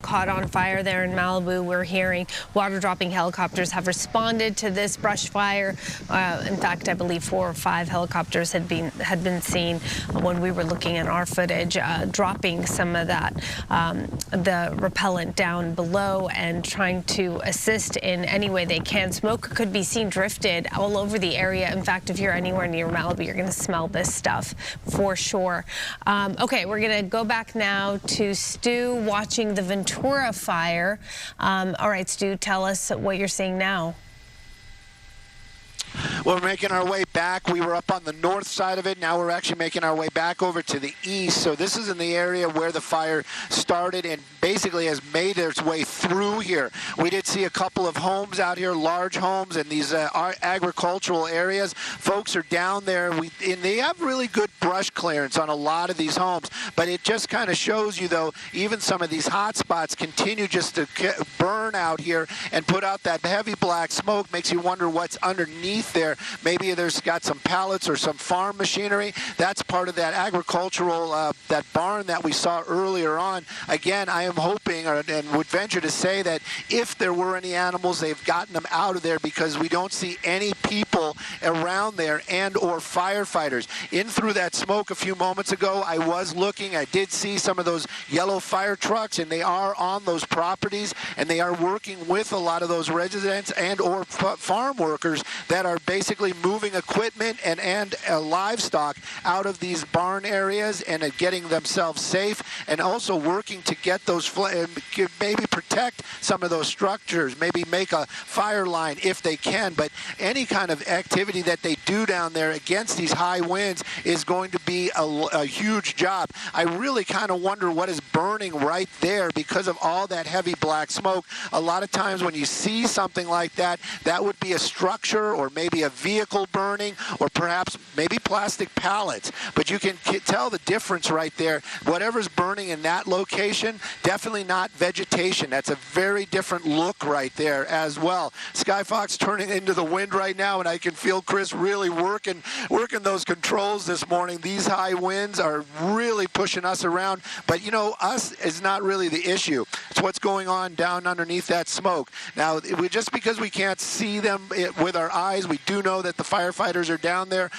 caught on fire there in Malibu. We're hearing water dropping helicopters have responded to this brush fire. In fact, I believe 4 or 5 helicopters had been seen when we were looking at our footage, dropping some of that the repellent down below and trying to assist in any way they can. Smoke could be seen drifted all over the area. In fact, if you're anywhere near Malibu, you're going to smell this stuff for sure. Okay, we're going to go back now to Stu watching the Ventura fire. All right, Stu, tell us what you're seeing now. We're making our way back. We were up on the north side of it. Now we're actually making our way back over to the east. So this is in the area where the fire started and basically has made its way through here. We did see a couple of homes out here, large homes in these agricultural areas. Folks are down there. And they have really good brush clearance on a lot of these homes. But it just kind of shows you, though, even some of these hot spots continue just to burn out here and put out that heavy black smoke. Makes you wonder what's underneath there. Maybe there's got some pallets or some farm machinery. That's part of that agricultural, that barn that we saw earlier on. Again, I am hoping and would venture to say that if there were any animals, they've gotten them out of there because we don't see any people around there and or firefighters. In through that smoke a few moments ago, I was looking. I did see some of those yellow fire trucks, and they are on those properties, and they are working with a lot of those residents and or farm workers that are basically moving equipment and livestock out of these barn areas and getting themselves safe, and also working to get those maybe protect some of those structures, maybe make a fire line if they can. But any kind of activity that they do down there against these high winds is going to be a huge job. I really kind of wonder what is burning right there because of all that heavy black smoke. A lot of times when you see something like that, that would be a structure or maybe a vehicle burning or perhaps maybe plastic pallets. But you can tell the difference right there. Whatever's burning in that location, definitely not vegetation. That's a very different look right there as well. Skyfox turning into the wind right now, and I can feel Chris really working those controls this morning. These high winds are really pushing us around, but you know, us is not really the issue. It's what's going on down underneath that smoke. Now, just because we can't see them with our eyes, we do know that the firefighters are down there.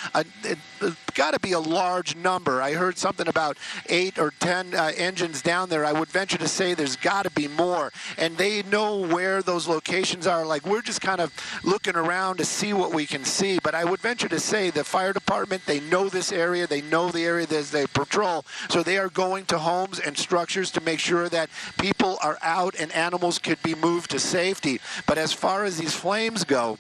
It's got to be a large number. I heard something about 8 or 10 engines down there. I would venture to say there's got to be more, and they know where those locations are. Like, we're just kind of looking around to see what we can see, but I would venture to say the fire department, they know this area, they know the area that they patrol, so they are going to homes and structures to make sure that people are out and animals could be moved to safety. But as far as these flames go,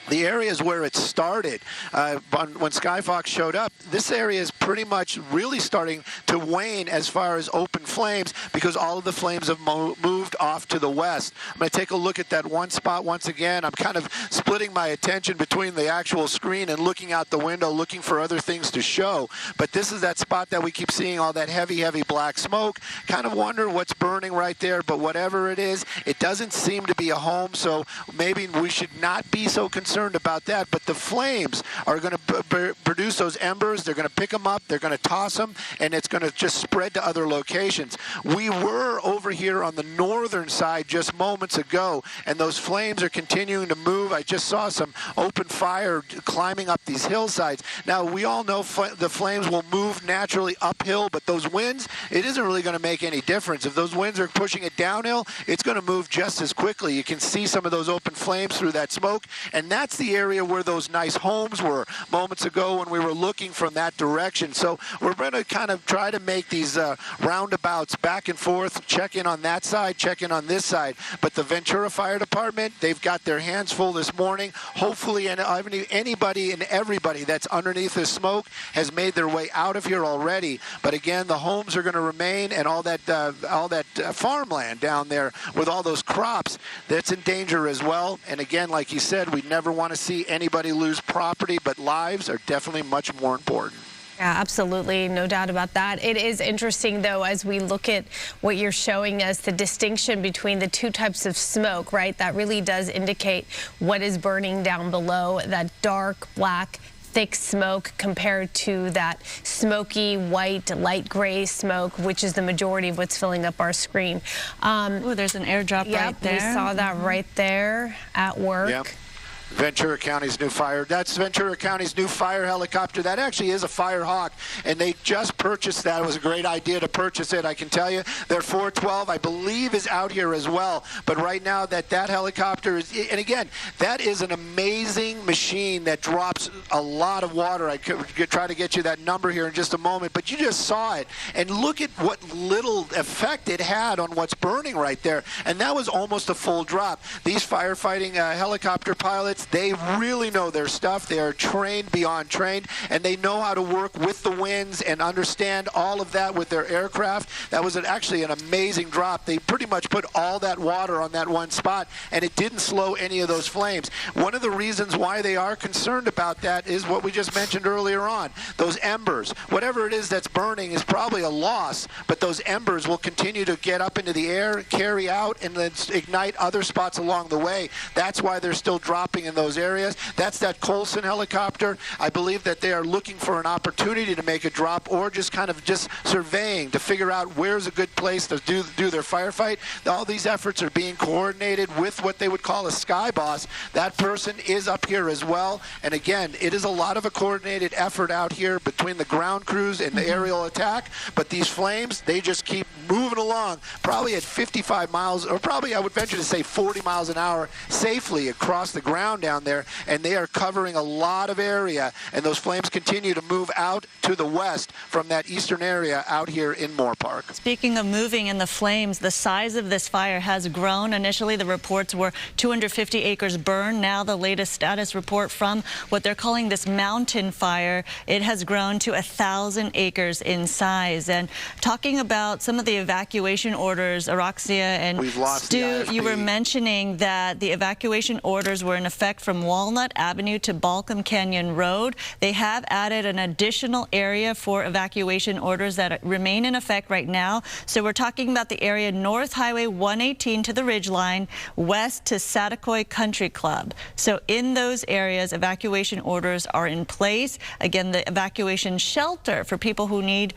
the areas where it started, when Skyfox showed up, this area is pretty much really starting to wane as far as open flames because all of the flames have moved off to the west. I'm going to take a look at that one spot once again. I'm kind of splitting my attention between the actual screen and looking out the window, looking for other things to show. But this is that spot that we keep seeing all that heavy, heavy black smoke. Kind of wonder what's burning right there, but whatever it is, it doesn't seem to be a home, so maybe we should not be so concerned about that. But the flames are going to produce those embers. They're going to pick them up, they're going to toss them, and it's going to just spread to other locations. We were over here on the northern side just moments ago, and those flames are continuing to move. I just saw some open fire climbing up these hillsides. Now, we all know the flames will move naturally uphill, but those winds, it isn't really going to make any difference. If those winds are pushing it downhill, it's going to move just as quickly. You can see some of those open flames through that smoke, and that's the area where those nice homes were moments ago when we were looking from that direction. So we're going to kind of try to make these roundabouts back and forth, check in on that side, check in on this side. But the Ventura Fire Department, they've got their hands full this morning. Hopefully anybody and everybody that's underneath this smoke has made their way out of here already. But again, the homes are going to remain, and all that farmland down there with all those crops, that's in danger as well. And again, like you said, we never want to see anybody lose property, but lives are definitely much more important. Yeah, absolutely. No doubt about that. It is interesting, though, as we look at what you're showing us, the distinction between the two types of smoke, right? That really does indicate what is burning down below, that dark, black, thick smoke compared to that smoky white, light gray smoke, which is the majority of what's filling up our screen. Oh, there's an airdrop right there. We saw that right there at work. Yep. Ventura County's new fire. That's Ventura County's new fire helicopter. That actually is a Firehawk, and they just purchased that. It was a great idea to purchase it, I can tell you. Their 412, I believe, is out here as well. But right now, that helicopter is, and again, that is an amazing machine that drops a lot of water. I could try to get you that number here in just a moment, but you just saw it. And look at what little effect it had on what's burning right there. And that was almost a full drop. These firefighting helicopter pilots, they really know their stuff. They are trained beyond trained, and they know how to work with the winds and understand all of that with their aircraft. That was actually an amazing drop. They pretty much put all that water on that one spot, and it didn't slow any of those flames. One of the reasons why they are concerned about that is what we just mentioned earlier on. Those embers, whatever it is that's burning is probably a loss, but those embers will continue to get up into the air, carry out, and then ignite other spots along the way. That's why they're still dropping in those areas. That's that Colson helicopter. I believe that they are looking for an opportunity to make a drop, or just kind of just surveying to figure out where's a good place to do their firefight. All these efforts are being coordinated with what they would call a sky boss. That person is up here as well. And again, it is a lot of a coordinated effort out here between the ground crews and the aerial attack. But these flames, they just keep moving along, probably at 55 miles, or probably I would venture to say 40 miles an hour safely across the ground down there, and they are covering a lot of area, and those flames continue to move out to the west from that eastern area out here in Moorpark. Speaking of moving in the flames, the size of this fire has grown. Initially, the reports were 250 acres burned. Now the latest status report from what they're calling this mountain fire, it has grown to 1,000 acres in size. And talking about some of the evacuation orders, Araxia and Stu, you were mentioning that the evacuation orders were in effect from Walnut Avenue to Balcom Canyon Road. They have added an additional area for evacuation orders that remain in effect right now. So we're talking about the area North Highway 118 to the Ridgeline, west to Satakoy Country Club. So in those areas, evacuation orders are in place. Again, the evacuation shelter for people who need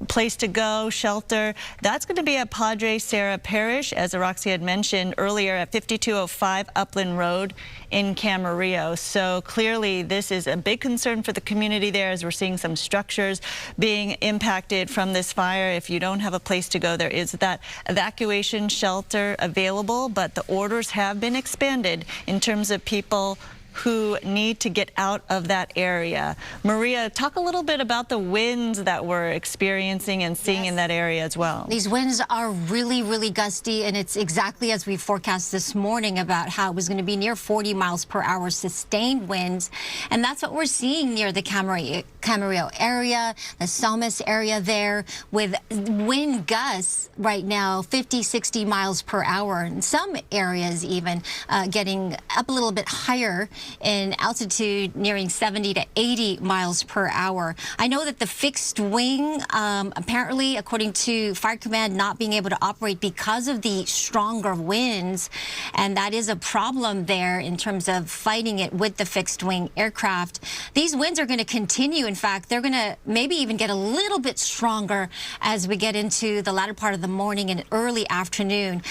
place to go, shelter, that's going to be at Padre Sarah Parish, as Araxia had mentioned earlier, at 5205 Upland Road in Camarillo. So clearly this is a big concern for the community there, as we're seeing some structures being impacted from this fire. If you don't have a place to go, there is that evacuation shelter available, but the orders have been expanded in terms of people who need to get out of that area. Maria, talk a little bit about the winds that we're experiencing and seeing in that area as well. These winds are really, really gusty, and it's exactly as we forecast this morning about how it was going to be near 40 miles per hour sustained winds. And that's what we're seeing near the Camarillo area, the Salmis area there, with wind gusts right now 50, 60 miles per hour. In some areas even getting up a little bit higher in altitude, nearing 70 to 80 miles per hour. I know that the fixed wing, apparently, according to Fire Command, not being able to operate because of the stronger winds, and that is a problem there in terms of fighting it with the fixed wing aircraft. These winds are going to continue. In fact, they're going to maybe even get a little bit stronger as we get into the latter part of the morning and early afternoon.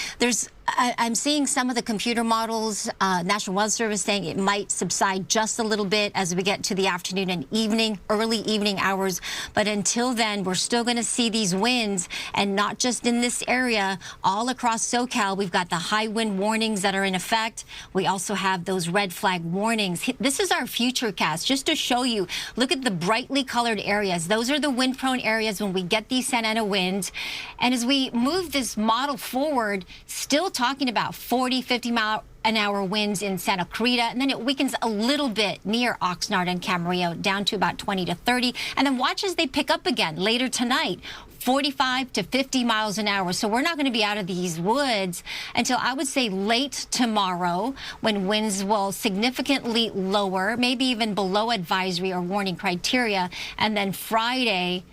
I'm seeing some of the computer models, National Weather Service saying it might subside just a little bit as we get to the afternoon and evening, early evening hours. But until then, we're still going to see these winds, and not just in this area, all across SoCal. We've got the high wind warnings that are in effect. We also have those red flag warnings. This is our future cast, just to show you. Look at the brightly colored areas. Those are the wind prone areas when we get these Santa Ana winds. And as we move this model forward, still talking about 40, 50 mile an hour winds in Santa Clarita, and then it weakens a little bit near Oxnard and Camarillo, down to about 20 to 30. And then watch as they pick up again later tonight, 45 to 50 miles an hour. So we're not going to be out of these woods until, I would say, late tomorrow, when winds will significantly lower, maybe even below advisory or warning criteria, and then Friday,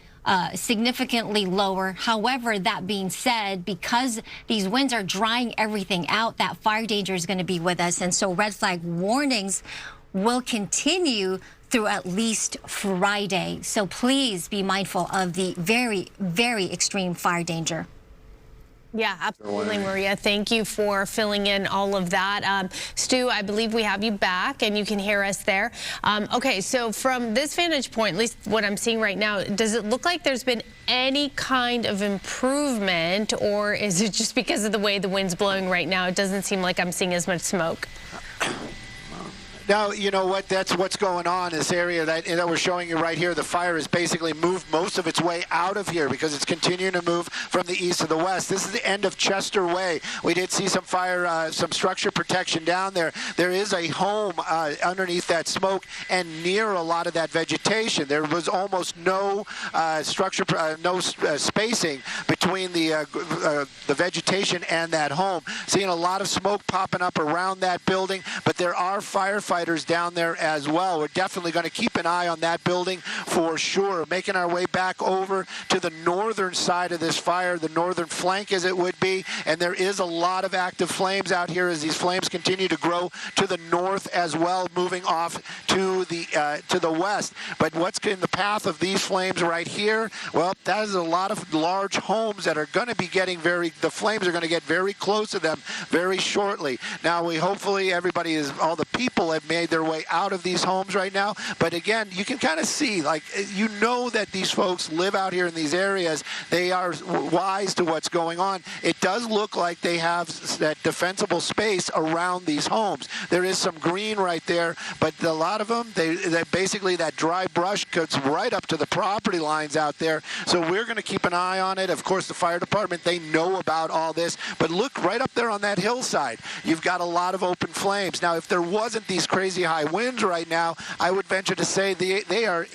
significantly lower. However, that being said, because these winds are drying everything out, that fire danger is going to be with us. And so red flag warnings will continue through at least Friday. So please be mindful of the very, very extreme fire danger. Yeah, absolutely, Maria. Thank you for filling in all of that. Stu, I believe we have you back and you can hear us there. Okay, so from this vantage point, at least what I'm seeing right now, does it look like there's been any kind of improvement, or is it just because of the way the wind's blowing right now? It doesn't seem like I'm seeing as much smoke. Now, you know what, that's what's going on in this area that we're showing you right here. The fire has basically moved most of its way out of here because it's continuing to move from the east to the west. This is the end of Chester Way. We did see some fire, some structure protection down there. There is a home underneath that smoke and near a lot of that vegetation. There was almost no spacing between the vegetation and that home. Seeing a lot of smoke popping up around that building, but there are firefighters down there as well. We're definitely going to keep an eye on that building for sure. Making our way back over to the northern side of this fire, the northern flank as it would be, and there is a lot of active flames out here as these flames continue to grow to the north as well, moving off to the west. But what's in the path of these flames right here? Well, that is a lot of large homes that are going to be getting the flames are going to get very close to them very shortly. Now, hopefully everybody all the people have made their way out of these homes right now. But again, you can kind of see, like, you know that these folks live out here in these areas. They are wise to what's going on. It does look like they have that defensible space around these homes. There is some green right there, but a lot of them, basically that dry brush cuts right up to the property lines out there. So we're going to keep an eye on it. Of course, the fire department, they know about all this. But look right up there on that hillside. You've got a lot of open flames. Now, if there wasn't these crazy high winds right now, I would venture to say they are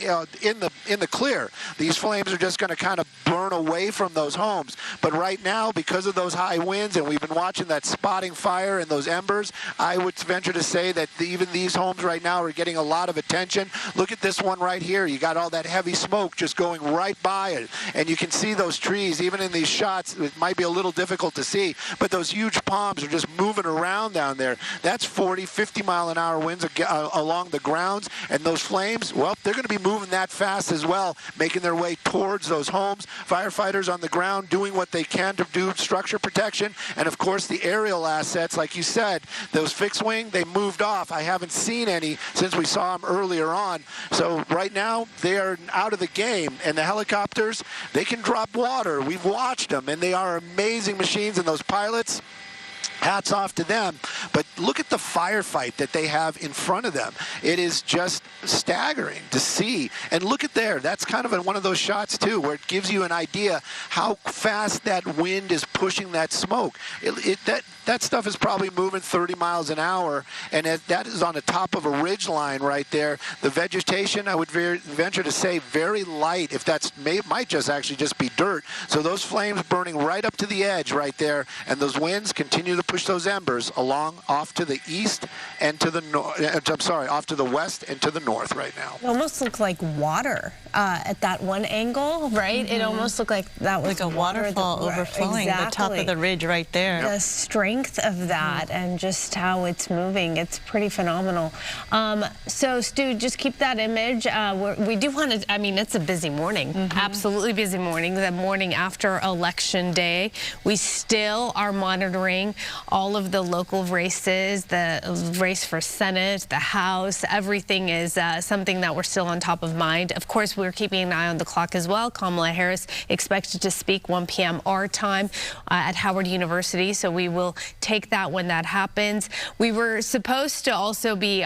in the clear. These flames are just going to kind of burn away from those homes. But right now, because of those high winds, and we've been watching that spotting fire and those embers, I would venture to say that even these homes right now are getting a lot of attention. Look at this one right here. You got all that heavy smoke just going right by it, and you can see those trees. Even in these shots, it might be a little difficult to see, but those huge palms are just moving around down there. That's 40, 50 mile an hour winds along the grounds, and those flames, well, they're going to be moving that fast as well, making their way towards those homes. Firefighters on the ground doing what they can to do structure protection, and of course the aerial assets, like you said, those fixed wing, they moved off. I haven't seen any since we saw them earlier on. So right now they are out of the game, and the helicopters, they can drop water. We've watched them, and they are amazing machines, and those pilots, hats off to them. But look at the firefight that they have in front of them. It is just staggering to see. And look at there. That's kind of one of those shots, too, where it gives you an idea how fast that wind is pushing that smoke. That stuff is probably moving 30 miles an hour, and that is on the top of a ridge line right there. The vegetation, I would venture to say, very light, if might just actually just be dirt. So those flames burning right up to the edge right there, and those winds continue to push those embers along off to the east and to the north. I'm sorry, off to the west and to the north right now. It almost looked like water at that one angle, right? Mm-hmm. It almost looked like that was like a waterfall overflowing the top of the ridge right there. The strength of that and just how it's moving, it's pretty phenomenal. So Stu, just keep that image. We do want to, I mean, it's a busy morning, absolutely busy morning, the morning after Election Day. We still are monitoring all of the local races, the race for Senate, the House, everything is something that we're still on top of mind. Of course, we're keeping an eye on the clock as well. Kamala Harris expected to speak 1 p.m. our time at Howard University, so we will take that when that happens. We were supposed to also be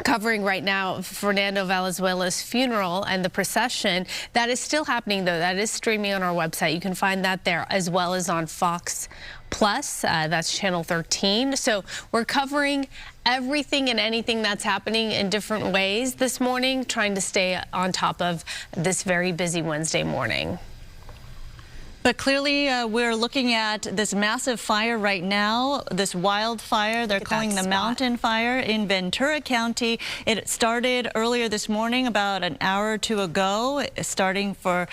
covering right now Fernando Valenzuela's funeral and the procession. That is still happening, though. That is streaming on our website. You can find that there, as well as on Fox Plus. That's channel 13. So we're covering everything and anything that's happening in different ways this morning, trying to stay on top of this very busy Wednesday morning. But clearly, we're looking at this massive fire right now, this wildfire. They're calling the mountain fire in Ventura County. It started earlier this morning, about an hour or two ago, starting for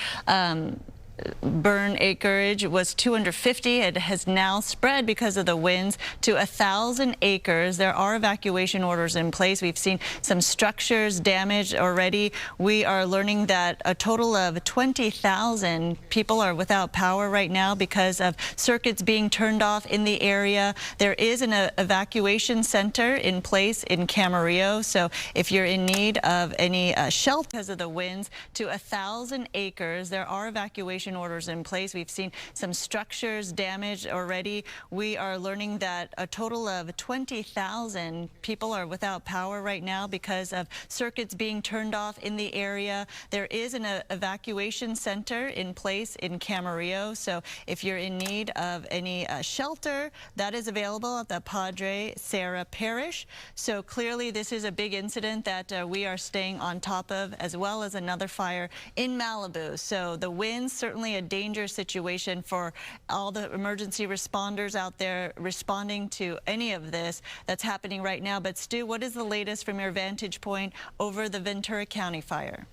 burn acreage was 250. It has now spread because of the winds to 1,000 acres. There are evacuation orders in place. We've seen some structures damaged already. We are learning that a total of 20,000 people are without power right now because of circuits being turned off in the area. There is an evacuation center in place in Camarillo, so if you're in need of any shelter because of the winds to 1,000 acres, there are evacuation orders in place. We've seen some structures damaged already. We are learning that a total of 20,000 people are without power right now because of circuits being turned off in the area. There is an evacuation center in place in Camarillo, so if you're in need of any shelter, that is available at the Padre Serra Parish. So clearly this is a big incident that we are staying on top of, as well as another fire in Malibu. So the winds, certainly a dangerous situation for all the emergency responders out there responding to any of this that's happening right now. But Stu, what is the latest from your vantage point over the Ventura County fire?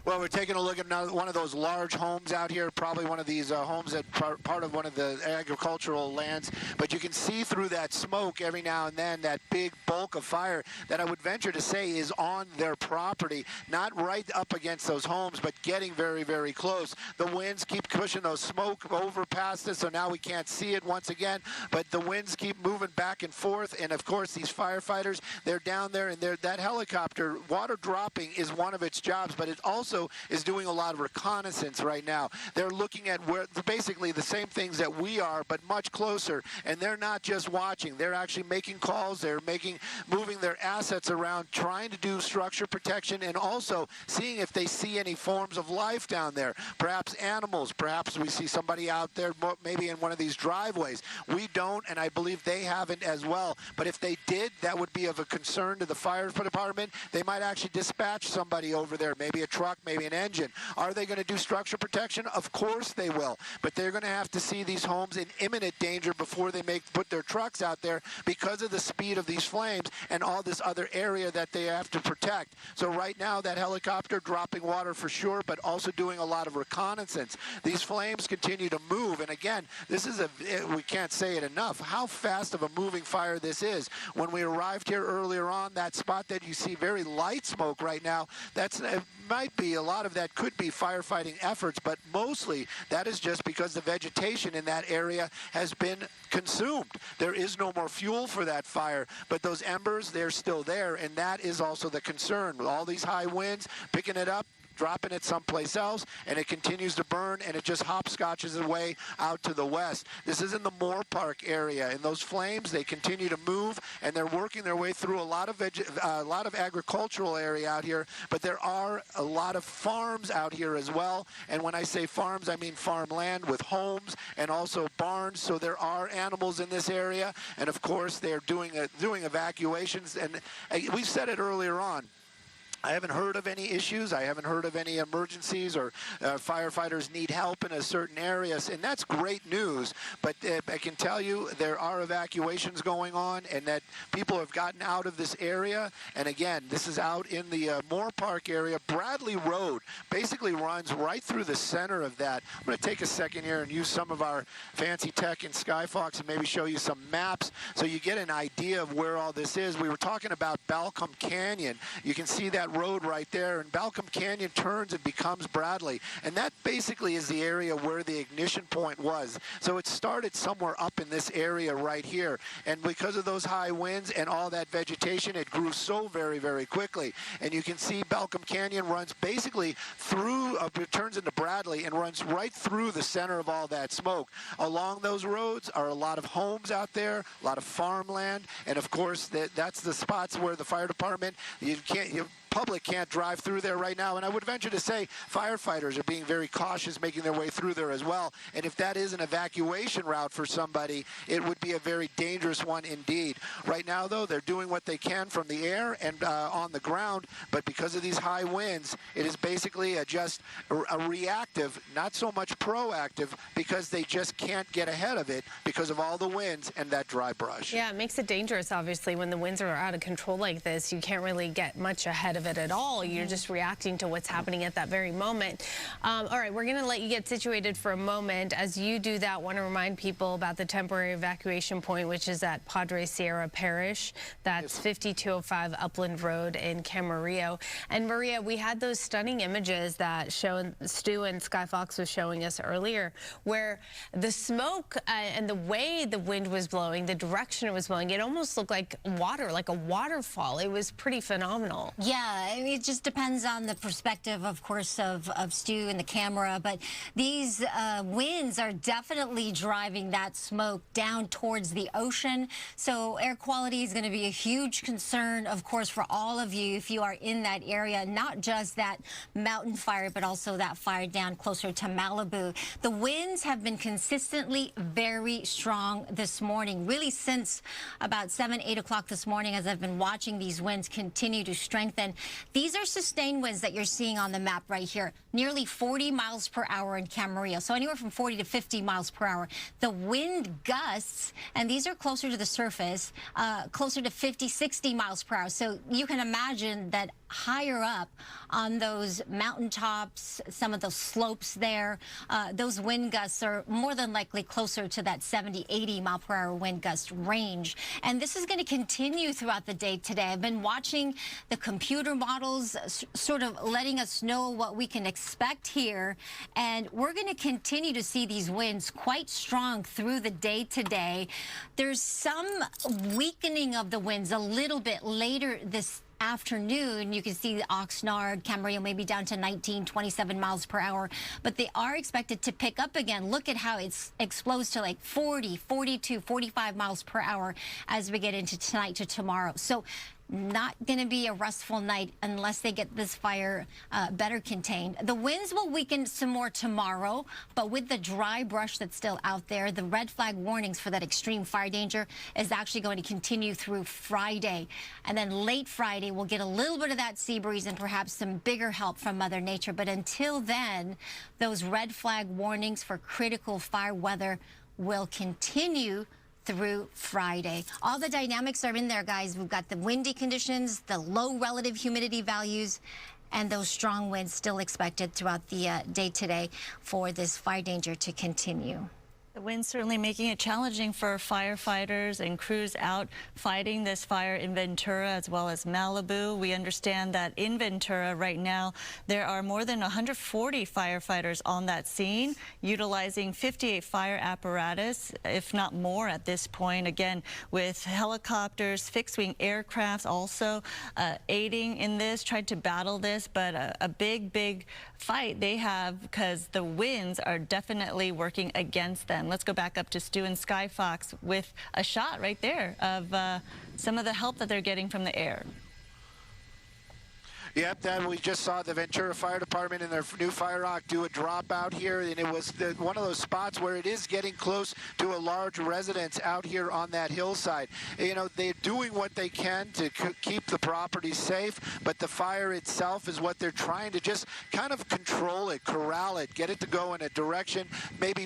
Well, we're taking a look at one of those large homes out here, probably one of these homes that part of one of the agricultural lands. But you can see through that smoke every now and then that big bulk of fire that I would venture to say is on their property, not right up against those homes, but getting very, very close. The winds keep pushing those smoke over past us, so now we can't see it once again. But the winds keep moving back and forth, and of course these firefighters, they're down there, and that helicopter, water dropping is one of its jobs, but it also is doing a lot of reconnaissance right now. They're looking at where basically the same things that we are, but much closer. And they're not just watching. They're actually making calls. They're moving their assets around, trying to do structure protection, and also seeing if they see any forms of life down there. Perhaps animals. Perhaps we see somebody out there, maybe in one of these driveways. We don't, and I believe they haven't as well. But if they did, that would be of a concern to the fire department. They might actually dispatch somebody over there, maybe a truck, maybe an engine. Are they going to do structure protection? Of course they will. But they're going to have to see these homes in imminent danger before they put their trucks out there because of the speed of these flames and all this other area that they have to protect. So right now that helicopter dropping water for sure, but also doing a lot of reconnaissance. These flames continue to move, and again, this is we can't say it enough, how fast of a moving fire this is. When we arrived here earlier on, that spot that you see very light smoke right now, it might be a lot of that could be firefighting efforts, but mostly that is just because the vegetation in that area has been consumed. There is no more fuel for that fire, but those embers, they're still there, and that is also the concern. With all these high winds, picking it up, dropping it someplace else, and it continues to burn, and it just hopscotches away out to the west. This is in the Moorpark area, and those flames, they continue to move, and they're working their way through a lot of agricultural area out here, but there are a lot of farms out here as well. And when I say farms, I mean farmland with homes and also barns. So there are animals in this area, and of course they're doing evacuations. And we said it earlier on, I haven't heard of any issues. I haven't heard of any emergencies or firefighters need help in a certain areas, and that's great news. But I can tell you there are evacuations going on, and that people have gotten out of this area. And again, this is out in the Moorpark area. Bradley Road basically runs right through the center of that. I'm going to take a second here and use some of our fancy tech in Skyfox and maybe show you some maps so you get an idea of where all this is. We were talking about Balcom Canyon. You can see that road right there, and Balcom Canyon turns and becomes Bradley, and that basically is the area where the ignition point was. So it started somewhere up in this area right here, and because of those high winds and all that vegetation, it grew so very, very quickly. And you can see Balcom Canyon runs basically through, it turns into Bradley and runs right through the center of all that smoke. Along those roads are a lot of homes out there, a lot of farmland, and of course that's the spots where the fire department, public can't drive through there right now. And I would venture to say firefighters are being very cautious making their way through there as well. And if that is an evacuation route for somebody, it would be a very dangerous one indeed. Right now, though, they're doing what they can from the air and on the ground, but because of these high winds, it is basically just a reactive, not so much proactive, because they just can't get ahead of it because of all the winds and that dry brush. Yeah, it makes it dangerous, obviously, when the winds are out of control like this. You can't really get much ahead of it at all. You're just reacting to what's happening at that very moment. All right, we're going to let you get situated for a moment. As you do that, I want to remind people about the temporary evacuation point, which is at Padre Sierra Parish. That's 5205 Upland Road in Camarillo. And Maria, we had those stunning images that Stu and Sky Fox was showing us earlier, where the smoke and the way the wind was blowing, the direction it was blowing, it almost looked like water, like a waterfall. It was pretty phenomenal. Yeah, I mean, it just depends on the perspective, of course, of Stu and the camera. But these winds are definitely driving that smoke down towards the ocean. So air quality is going to be a huge concern, of course, for all of you if you are in that area, not just that mountain fire, but also that fire down closer to Malibu. The winds have been consistently very strong this morning, really since about 7, 8 o'clock this morning, as I've been watching these winds continue to strengthen. These are sustained winds that you're seeing on the map right here, nearly 40 miles per hour in Camarillo, so anywhere from 40 to 50 miles per hour. The wind gusts, and these are closer to the surface, closer to 50, 60 miles per hour. So you can imagine that higher up on those mountaintops, some of those slopes there, those wind gusts are more than likely closer to that 70, 80 mile per hour wind gust range. And this is going to continue throughout the day today. I've been watching the computer models sort of letting us know what we can expect here. And we're going to continue to see these winds quite strong through the day today. There's some weakening of the winds a little bit later this afternoon. You can see the Oxnard, Camarillo maybe down to 19, 27 miles per hour, but they are expected to pick up again. Look at how it explodes to like 40, 42, 45 miles per hour as we get into tonight to tomorrow. So not going to be a restful night unless they get this fire better contained. The winds will weaken some more tomorrow, but with the dry brush that's still out there, the red flag warnings for that extreme fire danger is actually going to continue through Friday. And then late Friday, we'll get a little bit of that sea breeze and perhaps some bigger help from Mother Nature. But until then, those red flag warnings for critical fire weather will continue through Friday. All the dynamics are in there, guys. We've got the windy conditions, the low relative humidity values, and those strong winds still expected throughout the day today for this fire danger to continue. The wind's certainly making it challenging for firefighters and crews out fighting this fire in Ventura as well as Malibu. We understand that in Ventura right now, there are more than 140 firefighters on that scene, utilizing 58 fire apparatus, if not more at this point. Again, with helicopters, fixed-wing aircrafts also aiding in this, tried to battle this, but a big fight they have because the winds are definitely working against them. Let's go back up to Stu and Sky Fox with a shot right there of some of the help that they're getting from the air. Yep, that we just saw the Ventura Fire Department in their new fire rock do a drop out here, and it was one of those spots where it is getting close to a large residence out here on that hillside. You know, they're doing what they can to keep the property safe, but the fire itself is what they're trying to just kind of control it, corral it, get it to go in a direction, maybe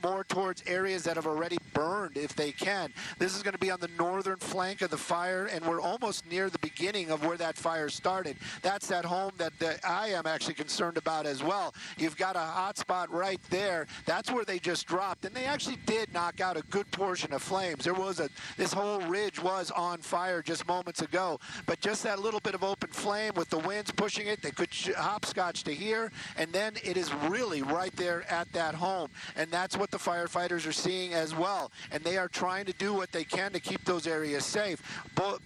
more towards areas that have already burned if they can. This is going to be on the northern flank of the fire, and we're almost near the beginning of where that fire started. That's that home that I am actually concerned about as well. You've got a hot spot right there. That's where they just dropped, and they actually did knock out a good portion of flames. There was this whole ridge was on fire just moments ago, but just that little bit of open flame with the winds pushing it, they could hopscotch to here, and then it is really right there at that home, and that's what the firefighters are seeing as well, and they are trying to do what they can to keep those areas safe.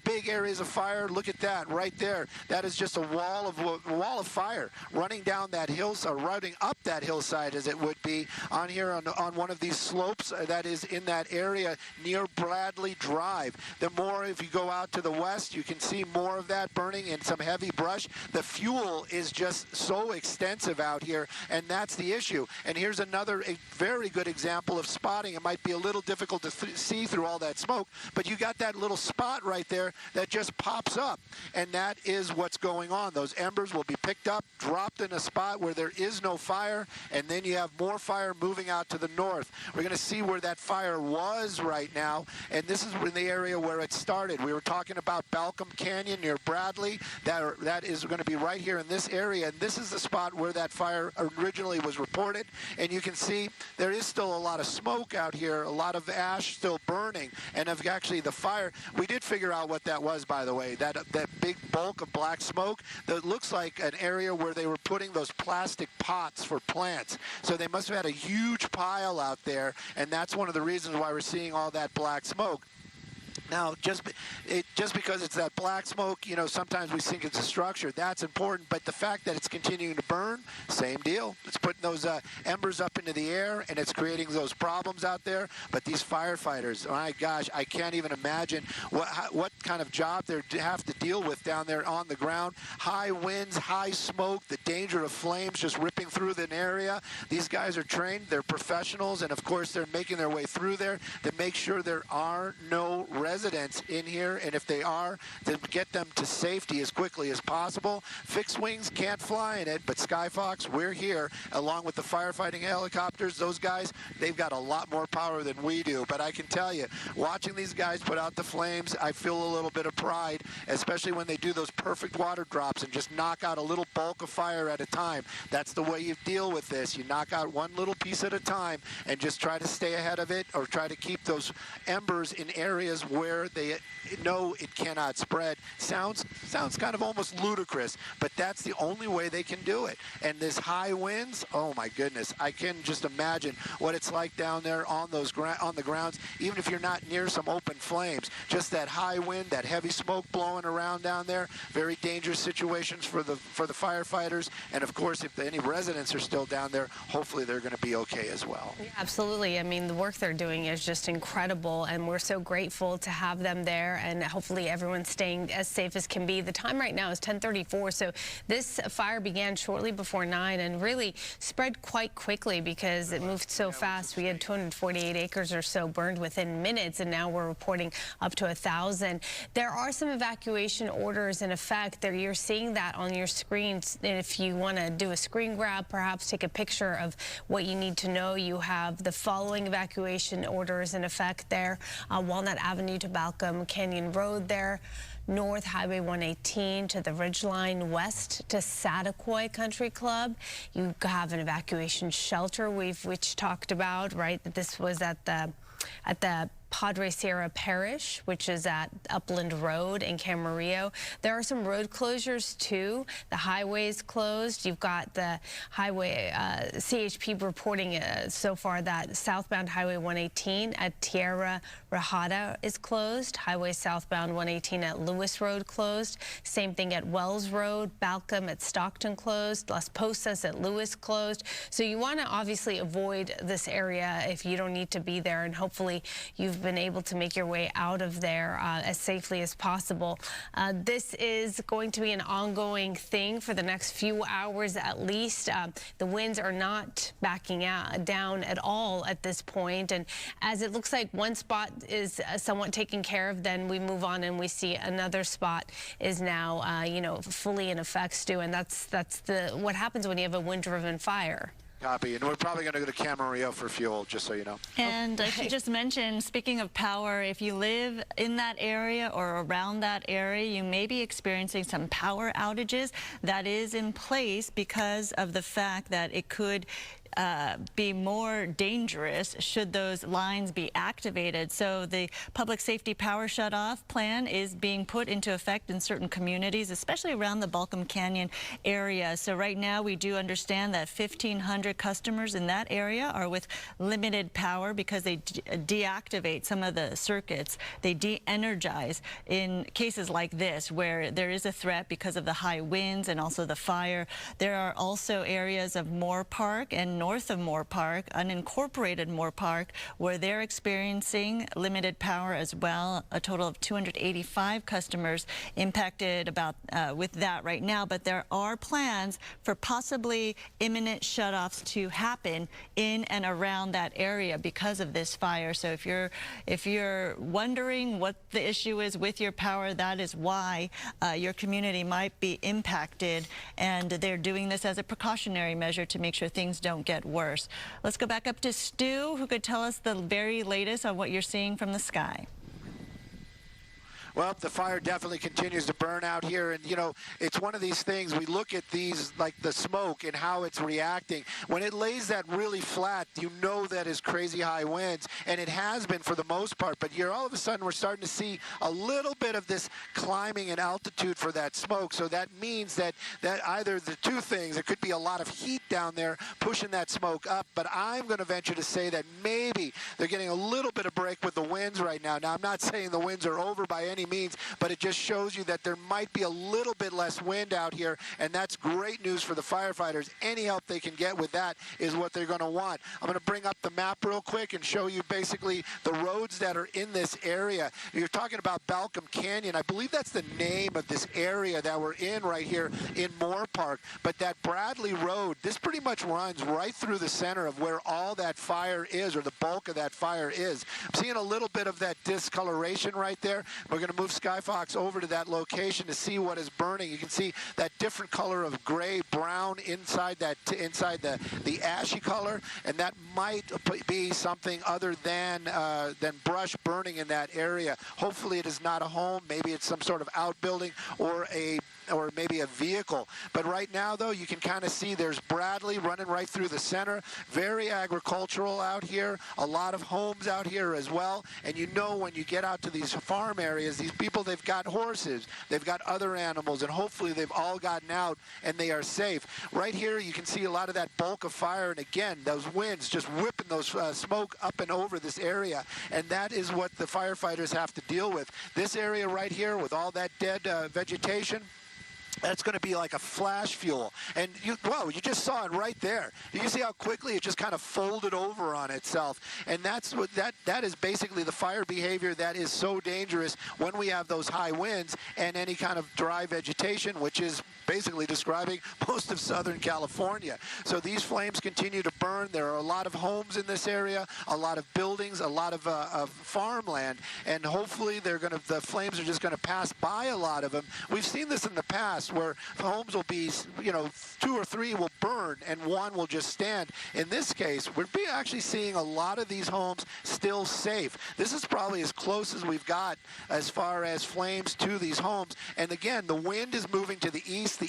Big areas of fire, look at that right there. That is just a wall of fire running down that hillside, running up that hillside as it would be on here on one of these slopes that is in that area near Bradley Drive. The more, if you go out to the west, you can see more of that burning in some heavy brush. The fuel is just so extensive out here, and that's the issue. And here's another very good example of spotting. It might be a little difficult to see through all that smoke, but you got that little spot right there that just pops up, and that is what's going going on. Those embers will be picked up, dropped in a spot where there is no fire, and then you have more fire moving out to the north. We're going to see where that fire was right now, and this is in the area where it started. We were talking about Balcom Canyon near Bradley. That is going to be right here in this area, and this is the spot where that fire originally was reported. And you can see there is still a lot of smoke out here, a lot of ash still burning, and actually the fire, we did figure out what that was, by the way, that big bulk of black smoke that looks like an area where they were putting those plastic pots for plants. So they must have had a huge pile out there, and that's one of the reasons why we're seeing all that black smoke. Now, just because it's that black smoke, you know, sometimes we think it's a structure. That's important, but the fact that it's continuing to burn, same deal. It's putting those embers up into the air, and it's creating those problems out there. But these firefighters, my gosh, I can't even imagine what kind of job they have to deal with down there on the ground. High winds, high smoke, the danger of flames just ripping through the area. These guys are trained, they're professionals, and of course they're making their way through there to make sure there are no residents in here, and if they are, to get them to safety as quickly as possible. Fixed wings can't fly in it, but Skyfox, we're here along with the firefighting helicopters. Those guys, they've got a lot more power than we do, but I can tell you, watching these guys put out the flames, I feel a little bit of pride, especially when they do those perfect water drops and just knock out a little bulk of fire at a time. That's the way you deal with this. You knock out one little piece at a time and just try to stay ahead of it, or try to keep those embers in areas where they know it cannot spread. Sounds kind of almost ludicrous, but that's the only way they can do it. And this high winds, oh my goodness, I can just imagine what it's like down there on those on the grounds, even if you're not near some open flames. Just that high wind, that heavy smoke blowing around down there, very dangerous situations for the firefighters. And of course, if any residents are still down there, hopefully they're going to be okay as well. Yeah, absolutely. I mean, the work they're doing is just incredible, and we're so grateful to have them there, and hopefully everyone's staying as safe as can be. The time right now is 10:34, so this fire began shortly before 9 and really spread quite quickly because it moved so fast. We had 248 acres or so burned within minutes, and now we're reporting up to 1,000. There are some evacuation orders in effect. You're seeing that on your screens. If you want to do a screen grab, perhaps take a picture of what you need to know, you have the following evacuation orders in effect there. Walnut Avenue to Balcom Canyon Road there, North Highway 118 to the Ridgeline, west to Satakoy Country Club. You have an evacuation shelter which talked about, right, that this was at the Padre Sierra Parish, which is at Upland Road in Camarillo. There are some road closures too. The highway's closed. You've got the highway, CHP reporting so far that southbound Highway 118 at Tierra Rajada is closed. Highway southbound 118 at Lewis Road closed. Same thing at Wells Road. Balcom at Stockton closed. Las Posas at Lewis closed. So you want to obviously avoid this area if you don't need to be there, and hopefully you've been able to make your way out of there as safely as possible. This is going to be an ongoing thing for the next few hours at least. The winds are not backing down at all at this point, and as it looks like one spot is somewhat taken care of, then we move on and we see another spot is now you know, fully in effect, Stu, and that's what happens when you have a wind-driven fire. Copy, and we're probably going to go to Camarillo for fuel, just so you know. And I should just mention, speaking of power, if you live in that area or around that area, you may be experiencing some power outages. That is in place because of the fact that it could be more dangerous should those lines be activated. So the public safety power shutoff plan is being put into effect in certain communities, especially around the Balcom Canyon area. So right now we do understand that 1,500 customers in that area are with limited power because they deactivate some of the circuits. They de-energize in cases like this where there is a threat because of the high winds and also the fire. There are also areas of Moorpark and north of Moorpark, unincorporated Moorpark, where they're experiencing limited power as well. A total of 285 customers impacted with that right now, but there are plans for possibly imminent shutoffs to happen in and around that area because of this fire. So if you're wondering what the issue is with your power, that is why your community might be impacted, and they're doing this as a precautionary measure to make sure things don't get worse. Let's go back up to Stu, who could tell us the very latest on what you're seeing from the sky. Well, the fire definitely continues to burn out here, and you know, it's one of these things, we look at these, like the smoke and how it's reacting. When it lays that really flat, you know that is crazy high winds, and it has been for the most part, but here all of a sudden we're starting to see a little bit of this climbing in altitude for that smoke. So that means that either the two things, it could be a lot of heat down there pushing that smoke up, but I'm going to venture to say that maybe they're getting a little bit of break with the winds right now. Now, I'm not saying the winds are over by any means, but it just shows you that there might be a little bit less wind out here, and that's great news for the firefighters. Any help they can get with that is what they're going to want. I'm going to bring up the map real quick and show you basically the roads that are in this area. You're talking about Balcom Canyon. I believe that's the name of this area that we're in right here in Moorpark, but that Bradley Road, this pretty much runs right through the center of where all that fire is, or the bulk of that fire is. I'm seeing a little bit of that discoloration right there. We're going to move Skyfox over to that location to see what is burning. You can see that different color of gray, brown inside that, inside the ashy color, and that might be something other than brush burning in that area. Hopefully it is not a home. Maybe it's some sort of outbuilding or maybe a vehicle. But right now, though, you can kind of see there's Bradley running right through the center. Very agricultural out here. A lot of homes out here as well. And you know, when you get out to these farm areas, these people, they've got horses, they've got other animals, and hopefully they've all gotten out and they are safe. Right here, you can see a lot of that bulk of fire. And again, those winds just whipping those smoke up and over this area. And that is what the firefighters have to deal with. This area right here with all that dead vegetation, that's going to be like a flash fuel. And you just saw it right there. You see how quickly it just kind of folded over on itself. And that's what that is basically the fire behavior that is so dangerous when we have those high winds and any kind of dry vegetation, which is basically describing most of Southern California. So these flames continue to burn. There are a lot of homes in this area, a lot of buildings, a lot of farmland, and hopefully the flames are just going to pass by a lot of them. We've seen this in the past where homes will be, you know, 2 or 3 will burn and 1 will just stand. In this case, we're actually seeing a lot of these homes still safe. This is probably as close as we've got as far as flames to these homes. And again, the wind is moving to the east,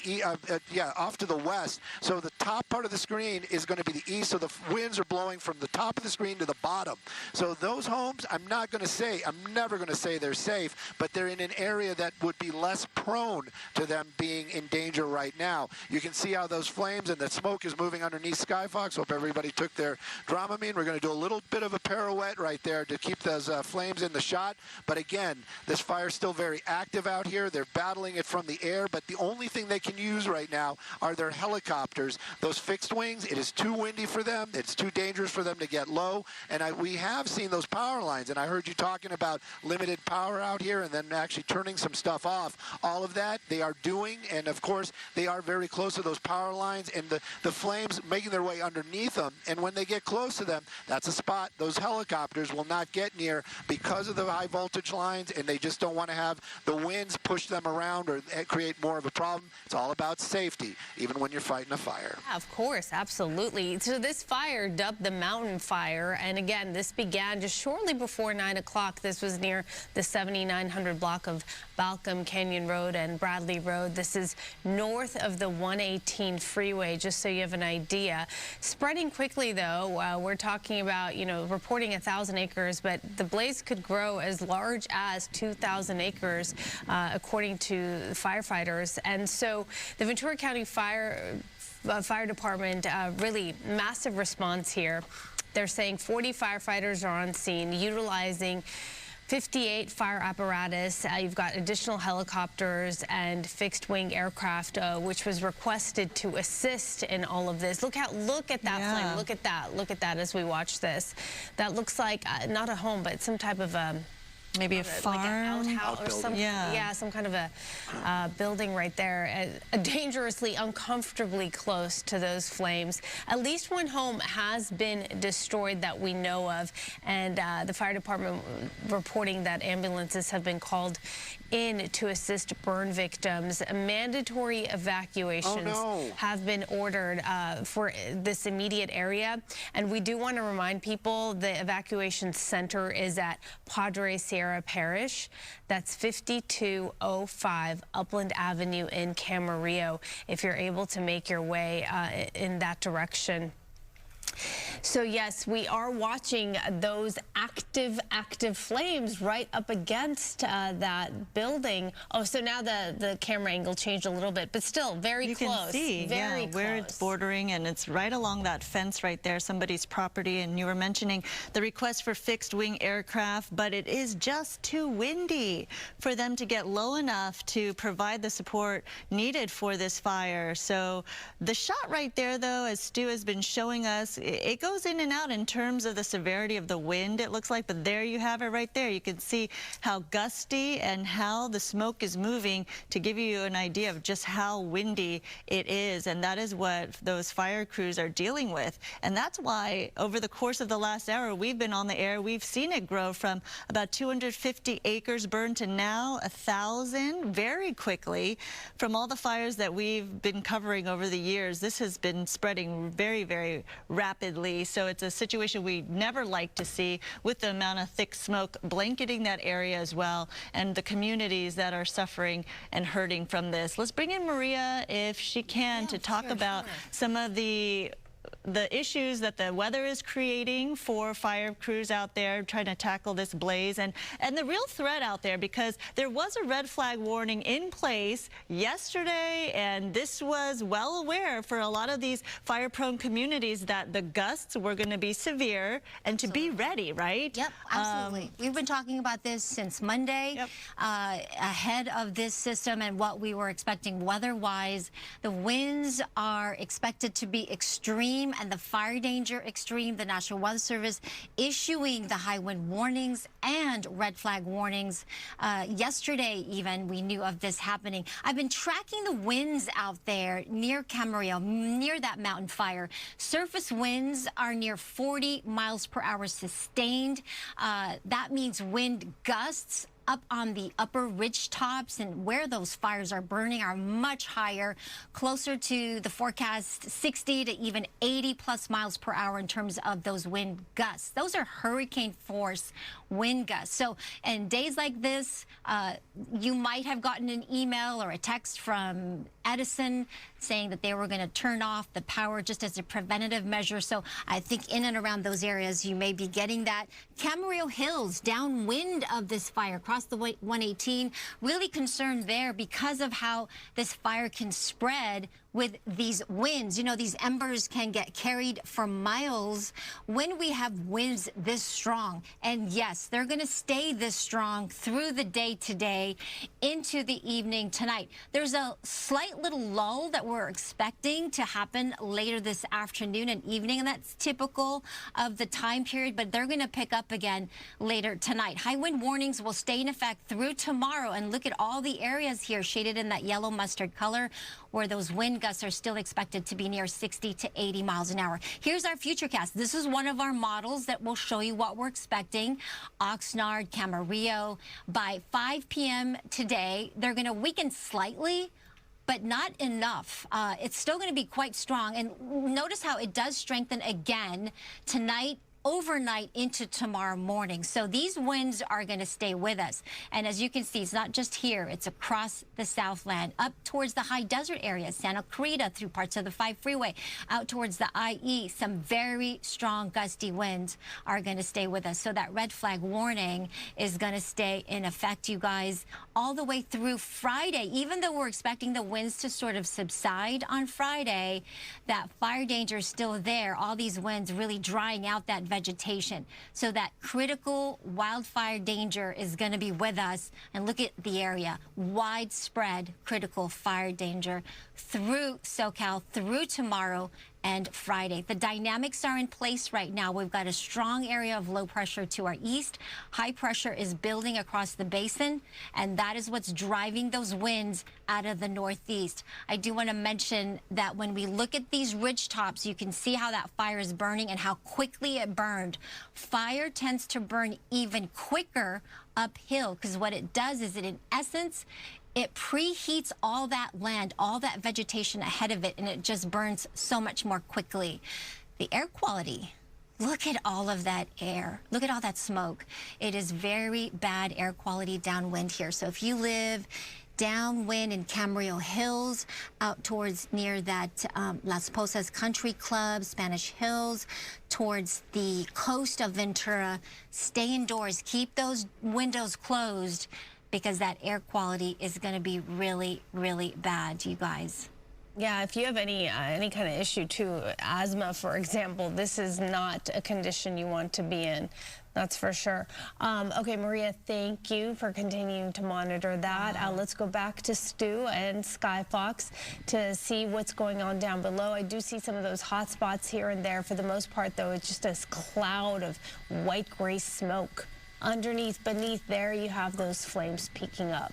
off to the west. So the top part of the screen is going to be the east. So the winds are blowing from the top of the screen to the bottom. So those homes, I'm never going to say they're safe, but they're in an area that would be less prone to them being in danger right now. You can see how those flames and the smoke is moving underneath Skyfox. Hope everybody took their Dramamine. We're going to do a little bit of a pirouette right there to keep those flames in the shot. But again, this fire's still very active out here. They're battling it from the air, but the only thing they can use right now are their helicopters. Those fixed wings, it is too windy for them. It's too dangerous for them to get low. And we have seen those power lines, and I heard you talking about limited power out here and then actually turning some stuff off. All of that they are doing, and of course they are very close to those power lines and the flames making their way underneath them. And when they get close to them, that's a spot those helicopters will not get near because of the high voltage lines, and they just don't want to have the winds push them around or create more of a problem. It's all about safety, even when you're fighting a fire. Yeah, of course, absolutely. So this fire, dubbed the Mountain Fire, and again, this began just shortly before 9 o'clock. This was near the 7900 block of Balcom Canyon Road and Bradley Road. This is north of the 118 freeway, just so you have an idea. Spreading quickly, though, we're talking about, you know, reporting 1,000 acres, but the blaze could grow as large as 2,000 acres, according to firefighters. And so the Ventura County Fire Department, really massive response here. They're saying 40 firefighters are on scene, utilizing 58 fire apparatus. You've got additional helicopters and fixed-wing aircraft, which was requested to assist in all of this. Look at that flame. Look at that as we watch this. That looks like not a home, but some type of maybe a farm, like an outhouse or something. Yeah, some kind of a building right there, dangerously, uncomfortably close to those flames. At least one home has been destroyed that we know of, and the fire department reporting that ambulances have been called in to assist burn victims. Mandatory evacuations have been ordered for this immediate area, and we do want to remind people the evacuation center is at Padre Sierra Parish. That's 5205 Upland Avenue in Camarillo, if you're able to make your way in that direction. So yes, we are watching those active flames right up against that building. Oh, so now the camera angle changed a little bit, but still very close. You can see very close. Where it's bordering, and it's right along that fence right there, somebody's property. And you were mentioning the request for fixed-wing aircraft, but it is just too windy for them to get low enough to provide the support needed for this fire. So the shot right there, though, as Stu has been showing us, it goes in and out in terms of the severity of the wind, it looks like, but there you have it right there. You can see how gusty and how the smoke is moving to give you an idea of just how windy it is, and that is what those fire crews are dealing with. And that's why over the course of the last hour we've been on the air, we've seen it grow from about 250 acres burned to now 1,000 very quickly. From all the fires that we've been covering over the years, this has been spreading very rapidly. So it's a situation we never like to see, with the amount of thick smoke blanketing that area as well, and the communities that are suffering and hurting from this. Let's bring in Maria, if she can, to talk about some of the issues that the weather is creating for fire crews out there trying to tackle this blaze, and the real threat out there, because there was a red flag warning in place yesterday, and this was well aware for a lot of these fire-prone communities that the gusts were going to be severe and to be ready, right? Yep, absolutely. We've been talking about this since Monday, ahead of this system and what we were expecting weather-wise. The winds are expected to be extreme and the fire danger extreme. The National Weather Service issuing the high wind warnings and red flag warnings. Yesterday even we knew of this happening. I've been tracking the winds out there near Camarillo, near that mountain fire. Surface winds are near 40 miles per hour sustained. That means wind gusts up on the upper ridge tops and where those fires are burning are much higher, closer to the forecast 60 to even 80 plus miles per hour in terms of those wind gusts. Those are hurricane force wind gusts. So in days like this, you might have gotten an email or a text from Edison saying that they were going to turn off the power just as a preventative measure. So I think in and around those areas, you may be getting that. Camarillo Hills, downwind of this fire, across the 118, really concerned there because of how this fire can spread with these winds. You know, these embers can get carried for miles when we have winds this strong. And yes, they're going to stay this strong through the day today into the evening tonight. There's a slight little lull that we're expecting to happen later this afternoon and evening, and that's typical of the time period, but they're going to pick up again later tonight. High wind warnings will stay in effect through tomorrow, and look at all the areas here shaded in that yellow mustard color where those wind gusts are still expected to be near 60 to 80 miles an hour. Here's our futurecast. This is one of our models that will show you what we're expecting. Oxnard, Camarillo. By 5 p.m. today, they're going to weaken slightly, but not enough. It's still going to be quite strong. And notice how it does strengthen again tonight, overnight into tomorrow morning. So these winds are going to stay with us. And as you can see, it's not just here, it's across the Southland, up towards the high desert areas, Santa Clarita, through parts of the 5 freeway, out towards the IE. Some very strong gusty winds are going to stay with us. So that red flag warning is going to stay in effect, you guys, all the way through Friday. Even though we're expecting the winds to sort of subside on Friday, that fire danger is still there. All these winds really drying out that vegetation vegetation. So that critical wildfire danger is going to be with us. And look at the area, widespread critical fire danger through SoCal, through tomorrow and Friday. The dynamics are in place right now. We've got a strong area of low pressure to our east. High pressure is building across the basin, and that is what's driving those winds out of the northeast. I do want to mention that when we look at these ridge tops, you can see how that fire is burning and how quickly it burned. Fire tends to burn even quicker uphill because what it does is in essence, it preheats all that land, all that vegetation ahead of it, and it just burns so much more quickly. The air quality, look at all of that air. Look at all that smoke. It is very bad air quality downwind here. So if you live downwind in Camarillo Hills, out towards near that Las Posas Country Club, Spanish Hills, towards the coast of Ventura, stay indoors. Keep those windows closed, because that air quality is going to be really, really bad, you guys. Yeah, if you have any kind of issue too, asthma, for example, this is not a condition you want to be in. That's for sure. Okay, Maria, thank you for continuing to monitor that. Let's go back to Stu and Skyfox to see what's going on down below. I do see some of those hot spots here and there. For the most part, though, it's just a cloud of white-gray smoke. Beneath there, you have those flames peaking up.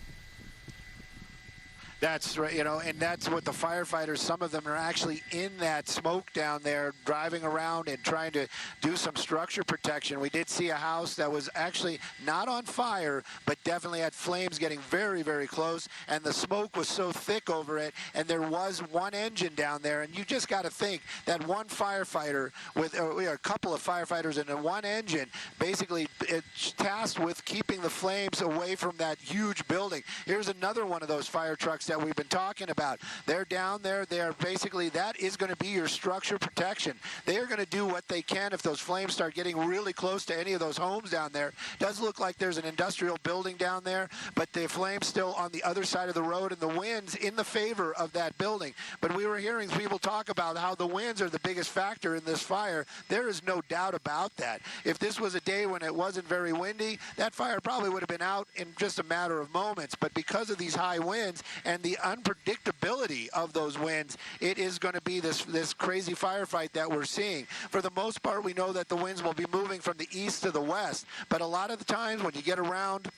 That's right, and that's what the firefighters, some of them are actually in that smoke down there, driving around and trying to do some structure protection. We did see a house that was actually not on fire, but definitely had flames getting very, very close, and the smoke was so thick over it, and there was one engine down there, and you just got to think that one firefighter with a couple of firefighters and one engine, basically it's tasked with keeping the flames away from that huge building. Here's another one of those fire trucks that we've been talking about. They're down there. They're basically, that is going to be your structure protection. They are going to do what they can if those flames start getting really close to any of those homes down there. It does look like there's an industrial building down there, but the flames still on the other side of the road, and the winds in the favor of that building. But we were hearing people talk about how the winds are the biggest factor in this fire. There is no doubt about that. If this was a day when it wasn't very windy, that fire probably would have been out in just a matter of moments. But because of these high winds and the unpredictability of those winds, it is going to be this crazy firefight that we're seeing. For the most part, we know that the winds will be moving from the east to the west, but a lot of the times when you get around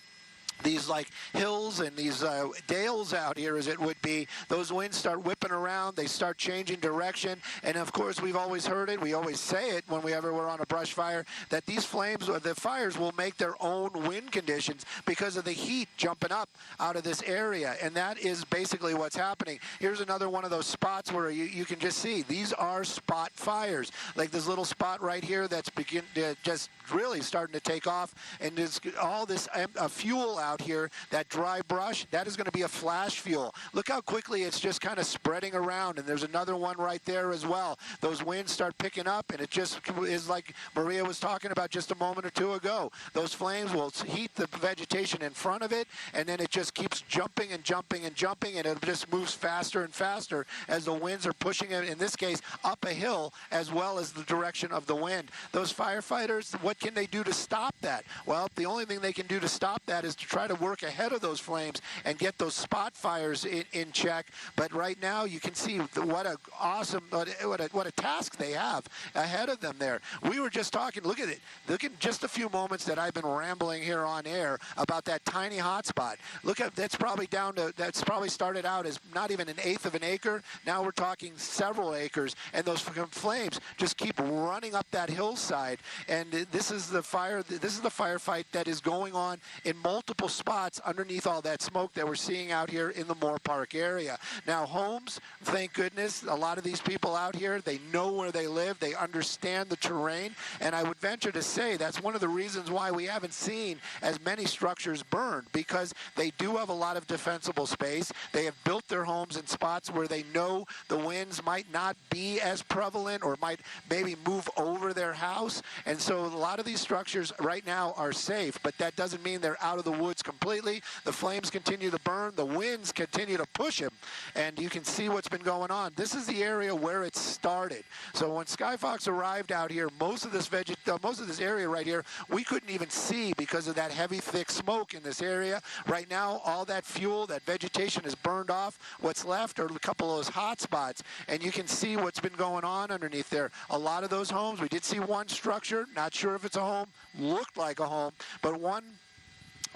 these like hills and these dales out here, as it would be, those winds start whipping around, they start changing direction, and of course we've always heard it, we always say it when we're on a brush fire, that these flames or the fires will make their own wind conditions because of the heat jumping up out of this area, and that is basically what's happening. Here's another one of those spots where you can just see these are spot fires, like this little spot right here that's just really starting to take off, and there's all this fuel out here, that dry brush, that is going to be a flash fuel. Look how quickly it's just kind of spreading around, and there's another one right there as well. Those winds start picking up, and it just is like Maria was talking about just a moment or two ago. Those flames will heat the vegetation in front of it, and then it just keeps jumping and jumping and jumping, and it just moves faster and faster as the winds are pushing it, in this case, up a hill as well as the direction of the wind. Those firefighters, what can they do to stop that? Well, the only thing they can do to stop that is to try to work ahead of those flames and get those spot fires in check. But right now you can see what a awesome, what a task they have ahead of them there. We were just talking, look at it. Look at just a few moments that I've been rambling here on air about that tiny hotspot. Look at, that's probably started out as not even 1/8 of an acre. Now we're talking several acres, and those flames just keep running up that hillside. And this is the firefight that is going on in multiple spots underneath all that smoke that we're seeing out here in the Moorpark area. Now, homes, thank goodness, a lot of these people out here, they know where they live, they understand the terrain, and I would venture to say that's one of the reasons why we haven't seen as many structures burned, because they do have a lot of defensible space. They have built their homes in spots where they know the winds might not be as prevalent or might maybe move over their house, and so a lot lot of these structures right now are safe, but that doesn't mean they're out of the woods completely. The flames continue to burn. The winds continue to push them, and you can see what's been going on. This is the area where it started. So when Skyfox arrived out here, most of this area right here, we couldn't even see because of that heavy, thick smoke in this area. Right now, all that fuel, that vegetation is burned off. What's left are a couple of those hot spots, and you can see what's been going on underneath there. A lot of those homes, we did see one structure, not sure if it's a home, looked like a home, but one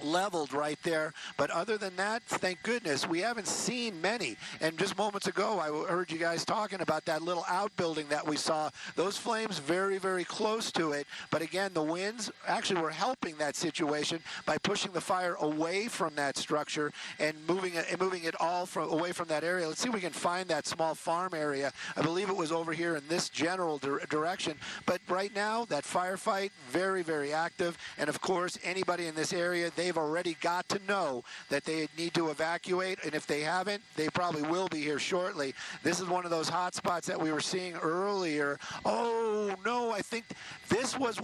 leveled right there. But other than that, thank goodness, we haven't seen many. And just moments ago, I heard you guys talking about that little outbuilding that we saw. Those flames very, very close to it. But again, the winds actually were helping that situation by pushing the fire away from that structure and moving it all away from that area. Let's see if we can find that small farm area. I believe it was over here in this general direction. But right now, that firefight, very, very active. And of course, anybody in this area, they've already got to know that they need to evacuate, and if they haven't, they probably will be here shortly. This is one of those hot spots that we were seeing earlier. Oh no, I think this was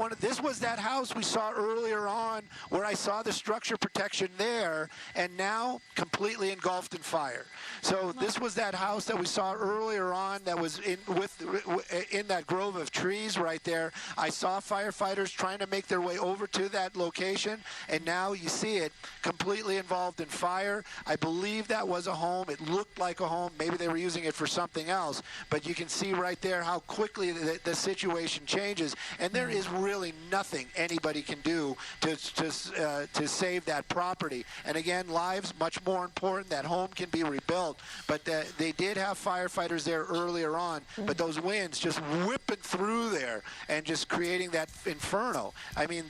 that house we saw earlier on where I saw the structure protection there, and now completely engulfed in fire. So this was that house that we saw earlier on that was in that grove of trees right there. I saw firefighters trying to make their way over to that location, and now you see it completely involved in fire. I believe that was a home. It looked like a home. Maybe they were using it for something else, but you can see right there how quickly the situation changes, and there is really nothing anybody can do to save that property. And again, lives much more important. That home can be rebuilt, but they did have firefighters there earlier on, but those winds just whipping through there and just creating that inferno. I mean,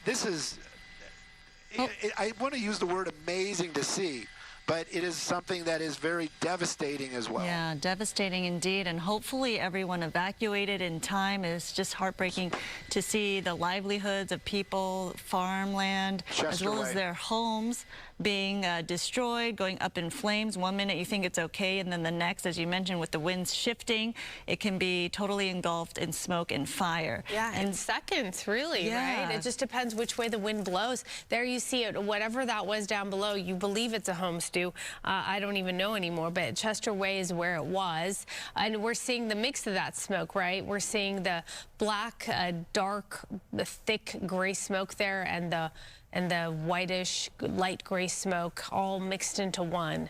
this is... I want to use the word amazing to see, but it is something that is very devastating as well. Yeah, devastating indeed, and hopefully everyone evacuated in time. It's just heartbreaking to see the livelihoods of people, farmland, as well as their homes being destroyed, going up in flames. One minute you think it's okay, and then the next, as you mentioned, with the winds shifting, it can be totally engulfed in smoke and fire. Yeah, in seconds, really, yeah. right? It just depends which way the wind blows. There you see it, whatever that was down below, you believe it's a home, Stu. I don't even know anymore, but Chester Way is where it was. And we're seeing the mix of that smoke, right? We're seeing the black, dark, the thick gray smoke there, and the whitish, light gray smoke all mixed into one,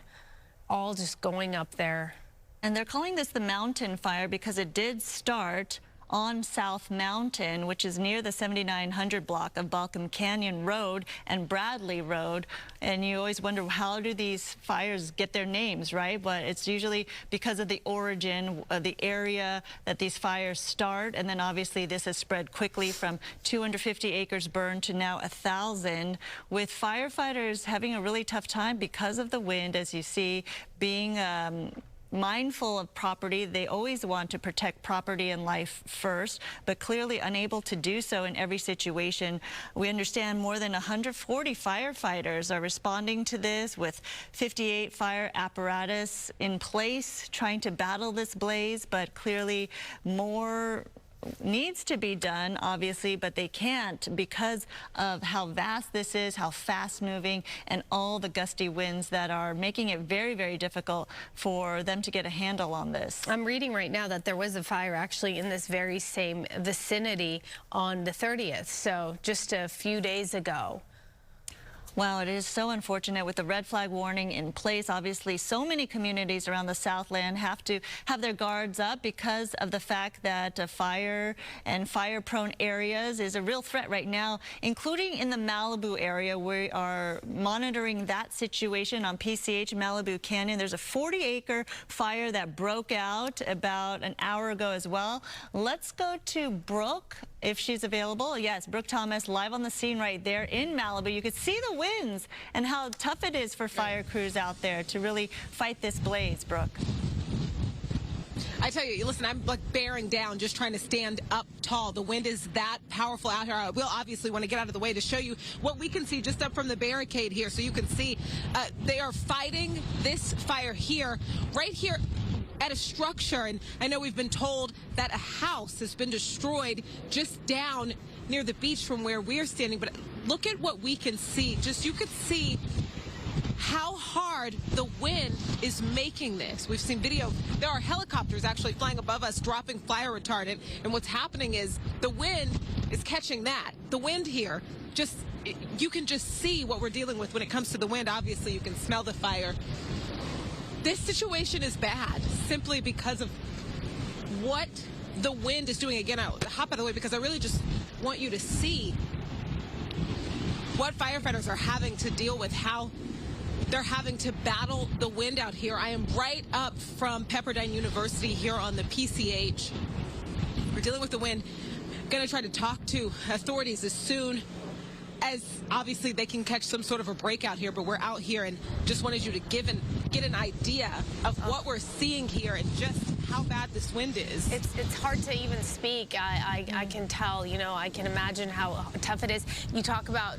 all just going up there. And they're calling this the mountain fire because it did start on South Mountain, which is near the 7900 block of Balcom Canyon Road and Bradley Road. And you always wonder, how do these fires get their names, right? But it's usually because of the origin of the area that these fires start. And then obviously this has spread quickly from 250 acres burned to now 1,000, with firefighters having a really tough time because of the wind, as you see, being mindful of property. They always want to protect property and life first, but clearly unable to do so in every situation. We understand more than 140 firefighters are responding to this, with 58 fire apparatus in place trying to battle this blaze, but clearly more needs to be done, obviously, but they can't because of how vast this is, how fast moving, and all the gusty winds that are making it very, very difficult for them to get a handle on this. I'm reading right now that there was a fire actually in this very same vicinity on the 30th, so just a few days ago. Wow, it is so unfortunate with the red flag warning in place. Obviously, so many communities around the Southland have to have their guards up because of the fact that fire and fire-prone areas is a real threat right now, including in the Malibu area. We are monitoring that situation on PCH Malibu Canyon. There's a 40-acre fire that broke out about an hour ago as well. Let's go to Brooke, if she's available. Yes, Brooke Thomas live on the scene right there in Malibu. You could see the winds and how tough it is for fire crews out there to really fight this blaze, Brooke. I tell you, listen, I'm like bearing down, just trying to stand up tall. The wind is that powerful out here. I will obviously want to get out of the way to show you what we can see just up from the barricade here. So you can see they are fighting this fire here, right here at a structure. And I know we've been told that a house has been destroyed just down near the beach from where we're standing, but look at what we can see. Just you could see how hard the wind is making this. We've seen video. There are helicopters actually flying above us, dropping fire retardant. And what's happening is the wind is catching that. The wind here, you can just see what we're dealing with when it comes to the wind. Obviously, you can smell the fire. This situation is bad simply because of what the wind is doing. Again, I'll hop out of the way because I really just want you to see what firefighters are having to deal with, how they're having to battle the wind out here. I am right up from Pepperdine University here on the PCH. We're dealing with the wind. I'm going to try to talk to authorities as soon as obviously they can catch some sort of a breakout here, but we're out here and just wanted you to get an idea of what we're seeing here and just how bad this wind is. It's hard to even speak. I can tell, you know, I can imagine how tough it is. You talk about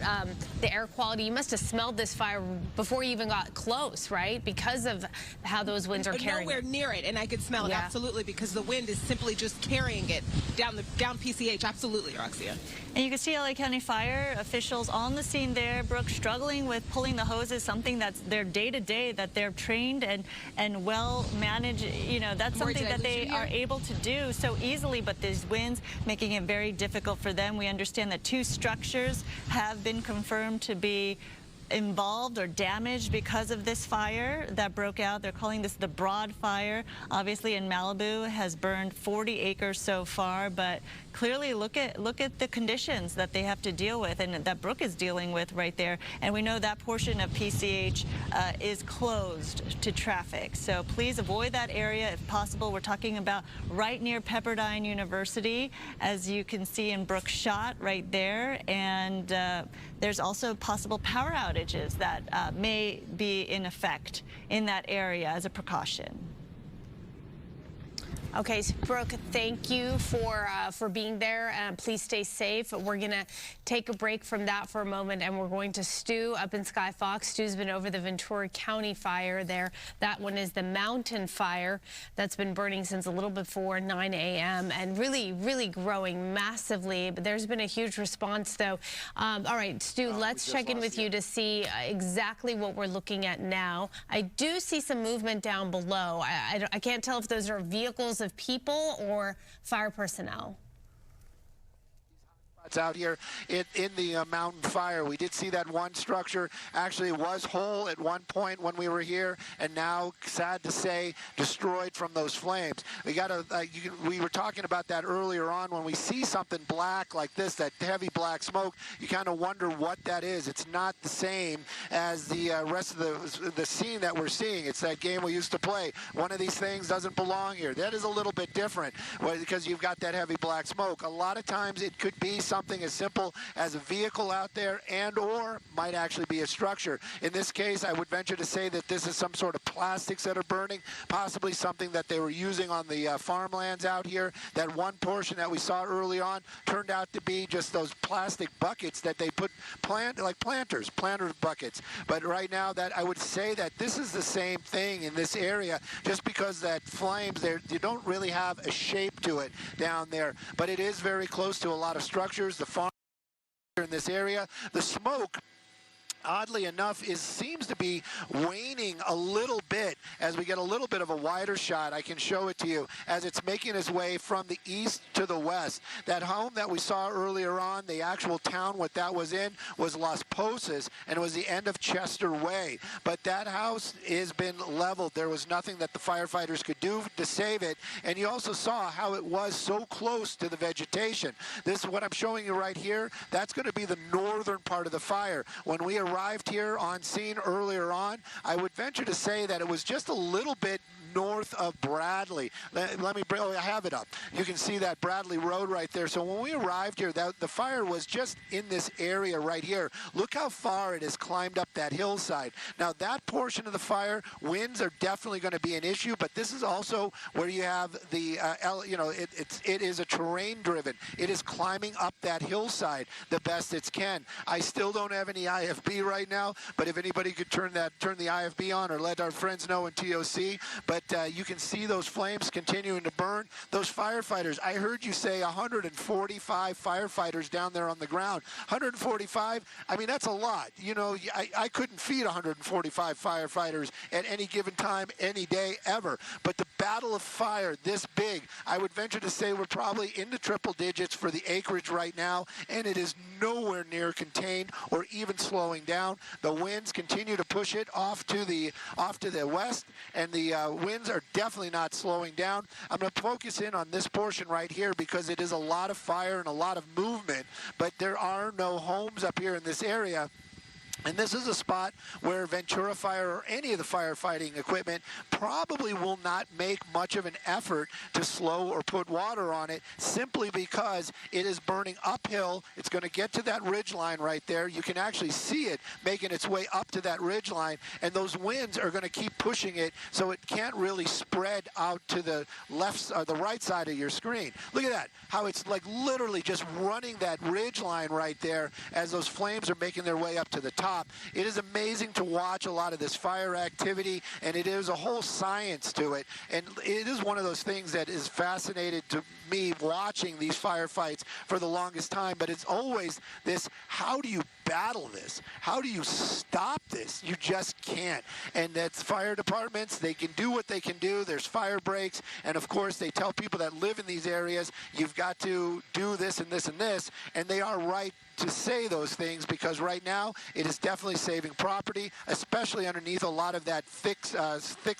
the air quality. You must have smelled this fire before you even got close, right? Because of how those winds are carrying nowhere near it, and I could smell it, absolutely, because the wind is simply just carrying it down PCH. Absolutely, Roxia. And you can see LA County Fire officials on the scene there, Brooke, struggling with pulling the hoses, something that's their day-to-day, that they're trained and well managed. You know, that's something that they are able to do so easily, but these winds making it very difficult for them. We understand that 2 structures have been confirmed to be involved or damaged because of this fire that broke out. They're calling this the Broad Fire. Obviously in Malibu has burned 40 acres so far, but clearly look at the conditions that they have to deal with and that Brooke is dealing with right there. And we know that portion of PCH is closed to traffic. So please avoid that area if possible. We're talking about right near Pepperdine University, as you can see in Brooke's shot right there. And there's also possible power outages that may be in effect in that area as a precaution. Okay, so Brooke, thank you for being there. Please stay safe. We're going to take a break from that for a moment, and we're going to Stu up in Sky Fox. Stu's been over the Ventura County fire there. That one is the mountain fire that's been burning since a little before 9 a.m. and really, really growing massively. But there's been a huge response, though. All right, Stu, let's check in with you to see exactly what we're looking at now. I do see some movement down below. I can't tell if those are vehicles of people or fire personnel. It's out here in the mountain fire. We did see that one structure actually was whole at one point when we were here, and now, sad to say, destroyed from those flames. We were talking about that earlier on. When we see something black like this, that heavy black smoke, you kind of wonder what that is. It's not the same as the rest of the scene that we're seeing. It's that game we used to play. One of these things doesn't belong here. That is a little bit different because you've got that heavy black smoke. A lot of times it could be something as simple as a vehicle out there and or might actually be a structure. In this case, I would venture to say that this is some sort of plastics that are burning, possibly something that they were using on the farmlands out here. That one portion that we saw early on turned out to be just those plastic buckets that they put like planter buckets. But right now, that I would say that this is the same thing in this area, just because that flames there, you don't really have a shape to it down there, but it is very close to a lot of structures. The farm in this area, the smoke, oddly enough, seems to be waning a little bit as we get a little bit of a wider shot. I can show it to you as it's making its way from the east to the west. That home that we saw earlier on, the actual town what that was in was Las Posas, and it was the end of Chester Way. But that house has been leveled. There was nothing that the firefighters could do to save it, and you also saw how it was so close to the vegetation. This is what I'm showing you right here. That's going to be the northern part of the fire. When we arrived here on scene earlier on, I would venture to say that it was just a little bit north of Bradley. Let me bring, I have it up. You can see that Bradley Road right there. So when we arrived here, the fire was just in this area right here. Look how far it has climbed up that hillside. Now that portion of the fire, winds are definitely going to be an issue, but this is also where you have the, it is a terrain driven. It is climbing up that hillside the best it can. I still don't have any IFB right now, but if anybody could turn the IFB on or let our friends know in TOC, but you can see those flames continuing to burn. Those firefighters, I heard you say 145 firefighters down there on the ground. 145, I mean, that's a lot. You know, I couldn't feed 145 firefighters at any given time, any day, ever. But the battle of fire this big, I would venture to say we're probably in the triple digits for the acreage right now, and it is nowhere near contained or even slowing down. The winds continue to push it off to the west, and the winds are definitely not slowing down. I'm going to focus in on this portion right here because it is a lot of fire and a lot of movement, but there are no homes up here in this area. And this is a spot where Ventura Fire or any of the firefighting equipment probably will not make much of an effort to slow or put water on it, simply because it is burning uphill. It's going to get to that ridge line right there. You can actually see it making its way up to that ridge line, and those winds are going to keep pushing it so it can't really spread out to the left or the right side of your screen. Look at that, how it's like literally just running that ridge line right there as those flames are making their way up to the top. It is amazing to watch a lot of this fire activity, and it is a whole science to it. And it is one of those things that is fascinating to me watching these firefights for the longest time. But it's always this, how do you battle this? How do you stop this? You just can't. And that's fire departments, they can do what they can do. There's fire breaks, and of course they tell people that live in these areas, you've got to do this and this and this, and they are right to say those things, because right now it is definitely saving property, especially underneath a lot of that thick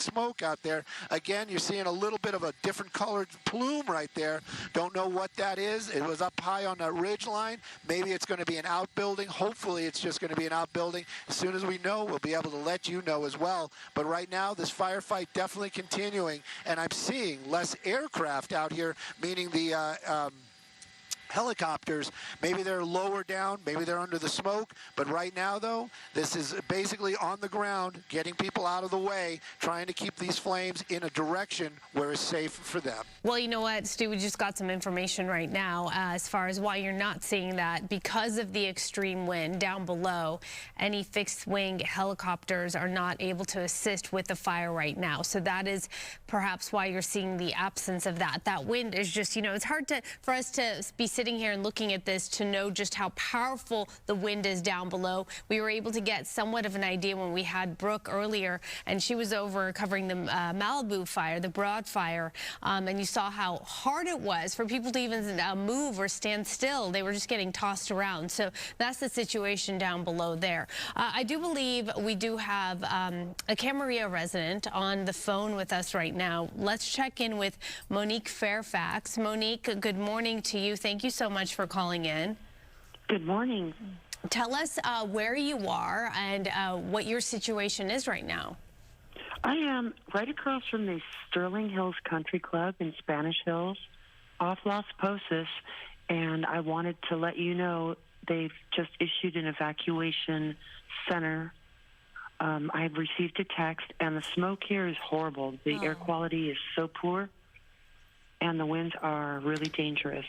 smoke out there. Again, you're seeing a little bit of a different colored plume right there. Don't know what that is. It was up high on that ridge line. Maybe it's going to be an outbuilding. Hopefully it's just going to be an outbuilding. As soon as we know, we'll be able to let you know as well. But right now, this firefight definitely continuing, and I'm seeing less aircraft out here, meaning the helicopters. Maybe they're lower down, maybe they're under the smoke, but right now though, this is basically on the ground, getting people out of the way, trying to keep these flames in a direction where it's safe for them. Well, you know what, Stu, we just got some information right now as far as why you're not seeing that. Because of the extreme wind down below, any fixed wing helicopters are not able to assist with the fire right now. So that is perhaps why you're seeing the absence of that. That wind is just, you know, it's hard for us to be sitting here and looking at this to know just how powerful the wind is down below. We were able to get somewhat of an idea when we had Brooke earlier, and she was over covering the Malibu fire, the Broad fire, and you saw how hard it was for people to even move or stand still. They were just getting tossed around. So that's the situation down below there. I do believe we do have a Camarillo resident on the phone with us right now. Let's check in with Monique Fairfax. Monique, good morning to you. Thank you so much for calling in. Good morning. Tell us where you are and what your situation is right now. I am right across from the Sterling Hills Country Club in Spanish Hills off Las Posas, and I wanted to let you know they've just issued an evacuation center. I've received a text, and the smoke here is horrible. The air quality is so poor, and the winds are really dangerous.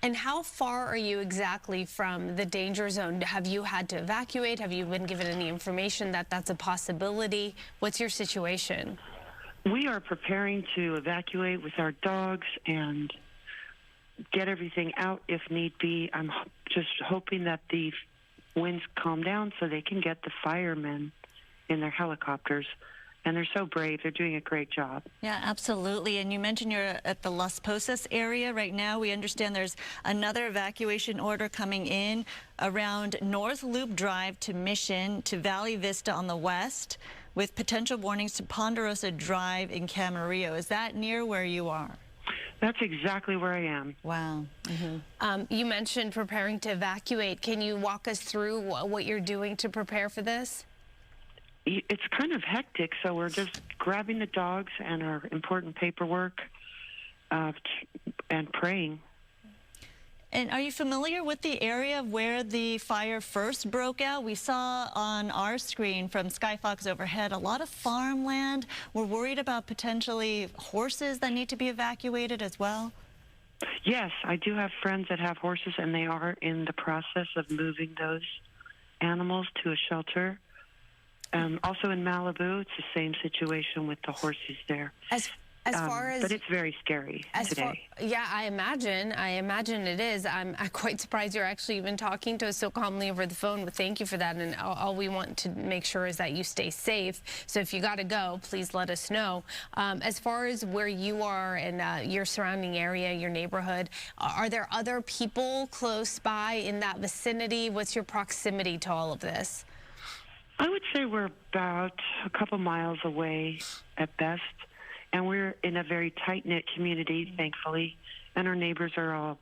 And how far are you exactly from the danger zone? Have you had to evacuate? Have you been given any information that that's a possibility? What's your situation? We are preparing to evacuate with our dogs and get everything out if need be. I'm just hoping that the winds calm down so they can get the firemen in their helicopters. And they're so brave. They're doing a great job. Yeah, absolutely. And you mentioned you're at the Las Posas area right now. We understand there's another evacuation order coming in around North Loop Drive to Mission to Valley Vista on the west, with potential warnings to Ponderosa Drive in Camarillo. Is that near where you are? That's exactly where I am. Wow. You mentioned preparing to evacuate. Can you walk us through what you're doing to prepare for this? It's kind of hectic, so we're just grabbing the dogs and our important paperwork and praying. And are you familiar with the area where the fire first broke out? We saw on our screen from Skyfox overhead a lot of farmland. We're worried about potentially horses that need to be evacuated as well. Yes, I do have friends that have horses, and they are in the process of moving those animals to a shelter. Also in Malibu, it's the same situation with the horses there. As far as, but it's very scary today. Yeah, I imagine it is. I'm quite surprised you're actually even talking to us so calmly over the phone. But thank you for that. And all we want to make sure is that you stay safe. So if you got to go, please let us know. As far as where you are and your surrounding area, your neighborhood, are there other people close by in that vicinity? What's your proximity to all of this? I would say we're about a couple miles away at best. And we're in a very tight-knit community, thankfully, and our neighbors are all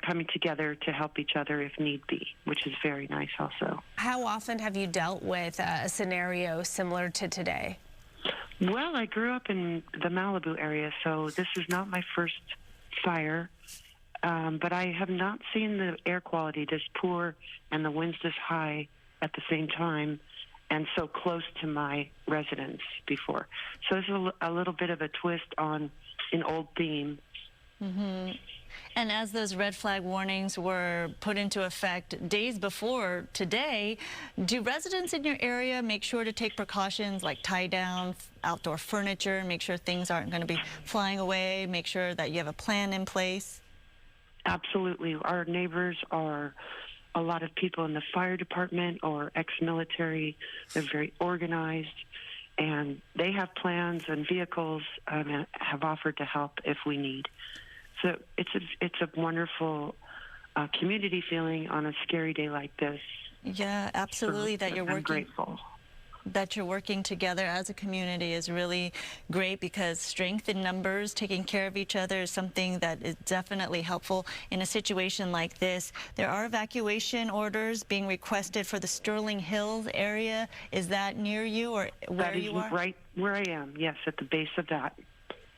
coming together to help each other if need be, which is very nice also. How often have you dealt with a scenario similar to today? Well, I grew up in the Malibu area, so this is not my first fire, but I have not seen the air quality this poor and the winds this high at the same time, and so close to my residence before. So this is a little bit of a twist on an old theme. Mm-hmm. And as those red flag warnings were put into effect days before today, do residents in your area make sure to take precautions like tie down outdoor furniture, make sure things aren't going to be flying away, make sure that you have a plan in place? Absolutely. Our neighbors are a lot of people in the fire department or ex-military. They're very organized, and they have plans and vehicles and have offered to help if we need. So it's a wonderful community feeling on a scary day like this. Yeah, absolutely. So I'm grateful. That you're working together as a community is really great, because strength in numbers, taking care of each other, is something that is definitely helpful in a situation like this. There are evacuation orders being requested for the Sterling Hills area. Is that near you or where you are? That is right where I am, yes, at the base of that.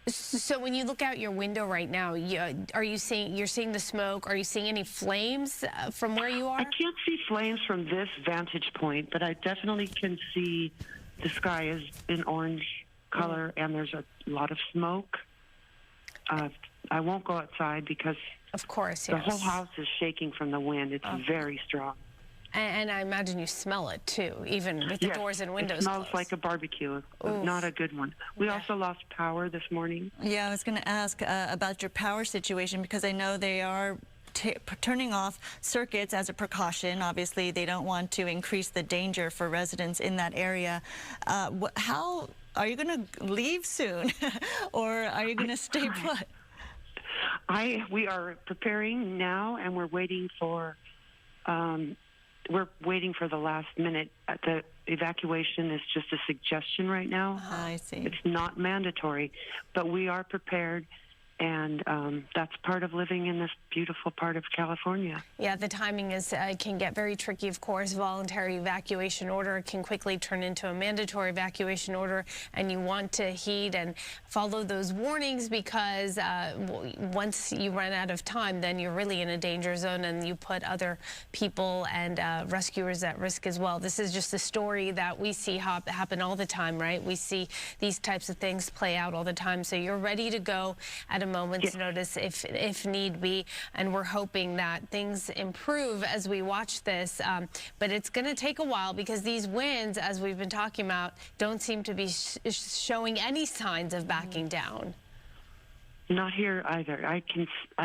So when you look out your window right now, you're seeing the smoke? Are you seeing any flames from where you are? I can't see flames from this vantage point, but I definitely can see the sky is in orange color, and there's a lot of smoke. I won't go outside because of course, the whole house is shaking from the wind. It's very strong. And I imagine you smell it, too, even with the doors and windows It smells closed. like a barbecue. Not a good one. We also lost power this morning. Yeah, I was going to ask about your power situation, because I know they are turning off circuits as a precaution. Obviously, they don't want to increase the danger for residents in that area. How are you going to leave soon, or are you going to stay put? We are preparing now, and we're waiting for... we're waiting for the last minute. The evacuation is just a suggestion right now. I see. It's not mandatory, but we are prepared, and that's part of living in this beautiful part of California. Yeah, the timing can get very tricky, of course. Voluntary evacuation order can quickly turn into a mandatory evacuation order, and you want to heed and follow those warnings, because once you run out of time, then you're really in a danger zone, and you put other people and rescuers at risk as well. This is just a story that we see happen all the time, right? We see these types of things play out all the time, so you're ready to go at a moment's notice if need be, and we're hoping that things improve as we watch this, but it's going to take a while, because these winds, as we've been talking about, don't seem to be showing any signs of backing down. Not here either. I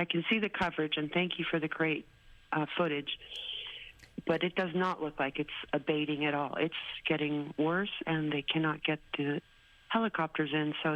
can see the coverage, and thank you for the great footage, but it does not look like it's abating at all. It's getting worse, and they cannot get the helicopters in, so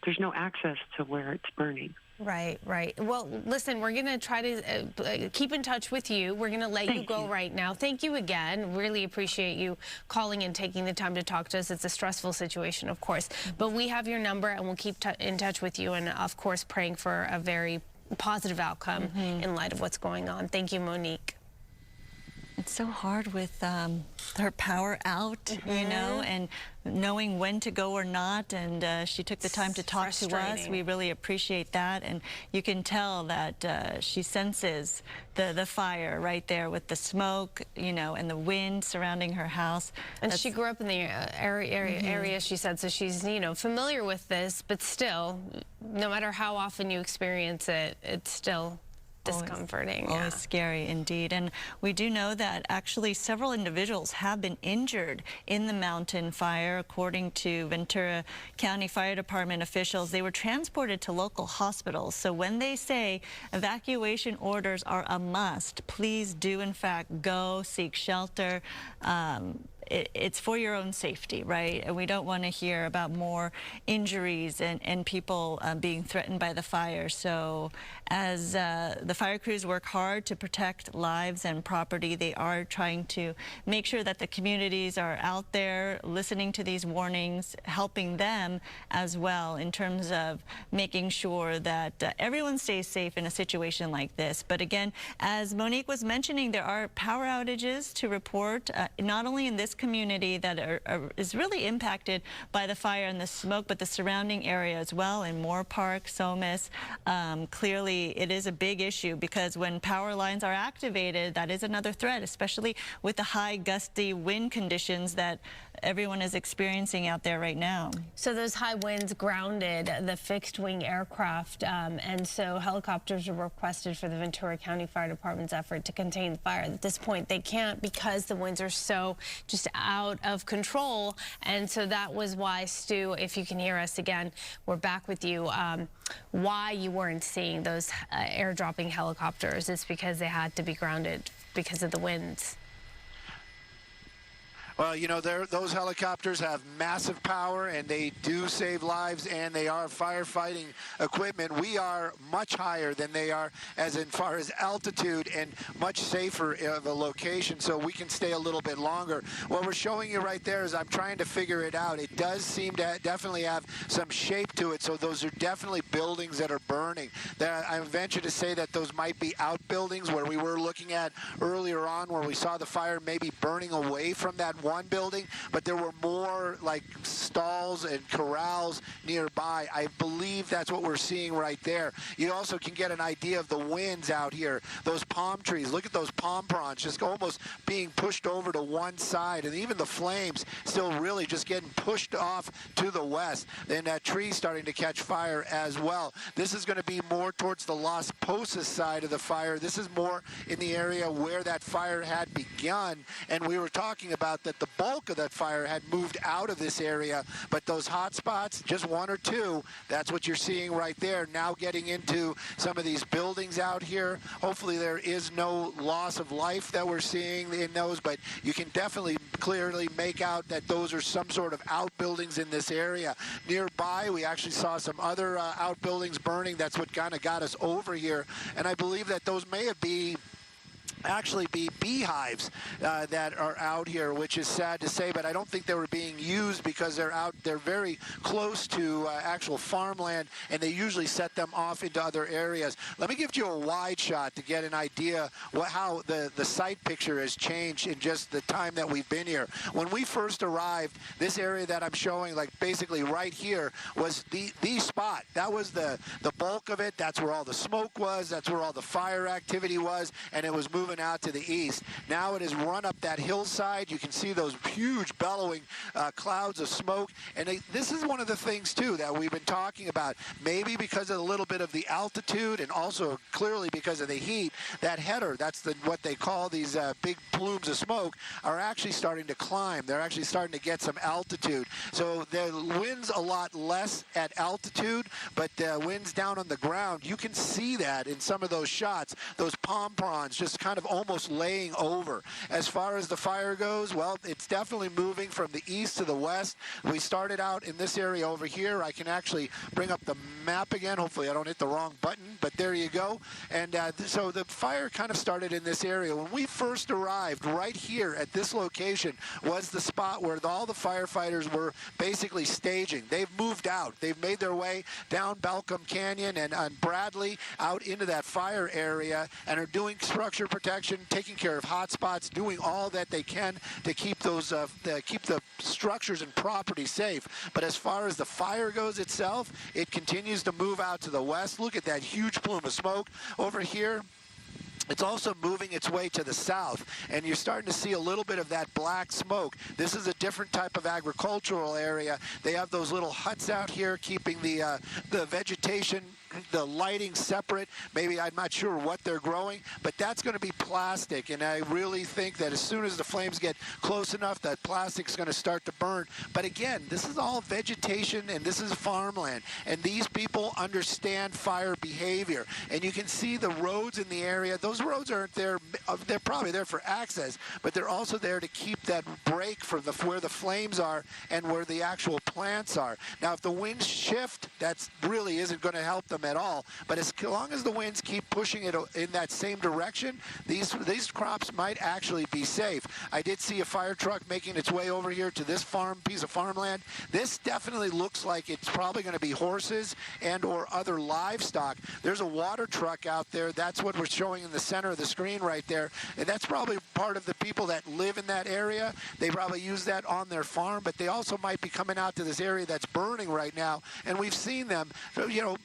there's no access to where it's burning. Right, right. Well, listen, we're going to try to keep in touch with you. We're going to let you go right now. Thank you again. Really appreciate you calling and taking the time to talk to us. It's a stressful situation, of course. But we have your number, and we'll keep in touch with you, and, of course, praying for a very positive outcome in light of what's going on. Thank you, Monique. It's so hard with her power out, you know, and knowing when to go or not. And she took the time to talk to us. We really appreciate that. And you can tell that she senses the fire right there with the smoke, you know, and the wind surrounding her house. And she grew up in the area, she said, so she's, you know, familiar with this. But still, no matter how often you experience it, it's still discomforting. Always scary indeed. And we do know that actually several individuals have been injured in the mountain fire. According to Ventura County Fire Department officials, they were transported to local hospitals. So when they say evacuation orders are a must, please do in fact go seek shelter. It's for your own safety, right? And we don't want to hear about more injuries and people being threatened by the fire. So as the fire crews work hard to protect lives and property, they are trying to make sure that the communities are out there listening to these warnings, helping them as well in terms of making sure that everyone stays safe in a situation like this. But again, as Monique was mentioning, there are power outages to report, not only in this community that is really impacted by the fire and the smoke, but the surrounding area as well in Moorpark, Somis. Clearly, it is a big issue because when power lines are activated, that is another threat, especially with the high gusty wind conditions that everyone is experiencing out there right now. So those high winds grounded the fixed-wing aircraft, and so helicopters were requested for the Ventura County Fire Department's effort to contain the fire. At this point, they can't because the winds are so just out of control, and so that was why, Stu, if you can hear us again, we're back with you. Why you weren't seeing those airdropping helicopters is because they had to be grounded because of the winds. Well, you know, those helicopters have massive power, and they do save lives, and they are firefighting equipment. We are much higher than they are as far as altitude and much safer of a location, so we can stay a little bit longer. What we're showing you right there is I'm trying to figure it out. It does seem to definitely have some shape to it, so those are definitely buildings that are burning. I venture to say that those might be outbuildings where we were looking at earlier on where we saw the fire maybe burning away from that one building, but there were more like stalls and corrals nearby. I believe that's what we're seeing right there. You also can get an idea of the winds out here. Those palm trees, look at those palm fronds just almost being pushed over to one side, and even the flames still really just getting pushed off to the west. Then that tree starting to catch fire as well. This is going to be more towards the Las Posas side of the fire. This is more in the area where that fire had begun, and we were talking about that the bulk of that fire had moved out of this area, but those hot spots, just one or two, that's what you're seeing right there. Now getting into some of these buildings out here. Hopefully there is no loss of life that we're seeing in those, but you can definitely clearly make out that those are some sort of outbuildings in this area. Nearby, we actually saw some other outbuildings burning. That's what kind of got us over here, and I believe that those may have actually be beehives that are out here, which is sad to say, but I don't think they were being used because they're very close to actual farmland, and they usually set them off into other areas. Let me give you a wide shot to get an idea how the site picture has changed in just the time that we've been here. When we first arrived, this area that I'm showing, like basically right here, was the spot. That was the bulk of it. That's where all the smoke was. That's where all the fire activity was, and it was moving out to the east. Now it has run up that hillside. You can see those huge bellowing clouds of smoke, and this is one of the things too that we've been talking about. Maybe because of a little bit of the altitude, and also clearly because of the heat, that header, that's what they call these big plumes of smoke, are actually starting to climb. They're actually starting to get some altitude. So the wind's a lot less at altitude, but the winds down on the ground, you can see that in some of those shots, those palm fronds just kind of almost laying over. As far as the fire goes, well, it's definitely moving from the east to the west. We started out in this area over here. I can actually bring up the map again. Hopefully I don't hit the wrong button, but there you go. And so the fire kind of started in this area. When we first arrived, right here at this location was the spot where all the firefighters were basically staging. They've moved out. They've made their way down Balcom Canyon and on Bradley out into that fire area and are doing structure protection, taking care of hot spots, doing all that they can to keep those keep the structures and property safe. But as far as the fire goes itself, it continues to move out to the west. Look at that huge plume of smoke over here. It's also moving its way to the south, and you're starting to see a little bit of that black smoke. This is a different type of agricultural area. They have those little huts out here keeping the vegetation the lighting separate. Maybe I'm not sure what they're growing, but that's going to be plastic. And I really think that as soon as the flames get close enough, that plastic's going to start to burn. But again, this is all vegetation and this is farmland. And these people understand fire behavior. And you can see the roads in the area. Those roads aren't there. They're probably there for access, but they're also there to keep that break from where the flames are and where the actual plants are. Now, if the winds shift, that really isn't going to help them at all. But as long as the winds keep pushing it in that same direction, these crops might actually be safe. I did see a fire truck making its way over here to this piece of farmland. This definitely looks like it's probably going to be horses and or other livestock. There's a water truck out there. That's what we're showing in the center of the screen right there. And that's probably part of the people that live in that area. They probably use that on their farm, but they also might be coming out to this area that's burning right now. And we've seen them,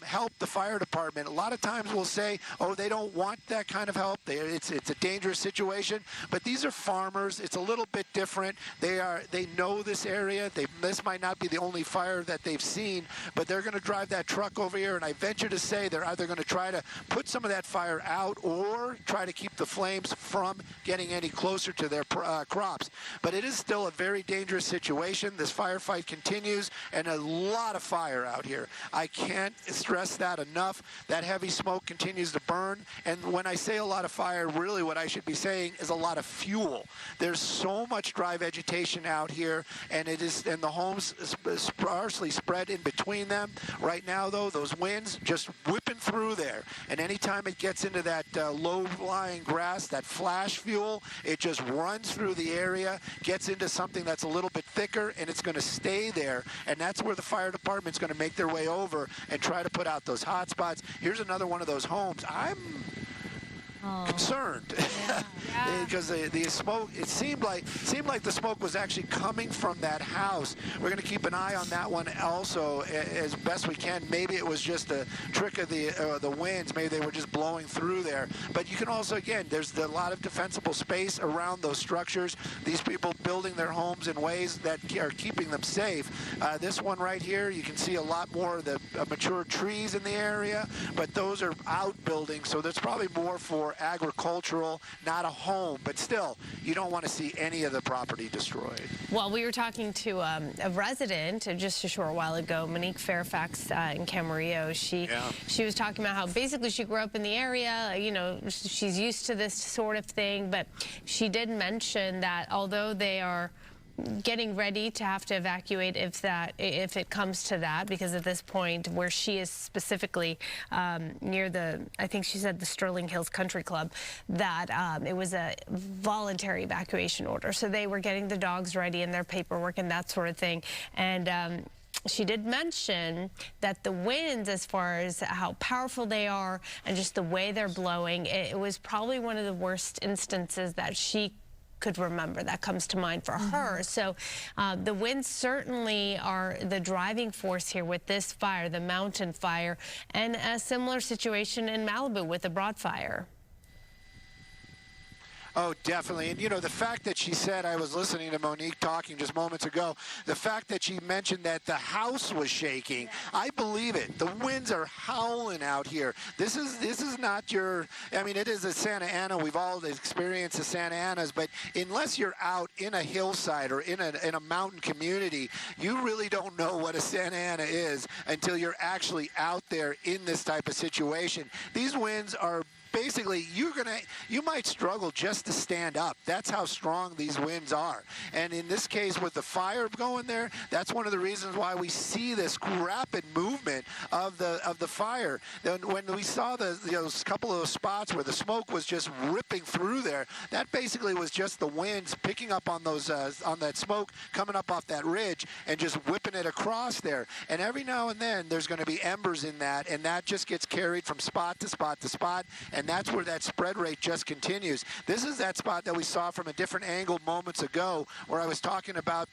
help the fire department. A lot of times we'll say, oh, they don't want that kind of help. It's a dangerous situation. But these are farmers. It's a little bit different. They know this area. This might not be the only fire that they've seen, but they're going to drive that truck over here. And I venture to say they're either going to try to put some of that fire out or try to keep the flames from getting any closer to their crops. But it is still a very dangerous situation. This firefight continues, and a lot of fire out here. I can't stress that enough. That heavy smoke continues to burn, and when I say a lot of fire, really what I should be saying is a lot of fuel. There's so much dry vegetation out here, and the homes sparsely spread in between them. Right now, though, those winds just whipping through there, and anytime it gets into that low-lying grass, that flash fuel, it just runs through the area, gets into something that's a little bit thicker, and it's going to stay there, and that's where the fire department's going to make their way over and try to put out those hot spots. Here's another one of those homes. I'm concerned because the smoke, it seemed like the smoke was actually coming from that house. We're going to keep an eye on that one also as best we can. Maybe it was just a trick of the winds. Maybe they were just blowing through there. But you can also, again, there's a lot of defensible space around those structures. These people building their homes in ways that are keeping them safe. This one right here, you can see a lot more of the mature trees in the area, but those are outbuildings, so there's probably more for agricultural, not a home, but still, you don't want to see any of the property destroyed. Well, we were talking to a resident just a short while ago, Monique Fairfax in Camarillo. She was talking about how basically she grew up in the area, she's used to this sort of thing, but she did mention that although they are getting ready to have to evacuate if it comes to that, because at this point where she is specifically near I think she said the Sterling Hills Country Club, that it was a voluntary evacuation order. So they were getting the dogs ready and their paperwork and that sort of thing. And she did mention that the winds, as far as how powerful they are and just the way they're blowing, it was probably one of the worst instances that she could remember that comes to mind for her. So the winds certainly are the driving force here with this fire, the mountain fire, and a similar situation in Malibu with the broad fire. Oh, definitely. And, the fact that she said, I was listening to Monique talking just moments ago, the fact that she mentioned that the house was shaking, I believe it. The winds are howling out here. This is not it is a Santa Ana. We've all experienced the Santa Anas, but unless you're out in a hillside or in a mountain community, you really don't know what a Santa Ana is until you're actually out there in this type of situation. These winds are basically, you might struggle just to stand up. That's how strong these winds are. And in this case, with the fire going there, that's one of the reasons why we see this rapid movement of the fire. When we saw those couple of those spots where the smoke was just ripping through there, that basically was just the winds picking up on those on that smoke coming up off that ridge and just whipping it across there. And every now and then, there's going to be embers in that, and that just gets carried from spot to spot to spot. And that's where that spread rate just continues. This is that spot that we saw from a different angle moments ago, where I was talking about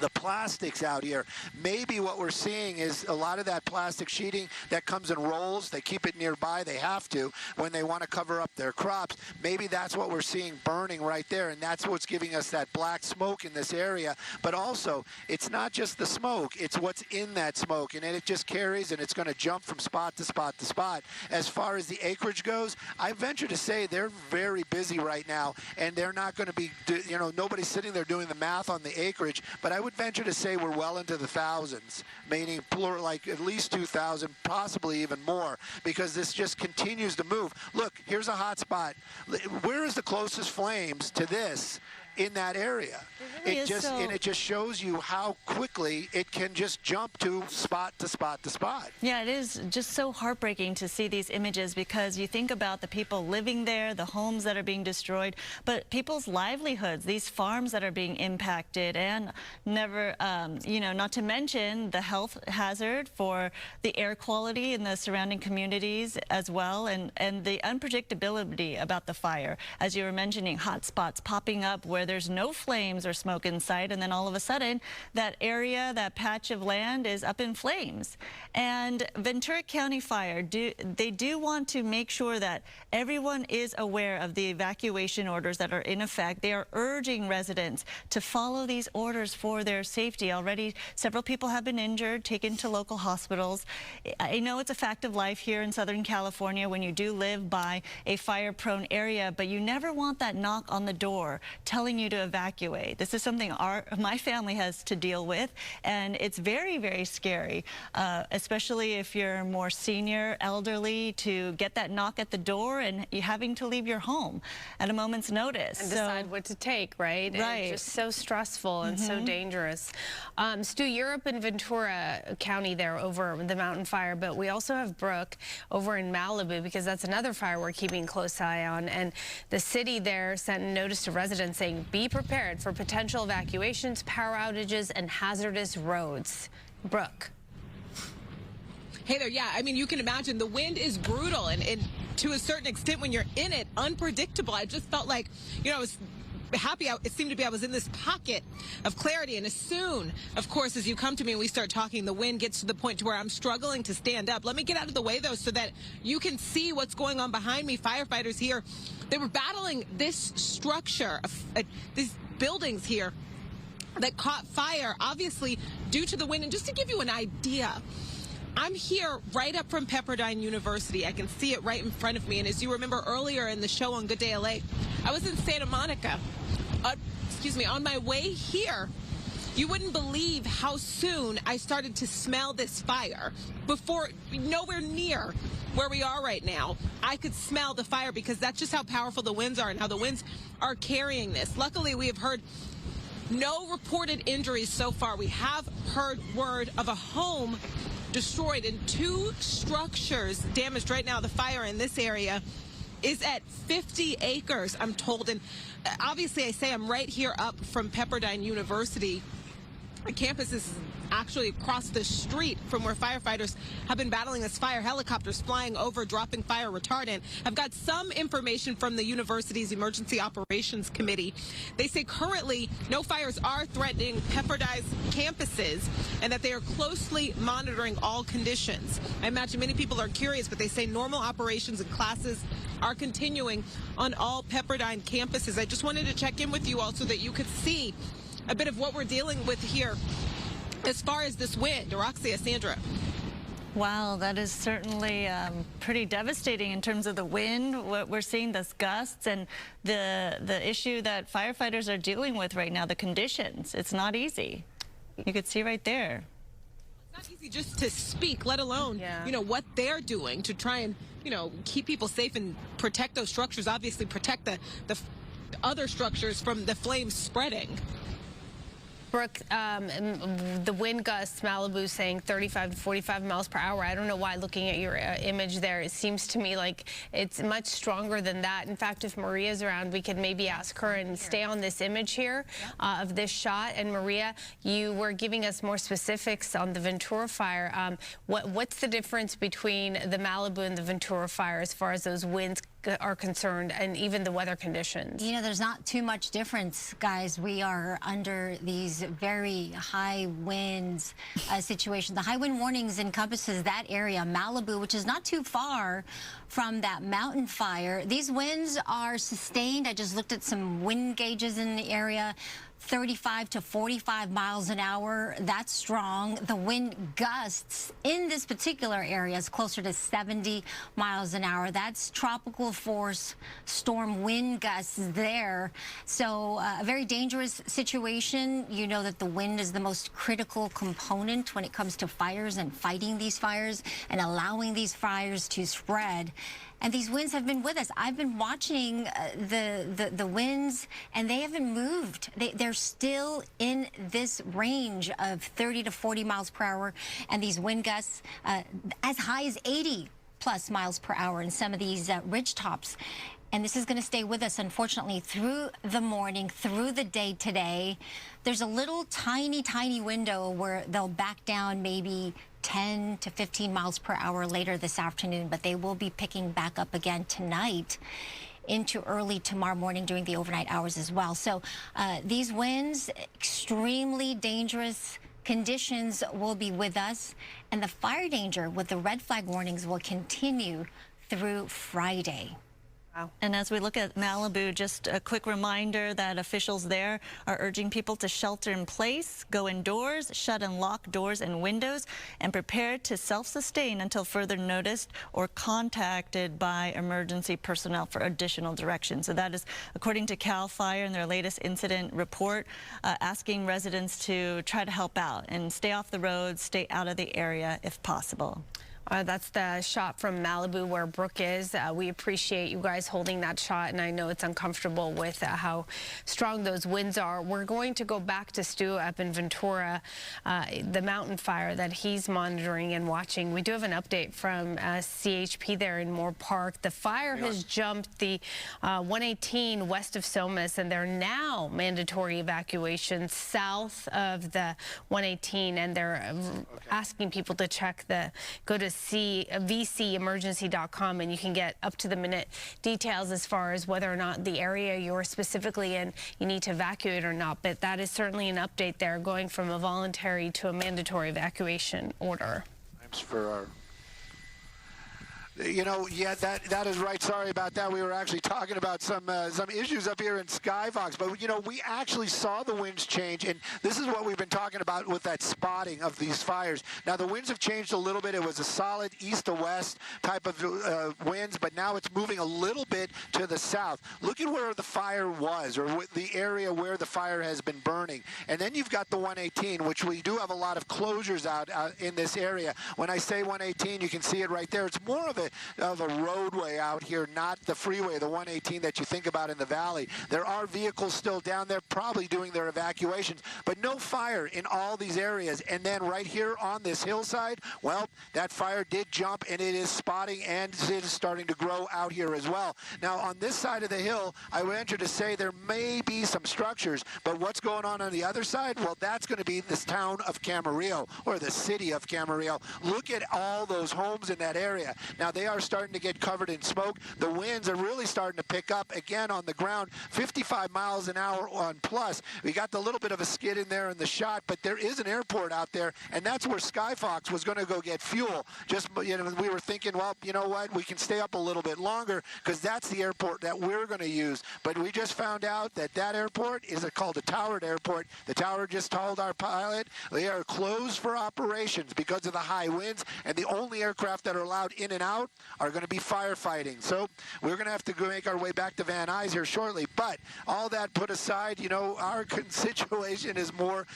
the plastics out here. Maybe what we're seeing is a lot of that plastic sheeting that comes in rolls. They keep it nearby. They have to when they want to cover up their crops. Maybe that's what we're seeing burning right there, and that's what's giving us that black smoke in this area. But also, it's not just the smoke. It's what's in that smoke, and it just carries, and it's going to jump from spot to spot to spot. As far as the acreage goes, I venture to say they're very busy right now, and they're not going to be, nobody's sitting there doing the math on the acreage, but I would venture to say we're well into the thousands, meaning plural, like at least 2,000, possibly even more, because this just continues to move. Look, here's a hot spot. Where is the closest flames to this? In that area. It just shows you how quickly it can just jump to spot to spot to spot. Yeah, it is just so heartbreaking to see these images, because you think about the people living there, the homes that are being destroyed, but people's livelihoods, these farms that are being impacted, and not to mention the health hazard for the air quality in the surrounding communities as well, and the unpredictability about the fire. As you were mentioning, hot spots popping up where there's no flames or smoke in sight, and then all of a sudden that area, that patch of land is up in flames. And Ventura County Fire, they do want to make sure that everyone is aware of the evacuation orders that are in effect. They are urging residents to follow these orders for their safety. Already several people have been injured, taken to local hospitals. I know it's a fact of life here in Southern California when you do live by a fire-prone area, but you never want that knock on the door telling you to evacuate. This is something my family has to deal with, and it's very, very scary, especially if you're more senior, elderly, to get that knock at the door and you having to leave your home at a moment's notice. And decide what to take, right? Right. It's just so stressful and so dangerous. Stu, you're up in Ventura County there over the mountain fire, but we also have Brooke over in Malibu, because that's another fire we're keeping a close eye on. And the city there sent a notice to residents saying, be prepared for potential evacuations, power outages, and hazardous roads. Brooke. Hey there, yeah, I mean, you can imagine the wind is brutal, and to a certain extent when you're in it, unpredictable. I just felt like, I was happy. It seemed to be I was in this pocket of clarity, and as soon, of course, as you come to me and we start talking, the wind gets to the point to where I'm struggling to stand up. Let me get out of the way, though, so that you can see what's going on behind me. Firefighters here, they were battling this structure, these buildings here that caught fire, obviously due to the wind. And just to give you an idea, I'm here right up from Pepperdine University. I can see it right in front of me. And as you remember earlier in the show on Good Day LA, I was in Santa Monica. On my way here, you wouldn't believe how soon I started to smell this fire. Before, nowhere near where we are right now, I could smell the fire, because that's just how powerful the winds are and how the winds are carrying this. Luckily, we have heard no reported injuries so far. We have heard word of a home destroyed and 2 structures damaged. Right now, the fire in this area is at 50 acres, I'm told. And obviously, I say I'm right here up from Pepperdine University. The campus is actually across the street from where firefighters have been battling this fire. Helicopters flying over, dropping fire retardant. I've got some information from the university's Emergency Operations Committee. They say currently no fires are threatening Pepperdine's campuses, and that they are closely monitoring all conditions. I imagine many people are curious, but they say normal operations and classes are continuing on all Pepperdine campuses. I just wanted to check in with you all so that you could see a bit of what we're dealing with here as far as this wind. Roxia, Sandra. Wow, that is certainly pretty devastating in terms of the wind. What we're seeing, those gusts, and the issue that firefighters are dealing with right now, the conditions. It's not easy. You could see right there. It's not easy just to speak, let alone, what they're doing to try and, keep people safe and protect those structures, obviously protect the other structures from the flames spreading. Brooke, the wind gusts, Malibu saying 35 to 45 miles per hour. I don't know why, looking at your image there, it seems to me like it's much stronger than that. In fact, if Maria's around, we could maybe ask her and stay on this image here of this shot. And Maria, you were giving us more specifics on the Ventura fire. What's the difference between the Malibu and the Ventura fire as far as those winds are concerned, and even the weather conditions. You know, there's not too much difference, guys. We are under these very high winds situation. The high wind warnings encompasses that area, Malibu, which is not too far from that mountain fire. These winds are sustained. I just looked at some wind gauges in the area. 35 to 45 miles an hour. That's strong. The wind gusts in this particular area is closer to 70 miles an hour. That's tropical force storm wind gusts there. So a very dangerous situation. You know that the wind is the most critical component when it comes to fires and fighting these fires and allowing these fires to spread. And these winds have been with us. I've been watching the winds, and they haven't moved. They're still in this range of 30 to 40 miles per hour, and these wind gusts as high as 80 plus miles per hour in some of these ridge tops. And this is going to stay with us, unfortunately, through the morning, through the day today. There's a little tiny window where they'll back down maybe 10 to 15 miles per hour later this afternoon, but they will be picking back up again tonight into early tomorrow morning during the overnight hours as well. So these winds, extremely dangerous conditions will be with us, and the fire danger with the red flag warnings will continue through Friday. And as we look at Malibu, just a quick reminder that officials there are urging people to shelter in place, go indoors, shut and lock doors and windows, and prepare to self-sustain until further notice or contacted by emergency personnel for additional direction. So that is according to CAL FIRE in their latest incident report, asking residents to try to help out and stay off the roads, stay out of the area if possible. That's the shot from Malibu where Brooke is. We appreciate you guys holding that shot, and I know it's uncomfortable with how strong those winds are. We're going to go back to Stu up in Ventura, the mountain fire that he's monitoring and watching. We do have an update from CHP there in Moorpark. The fire has jumped the 118 west of Somas, and there are now mandatory evacuations south of the 118, and they're asking people to go to vcemergency.com, and you can get up-to-the-minute details as far as whether or not the area you're specifically in you need to evacuate or not. But that is certainly an update there, going from a voluntary to a mandatory evacuation order. Thanks for our... You know, yeah, that is right. Sorry about that. We were actually talking about some issues up here in Skyfox, but you know, we actually saw the winds change, and this is what we've been talking about with that spotting of these fires. Now the winds have changed a little bit. It was a solid east to west type of winds, but now it's moving a little bit to the south. Look at where the fire was, or the area where the fire has been burning, and then you've got the 118, which we do have a lot of closures out in this area. When I say 118, you can see it right there. It's more of a roadway out here, not the freeway, the 118 that you think about in the valley. There are vehicles still down there probably doing their evacuations, but no fire in all these areas. And then right here on this hillside, well, that fire did jump, and it is spotting, and it is starting to grow out here as well. Now on this side of the hill, I would venture to say there may be some structures, but what's going on the other side? Well, that's going to be this town of Camarillo, or the city of Camarillo. Look at all those homes in that area. Now they are starting to get covered in smoke. The winds are really starting to pick up again on the ground, 55 miles an hour on plus. We got the little bit of a skid in there in the shot, but there is an airport out there, and that's where Skyfox was going to go get fuel. Just, you know, we were thinking, well, you know what, we can stay up a little bit longer because that's the airport that we're going to use. But we just found out that that airport is called a towered airport. The tower just told our pilot they are closed for operations because of the high winds, and the only aircraft that are allowed in and out are going to be firefighting. So we're going to have to go make our way back to Van Nuys here shortly. But all that put aside, you know, our situation is more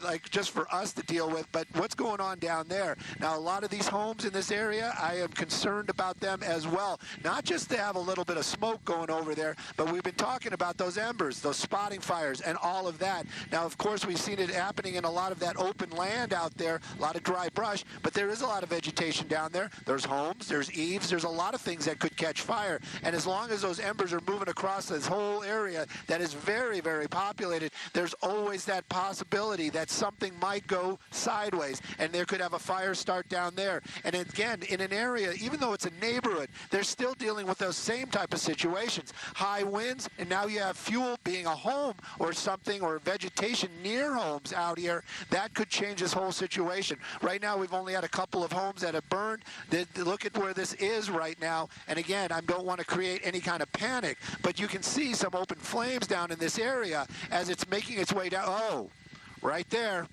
like just for us to deal with. But what's going on down there? Now, a lot of these homes in this area, I am concerned about them as well. Not just to have a little bit of smoke going over there, but we've been talking about those embers, those spotting fires, and all of that. Now, of course, we've seen it happening in a lot of that open land out there, a lot of dry brush, but there is a lot of vegetation down there. There's homes, there's eaves. There's a lot of things that could catch fire. And as long as those embers are moving across this whole area that is very, very populated, there's always that possibility that something might go sideways and there could have a fire start down there. And again, in an area, even though it's a neighborhood, they're still dealing with those same type of situations. High winds, and now you have fuel being a home or something, or vegetation near homes out here. That could change this whole situation. Right now, we've only had a couple of homes that have burned. Look at where this is right now. And again, I don't want to create any kind of panic, but you can see some open flames down in this area as it's making its way down. Oh, right there.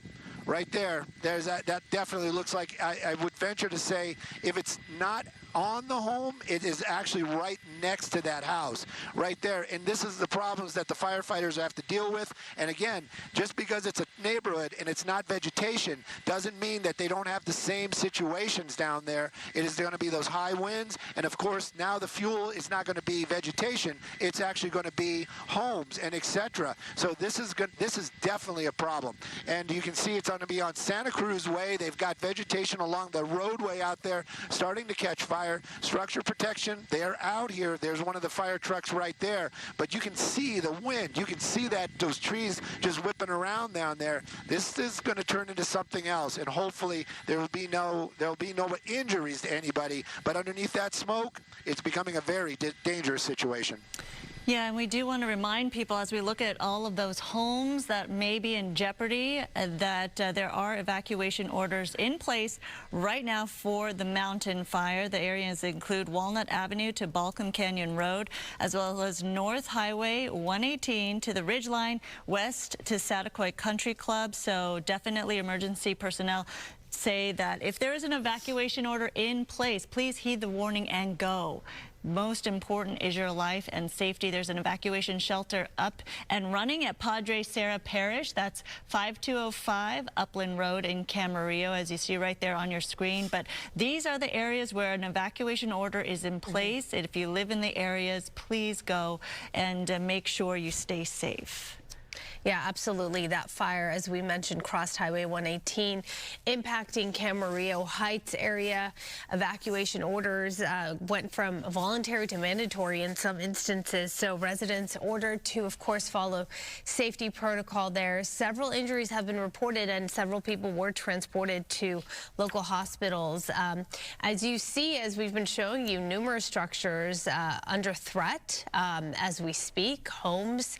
Right there. There's that definitely looks like, I would venture to say, if it's not on the home, it is actually right next to that house, right there. And this is the problems that the firefighters have to deal with. And again, just because it's a neighborhood and it's not vegetation doesn't mean that they don't have the same situations down there. It is going to be those high winds, and of course now the fuel is not going to be vegetation, it's actually going to be homes and etc. So this is definitely a problem. And you can see it's going to be on Santa Cruz Way. They've got vegetation along the roadway out there starting to catch fire. Structure protection, they're out here. There's one of the fire trucks right there, but you can see the wind. You can see that those trees just whipping around down there. This is going to turn into something else, and hopefully there'll be no injuries to anybody. But underneath that smoke, it's becoming a very dangerous situation. Yeah, and we do want to remind people as we look at all of those homes that may be in jeopardy that there are evacuation orders in place right now for the mountain fire. The areas include Walnut Avenue to Balcom Canyon Road, as well as North Highway 118 to the Ridgeline, west to Sataquoy Country Club. So definitely emergency personnel say that if there is an evacuation order in place, please heed the warning and go. Most important is your life and safety. There's an evacuation shelter up and running at Padre Serra Parish. That's 5205 Upland Road in Camarillo, as you see right there on your screen. But these are the areas where an evacuation order is in place. And if you live in the areas, please go and make sure you stay safe. Yeah, absolutely. That fire, as we mentioned, crossed Highway 118, impacting Camarillo Heights area. Evacuation orders went from voluntary to mandatory in some instances. So residents ordered to, of course, follow safety protocol there. Several injuries have been reported and several people were transported to local hospitals. As you see, as we've been showing you, numerous structures under threat as we speak. Homes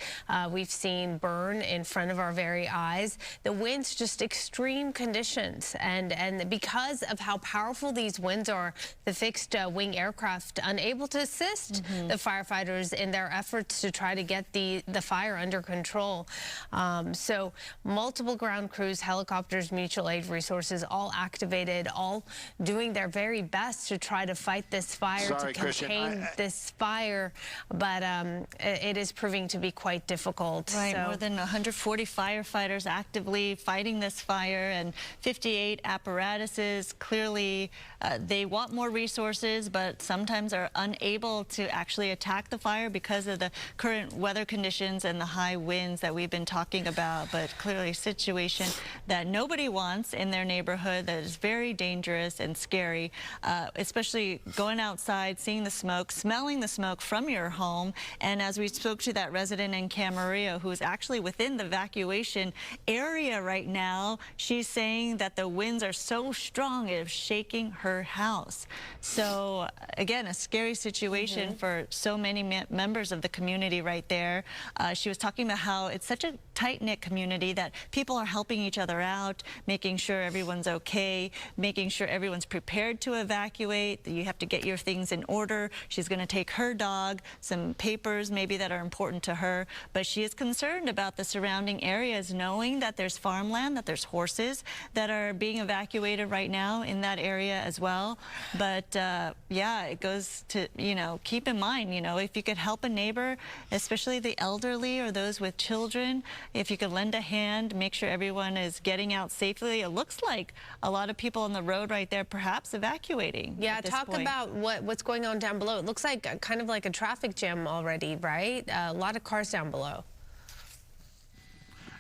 we've seen burn in front of our very eyes. The winds, just extreme conditions, and because of how powerful these winds are, the fixed wing aircraft unable to assist the firefighters in their efforts to try to get the fire under control. So multiple ground crews, helicopters, mutual aid resources, all activated, all doing their very best to try to fight this fire, to contain this fire, but it is proving to be quite difficult. Right, so, more than 140 firefighters actively fighting this fire and 58 apparatuses. Clearly, they want more resources, but sometimes are unable to actually attack the fire because of the current weather conditions and the high winds that we've been talking about. But clearly a situation that nobody wants in their neighborhood, that is very dangerous and scary, especially going outside, seeing the smoke, smelling the smoke from your home. And as we spoke to that resident in Camarillo who is actually within the evacuation area right now, she's saying that the winds are so strong it is shaking her house. So again, a scary situation for so many members of the community right there. She was talking about how it's such a tight-knit community that people are helping each other out, making sure everyone's okay, making sure everyone's prepared to evacuate. You have to get your things in order. She's going to take her dog, some papers maybe that are important to her, but she is concerned about the surrounding areas, knowing that there's farmland, that there's horses that are being evacuated right now in that area as well. But yeah, it goes to, keep in mind, if you could help a neighbor, especially the elderly or those with children, if you could lend a hand, make sure everyone is getting out safely. It looks like a lot of people on the road right there perhaps evacuating. Yeah, talk about what's going on down below. It looks like kind of like a traffic jam already, right? A lot of cars down below.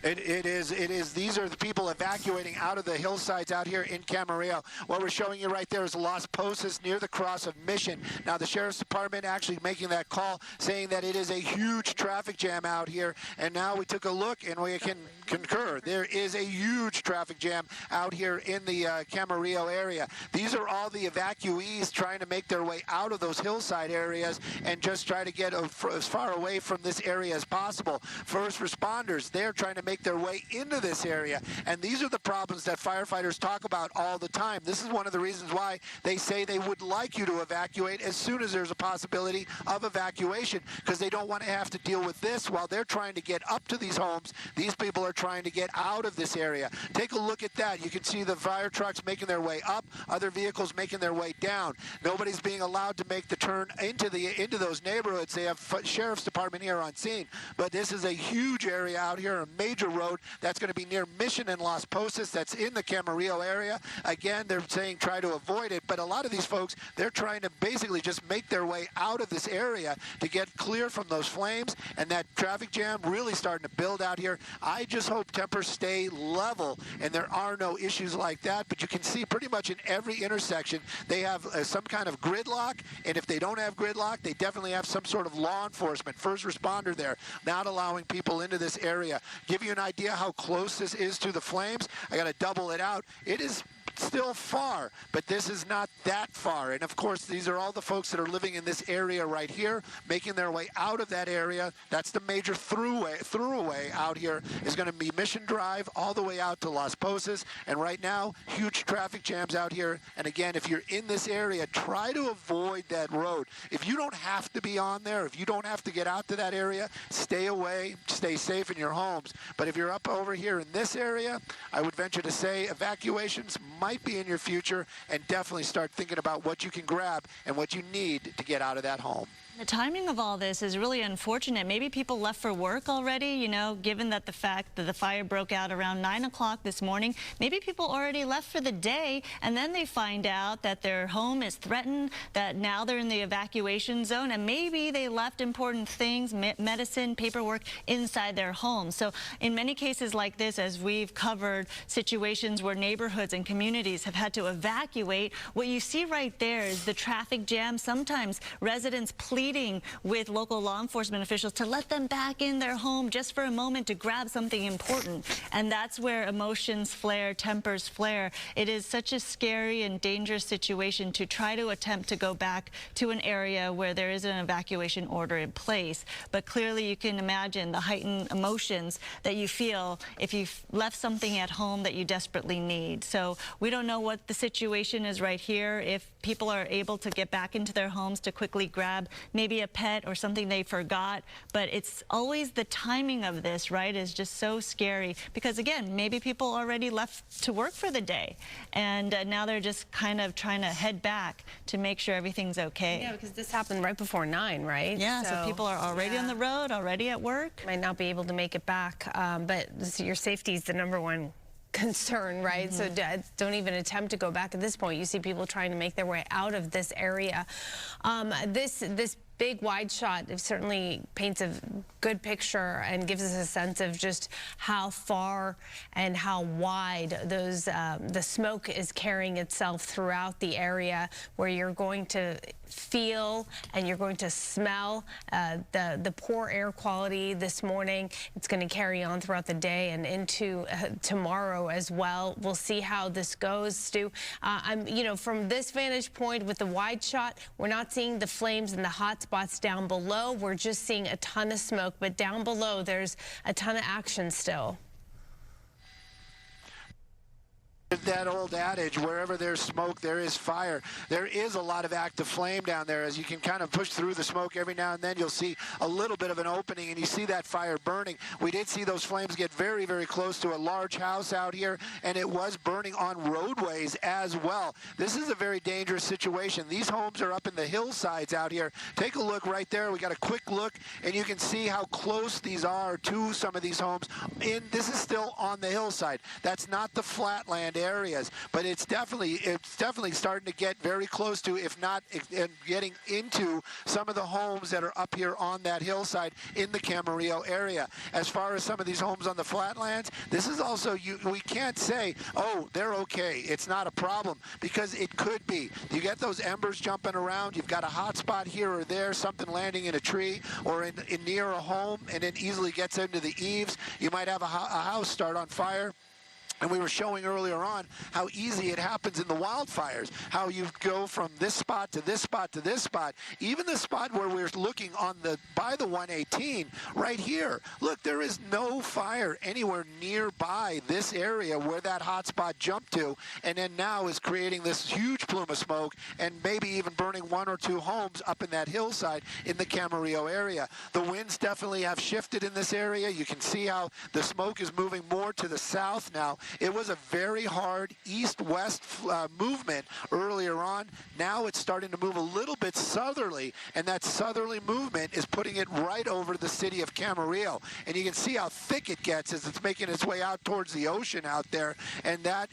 It is. These are the people evacuating out of the hillsides out here in Camarillo. What we're showing you right there is Las Posas near the cross of Mission. Now, the Sheriff's Department actually making that call, saying that it is a huge traffic jam out here. And now we took a look, and we can concur. There is a huge traffic jam out here in the Camarillo area. These are all the evacuees trying to make their way out of those hillside areas and just try to get as far away from this area as possible. First responders, they're trying to make their way into this area, and these are the problems that firefighters talk about all the time. This is one of the reasons why they say they would like you to evacuate as soon as there's a possibility of evacuation, because they don't want to have to deal with this while they're trying to get up to these homes. These people are trying to get out of this area. Take a look at that. You can see the fire trucks making their way up, other vehicles making their way down. Nobody's being allowed to make the turn into those neighborhoods. They have Sheriff's Department here on scene, but this is a huge area out here, a major road that's going to be near Mission and Las Posas. That's in the Camarillo area. Again, they're saying try to avoid it, but a lot of these folks, they're trying to basically just make their way out of this area to get clear from those flames, and that traffic jam really starting to build out here. I just hope tempers stay level and there are no issues like that, but you can see pretty much in every intersection they have some kind of gridlock, and if they don't have gridlock, they definitely have some sort of law enforcement, first responder there, not allowing people into this area. Give you an idea how close this is to the flames. I got to double it out. It is still far, but this is not that far. And of course, these are all the folks that are living in this area right here, making their way out of that area. That's the major throughway out here is going to be Mission Drive all the way out to Las Posas. And right now, huge traffic jams out here. And again, if you're in this area, try to avoid that road. If you don't have to be on there, if you don't have to get out to that area, stay away, stay safe in your homes. But if you're up over here in this area, I would venture to say evacuations might be in your future, and definitely start thinking about what you can grab and what you need to get out of that home. The timing of all this is really unfortunate. Maybe people left for work already, you know, given that the fact that the fire broke out around 9 o'clock this morning. Maybe people already left for the day, and then they find out that their home is threatened, that now they're in the evacuation zone, and maybe they left important things, medicine, paperwork, inside their home. So in many cases like this, as we've covered situations where neighborhoods and communities have had to evacuate, what you see right there is the traffic jam. Sometimes residents pleading with local law enforcement officials to let them back in their home just for a moment to grab something important. And that's where emotions flare, tempers flare. It is such a scary and dangerous situation to try to attempt to go back to an area where there is an evacuation order in place. But clearly you can imagine the heightened emotions that you feel if you've left something at home that you desperately need. So we don't know what the situation is right here, if people are able to get back into their homes to quickly grab maybe a pet or something they forgot. But it's always the timing of this, right, is just so scary, because again, maybe people already left to work for the day, and now they're just kind of trying to head back to make sure everything's okay. Yeah, because this happened right before 9, right? Yeah, so people are already on the road, already at work. Might not be able to make it back, but your safety is the #1 concern, right? So don't even attempt to go back at this point. You see people trying to make their way out of this area. This big wide shot, it certainly paints a good picture and gives us a sense of just how far and how wide those the smoke is carrying itself throughout the area, where you're going to feel and you're going to smell the poor air quality this morning. It's going to carry on throughout the day and into tomorrow as well. We'll see how this goes, Stu. You know, from this vantage point with the wide shot, we're not seeing the flames and the hot spots down below. We're just seeing a ton of smoke, but down below there's a ton of action still. That old adage, wherever there's smoke, there is fire. There is a lot of active flame down there. As you can kind of push through the smoke every now and then, you'll see a little bit of an opening, and you see that fire burning. We did see those flames get very, very close to a large house out here, and it was burning on roadways as well. This is a very dangerous situation. These homes are up in the hillsides out here. Take a look right there. We got a quick look, and you can see how close these are to some of these homes. This is still on the hillside. That's not the flatland areas. But it's definitely starting to get very close to, if not getting into some of the homes that are up here on that hillside in the Camarillo area. As far as some of these homes on the flatlands, this is also, we can't say, oh, they're okay, it's not a problem, because it could be. You get those embers jumping around, you've got a hot spot here or there, something landing in a tree or in near a home, and it easily gets into the eaves. You might have a house start on fire. And we were showing earlier on how easy it happens in the wildfires, how you go from this spot to this spot to this spot. Even the spot where we're looking on by the 118, right here. Look, there is no fire anywhere nearby this area where that hot spot jumped to, and then now is creating this huge plume of smoke and maybe even burning 1 or 2 homes up in that hillside in the Camarillo area. The winds definitely have shifted in this area. You can see how the smoke is moving more to the south now. It was a very hard east-west movement earlier on. Now it's starting to move a little bit southerly, and that southerly movement is putting it right over the city of Camarillo. And you can see how thick it gets as it's making its way out towards the ocean out there. And that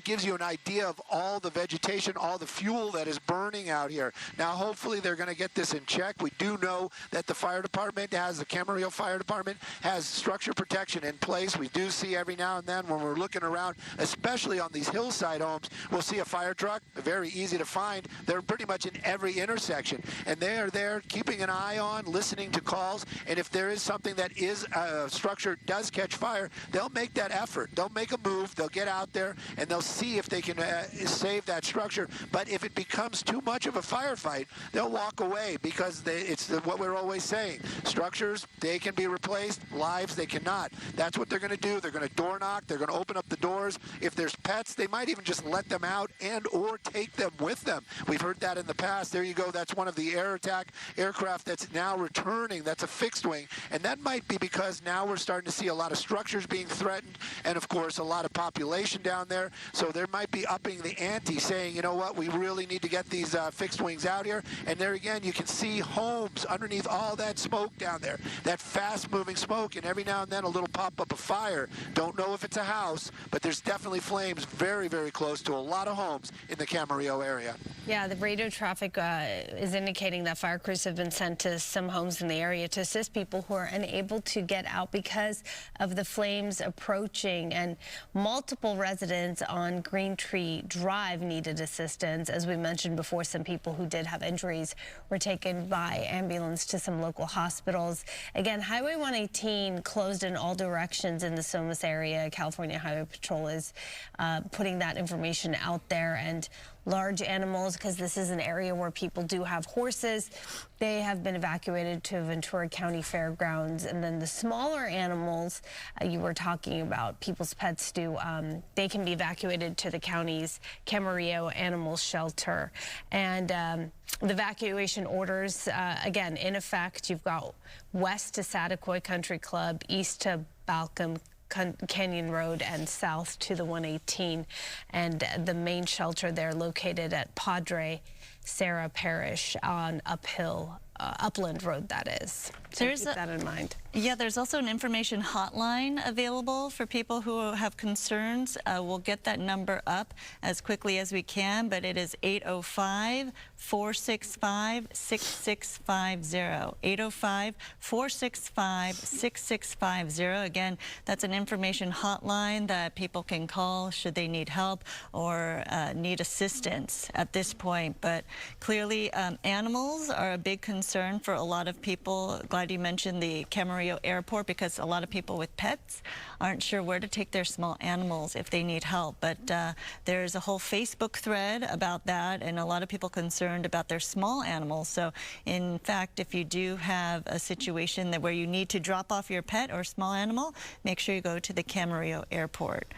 gives you an idea of all the vegetation, all the fuel that is burning out here. Now, hopefully, they're going to get this in check. We do know that the fire department the Camarillo Fire Department has structure protection in place. We do see every now and then when we're looking around, especially on these hillside homes, we'll see a fire truck, very easy to find. They're pretty much in every intersection, and they are there keeping an eye on, listening to calls, and if there is something that is structure does catch fire, they'll make that effort. They'll make a move, they'll get out there, and they'll see if they can save that structure. But if it becomes too much of a firefight, they'll walk away, because it's what we're always saying. Structures, they can be replaced. Lives, they cannot. That's what they're going to do. They're going to door knock. They're going to open up the doors. If there's pets, they might even just let them out and or take them with them. We've heard that in the past. There you go. That's one of the air attack aircraft that's now returning. That's a fixed wing. And that might be because now we're starting to see a lot of structures being threatened and, of course, a lot of population down there. So there might be upping the ante, saying, you know what, we really need to get these fixed wings out here. And there again, you can see homes underneath all that smoke down there, that fast-moving smoke, and every now and then a little pop-up of fire. Don't know if it's a house, but there's definitely flames very, very close to a lot of homes in the Camarillo area. Yeah, the radio traffic is indicating that fire crews have been sent to some homes in the area to assist people who are unable to get out because of the flames approaching, and multiple residents on Green Tree Drive needed assistance. As we mentioned before, some people who did have injuries were taken by ambulance to some local hospitals. Again, Highway 118 closed in all directions in the Somas area. California Highway Patrol is putting that information out there, and large animals, because this is an area where people do have horses, they have been evacuated to Ventura County Fairgrounds. And then the smaller animals you were talking about, people's pets do, they can be evacuated to the county's Camarillo Animal Shelter. And the evacuation orders, again, in effect. You've got west to Saticoy Country Club, east to Balcom Canyon Road, and south to the 118, and the main shelter there located at Padre Sarah Parish on Upland Road, that is. So keep that in mind. Yeah, there's also an information hotline available for people who have concerns. We'll get that number up as quickly as we can, but it is 805-465-6650. 805-465-6650. Again, that's an information hotline that people can call should they need help or need assistance at this point. But clearly, animals are a big concern for a lot of people. Glad you mentioned the Camarillo Airport, because a lot of people with pets aren't sure where to take their small animals if they need help. But there's a whole Facebook thread about that, and a lot of people concerned about their small animals. So in fact, if you do have a situation where you need to drop off your pet or small animal, make sure you go to the Camarillo Airport.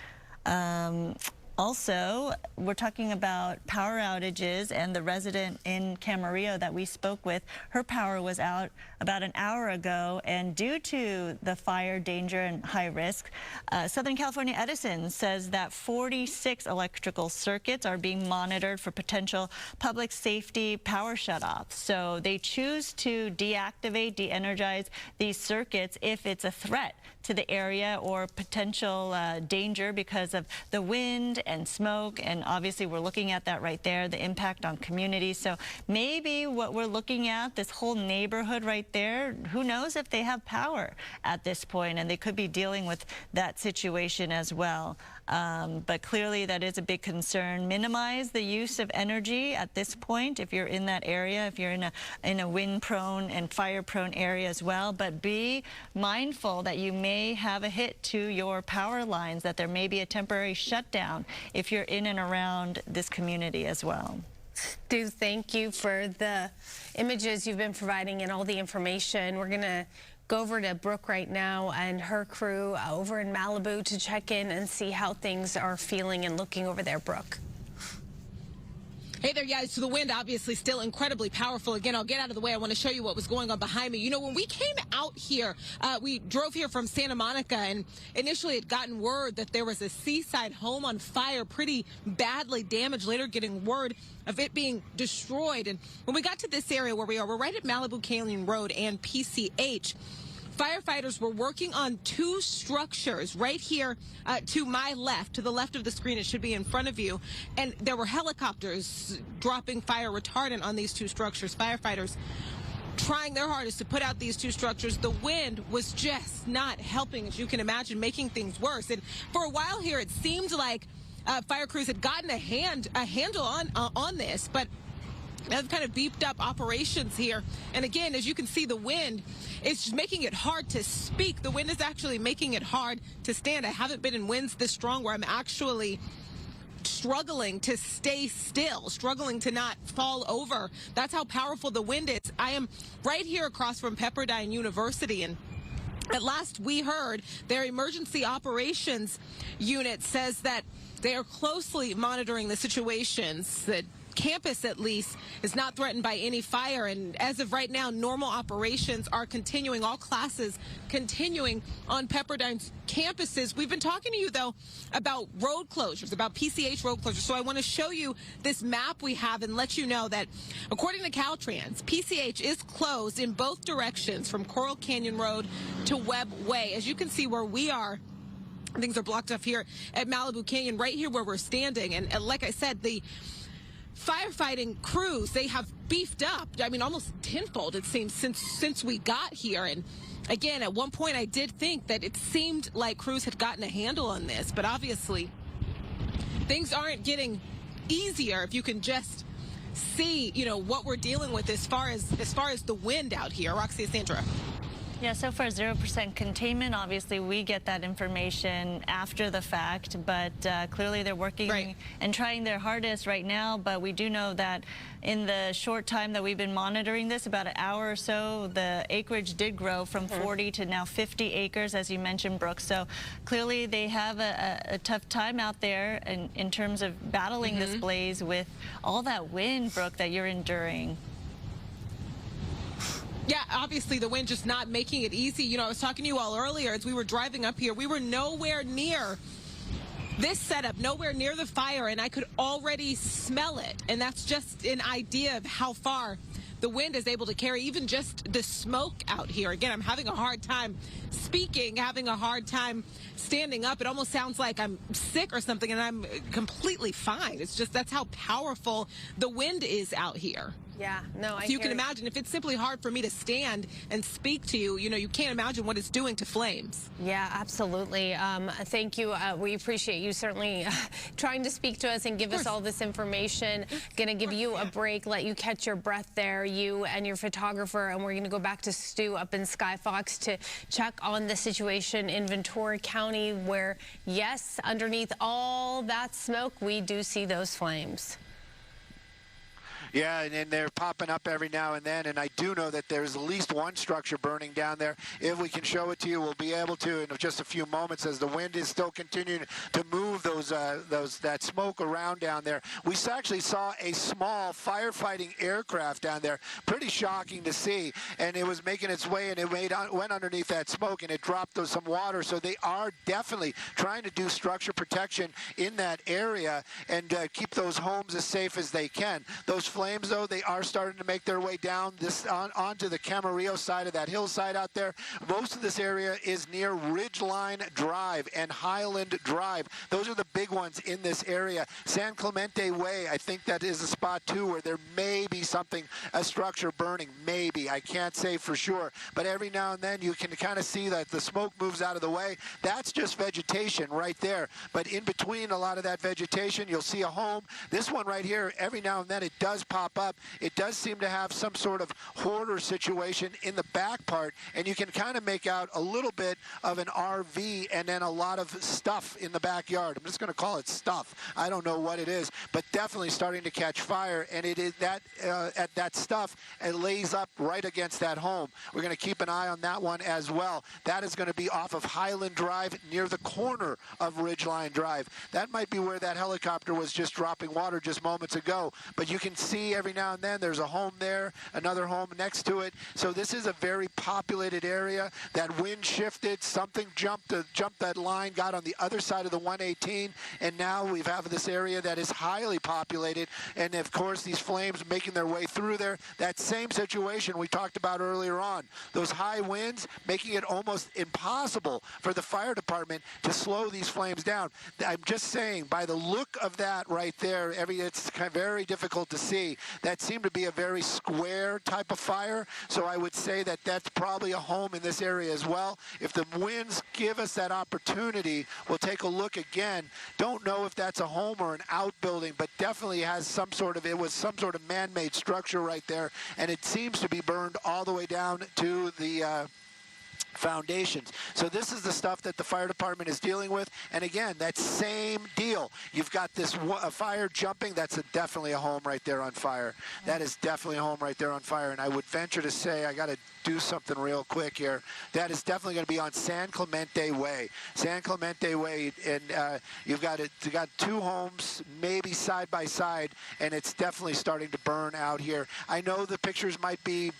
Also, we're talking about power outages, and the resident in Camarillo that we spoke with, her power was out about an hour ago, and due to the fire danger and high risk, Southern California Edison says that 46 electrical circuits are being monitored for potential public safety power shutoffs. So they choose to deactivate, de-energize these circuits if it's a threat to the area or potential danger because of the wind and smoke. And obviously we're looking at that right there, the impact on communities. So maybe what we're looking at, this whole neighborhood right there, who knows if they have power at this point, and they could be dealing with that situation as well. But clearly that is a big concern. Minimize the use of energy at this point if you're in that area, if you're in a wind-prone and fire-prone area as well. But be mindful that you may have a hit to your power lines, that there may be a temporary shutdown if you're in and around this community as well. Stu, thank you for the images you've been providing and all the information. We're going to go over to Brooke right now and her crew over in Malibu to check in and see how things are feeling and looking over there, Brooke. Hey there, guys. So the wind obviously still incredibly powerful. Again, I'll get out of the way. I want to show you what was going on behind me. You know, when we came out here, we drove here from Santa Monica, and initially had gotten word that there was a seaside home on fire, pretty badly damaged, later getting word of it being destroyed. And when we got to this area where we are, we're right at Malibu Canyon Road and PCH. Firefighters were working on two structures right here to my left, to the left of the screen. It should be in front of you. And there were helicopters dropping fire retardant on these two structures. Firefighters trying their hardest to put out these two structures. The wind was just not helping, as you can imagine, making things worse. And for a while here, it seemed like fire crews had gotten a handle on this, but they've kind of beefed up operations here. And again, as you can see, the wind is just making it hard to speak. The wind is actually making it hard to stand. I haven't been in winds this strong where I'm actually struggling to stay still, struggling to not fall over. That's how powerful the wind is. I am right here across from Pepperdine University, and at last we heard, their emergency operations unit says that they are closely monitoring the situations. That campus, at least, is not threatened by any fire, and as of right now, normal operations are continuing, all classes continuing on Pepperdine's campuses. We've been talking to you, though, about road closures, about PCH road closures, so I want to show you this map we have and let you know that, according to Caltrans, PCH is closed in both directions from Coral Canyon Road to Webb Way. As you can see where we are, things are blocked off here at Malibu Canyon, right here where we're standing, and like I said, the firefighting crews, they have beefed up, I mean, almost tenfold, it seems, since we got here. And again, at one point I did think that it seemed like crews had gotten a handle on this, but obviously things aren't getting easier if you can just see, you know, what we're dealing with as far as the wind out here. Roxy, Sandra. Yeah, so far 0% containment. Obviously, we get that information after the fact, but clearly they're working and trying their hardest right now. But we do know that in the short time that we've been monitoring this, about an hour or so, the acreage did grow from 40 to now 50 acres, as you mentioned, Brooke. So clearly they have a tough time out there in terms of battling this blaze with all that wind, Brooke, that you're enduring. Yeah, obviously the wind just not making it easy. You know, I was talking to you all earlier as we were driving up here. We were nowhere near this setup, nowhere near the fire, and I could already smell it. And that's just an idea of how far the wind is able to carry even just the smoke out here. Again, I'm having a hard time speaking, having a hard time standing up. It almost sounds like I'm sick or something, and I'm completely fine. It's just that's how powerful the wind is out here. Yeah, no, so you can imagine if it's simply hard for me to stand and speak to you, you know, you can't imagine what it's doing to flames. Yeah, absolutely. Thank you. We appreciate you certainly trying to speak to us and give us all this information. Going to give you a break, let you catch your breath there, you and your photographer, and we're going to go back to Stu up in Sky Fox to check on the situation in Ventura County where, yes, underneath all that smoke, we do see those flames. Yeah, and they're popping up every now and then, and I do know that there's at least one structure burning down there. If we can show it to you, we'll be able to in just a few moments as the wind is still continuing to move that smoke around down there. We actually saw a small firefighting aircraft down there. Pretty shocking to see, and it was making its way, and it went underneath that smoke, and it dropped some water. So they are definitely trying to do structure protection in that area and keep those homes as safe as they can. Those flames, though, they are starting to make their way down onto the Camarillo side of that hillside out there. Most of this area is near Ridgeline Drive and Highland Drive. Those are the big ones in this area. San Clemente Way, I think that is a spot, too, where there may be a structure burning. Maybe. I can't say for sure. But every now and then you can kind of see that the smoke moves out of the way. That's just vegetation right there. But in between a lot of that vegetation, you'll see a home. This one right here, every now and then it does pop up. It does seem to have some sort of hoarder situation in the back part, and you can kind of make out a little bit of an RV and then a lot of stuff in the backyard. I'm just going to call it stuff. I don't know what it is, but definitely starting to catch fire, and it is that stuff, it lays up right against that home. We're going to keep an eye on that one as well. That is going to be off of Highland Drive near the corner of Ridgeline Drive. That might be where that helicopter was just dropping water just moments ago, but you can see every now and then there's a home there, another home next to it. So this is a very populated area. That wind shifted, something jumped that line, got on the other side of the 118, and now we have this area that is highly populated, and of course these flames making their way through there. That same situation we talked about earlier on, those high winds making it almost impossible for the fire department to slow these flames down. I'm just saying, by the look of that right there, it's kind of very difficult to see. That seemed to be a very square type of fire, so I would say that that's probably a home in this area as well. If the winds give us that opportunity, we'll take a look again. Don't know if that's a home or an outbuilding, but definitely has some sort of man-made structure right there, and it seems to be burned all the way down to the foundations. So this is the stuff that the fire department is dealing with, and again, that same deal. You've got this fire jumping. That's definitely a home right there on fire. That is definitely a home right there on fire, and I would venture to say, I got to do something real quick here. That is definitely going to be on San Clemente Way. San Clemente Way, and you've got two homes, maybe side by side, and it's definitely starting to burn out here. I know the pictures might be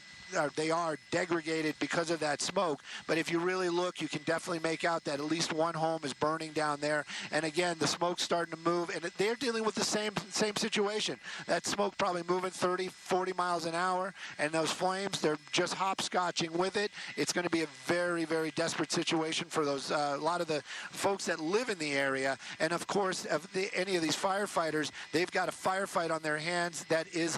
they are degraded because of that smoke, but if you really look, you can definitely make out that at least one home is burning down there. And again, the smoke's starting to move, and they're dealing with the same situation. That smoke probably moving 30, 40 miles an hour, and those flames, they're just hopscotching with it. It's going to be a very, very desperate situation for those a lot of the folks that live in the area. And of course, any of these firefighters, they've got a firefight on their hands that is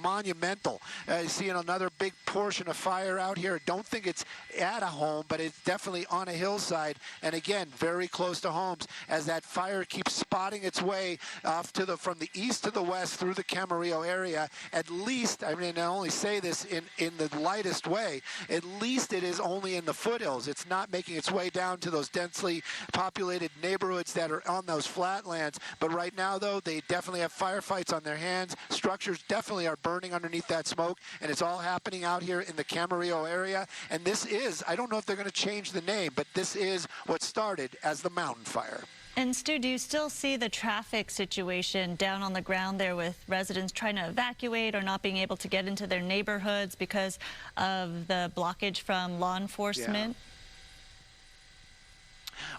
monumental. Seeing another big portion of fire out here. Don't think it's at a home, but it's definitely on a hillside, and again, very close to homes, as that fire keeps spotting its way off to from the east to the west through the Camarillo area. At least, I mean, I only say this in the lightest way, at least it is only in the foothills. It's not making its way down to those densely populated neighborhoods that are on those flatlands. But right now, though, they definitely have firefights on their hands. Structures definitely are burning underneath that smoke, and it's all happening out here in the Camarillo area. And this is, I don't know if they're going to change the name, but this is what started as the mountain fire. And Stu, do you still see the traffic situation down on the ground there with residents trying to evacuate or not being able to get into their neighborhoods because of the blockage from law enforcement? Yeah.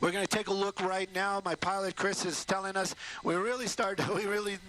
We're going to take a look right now. My pilot, Chris, is telling us we really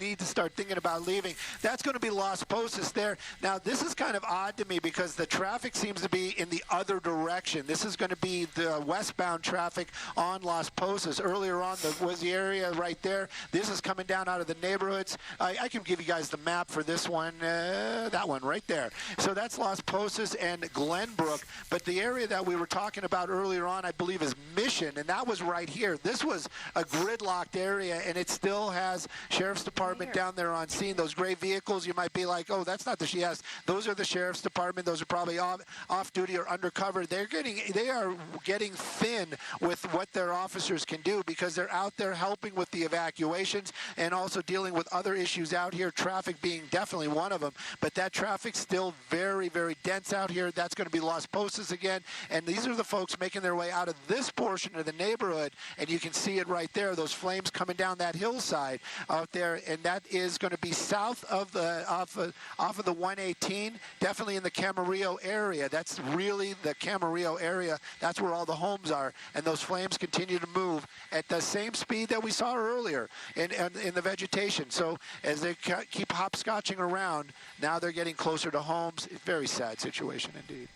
need to start thinking about leaving. That's going to be Las Posas there. Now, this is kind of odd to me because the traffic seems to be in the other direction. This is going to be the westbound traffic on Las Posas. Earlier on was the area right there. This is coming down out of the neighborhoods. I can give you guys the map for this one, that one right there. So that's Las Posas and Glenbrook. But the area that we were talking about earlier on, I believe, is Mission, and that that was right here. This was a gridlocked area, and it still has Sheriff's Department down there on scene. Those gray vehicles, you might be like, oh, that's not the yes. Those are the Sheriff's Department. Those are probably off duty or undercover. They are getting thin with what their officers can do because they're out there helping with the evacuations and also dealing with other issues out here, traffic being definitely one of them. But that traffic's still very, very dense out here. That's going to be Las Posas again. And these are the folks making their way out of this portion of the neighborhood. And you can see it right there, those flames coming down that hillside out there. And that is going to be south of the off of the 118, definitely in the Camarillo area. That's really the Camarillo area. That's where all the homes are. And those flames continue to move at the same speed that we saw earlier in the vegetation. So as they keep hopscotching around, now they're getting closer to homes. Very sad situation indeed.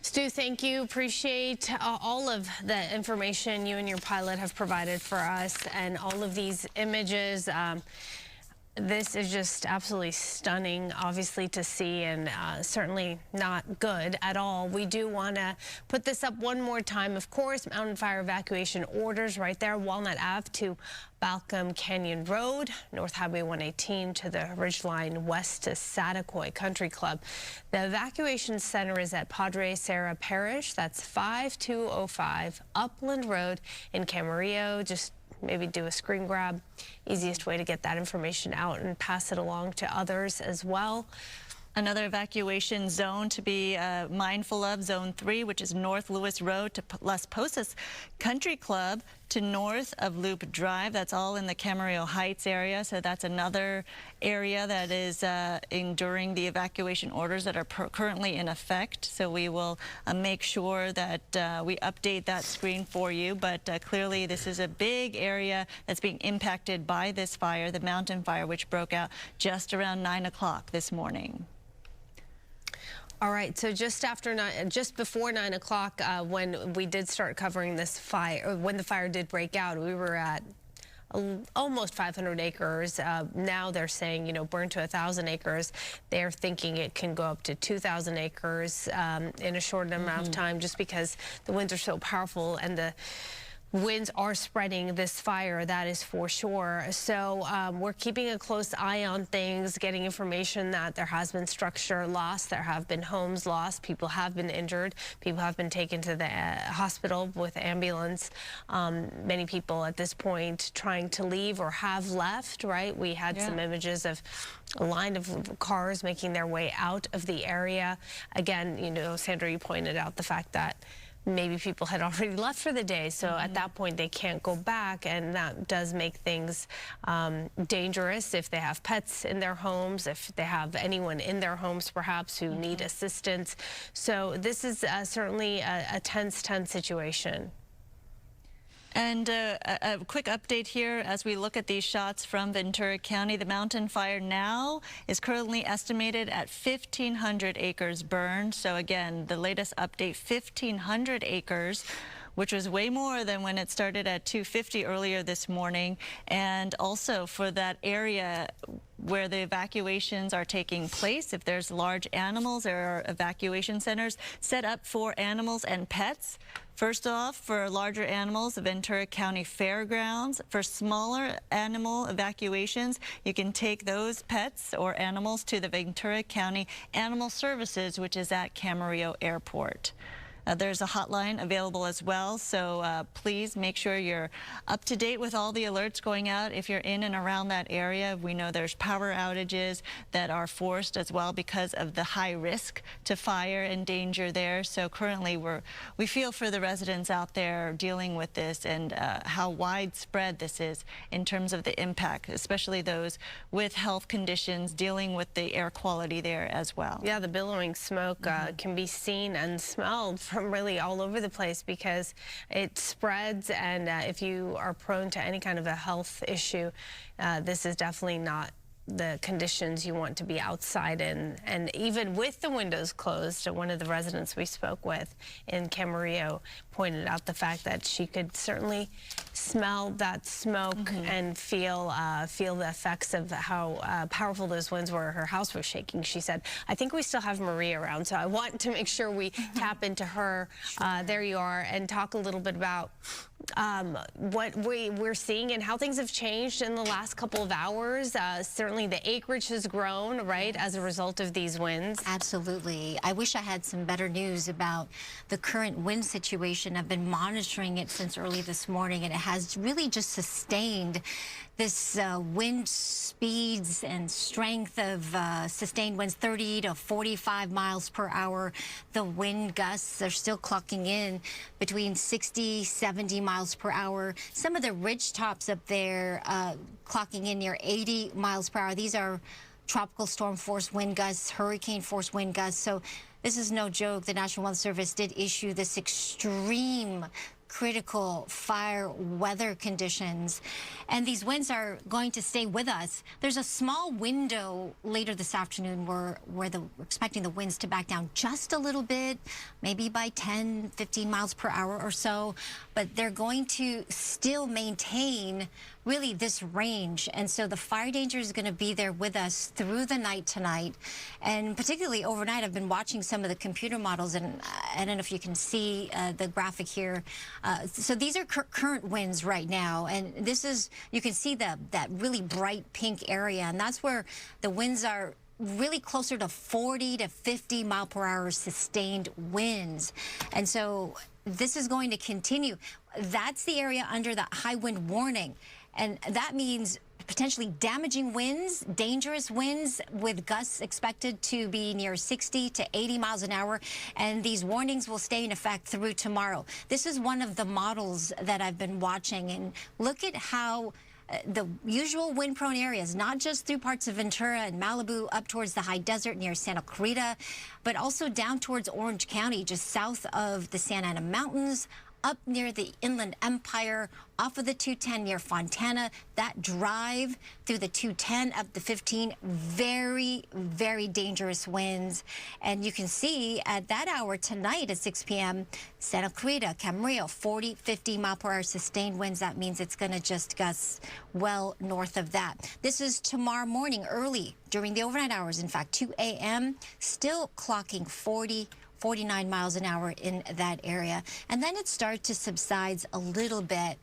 Stu, thank you. Appreciate all of the information you and your pilot have provided for us and all of these images. This is just absolutely stunning, obviously, to see, and certainly not good at all. We do want to put this up one more time. Of course, mountain fire evacuation orders right there, Walnut Ave to Balcom Canyon Road, North Highway 118 to the Ridgeline, west to Satakoy Country Club. The evacuation center is at Padre Serra Parish. That's 5205 Upland Road in Camarillo. Just maybe do a screen grab. Easiest way to get that information out and pass it along to others as well. Another evacuation zone to be mindful of, Zone 3, which is North Lewis Road to Las Posas Country Club to north of Loop Drive. That's all in the Camarillo Heights area. So that's another area that is enduring the evacuation orders that are currently in effect. So we will make sure that we update that screen for you. But clearly this is a big area that's being impacted by this fire, the mountain fire, which broke out just around 9 o'clock this morning. All right, so just before 9 o'clock, when we did start covering this fire, when the fire did break out, we were at almost 500 acres. Now they're saying, burn to 1,000 acres. They're thinking it can go up to 2,000 acres in a short amount of time, just because the winds are so powerful and the winds are spreading this fire, that is for sure. So we're keeping a close eye on things, getting information that there has been structure lost, there have been homes lost, people have been injured, people have been taken to the hospital with ambulance. Many people at this point trying to leave or have left, right? We had some images of a line of cars making their way out of the area. Again, Sandra, you pointed out the fact that maybe people had already left for the day, so at that point they can't go back, and that does make things dangerous if they have pets in their homes, if they have anyone in their homes perhaps who need assistance. So this is certainly a tense situation. And a quick update here as we look at these shots from Ventura County. The mountain fire now is currently estimated at 1,500 acres burned. So again, the latest update, 1,500 acres, which was way more than when it started at 250 earlier this morning. And also for that area where the evacuations are taking place, if there's large animals, there are evacuation centers set up for animals and pets. First off, for larger animals, the Ventura County Fairgrounds. For smaller animal evacuations, you can take those pets or animals to the Ventura County Animal Services, which is at Camarillo Airport. There's a hotline available as well, so please make sure you're up to date with all the alerts going out if you're in and around that area. We know there's power outages that are forced as well because of the high risk to fire and danger there. So currently we feel for the residents out there dealing with this and how widespread this is in terms of the impact, especially those with health conditions dealing with the air quality there as well. Yeah, the billowing smoke can be seen and smelled from really all over the place because it spreads, and if you are prone to any kind of a health issue, this is definitely not the conditions you want to be outside in. And even with the windows closed, one of the residents we spoke with in Camarillo pointed out the fact that she could certainly smell that smoke and feel the effects of how powerful those winds were. Her house was shaking. She said, I think we still have Maria around, so I want to make sure we tap into her. There you are, and talk a little bit about what we're seeing and how things have changed in the last couple of hours. Certainly the acreage has grown, right, as a result of these winds. Absolutely. I wish I had some better news about the current wind situation. I've been monitoring it since early this morning, and it has really just sustained this wind speeds and strength of sustained winds, 30 to 45 miles per hour. The wind gusts are still clocking in between 60, 70 miles per hour. Some of the ridge tops up there clocking in near 80 miles per hour. These are tropical storm force wind gusts, hurricane force wind gusts. So this is no joke. The National Weather Service did issue this extreme critical fire weather conditions, and these winds are going to stay with us. There's a small window later this afternoon where we're expecting the winds to back down just a little bit, maybe by 10, 15 miles per hour or so, but they're going to still maintain really this range. And so the fire danger is going to be there with us through the night tonight, and particularly overnight. I've been watching some of the computer models, and I don't know if you can see the graphic here. So these are current winds right now, and this is, you can see that really bright pink area, and that's where the winds are really closer to 40 to 50 mile per hour sustained winds. And so this is going to continue. That's the area under the high wind warning, and that means potentially damaging winds, dangerous winds with gusts expected to be near 60 to 80 miles an hour. And these warnings will stay in effect through tomorrow. This is one of the models that I've been watching. And look at how the usual wind-prone areas, not just through parts of Ventura and Malibu, up towards the high desert near Santa Clarita, but also down towards Orange County, just south of the Santa Ana Mountains, up near the Inland Empire, off of the 210 near Fontana. That drive through the 210 up the 15, very, very dangerous winds. And you can see at that hour tonight at 6 p.m., Santa Clarita, Camarillo, 40, 50 mile per hour sustained winds. That means it's going to just gust well north of that. This is tomorrow morning, early during the overnight hours. In fact, 2 a.m., still clocking 49 miles an hour in that area. And then it starts to subside a little bit,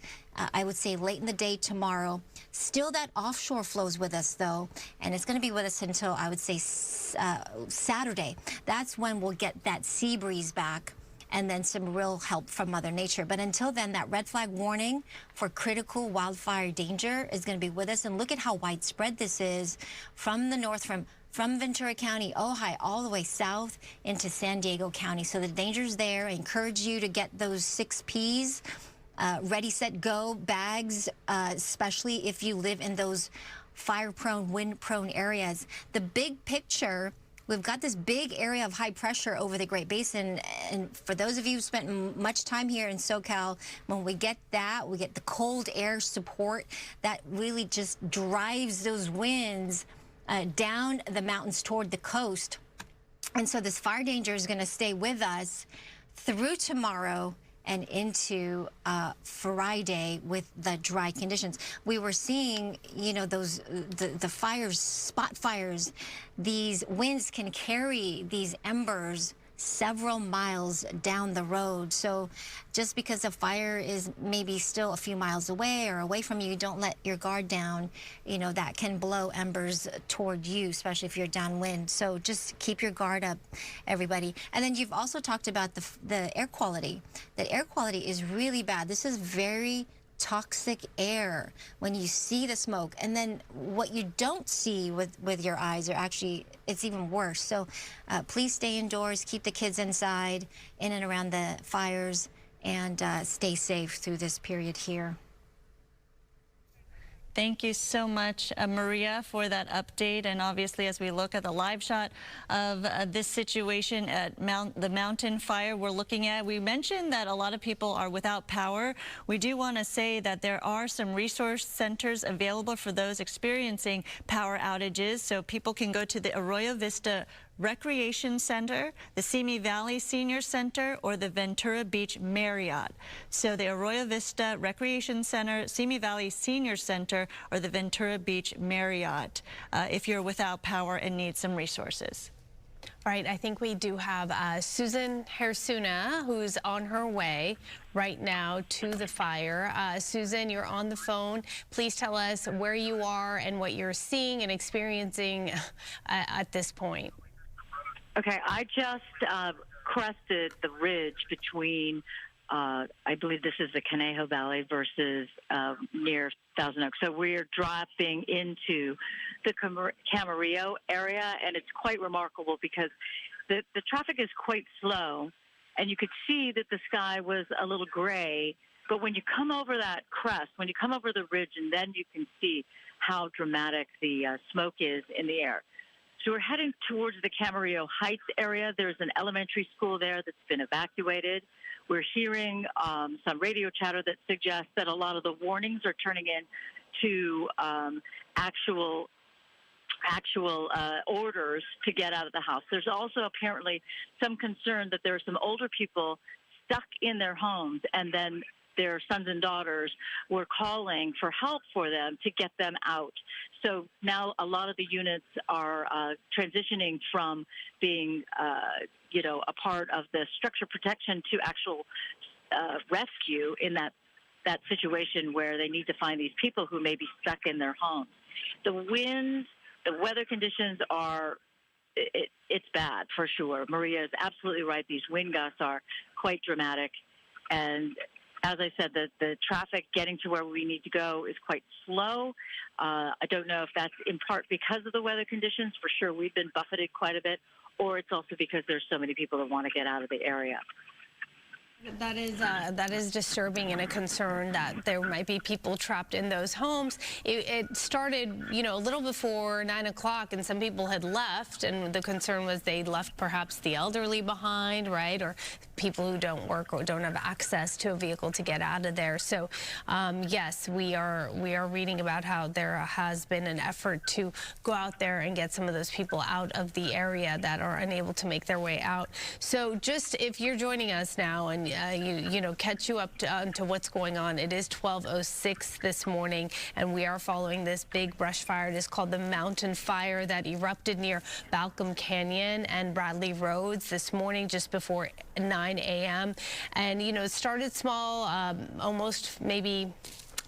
I would say late in the day tomorrow. Still that offshore flows with us, though, and it's going to be with us until, I would say, Saturday. That's when we'll get that sea breeze back and then some real help from Mother Nature. But until then, that red flag warning for critical wildfire danger is going to be with us. And look at how widespread this is from the north, from Ventura County, Ojai, all the way south into San Diego County. So the danger's there. I encourage you to get those 6 Ps, ready, set, go bags, especially if you live in those fire-prone, wind-prone areas. The big picture, we've got this big area of high pressure over the Great Basin, and for those of you who spent much time here in SoCal, when we get that, we get the cold air support that really just drives those winds down the mountains toward the coast. And so this fire danger is going to stay with us through tomorrow and into Friday with the dry conditions. We were seeing, you know, those the fires, spot fires. These winds can carry these embers several miles down the road. So just because a fire is maybe still a few miles away or away from you, don't let your guard down. You know, that can blow embers toward you, especially if you're downwind. So just keep your guard up, everybody. And then you've also talked about the air quality. The air quality is really bad. This is very toxic air when you see the smoke, and then what you don't see with your eyes are actually, it's even worse. So please stay indoors, keep the kids inside, in and around the fires, and stay safe through this period here. Thank you so much, Maria, for that update. And obviously, as we look at the live shot of this situation at the mountain fire we're looking at, we mentioned that a lot of people are without power. We do want to say that there are some resource centers available for those experiencing power outages. So people can go to the Arroyo Vista Recreation Center, the Simi Valley Senior Center, or the Ventura Beach Marriott. So the Arroyo Vista Recreation Center, Simi Valley Senior Center, or the Ventura Beach Marriott, if you're without power and need some resources. All right, I think we do have Susan Hersuna, who's on her way right now to the fire. Susan, you're on the phone. Please tell us where you are and what you're seeing and experiencing at this point. Okay, I just crested the ridge between, I believe this is the Conejo Valley versus near Thousand Oaks. So we're dropping into the Camarillo area, and it's quite remarkable because the traffic is quite slow, and you could see that the sky was a little gray. But when you come over that crest, when you come over the ridge, and then you can see how dramatic the smoke is in the air. So we're heading towards the Camarillo Heights area. There's an elementary school there that's been evacuated. We're hearing some radio chatter that suggests that a lot of the warnings are turning into actual orders to get out of the house. There's also apparently some concern that there are some older people stuck in their homes, and then their sons and daughters were calling for help for them to get them out. So now a lot of the units are transitioning from being, a part of the structure protection to actual rescue in that situation where they need to find these people who may be stuck in their homes. The winds, the weather conditions are, it's bad for sure. Maria is absolutely right. These wind gusts are quite dramatic. And as I said, the traffic getting to where we need to go is quite slow. I don't know if that's in part because of the weather conditions. For sure, we've been buffeted quite a bit, or it's also because there's so many people that want to get out of the area. That is disturbing and a concern that there might be people trapped in those homes. It started, a little before 9 o'clock, and some people had left, and the concern was they left perhaps the elderly behind, right, or people who don't work or don't have access to a vehicle to get out of there. So, yes, we are reading about how there has been an effort to go out there and get some of those people out of the area that are unable to make their way out. So, just if you're joining us now and catch you up to what's going on. It is 12:06 this morning, and we are following this big brush fire. It is called the Mountain Fire that erupted near Balcom Canyon and Bradley Roads this morning just before 9 a.m. And, it started small, almost maybe,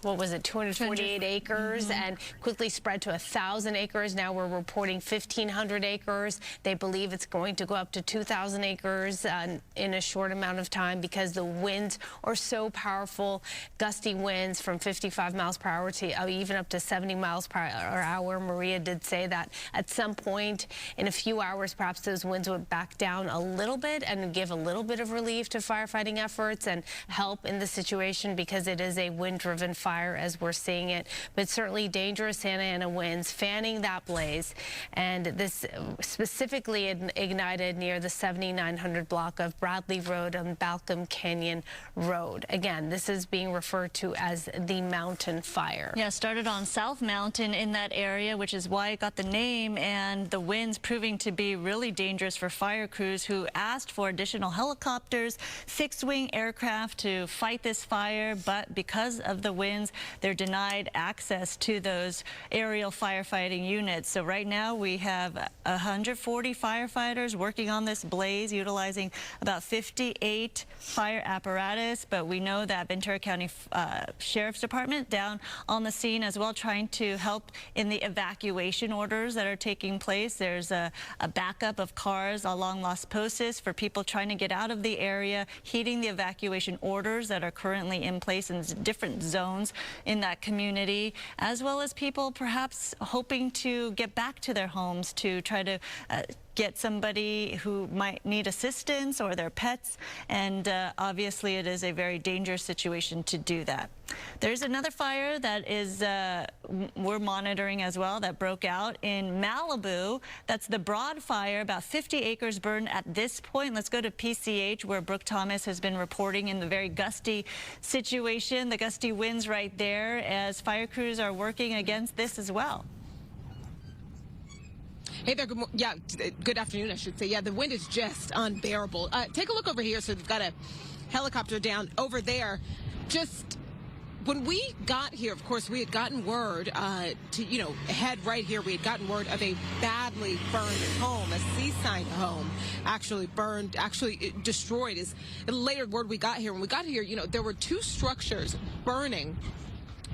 248 acres, and quickly spread to 1,000 acres. Now we're reporting 1,500 acres. They believe it's going to go up to 2,000 acres in a short amount of time because the winds are so powerful. Gusty winds from 55 miles per hour to even up to 70 miles per hour. Maria did say that at some point in a few hours, perhaps those winds would back down a little bit and give a little bit of relief to firefighting efforts and help in the situation because it is a wind-driven fire as we're seeing it, but certainly dangerous Santa Ana winds fanning that blaze. And this specifically ignited near the 7900 block of Bradley Road and Balcom Canyon Road. Again, this is being referred to as the Mountain Fire. Yeah, started on South Mountain in that area, which is why it got the name, and the winds proving to be really dangerous for fire crews who asked for additional helicopters, fixed-wing aircraft to fight this fire, but because of the winds, they're denied access to those aerial firefighting units. So right now we have 140 firefighters working on this blaze, utilizing about 58 fire apparatus. But we know that Ventura County Sheriff's Department down on the scene as well, trying to help in the evacuation orders that are taking place. There's a backup of cars along Las Posas for people trying to get out of the area, heeding the evacuation orders that are currently in place in different zones in that community, as well as people perhaps hoping to get back to their homes to try to get somebody who might need assistance or their pets, and obviously it is a very dangerous situation to do that. There's another fire that is we're monitoring as well that broke out in Malibu. That's the Broad Fire. About 50 acres burned at this point. Let's go to PCH, where Brooke Thomas has been reporting in the very gusty situation, the gusty winds right there, as fire crews are working against this as well. Hey there, good afternoon, I should say. Yeah, the wind is just unbearable. Take a look over here. So we've got a helicopter down over there. Just when we got here, of course, we had gotten word to, head right here. We had gotten word of a badly burned home, a seaside home, actually destroyed. Is the later word we got here. When we got here, there were 2 structures burning.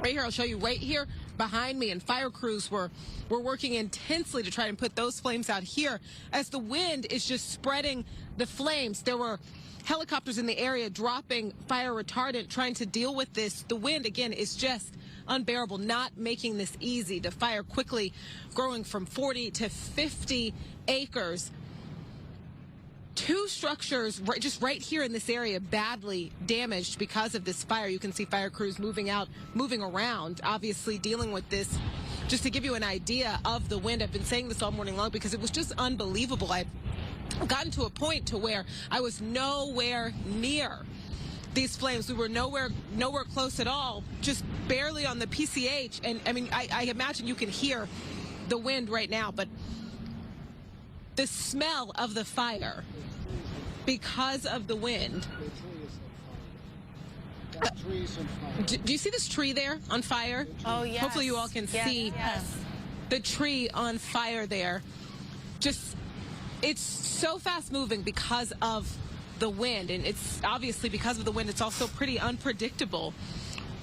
Right here, I'll show you right here behind me, and fire crews were working intensely to try and put those flames out here as the wind is just spreading the flames. There were helicopters in the area dropping fire retardant, trying to deal with this. The wind, again, is just unbearable, not making this easy. The fire quickly growing from 40 to 50 acres. 2 structures just right here in this area badly damaged because of this fire. You can see fire crews moving around, obviously dealing with this. Just to give you an idea of the wind, I've been saying this all morning long because it was just unbelievable. I've gotten to a point to where I was nowhere near these flames. We were nowhere close at all, just barely on the PCH. And I mean, I imagine you can hear the wind right now, but the smell of the fire because of the wind. Do you see this tree there on fire? Oh, yes. Hopefully you all can see the tree on fire there. It's so fast moving because of the wind, and it's obviously because of the wind. It's also pretty unpredictable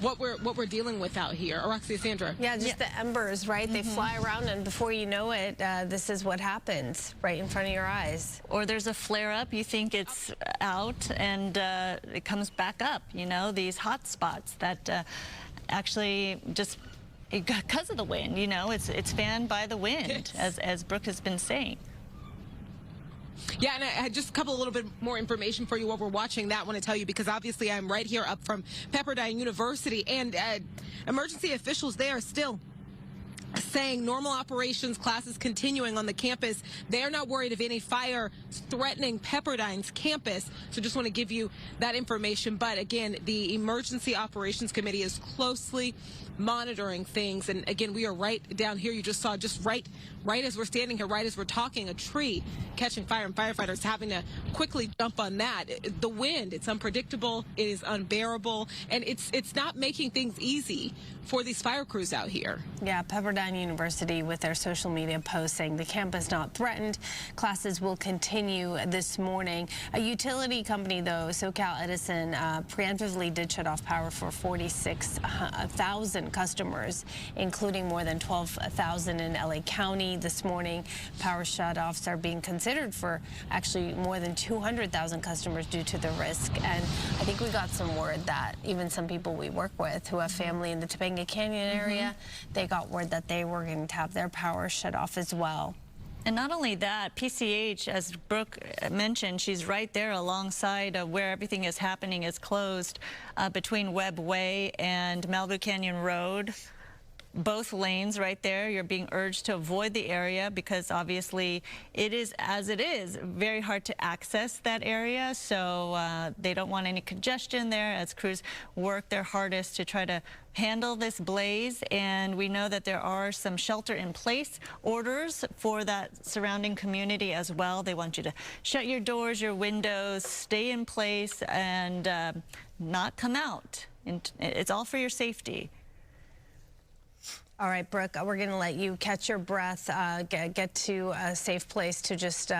what we're dealing with out here. Roxy, Sandra. Yeah, just the embers, right? They fly around, and before you know it, this is what happens right in front of your eyes. Or there's a flare-up, you think it's out, and it comes back up, these hot spots that actually just, because of the wind, it's fanned by the wind, as Brooke has been saying. Yeah, and I had just a little bit more information for you while we're watching that. I want to tell you, because obviously I'm right here up from Pepperdine University, and emergency officials there are still saying normal operations, classes continuing on the campus. They're not worried of any fire threatening Pepperdine's campus. So just want to give you that information. But again, the Emergency Operations Committee is closely monitoring things. And again, we are right down here. You just saw just right as we're standing here, right as we're talking, a tree catching fire, and firefighters having to quickly jump on that. The wind, it's unpredictable, it is unbearable, and it's not making things easy for these fire crews out here. Yeah, Pepperdine University with their social media post saying the campus not threatened. Classes will continue this morning. A utility company, though, SoCal Edison, preemptively did shut off power for 46,000 customers, including more than 12,000 in LA County this morning. Power shutoffs are being considered for actually more than 200,000 customers due to the risk. And I think we got some word that even some people we work with who have family in the Topanga Canyon area, they got word that they were going to have their power shut off as well. And not only that, PCH, as Brooke mentioned, she's right there alongside of where everything is happening, is closed between Webb Way and Malibu Canyon Road. Both lanes right there, you're being urged to avoid the area because obviously it is, as it is, very hard to access that area. So they don't want any congestion there as crews work their hardest to try to handle this blaze. And we know that there are some shelter-in-place orders for that surrounding community as well. They want you to shut your doors, your windows, stay in place, and not come out. And it's all for your safety. All right, Brooke, we're going to let you catch your breath, get to a safe place to just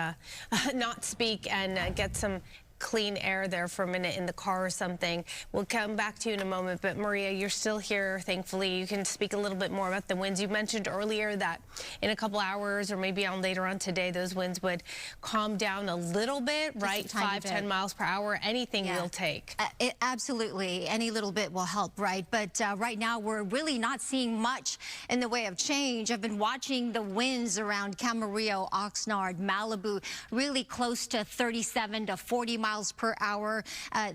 not speak and get some clean air there for a minute in the car or something. We'll come back to you in a moment, but Maria, you're still here, thankfully. You can speak a little bit more about the winds. You mentioned earlier that in a couple hours or maybe later on today, those winds would calm down a little bit, right? 5-10 miles per hour. Anything will take. Absolutely. Any little bit will help, right? But right now, we're really not seeing much in the way of change. I've been watching the winds around Camarillo, Oxnard, Malibu, really close to 37 to 40 miles per hour.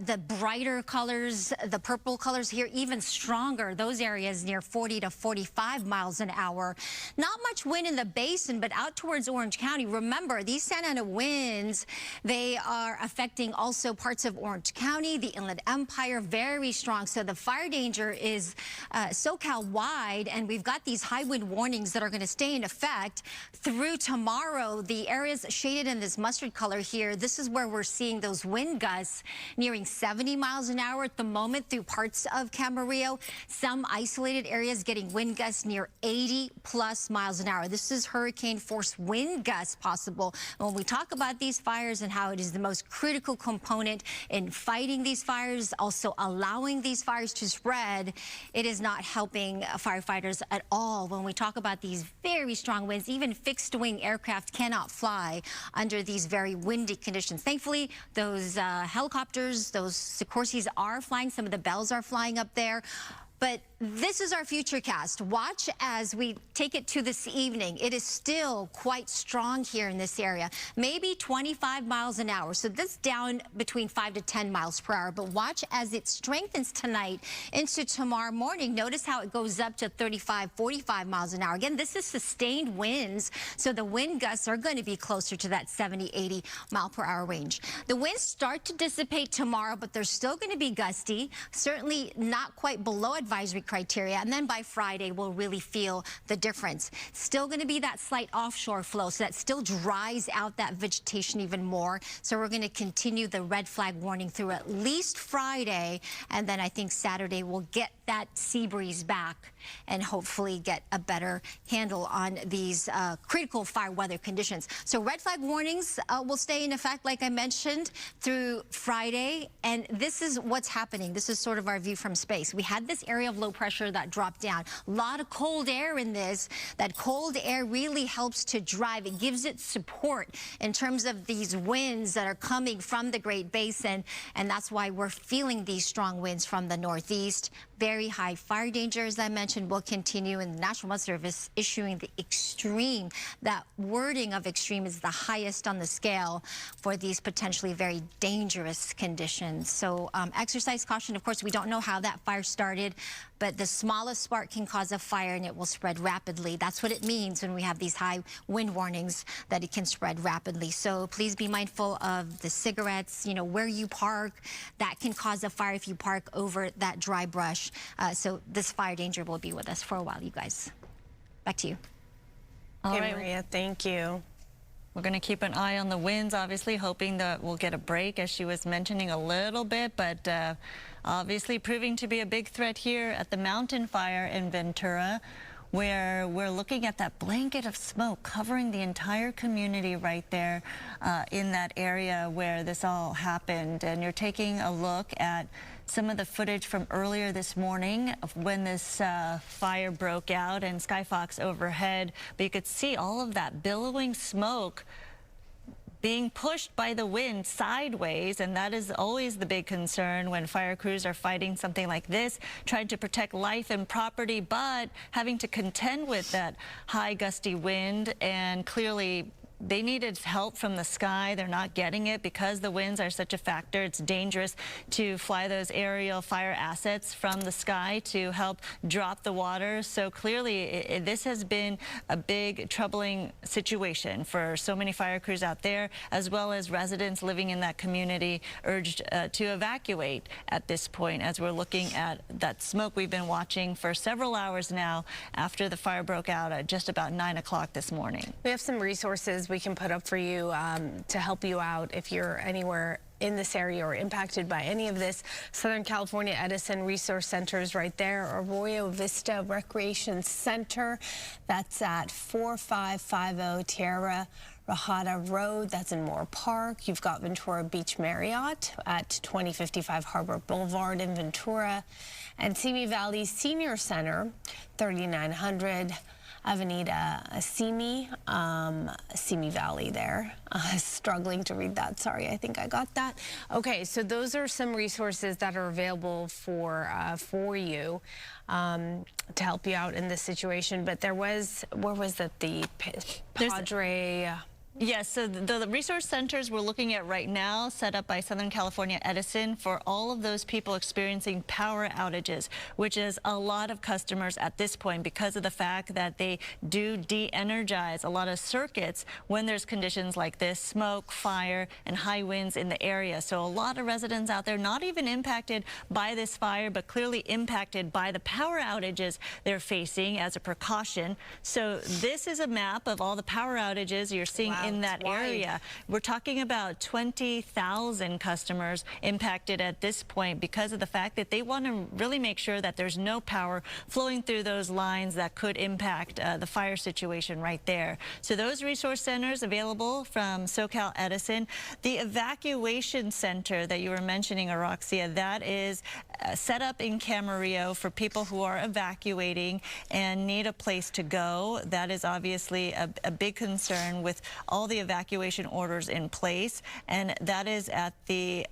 The brighter colors, the purple colors here, even stronger. Those areas near 40 to 45 miles an hour. Not much wind in the basin, but out towards Orange County. Remember, these Santa Ana winds, they are affecting also parts of Orange County, the Inland Empire, very strong. So the fire danger is SoCal-wide, and we've got these high wind warnings that are going to stay in effect through tomorrow. The areas shaded in this mustard color here, this is where we're seeing those wind gusts nearing 70 miles an hour at the moment through parts of Camarillo. Some isolated areas getting wind gusts near 80 plus miles an hour. This is hurricane force wind gusts possible. When we talk about these fires and how it is the most critical component in fighting these fires, also allowing these fires to spread, it is not helping firefighters at all. When we talk about these very strong winds, even fixed wing aircraft cannot fly under these very windy conditions. Thankfully, those helicopters, those Sikorsky's are flying. Some of the Bells are flying up there. But this is our future cast. Watch as we take it to this evening. It is still quite strong here in this area, maybe 25 miles an hour. So this down between 5 to 10 miles per hour. But watch as it strengthens tonight into tomorrow morning. Notice how it goes up to 35, 45 miles an hour. Again, this is sustained winds. So the wind gusts are going to be closer to that 70, 80 mile per hour range. The winds start to dissipate tomorrow, but they're still going to be gusty. Certainly not quite below advisory criteria, and then by Friday we'll really feel the difference. Still going to be that slight offshore flow, so that still dries out that vegetation even more. So we're going to continue the red flag warning through at least Friday, and then I think Saturday we'll get that sea breeze back and hopefully get a better handle on these critical fire weather conditions. So red flag warnings will stay in effect, like I mentioned, through Friday, and this is what's happening. This is sort of our view from space. We had this area of low pressure that dropped down. A lot of cold air in this. That cold air really helps to drive. It gives it support in terms of these winds that are coming from the Great Basin, and that's why we're feeling these strong winds from the northeast. Very high fire danger, as I mentioned, will continue, and the National Weather Service issuing the extreme. That wording of extreme is the highest on the scale for these potentially very dangerous conditions. So exercise caution. Of course, we don't know how that fire started, but the smallest spark can cause a fire and it will spread rapidly. That's what it means when we have these high wind warnings, that it can spread rapidly. So please be mindful of the cigarettes, you know, where you park. That can cause a fire if you park over that dry brush. So this fire danger will be with us for a while, you guys. Back to you. All right, Maria, thank you. We're going to keep an eye on the winds, obviously, hoping that we'll get a break, as she was mentioning a little bit, but obviously proving to be a big threat here at the mountain fire in Ventura, where we're looking at that blanket of smoke covering the entire community right there in that area where this all happened. And you're taking a look at some of the footage from earlier this morning of when this fire broke out and Skyfox overhead. But you could see all of that billowing smoke being pushed by the wind sideways, and that is always the big concern when fire crews are fighting something like this, trying to protect life and property, but having to contend with that high gusty wind. And clearly they needed help from the sky. They're not getting it because the winds are such a factor. It's dangerous to fly those aerial fire assets from the sky to help drop the water. So clearly this has been a big troubling situation for so many fire crews out there, as well as residents living in that community urged to evacuate at this point, as we're looking at that smoke we've been watching for several hours now after the fire broke out at just about 9 o'clock this morning. We have some resources we can put up for you to help you out if you're anywhere in this area or impacted by any of this. Southern California Edison Resource Center is right there. Arroyo Vista Recreation Center, that's at 4550 Tierra Rajada Road, that's in Moorpark. You've got Ventura Beach Marriott at 2055 Harbor Boulevard in Ventura. And Simi Valley Senior Center, 3900 Avenida Simi Valley there. Struggling to read that. Sorry, I think I got that. Okay, so those are some resources that are available for you to help you out in this situation. But there was, where was it? The Padre. Yes, so the resource centers we're looking at right now, set up by Southern California Edison for all of those people experiencing power outages, which is a lot of customers at this point because of the fact that they do de-energize a lot of circuits when there's conditions like this, smoke, fire, and high winds in the area. So a lot of residents out there not even impacted by this fire, but clearly impacted by the power outages they're facing as a precaution. So this is a map of all the power outages you're seeing in that area. We're talking about 20,000 customers impacted at this point because of the fact that they want to really make sure that there's no power flowing through those lines that could impact the fire situation right there. So those resource centers available from SoCal Edison. The evacuation center that you were mentioning, Aroxia, that is set up in Camarillo for people who are evacuating and need a place to go. That is obviously a big concern with all the evacuation orders in place, and that is at the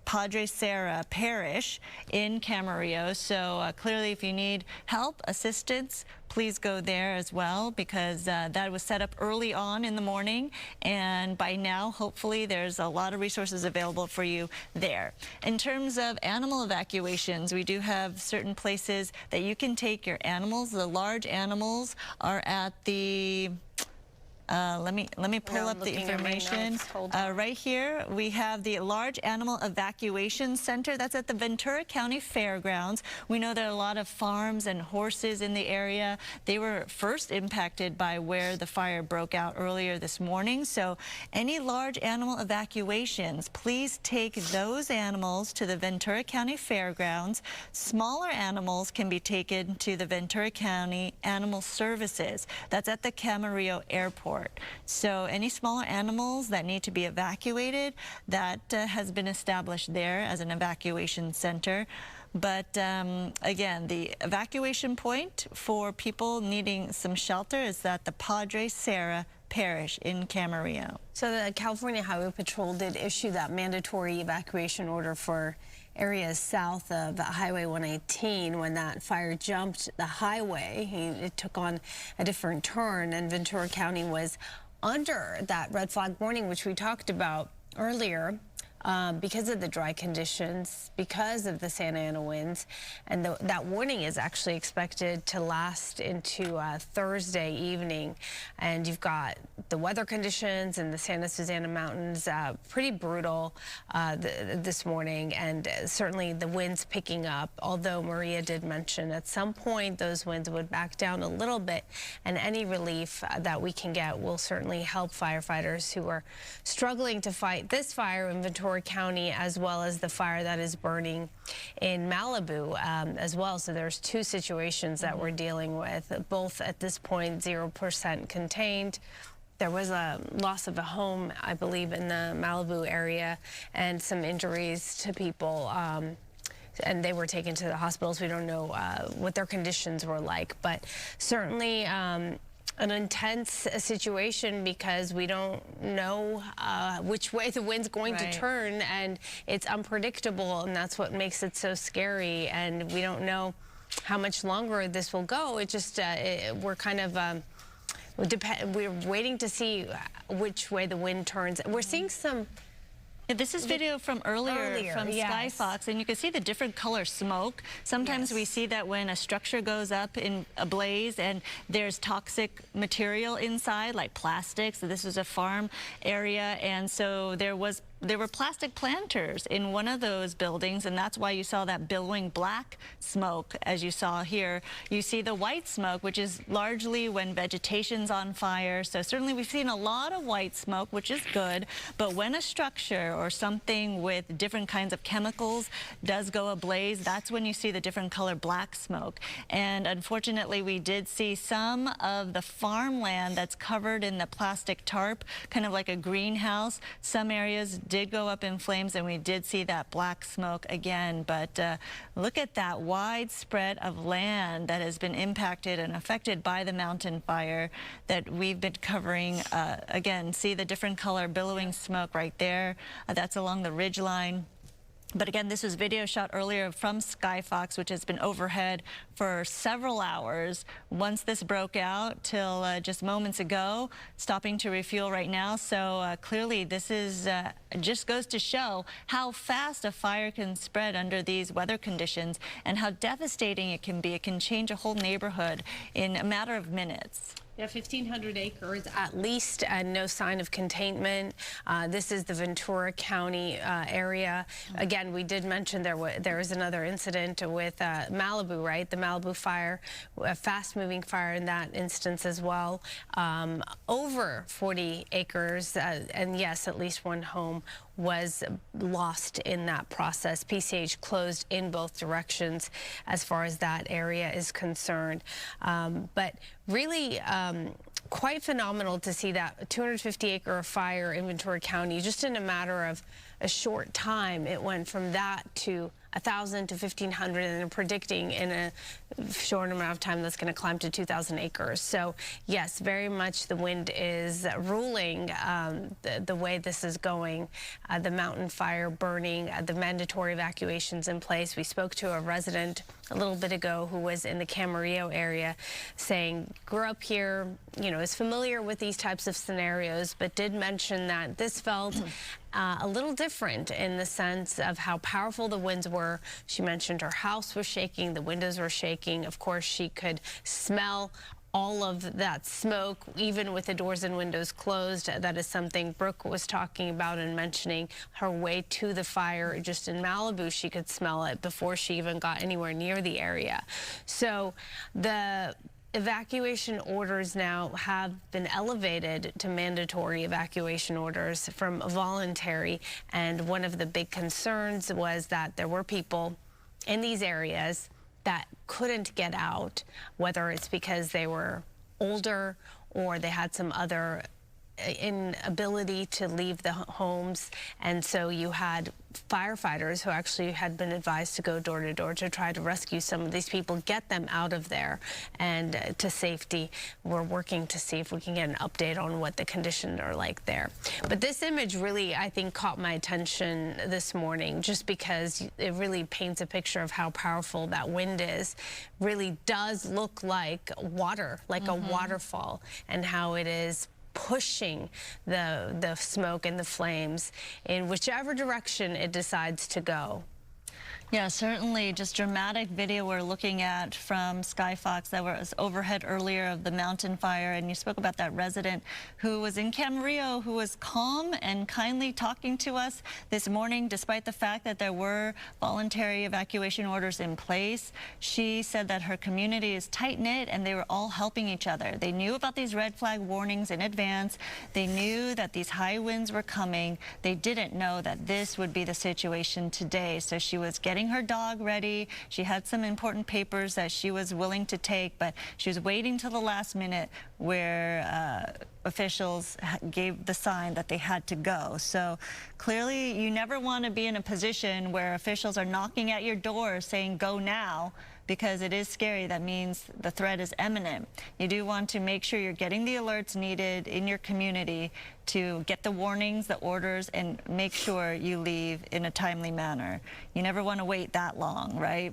Padre Serra Parish in Camarillo. So clearly, if you need help, assistance, please go there as well, because that was set up early on in the morning, and by now, hopefully, there's a lot of resources available for you there. In terms of animal evacuations, we do have certain places that you can take your animals. The large animals are at the let me pull up the information. Right here, we have the Large Animal Evacuation Center. That's at the Ventura County Fairgrounds. We know there are a lot of farms and horses in the area. They were first impacted by where the fire broke out earlier this morning. So any large animal evacuations, please take those animals to the Ventura County Fairgrounds. Smaller animals can be taken to the Ventura County Animal Services. That's at the Camarillo Airport. So any smaller animals that need to be evacuated, that has been established there as an evacuation center. But again, the evacuation point for people needing some shelter is at the Padre Serra Parish in Camarillo. So the California Highway Patrol did issue that mandatory evacuation order for areas south of Highway 118 when that fire jumped the highway. It took on a different turn, and Ventura County was under that red flag warning, which we talked about earlier. Because of the dry conditions, because of the Santa Ana winds, and that warning is actually expected to last into Thursday evening. And you've got the weather conditions in the Santa Susana Mountains pretty brutal this morning, and certainly the winds picking up, although Maria did mention at some point those winds would back down a little bit, and any relief that we can get will certainly help firefighters who are struggling to fight this fire in Ventura County, as well as the fire that is burning in Malibu as well. So there's two situations that we're dealing with, both at this point 0% contained. There was a loss of a home, I believe, in the Malibu area, and some injuries to people. And they were taken to the hospitals. We don't know what their conditions were like, but certainly an intense situation because we don't know which way the wind's going to turn, and it's unpredictable, and that's what makes it so scary. And we don't know how much longer this will go. It just we're kind of we're waiting to see which way the wind turns. We're seeing some. This is video from earlier from yes. Skyfox, and you can see the different color smoke. Sometimes we see that when a structure goes up in a blaze and there's toxic material inside, like plastics. So this is a farm area, and so there was there were plastic planters in one of those buildings, and that's why you saw that billowing black smoke. As you saw here, you see the white smoke, which is largely when vegetation's on fire. So certainly we've seen a lot of white smoke, which is good, but when a structure or something with different kinds of chemicals does go ablaze, that's when you see the different color black smoke. And unfortunately, we did see some of the farmland that's covered in the plastic tarp, kind of like a greenhouse. Some areas did go up in flames, and we did see that black smoke again. But look at that wide spread of land that has been impacted and affected by the mountain fire that we've been covering. Again, see the different color billowing smoke right there. That's along the ridge line. But again, this was video shot earlier from Skyfox, which has been overhead for several hours once this broke out till just moments ago, stopping to refuel right now. So clearly this is just goes to show how fast a fire can spread under these weather conditions and how devastating it can be. It can change a whole neighborhood in a matter of minutes. Yeah, 1,500 acres at least, and no sign of containment. This is the Ventura County area. Again, we did mention there was another incident with Malibu, right? The Malibu fire, a fast-moving fire in that instance as well. Over 40 acres, and yes, at least one home was lost in that process. PCH closed in both directions as far as that area is concerned. But really quite phenomenal to see that 250-acre fire in Ventura County. Just in a matter of a short time, it went from that to 1,000 to 1,500, and they're predicting in a short amount of time that's going to climb to 2,000 acres. So yes, very much the wind is ruling the way this is going. The mountain fire burning, the mandatory evacuations in place. We spoke to a resident a little bit ago who was in the Camarillo area, saying grew up here, you know, is familiar with these types of scenarios, but did mention that this felt a little different in the sense of how powerful the winds were. She mentioned her house was shaking, the windows were shaking. Of course, she could smell all of that smoke, even with the doors and windows closed. That is something Brooke was talking about and mentioning. Her way to the fire, just in Malibu, she could smell it before she even got anywhere near the area. So the evacuation orders now have been elevated to mandatory evacuation orders from voluntary, and one of the big concerns was that there were people in these areas that couldn't get out, whether it's because they were older or they had some other inability to leave the homes. And so you had firefighters who actually had been advised to go door to door to try to rescue some of these people, get them out of there and to safety. We're working to see if we can get an update on what the conditions are like there. But this image really, I think, caught my attention this morning, just because it really paints a picture of how powerful that wind is. Really does look like water, like a waterfall, and how it is pushing the smoke and the flames in whichever direction it decides to go. Yeah, certainly just dramatic video we're looking at from Skyfox that was overhead earlier of the mountain fire. And you spoke about that resident who was in Camarillo, who was calm and kindly talking to us this morning, despite the fact that there were voluntary evacuation orders in place. She said that her community is tight-knit and they were all helping each other. They knew about these red flag warnings in advance. They knew that these high winds were coming. They didn't know that this would be the situation today. So she was getting her dog ready. She had some important papers that she was willing to take, but she was waiting till the last minute where officials gave the sign that they had to go. So clearly you never want to be in a position where officials are knocking at your door saying go now, because it is scary. That means the threat is imminent. You do want to make sure you're getting the alerts needed in your community to get the warnings, the orders, and make sure you leave in a timely manner. You never want to wait that long, right?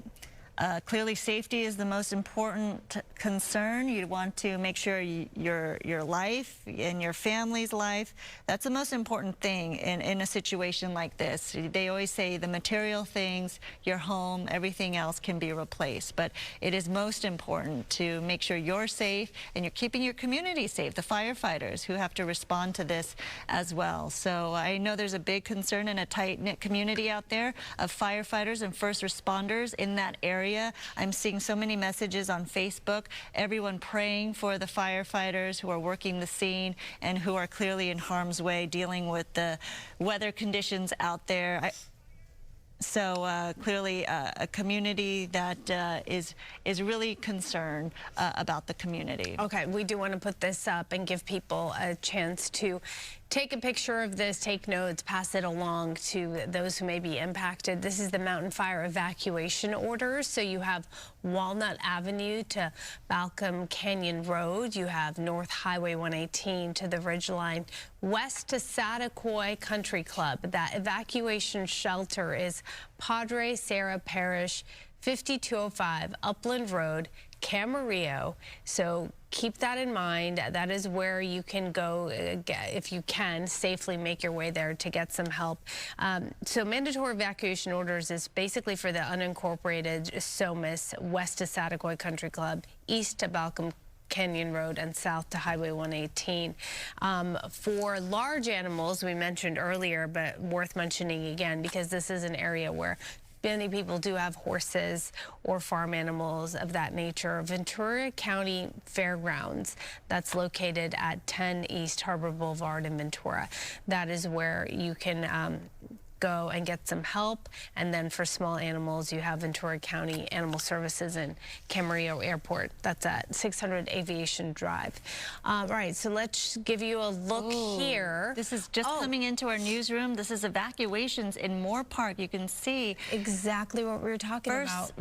Clearly, safety is the most important concern. You want to make sure your life and your family's life, that's the most important thing in a situation like this. They always say the material things, your home, everything else can be replaced. But it is most important to make sure you're safe and you're keeping your community safe, the firefighters who have to respond to this as well. So I know there's a big concern in a tight-knit community out there of firefighters and first responders in that area. I'm seeing so many messages on Facebook, everyone praying for the firefighters who are working the scene and who are clearly in harm's way dealing with the weather conditions out there. So clearly a community that is really concerned about the community. Okay, we do want to put this up and give people a chance to take a picture of this, take notes, pass it along to those who may be impacted. This is the mountain fire evacuation orders. So you have Walnut Avenue to Balcom Canyon Road. You have North Highway 118 to the Ridgeline, west to Satakoy Country Club. That evacuation shelter is Padre Sarah Parish, 5205 Upland Road, Camarillo. So keep that in mind. That is where you can go, if you can, safely make your way there to get some help. So mandatory evacuation orders is basically for the unincorporated SOMAS, west to Satakoy Country Club, east to Balcom Canyon Road, and south to Highway 118. For large animals, we mentioned earlier, but worth mentioning again, because this is an area where many people do have horses or farm animals of that nature. Ventura County Fairgrounds, that's located at 10 East Harbor Boulevard in Ventura. That is where you can go and get some help. And then for small animals, you have Ventura County Animal Services and Camarillo Airport. That's at 600 Aviation Drive. All right, so let's give you a look here. This is just coming into our newsroom. This is evacuations in Moorpark. You can see exactly what we were talking about.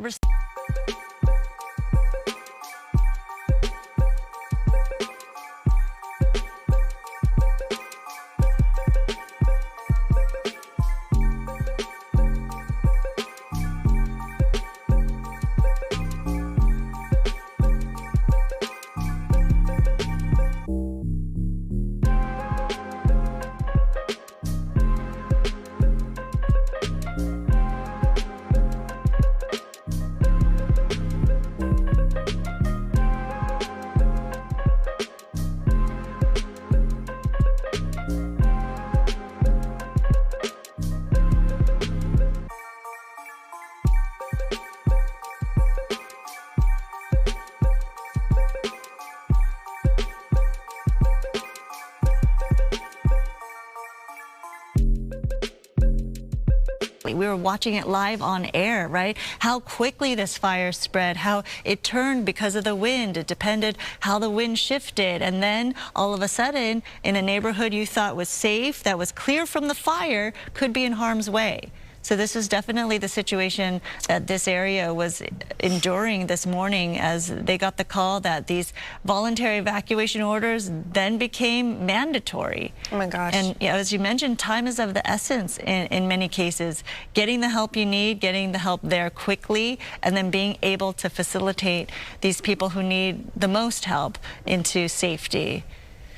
We were watching it live on air, right? How quickly this fire spread, how it turned because of the wind. It depended how the wind shifted. And then all of a sudden, in a neighborhood you thought was safe, that was clear from the fire, could be in harm's way. So this is definitely the situation that this area was enduring this morning as they got the call that these voluntary evacuation orders then became mandatory. Oh my gosh. And you know, as you mentioned, time is of the essence in many cases. Getting the help you need, getting the help there quickly, and then being able to facilitate these people who need the most help into safety.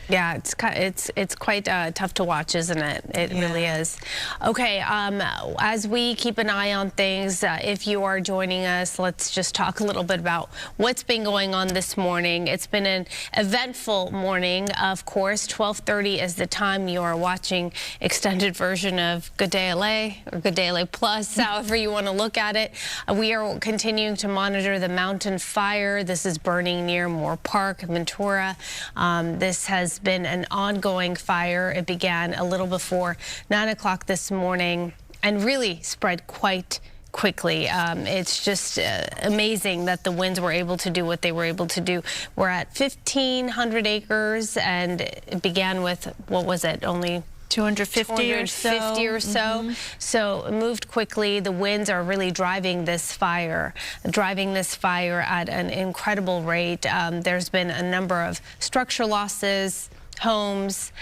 Yeah, it's quite tough to watch, isn't it? It really is. Okay, as we keep an eye on things, if you are joining us, let's just talk a little bit about what's been going on this morning. It's been an eventful morning, of course. 12:30 is the time you are watching extended version of Good Day LA or Good Day LA Plus, however you want to look at it. We are continuing to monitor the mountain fire. This is burning near Moorpark, Ventura. This has been an ongoing fire. It began a little before 9 o'clock this morning and really spread quite quickly. It's just amazing that the winds were able to do what they were able to do. We're at 1,500 acres and it began with, what was it, only 250 or so. So it moved quickly. The winds are really driving this fire at an incredible rate. There's been a number of structure losses, homes,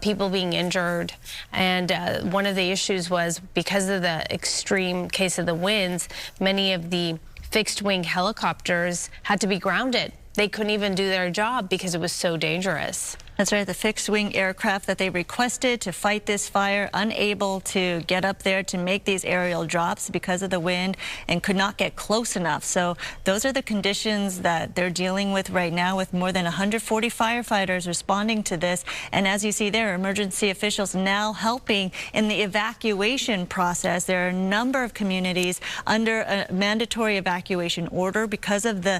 people being injured. And one of the issues was because of the extreme case of the winds, many of the fixed-wing helicopters had to be grounded. They couldn't even do their job because it was so dangerous. That's right, the fixed-wing aircraft that they requested to fight this fire, unable to get up there to make these aerial drops because of the wind and could not get close enough. So those are the conditions that they're dealing with right now, with more than 140 firefighters responding to this. And as you see there, emergency officials now helping in the evacuation process. There are a number of communities under a mandatory evacuation order because of the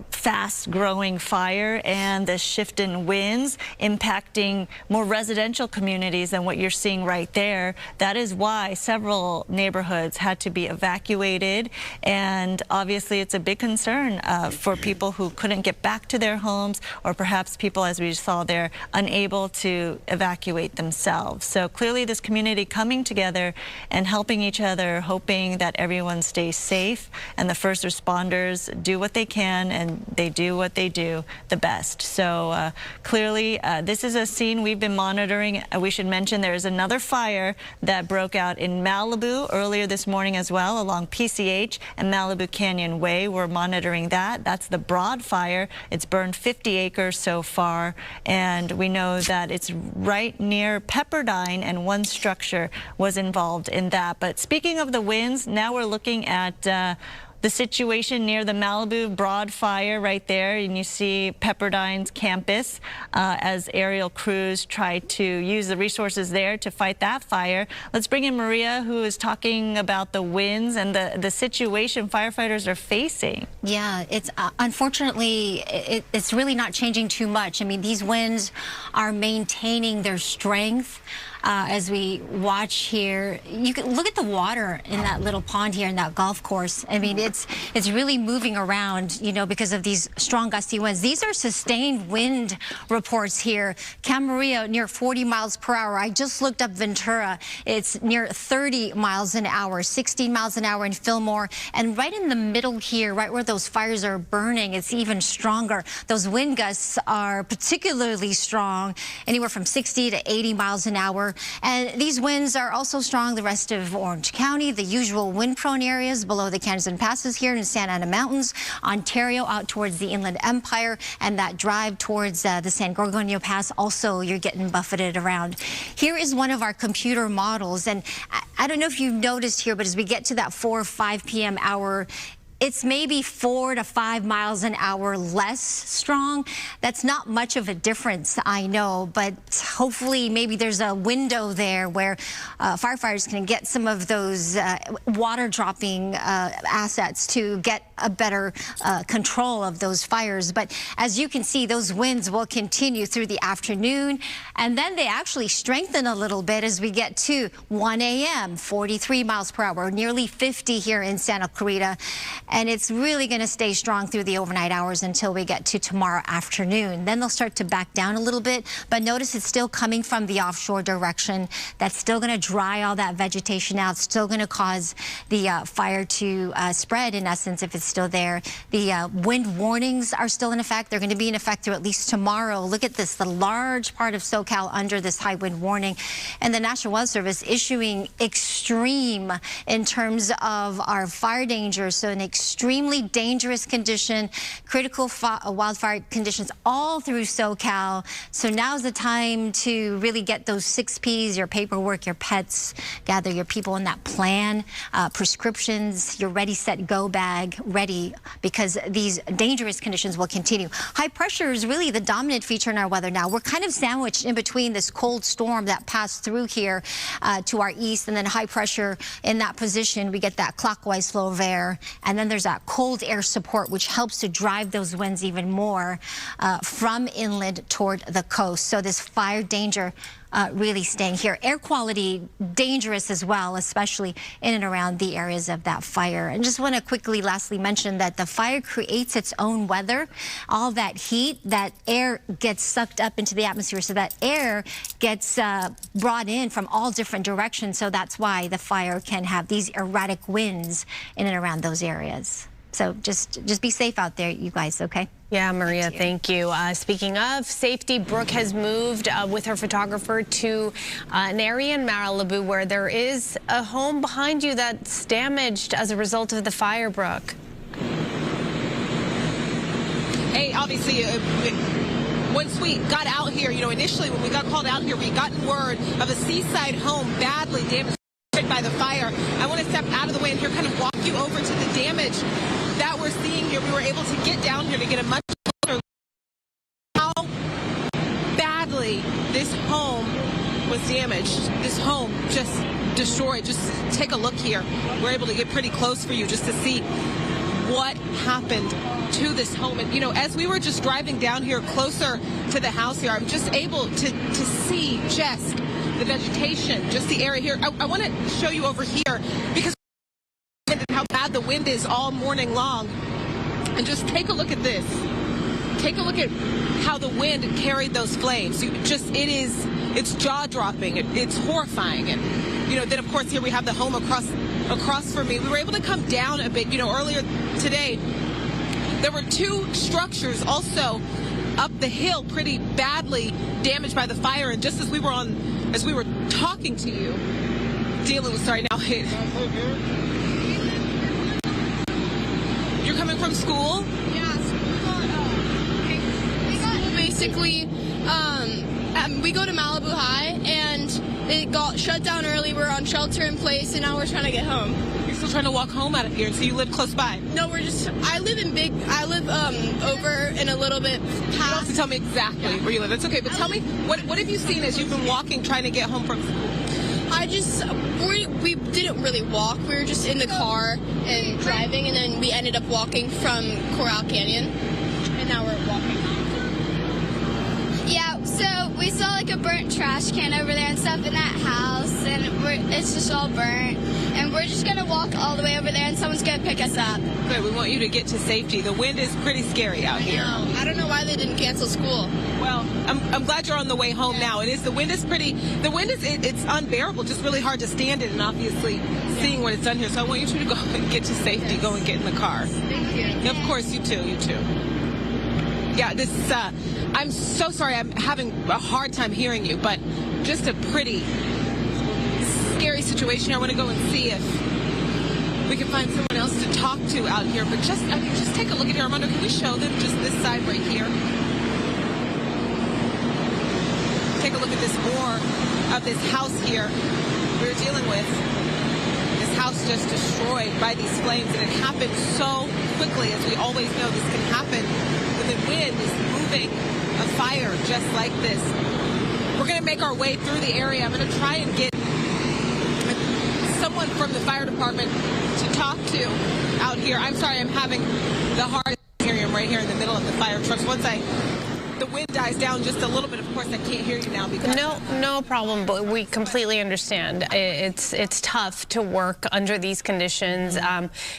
fast-growing fire and the shift in winds impacting more residential communities than what you're seeing right there. That is why several neighborhoods had to be evacuated, and obviously it's a big concern for people who couldn't get back to their homes, or perhaps people, as we saw there, unable to evacuate themselves. So clearly this community coming together and helping each other, hoping that everyone stays safe, and the first responders do what they can, and they do what they do the best. So clearly this is a scene we've been monitoring. We should mention there is another fire that broke out in Malibu earlier this morning as well, along PCH and Malibu Canyon Way. We're monitoring that. That's the Broad Fire. It's burned 50 acres so far, and we know that it's right near Pepperdine, and one structure was involved in that. But speaking of the winds, now we're looking at the situation near the Malibu Broad Fire right there, and you see Pepperdine's campus as aerial crews try to use the resources there to fight that fire. Let's bring in Maria, who is talking about the winds and the situation firefighters are facing. Yeah, it's unfortunately, it's really not changing too much. I mean, these winds are maintaining their strength. As we watch here, you can look at the water in that little pond here in that golf course. I mean, it's really moving around, you know, because of these strong gusty winds. These are sustained wind reports here. Camarillo near 40 miles per hour. I just looked up Ventura. It's near 30 miles an hour, 16 miles an hour in Fillmore. And right in the middle here, right where those fires are burning, it's even stronger. Those wind gusts are particularly strong, anywhere from 60 to 80 miles an hour. And these winds are also strong the rest of Orange County, the usual wind-prone areas below the canyons and passes here in Santa Ana Mountains, Ontario out towards the Inland Empire, and that drive towards the San Gorgonio Pass. Also, you're getting buffeted around. Here is one of our computer models, and I don't know if you've noticed here, but as we get to that 4 or 5 p.m. hour, it's maybe 4 to 5 miles an hour less strong. That's not much of a difference, I know, but hopefully maybe there's a window there where firefighters can get some of those water dropping assets to get a better control of those fires. But as you can see, those winds will continue through the afternoon, and then they actually strengthen a little bit as we get to 1 a.m., 43 miles per hour, nearly 50 here in Santa Clarita. And it's really going to stay strong through the overnight hours until we get to tomorrow afternoon. Then they'll start to back down a little bit. But notice it's still coming from the offshore direction. That's still going to dry all that vegetation out. It's still going to cause the fire to spread, in essence, if it's still there. The wind warnings are still in effect. They're going to be in effect through at least tomorrow. Look at this, the large part of SoCal under this high wind warning. And the National Weather Service issuing extreme in terms of our fire danger. So an extremely dangerous condition, critical wildfire conditions all through SoCal. So now's the time to really get those 6 Ps, your paperwork, your pets, gather your people in that plan, prescriptions, your ready, set, go bag, ready, because these dangerous conditions will continue. High pressure is really the dominant feature in our weather now. We're kind of sandwiched in between this cold storm that passed through here to our east, and then high pressure in that position. We get that clockwise flow of air, and then there's that cold air support, which helps to drive those winds even more from inland toward the coast. So this fire danger really staying here. Air quality dangerous as well, especially in and around the areas of that fire. And just want to quickly lastly mention that the fire creates its own weather. All that heat, that air gets sucked up into the atmosphere, so that air gets brought in from all different directions. So that's why the fire can have these erratic winds in and around those areas. So just be safe out there, you guys, okay? Yeah, Maria, thank you. Speaking of safety, Brooke has moved with her photographer to an area in Malibu where there is a home behind you that's damaged as a result of the fire, Brooke. Obviously, once we got out here, initially when we got called out here, we gotten word of a seaside home badly damaged by the fire. I want to step out of the way and here kind of walk you over to the damage that we're seeing here. We were able to get down here to get a much closer look at how badly this home was damaged. This home just destroyed. Just take a look here. We're able to get pretty close for you just to see what happened to this home. And as we were just driving down here closer to the house here, I'm just able to see just the vegetation, just the area here. I want to show you over here because how bad the wind is all morning long. And just take a look at this. Take a look at how the wind carried those flames. It's jaw-dropping. It's horrifying. And then of course here we have the home across from me. We were able to come down a bit. Earlier today there were two structures also up the hill pretty badly damaged by the fire. And just as we were talking to you, dealing with, sorry, now you're coming from school? Yeah, basically, we go to Malibu High, and it got shut down early. We're on shelter in place, and now we're trying to get home. You're still trying to walk home out of here, and so you live close by? No, I live over and a little bit past. You don't have to tell me exactly where you live. That's okay, but tell me, what have you seen as you've been walking, trying to get home from school? We didn't really walk. We were just in the car and driving, and then we ended up walking from Coral Canyon, and now we're walking. Yeah, so we saw like a burnt trash can over there and stuff in that house, and it's just all burnt. And we're just going to walk all the way over there, and someone's going to pick us up. Good, we want you to get to safety. The wind is pretty scary out here. I don't know why they didn't cancel school. Well, I'm glad you're on the way home now. The wind is it's unbearable, just really hard to stand it, and obviously seeing what it's done here. So I want you two to go and get to safety, go and get in the car. Thank you. Of course, you too. Yeah, I'm so sorry, I'm having a hard time hearing you, but just a pretty scary situation. I want to go and see if we can find someone else to talk to out here, but just take a look at here. Armando, can we show them just this side right here? Take a look at this more of this house here we're dealing with. This house just destroyed by these flames, and it happened so quickly. As we always know, this can happen when the wind is moving a fire just like this. We're going to make our way through the area. I'm going to try and get someone from the fire department to talk to out here. I'm sorry, I'm having the hardest time hearing him right here in the middle of the fire trucks. Once the wind dies down just a little bit, of course I can't hear you now because no problem, but we completely understand. It's tough to work under these conditions.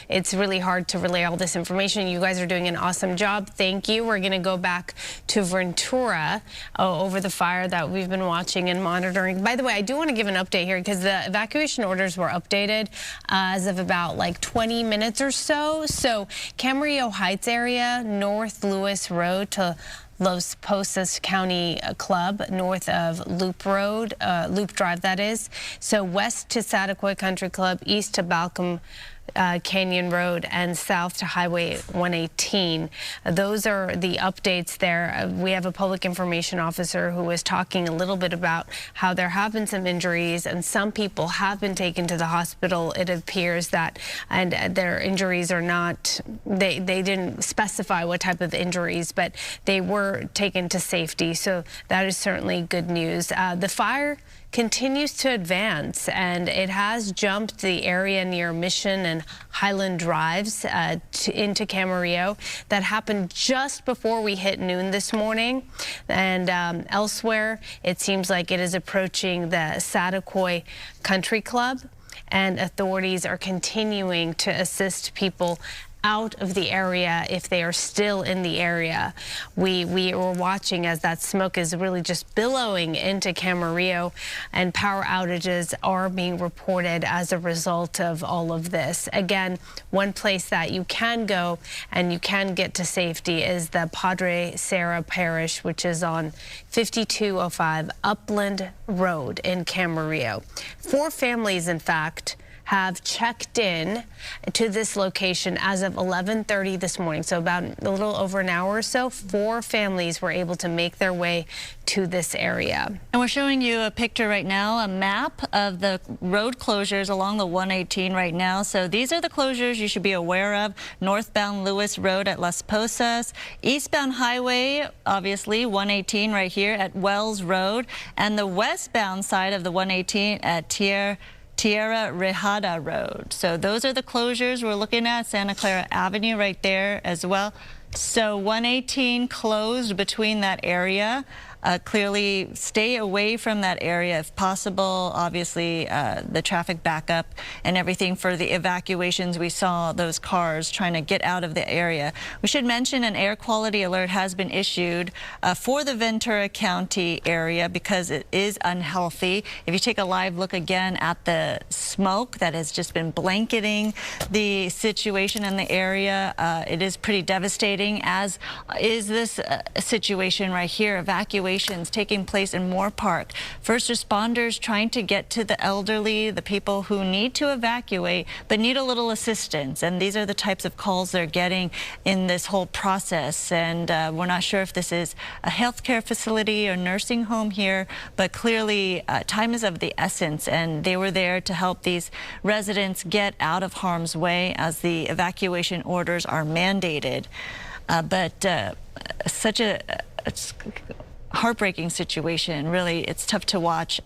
It's really hard to relay all this information. You guys are doing an awesome job. Thank you. We're going to go back to Ventura over the fire that we've been watching and monitoring. By the way, I do want to give an update here because the evacuation orders were updated as of about like 20 minutes or so. So Camarillo Heights area, North Lewis Road to Los Posas County Club, north of Loop Drive, that is. So west to Sataquoy Country Club, east to Balcom Canyon Road, and south to Highway 118. Those are the updates there. We have a public information officer who was talking a little bit about how there have been some injuries and some people have been taken to the hospital. It appears that, and their injuries are not, they didn't specify what type of injuries, but they were taken to safety. So that is certainly good news. The fire continues to advance, and it has jumped the area near Mission and Highland Drives into Camarillo. That happened just before we hit noon this morning. And elsewhere, it seems like it is approaching the Sataquoy Country Club, and authorities are continuing to assist people out of the area if they are still in the area. We were watching as that smoke is really just billowing into Camarillo, and power outages are being reported as a result of all of this. Again, one place that you can go and you can get to safety is the Padre Sarah Parish, which is on 5205 Upland Road in Camarillo. 4 families, in fact, have checked in to this location as of 11:30 this morning. So about a little over an hour or so, 4 families were able to make their way to this area. And we're showing you a picture right now, a map of the road closures along the 118 right now. So these are the closures you should be aware of. Northbound Lewis Road at Las Posas, eastbound highway, obviously 118 right here at Wells Road, and the westbound side of the 118 at Tierra Rejada Road. So those are the closures we're looking at. Santa Clara Avenue right there as well. So 118 closed between that area. Clearly stay away from that area if possible. Obviously, the traffic backup and everything for the evacuations. We saw those cars trying to get out of the area. We should mention an air quality alert has been issued for the Ventura County area because it is unhealthy. If you take a live look again at the smoke that has just been blanketing the situation in the area, it is pretty devastating, as is this situation right here. Evacuations taking place in Moorpark. First responders trying to get to the elderly, the people who need to evacuate but need a little assistance. And these are the types of calls they're getting in this whole process. And we're not sure if this is a healthcare facility or nursing home here, but clearly time is of the essence. And they were there to help these residents get out of harm's way as the evacuation orders are mandated. But such a heartbreaking situation. Really, it's tough to watch.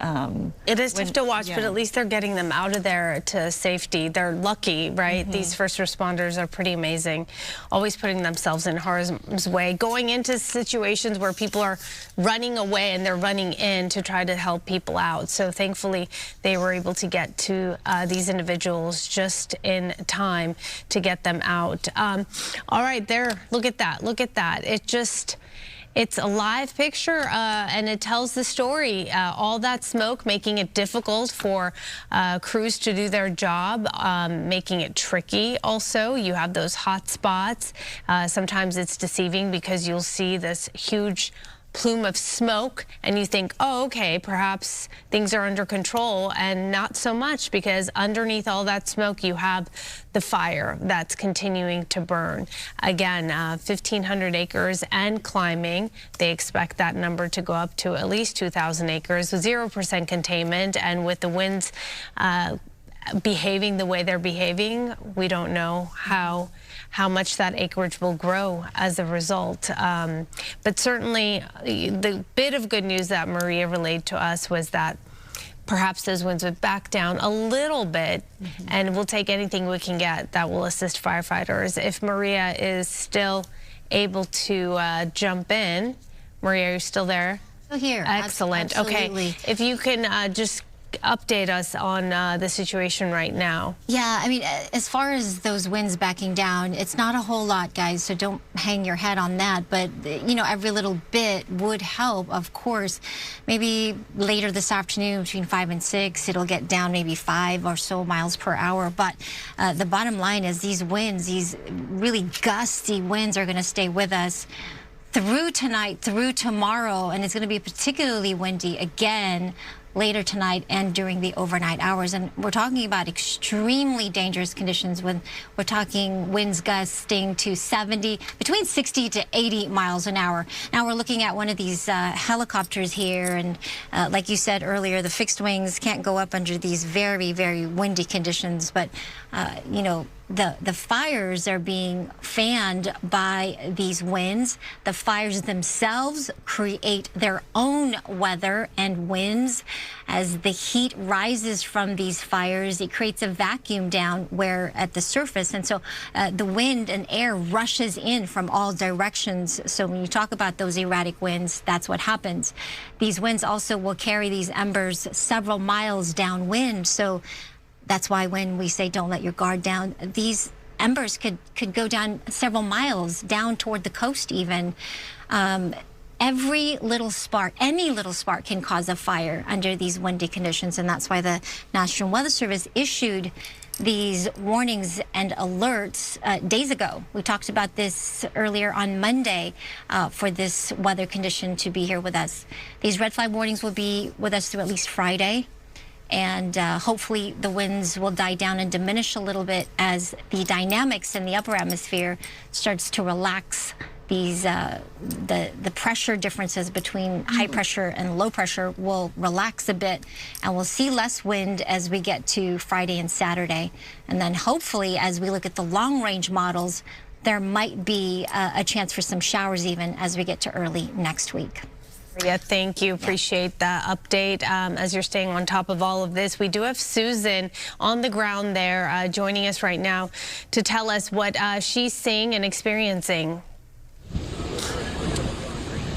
It is tough to watch, but at least they're getting them out of there to safety. They're lucky, right? These first responders are pretty amazing, always putting themselves in harm's way, going into situations where people are running away and they're running in to try to help people out. So thankfully, they were able to get to these individuals just in time to get them out. All right, there, look at that. Look at that. It's a live picture, and it tells the story. All that smoke making it difficult for crews to do their job, making it tricky. Also, you have those hot spots. Sometimes it's deceiving because you'll see this huge plume of smoke and you think, oh, okay, perhaps things are under control, and not so much, because underneath all that smoke you have the fire that's continuing to burn. Again, 1,500 acres and climbing. They expect that number to go up to at least 2,000 acres with 0% containment, and with the winds behaving the way they're behaving, we don't know how much that acreage will grow as a result. But certainly the bit of good news that Maria relayed to us was that perhaps those winds would back down a little bit, and we'll take anything we can get that will assist firefighters. If Maria is still able to jump in. Maria, are you still there? Still here. Excellent. Absolutely. Okay, if you can just update us on the situation right now. Yeah, I mean, as far as those winds backing down, it's not a whole lot, guys, so don't hang your head on that. But, you know, every little bit would help, of course. Maybe later this afternoon, between 5 and 6, it'll get down maybe 5 or so miles per hour. But the bottom line is these winds, these really gusty winds, are going to stay with us through tonight, through tomorrow, and it's going to be particularly windy again later tonight and during the overnight hours. And we're talking about extremely dangerous conditions when we're talking winds gusting to between 60 to 80 miles an hour. Now we're looking at one of these helicopters here, and like you said earlier, the fixed wings can't go up under these very, very windy conditions, but you know, the fires are being fanned by these winds. The fires themselves create their own weather and winds. As the heat rises from these fires, it creates a vacuum down where at the surface. And so the wind and air rushes in from all directions. So when you talk about those erratic winds, that's what happens. These winds also will carry these embers several miles downwind. So that's why when we say don't let your guard down, these embers could go down several miles down toward the coast even. Every little spark, any little spark can cause a fire under these windy conditions, and that's why the National Weather Service issued these warnings and alerts days ago. We talked about this earlier on Monday for this weather condition to be here with us. These red flag warnings will be with us through at least Friday. and hopefully the winds will die down and diminish a little bit as the dynamics in the upper atmosphere starts to relax. These the pressure differences between high pressure and low pressure will relax a bit, and we'll see less wind as we get to Friday and Saturday. And then hopefully, as we look at the long-range models, there might be a chance for some showers even as we get to early next week. Yeah, thank you. Appreciate the update. As you're staying on top of all of this, we do have Susan on the ground there joining us right now to tell us what she's seeing and experiencing.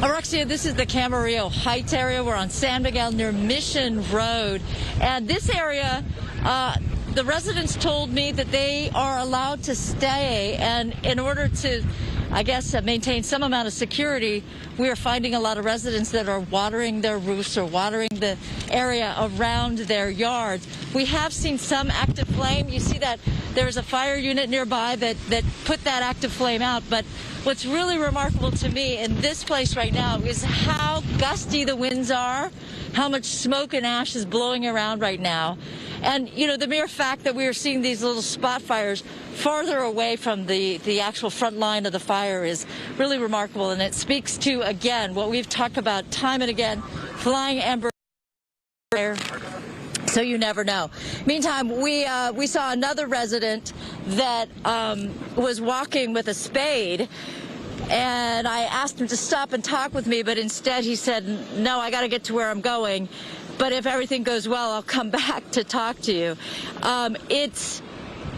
Alexia, this is the Camarillo Heights area. We're on San Miguel near Mission Road. And this area, the residents told me that they are allowed to stay. And in order to, I guess, maintain some amount of security, we are finding a lot of residents that are watering their roofs or watering the area around their yards. We have seen some active flame. You see that there's a fire unit nearby that put that active flame out. But what's really remarkable to me in this place right now is how gusty the winds are, how much smoke and ash is blowing around right now. And, you know, the mere fact that we are seeing these little spot fires farther away from the actual front line of the fire is really remarkable. And it speaks to, again, what we've talked about time and again, flying ember fire. So you never know. Meantime, we saw another resident that was walking with a spade, and I asked him to stop and talk with me, but instead he said, no, I got to get to where I'm going. But if everything goes well, I'll come back to talk to you.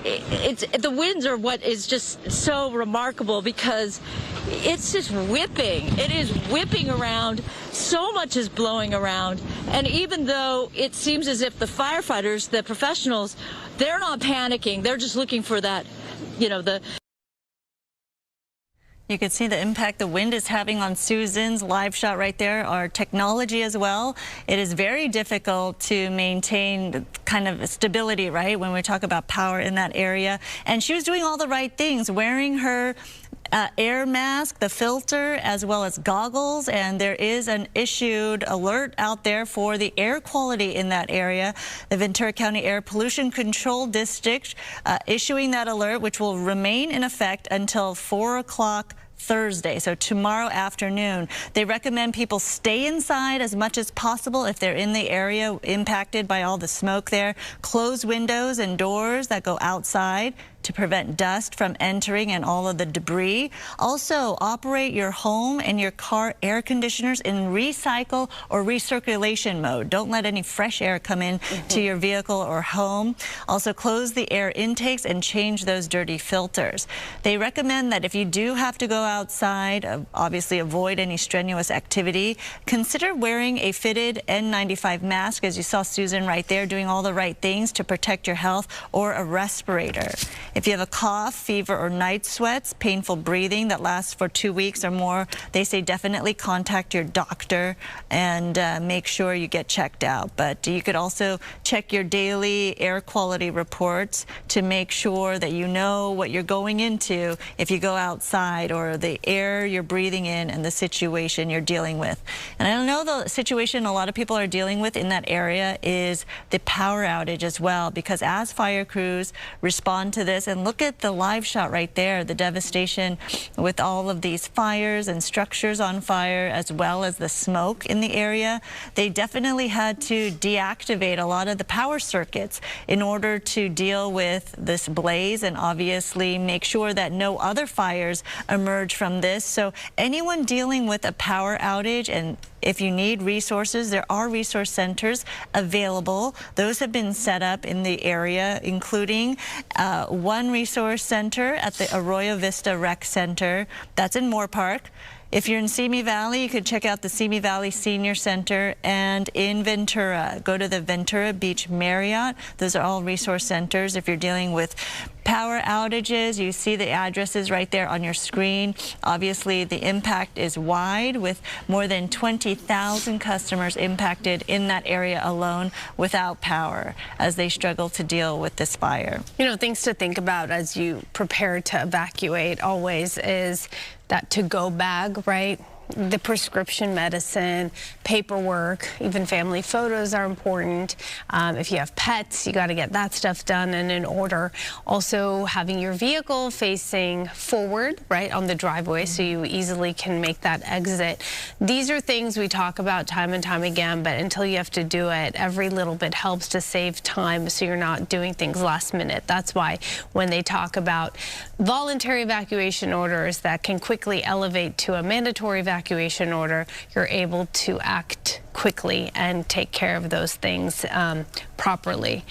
The winds are what is just so remarkable because it's just whipping. It is whipping around. So much is blowing around. And even though it seems as if the firefighters, the professionals, they're not panicking. They're just looking for that, you know, You can see the impact the wind is having on Susan's live shot right there, our technology as well. It is very difficult to maintain kind of stability, right, when we talk about power in that area. And she was doing all the right things, wearing her air mask, the filter, as well as goggles, and there is an issued alert out there for the air quality in that area. The Ventura County Air Pollution Control District issuing that alert, which will remain in effect until 4 o'clock Thursday, so tomorrow afternoon. They recommend people stay inside as much as possible if they're in the area impacted by all the smoke there. Close windows and doors that go outside to prevent dust from entering and all of the debris. Also, operate your home and your car air conditioners in recycle or recirculation mode. Don't let any fresh air come in to your vehicle or home. Also, close the air intakes and change those dirty filters. They recommend that if you do have to go outside, obviously avoid any strenuous activity. Consider wearing a fitted N95 mask, as you saw Susan right there doing all the right things to protect your health, or a respirator. If you have a cough, fever, or night sweats, painful breathing that lasts for 2 weeks or more, they say definitely contact your doctor and make sure you get checked out. But you could also check your daily air quality reports to make sure that you know what you're going into if you go outside, or the air you're breathing in and the situation you're dealing with. And I know the situation a lot of people are dealing with in that area is the power outage as well, because as fire crews respond to this, and look at the live shot right there, the devastation with all of these fires and structures on fire, as well as the smoke in the area. They definitely had to deactivate a lot of the power circuits in order to deal with this blaze and obviously make sure that no other fires emerge from this. So anyone dealing with a power outage, and if you need resources, there are resource centers available. Those have been set up in the area, including one resource center at the Arroyo Vista Rec Center. That's in Moorpark. If you're in Simi Valley, you could check out the Simi Valley Senior Center, and in Ventura, go to the Ventura Beach Marriott. Those are all resource centers. If you're dealing with power outages, you see the addresses right there on your screen. Obviously, the impact is wide, with more than 20,000 customers impacted in that area alone without power as they struggle to deal with this fire. You know, things to think about as you prepare to evacuate always is that to-go bag, right? the prescription medicine, paperwork, even family photos are important. If you have pets, you got to get that stuff done and in order. Also, having your vehicle facing forward, right, on the driveway, so you easily can make that exit. These are things we talk about time and time again, but until you have to do it, every little bit helps to save time so you're not doing things last minute. That's why when they talk about voluntary evacuation orders that can quickly elevate to a mandatory evacuation order, you're able to act quickly and take care of those things properly.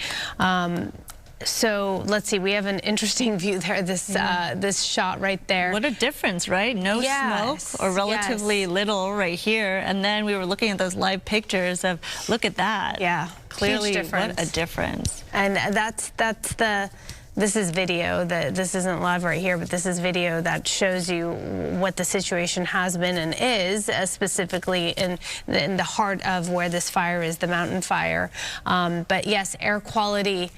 So let's see, we have an interesting view there, this shot right there. What a difference, right? No smoke, or relatively little right here. And then we were looking at those live pictures of, look at that. Yeah, clearly, what a difference. And this is video. This isn't live right here, but this is video that shows you what the situation has been and is, specifically in the heart of where this fire is, the mountain fire. But yes, air quality.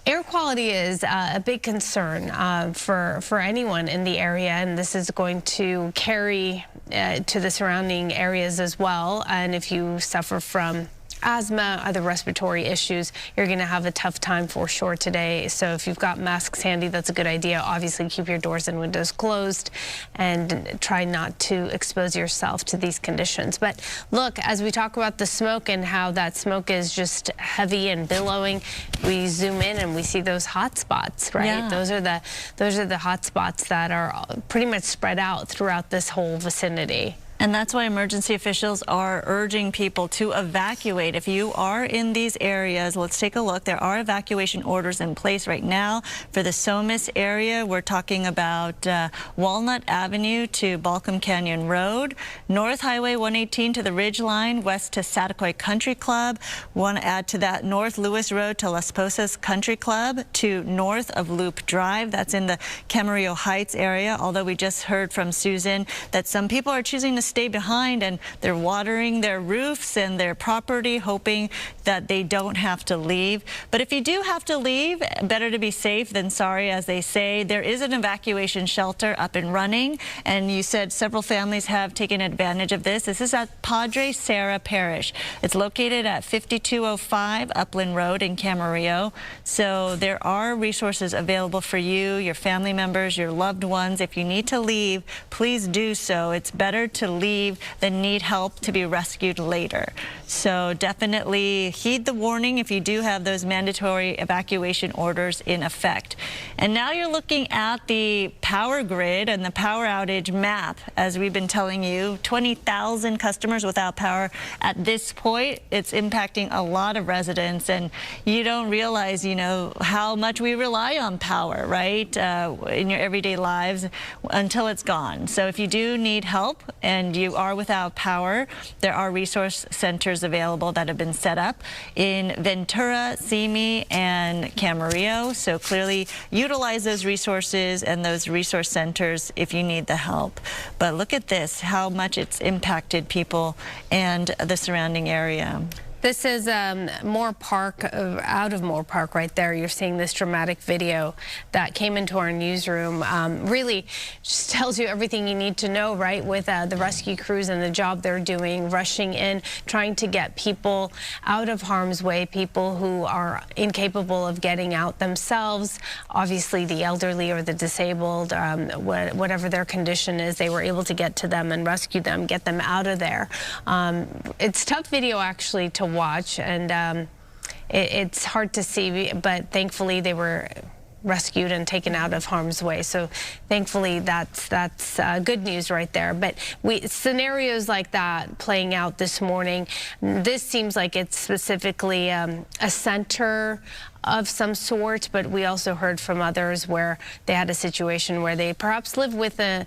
Air quality is a big concern for anyone in the area, and this is going to carry to the surrounding areas as well. And if you suffer from asthma, other respiratory issues, you're going to have a tough time for sure today. So if you've got masks handy, that's a good idea. Obviously, keep your doors and windows closed and try not to expose yourself to these conditions. But look, as we talk about the smoke and how that smoke is just heavy and billowing, we zoom in and we see those hot spots, right? Yeah. Those are the hot spots that are pretty much spread out throughout this whole vicinity. And that's why emergency officials are urging people to evacuate. If you are in these areas, let's take a look. There are evacuation orders in place right now for the Somis area. We're talking about Walnut Avenue to Balcom Canyon Road, North Highway 118 to the Ridge Line, west to Satakoy Country Club. Want to add to that North Lewis Road to Las Posas Country Club, to north of Loop Drive. That's in the Camarillo Heights area. Although we just heard from Susan that some people are choosing to stay behind and they're watering their roofs and their property, hoping that they don't have to leave. But if you do have to leave, better to be safe than sorry, as they say. There is an evacuation shelter up and running, and you said several families have taken advantage of this. This is at Padre Serra Parish. It's located at 5205 Upland Road in Camarillo. So there are resources available for you, your family members, your loved ones. If you need to leave, please do so. It's better to leave than need help to be rescued later. So definitely heed the warning if you do have those mandatory evacuation orders in effect. And now you're looking at the power grid and the power outage map. As we've been telling you, 20,000 customers without power at this point. It's impacting a lot of residents, and you don't realize, you know, how much we rely on power, right, in your everyday lives until it's gone. So if you do need help and you are without power, there are resource centers available that have been set up in Ventura, Simi, and Camarillo. So clearly utilize those resources and those resource centers if you need the help. But look at this, how much it's impacted people and the surrounding area. This is Moorpark, out of Moorpark right there. You're seeing this dramatic video that came into our newsroom. Really just tells you everything you need to know, right, with the rescue crews and the job they're doing, rushing in, trying to get people out of harm's way, people who are incapable of getting out themselves. Obviously, the elderly or the disabled, whatever their condition is, they were able to get to them and rescue them, get them out of there. It's tough video, actually, to watch, and it's hard to see, but thankfully they were rescued and taken out of harm's way. So thankfully that's good news right there. But scenarios like that playing out this morning, this seems like it's specifically a center of some sort, but we also heard from others where they had a situation where they perhaps live with a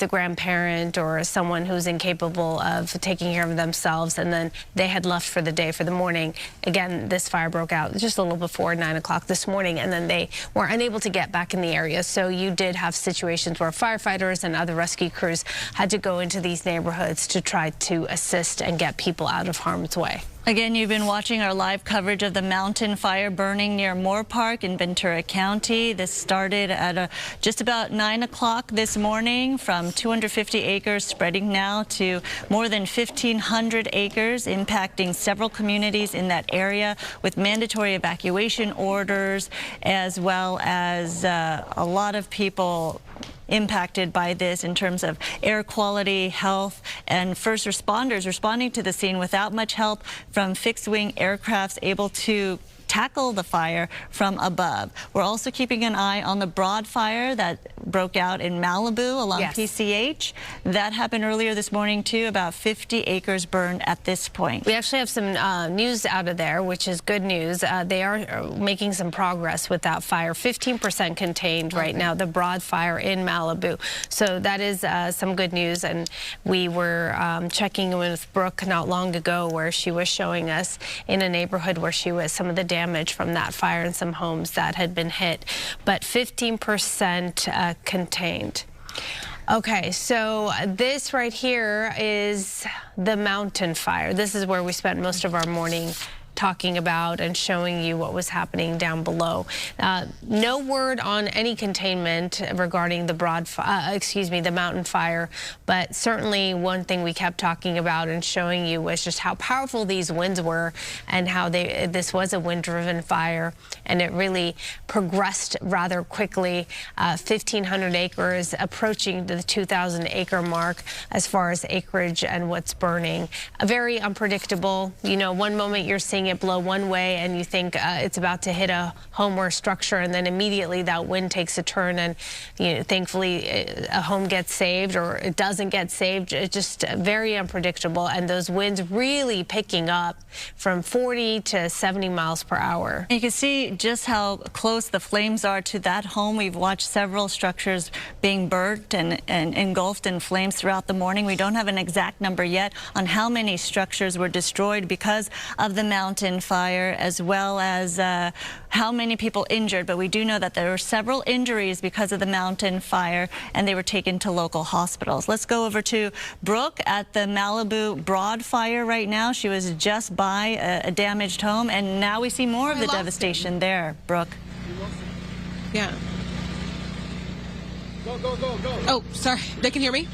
grandparent or someone who's incapable of taking care of themselves, and then they had left for the day, for the morning. Again, this fire broke out just a little before 9 o'clock this morning, and then they were unable to get back in the area. So you did have situations where firefighters and other rescue crews had to go into these neighborhoods to try to assist and get people out of harm's way. Again, you've been watching our live coverage of the mountain fire burning near Moorpark in Ventura County. This started at just about 9 o'clock this morning from 250 acres, spreading now to more than 1,500 acres, impacting several communities in that area with mandatory evacuation orders, as well as a lot of people impacted by this in terms of air quality, health, and first responders responding to the scene without much help from fixed-wing aircrafts able to tackle the fire from above. We're also keeping an eye on the broad fire that broke out in Malibu along PCH. That happened earlier this morning too. About 50 acres burned at this point. We actually have some news out of there, which is good news. They are making some progress with that fire. 15% contained right now, the broad fire in Malibu. So that is some good news. And we were checking in with Brooke not long ago, where she was showing us in a neighborhood where she was some of the damage from that fire in some homes that had been hit, but 15% contained. Okay, so this right here is the mountain fire. This is where we spent most of our morning talking about and showing you what was happening down below. No word on any containment regarding the the mountain fire, but certainly one thing we kept talking about and showing you was just how powerful these winds were and how this was a wind-driven fire, and it really progressed rather quickly. 1,500 acres, approaching the 2,000 acre mark as far as acreage and what's burning. Very unpredictable. You know, one moment you're seeing it blow one way and you think it's about to hit a home or a structure, and then immediately that wind takes a turn, and thankfully a home gets saved or it doesn't get saved. It's just very unpredictable, and those winds really picking up from 40 to 70 miles per hour. You can see just how close the flames are to that home. We've watched several structures being burnt and engulfed in flames throughout the morning. We don't have an exact number yet on how many structures were destroyed because of the mountain fire, as well as how many people injured, but we do know that there were several injuries because of the mountain fire, and they were taken to local hospitals. Let's go over to Brooke at the Malibu broad fire right now. She was just by a damaged home, and now we see more of the devastation there. Brooke. Yeah. Go. Oh, sorry. They can hear me?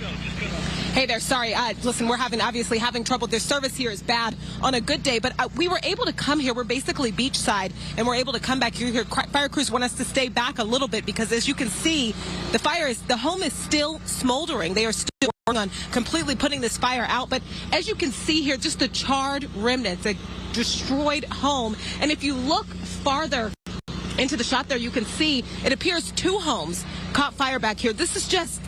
Hey there, sorry. Listen, we're obviously having trouble. Their service here is bad on a good day, but we were able to come here. We're basically beachside, and we're able to come back here. Fire crews want us to stay back a little bit because, as you can see, the home is still smoldering. They are still working on completely putting this fire out. But as you can see here, just the charred remnants, a destroyed home. And if you look farther into the shot there, you can see it appears 2 homes caught fire back here. This is just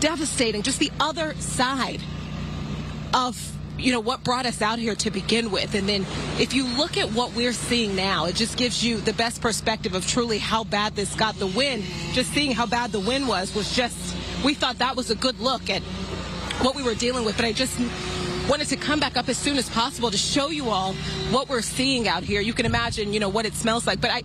devastating, just the other side of what brought us out here to begin with. And then if you look at what we're seeing now, it just gives you the best perspective of truly how bad this got. The wind, just seeing how bad the wind was just, we thought that was a good look at what we were dealing with. But I just wanted to come back up as soon as possible to show you all what we're seeing out here. You can imagine, what it smells like. But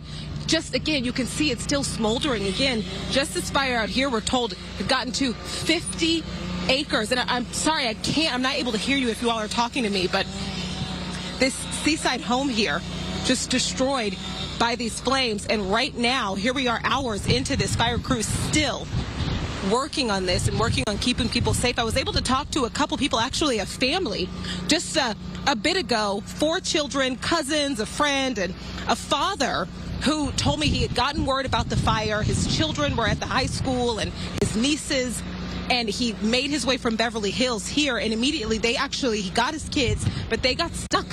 again, you can see it's still smoldering. Again, just this fire out here, we're told, had gotten to 50 acres. And I'm sorry, I'm not able to hear you if you all are talking to me, but this seaside home here just destroyed by these flames. And right now, here we are hours into this, fire crew still working on this and working on keeping people safe. I was able to talk to a couple people, actually a family, just a bit ago, 4 children, cousins, a friend, and a father who told me he had gotten word about the fire. His children were at the high school and his nieces, and he made his way from Beverly Hills here, and immediately he got his kids, but they got stuck.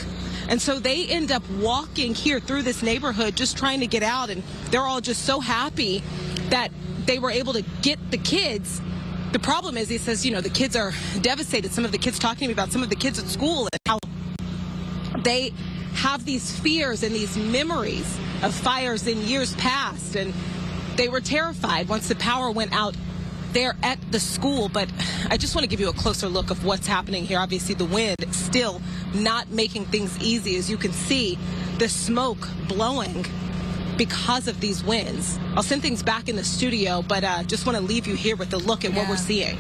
And so they end up walking here through this neighborhood just trying to get out, and they're all just so happy that they were able to get the kids. The problem is, he says, the kids are devastated. Some of the kids talking to me about some of the kids at school and how they have these fears and these memories of fires in years past, and they were terrified once the power went out there at the school. But I just want to give you a closer look of what's happening here. Obviously, the wind still not making things easy. As you can see, the smoke blowing because of these winds. I'll send things back in the studio, but just want to leave you here with a look at what we're seeing.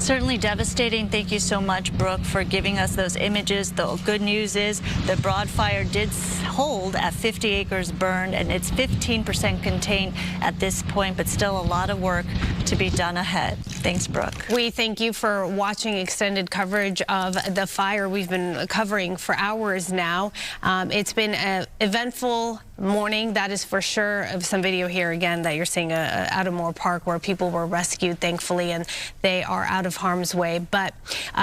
Certainly devastating. Thank you so much, Brooke, for giving us those images. The good news is the broad fire did hold at 50 acres burned, and it's 15% contained at this point, but still a lot of work to be done ahead. Thanks, Brooke. We thank you for watching extended coverage of the fire we've been covering for hours now. It's been an eventful morning, that is for sure. Of some video here again that you're seeing out of Moorpark where people were rescued, thankfully, and they are out of harm's way. But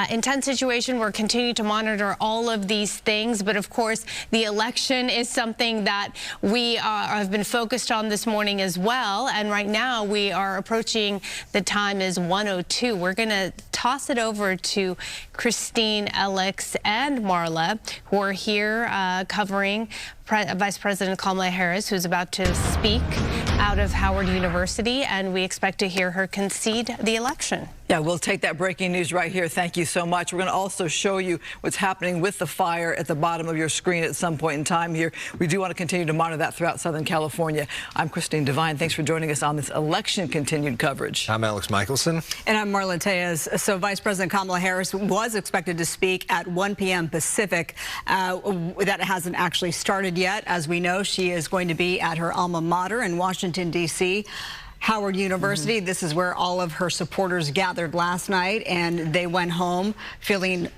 intense situation. We're continuing to monitor all of these things, but of course the election is something that we have been focused on this morning as well. And right now we are approaching, the time is 1:02. We're going to toss it over to Christine, Alex, and Marla, who are here covering Vice President Kamala Harris, who's about to speak out of Howard University, and we expect to hear her concede the election. Yeah, we'll take that breaking news right here. Thank you so much. We're going to also show you what's happening with the fire at the bottom of your screen at some point in time here. We do want to continue to monitor that throughout Southern California. I'm Christine Devine. Thanks for joining us on this election continued coverage. I'm Alex Michelson. And I'm Marla Tejas. So Vice President Kamala Harris was expected to speak at 1 p.m. Pacific. That hasn't actually started yet. As we know, she is going to be at her alma mater in Washington, D.C., Howard University. This is where all of her supporters gathered last night, and they went home feeling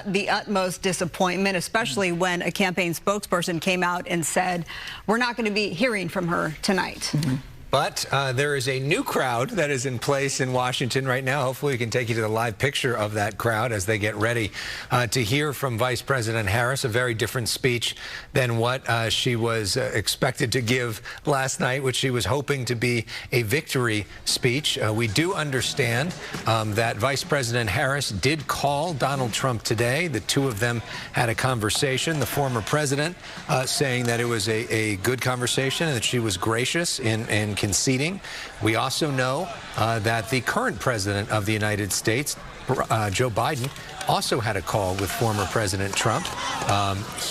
the utmost disappointment, especially when a campaign spokesperson came out and said, we're not going to be hearing from her tonight. But there is a new crowd that is in place in Washington right now. Hopefully we can take you to the live picture of that crowd as they get ready to hear from Vice President Harris. A very different speech than what she was expected to give last night, which she was hoping to be a victory speech. We do understand that Vice President Harris did call Donald Trump today. The two of them had a conversation. The former president saying that it was a good conversation and that she was gracious in conceding. We also know that the current president of the United States, Joe Biden, also had a call with former President Trump.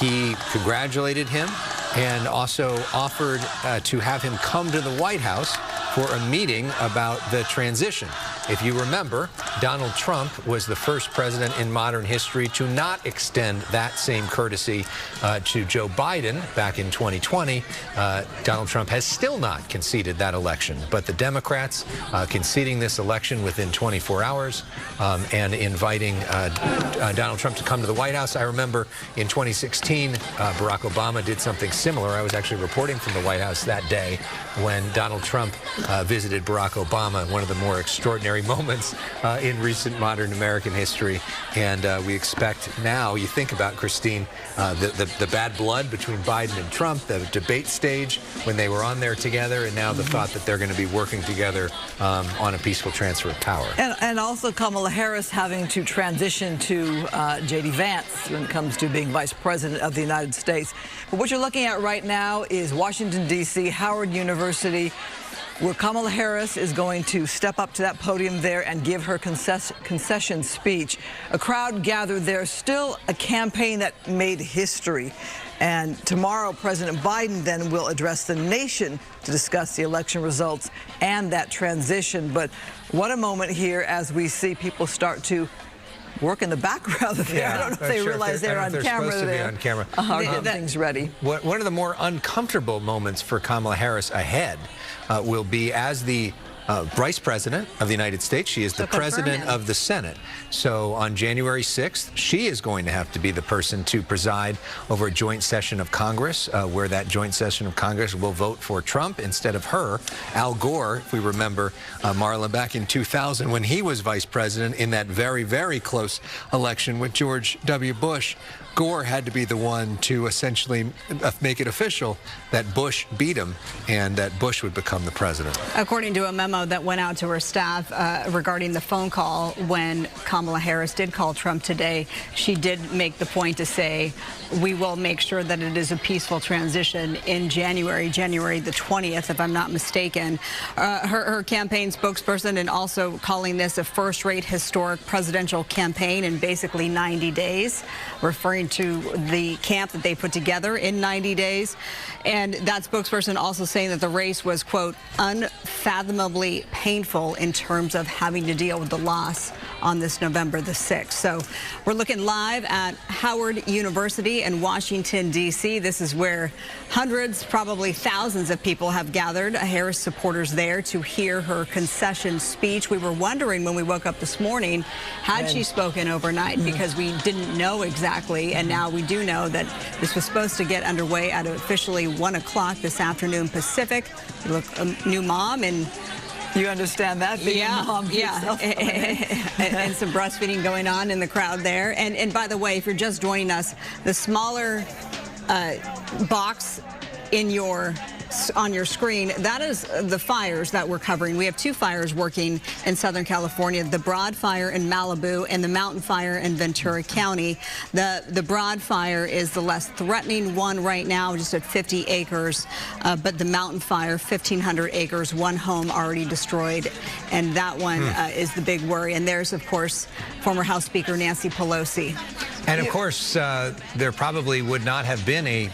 He congratulated him and also offered to have him come to the White House for a meeting about the transition. If you remember, Donald Trump was the first president in modern history to not extend that same courtesy to Joe Biden back in 2020. Donald Trump has still not conceded that election, but the Democrats conceding this election within 24 hours and inviting Donald Trump to come to the White House. I remember in 2016, Barack Obama did something similar. I was actually reporting from the White House that day when Donald Trump visited Barack Obama, one of the more extraordinary moments in recent modern American history. And we expect now, you think about, Christine, the bad blood between Biden and Trump, the debate stage when they were on there together, and now the thought that they're going to be working together on a peaceful transfer of power. And also Kamala Harris having to transition to J.D. Vance when it comes to being Vice President of the United States. But what you're looking at right now is Washington, D.C., Howard University, where Kamala Harris is going to step up to that podium there and give her concession speech. A crowd gathered there, still a campaign that made history. And tomorrow, President Biden then will address the nation to discuss the election results and that transition. But what a moment here as we see people start to work in the background there. Yeah, I don't know if they realize they're on camera supposed to be on camera. Getting things ready. One of the more uncomfortable moments for Kamala Harris ahead will be as the Vice President of the United States. She is the President of the Senate. So on January 6th, she is going to have to be the person to preside over a joint session of Congress, where that joint session of Congress will vote for Trump instead of her. Al Gore, if we remember, Marla, back in 2000 when he was Vice President in that very, very close election with George W. Bush, Gore had to be the one to essentially make it official that Bush beat him and that Bush would become the president. According to a memo that went out to her staff regarding the phone call when Kamala Harris did call Trump today, she did make the point to say, we will make sure that it is a peaceful transition in January the 20th, if I'm not mistaken. Her campaign spokesperson and also calling this a first-rate historic presidential campaign in basically 90 days, referring to the camp that they put together in 90 days. And that spokesperson also saying that the race was, quote, unfathomably really painful in terms of having to deal with the loss on this November the 6th. So we're looking live at Howard University in Washington, D.C. This is where hundreds, probably thousands of people have gathered, Harris supporters there to hear her concession speech. We were wondering when we woke up this morning, had she spoken overnight, because we didn't know exactly, and now we do know that this was supposed to get underway at officially 1 o'clock this afternoon Pacific. You look a new mom, and you understand that? Being a mom yourself. And some breastfeeding going on in the crowd there. And by the way, if you're just joining us, the smaller box on your screen, that is the fires that we're covering. We have two fires working in Southern California, the Broad Fire in Malibu and the Mountain Fire in Ventura County. The Broad Fire is the less threatening one right now, just at 50 acres, but the Mountain Fire, 1,500 acres, one home already destroyed, and that one is the big worry. And there's, of course, former House Speaker Nancy Pelosi. And of course, there probably would not have been a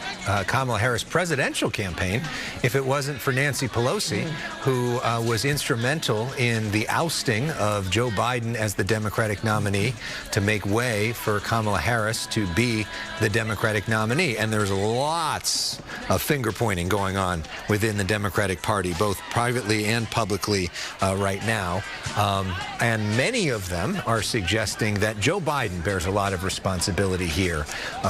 Kamala Harris presidential campaign if it wasn't for Nancy Pelosi, who was instrumental in the ousting of Joe Biden as the Democratic nominee to make way for Kamala Harris to be the Democratic nominee. And there's lots of finger pointing going on within the Democratic Party, both privately and publicly right now. And many of them are suggesting that Joe Biden bears a lot of responsibility here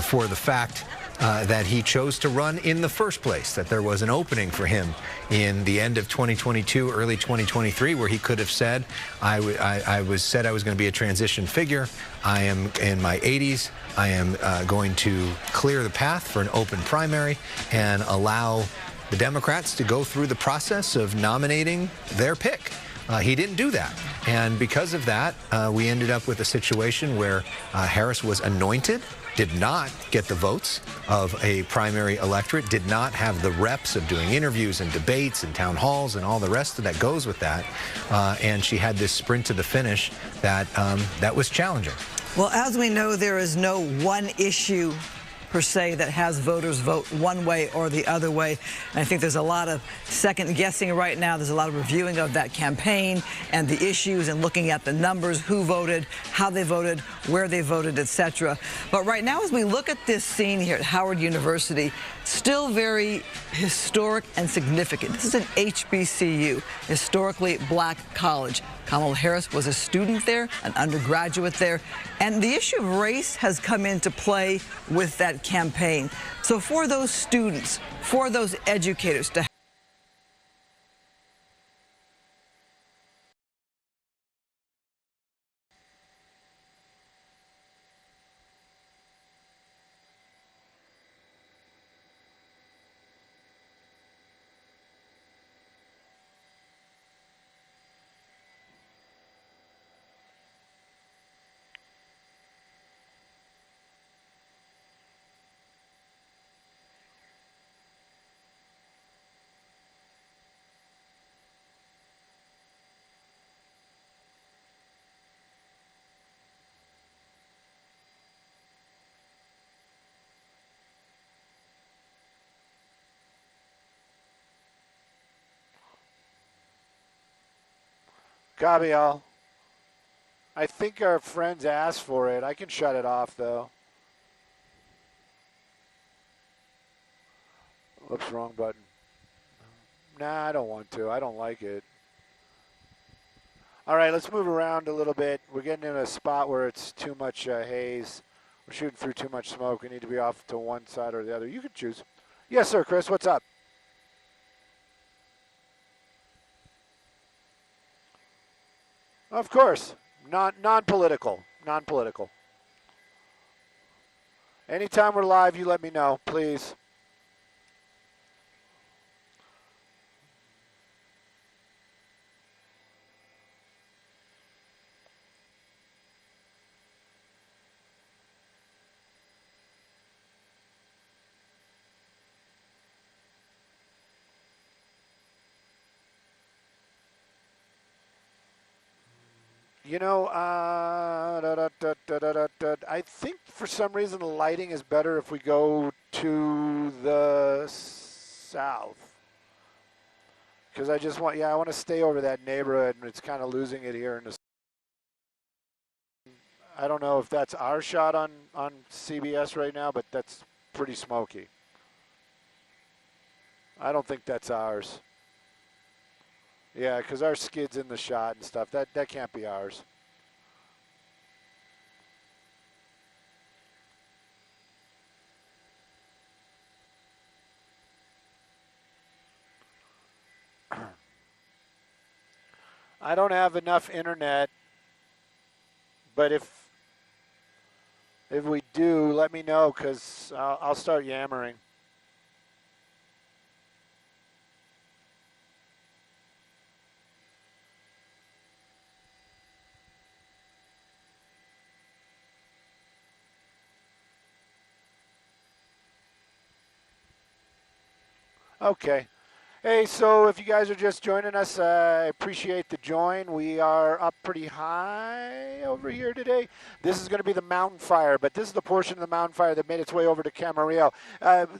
for the fact that he chose to run in the first place, that there was an opening for him in the end of 2022, early 2023, where he could have said, I was going to be a transition figure. I am in my 80s. I am going to clear the path for an open primary and allow the Democrats to go through the process of nominating their pick. He didn't do that. And because of that, we ended up with a situation where Harris was anointed, did not get the votes of a primary electorate, did not have the reps of doing interviews and debates and town halls and all the rest of that goes with that. And she had this sprint to the finish that was challenging. Well, as we know, there is no one issue per se that has voters vote one way or the other way. And I think there's a lot of second guessing right now. There's a lot of reviewing of that campaign and the issues and looking at the numbers, who voted, how they voted, where they voted, etc. But right now, as we look at this scene here at Howard University, still very historic and significant. This is an HBCU, historically black college. Kamala Harris was a student there, an undergraduate there, and the issue of race has come into play with that campaign. So for those students, for those educators to Copy all. I think our friends asked for it. I can shut it off, though. Oops, wrong button. Nah, I don't want to. I don't like it. All right, let's move around a little bit. We're getting in a spot where it's too much haze. We're shooting through too much smoke. We need to be off to one side or the other. You can choose. Yes, sir, Chris. What's up? Of course. Non-political. Non-political. Anytime we're live, you let me know, please. You know, I think for some reason the lighting is better if we go to the south. because I just want, I want to stay over that neighborhood, and it's kind of losing it here in the. I don't know if that's our shot on CBS right now, but that's pretty smoky. I don't think that's ours. Yeah, because our skid's in the shot and stuff. That can't be ours. I don't have enough internet, but if we do, let me know, because I'll start yammering. Okay. Hey, so if you guys are just joining us, I appreciate the join. We are up pretty high over here today. This is going to be the mountain fire, but this is the portion of the mountain fire that made its way over to Camarillo.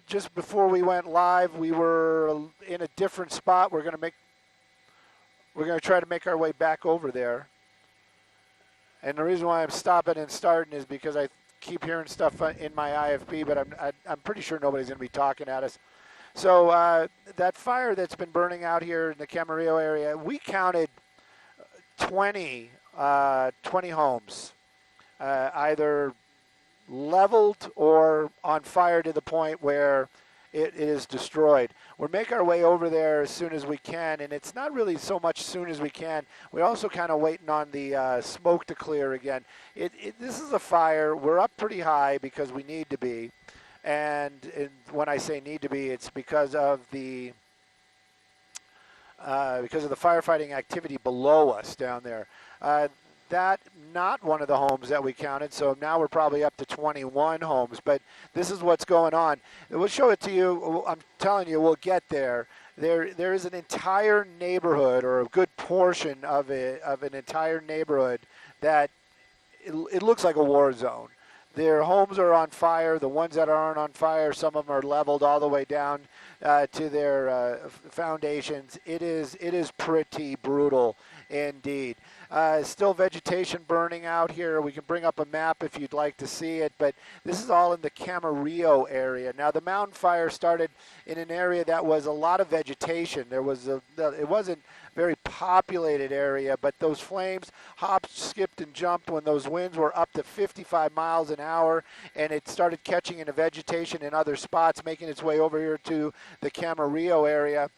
Just before we went live, we were in a different spot. We're going to try to make our way back over there. And the reason why I'm stopping and starting is because I keep hearing stuff in my IFB, but I'm pretty sure nobody's going to be talking at us. So that fire that's been burning out here in the Camarillo area, we counted 20 homes, either leveled or on fire to the point where it is destroyed. We'll make our way over there as soon as we can, and it's not really so much soon as we can. We're also kind of waiting on the smoke to clear again. This is a fire. We're up pretty high because we need to be. And when I say need to be, it's because of the firefighting activity below us down there. That not one of the homes that we counted, so now we're probably up to 21 homes. But this is what's going on. We'll show it to you. I'm telling you, we'll get there. There is an entire neighborhood, or a good portion of an entire neighborhood that it looks like a war zone. Their homes are on fire. The ones that aren't on fire, some of them are leveled all the way down to their foundations. It is pretty brutal indeed. Still vegetation burning out here. We can bring up a map if you'd like to see it, but this is all in the Camarillo area. Now, the mountain fire started in an area that was a lot of vegetation. It wasn't very populated area, but those flames hopped, skipped, and jumped when those winds were up to 55 miles an hour, and it started catching into vegetation in other spots, making its way over here to the Camarillo area.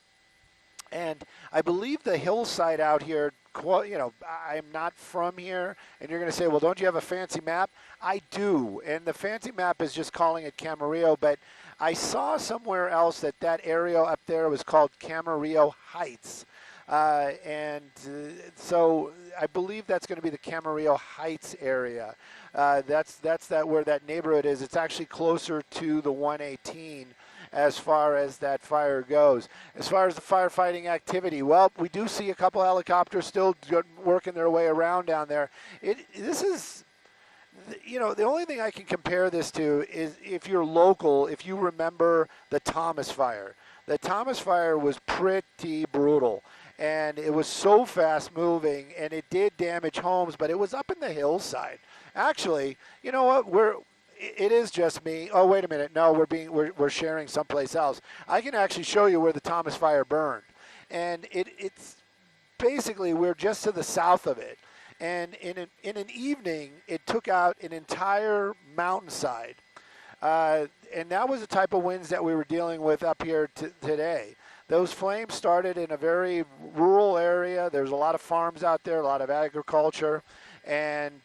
And I believe the hillside out here, I'm not from here, and you're going to say, well, don't you have a fancy map? I do, and the fancy map is just calling it Camarillo, but I saw somewhere else that area up there was called Camarillo Heights. So I believe that's going to be the Camarillo Heights area. That's where that neighborhood is. It's actually closer to the 118 as far as that fire goes. As far as the firefighting activity, well, we do see a couple helicopters still working their way around down there. This is, the only thing I can compare this to is if you're local, if you remember the Thomas fire. The Thomas fire was pretty brutal. And it was so fast moving, and it did damage homes, but it was up in the hillside. Actually, you know what? It is just me. Oh, wait a minute. No, we're sharing someplace else. I can actually show you where the Thomas fire burned, and it's basically we're just to the south of it. And in an evening, it took out an entire mountainside, and that was the type of winds that we were dealing with up here today. Those flames started in a very rural area. There's a lot of farms out there, a lot of agriculture, and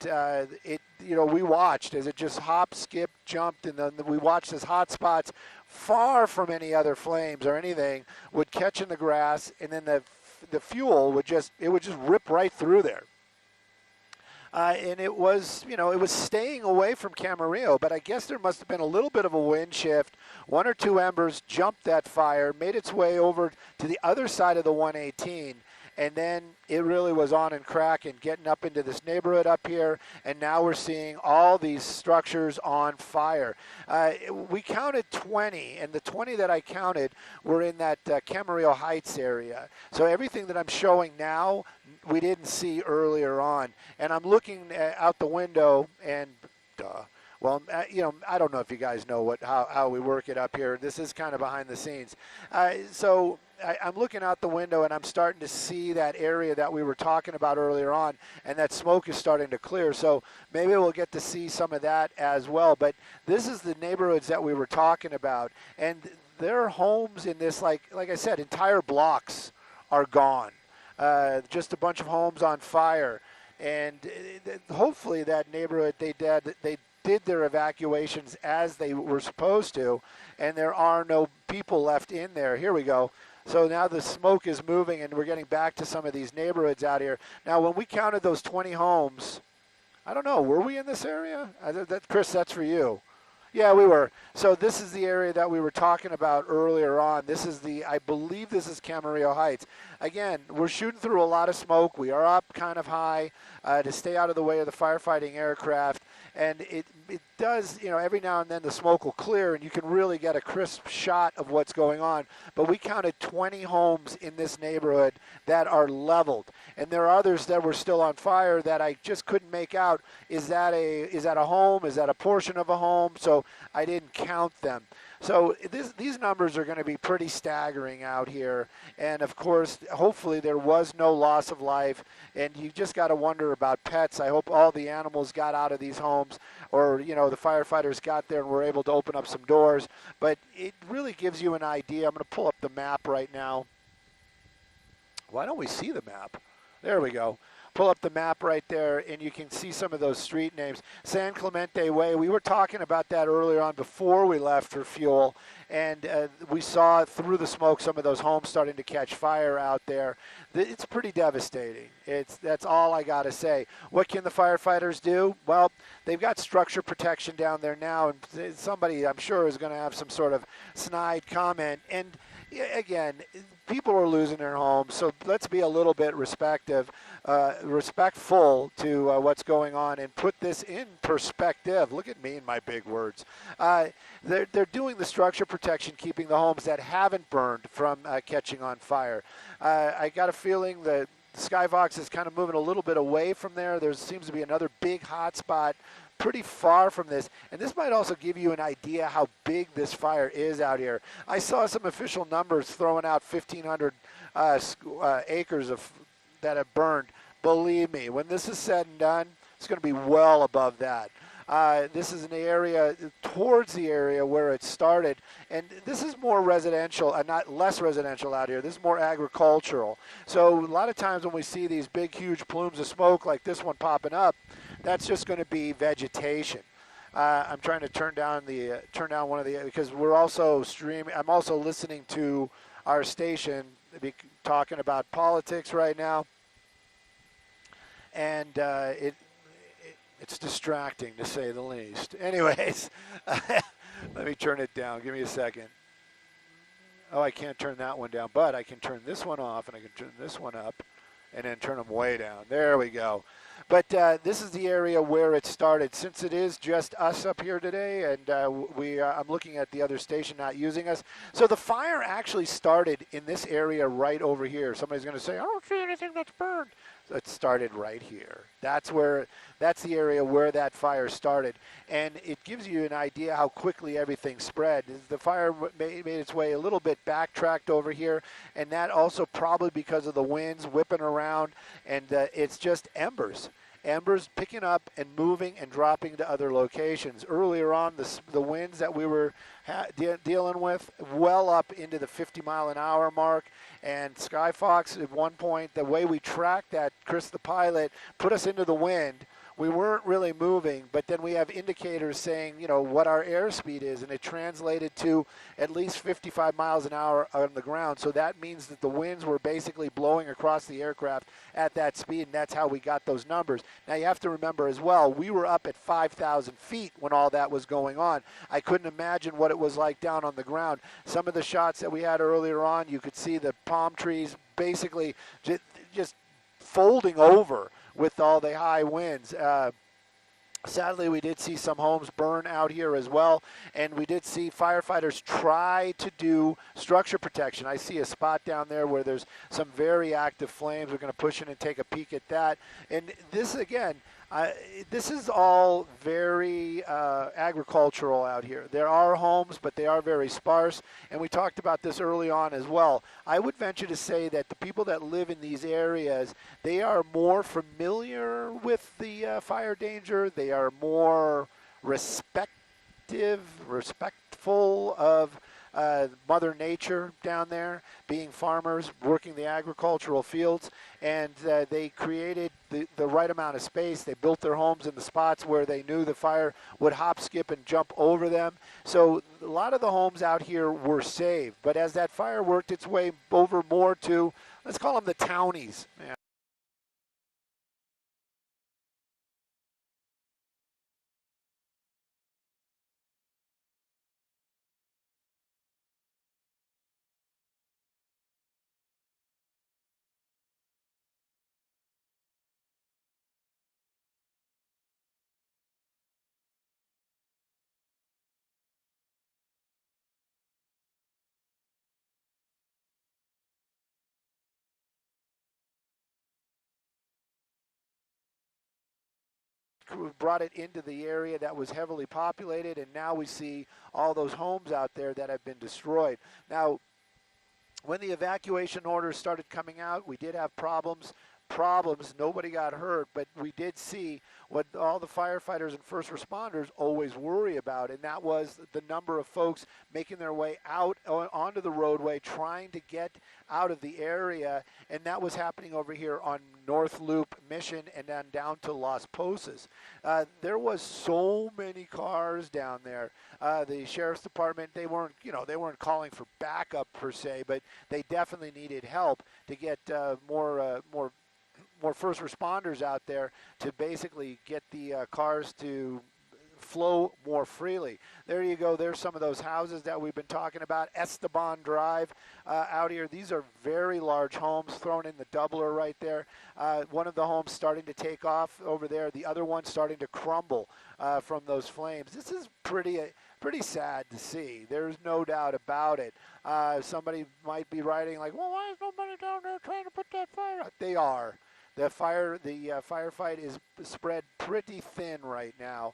we watched as it just hopped, skipped, jumped, and then we watched as hot spots far from any other flames or anything would catch in the grass, and then the fuel would just rip right through there. And it was staying away from Camarillo, but I guess there must have been a little bit of a wind shift. One or two embers jumped that fire, made its way over to the other side of the 118, and then it really was on and cracking, getting up into this neighborhood up here, and now we're seeing all these structures on fire. We counted 20, and the 20 that I counted were in that Camarillo Heights area. So everything that I'm showing now, we didn't see earlier on. And I'm looking out the window, and well, you know, I don't know if you guys know how we work it up here. This is kind of behind the scenes. So I'm looking out the window, and I'm starting to see that area that we were talking about earlier on, and that smoke is starting to clear. So maybe we'll get to see some of that as well. But this is the neighborhoods that we were talking about, and there are homes in this, like I said, entire blocks are gone. Just a bunch of homes on fire, and hopefully that neighborhood they did their evacuations as they were supposed to, and there are no people left in there. Here we go. So now the smoke is moving, and we're getting back to some of these neighborhoods out here. Now, when we counted those 20 homes, I don't know, were we in this area? Chris, that's for you. Yeah, we were. So this is the area that we were talking about earlier on. This is I believe this is Camarillo Heights. Again, we're shooting through a lot of smoke. We are up kind of high to stay out of the way of the firefighting aircraft. And it does, you know, every now and then the smoke will clear and you can really get a crisp shot of what's going on. But we counted 20 homes in this neighborhood that are leveled. And there are others that were still on fire that I just couldn't make out. Is that a home? Is that a portion of a home? So I didn't count them. So these numbers are going to be pretty staggering out here. And, of course, hopefully there was no loss of life. And you just got to wonder about pets. I hope all the animals got out of these homes, or, you know, the firefighters got there and were able to open up some doors. But it really gives you an idea. I'm going to pull up the map right now. Why don't we see the map? There we go. Pull up the map right there, and you can see some of those street names. San Clemente Way, we were talking about that earlier on before we left for fuel, and we saw through the smoke some of those homes starting to catch fire out there. It's pretty devastating. That's all I got to say. What can the firefighters do? Well, they've got structure protection down there now, and somebody, I'm sure, is going to have some sort of snide comment. And again, people are losing their homes, so let's be a little bit respectful to what's going on and put this in perspective. Look at me and my big words. They're doing the structure protection, keeping the homes that haven't burned from catching on fire. I got a feeling that Skyfox is kind of moving a little bit away from there. There seems to be another big hot spot pretty far from this, and this might also give you an idea how big this fire is out here. I saw some official numbers throwing out 1,500 acres that have burned. Believe me, when this is said and done, it's going to be well above that. This is an area towards the area where it started, and this is more residential, not less residential out here. This is more agricultural. So a lot of times when we see these big, huge plumes of smoke like this one popping up, that's just going to be vegetation. I'm trying to turn down one of the, because we're also streaming. I'm also listening to our station talking about politics right now, and it's distracting, to say the least. Anyways, let me turn it down. Give me a second. Oh, I can't turn that one down, but I can turn this one off, and I can turn this one up, and then turn them way down. There we go. But this is the area where it started. Since it is just us up here today, and I'm looking at the other station not using us. So the fire actually started in this area right over here. Somebody's going to say, I don't see anything that's burned. So it started right here. That's the area where that fire started. And it gives you an idea how quickly everything spread. The fire made its way a little bit backtracked over here, and that also probably because of the winds whipping around, and it's just embers. Embers picking up and moving and dropping to other locations. Earlier on, the winds that we were dealing with well up into the 50-mile-an-hour mark. And Skyfox, at one point, the way we tracked that, Chris the pilot, put us into the wind. We weren't really moving, but then we have indicators saying, you know, what our airspeed is, and it translated to at least 55 miles an hour on the ground. So that means that the winds were basically blowing across the aircraft at that speed, and that's how we got those numbers. Now, you have to remember as well, we were up at 5,000 feet when all that was going on. I couldn't imagine what it was like down on the ground. Some of the shots that we had earlier on, you could see the palm trees basically just folding over with all the high winds. Sadly, we did see some homes burn out here as well, and we did see firefighters try to do structure protection. I see a spot down there where there's some very active flames. We're going to push in and take a peek at that. And this, again, this is all very agricultural out here. There are homes, but they are very sparse, and we talked about this early on as well. I would venture to say that the people that live in these areas, they are more familiar with the fire danger. They are more respectful of Mother Nature down there, being farmers, working the agricultural fields, and they created the right amount of space. They built their homes in the spots where they knew the fire would hop, skip, and jump over them. So a lot of the homes out here were saved. But as that fire worked its way over more to, let's call them the townies. Yeah. Brought it into the area that was heavily populated, and now we see all those homes out there that have been destroyed. Now, when the evacuation orders started coming out, we did have problems. Nobody got hurt, but we did see what all the firefighters and first responders always worry about, and that was the number of folks making their way out onto the roadway, trying to get out of the area, and that was happening over here on North Loop Mission and then down to Las Posas. There was so many cars down there. The sheriff's department, they weren't calling for backup per se, but they definitely needed help to get more first responders out there to basically get the cars to flow more freely. There you go. There's some of those houses that we've been talking about. Esteban Drive out here. These are very large homes thrown in the doubler right there. One of the homes starting to take off over there. The other one starting to crumble from those flames. This is pretty sad to see. There's no doubt about it. Somebody might be writing like, well, why is nobody down there trying to put that fire out? They are. The firefight is spread pretty thin right now.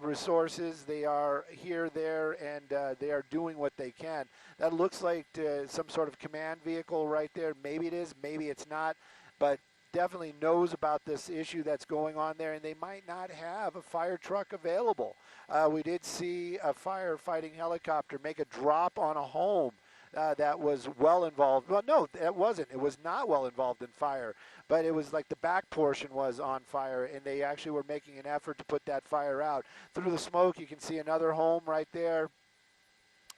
Resources, they are here, there, and they are doing what they can. That looks like some sort of command vehicle right there. Maybe it is, maybe it's not, but definitely knows about this issue that's going on there, and they might not have a fire truck available. We did see a firefighting helicopter make a drop on a home that was well involved. Well, no, it wasn't. It was not well involved in fire, but it was like the back portion was on fire, and they actually were making an effort to put that fire out. Through the smoke, you can see another home right there,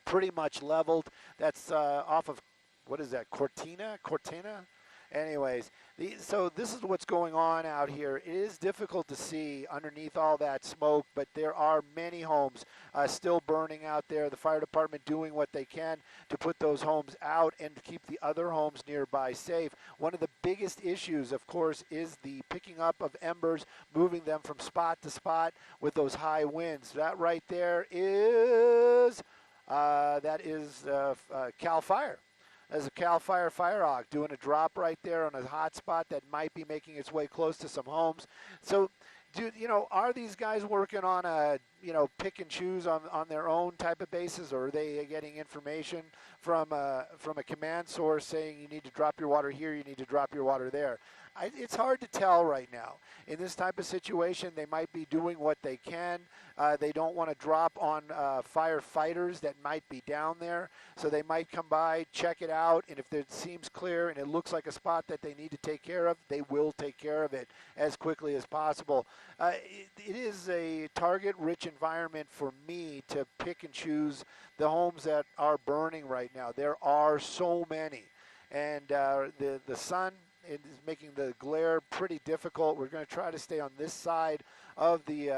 pretty much leveled. That's off of, what is that, Cortina? Anyways, so this is what's going on out here. It is difficult to see underneath all that smoke, but there are many homes still burning out there. The fire department doing what they can to put those homes out and to keep the other homes nearby safe. One of the biggest issues, of course, is the picking up of embers, moving them from spot to spot with those high winds. That right there is CAL FIRE. There's a CAL FIRE Firehawk doing a drop right there on a hot spot that might be making its way close to some homes. So, are these guys working on a, pick and choose on their own type of basis, or are they getting information from a command source saying you need to drop your water here, you need to drop your water there? It's hard to tell right now. In this type of situation, they might be doing what they can. They don't want to drop on firefighters that might be down there, so they might come by, check it out, and if it seems clear and it looks like a spot that they need to take care of, they will take care of it as quickly as possible. It is a target-rich environment for me to pick and choose the homes that are burning right now. There are so many, and the sun, it is making the glare pretty difficult. We're going to try to stay on this side of the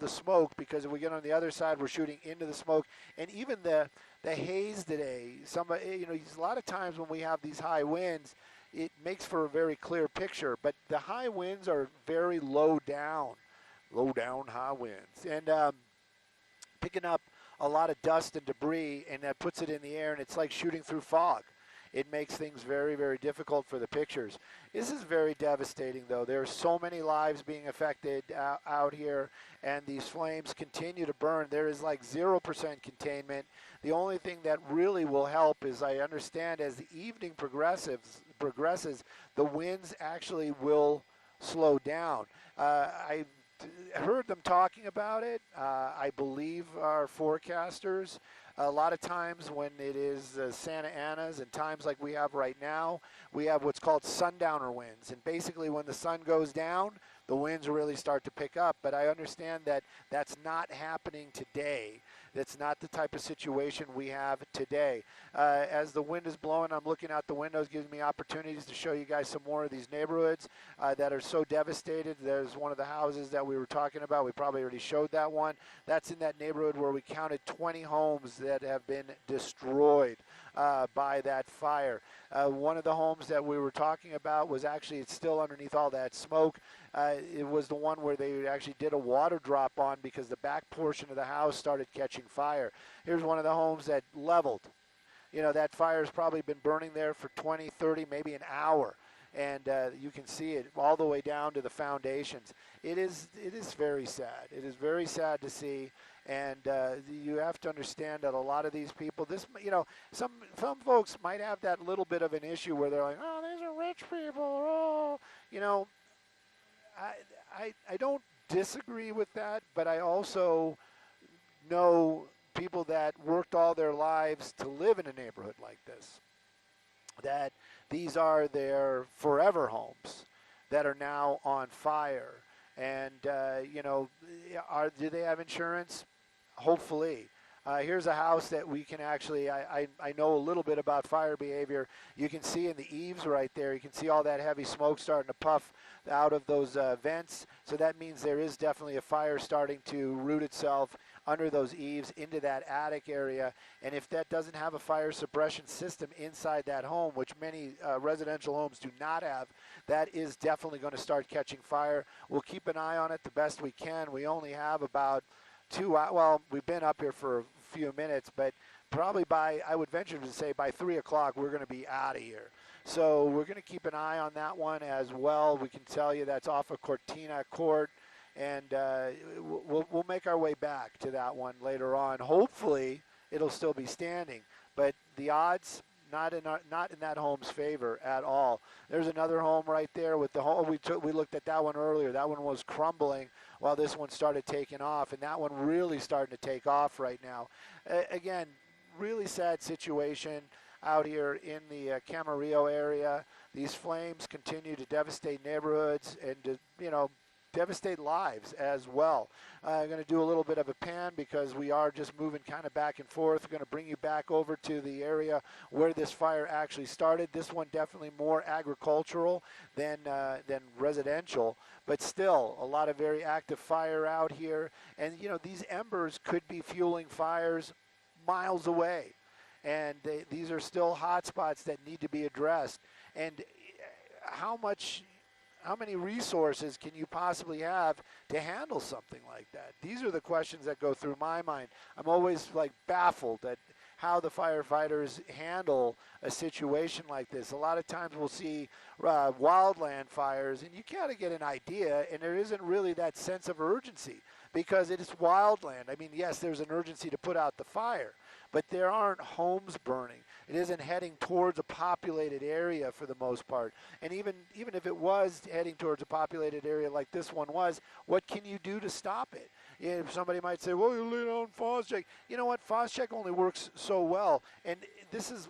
smoke, because if we get on the other side, we're shooting into the smoke. And even the haze today, a lot of times when we have these high winds, it makes for a very clear picture. But the high winds are very low down high winds, and picking up a lot of dust and debris, and that puts it in the air, and it's like shooting through fog. It makes things very, very difficult for the pictures. This is very devastating, though. There are so many lives being affected out here, and these flames continue to burn. There is like 0% containment. The only thing that really will help is, I understand, as the evening progresses, the winds actually will slow down. I heard them talking about it. I believe our forecasters. A lot of times when it is Santa Ana's and times like we have right now, we have what's called sundowner winds. And basically when the sun goes down, the winds really start to pick up. But I understand that that's not happening today. That's not the type of situation we have today. As the wind is blowing, I'm looking out the windows, giving me opportunities to show you guys some more of these neighborhoods that are so devastated. There's one of the houses that we were talking about. We probably already showed that one. That's in that neighborhood where we counted 20 homes that have been destroyed by that fire. One of the homes that we were talking about was actually, it's still underneath all that smoke. It was the one where they actually did a water drop on because the back portion of the house started catching fire. Here's one of the homes that leveled. You know, that fire's probably been burning there for 20, 30, maybe an hour. And you can see it all the way down to the foundations. It is very sad. It is very sad to see. And you have to understand that a lot of these people, some folks might have that little bit of an issue where they're like, oh, these are rich people. Oh, I don't disagree with that, but I also know people that worked all their lives to live in a neighborhood like this, that these are their forever homes that are now on fire. And, do they have insurance? Hopefully. Here's a house that we can actually, I know a little bit about fire behavior. You can see in the eaves right there, you can see all that heavy smoke starting to puff out of those vents. So that means there is definitely a fire starting to root itself under those eaves into that attic area. And if that doesn't have a fire suppression system inside that home, which many residential homes do not have, that is definitely going to start catching fire. We'll keep an eye on it the best we can. We only have about 2 hours. Well, we've been up here for a few minutes, but probably I would venture to say by 3 o'clock, we're going to be out of here. So we're going to keep an eye on that one as well. We can tell you that's off of Cortina Court, and we'll make our way back to that one later on. Hopefully, it'll still be standing, but the odds not in that home's favor at all. There's another home right there with the home we looked at that one earlier. That one was crumbling while this one started taking off, and that one really starting to take off right now. Again, really sad situation out here in the Camarillo area. These flames continue to devastate neighborhoods and to, devastate lives as well. I'm going to do a little bit of a pan because we are just moving kind of back and forth. We're going to bring you back over to the area where this fire actually started. This one definitely more agricultural than residential, but still a lot of very active fire out here. And, these embers could be fueling fires miles away. And these are still hot spots that need to be addressed. And how many resources can you possibly have to handle something like that? These are the questions that go through my mind. I'm always baffled at how the firefighters handle a situation like this. A lot of times we'll see wildland fires, and you kind of get an idea, and there isn't really that sense of urgency because it is wildland. I mean, yes, there's an urgency to put out the fire, but there aren't homes burning. It isn't heading towards a populated area for the most part. And even if it was heading towards a populated area like this one was, what can you do to stop it? Somebody might say, well, you lean on Phos-Chek. You know what? Phos-Chek only works so well. And this is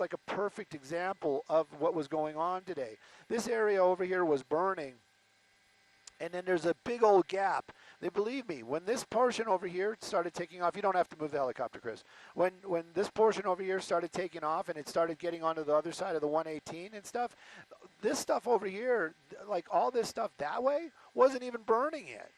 like a perfect example of what was going on today. This area over here was burning, and then there's a big old gap. Believe me, when this portion over here started taking off, you don't have to move the helicopter, Chris. When this portion over here started taking off and it started getting onto the other side of the 118 and stuff, this stuff over here, like all this stuff that way, wasn't even burning yet.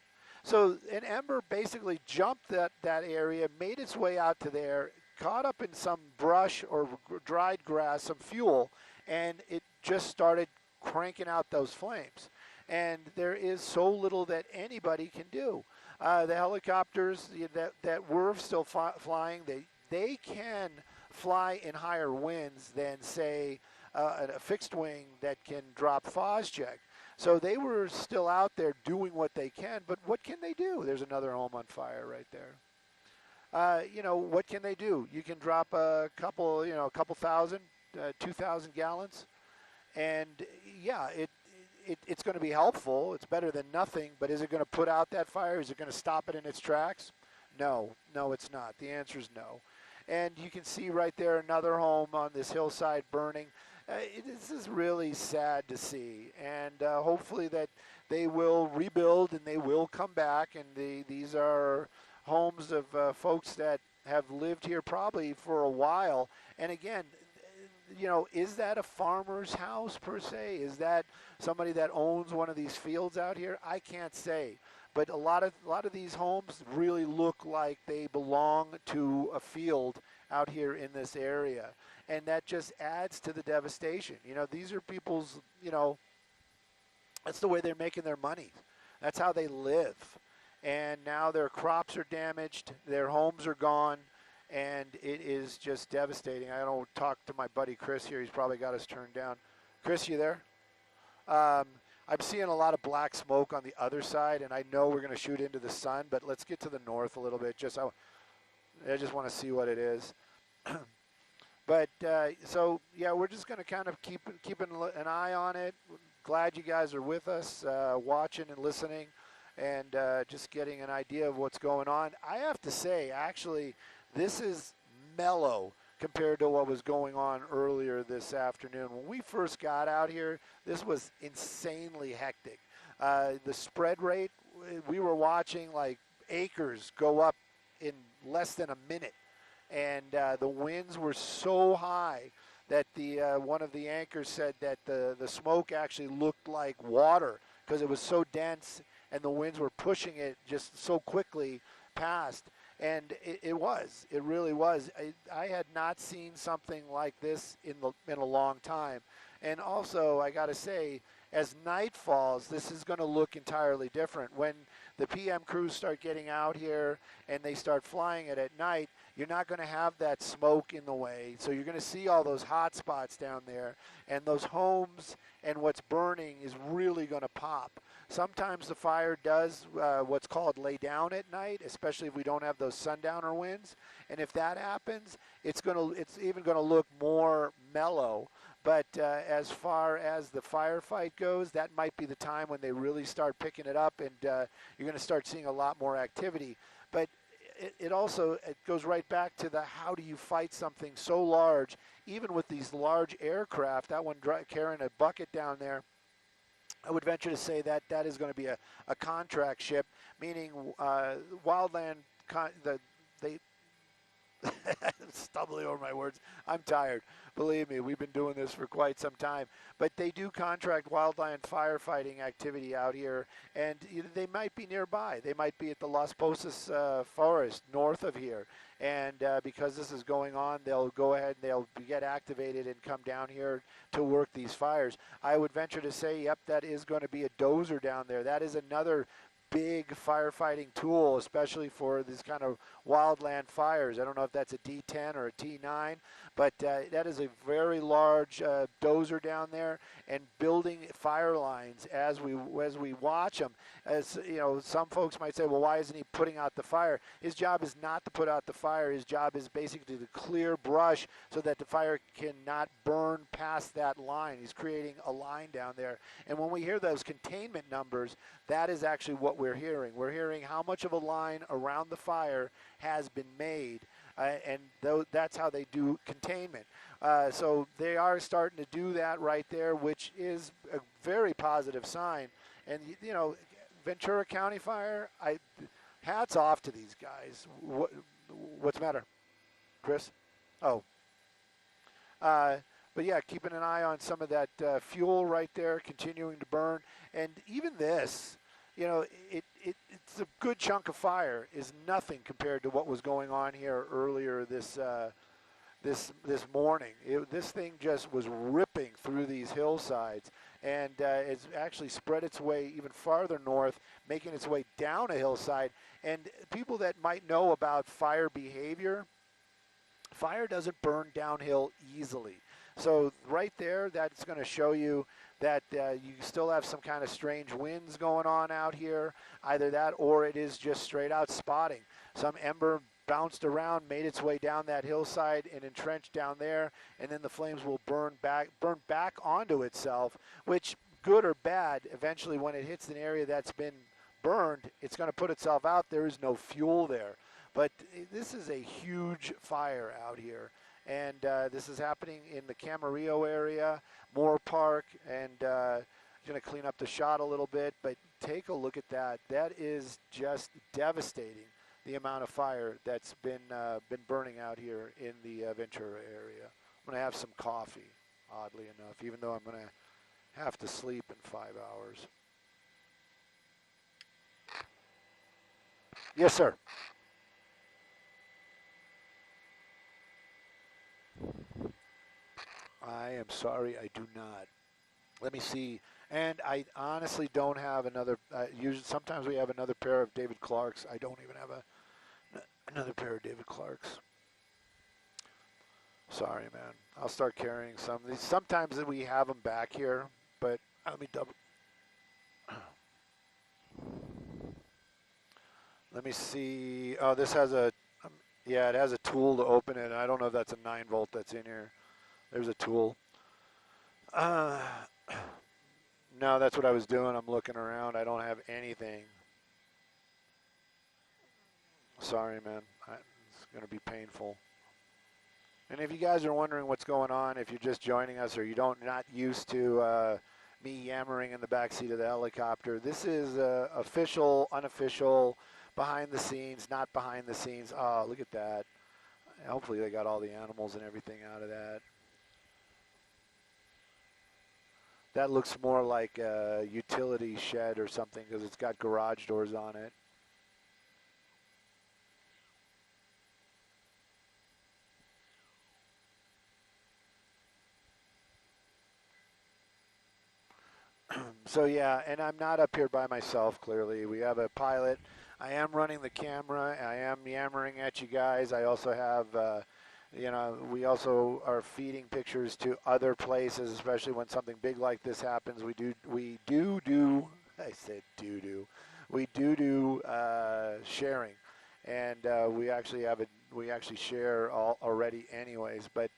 So an ember basically jumped that area, made its way out to there, caught up in some brush or dried grass, some fuel, and it just started cranking out those flames. And there is so little that anybody can do. The helicopters that were still flying, they can fly in higher winds than, say, a fixed wing that can drop Phos-Check. So they were still out there doing what they can, but what can they do? There's another home on fire right there. You know, what can they do? You can drop a couple thousand, 2,000 gallons, and yeah, it's going to be helpful. It's better than nothing, but is it going to put out that fire? Is it going to stop it in its tracks? No, it's not. The answer is no. And you can see right there another home on this hillside burning. This is really sad to see, and hopefully that they will rebuild and they will come back. And these are homes of folks that have lived here probably for a while. And again, you know, is that a farmer's house per se? Is that somebody that owns one of these fields out here? I can't say. But a lot of these homes really look like they belong to a field out here in this area. And that just adds to the devastation. You know, these are people's, you know, that's the way they're making their money. That's how they live. And now their crops are damaged, their homes are gone, and it is just devastating. I don't talk to my buddy Chris here. He's probably got us turned down. Chris, you there? I'm seeing a lot of black smoke on the other side, and I know we're going to shoot into the sun, but let's get to the north a little bit. I just want to see what it is. But so, yeah, we're just going to kind of keep an eye on it. Glad you guys are with us, watching and listening, and just getting an idea of what's going on. I have to say, actually, this is mellow compared to what was going on earlier this afternoon. When we first got out here, this was insanely hectic. The spread rate, we were watching like acres go up in less than a minute. And the winds were so high that one of the anchors said that the smoke actually looked like water because it was so dense and the winds were pushing it just so quickly past. And it really was. I had not seen something like this in a long time. And also, I got to say, as night falls, this is going to look entirely different. When the PM crews start getting out here and they start flying it at night, you're not going to have that smoke in the way. So you're going to see all those hot spots down there. And those homes and what's burning is really going to pop. Sometimes the fire does what's called lay down at night, especially if we don't have those sundowner winds. And if that happens, it's even going to look more mellow. But as far as the firefight goes, that might be the time when they really start picking it up, and you're going to start seeing a lot more activity. But it also goes right back to the how do you fight something so large, even with these large aircraft. That one carrying a bucket down there, I would venture to say that that is going to be a contract ship, meaning wildland. They stumbling over my words. I'm tired. Believe me, we've been doing this for quite some time. But they do contract wildland firefighting activity out here, and they might be nearby. They might be at the Las Posas forest north of here. And because this is going on, they'll go ahead and they'll get activated and come down here to work these fires. I would venture to say, yep, that is going to be a dozer down there. That is another big firefighting tool, especially for this kind of wildland fires. I don't know if that's a D10 or a T9, but that is a very large dozer down there and building fire lines as we watch them. As you know, some folks might say, well, why isn't he putting out the fire? His job is not to put out the fire. His job is basically to clear brush so that the fire cannot burn past that line. He's creating a line down there. And when we hear those containment numbers, that is actually what we're hearing. We're hearing how much of a line around the fire has been made, and that's how they do containment. So they are starting to do that right there, which is a very positive sign. And, you know, Ventura County Fire, hats off to these guys. What's the matter, Chris? Oh. But, yeah, keeping an eye on some of that fuel right there, continuing to burn. And even this, you know, it's a good chunk of fire is nothing compared to what was going on here earlier this this morning. This thing just was ripping through these hillsides, and it's actually spread its way even farther north, making its way down a hillside. And people that might know about fire behavior, fire doesn't burn downhill easily. So right there, that's going to show you that you still have some kind of strange winds going on out here. Either that or it is just straight out spotting. Some ember bounced around, made its way down that hillside and entrenched down there, and then the flames will burn back onto itself, which, good or bad, eventually when it hits an area that's been burned, it's going to put itself out. There is no fuel there. But this is a huge fire out here. And this is happening in the Camarillo area, Moorpark, and going to clean up the shot a little bit, but take a look at that. That is just devastating, the amount of fire that's been burning out here in the Ventura area. I'm going to have some coffee, oddly enough, even though I'm going to have to sleep in 5 hours. Yes, sir. I am sorry, I do not. Let me see. And I honestly don't have another. Usually, sometimes we have another pair of David Clarks. I don't even have another pair of David Clarks. Sorry, man. I'll start carrying some of these. Sometimes we have them back here, but let me double. Let me see. Oh, this has a. Yeah, it has a tool to open it. I don't know if that's a 9-volt that's in here. There's a tool. No, that's what I was doing. I'm looking around. I don't have anything. Sorry, man. It's going to be painful. And if you guys are wondering what's going on, if you're just joining us or you not used to me yammering in the backseat of the helicopter, this is official, unofficial, behind the scenes, not behind the scenes. Oh, look at that. Hopefully they got all the animals and everything out of that. That looks more like a utility shed or something because it's got garage doors on it. So yeah, and I'm not up here by myself, clearly. We have a pilot. I am running the camera. I am yammering at you guys. I also have, we also are feeding pictures to other places, especially when something big like this happens. We do sharing, and we actually share already anyways. But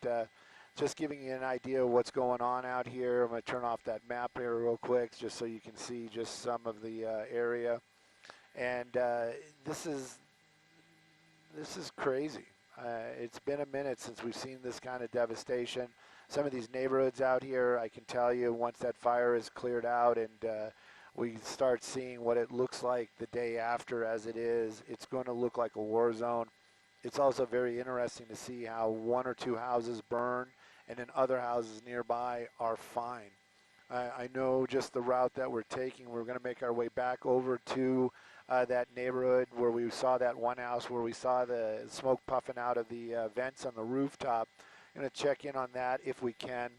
just giving you an idea of what's going on out here. I'm going to turn off that map here real quick, just so you can see just some of the area. And this is crazy. It's been a minute since we've seen this kind of devastation. Some of these neighborhoods out here, I can tell you, once that fire is cleared out and we start seeing what it looks like the day after as it is, it's going to look like a war zone. It's also very interesting to see how 1 or 2 houses burn and then other houses nearby are fine. I know just the route that we're taking, we're going to make our way back over to that neighborhood where we saw that one house where we saw the smoke puffing out of the vents on the rooftop. I'm going to check in on that if we can.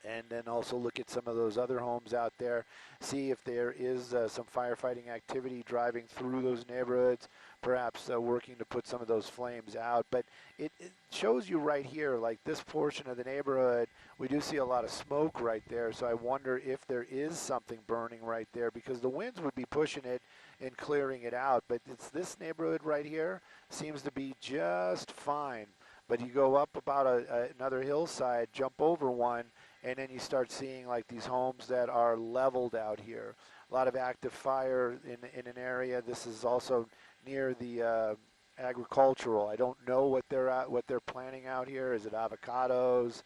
And then also look at some of those other homes out there, see if there is some firefighting activity driving through those neighborhoods, perhaps working to put some of those flames out. But it shows you right here, like this portion of the neighborhood, we do see a lot of smoke right there. So I wonder if there is something burning right there, because the winds would be pushing it and clearing it out. But it's this neighborhood right here seems to be just fine. But you go up about another hillside, jump over one, and then you start seeing like these homes that are leveled out here. A lot of active fire in an area. This is also near the agricultural. I don't know what they're planting out here. Is it avocados?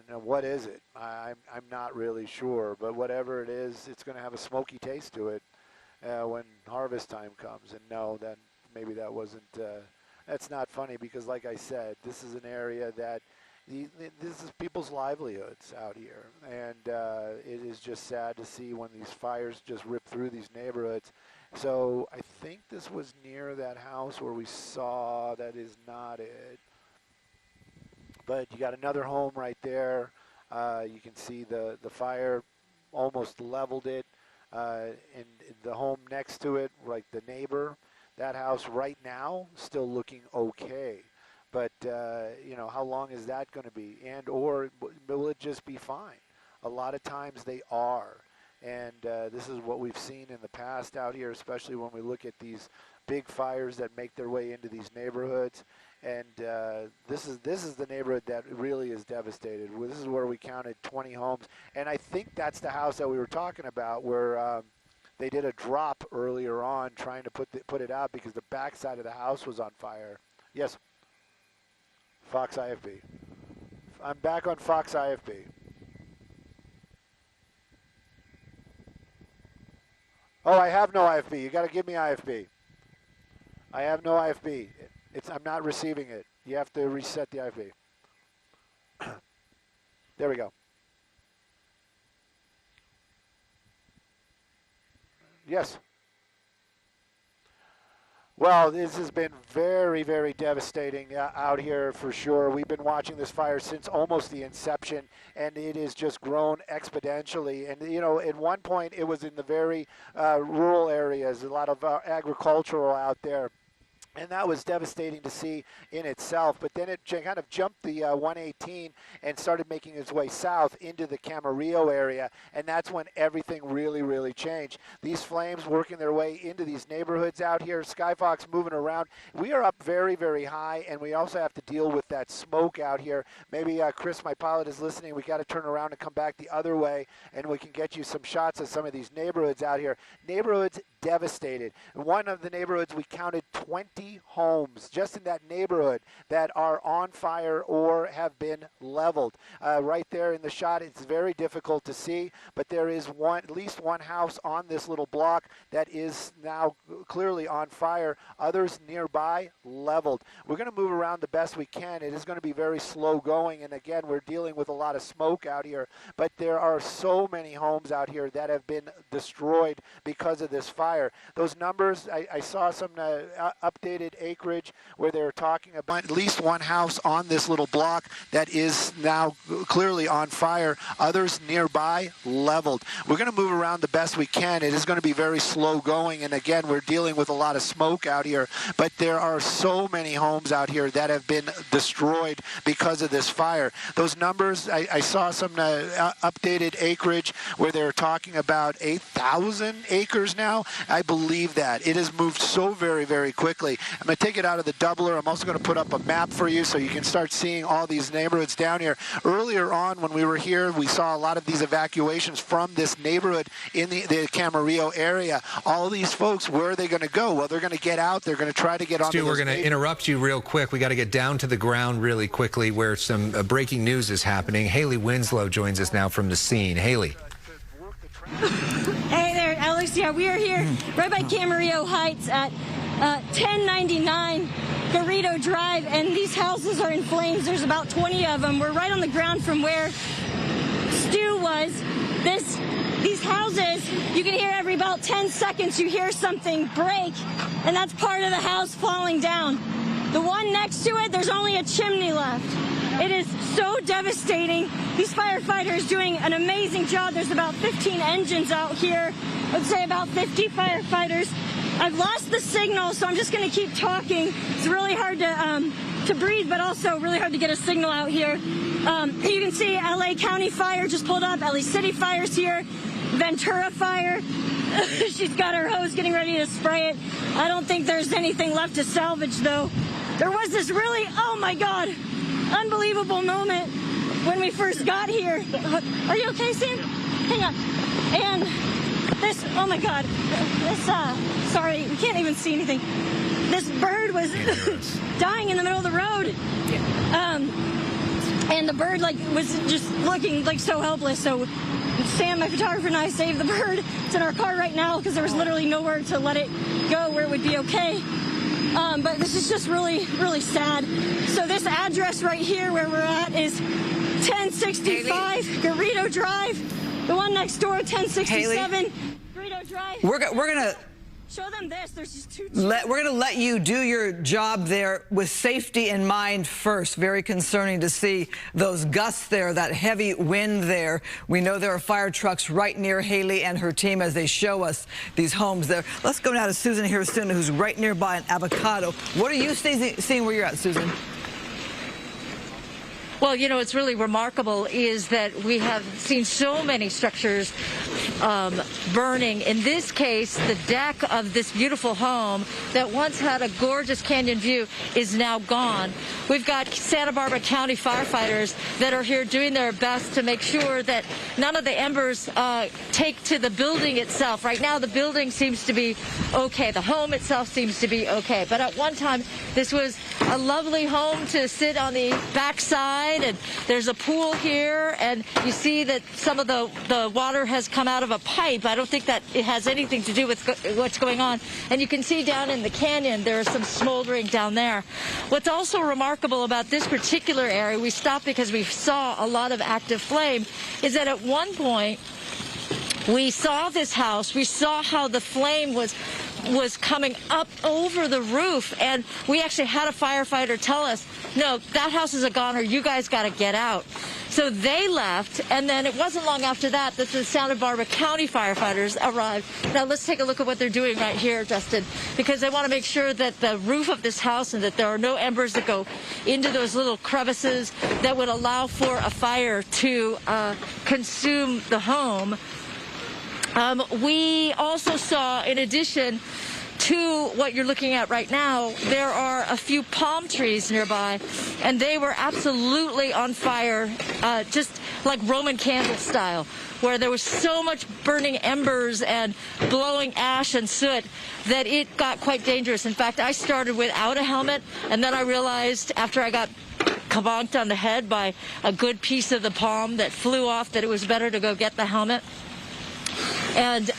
What is it? I'm not really sure. But whatever it is, it's going to have a smoky taste to it when harvest time comes. And no, then maybe that wasn't. That's not funny because, like I said, this is an area that. This is people's livelihoods out here, and it is just sad to see when these fires just rip through these neighborhoods. So I think this was near that house where we saw. That is not it. but you got another home right there. You can see the fire almost leveled it, and the home next to it, like the neighbor, that house right now still looking okay. But you know, how long is that going to be? And or will it just be fine? A lot of times they are. And this is what we've seen in the past out here, especially when we look at these big fires that make their way into these neighborhoods. And this is the neighborhood that really is devastated. This is where we counted 20 homes. And I think that's the house that we were talking about, where they did a drop earlier on trying to put it out because the backside of the house was on fire. Yes, Fox IFB. I'm back on Fox IFB. Oh, I have no IFB. You got to give me IFB. I have no IFB. I'm not receiving it. You have to reset the IFB. There we go. Yes. Well, this has been very, very devastating out here for sure. We've been watching this fire since almost the inception, and it has just grown exponentially. And, you know, at one point it was in the very rural areas, a lot of agricultural out there. And that was devastating to see in itself. But then it kind of jumped the 118 and started making its way south into the Camarillo area. And that's when everything really, really changed. These flames working their way into these neighborhoods out here. Skyfox moving around. We are up very, very high. And we also have to deal with that smoke out here. Maybe Chris, my pilot, is listening. We got to turn around and come back the other way. And we can get you some shots of some of these neighborhoods out here. Neighborhoods devastated. In one of the neighborhoods, we counted 20 homes just in that neighborhood that are on fire or have been leveled. Right there in the shot, it's very difficult to see, but there is at least one house on this little block that is now clearly on fire. Others nearby leveled. We're going to move around the best we can. It is going to be very slow going, and again, we're dealing with a lot of smoke out here, but there are so many homes out here that have been destroyed because of this fire. Those numbers, I saw some updated acreage where they're talking about at least one house on this little block that is now clearly on fire. Others nearby leveled. We're going to move around the best we can. It is going to be very slow going, and again, we're dealing with a lot of smoke out here, but there are so many homes out here that have been destroyed because of this fire. Those numbers, I saw some updated acreage where they're talking about 8,000 acres now. I believe that. It has moved so very, very quickly. I'm going to take it out of the doubler. I'm also going to put up a map for you so you can start seeing all these neighborhoods down here. Earlier on when we were here, we saw a lot of these evacuations from this neighborhood in the Camarillo area. All these folks, where are they going to go? Well, they're going to get out. They're going to try to get on. Stu, we're going to interrupt you real quick. We got to get down to the ground really quickly where some breaking news is happening. Haley Winslow joins us now from the scene. Haley. Hey there, Alex. Yeah, we are here right by Camarillo Heights at 1099 Garrido Drive, and these houses are in flames. There's about 20 of them. We're right on the ground from where Stu was. These houses, you can hear every about 10 seconds you hear something break, and that's part of the house falling down. The one next to it, there's only a chimney left. It is so devastating. These firefighters doing an amazing job. There's about 15 engines out here. I'd say about 50 firefighters. I've lost the signal, so I'm just going to keep talking. It's really hard to breathe, but also really hard to get a signal out here. You can see LA County Fire just pulled up. LA City Fire's here. Ventura Fire. She's got her hose getting ready to spray it. I don't think there's anything left to salvage, though. There was this really, oh my God, unbelievable moment when we first got here. Are you okay, Sam? Hang on. And this, oh my God, this, sorry, we can't even see anything. This bird was dying in the middle of the road. And the bird, like, was just looking, like, so helpless. So Sam, my photographer, and I saved the bird. It's in our car right now because there was literally nowhere to let it go where it would be okay. But this is just really, really sad. So this address right here where we're at is 1065 Garrido Drive. The one next door, 1067 Garrido Drive. We're gonna Show them this. There's just two. We're going to let you do your job there with safety in mind first. Very concerning to see those gusts there, that heavy wind there. We know there are fire trucks right near Haley and her team as they show us these homes there. Let's go now to Susan here soon, who's right nearby in Avocado. What are you seeing where you're at, Susan? Well, you know, what's really remarkable is that we have seen so many structures burning. In this case, the deck of this beautiful home that once had a gorgeous canyon view is now gone. We've got Santa Barbara County firefighters that are here doing their best to make sure that none of the embers take to the building itself. Right now, the building seems to be okay. The home itself seems to be okay. But at one time, this was a lovely home to sit on the backside. And there's a pool here, and you see that some of the water has come out of a pipe. I don't think that it has anything to do with what's going on. And you can see down in the canyon, there is some smoldering down there. What's also remarkable about this particular area, we stopped because we saw a lot of active flame, is that at one point, we saw this house, we saw how the flame was coming up over the roof, and we actually had a firefighter tell us, no, that house is a goner, you guys got to get out. So they left, and then it wasn't long after that that the Santa Barbara County firefighters arrived. Now let's take a look at what they're doing right here, Justin, because they want to make sure that the roof of this house and that there are no embers that go into those little crevices that would allow for a fire to consume the home. We also saw, in addition to what you're looking at right now, there are a few palm trees nearby, and they were absolutely on fire, just like Roman candle style, where there was so much burning embers and blowing ash and soot that it got quite dangerous. In fact, I started without a helmet, and then I realized after I got kabonked on the head by a good piece of the palm that flew off that it was better to go get the helmet. And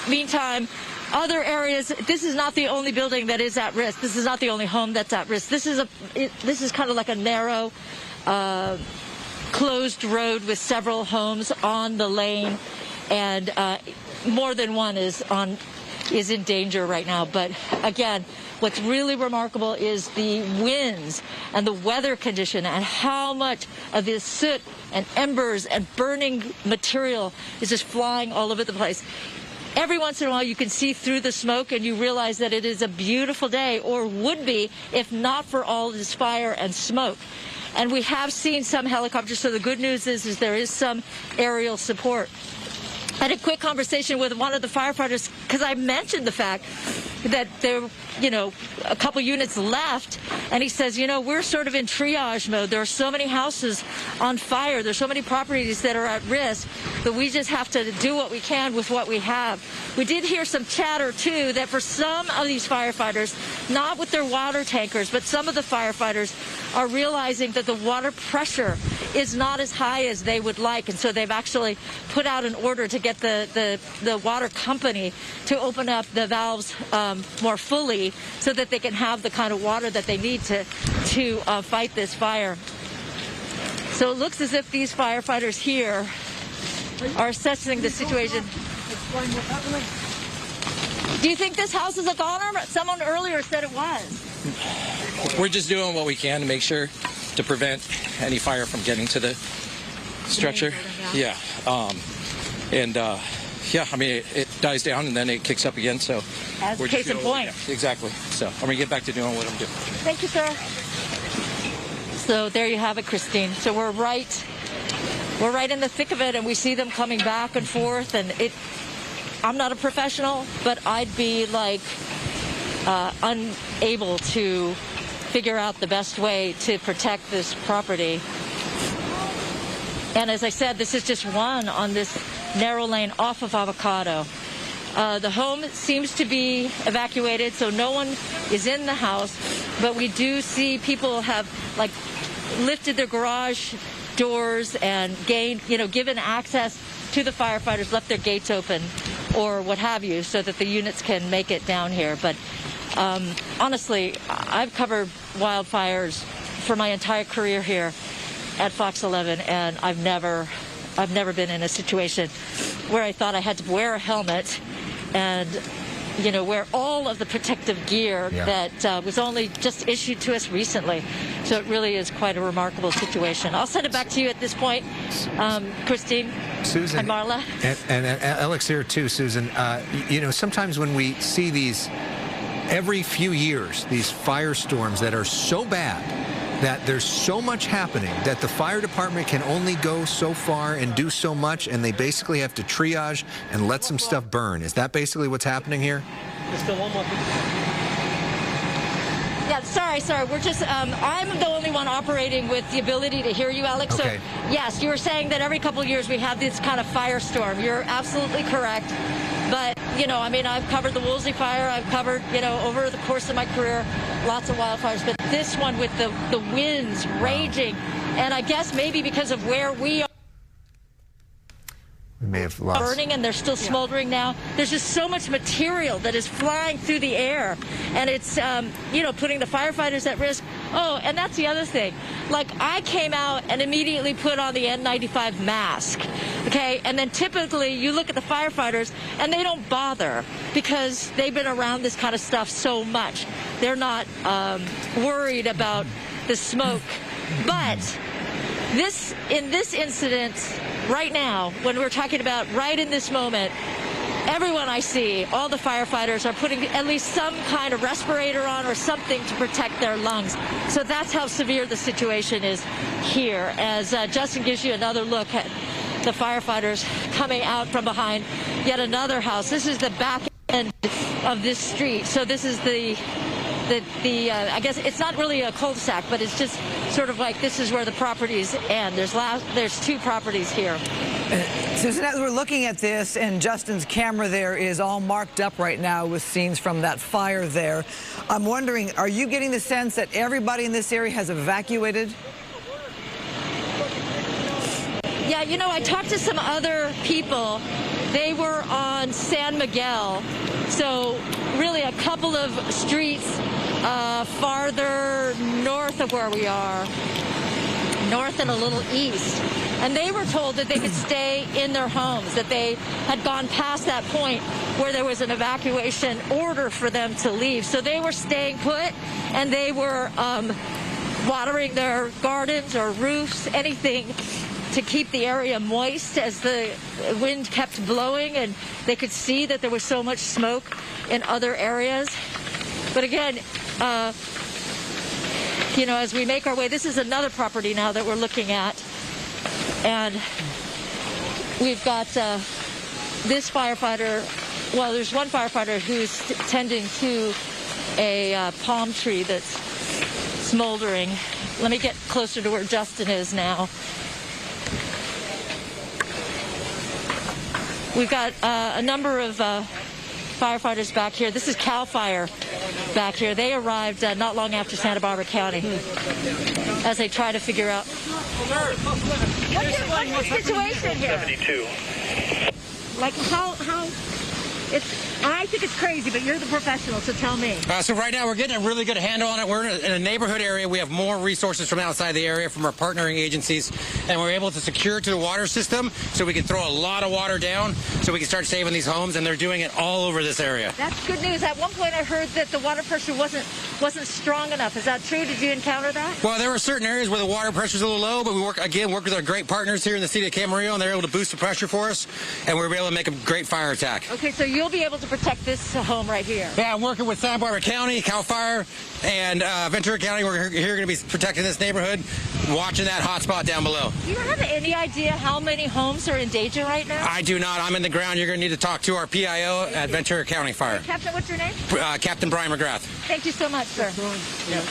meantime, other areas, this is not the only building that is at risk. This is not the only home that's at risk. This is kind of like a narrow, closed road with several homes on the lane, and more than one is in danger right now. But again, what's really remarkable is the winds and the weather condition and how much of this soot and embers and burning material is just flying all over the place. Every once in a while you can see through the smoke and you realize that it is a beautiful day, or would be if not for all this fire and smoke. And we have seen some helicopters, so the good news is there is some aerial support. I had a quick conversation with one of the firefighters because I mentioned the fact that there, a couple units left, and he says, we're sort of in triage mode. There are so many houses on fire. There's so many properties that are at risk that we just have to do what we can with what we have. We did hear some chatter, too, that for some of these firefighters, not with their water tankers, but some of the firefighters are realizing that the water pressure is not as high as they would like, and so they've actually put out an order to get the water company to open up the valves more fully so that they can have the kind of water that they need to fight this fire. So it looks as if these firefighters here are assessing the situation. Do you think this house is a goner? Someone earlier said it was. We're just doing what we can to make sure to prevent any fire from getting to the structure. Yeah. It dies down and then it kicks up again. So as case in point. Yeah, exactly. So I'm gonna get back to doing what I'm doing. Thank you, sir. So there you have it, Christine. So we're right in the thick of it, and we see them coming back and forth. And I'm not a professional, but I'd be like unable to figure out the best way to protect this property. And as I said, this is just one on this narrow lane off of Avocado. The home seems to be evacuated, so no one is in the house, but we do see people have lifted their garage doors and given access to the firefighters, left their gates open or what have you, so that the units can make it down here. But honestly, I've covered wildfires for my entire career here at Fox 11, and I've never been in a situation where I thought I had to wear a helmet and you know, wear all of the protective gear that was only just issued to us recently. So it really is quite a remarkable situation. I'll send it back to you at this point, Christine. Susan. And Marla. And Alex here too, Susan. You know, sometimes when we see these, every few years, these firestorms that are so bad, that there's so much happening that the fire department can only go so far and do so much, and they basically have to triage and let some stuff burn. Is that basically what's happening here? Yeah, sorry. We're just, I'm the only one operating with the ability to hear you, Alex. Okay. So, yes, you were saying that every couple of years we have this kind of firestorm. You're absolutely correct. But, you know, I mean, I've covered the Woolsey fire. I've covered, you know, over the course of my career, lots of wildfires. But this one with the winds raging, and I guess maybe because of where we are, we may have lost. Burning, and they're still smoldering now. There's just so much material that is flying through the air, and it's you know, putting the firefighters at risk. Oh, and that's the other thing. Like, I came out and immediately put on the N95 mask, okay? And then typically you look at the firefighters and they don't bother because they've been around this kind of stuff so much. They're not worried about the smoke. But in this incident, right now, when we're talking about right in this moment, everyone I see, all the firefighters are putting at least some kind of respirator on or something to protect their lungs. So that's how severe the situation is here. As Justin gives you another look at the firefighters coming out from behind yet another house. This is the back end of this street. So this is I guess it's not really a cul-de-sac, but it's just sort of like this is where the properties end. There's two properties here. Susan, as we're looking at this, and Justin's camera there is all marked up right now with scenes from that fire there, I'm wondering, are you getting the sense that everybody in this area has evacuated? Yeah, you know, I talked to some other people. They were on San Miguel, so really a couple of streets farther north of where we are, north and a little east. And they were told that they could stay in their homes, that they had gone past that point where there was an evacuation order for them to leave. So they were staying put, and they were watering their gardens or roofs, anything to keep the area moist as the wind kept blowing, and they could see that there was so much smoke in other areas. But again, you know, as we make our way, this is another property now that we're looking at, and we've got this firefighter. Well, there's one firefighter who's tending to a palm tree that's smoldering. Let me get closer to where Justin is now. We've got a number of firefighters back here. This is CAL FIRE back here. They arrived not long after Santa Barbara County as they try to figure out what's the situation here. 72. Like how I think it's crazy, but you're the professional, so tell me. So right now we're getting a really good handle on it. We're in a neighborhood area. We have more resources from outside the area, from our partnering agencies, and we're able to secure to the water system so we can throw a lot of water down so we can start saving these homes, and they're doing it all over this area. That's good news. At one point I heard that the water pressure wasn't strong enough. Is that true? Did you encounter that? Well, there were certain areas where the water pressure is a little low, but we work with our great partners here in the city of Camarillo, and they're able to boost the pressure for us, and we're able to make a great fire attack. Okay, so you'll be able to protect this home right here. Yeah, I'm working with Santa Barbara County, CAL FIRE, and Ventura County. We're here going to be protecting this neighborhood, watching that hot spot down below. Do you have any idea how many homes are in danger right now? I do not. I'm in the ground. You're going to need to talk to our PIO at Ventura County Fire. Captain, what's your name? Captain Brian McGrath. Thank you so much, sir. Yeah.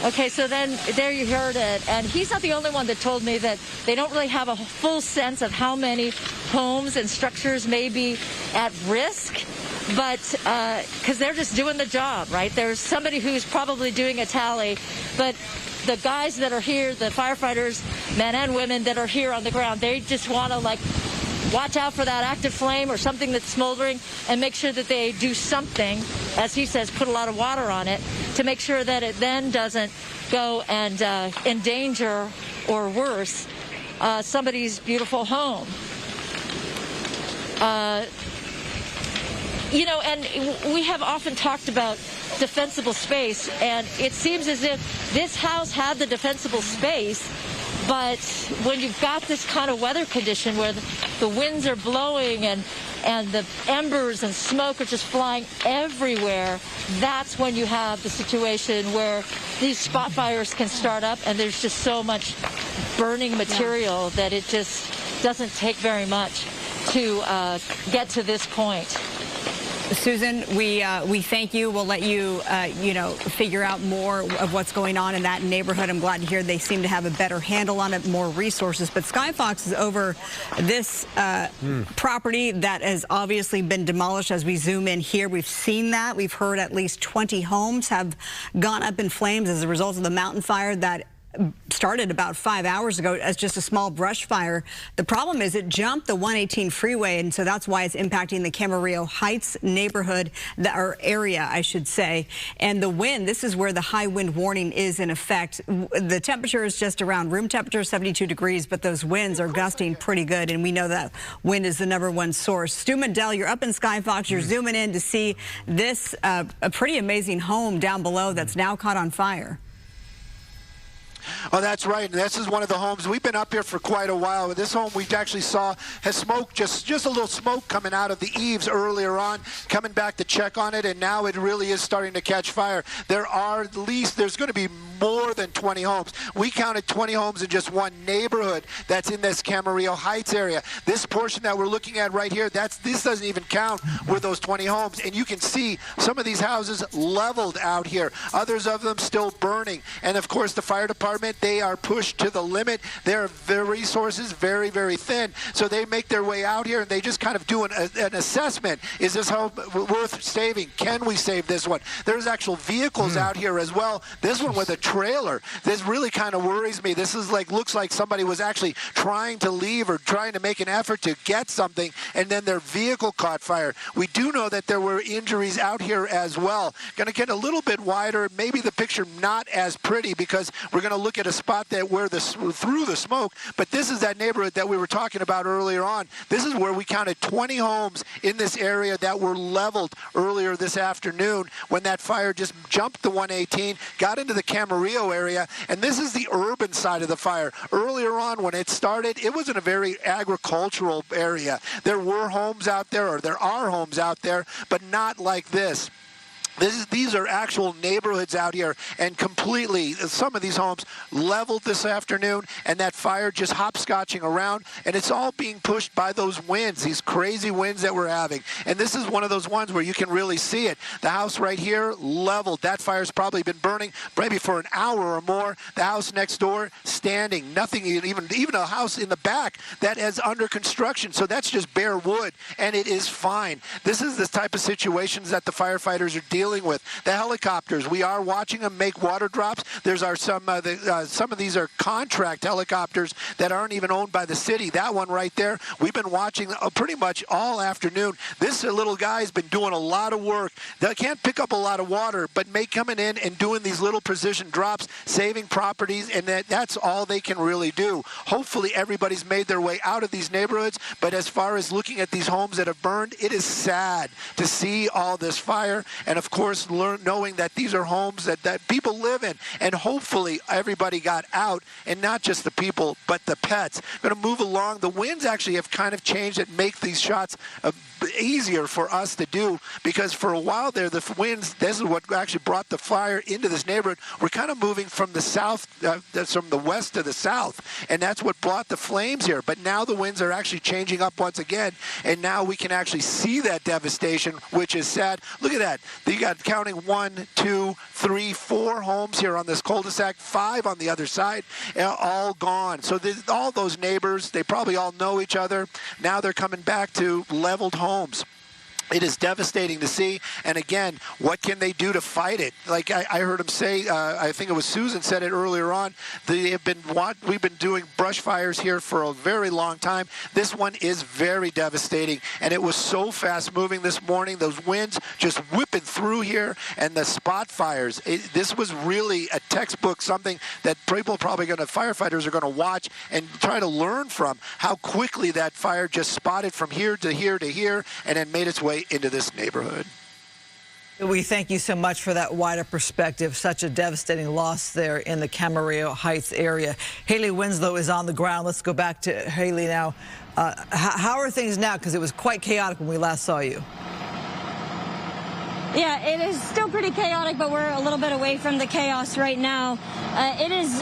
Okay, so then there you heard it. And he's not the only one that told me that they don't really have a full sense of how many homes and structures may be at risk. But because they're just doing the job, right? There's somebody who's probably doing a tally, but the guys that are here, the firefighters, men and women that are here on the ground, they just want to like watch out for that active flame or something that's smoldering and make sure that they do something, as he says, put a lot of water on it to make sure that it then doesn't go and endanger or worse somebody's beautiful home. You know, and we have often talked about defensible space, and it seems as if this house had the defensible space, but when you've got this kind of weather condition where the winds are blowing and the embers and smoke are just flying everywhere, that's when you have the situation where these spot fires can start up, and there's just so much burning material that it just doesn't take very much to get to this point. Susan, we thank you. We'll let you, figure out more of what's going on in that neighborhood. I'm glad to hear they seem to have a better handle on it, more resources. But Skyfox is over this property that has obviously been demolished. As we zoom in here, we've seen that. We've heard at least 20 homes have gone up in flames as a result of the mountain fire that started about 5 hours ago as just a small brush fire. The problem is it jumped the 118 freeway, and so that's why it's impacting the Camarillo Heights neighborhood, or area, I should say. And the wind, this is where the high wind warning is in effect. The temperature is just around room temperature, 72 degrees, but those winds are gusting pretty good, and we know that wind is the #1 source. Stu Mandel, you're up in Skyfox. You're zooming in to see this a pretty amazing home down below that's now caught on fire. Oh, that's right. And this is one of the homes. We've been up here for quite a while. This home we actually saw has smoke, just a little smoke coming out of the eaves earlier on, coming back to check on it, and now it really is starting to catch fire. There's going to be more than 20 homes. We counted 20 homes in just one neighborhood that's in this Camarillo Heights area. This portion that we're looking at right here, this doesn't even count with those 20 homes. And you can see some of these houses leveled out here, others of them still burning. And of course, the fire department, they are pushed to the limit. Their resources very, very thin. So they make their way out here and they just kind of do an assessment. Is this home worth saving? Can we save this one? There's actual vehicles out here as well. This one with a trailer. This really kind of worries me. This is looks like somebody was actually trying to leave or trying to make an effort to get something, and then their vehicle caught fire. We do know that there were injuries out here as well. Going to get a little bit wider. Maybe the picture not as pretty because we're going to look at a spot that where through the smoke, but this is that neighborhood that we were talking about earlier on. This is where we counted 20 homes in this area that were leveled earlier this afternoon when that fire just jumped the 118, got into the Camarillo area, and this is the urban side of the fire. Earlier on when it started, it was in a very agricultural area. There were homes out there, or there are homes out there, but not like this. These are actual neighborhoods out here, and completely, some of these homes leveled this afternoon, and that fire just hopscotching around, and it's all being pushed by those winds, these crazy winds that we're having. And this is one of those ones where you can really see it. The house right here leveled. That fire's probably been burning maybe for an hour or more. The house next door standing, nothing, even a house in the back that is under construction. So that's just bare wood, and it is fine. This is the type of situations that the firefighters are dealing with. The helicopters, we are watching them make water drops. There's some of these are contract helicopters that aren't even owned by the city. That one right there, we've been watching pretty much all afternoon. This little guy's been doing a lot of work. They can't pick up a lot of water, but coming in and doing these little precision drops, saving properties, and that's all they can really do. Hopefully everybody's made their way out of these neighborhoods, but as far as looking at these homes that have burned, it is sad to see all this fire, and of course knowing that these are homes that people live in, and hopefully everybody got out, and not just the people but the pets. Going to move along. The winds actually have kind of changed that make these shots easier for us to do, because for a while there the winds, this is what actually brought the fire into this neighborhood. We're kind of moving from the south, from the west to the south, and that's what brought the flames here. But now the winds are actually changing up once again, and now we can actually see that devastation, which is sad. Look at that. You got counting 1, 2, 3, 4 homes here on this cul-de-sac, 5 on the other side, all gone. So all those neighbors, they probably all know each other. Now they're coming back to leveled homes. It is devastating to see, and again, what can they do to fight it? Like I heard him say, I think it was Susan said it earlier on, we've been doing brush fires here for a very long time. This one is very devastating, and it was so fast moving this morning, those winds just whipping through here, and the spot fires. This was really a textbook, something that firefighters are going to watch and try to learn from, how quickly that fire just spotted from here to here to here, and then made its way way into this neighborhood. We thank you so much for that wider perspective. Such a devastating loss there in the Camarillo Heights area. Haley Winslow is on the ground. Let's go back to Haley now. How are things now? Because it was quite chaotic when we last saw you. Yeah, it is still pretty chaotic, but we're a little bit away from the chaos right now. It is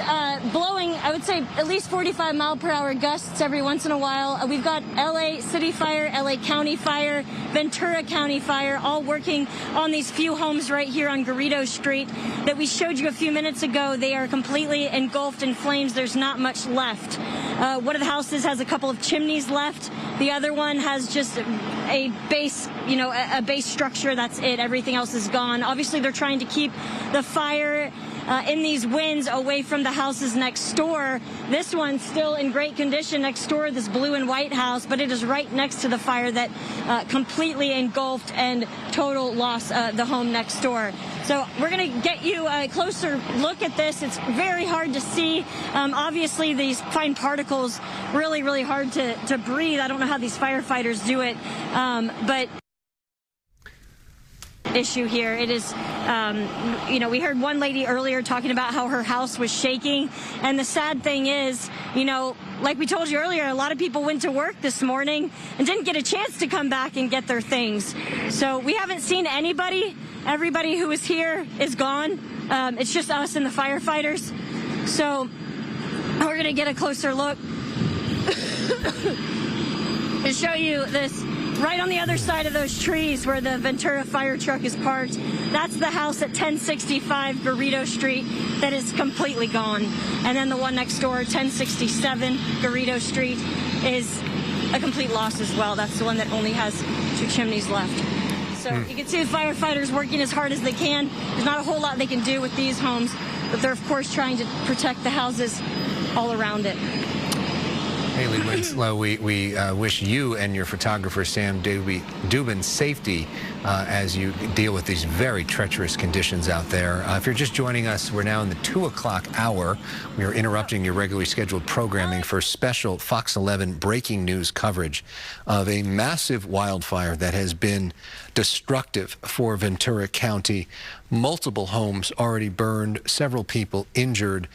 blowing, I would say, at least 45-mile-per-hour gusts every once in a while. We've got LA City Fire, LA County Fire, Ventura County Fire, all working on these few homes right here on Garrido Street that we showed you a few minutes ago. They are completely engulfed in flames. There's not much left. One of the houses has a couple of chimneys left. The other one has just a base, a base structure. That's it. Everything else is gone. Obviously, they're trying to keep the fire in these winds away from the houses next door. This one's still in great condition next door, this blue and white house, but it is right next to the fire that completely engulfed and total loss the home next door. So we're going to get you a closer look at this. It's very hard to see. Obviously, these fine particles, really, really hard to breathe. I don't know how these firefighters do it, but issue here. It is, we heard one lady earlier talking about how her house was shaking. And the sad thing is, like we told you earlier, a lot of people went to work this morning and didn't get a chance to come back and get their things. So we haven't seen anybody. Everybody who was here is gone. It's just us and the firefighters. So we're going to get a closer look and show you this. Right on the other side of those trees where the Ventura fire truck is parked, that's the house at 1065 Garrido Street that is completely gone. And then the one next door, 1067 Garrido Street, is a complete loss as well. That's the one that only has 2 chimneys left. So you can see the firefighters working as hard as they can. There's not a whole lot they can do with these homes, but they're, of course, trying to protect the houses all around it. Haley Winslow, we wish you and your photographer, Sam Dubin, safety as you deal with these very treacherous conditions out there. If you're just joining us, we're now in the 2 o'clock hour. We are interrupting your regularly scheduled programming for special Fox 11 breaking news coverage of a massive wildfire that has been destructive for Ventura County. Multiple homes already burned, several people injured.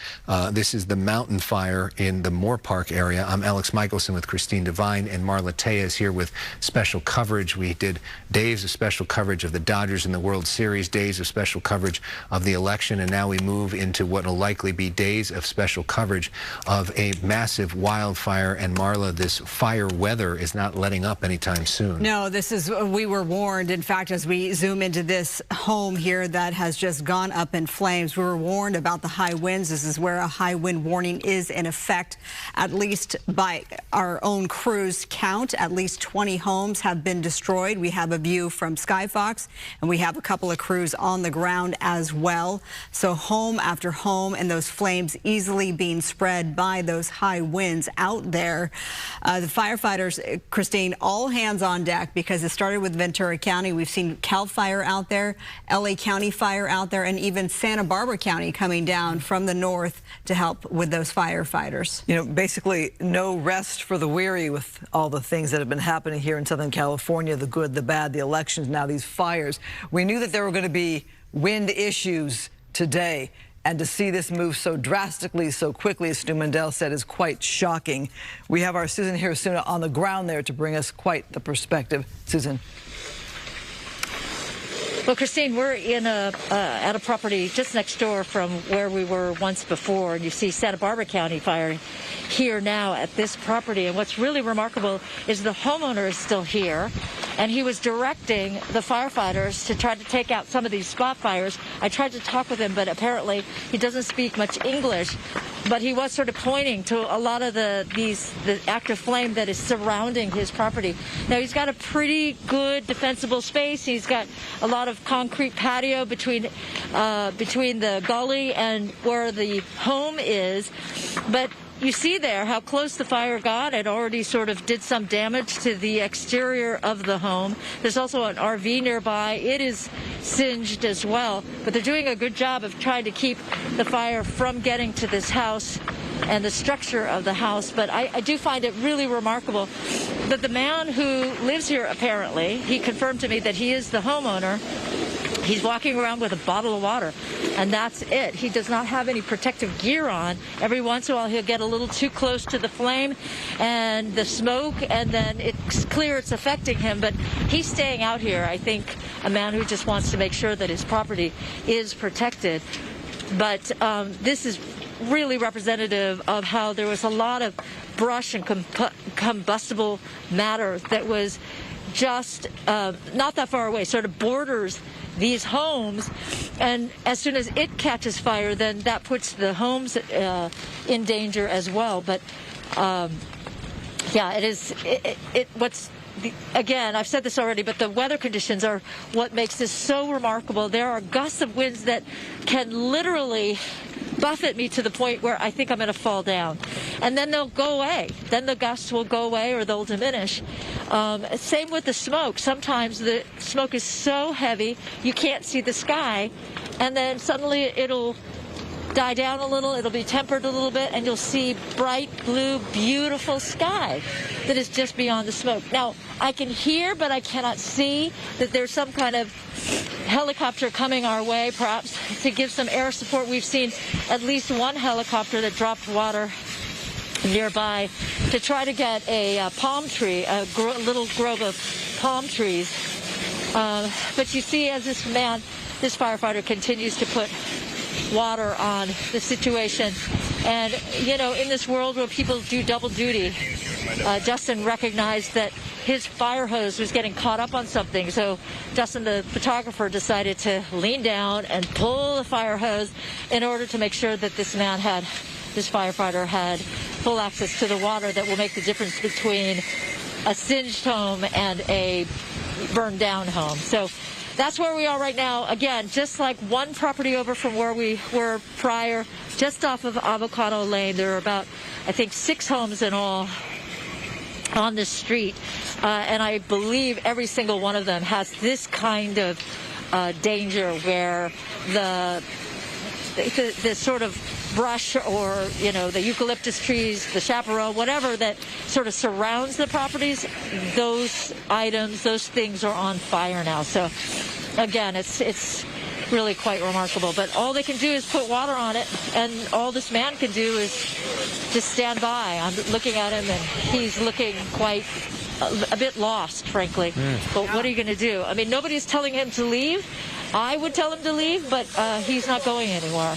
This is the mountain fire in the Moorpark area. I'm Alex Michelson with Christine Devine, and Marla Tea is here with special coverage. We did days of special coverage of the Dodgers in the World Series, days of special coverage of the election, and now we move into what will likely be days of special coverage of a massive wildfire. And Marla, this fire weather is not letting up anytime soon. No, we were warned. In fact, as we zoom into this home here that has just gone up in flames, we were warned about the high winds. This is where a high wind warning is in effect. At least by our own crews count, at least 20 homes have been destroyed. We have a view from Skyfox, and we have a couple of crews on the ground as well. So home after home, and those flames easily being spread by those high winds out there. The firefighters, Christine, all hands on deck, because it started with Ventura County. We've seen CAL FIRE out there, LA County Fire out there, and even Santa Barbara County coming down from the north to help with those firefighters. Basically no rest for the weary with all the things that have been happening here in Southern California, the good, the bad, the elections, now these fires. We knew that there were going to be wind issues today, and to see this move so drastically, so quickly, as Stu Mandel said, is quite shocking. We have our Susan Hirasuna on the ground there to bring us quite the perspective. Susan. Well, Christine, we're in at a property just next door from where we were once before. And you see Santa Barbara County Fire here now at this property. And what's really remarkable is the homeowner is still here, and he was directing the firefighters to try to take out some of these spot fires. I tried to talk with him, but apparently he doesn't speak much English. But he was sort of pointing to a lot of the active flame that is surrounding his property. Now, he's got a pretty good defensible space. He's got a lot of concrete patio between the gully and where the home is. But you see there how close the fire got. It already sort of did some damage to the exterior of the home. There's also an RV nearby. It is singed as well. But they're doing a good job of trying to keep the fire from getting to this house and the structure of the house. But I do find it really remarkable that the man who lives here, apparently, he confirmed to me that he is the homeowner. He's walking around with a bottle of water, and that's it. He does not have any protective gear on. Every once in a while, he'll get a little too close to the flame and the smoke, and then it's clear it's affecting him. But he's staying out here. I think a man who just wants to make sure that his property is protected. But this is really representative of how there was a lot of brush and combustible matter that was just not that far away, sort of borders these homes, and as soon as it catches fire, then that puts the homes in danger as well. But yeah, it is. Again, I've said this already, but the weather conditions are what makes this so remarkable. There are gusts of winds that can literally buffet me to the point where I think I'm going to fall down. And then they'll go away. Then the gusts will go away or they'll diminish. Same with the smoke. Sometimes the smoke is so heavy you can't see the sky, and then suddenly it'll die down a little, it'll be tempered a little bit, and you'll see bright blue, beautiful sky that is just beyond the smoke. Now, I can hear, but I cannot see that there's some kind of helicopter coming our way, perhaps to give some air support. We've seen at least one helicopter that dropped water nearby to try to get a palm tree, a little grove of palm trees. But you see, as this firefighter continues to put water on the situation, and you know, in this world where people do double duty, Justin recognized that his fire hose was getting caught up on something, so Justin, the photographer, decided to lean down and pull the fire hose in order to make sure that this firefighter had full access to the water that will make the difference between a singed home and a burned down home. So that's where we are right now. Again, just like one property over from where we were prior, just off of Avocado Lane, there are about, I think, 6 homes in all on this street, and I believe every single one of them has this kind of danger where the sort of brush, or you know, the eucalyptus trees, the chaparral, whatever that sort of surrounds the properties, those items, those things are on fire now. So again, it's really quite remarkable. But all they can do is put water on it, and all this man can do is just stand by. I'm looking at him, and he's looking quite a bit lost, frankly. But what are you going to do? I mean, nobody's telling him to leave. I would tell him to leave, but he's not going anywhere.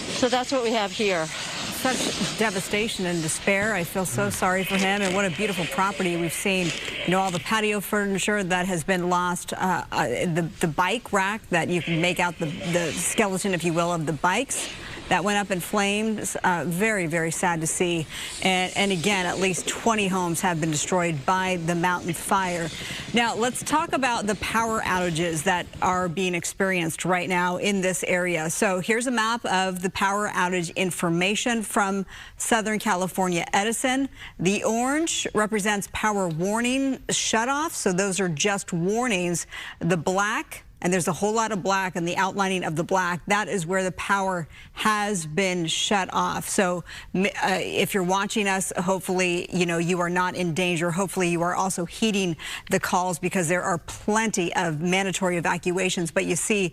So that's what we have here. Such devastation and despair. I feel so sorry for him, and what a beautiful property we've seen. You know, all the patio furniture that has been lost, the bike rack that you can make out the skeleton, if you will, of the bikes that went up in flames. Very, very sad to see. And again, at least 20 homes have been destroyed by the mountain fire. Now, let's talk about the power outages that are being experienced right now in this area. So here's a map of the power outage information from Southern California Edison. The orange represents power warning shutoff, so those are just warnings. The black, and there's a whole lot of black, and the outlining of the black, that is where the power has been shut off. So if you're watching us, hopefully, you know, you are not in danger. Hopefully you are also heeding the calls, because there are plenty of mandatory evacuations. But you see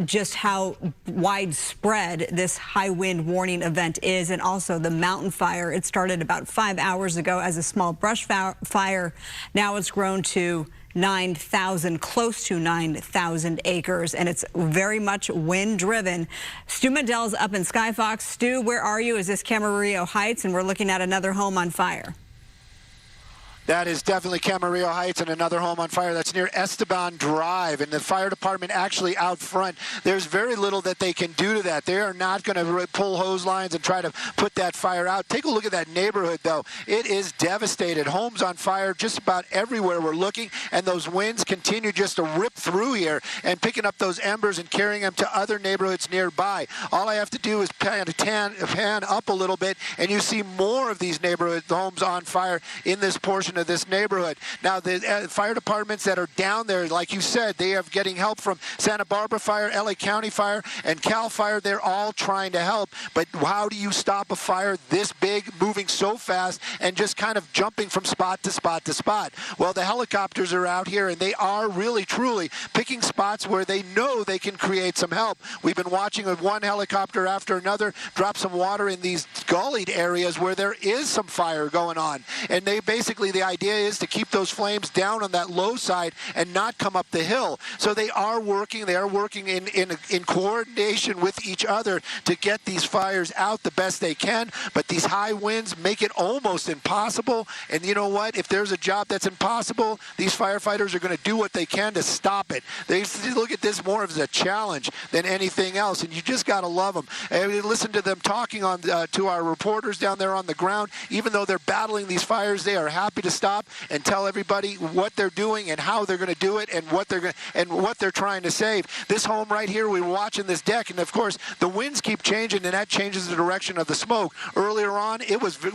just how widespread this high wind warning event is, and also the mountain fire. It started about 5 hours ago as a small brush fire. Now it's grown to 9,000, close to 9,000 acres, and it's very much wind-driven. Stu Mandell's up in Skyfox. Stu, where are you? Is this Camarillo Heights? And we're looking at another home on fire. That is definitely Camarillo Heights, and another home on fire. That's near Esteban Drive, and the fire department actually out front. There's very little that they can do to that. They are not going to pull hose lines and try to put that fire out. Take a look at that neighborhood, though. It is devastated. Homes on fire just about everywhere we're looking, and those winds continue just to rip through here and picking up those embers and carrying them to other neighborhoods nearby. All I have to do is pan up a little bit, and you see more of these neighborhood homes on fire in this portion into this neighborhood. Now, the fire departments that are down there, like you said, they are getting help from Santa Barbara Fire, LA County Fire, and Cal Fire. They're all trying to help. But how do you stop a fire this big, moving so fast, and just kind of jumping from spot to spot to spot? Well, the helicopters are out here, and they are really, truly picking spots where they know they can create some help. We've been watching with one helicopter after another drop some water in these gullied areas where there is some fire going on. And they basically, the idea is to keep those flames down on that low side and not come up the hill. So they are working in coordination with each other to get these fires out the best they can. But these high winds make it almost impossible. And you know what? If there's a job that's impossible, these firefighters are going to do what they can to stop it. They look at this more as a challenge than anything else, and you just got to love them. And listen to them talking on to our reporters down there on the ground. Even though they're battling these fires, they are happy to stop and tell everybody what they're doing and how they're going to do it and what they're trying to save. This home right here, we were watching this deck, and of course the winds keep changing, and that changes the direction of the smoke. Earlier on,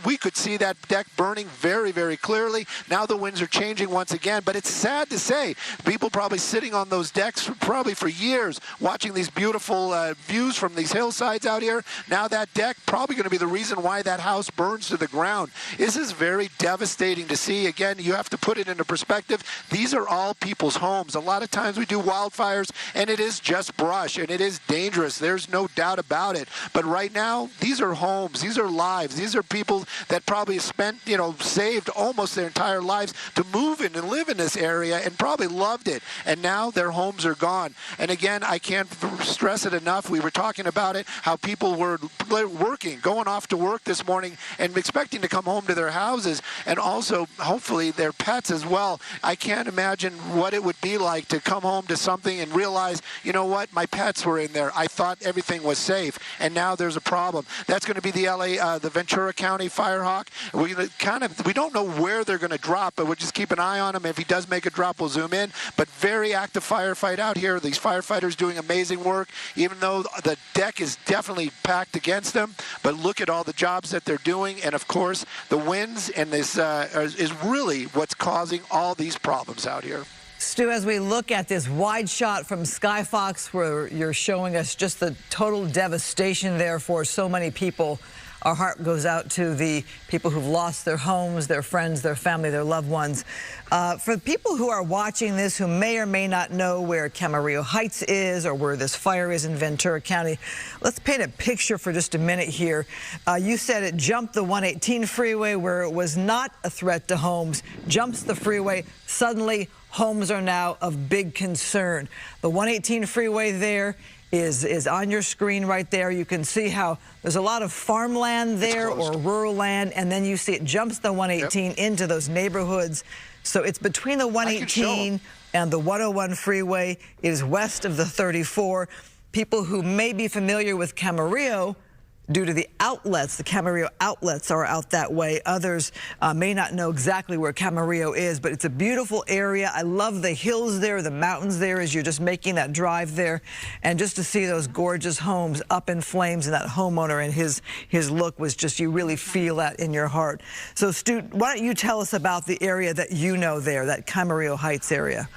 we could see that deck burning very, very clearly. Now the winds are changing once again, but it's sad to say, people probably sitting on those decks probably for years, watching these beautiful views from these hillsides out here. Now that deck probably going to be the reason why that house burns to the ground. This is very devastating to see. Again, you have to put it into perspective. These are all people's homes. A lot of times we do wildfires, and it is just brush, and it is dangerous. There's no doubt about it. But right now, these are homes. These are lives. These are people that probably spent, saved almost their entire lives to move in and live in this area and probably loved it. And now their homes are gone. And again, I can't stress it enough. We were talking about it, how people were working, going off to work this morning and expecting to come home to their houses, and also hopefully their pets as well. I can't imagine what it would be like to come home to something and realize, you know what, my pets were in there. I thought everything was safe, and now there's a problem. That's going to be the Ventura County Fire Hawk. We don't know where they're going to drop, but we'll just keep an eye on him. If he does make a drop, we'll zoom in. But very active firefight out here. These firefighters doing amazing work, even though the deck is definitely packed against them. But look at all the jobs that they're doing, and of course, the winds and this is really what's causing all these problems out here. Stu, as we look at this wide shot from Skyfox, where you're showing us just the total devastation there for so many people, our heart goes out to the people who've lost their homes, their friends, their family, their loved ones. For people who are watching this who may or may not know where Camarillo Heights is or where this fire is in Ventura County, let's paint a picture for just a minute here. You said it jumped the 118 freeway where it was not a threat to homes, jumps the freeway, suddenly homes are now of big concern. The 118 freeway there is on your screen right there. You can see how there's a lot of farmland there or rural land, and then you see it jumps the 118 into those neighborhoods. So it's between the 118 and the 101 freeway. It is west of the 34. People who may be familiar with Camarillo, due to the outlets, the Camarillo outlets are out that way. Others may not know exactly where Camarillo is, but it's a beautiful area. I love the hills there, the mountains there as you're just making that drive there. And just to see those gorgeous homes up in flames, and that homeowner and his look was just, you really feel that in your heart. So Stu, why don't you tell us about the area that you know there, that Camarillo Heights area?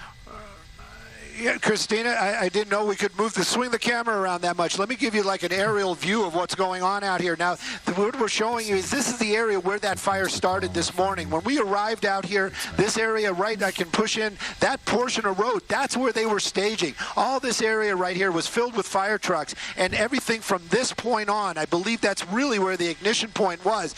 Yeah, Christina, I didn't know we could swing the camera around that much. Let me give you like an aerial view of what's going on out here. Now, what we're showing you is this is the area where that fire started this morning. When we arrived out here, this area I can push in, that portion of road, that's where they were staging. All this area right here was filled with fire trucks, and everything from this point on, I believe that's really where the ignition point was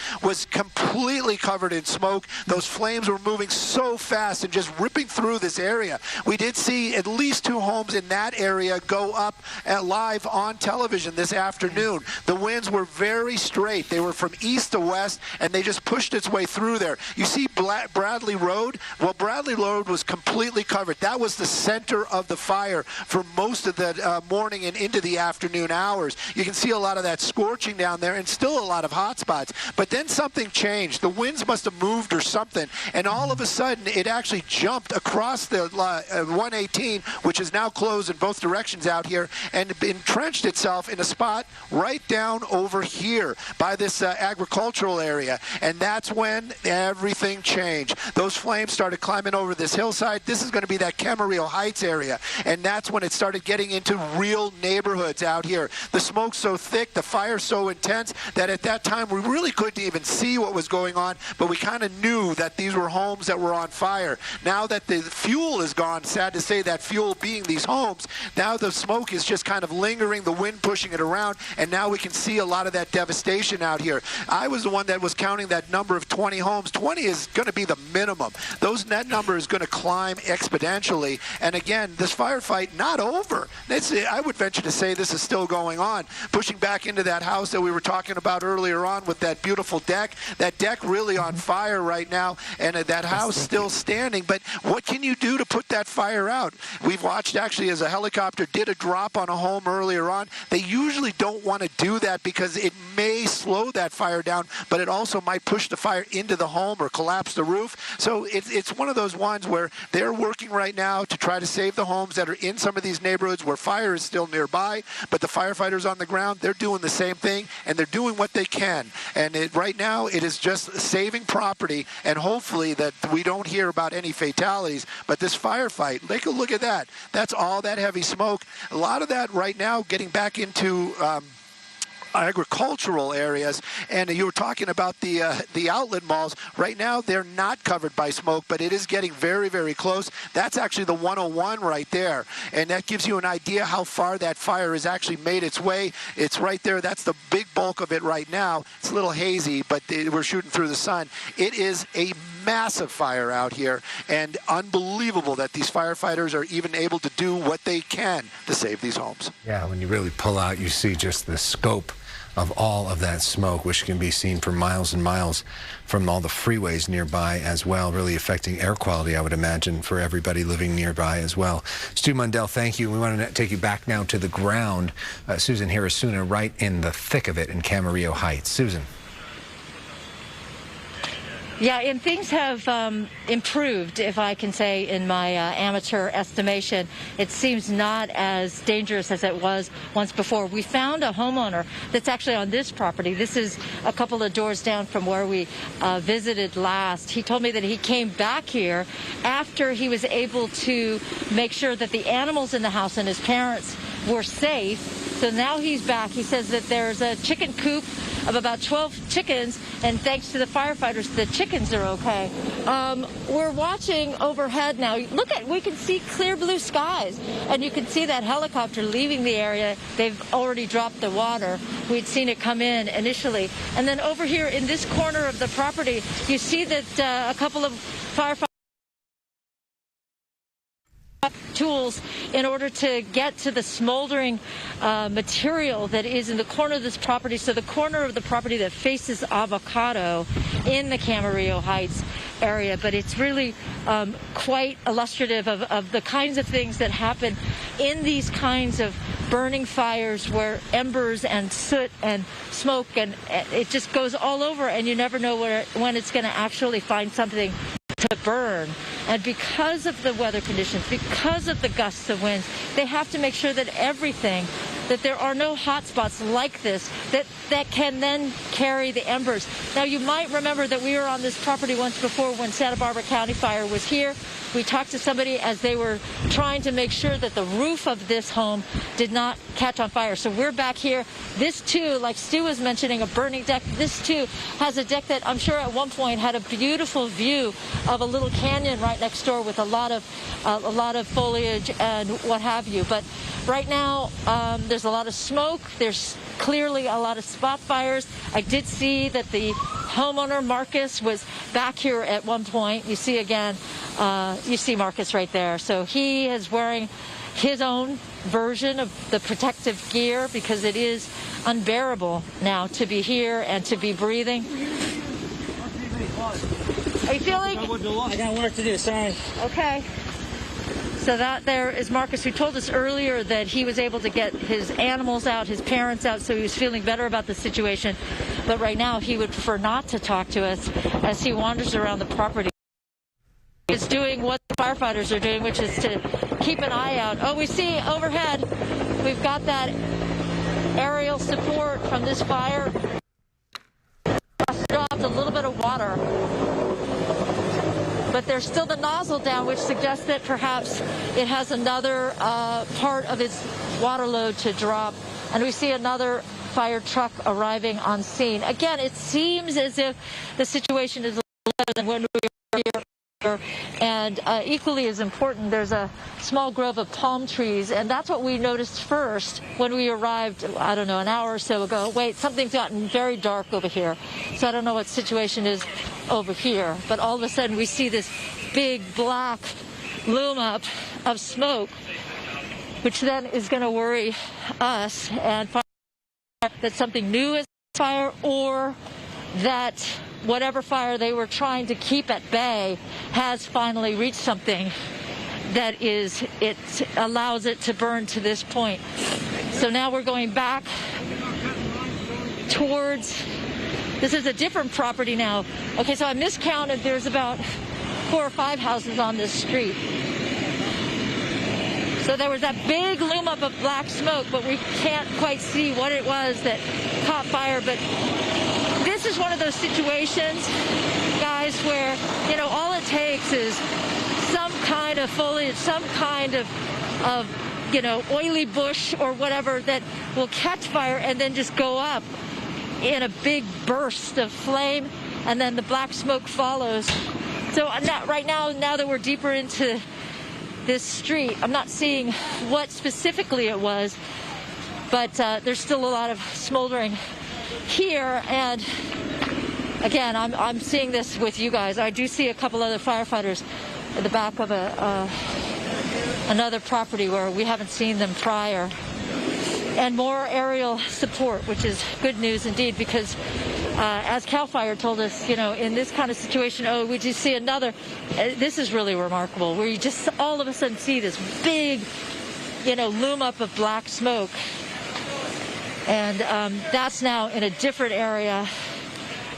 completely covered in smoke. Those flames were moving so fast and just ripping through this area. We did see at least 2 homes in that area go up live on television this afternoon. The winds were very straight. They were from east to west, and they just pushed its way through there. You see Bradley Road? Well, Bradley Road was completely covered. That was the center of the fire for most of the morning and into the afternoon hours. You can see a lot of that scorching down there and still a lot of hot spots. But then something changed. The winds must have moved or something, and all of a sudden it actually jumped across the 118 which is now closed in both directions out here and entrenched itself in a spot right down over here by this agricultural area. And that's when everything changed. Those flames started climbing over this hillside. This is going to be that Camarillo Heights area. And that's when it started getting into real neighborhoods out here. The smoke's so thick, the fire's so intense that at that time we really couldn't even see what was going on, but we kind of knew that these were homes that were on fire. Now that the fuel is gone, sad to say, that fuel being these homes, now the smoke is just kind of lingering, the wind pushing it around, and now we can see a lot of that devastation out here. I was the one that was counting that number of 20 homes. 20 is going to be the minimum. That number is going to climb exponentially. And again, this firefight not over. I would venture to say this is still going on. Pushing back into that house that we were talking about earlier on with that beautiful deck. That deck really on fire right now, and that house still standing. But what can you do to put that fire out? We've watched actually as a helicopter did a drop on a home earlier on. They usually don't want to do that because it may slow that fire down, but it also might push the fire into the home or collapse the roof. So it's one of those ones where they're working right now to try to save the homes that are in some of these neighborhoods where fire is still nearby, but the firefighters on the ground, they're doing the same thing, and they're doing what they can. And right now, it is just saving property, and hopefully that we don't hear about any fatalities. But this firefight, take a look at that. That's all that heavy smoke. A lot of that right now getting back into agricultural areas, and you were talking about the outlet malls. Right now they're not covered by smoke, but it is getting very, very close. That's actually the 101 right there, and that gives you an idea how far that fire has actually made its way. It's right there. That's the big bulk of it right now. It's a little hazy, but we're shooting through the sun. It is a massive fire out here, and unbelievable that these firefighters are even able to do what they can to save these homes. Yeah, when you really pull out, you see just the scope of all of that smoke, which can be seen for miles and miles from all the freeways nearby as well, really affecting air quality, I would imagine, for everybody living nearby as well. Stu Mundell, thank you. We want to take you back now to the ground. Susan Hirasuna, right in the thick of it in Camarillo Heights. Susan. Yeah, and things have improved, if I can say, in my amateur estimation. It seems not as dangerous as it was once before. We found a homeowner that's actually on this property. This is a couple of doors down from where we visited last. He told me that he came back here after he was able to make sure that the animals in the house and his parents were safe. So now he's back. He says that there's a chicken coop of about 12 chickens, and thanks to the firefighters, the chickens are okay. We're watching overhead now. We can see clear blue skies, and you can see that helicopter leaving the area. They've already dropped the water. We'd seen it come in initially. And then over here in this corner of the property, you see that a couple of firefighters tools in order to get to the smoldering material that is in the corner of this property. So the corner of the property that faces Avocado in the Camarillo Heights area. But it's really quite illustrative of the kinds of things that happen in these kinds of burning fires where embers and soot and smoke, and it just goes all over, and you never know when it's going to actually find something to burn. And because of the weather conditions, because of the gusts of winds, they have to make sure that that there are no hot spots like this that can then carry the embers. Now, you might remember that we were on this property once before when Santa Barbara County Fire was here. We talked to somebody as they were trying to make sure that the roof of this home did not catch on fire. So we're back here. This too, like Stu was mentioning, a burning deck, this too has a deck that I'm sure at one point had a beautiful view of a little canyon right next door with a lot of foliage and what have you. But right now, there's a lot of smoke. There's clearly a lot of spot fires. I did see that the homeowner, Marcus, was back here at one point. You see again, you see Marcus right there. So he is wearing his own version of the protective gear because it is unbearable now to be here and to be breathing. Are you feeling? I got work to do, sorry. Okay. So that there is Marcus, who told us earlier that he was able to get his animals out, his parents out, so he was feeling better about the situation. But right now he would prefer not to talk to us as he wanders around the property. is doing what the firefighters are doing, which is to keep an eye out. Oh, we see overhead, we've got that aerial support from this fire. Dropped a little bit of water, but there's still the nozzle down, which suggests that perhaps it has another part of its water load to drop. And we see another fire truck arriving on scene. Again, it seems as if the situation is a little better than when we were here. And equally as important, there's a small grove of palm trees, and that's what we noticed first when we arrived, I don't know, an hour or so ago. Wait, something's gotten very dark over here. So I don't know what the situation is over here, but all of a sudden we see this big black loom up of smoke, which then is going to worry us and that something new is fire, or that whatever fire they were trying to keep at bay has finally reached something that it allows it to burn to this point. So now we're going back towards, this is a different property now. Okay, so I miscounted, there's about 4 or 5 houses on this street. So there was that big loom up of black smoke, but we can't quite see what it was that caught fire. But this is one of those situations, guys, where, you know, all it takes is some kind of foliage, some kind of you know, oily bush or whatever that will catch fire and then just go up in a big burst of flame, and then the black smoke follows. So right now that we're deeper into this street, I'm not seeing what specifically it was, but there's still a lot of smoldering here. And again, I'm seeing this with you guys. I do see a couple other firefighters at the back of another property where we haven't seen them prior, and more aerial support, which is good news indeed, because as CAL FIRE told us, you know, in this kind of situation, oh, we just see another, this is really remarkable, where you just all of a sudden see this big, you know, loom up of black smoke. And that's now in a different area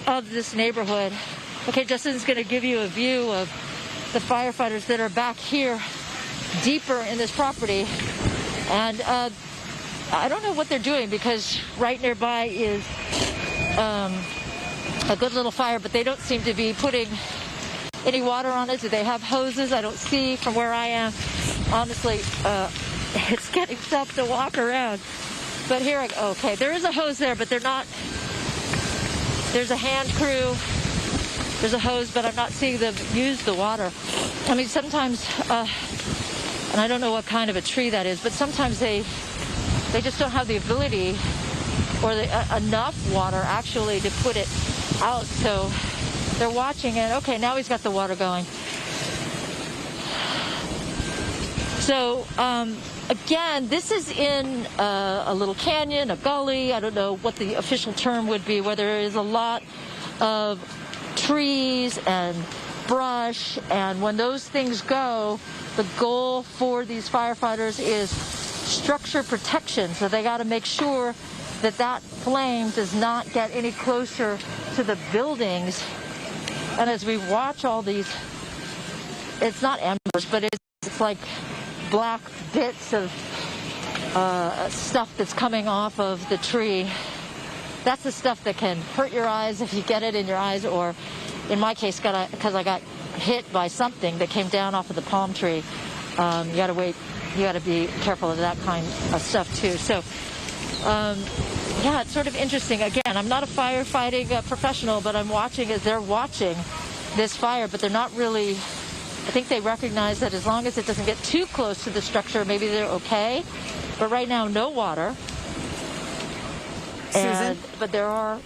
of this neighborhood. Okay, Justin's going to give you a view of the firefighters that are back here deeper in this property. And I don't know what they're doing, because right nearby is a good little fire, but they don't seem to be putting any water on it. Do they have hoses? I don't see from where I am. Honestly, it's getting tough to walk around. But here I go. Okay, there is a hose there, but they're not. There's a hand crew. There's a hose, but I'm not seeing them use the water. I mean, sometimes, and I don't know what kind of a tree that is, but sometimes they just don't have the ability or enough water actually to put it out. So they're watching it. Okay, now he's got the water going. So again, this is in a little canyon, a gully. I don't know what the official term would be, where there is a lot of trees and brush. And when those things go, the goal for these firefighters is structure protection. So they got to make sure that that flame does not get any closer to the buildings. And as we watch all these, it's not embers, but it's like black bits of stuff that's coming off of the tree. That's the stuff that can hurt your eyes if you get it in your eyes, or in my case, because I got hit by something that came down off of the palm tree. You got to wait. You got to be careful of that kind of stuff too. So, yeah, it's sort of interesting. Again, I'm not a firefighting professional, but I'm watching as they're watching this fire, but they're not really. I think they recognize that as long as it doesn't get too close to the structure, maybe they're okay. But right now, no water. Susan? But there are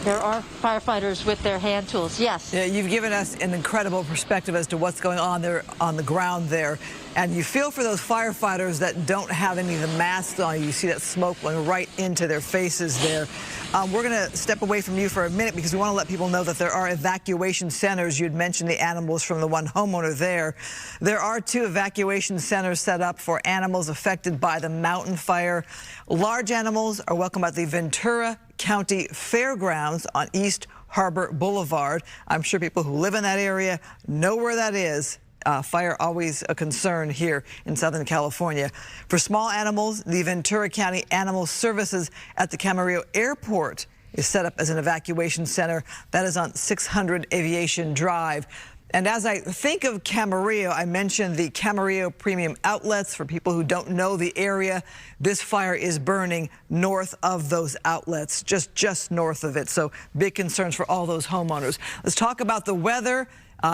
firefighters with their hand tools. Yes. Yeah, you've given us an incredible perspective as to what's going on there on the ground there. And you feel for those firefighters that don't have any of the masks on. You see that smoke going right into their faces there. We're going to step away from you for a minute because we want to let people know that there are evacuation centers. You'd mentioned the animals from the one homeowner there. There are 2 evacuation centers set up for animals affected by the mountain fire. Large animals are welcome at the Ventura County Fairgrounds on East Harbor Boulevard. I'm sure people who live in that area know where that is. Fire always a concern here in Southern California. For small animals, the Ventura County Animal Services at the Camarillo Airport is set up as an evacuation center. That is on 600 Aviation Drive. And as I think of Camarillo, I mentioned the Camarillo Premium Outlets. For people who don't know the area, this fire is burning north of those outlets, just north of it. So big concerns for all those homeowners. Let's talk about the weather.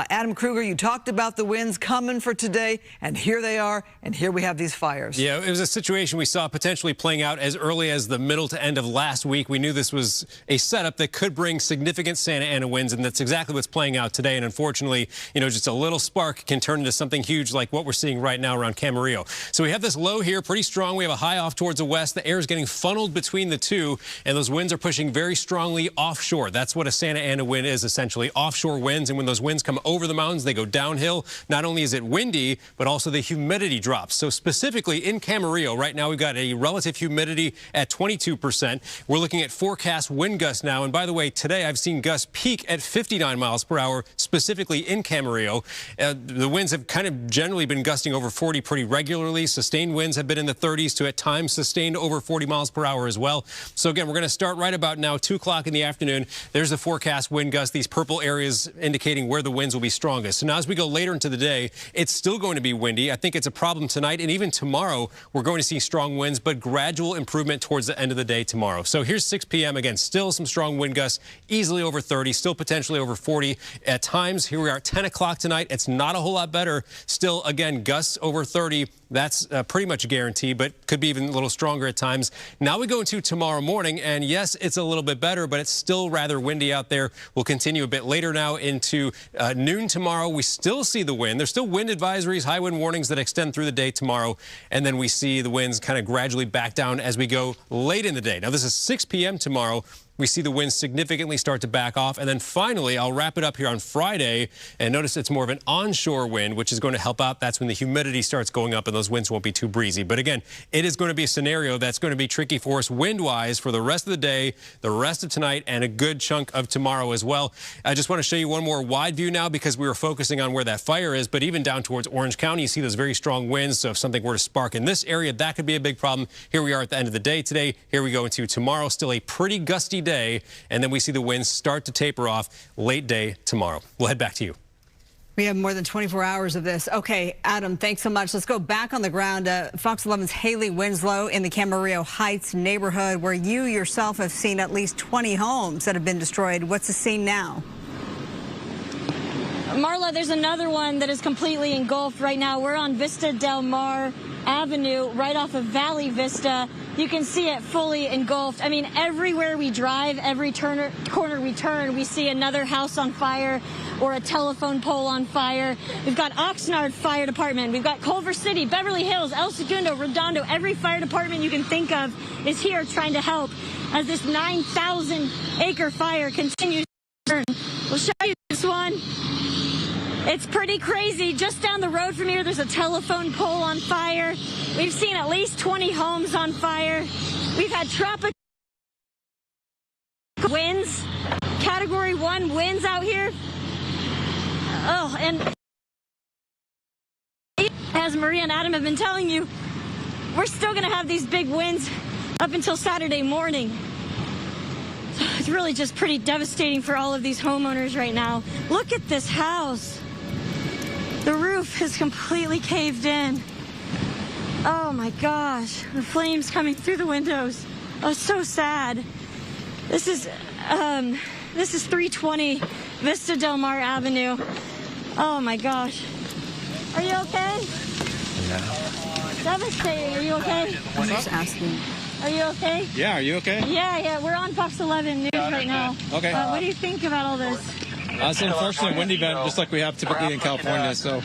Adam Kruger, you talked about the winds coming for today, and here they are, and here we have these fires. Yeah, it was a situation we saw potentially playing out as early as the middle to end of last week. We knew this was a setup that could bring significant Santa Ana winds, and that's exactly what's playing out today. And unfortunately, you know, just a little spark can turn into something huge like what we're seeing right now around Camarillo. So we have this low here, pretty strong. We have a high off towards the west. The air is getting funneled between the two, and those winds are pushing very strongly offshore. That's what a Santa Ana wind is, essentially, offshore winds. And when those winds come over the mountains, they go downhill. Not only is it windy, but also the humidity drops. So specifically in Camarillo, right now we've got a relative humidity at 22%. We're looking at forecast wind gusts now. And by the way, today I've seen gusts peak at 59 miles per hour, specifically in Camarillo. The winds have kind of generally been gusting over 40 pretty regularly. Sustained winds have been in the 30s to at times sustained over 40 miles per hour as well. So again, we're going to start right about now, 2 o'clock in the afternoon. There's the forecast wind gusts, these purple areas indicating where the winds will be strongest. So now as we go later into the day, it's still going to be windy. I think it's a problem tonight, and even tomorrow we're going to see strong winds, but gradual improvement towards the end of the day tomorrow. So here's 6 p.m. Again, still some strong wind gusts, easily over 30, still potentially over 40 at times. Here we are at 10 o'clock tonight. It's not a whole lot better. Still, again, gusts over 30. That's pretty much a guarantee, but could be even a little stronger at times. Now we go into tomorrow morning, and yes, it's a little bit better, but it's still rather windy out there. We'll continue a bit later now into noon tomorrow. We still see the wind. There's still wind advisories, high wind warnings that extend through the day tomorrow, and then we see the winds kind of gradually back down as we go late in the day. Now this is 6 p.m. tomorrow. We see the winds significantly start to back off. And then finally, I'll wrap it up here on Friday. And notice it's more of an onshore wind, which is going to help out. That's when the humidity starts going up and those winds won't be too breezy. But again, it is going to be a scenario that's going to be tricky for us wind-wise for the rest of the day, the rest of tonight, and a good chunk of tomorrow as well. I just want to show you one more wide view now because we were focusing on where that fire is. But even down towards Orange County, you see those very strong winds. So if something were to spark in this area, that could be a big problem. Here we are at the end of the day today. Here we go into tomorrow. Still a pretty gusty day. And then we see the winds start to taper off late day tomorrow. We'll head back to you. We have more than 24 hours of this. Okay, Adam, thanks so much. Let's go back on the ground. Fox 11's Haley Winslow in the Camarillo Heights neighborhood where you yourself have seen at least 20 homes that have been destroyed. What's the scene now? Marla, there's another one that is completely engulfed right now. We're on Vista Del Mar Avenue, right off of Valley Vista. You can see it fully engulfed. I mean, everywhere we drive, every corner we turn, we see another house on fire or a telephone pole on fire. We've got Oxnard Fire Department. We've got Culver City, Beverly Hills, El Segundo, Redondo. Every fire department you can think of is here trying to help as this 9,000-acre fire continues to burn. We'll show you this one. It's pretty crazy. Just down the road from here, there's a telephone pole on fire. We've seen at least 20 homes on fire. We've had tropical winds, Category 1 winds out here. Oh, and as Maria and Adam have been telling you, we're still going to have these big winds up until Saturday morning. So it's really just pretty devastating for all of these homeowners right now. Look at this house. The roof is completely caved in. Oh my gosh, the flames coming through the windows. Oh, so sad. This is 320 Vista Del Mar Avenue. Oh my gosh. Are you okay? Yeah. Devastating. Are you okay? I'm just asking. Are you okay? Yeah, are you okay? Yeah, we're on Fox 11 News right now. Okay. What do you think about all this? It's an unfortunate wind event, just like we have typically in California, so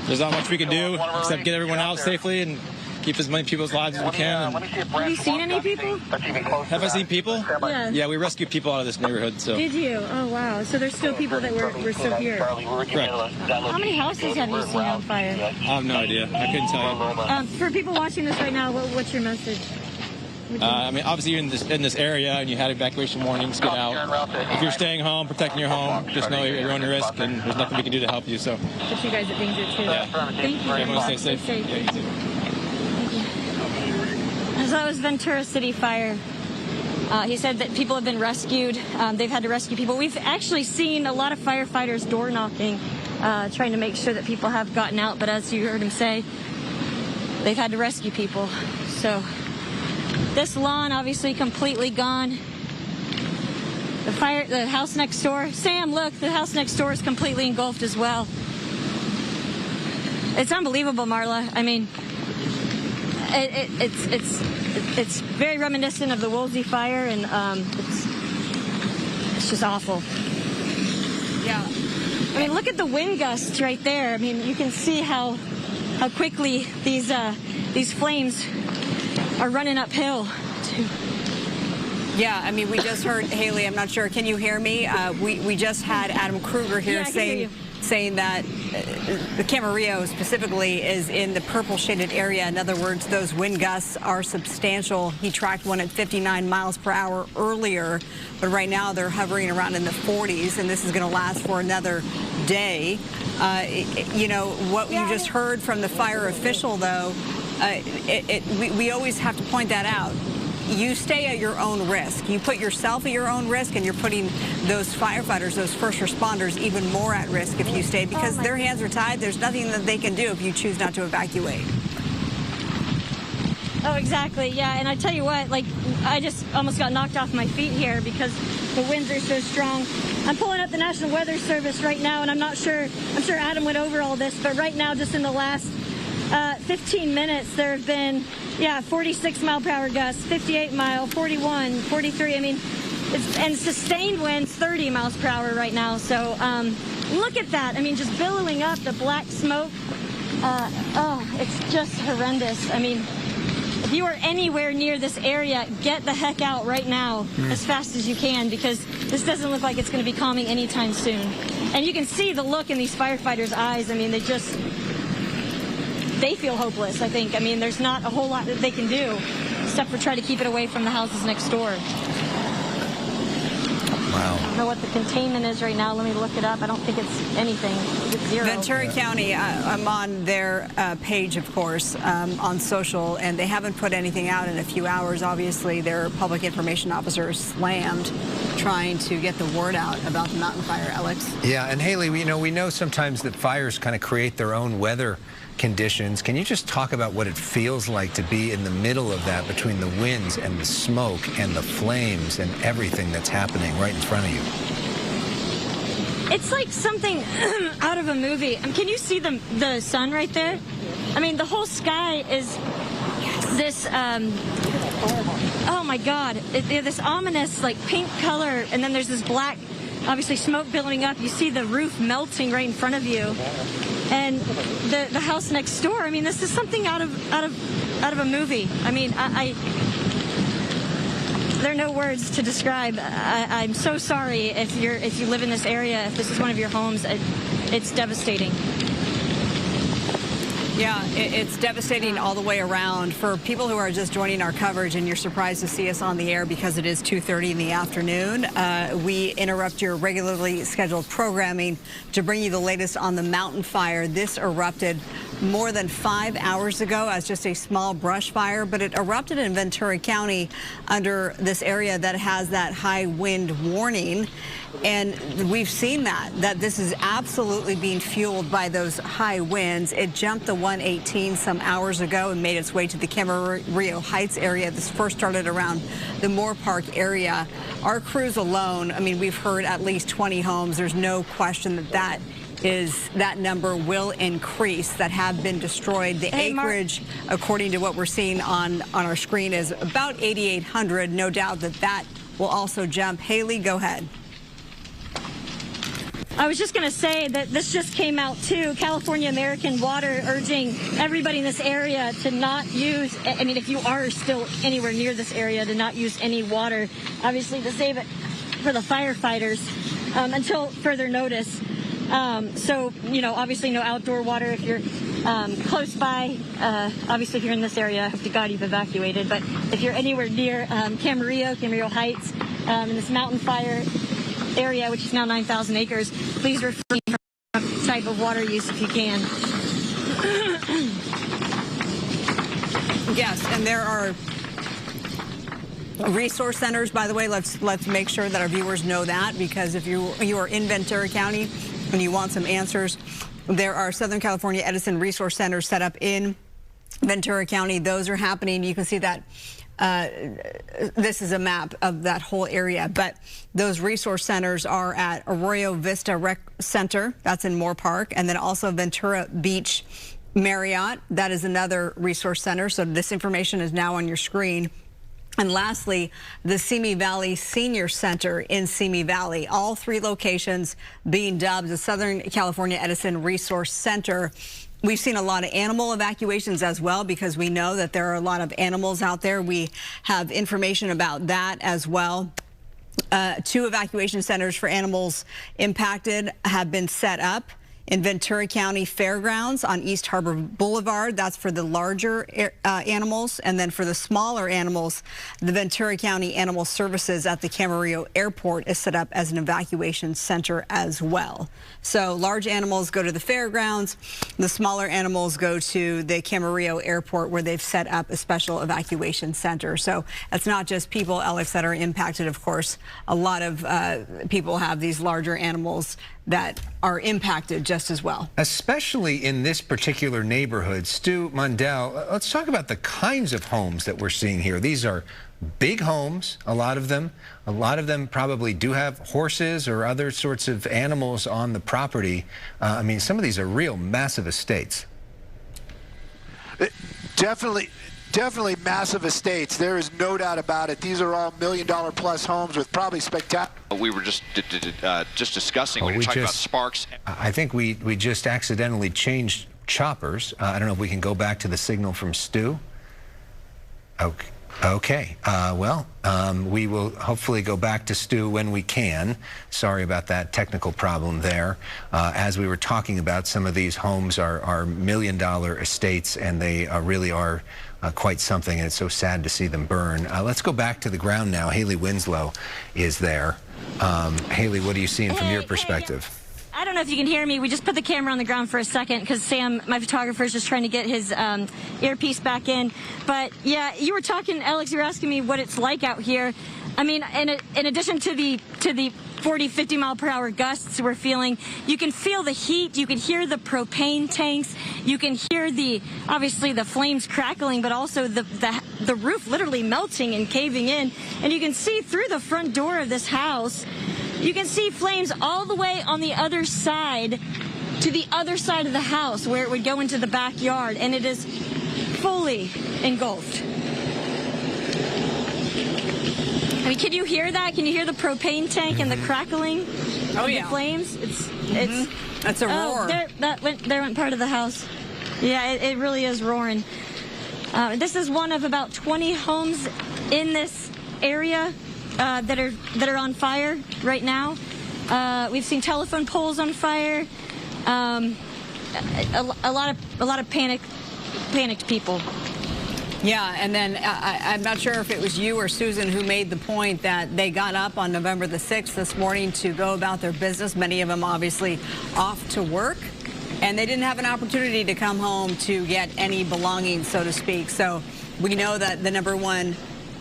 there's not much we can do except get everyone out safely and keep as many people's lives as we can. Have you seen any people? Have I seen people? Yeah. Yeah, we rescued people out of this neighborhood. So. Did you? Oh, wow. So there's still people that were still here. Correct. How many houses have you seen on fire? I have no idea. I couldn't tell you. For people watching this right now, what's your message? I mean, obviously you're in this area and you had evacuation warnings, get out. If you're staying home, protecting your home, just know you're on your risk and there's nothing we can do to help you. So put you guys at danger too. Yeah. Thank you. Everyone stay safe. Stay safe. Yeah, you too. So that was Ventura City Fire. He said that people have been rescued. They've had to rescue people. We've actually seen a lot of firefighters door knocking, trying to make sure that people have gotten out. But as you heard him say, they've had to rescue people. So this lawn obviously completely gone. The house next door. Sam, look, the house next door is completely engulfed as well. It's unbelievable, Marla. I mean, it's very reminiscent of the Woolsey fire, and it's just awful. Yeah. I mean, look at the wind gusts right there. I mean, you can see how quickly these flames are running uphill. Yeah, I mean, we just heard, Haley, I'm not sure, can you hear me? We just had Adam Kruger here saying that the Camarillo specifically is in the purple shaded area. In other words, those wind gusts are substantial. He tracked one at 59 miles per hour earlier, but right now they're hovering around in the 40s, and this is going to last for another day. You know, what you just heard from the fire official, though, we always have to point that out. You stay at your own risk. You put yourself at your own risk, and you're putting those firefighters, those first responders, even more at risk if you stay, because their hands are tied. There's nothing that they can do if you choose not to evacuate. Oh, exactly. Yeah, and I tell you what, like, I just almost got knocked off my feet here because the winds are so strong. I'm pulling up the National Weather Service right now, and I'm sure Adam went over all this, but right now, just in the last 15 minutes, there have been 46 mile per hour gusts, 58 mile, 41, 43. I mean, and sustained winds 30 miles per hour right now. So look at that. I mean, just billowing up, the black smoke. It's just horrendous. I mean, if you are anywhere near this area, get the heck out right now as fast as you can, because this doesn't look like it's going to be calming anytime soon. And you can see the look in these firefighters' eyes. I mean, they feel hopeless, I think. I mean, there's not a whole lot that they can do except for try to keep it away from the houses next door. Wow. I don't know what the containment is right now. Let me look it up. I don't think it's anything. It's zero. Ventura County, I'm on their page, of course, on social, and they haven't put anything out in a few hours. Obviously, their public information officer is slammed trying to get the word out about the mountain fire, Alex. Yeah, and Haley, we know sometimes that fires kind of create their own weather conditions. Can you just talk about what it feels like to be in the middle of that, between the winds and the smoke and the flames and everything that's happening right in front of you? It's like something out of a movie. Can you see the sun right there? I mean, the whole sky is this, oh my God, this ominous like pink color, and then there's this black, obviously smoke billowing up. You see the roof melting right in front of you. And the house next door, I mean, this is something out of a movie. I mean, there are no words to describe. I'm so sorry if you live in this area, if this is one of your homes. It's devastating. Yeah, it's devastating all the way around. For people who are just joining our coverage and you're surprised to see us on the air because it is 2:30 in the afternoon, we interrupt your regularly scheduled programming to bring you the latest on the mountain fire. This erupted more than 5 hours ago as just a small brush fire, but it erupted in Ventura County under this area that has that high wind warning. And we've seen that this is absolutely being fueled by those high winds. It jumped the 118 some hours ago and made its way to the Camarillo Heights area. This first started around the Moorpark area. Our crews alone, I mean, we've heard at least 20 homes. There's no question that number will increase that have been destroyed. The acreage, according to what we're seeing on our screen, is about 8,800. No doubt that will also jump. Haley, go ahead. I was just going to say that this just came out, too. California American Water urging everybody in this area to not use, I mean, if you are still anywhere near this area, to not use any water, obviously to save it for the firefighters until further notice. So, you know, obviously no outdoor water if you're close by. Obviously, if you're in this area, I hope to God you've evacuated. But if you're anywhere near Camarillo Heights, in this mountain fire area, which is now 9,000 acres, please refrain from type of water use if you can. Yes, and there are resource centers, by the way. Let's make sure that our viewers know that, because if you are in Ventura County and you want some answers, there are Southern California Edison resource centers set up in Ventura County. Those are happening. You can see that this is a map of that whole area, but those resource centers are at Arroyo Vista Rec Center, that's in Moorpark, and then also Ventura Beach Marriott, that is another resource center. So this information is now on your screen. And lastly, the Simi Valley Senior Center in Simi Valley. All three locations being dubbed the Southern California Edison Resource Center. We've seen a lot of animal evacuations as well, because we know that there are a lot of animals out there. We have information about that as well. 2 evacuation centers for animals impacted have been set up in Ventura County Fairgrounds on East Harbor Boulevard. That's for the larger animals. And then for the smaller animals, the Ventura County Animal Services at the Camarillo Airport is set up as an evacuation center as well. So large animals go to the fairgrounds. The smaller animals go to the Camarillo Airport, where they've set up a special evacuation center. So it's not just people, Alex, that are impacted. Of course, a lot of people have these larger animals that are impacted just as well. Especially in this particular neighborhood. Stu Mundell, let's talk about the kinds of homes that we're seeing here. These are big homes, a lot of them. A lot of them probably do have horses or other sorts of animals on the property. I mean, some of these are real massive estates. Definitely massive estates. There is no doubt about it. These are all $1 million plus homes with probably spectacular. We were just discussing when you're talking about sparks. I think we just accidentally changed choppers. I don't know if we can go back to the signal from Stu. Okay. We will hopefully go back to Stu when we can. Sorry about that technical problem there. As we were talking about, some of these homes are $1 million estates, and they really are quite something, and it's so sad to see them burn. Let's go back to the ground now. Haley Winslow is there. Haley, what are you seeing from your perspective? I don't know if you can hear me. We just put the camera on the ground for a second because Sam, my photographer, is just trying to get his earpiece back in. But yeah, you were talking, Alex, you were asking me what it's like out here. I mean, in addition to the 40, 50 mile per hour gusts we're feeling, you can feel the heat, you can hear the propane tanks, you can hear obviously the flames crackling, but also the roof literally melting and caving in. And you can see through the front door of this house, you can see flames all the way on the other side to the other side of the house where it would go into the backyard, and it is fully engulfed. I mean, can you hear that? Can you hear the propane tank and the crackling of the flames? That's a roar. There went part of the house. Yeah, it really is roaring. This is one of about 20 homes in this area that are on fire right now. We've seen telephone poles on fire. A lot of panicked people. Yeah, and then I'm not sure if it was you or Susan who made the point that they got up on November the 6th this morning to go about their business, many of them obviously off to work, and they didn't have an opportunity to come home to get any belongings, so to speak. So we know that the number one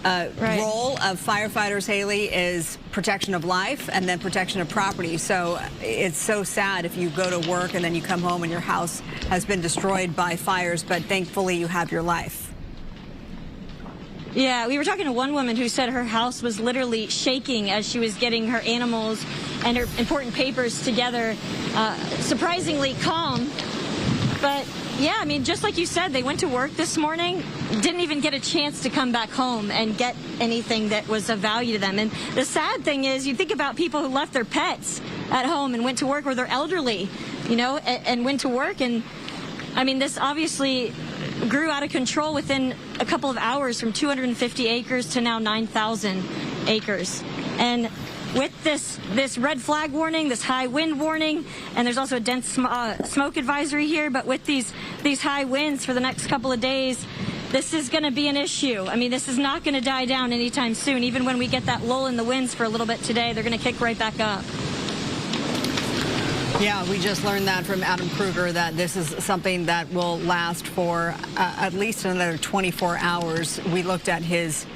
role of firefighters, Haley, is protection of life and then protection of property. So it's so sad if you go to work and then you come home and your house has been destroyed by fires, but thankfully you have your life. Yeah, we were talking to one woman who said her house was literally shaking as she was getting her animals and her important papers together. Surprisingly calm. But yeah, I mean, just like you said, they went to work this morning, didn't even get a chance to come back home and get anything that was of value to them. And the sad thing is, you think about people who left their pets at home and went to work, or they're elderly, you know, and went to work. And I mean, this obviously grew out of control within a couple of hours, from 250 acres to now 9,000 acres. And with this red flag warning, this high wind warning, and there's also a dense smoke advisory here. But with these high winds for the next couple of days, this is going to be an issue. I mean, this is not going to die down anytime soon. Even when we get that lull in the winds for a little bit today, they're going to kick right back up. Yeah, we just learned that from Adam Kruger, that this is something that will last for at least another 24 hours. We looked at his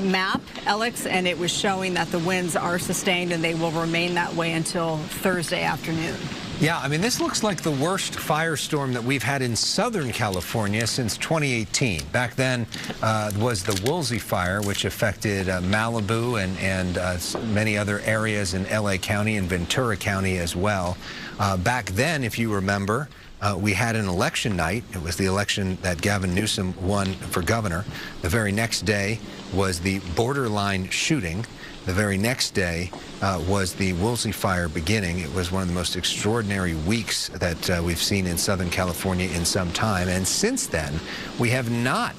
map, Alex, and it was showing that the winds are sustained and they will remain that way until Thursday afternoon. Yeah, I mean, this looks like the worst firestorm that we've had in Southern California since 2018. Back then was the Woolsey fire, which affected Malibu and many other areas in LA County and Ventura County as well. Back then, if you remember, we had an election night. It was the election that Gavin Newsom won for governor. The very next day was the borderline shooting. The very next day was the Woolsey fire beginning. It was one of the most extraordinary weeks that we've seen in Southern California in some time. And since then, we have not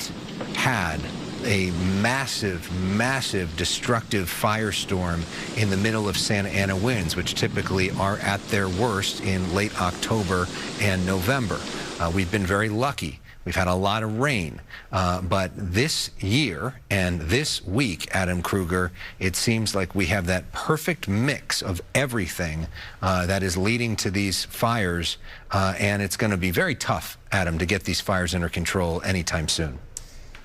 had a massive, massive destructive firestorm in the middle of Santa Ana winds, which typically are at their worst in late October and November. We've been very lucky. We've had a lot of rain, but this year and this week, Adam Kruger, it seems like we have that perfect mix of everything that is leading to these fires, and it's going to be very tough, Adam, to get these fires under control anytime soon.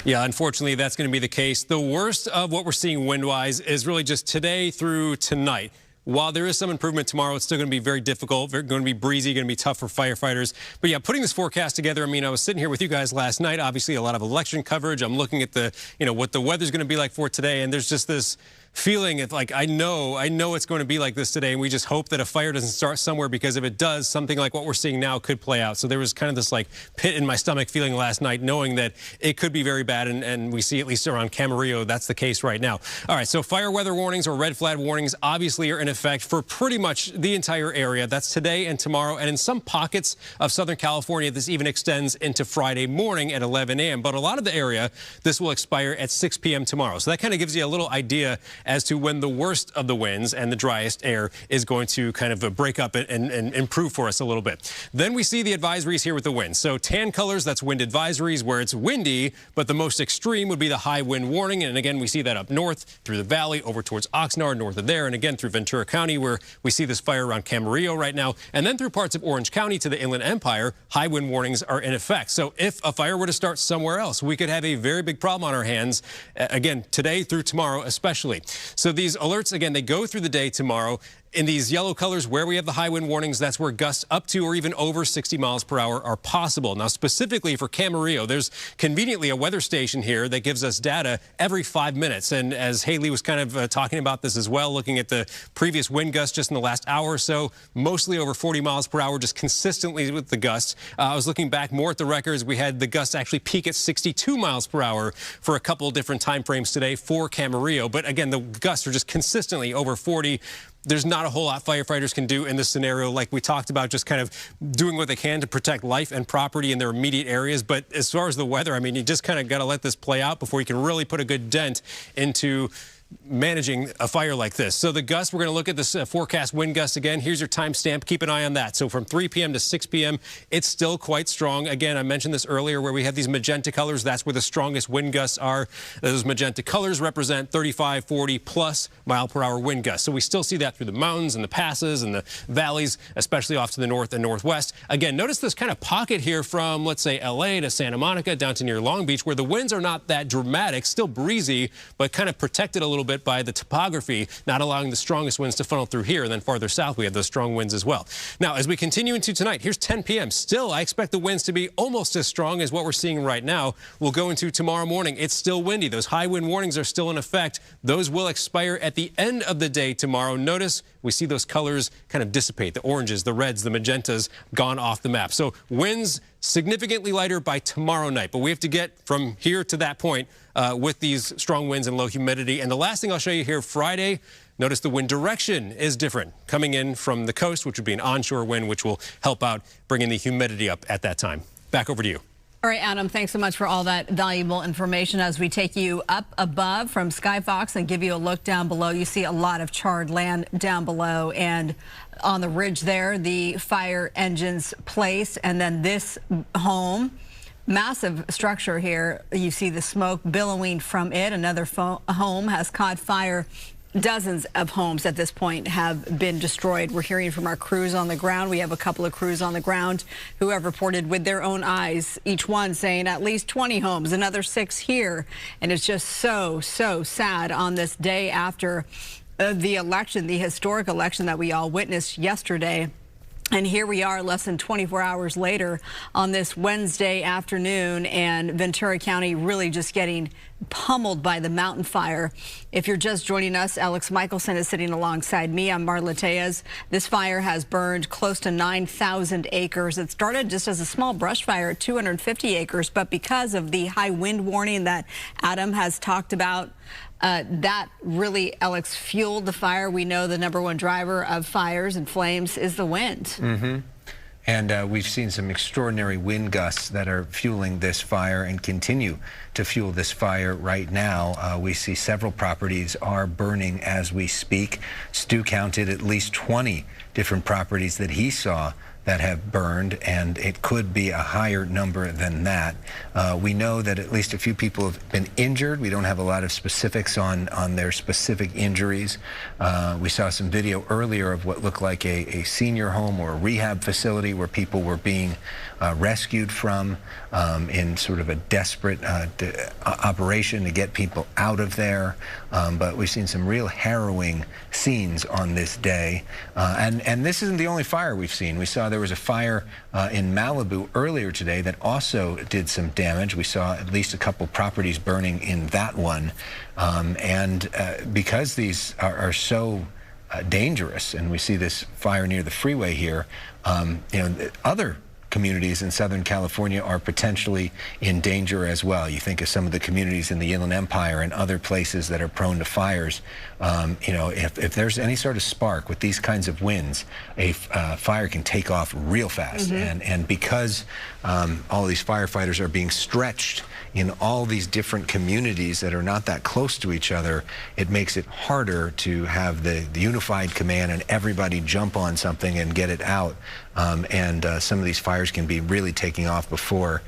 Yeah, unfortunately, that's going to be the case. The worst of what we're seeing wind-wise is really just today through tonight. While there is some improvement tomorrow, it's still going to be very difficult, going to be breezy, going to be tough for firefighters. But yeah, putting this forecast together, I mean, I was sitting here with you guys last night, obviously a lot of election coverage. I'm looking at the, what the weather's going to be like for today, and there's just this feeling of like, I know it's going to be like this today, and we just hope that a fire doesn't start somewhere, because if it does, something like what we're seeing now could play out. So there was kind of this like pit in my stomach feeling last night, knowing that it could be very bad, and we see at least around Camarillo that's the case right now. All right, so fire weather warnings or red flag warnings obviously are in effect for pretty much the entire area. That's today and tomorrow, and in some pockets of Southern California, this even extends into Friday morning at 11 a.m. But a lot of the area, this will expire at 6 p.m. tomorrow. So that kind of gives you a little idea as to when the worst of the winds and the driest air is going to kind of break up and improve for us a little bit. Then we see the advisories here with the winds. So tan colors, that's wind advisories where it's windy, but the most extreme would be the high wind warning. And again, we see that up north through the valley over towards Oxnard, north of there, and again through Ventura County, where we see this fire around Camarillo right now, and then through parts of Orange County to the Inland Empire, high wind warnings are in effect. So if a fire were to start somewhere else, we could have a very big problem on our hands, again, today through tomorrow especially. So these alerts, again, they go through the day tomorrow. In these yellow colors where we have the high wind warnings, that's where gusts up to or even over 60 miles per hour are possible. Now, specifically for Camarillo, there's conveniently a weather station here that gives us data every 5 minutes. And as Haley was kind of talking about this as well, looking at the previous wind gusts just in the last hour or so, mostly over 40 miles per hour, just consistently with the gusts. I was looking back more at the records. We had the gusts actually peak at 62 miles per hour for a couple of different time frames today for Camarillo. But again, the gusts are just consistently over 40. There's not a whole lot firefighters can do in this scenario, like we talked about, just kind of doing what they can to protect life and property in their immediate areas. But as far as the weather, I mean, you just kind of got to let this play out before you can really put a good dent into managing a fire like this. So the gusts, we're going to look at this forecast wind gusts again. Here's your timestamp. Keep an eye on that. So from 3 p.m. to 6 p.m., it's still quite strong. Again, I mentioned this earlier where we have these magenta colors. That's where the strongest wind gusts are. Those magenta colors represent 35, 40 plus mile per hour wind gusts. So we still see that through the mountains and the passes and the valleys, especially off to the north and northwest. Again, notice this kind of pocket here from, let's say, LA to Santa Monica down to near Long Beach, where the winds are not that dramatic, still breezy, but kind of protected a little bit by the topography, not allowing the strongest winds to funnel through here. And then farther south, we have those strong winds as well. Now, as we continue into tonight, here's 10 p.m. Still, I expect the winds to be almost as strong as what we're seeing right now. We'll go into tomorrow morning. It's still windy. Those high wind warnings are still in effect. Those will expire at the end of the day tomorrow. Notice we see those colors kind of dissipate. The oranges, the reds, the magentas gone off the map. So winds significantly lighter by tomorrow night. But we have to get from here to that point with these strong winds and low humidity. And the last thing I'll show you here, Friday, notice the wind direction is different. Coming in from the coast, which would be an onshore wind, which will help out bringing the humidity up at that time. Back over to you. All right, Adam, thanks so much for all that valuable information. As we take you up above from Skyfox and give you a look down below, you see a lot of charred land down below, and on the ridge there, the fire engines placed, and then this home, massive structure here, you see the smoke billowing from it. Another home has caught fire. Dozens of homes at this point have been destroyed. We're hearing from our crews on the ground. We have a couple of crews on the ground who have reported with their own eyes, each one saying at least 20 homes, another 6 here. And it's just so sad on this day after the election, the historic election that we all witnessed yesterday. And here we are less than 24 hours later on this Wednesday afternoon, and Ventura County really just getting pummeled by the mountain fire. If you're just joining us, Alex Michelson is sitting alongside me. I'm Marla Tejas. This fire has burned close to 9,000 acres. It started just as a small brush fire at 250 acres, but because of the high wind warning that Adam has talked about, that really, Alex, fueled the fire. We know the #1 driver of fires and flames is the wind. And we've seen some extraordinary wind gusts that are fueling this fire and continue to fuel this fire right now. We see several properties are burning as we speak. Stu counted at least 20 different properties that he saw that have burned, and it could be a higher number than that. We know that at least a few people have been injured. We don't have a lot of specifics on their specific injuries. We saw some video earlier of what looked like a senior home or a rehab facility where people were being rescued from in sort of a desperate operation to get people out of there. But we've seen some real harrowing scenes on this day. And this isn't the only fire we've seen. We saw there was a fire in Malibu earlier today that also did some damage. We saw at least a couple properties burning in that one. And because these are so dangerous, and we see this fire near the freeway here, you know, other communities in Southern California are potentially in danger as well. You think of some of the communities in the Inland Empire and other places that are prone to fires. You know, if there's any sort of spark with these kinds of winds, a fire can take off real fast. And because all these firefighters are being stretched in all these different communities that are not that close to each other, it makes it harder to have the unified command and everybody jump on something and get it out. And some of these fires can be really taking off before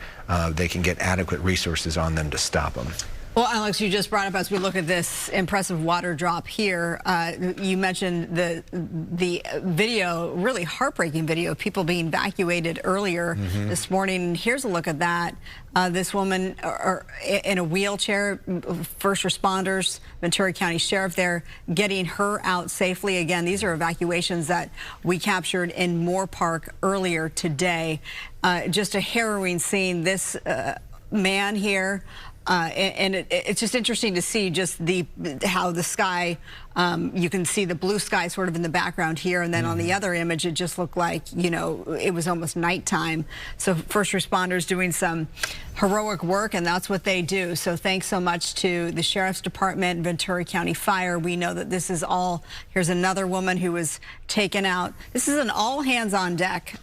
they can get adequate resources on them to stop them. Well, Alex, you just brought up, as we look at this impressive water drop here, you mentioned the video, really heartbreaking video of people being evacuated earlier this morning. Here's a look at that. This woman in a wheelchair, first responders, Ventura County Sheriff there, getting her out safely. Again, these are evacuations that we captured in Moorpark earlier today. Just a harrowing scene. This man here, and it's just interesting to see just how the sky, you can see the blue sky sort of in the background here, and then on the other image it just looked like, you know, it was almost nighttime. So first responders doing some heroic work, and that's what they do. So thanks so much to the Sheriff's Department, Ventura County Fire. We know that this is all, here's another woman who was taken out. This is an all hands on deck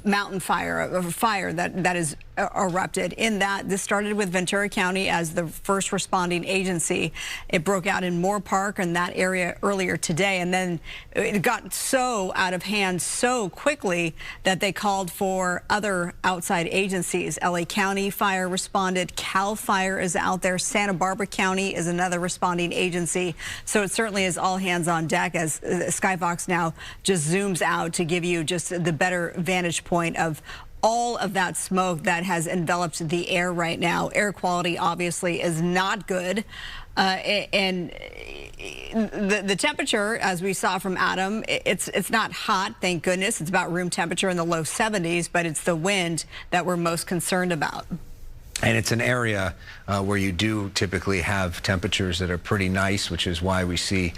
mountain fire, a fire that is erupted. In that, this started with Ventura County as the first responding agency. It broke out in Moorpark and that area earlier today, and then it got so out of hand so quickly that they called for other outside agencies. LA County Fire responded, Cal Fire is out there, Santa Barbara County is another responding agency. So it certainly is all hands on deck as Skyfox now just zooms out to give you just the better vantage point of all of that smoke that has enveloped the air right now. Air quality obviously is not good. And the temperature, as we saw from Adam, it's not hot, thank goodness. It's about room temperature in the low 70s, but it's the wind that we're most concerned about. And it's an area where you do typically have temperatures that are pretty nice, which is why we see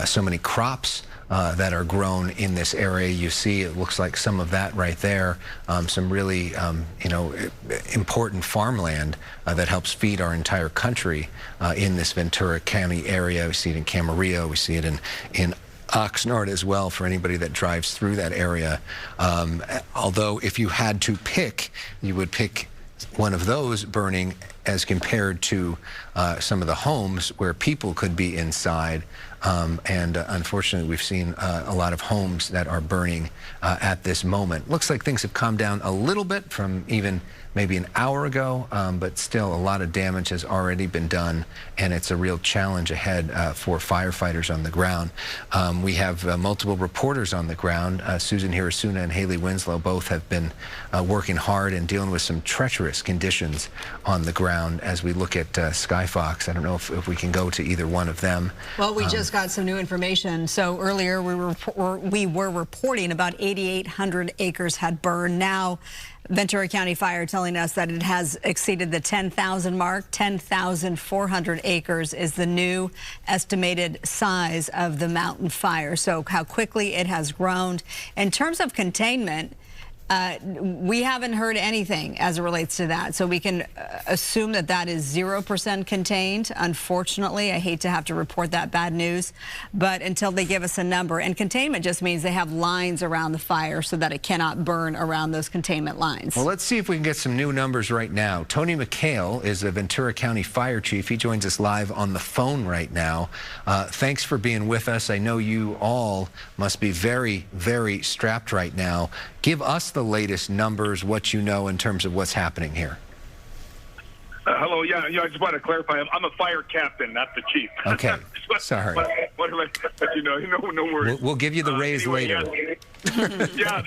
so many crops that are grown in this area. You see, it looks like some of that right there, some really, you know, important farmland that helps feed our entire country in this Ventura County area. We see it in Camarillo, we see it in Oxnard as well for anybody that drives through that area. Although if you had to pick, you would pick one of those burning as compared to some of the homes where people could be inside. Unfortunately, we've seen a lot of homes that are burning at this moment. Looks like things have calmed down a little bit from even maybe an hour ago, but still a lot of damage has already been done, and it's a real challenge ahead for firefighters on the ground. We have multiple reporters on the ground. Susan Hirasuna and Haley Winslow both have been working hard and dealing with some treacherous conditions on the ground as we look at Skyfox. I don't know if we can go to either one of them. Well, we just got some new information. So earlier we were reporting about 8,800 acres had burned. Now Ventura County Fire telling us that it has exceeded the 10,000 mark. 10,400 acres is the new estimated size of the mountain fire. So how quickly it has grown. In terms of containment, we haven't heard anything as it relates to that. So we can assume that that is 0% contained. Unfortunately, I hate to have to report that bad news, but until they give us a number. And containment just means they have lines around the fire so that it cannot burn around those containment lines. Well, let's see if we can get some new numbers right now. Tony McHale is the Ventura County Fire Chief. He joins us live on the phone right now. Thanks for being with us. I know you all must be very, very strapped right now. Give us the latest numbers, what you know in terms of what's happening here. Hello, yeah, I just want to clarify. I'm a fire captain, not the chief. Okay, sorry. What do I let you know? No worries. We'll give you the raise later. Yeah,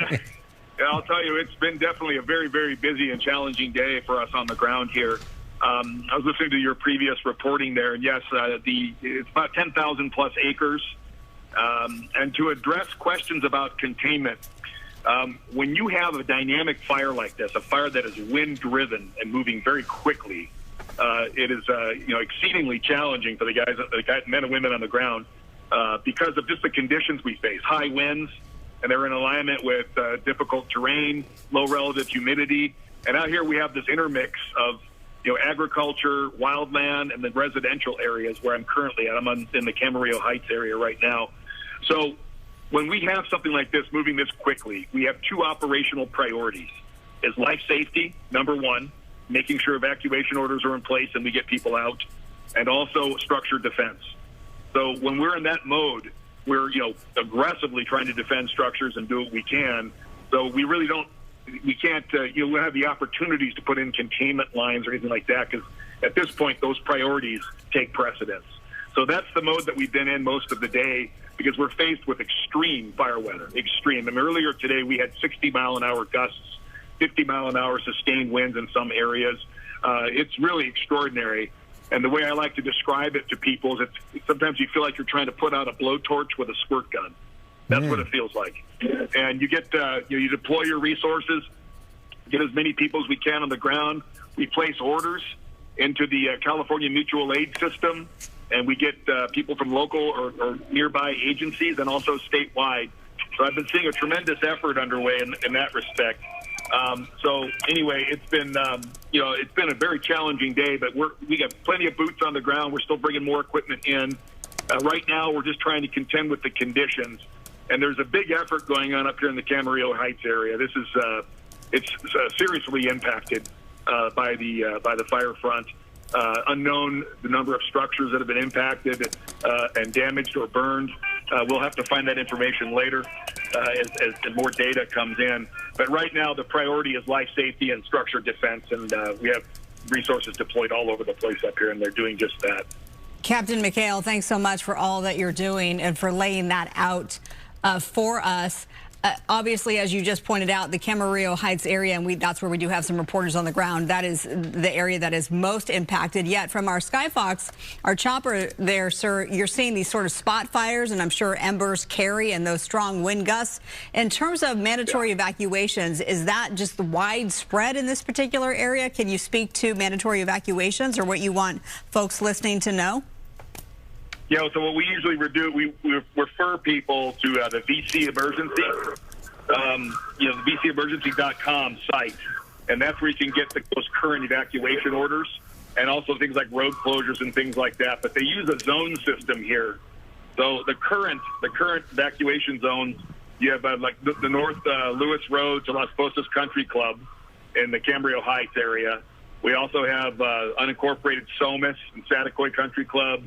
I'll tell you, it's been definitely a very, very busy and challenging day for us on the ground here. I was listening to your previous reporting there, and yes, it's about 10,000 plus acres. And to address questions about containment, when you have a dynamic fire like this, a fire that is wind-driven and moving very quickly, it is exceedingly challenging for the men and women on the ground because of just the conditions we face. High winds, and they're in alignment with difficult terrain, low relative humidity, and out here we have this intermix of agriculture, wildland, and the residential areas where I'm currently at. I'm in the Camarillo Heights area right now. So when we have something like this moving this quickly, we have two operational priorities. Is life safety, number one, making sure evacuation orders are in place and we get people out, and also structured defense. So when we're in that mode, we're aggressively trying to defend structures and do what we can. So we really can't have the opportunities to put in containment lines or anything like that, because at this point those priorities take precedence. So that's the mode that we've been in most of the day, because we're faced with extreme fire weather, extreme. I mean, earlier today we had 60-mile-an-hour gusts, 50-mile-an-hour sustained winds in some areas. It's really extraordinary. And the way I like to describe it to people is sometimes you feel like you're trying to put out a blowtorch with a squirt gun. That's what it feels like. And you get you deploy your resources, get as many people as we can on the ground. We place orders into the California Mutual Aid System, and we get people from local or nearby agencies and also statewide. So I've been seeing a tremendous effort underway in that respect. So anyway, it's been a very challenging day, but we got plenty of boots on the ground. We're still bringing more equipment in. Right now, we're just trying to contend with the conditions, and there's a big effort going on up here in the Camarillo Heights area. This is it's seriously impacted by the fire front. Unknown the number of structures that have been impacted and damaged or burned. We'll have to find that information later as more data comes in. But right now, the priority is life safety and structured defense, and we have resources deployed all over the place up here, and they're doing just that. Captain McHale, thanks so much for all that you're doing and for laying that out for us. Obviously, as you just pointed out, the Camarillo Heights area, and that's where we do have some reporters on the ground. That is the area that is most impacted. Yet from our Skyfox, our chopper there, sir, you're seeing these sort of spot fires, and I'm sure embers carry and those strong wind gusts. In terms of mandatory evacuations, is that just widespread in this particular area? Can you speak to mandatory evacuations or what you want folks listening to know? Yeah, so what we usually do, we refer people to the VC Emergency, the VCEmergency.com site, and that's where you can get those current evacuation orders, and also things like road closures and things like that. But they use a zone system here. So the current evacuation zones, you have like the North Lewis Road to Las Posas Country Club, in the Camarillo Heights area. We also have unincorporated Somas and Satakoy Country Club,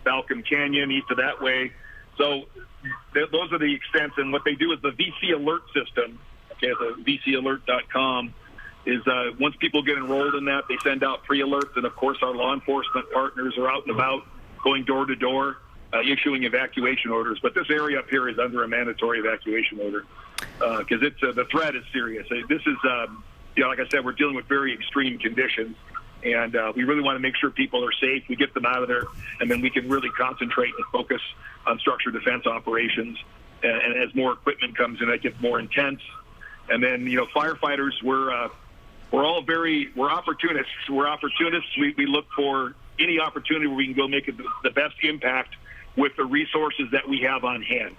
Falcon Canyon, east of that way. So those are the extents. And what they do is the VC alert system, okay, so vcalert.com, is once people get enrolled in that, they send out pre-alerts. And, of course, our law enforcement partners are out and about going door to door, issuing evacuation orders. But this area up here is under a mandatory evacuation order because the threat is serious. This is, like I said, we're dealing with very extreme conditions. And we really want to make sure people are safe. We get them out of there, and then we can really concentrate and focus on structured defense operations. And as more equipment comes in, that gets more intense. And then, firefighters, we're opportunists. We're opportunists. We look for any opportunity where we can go make the best impact with the resources that we have on hand.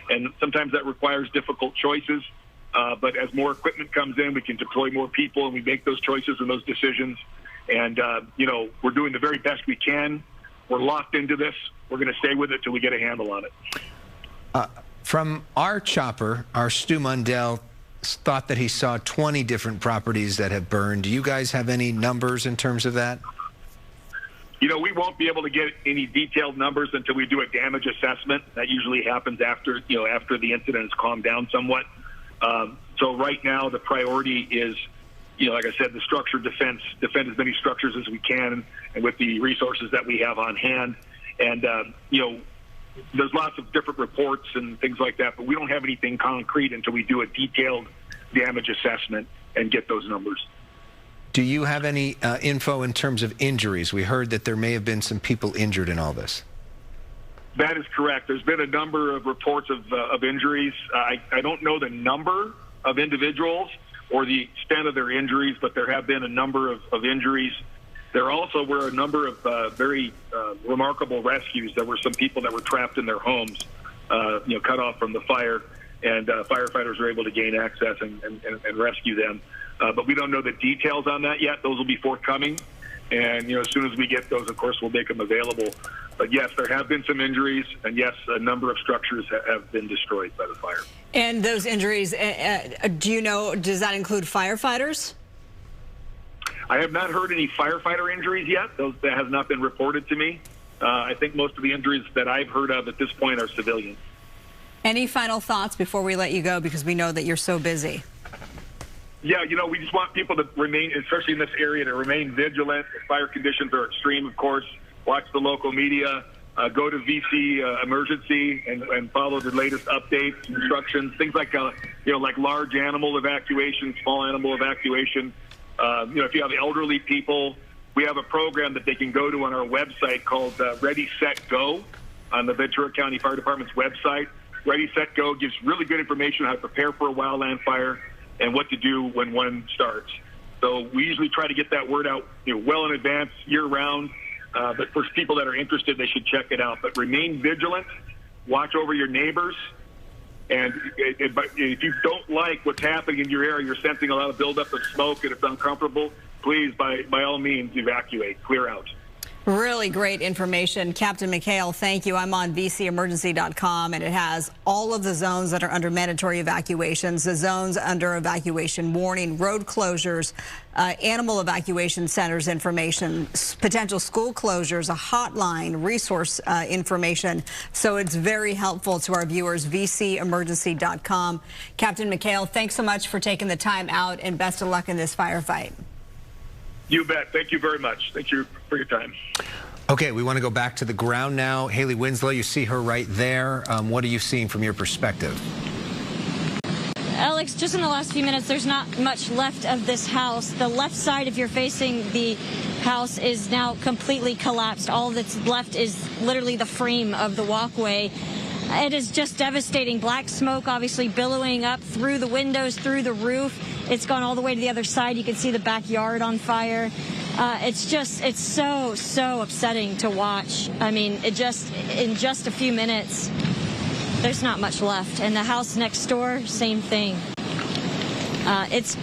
And sometimes that requires difficult choices. But as more equipment comes in, we can deploy more people, and we make those choices and those decisions. And, we're doing the very best we can. We're locked into this. We're going to stay with it till we get a handle on it. From our chopper, our Stu Mundell thought that he saw 20 different properties that have burned. Do you guys have any numbers in terms of that? We won't be able to get any detailed numbers until we do a damage assessment. That usually happens after the incident has calmed down somewhat. So right now the priority is, like I said, the structured defend as many structures as we can, and with the resources that we have on hand. And, there's lots of different reports and things like that, but we don't have anything concrete until we do a detailed damage assessment and get those numbers. Do you have any info in terms of injuries? We heard that there may have been some people injured in all this. That is correct. There's been a number of reports of injuries. I don't know the number of individuals or the extent of their injuries, but there have been a number of injuries. There also were a number of very remarkable rescues. There were some people that were trapped in their homes, cut off from the fire, and firefighters were able to gain access and rescue them. But we don't know the details on that yet. Those will be forthcoming. And, as soon as we get those, of course, we'll make them available. But, yes, there have been some injuries, and, yes, a number of structures have been destroyed by the fire. And those injuries, does that include firefighters? I have not heard any firefighter injuries yet. That has not been reported to me. I think most of the injuries that I've heard of at this point are civilians. Any final thoughts before we let you go, because we know that you're so busy? Yeah, we just want people to remain, especially in this area, to remain vigilant. If fire conditions are extreme, of course. Watch the local media. Go to VC Emergency and follow the latest updates, instructions, things like, like large animal evacuation, small animal evacuation. If you have elderly people, we have a program that they can go to on our website called Ready, Set, Go on the Ventura County Fire Department's website. Ready, Set, Go gives really good information on how to prepare for a wildland fire and what to do when one starts. So we usually try to get that word out well in advance, year-round. But for people that are interested, they should check it out. But remain vigilant. Watch over your neighbors. And if you don't like what's happening in your area, you're sensing a lot of buildup of smoke and it's uncomfortable, please, by all means, evacuate, clear out. Really great information. Captain McHale, thank you. I'm on vcemergency.com, and it has all of the zones that are under mandatory evacuations, the zones under evacuation warning, road closures, animal evacuation centers information, potential school closures, a hotline, resource information. So it's very helpful to our viewers, vcemergency.com. Captain McHale, thanks so much for taking the time out, and best of luck in this firefight. You bet. Thank you very much. Thank you for your time. Okay, we want to go back to the ground now. Haley Winslow, you see her right there. What are you seeing from your perspective? Alex, just in the last few minutes, there's not much left of this house. The left side, if you're facing the house, is now completely collapsed. All that's left is literally the frame of the walkway. It is just devastating. Black smoke obviously billowing up through the windows, through the roof. It's gone all the way to the other side. You can see the backyard on fire. It's so upsetting to watch. I mean, in just a few minutes, there's not much left. And the house next door, same thing. It's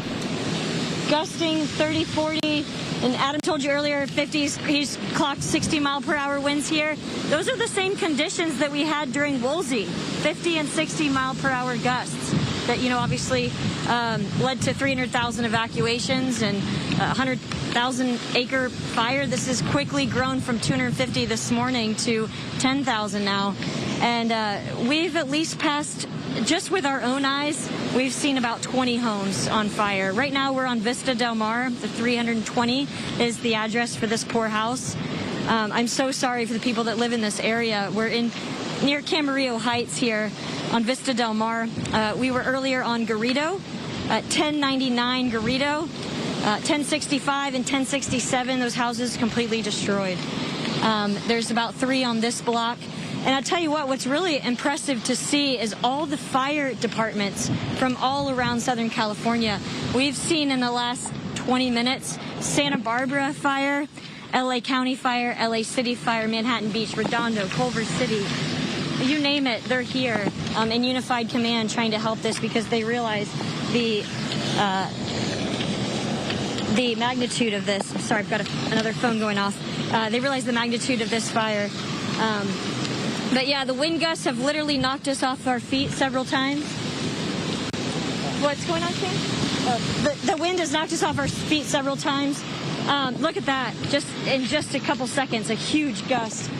gusting 30, 40, and Adam told you earlier 50s. He's clocked 60-mile-per-hour winds here. Those are the same conditions that we had during Woolsey, 50 and 60-mile-per-hour gusts. that, you know, obviously led to 300,000 evacuations and 100,000 acre fire. This has quickly grown from 250 this morning to 10,000 now. And we've at least passed, just with our own eyes, we've seen about 20 homes on fire. Right now we're on Vista Del Mar. The 320 is the address for this poor house. I'm so sorry for the people that live in this area. We're near Camarillo Heights here on Vista Del Mar. We were earlier on Garrido, 1099 Garrido, 1065 and 1067. Those houses completely destroyed. There's about 3 on this block. And I'll tell you what's really impressive to see is all the fire departments from all around Southern California. We've seen in the last 20 minutes, Santa Barbara fire, LA County fire, LA City fire, Manhattan Beach, Redondo, Culver City. You name it, they're here in unified command trying to help this because they realize the magnitude of this. Sorry, I've got another phone going off. They realize the magnitude of this fire. But yeah, the wind gusts have literally knocked us off our feet several times. What's going on, King? The wind has knocked us off our feet several times. Look at that. In just a couple seconds, a huge gust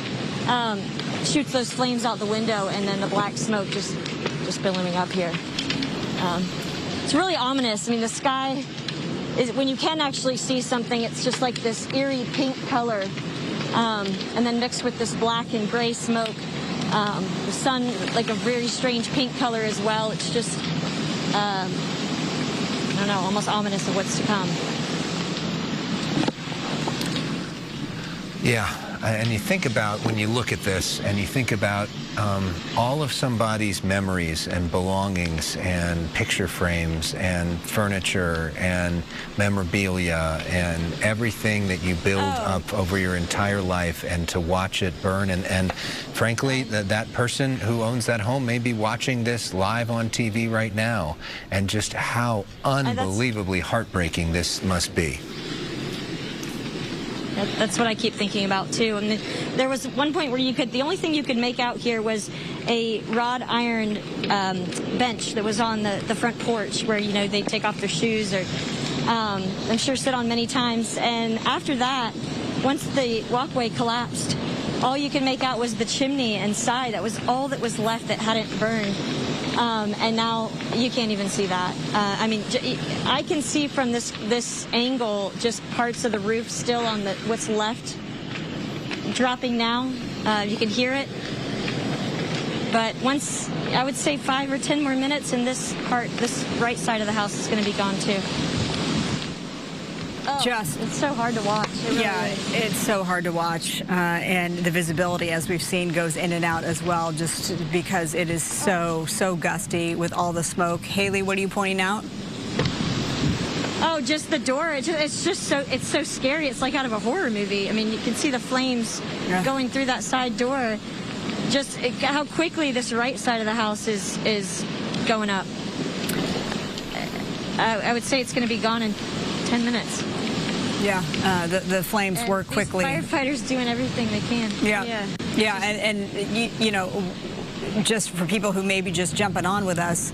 shoots those flames out the window, and then the black smoke just billowing up here. It's really ominous. I mean, the sky is, when you can actually see something, it's just like this eerie pink color, and then mixed with this black and gray smoke. The sun, like a very strange pink color as well. It's just, I don't know, almost ominous of what's to come. Yeah, and you think about, when you look at this, and you think about all of somebody's memories and belongings and picture frames and furniture and memorabilia and everything that you build up over your entire life, and to watch it burn. And frankly, that person who owns that home may be watching this live on TV right now, and just how unbelievably heartbreaking this must be. That's what I keep thinking about too. I mean, there was one point where the only thing you could make out here was a wrought iron bench that was on the front porch where, you know, they take off their shoes, or I'm sure sit on many times. And after that, once the walkway collapsed, all you could make out was the chimney inside. That was all that was left that hadn't burned. And now you can't even see that. I mean, I can see from this angle just parts of the roof still on what's left dropping now. You can hear it. But once, I would say 5 or 10 more minutes, and this right side of the house is going to be gone too. It's so hard to watch. It's so hard to watch, and the visibility, as we've seen, goes in and out as well, just because it is so gusty with all the smoke. Haley, what are you pointing out? Oh, just the door. It's so scary. It's like out of a horror movie. I mean, you can see the flames going through that side door. Just how quickly this right side of the house is going up. I would say it's going to be gone in 10 minutes. Yeah, the flames work quickly. Firefighters doing everything they can. Yeah, and you know, just for people who may be just jumping on with us,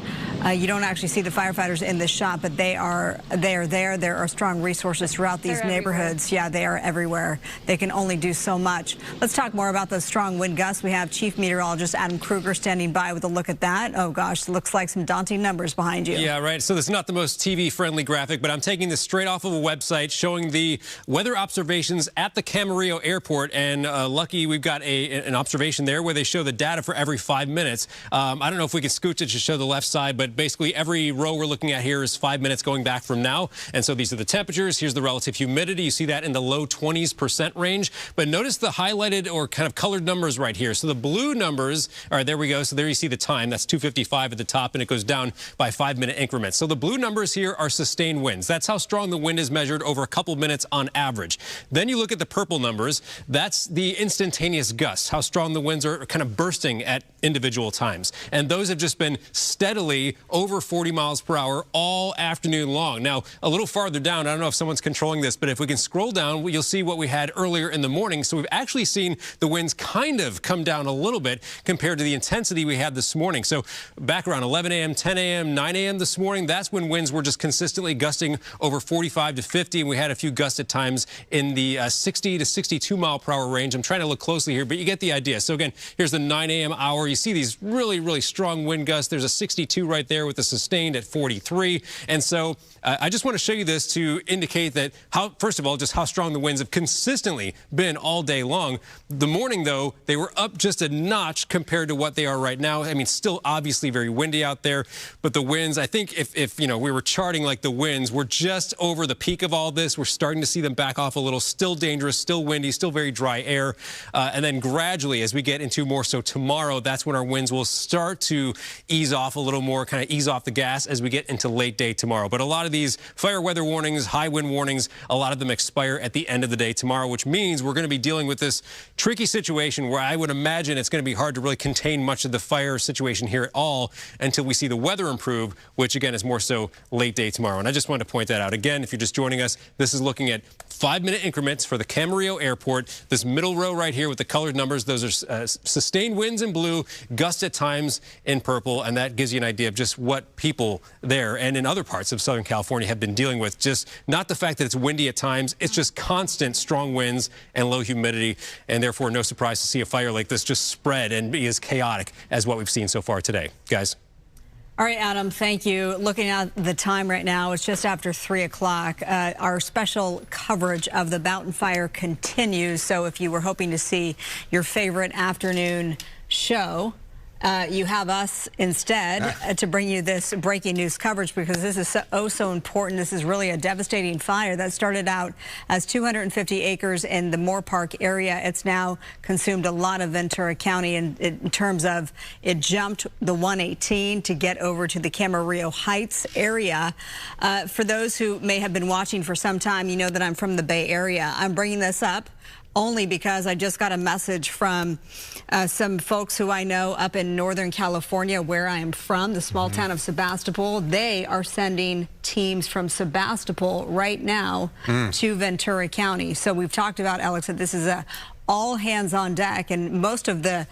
you don't actually see the firefighters in this shot, but they are there. There are strong resources throughout these neighborhoods. Yeah, they are everywhere. They can only do so much. Let's talk more about those strong wind gusts. We have Chief Meteorologist Adam Kruger standing by with a look at that. Oh gosh, looks like some daunting numbers behind you. Yeah, right. So this is not the most TV-friendly graphic, but I'm taking this straight off of a website showing the weather observations at the Camarillo Airport, and lucky we've got an observation there where they show the data for every 5 minutes. I don't know if we can scooch it to show the left side, but basically every row we're looking at here is 5 minutes going back from now. And so these are the temperatures. Here's the relative humidity. You see that in the low 20% range. But notice the highlighted or kind of colored numbers right here. So the blue numbers, all right, there we go. So there you see the time. That's 2:55 at the top, and it goes down by 5-minute increments. So the blue numbers here are sustained winds. That's how strong the wind is measured over a couple minutes on average. Then you look at the purple numbers. That's the instantaneous gust. gusts, how strong the winds are kind of bursting at individual times. And those have just been steadily over 40 miles per hour all afternoon long. Now, a little farther down, I don't know if someone's controlling this, but if we can scroll down, you'll see what we had earlier in the morning. So we've actually seen the winds kind of come down a little bit compared to the intensity we had this morning. So back around 11 a.m., 10 a.m., 9 a.m. this morning, that's when winds were just consistently gusting over 45 to 50, and we had a few gusts at times in the 60 to 62 mile per hour range. I'm trying to look closely here, but you get the idea. So again, here's the 9 a.m. hour. You see these really, really strong wind gusts. There's a 62 right there with a sustained at 43. And so I just want to show you this to indicate that first of all, just how strong the winds have consistently been all day long. The morning, though, they were up just a notch compared to what they are right now. I mean, still obviously very windy out there, but the winds, I think if you know, we were charting like the winds, we're just over the peak of all this. We're starting to see them back off a little. Still dangerous, still windy, still very dry air. And then gradually, as we get into more so tomorrow, that's when our winds will start to ease off a little more, kind of ease off the gas as we get into late day tomorrow. But a lot of these fire weather warnings, high wind warnings, a lot of them expire at the end of the day tomorrow, which means we're going to be dealing with this tricky situation where I would imagine it's going to be hard to really contain much of the fire situation here at all until we see the weather improve, which again is more so late day tomorrow. And I just wanted to point that out. Again, if you're just joining us, this is looking at 5-minute increments for the Camarillo Airport. This middle row right here with the colored numbers, those are sustained winds in blue, gusts at times in purple, and that gives you an idea of just what people there and in other parts of Southern California have been dealing with. Just not the fact that it's windy at times, it's just constant strong winds and low humidity, and therefore no surprise to see a fire like this just spread and be as chaotic as what we've seen so far today. Guys. All right, Adam, thank you. Looking at the time right now, it's just after 3 o'clock. Our special coverage of the mountain fire continues. So if you were hoping to see your favorite afternoon show, you have us instead to bring you this breaking news coverage, because this is so important. This is really a devastating fire that started out as 250 acres in the Moorpark area. It's now consumed a lot of Ventura County in terms of it jumped the 118 to get over to the Camarillo Heights area. For those who may have been watching for some time, you know that I'm from the Bay Area. I'm bringing this up only because I just got a message from some folks who I know up in Northern California, where I am from, the small town of Sebastopol. They are sending teams from Sebastopol right now to Ventura County. So we've talked about, Alex, that this is a all hands on deck, and most of the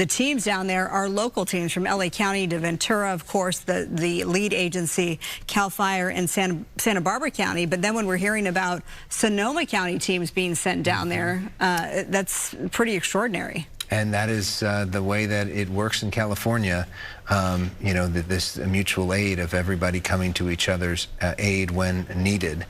teams down there are local teams from LA County to Ventura, of course, the lead agency, CAL FIRE in Santa Barbara County. But then when we're hearing about Sonoma County teams being sent down there, that's pretty extraordinary. And that is the way that it works in California. You know, this mutual aid of everybody coming to each other's aid when needed.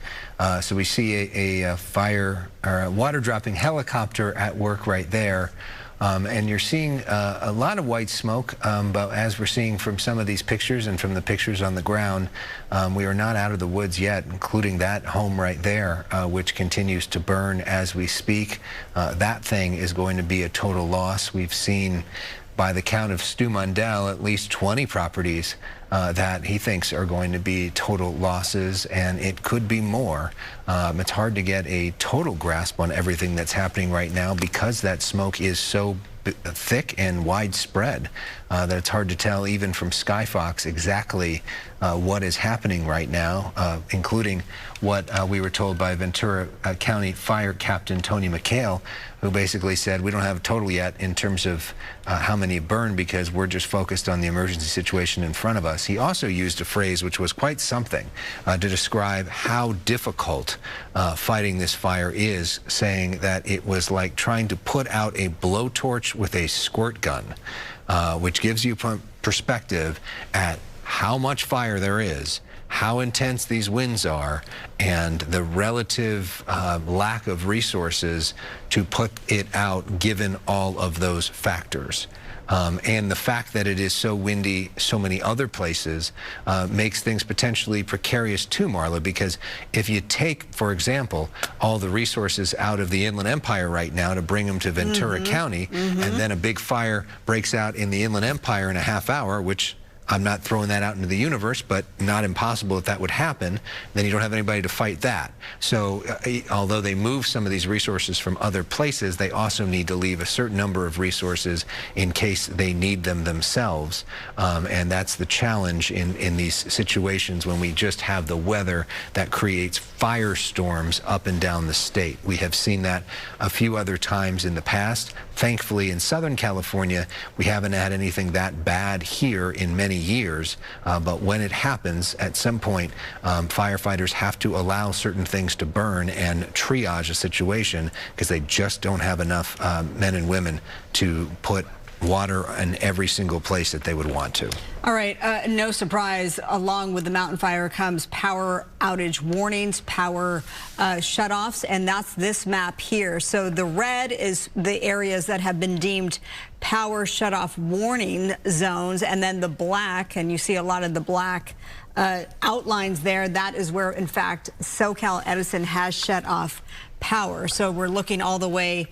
So we see a fire or a water dropping helicopter at work right there. And you're seeing a lot of white smoke, but as we're seeing from some of these pictures and from the pictures on the ground, we are not out of the woods yet, including that home right there, which continues to burn as we speak. That thing is going to be a total loss. We've seen, by the count of Stu Mundell, at least 20 properties that he thinks are going to be total losses, and it could be more. It's hard to get a total grasp on everything that's happening right now because that smoke is so thick and widespread that it's hard to tell even from Skyfox exactly what is happening right now, including what we were told by Ventura County Fire Captain Tony McHale, who basically said we don't have a total yet in terms of how many burned because we're just focused on the emergency situation in front of us. He also used a phrase which was quite something to describe how difficult fighting this fire is, saying that it was like trying to put out a blowtorch with a squirt gun, which gives you perspective at how much fire there is, how intense these winds are, and the relative lack of resources to put it out given all of those factors. And the fact that it is so windy so many other places makes things potentially precarious too, Marla, because if you take, for example, all the resources out of the Inland Empire right now to bring them to Ventura County, and then a big fire breaks out in the Inland Empire in a half hour, which I'm not throwing that out into the universe, but not impossible if that would happen. Then you don't have anybody to fight that. So although they move some of these resources from other places, they also need to leave a certain number of resources in case they need them themselves. And that's the challenge in these situations when we just have the weather that creates firestorms up and down the state. We have seen that a few other times in the past. Thankfully, in Southern California, we haven't had anything that bad here in many years. But when it happens, at some point, firefighters have to allow certain things to burn and triage a situation because they just don't have enough men and women to put water in every single place that they would want to. All right, no surprise, along with the mountain fire comes power outage warnings, power shutoffs, and that's this map here. So the red is the areas that have been deemed power shutoff warning zones, and then the black, and you see a lot of the black outlines there, that is where, in fact, SoCal Edison has shut off power. So we're looking all the way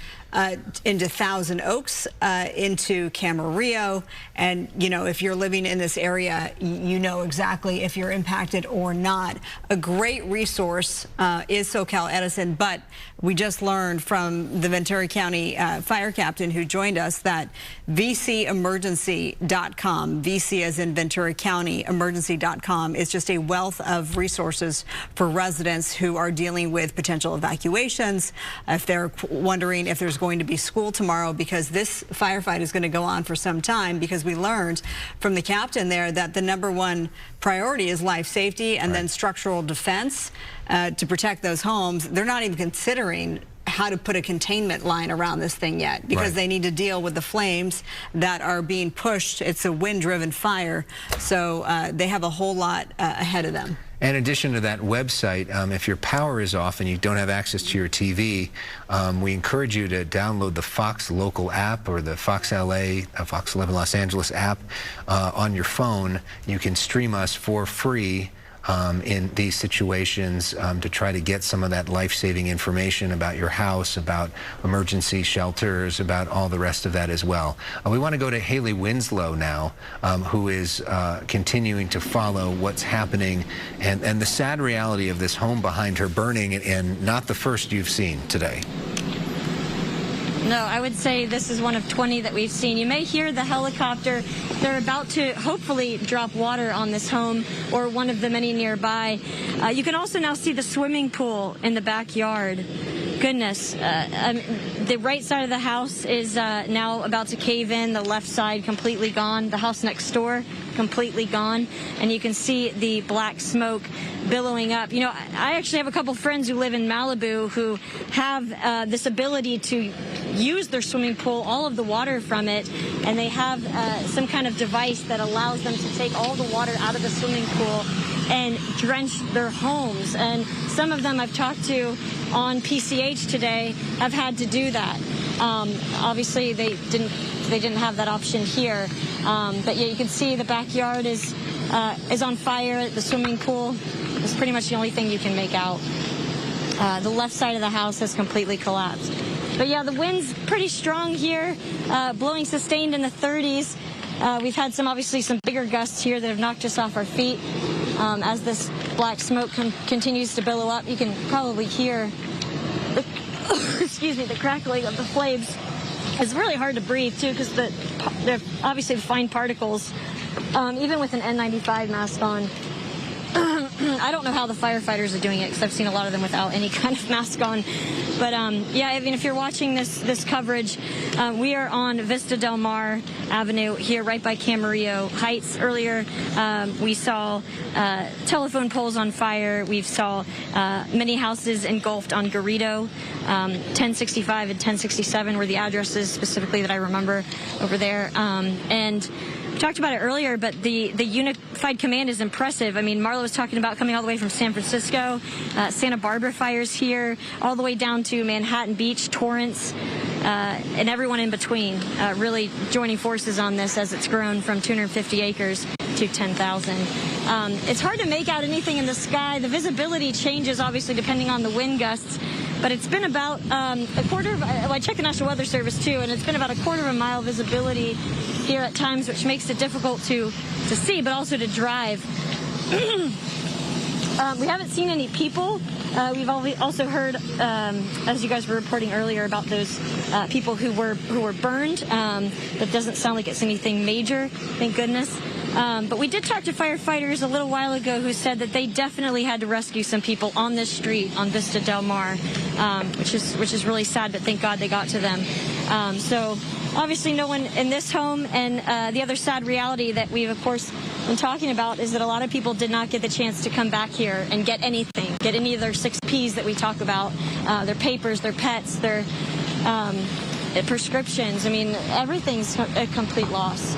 into Thousand Oaks, into Camarillo, and you know, if you're living in this area, you know exactly if you're impacted or not. A great resource is SoCal Edison, but we just learned from the Ventura County fire captain who joined us that VCemergency.com, VC as in Ventura County, emergency.com, is just a wealth of resources for residents who are dealing with potential evacuations, if they're wondering if there's going to be school tomorrow, because this firefight is going to go on for some time, because we learned from the captain there that the #1 priority is life safety and then structural defense to protect those homes. They're not even considering how to put a containment line around this thing yet, because they need to deal with the flames that are being pushed. It's a wind-driven fire, so they have a whole lot ahead of them. In addition to that website, if your power is off and you don't have access to your TV, we encourage you to download the Fox Local app or the Fox LA, Fox 11 Los Angeles app on your phone. You can stream us for free in these situations to try to get some of that life-saving information about your house, about emergency shelters, about all the rest of that as well. We want to go to Haley Winslow now, who is continuing to follow what's happening and the sad reality of this home behind her burning, and not the first you've seen today. No, I would say this is one of 20 that we've seen. You may hear the helicopter. They're about to hopefully drop water on this home or one of the many nearby. You can also now see the swimming pool in the backyard. Goodness, the right side of the house is now about to cave in, the left side completely gone, the house next door completely gone, and you can see the black smoke billowing up. You know, I actually have a couple friends who live in Malibu who have this ability to use their swimming pool, all of the water from it, and they have some kind of device that allows them to take all the water out of the swimming pool and drench their homes. And some of them I've talked to on PCH today have had to do that. Obviously, they didn't have that option here. But yeah, you can see the backyard is on fire. The swimming pool is pretty much the only thing you can make out. The left side of the house has completely collapsed. But yeah, the wind's pretty strong here, blowing sustained in the 30s. We've had obviously some bigger gusts here that have knocked us off our feet. As this black smoke continues to billow up, you can probably hear the, excuse me, the crackling of the flames. It's really hard to breathe too, because they're obviously the fine particles. Even with an N95 mask on, I don't know how the firefighters are doing it, because I've seen a lot of them without any kind of mask on. But yeah, I mean, if you're watching this coverage, we are on Vista Del Mar Avenue here, right by Camarillo Heights. Earlier, we saw telephone poles on fire. We saw many houses engulfed on Garrido. 1065 and 1067 were the addresses specifically that I remember over there. And we talked about it earlier, but the unified command is impressive. I mean, Marla was talking about coming all the way from San Francisco, Santa Barbara fires here, all the way down to Manhattan Beach, Torrance, and everyone in between, really joining forces on this as it's grown from 250 acres to 10,000. It's hard to make out anything in the sky. The visibility changes, obviously, depending on the wind gusts. but it's been about a quarter of, well, I checked the National Weather Service too, and it's been about a quarter of a mile visibility here at times, which makes it difficult to see, but also to drive. We haven't seen any people. We've also heard, as you guys were reporting earlier, about those people who were burned. That doesn't sound like it's anything major, thank goodness. But we did talk to firefighters a little while ago who said that they definitely had to rescue some people on this street on Vista Del Mar, which is really sad, but thank God they got to them. So obviously no one in this home, and the other sad reality that we've of course been talking about is that a lot of people did not get the chance to come back here and get anything, get any of their 6 Ps that we talk about, their papers, their pets, their prescriptions. I mean, everything's a complete loss.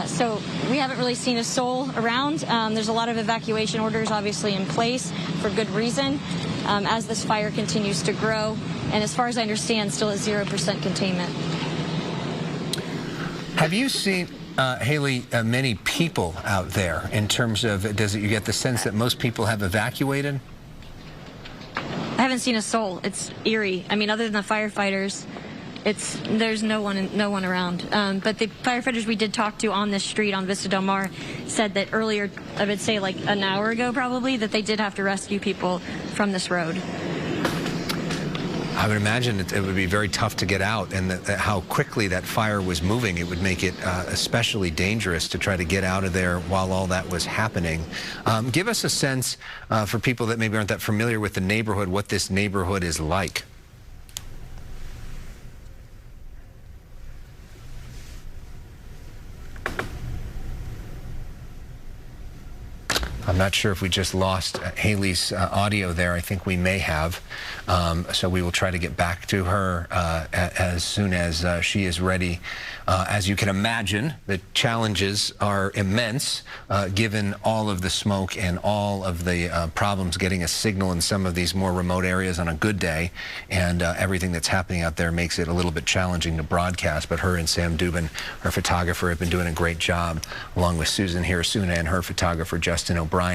So we haven't really seen a soul around. There's a lot of evacuation orders obviously in place for good reason as this fire continues to grow. And as far as I understand, still at 0% containment. Have you seen, Haley, many people out there in terms of, you get the sense that most people have evacuated? I haven't seen a soul. It's eerie. I mean, other than the firefighters, there's no one around. But the firefighters we did talk to on this street on Vista Del Mar said that earlier, I would say like an hour ago probably, that they did have to rescue people from this road. I would imagine it would be very tough to get out, and how quickly that fire was moving, it would make it especially dangerous to try to get out of there while all that was happening. Give us a sense for people that maybe aren't that familiar with the neighborhood, what this neighborhood is like. I'm not sure if we just lost Haley's audio there. I think we may have. So we will try to get back to her as soon as she is ready. As you can imagine, the challenges are immense given all of the smoke and all of the problems getting a signal in some of these more remote areas on a good day. And everything that's happening out there makes it a little bit challenging to broadcast. But her and Sam Dubin, her photographer, have been doing a great job, along with Susan Hirasuna and her photographer, Justin O'Brien.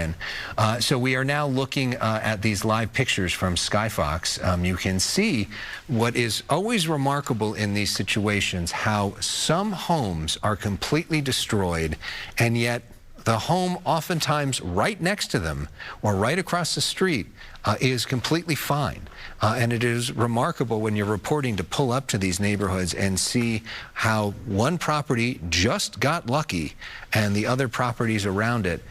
So we are now looking at these live pictures from Skyfox. You can see what is always remarkable in these situations, how some homes are completely destroyed, and yet the home oftentimes right next to them or right across the street is completely fine. And it is remarkable when you're reporting to pull up to these neighborhoods and see how one property just got lucky and the other properties around it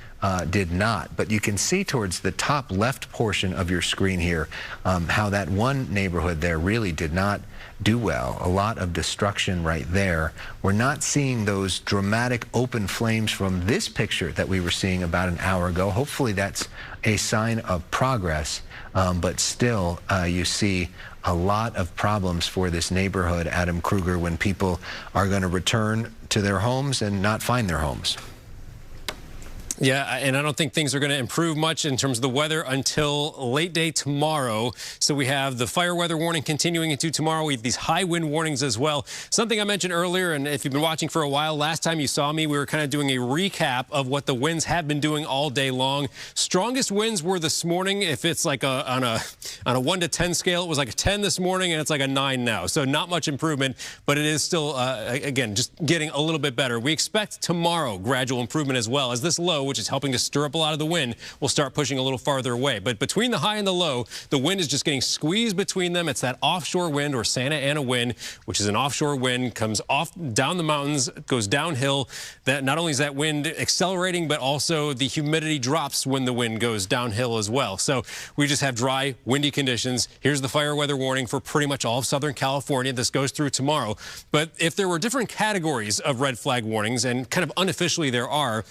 did not. But you can see towards the top left portion of your screen here how that one neighborhood there really did not do well. A lot of destruction right there. We're not seeing those dramatic open flames from this picture that we were seeing about an hour ago. Hopefully that's a sign of progress, but still you see a lot of problems for this neighborhood, Adam Kruger, when people are going to return to their homes and not find their homes. Yeah, and I don't think things are going to improve much in terms of the weather until late day tomorrow. So we have the fire weather warning continuing into tomorrow. We have these high wind warnings as well. Something I mentioned earlier, and if you've been watching for a while, last time you saw me, we were kind of doing a recap of what the winds have been doing all day long. Strongest winds were this morning. If it's like on a 1 to 10 scale, it was like a 10 this morning, and it's like a 9 now. So not much improvement, but it is still, again, just getting a little bit better. We expect tomorrow gradual improvement as well, as this low, which is helping to stir up a lot of the wind, will start pushing a little farther away. But between the high and the low, the wind is just getting squeezed between them. It's that offshore wind, or Santa Ana wind, which is an offshore wind, comes off down the mountains, goes downhill. That not only is that wind accelerating, but also the humidity drops when the wind goes downhill as well. So we just have dry, windy conditions. Here's the fire weather warning for pretty much all of Southern California. This goes through tomorrow. But if there were different categories of red flag warnings, and kind of unofficially there are,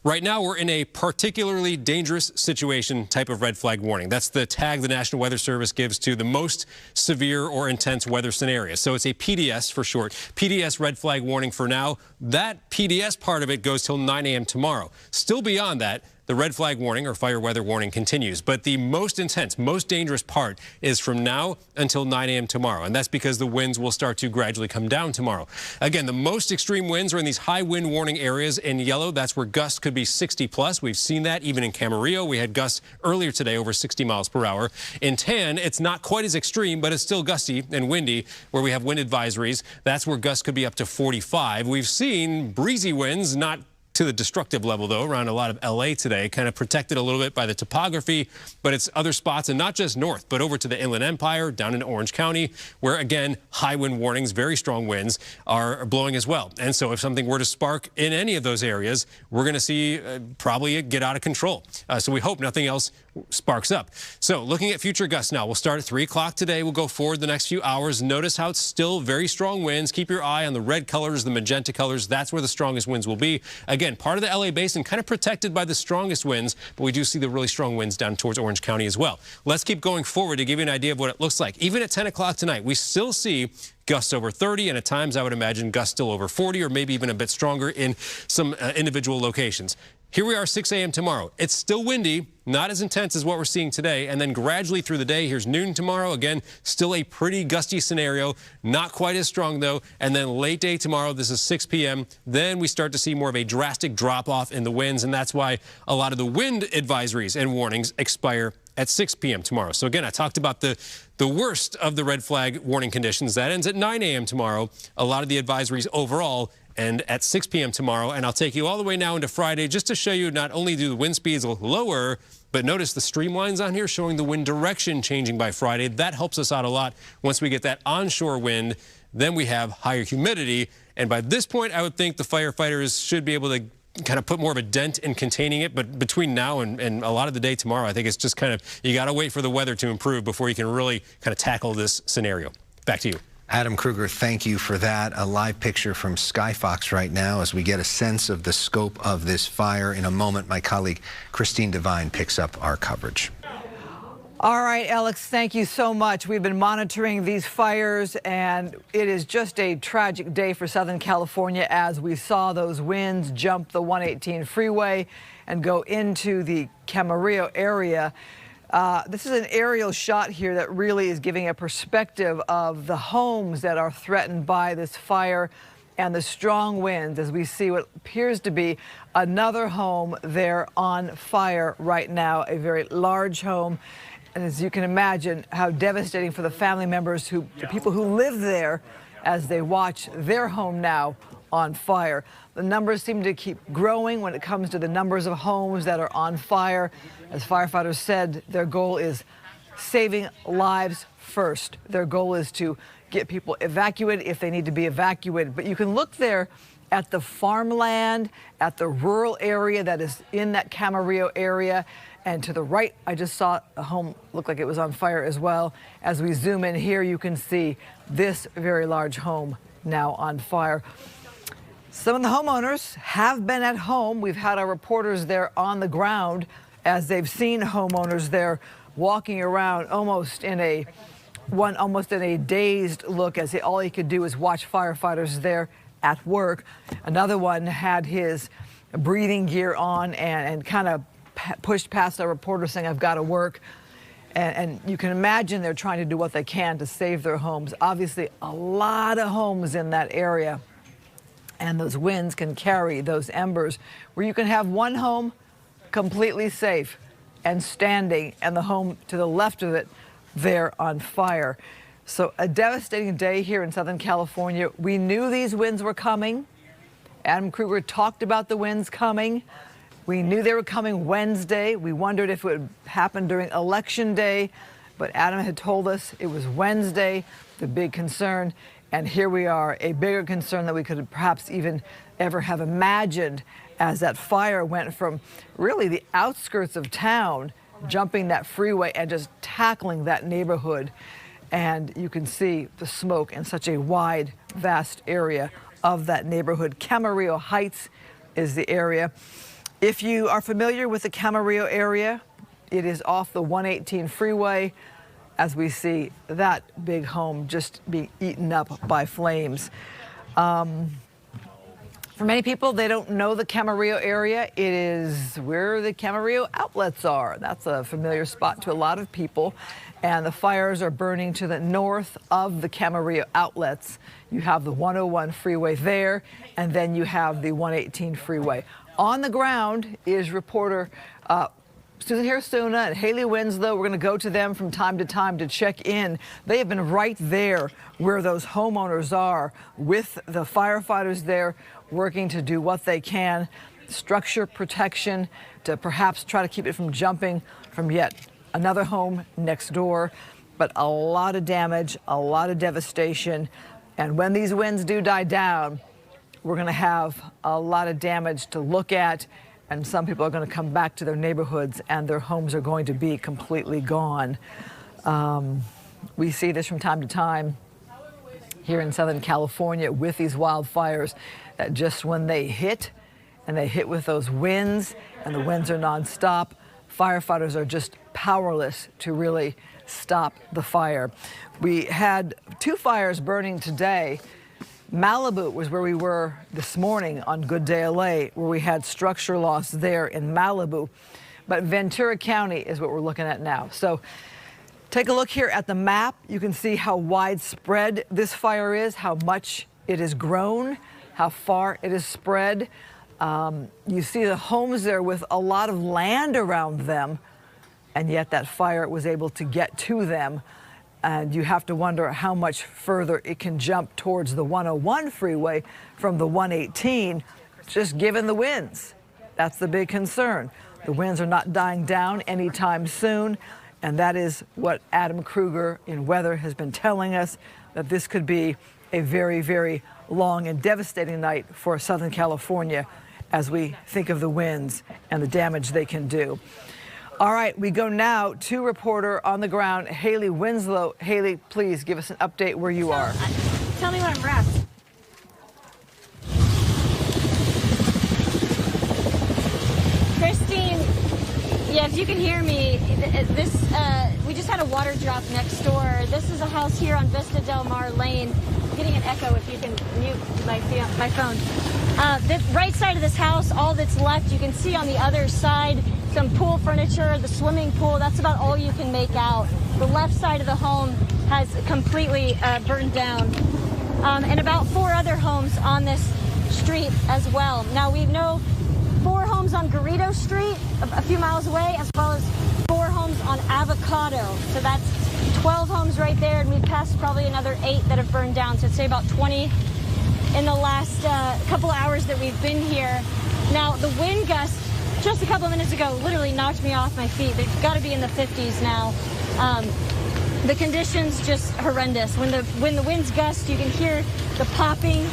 right now, we're in a particularly dangerous situation type of red flag warning. That's the tag the National Weather Service gives to the most severe or intense weather scenarios. So it's a PDS for short. PDS red flag warning for now. That PDS part of it goes till 9 a.m. tomorrow. Still beyond that, the red flag warning or fire weather warning continues. But the most intense, most dangerous part is from now until 9 a.m. tomorrow. And that's because the winds will start to gradually come down tomorrow. Again, the most extreme winds are in these high wind warning areas in yellow. That's where gusts could be 60 plus. We've seen that even in Camarillo. We had gusts earlier today over 60 miles per hour. In tan, it's not quite as extreme, but it's still gusty and windy where we have wind advisories. That's where gusts could be up to 45. We've seen breezy winds, not to the destructive level, though, around a lot of L.A. today, kind of protected a little bit by the topography, but it's other spots, and not just north, but over to the Inland Empire, down in Orange County, where, again, high wind warnings, very strong winds are blowing as well. And so if something were to spark in any of those areas, we're going to see probably it get out of control. So we hope nothing else sparks up. So looking at future gusts now, we'll start at 3 o'clock today. We'll go forward the next few hours. Notice how it's still very strong winds. Keep your eye on the red colors, the magenta colors. That's where the strongest winds will be. Again, part of the LA basin kind of protected by the strongest winds, but we do see the really strong winds down towards Orange County as well. Let's keep going forward to give you an idea of what it looks like. Even at 10 o'clock tonight, we still see gusts over 30, and at times I would imagine gusts still over 40 or maybe even a bit stronger in some individual locations. Here we are 6 a.m. tomorrow. It's still windy, not as intense as what we're seeing today, and then gradually through the day, here's noon tomorrow. Again, still a pretty gusty scenario, not quite as strong though, and then late day tomorrow, this is 6 p.m., then we start to see more of a drastic drop-off in the winds, and that's why a lot of the wind advisories and warnings expire at 6 p.m. tomorrow. So again, I talked about the worst of the red flag warning conditions. That ends at 9 a.m. tomorrow. A lot of the advisories overall end at 6 p.m. tomorrow. And I'll take you all the way now into Friday just to show you not only do the wind speeds look lower, but notice the streamlines on here showing the wind direction changing by Friday. That helps us out a lot. Once we get that onshore wind, then we have higher humidity. And by this point, I would think the firefighters should be able to kind of put more of a dent in containing it. But between now and a lot of the day tomorrow, I think it's just kind of, you got to wait for the weather to improve before you can really kind of tackle this scenario. Back to you. Adam Kruger, thank you for that. A live picture from Skyfox right now as we get a sense of the scope of this fire. In a moment, my colleague Christine Devine picks up our coverage. All right, Alex, thank you so much. We've been monitoring these fires, and it is just a tragic day for Southern California as we saw those winds jump the 118 freeway and go into the Camarillo area. This is an aerial shot here that really is giving a perspective of the homes that are threatened by this fire and the strong winds as we see what appears to be another home there on fire right now, a very large home. And as you can imagine, how devastating for the family members, the people who live there as they watch their home now on fire. The numbers seem to keep growing when it comes to the numbers of homes that are on fire. As firefighters said, their goal is saving lives first. Their goal is to get people evacuated if they need to be evacuated. But you can look there at the farmland, at the rural area that is in that Camarillo area. And to the right, I just saw a home look like it was on fire as well. As we zoom in here, you can see this very large home now on fire. Some of the homeowners have been at home. We've had our reporters there on the ground as they've seen homeowners there walking around almost in a dazed look as all he could do was watch firefighters there at work. Another one had his breathing gear on and kind of pushed past our reporter saying, I've got to work. And you can imagine they're trying to do what they can to save their homes. Obviously, a lot of homes in that area. And those winds can carry those embers where you can have one home completely safe and standing and the home to the left of it there on fire. So a devastating day here in Southern California. We knew these winds were coming. Adam Kruger talked about the winds coming. We knew they were coming Wednesday. We wondered if it would happen during Election Day, but Adam had told us it was Wednesday, the big concern. And here we are, a bigger concern than we could perhaps even ever have imagined as that fire went from really the outskirts of town, jumping that freeway and just tackling that neighborhood. And you can see the smoke in such a wide, vast area of that neighborhood. Camarillo Heights is the area. If you are familiar with the Camarillo area, it is off the 118 freeway as we see that big home just being eaten up by flames. For many people, they don't know the Camarillo area. It is where the Camarillo outlets are. That's a familiar spot to a lot of people. And the fires are burning to the north of the Camarillo outlets. You have the 101 freeway there, and then you have the 118 freeway. On the ground is reporter Susan Harrisona and Haley Winslow. We're going to go to them from time to time to check in. They have been right there where those homeowners are with the firefighters there, working to do what they can, structure protection to perhaps try to keep it from jumping from yet another home next door. But a lot of damage, a lot of devastation. And when these winds do die down, we're going to have a lot of damage to look at. And some people are going to come back to their neighborhoods and their homes are going to be completely gone. We see this from time to time here in Southern California with these wildfires, that just when they hit, and they hit with those winds, and the winds are nonstop, firefighters are just powerless to really stop the fire. We had 2 fires burning today. Malibu was where we were this morning on Good Day LA, where we had structure loss there in Malibu. But Ventura County is what we're looking at now. So take a look here at the map. You can see how widespread this fire is, how much it has grown, how far it has spread. You see the homes there with a lot of land around them, and yet that fire was able to get to them. And you have to wonder how much further it can jump towards the 101 freeway from the 118, just given the winds. That's the big concern. The winds are not dying down anytime soon, and that is what Adam Kruger in weather has been telling us, that this could be a very, very long and devastating night for Southern California as we think of the winds and the damage they can do. All right, we go now to reporter on the ground, Haley Winslow. Haley, please give us an update where you are. Tell me when I'm wrapped. Christine, yeah, if you can hear me, we just had a water drop next door. This is a house here on Vista Del Mar Lane. I'm getting an echo if you can mute my phone. The right side of this house, all that's left, you can see on the other side some pool furniture, the swimming pool. That's about all you can make out. The left side of the home has completely burned down. And about 4 other homes on this street as well. Now we know 4 homes on Garrido Street, a few miles away, as well as 4 homes on Avocado. So that's 12 homes right there, and we've passed probably another 8 that have burned down. So I'd say about 20 in the last couple hours that we've been here. Now the wind gust just a couple of minutes ago literally knocked me off my feet. They've got to be in the 50s now. The conditions just horrendous. When the winds gust, you can hear the popping,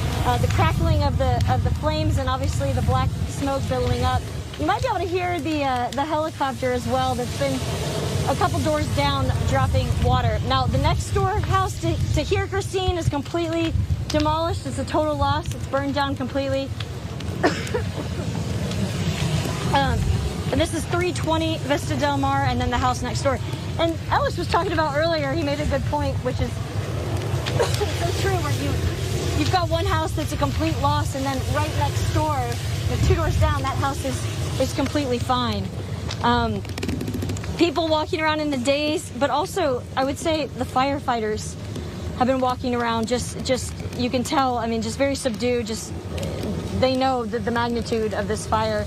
the crackling of the flames, and obviously the black smoke billowing up. You might be able to hear the helicopter as well. That's been a couple doors down, dropping water. Now the next door house to here, Christine, is completely demolished. It's a total loss. It's burned down completely. And this is 320 Vista Del Mar, and then the house next door. And Ellis was talking about earlier, he made a good point, which is so true, where you've got one house that's a complete loss, and then right next door, 2 doors down, that house is completely fine. People walking around in the daze, but also, I would say, the firefighters have been walking around just you can tell, I mean, just very subdued, just they know the magnitude of this fire.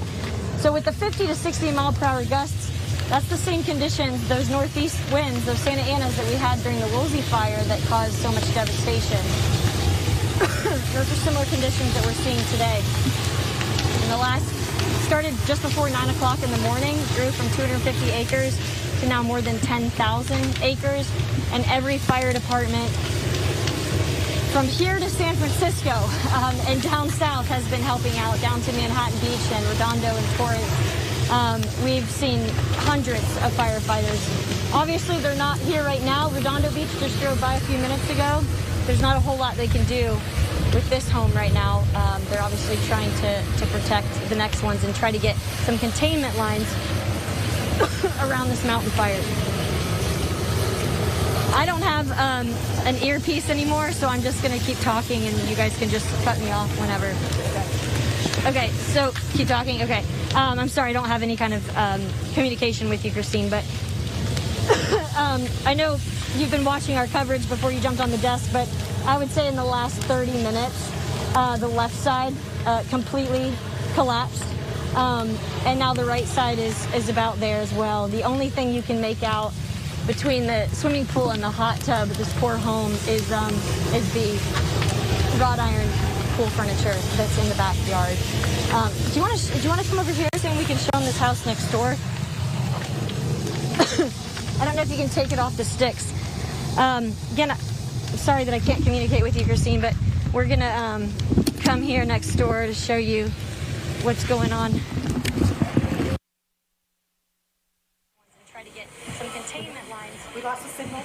So with the 50 to 60 mile per hour gusts, that's the same conditions, those northeast winds, those Santa Anas that we had during the Woolsey fire that caused so much devastation. Those are similar conditions that we're seeing today. Started just before 9 o'clock in the morning, grew from 250 acres to now more than 10,000 acres, and every fire department from here to San Francisco and down south has been helping out, down to Manhattan Beach and Redondo and Torrance. We've seen hundreds of firefighters. Obviously, they're not here right now. Redondo Beach just drove by a few minutes ago. There's not a whole lot they can do with this home right now. They're obviously trying to protect the next ones and try to get some containment lines around this mountain fire. I don't have an earpiece anymore, so I'm just going to keep talking, and you guys can just cut me off whenever. Okay, so keep talking. Okay. I'm sorry, I don't have any kind of communication with you, Christine, but I know you've been watching our coverage before you jumped on the desk, but I would say in the last 30 minutes, the left side completely collapsed. And now the right side is about there as well. The only thing you can make out between the swimming pool and the hot tub of this poor home is the wrought iron pool furniture that's in the backyard. Do you want to come over here so we can show them this house next door? I don't know if you can take it off the sticks. Again, I'm sorry that I can't communicate with you, Christine, but we're gonna come here next door to show you what's going on. Try to get some containment lines. We lost the signal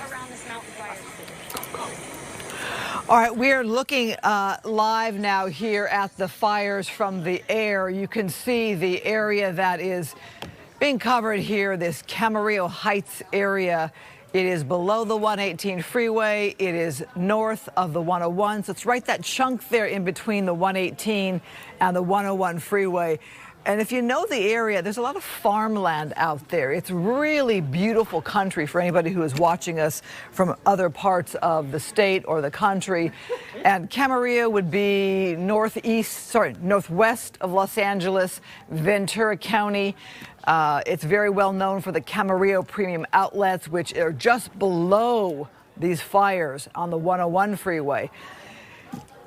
around this mountain fire. All right, we are looking live now here at the fires from the air. You can see the area that is being covered here, this Camarillo Heights area. It is below the 118 freeway. It is north of the 101. So it's right that chunk there in between the 118 and the 101 freeway. And if you know the area, there's a lot of farmland out there. It's really beautiful country for anybody who is watching us from other parts of the state or the country. And Camarillo would be northwest of Los Angeles, Ventura County. It's very well known for the Camarillo premium outlets, which are just below these fires on the 101 freeway.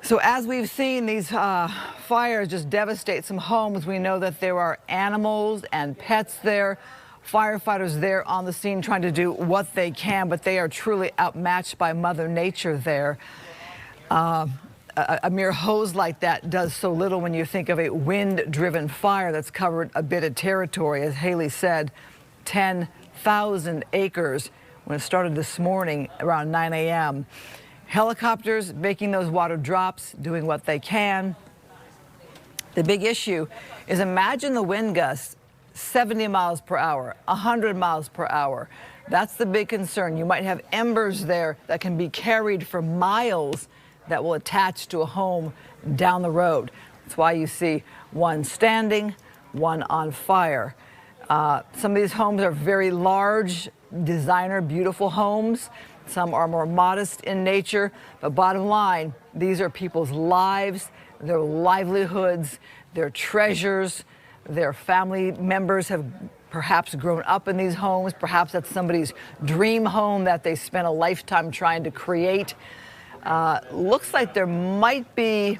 So as we've seen these fires just devastate some homes, we know that there are animals and pets there, firefighters there on the scene trying to do what they can, but they are truly outmatched by Mother Nature there. A mere hose like that does so little when you think of a wind-driven fire that's covered a bit of territory. As Haley said, 10,000 acres when it started this morning around 9 a.m. Helicopters making those water drops, doing what they can. The big issue is imagine the wind gusts, 70 miles per hour, 100 miles per hour. That's the big concern. You might have embers there that can be carried for miles that will attach to a home down the road. That's why you see one standing, one on fire. Some of these homes are very large, designer, beautiful homes. Some are more modest in nature, but bottom line, these are people's lives, their livelihoods, their treasures. Their family members have perhaps grown up in these homes. Perhaps that's somebody's dream home that they spent a lifetime trying to create. Looks like there might be,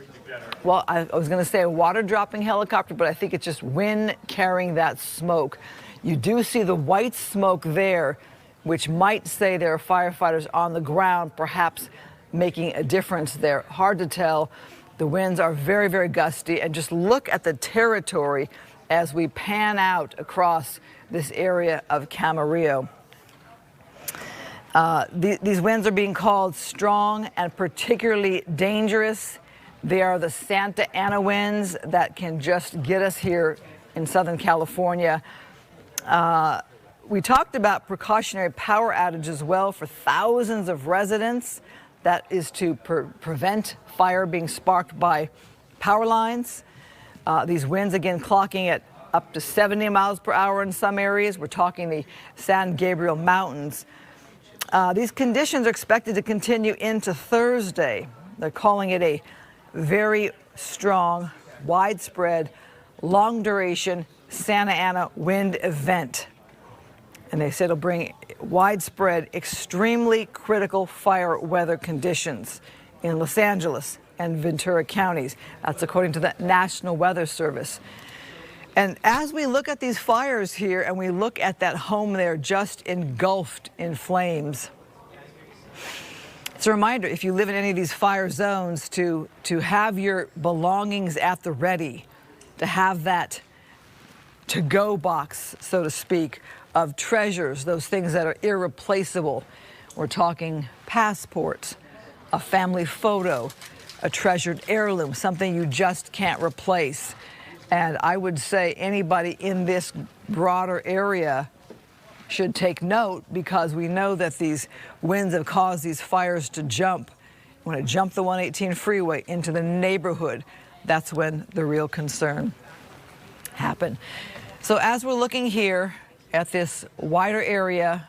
well, I was going to say a water dropping helicopter, but I think it's just wind carrying that smoke. You do see the white smoke there, which might say there are firefighters on the ground, perhaps making a difference there. Hard to tell. The winds are very, very gusty. And just look at the territory as we pan out across this area of Camarillo. These winds are being called strong and particularly dangerous. They are the Santa Ana winds that can just get us here in Southern California. We talked about precautionary power outage as well for thousands of residents. That is to prevent fire being sparked by power lines. These winds, again, clocking at up to 70 miles per hour in some areas. We're talking the San Gabriel Mountains. These conditions are expected to continue into Thursday. They're calling it a very strong, widespread, long-duration Santa Ana wind event. And they said it'll bring widespread, extremely critical fire weather conditions in Los Angeles and Ventura counties. That's according to the National Weather Service. And as we look at these fires here and we look at that home there just engulfed in flames, it's a reminder, if you live in any of these fire zones, to have your belongings at the ready, to have that to-go box, so to speak, of treasures, those things that are irreplaceable. We're talking passports, a family photo, a treasured heirloom, something you just can't replace. And I would say anybody in this broader area should take note, because we know that these winds have caused these fires to jump. When it jumped the 118 freeway into the neighborhood, that's when the real concern happened. So as we're looking here at this wider area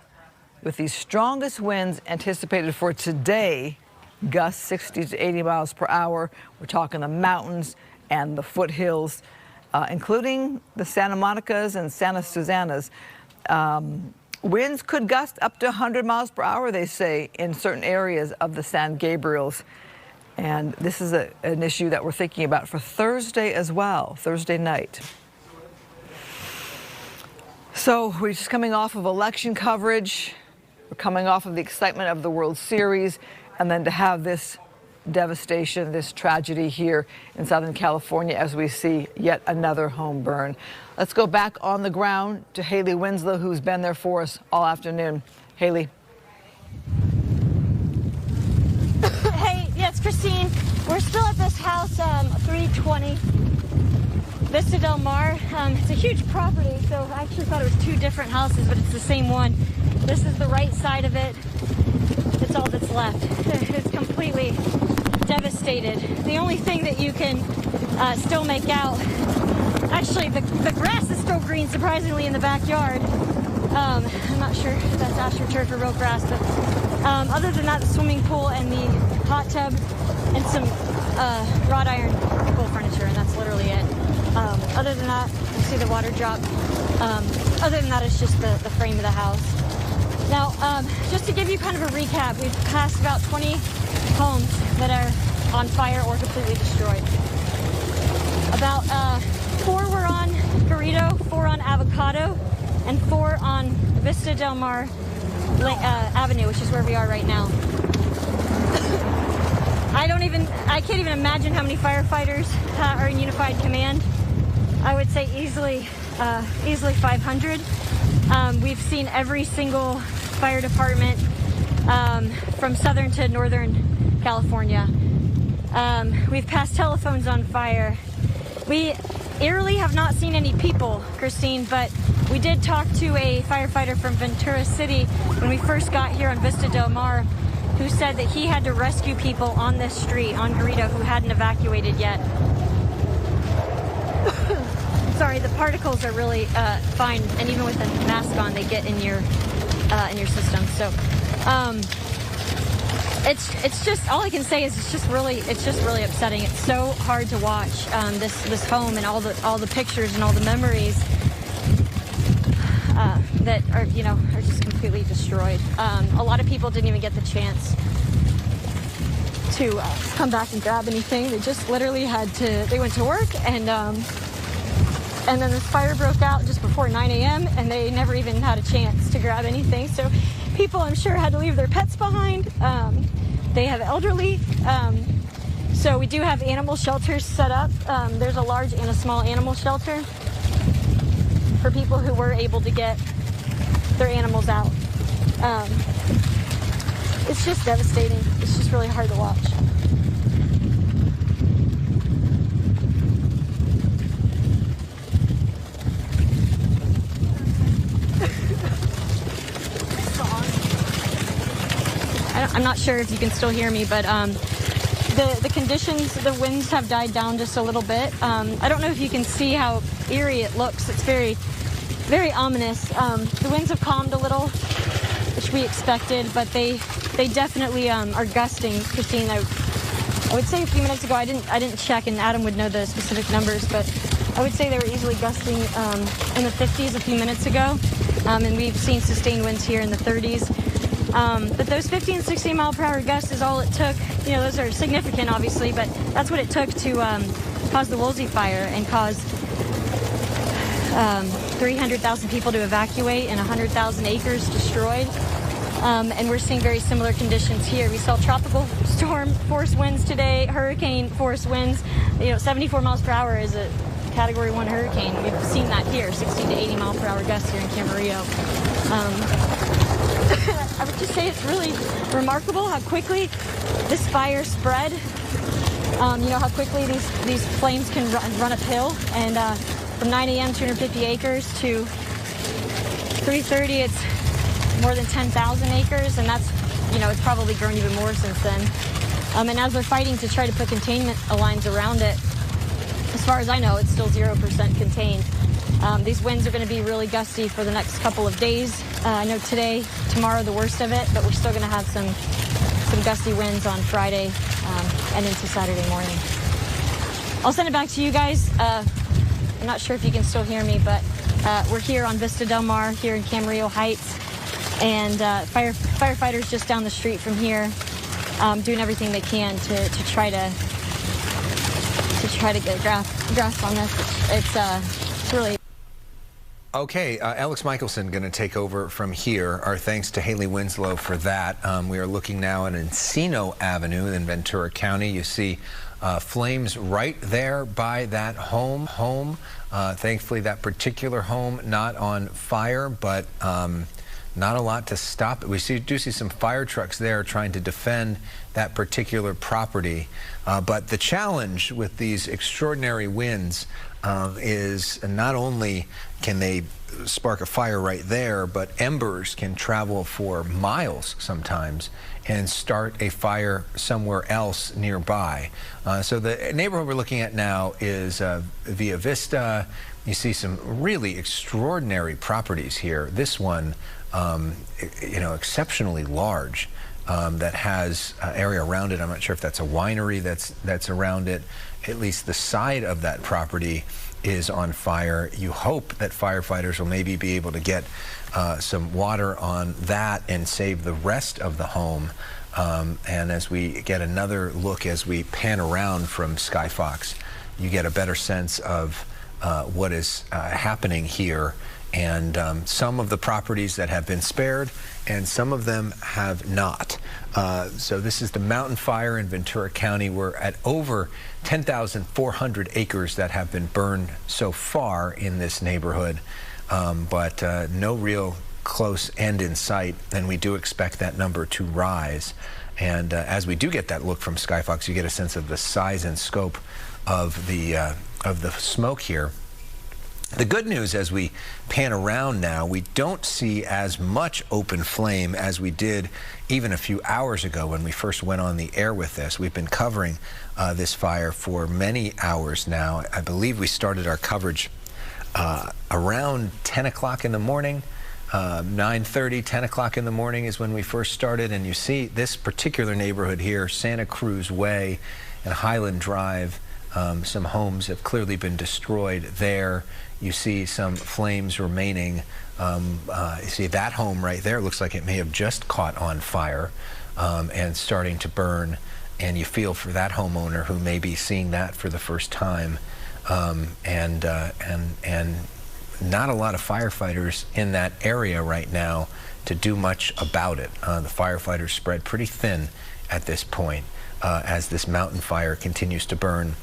with these strongest winds anticipated for today, gusts 60 to 80 miles per hour. We're talking the mountains and the foothills, including the Santa Monica's and Santa Susanas. Winds could gust up to 100 miles per hour, they say, in certain areas of the San Gabriels. And this is an issue that we're thinking about for Thursday as well, Thursday night. So we're just coming off of election coverage. We're coming off of the excitement of the World Series, and then to have this devastation, this tragedy here in Southern California as we see yet another home burn. Let's go back on the ground to Haley Winslow, who's been there for us all afternoon. Haley. Hey, yeah, it's Christine. We're still at this house, 320 Vista Del Mar. It's a huge property, so I actually thought it was two different houses, but it's the same one. This is the right side of it. It's all that's left. It's completely devastated. The only thing that you can still make out, actually the grass is still green, surprisingly, in the backyard. I'm not sure if that's astroturf or real grass, but other than that, the swimming pool and the hot tub and some wrought iron pool furniture, and that's literally it. Other than that, you see the water drop. Other than that, it's just the frame of the house. Now, just to give you kind of a recap, we've passed about 20 homes that are on fire or completely destroyed. About 4 were on Garrido, 4 on Avocado, and 4 on Vista Del Mar Avenue, which is where we are right now. I can't even imagine how many firefighters are in unified command. I would say easily 500. We've seen every single fire department from southern to northern California. We've passed telephones on fire. We eerily have not seen any people, Christine, but we did talk to a firefighter from Ventura City when we first got here on Vista Del Mar, who said that he had to rescue people on this street, on Garrido, who hadn't evacuated yet. Sorry, the particles are really fine, and even with the mask on, they get in your system. So, it's just, all I can say is it's just really upsetting. It's so hard to watch this home and all the pictures and all the memories that are just completely destroyed. A lot of people didn't even get the chance to come back and grab anything. They just literally they went to work, and then this fire broke out just before 9 a.m. and they never even had a chance to grab anything. So people, I'm sure, had to leave their pets behind. They have elderly. So we do have animal shelters set up. There's a large and a small animal shelter for people who were able to get their animals out. It's just devastating. It's just really hard to watch. I'm not sure if you can still hear me, but the conditions, the winds have died down just a little bit. I don't know if you can see how eerie it looks. It's very, very ominous. The winds have calmed a little, which we expected, but they definitely are gusting. Christine, I would say a few minutes ago, I didn't check, and Adam would know the specific numbers, but I would say they were easily gusting in the 50s a few minutes ago, and we've seen sustained winds here in the 30s. But those 50 and 60 mile per hour gusts is all it took. Those are significant, obviously, but that's what it took to cause the Woolsey fire and cause 300,000 people to evacuate and 100,000 acres destroyed. And we're seeing very similar conditions here. We saw tropical storm force winds today, hurricane force winds. 74 miles per hour is a Category 1 hurricane. We've seen that here, 60 to 80 mile per hour gusts here in Camarillo. I would just say it's really remarkable how quickly this fire spread. How quickly these flames can run uphill. And from 9 a.m., 250 acres to 3:30, it's more than 10,000 acres. And that's, it's probably grown even more since then. And as they're fighting to try to put containment lines around it, far as I know, it's still 0% contained. These winds are going to be really gusty for the next couple of days. I know today, tomorrow, the worst of it, but we're still going to have some gusty winds on Friday and into Saturday morning. I'll send it back to you guys. I'm not sure if you can still hear me, but we're here on Vista Del Mar here in Camarillo Heights, and firefighters just down the street from here doing everything they can to try to get a grasp on this. It's really. Okay, Alex Michelson going to take over from here. Our thanks to Haley Winslow for that. We are looking now at Encino Avenue in Ventura County. You see flames right there by that home. Thankfully, that particular home not on fire, but not a lot to stop it. We do see some fire trucks there trying to defend that particular property. But the challenge with these extraordinary winds is not only can they spark a fire right there, but embers can travel for miles sometimes and start a fire somewhere else nearby. So the neighborhood we're looking at now is Via Vista. You see some really extraordinary properties here. This one, exceptionally large, that has area around it. I'm not sure if that's a winery that's around it. At least the side of that property is on fire. You hope that firefighters will maybe be able to get some water on that and save the rest of the home. And as we get another look, as we pan around from Skyfox, you get a better sense of what is happening here. And some of the properties that have been spared and some of them have not. So this is the mountain fire in Ventura County. We're at over 10,400 acres that have been burned so far in this neighborhood, but no real close end in sight, and we do expect that number to rise. And as we do get that look from Skyfox, you get a sense of the size and scope of the smoke here. The good news as we pan around now, we don't see as much open flame as we did even a few hours ago when we first went on the air with this. We've been covering this fire for many hours now. I believe we started our coverage around 10 o'clock in the morning. 9:30, 10 o'clock in the morning is when we first started. And you see this particular neighborhood here, Santa Cruz Way and Highland Drive. Some homes have clearly been destroyed there. You see some flames remaining. You see that home right there looks like it may have just caught on fire and starting to burn. And you feel for that homeowner who may be seeing that for the first time. And not a lot of firefighters in that area right now to do much about it. The firefighters spread pretty thin at this point as this mountain fire continues to burn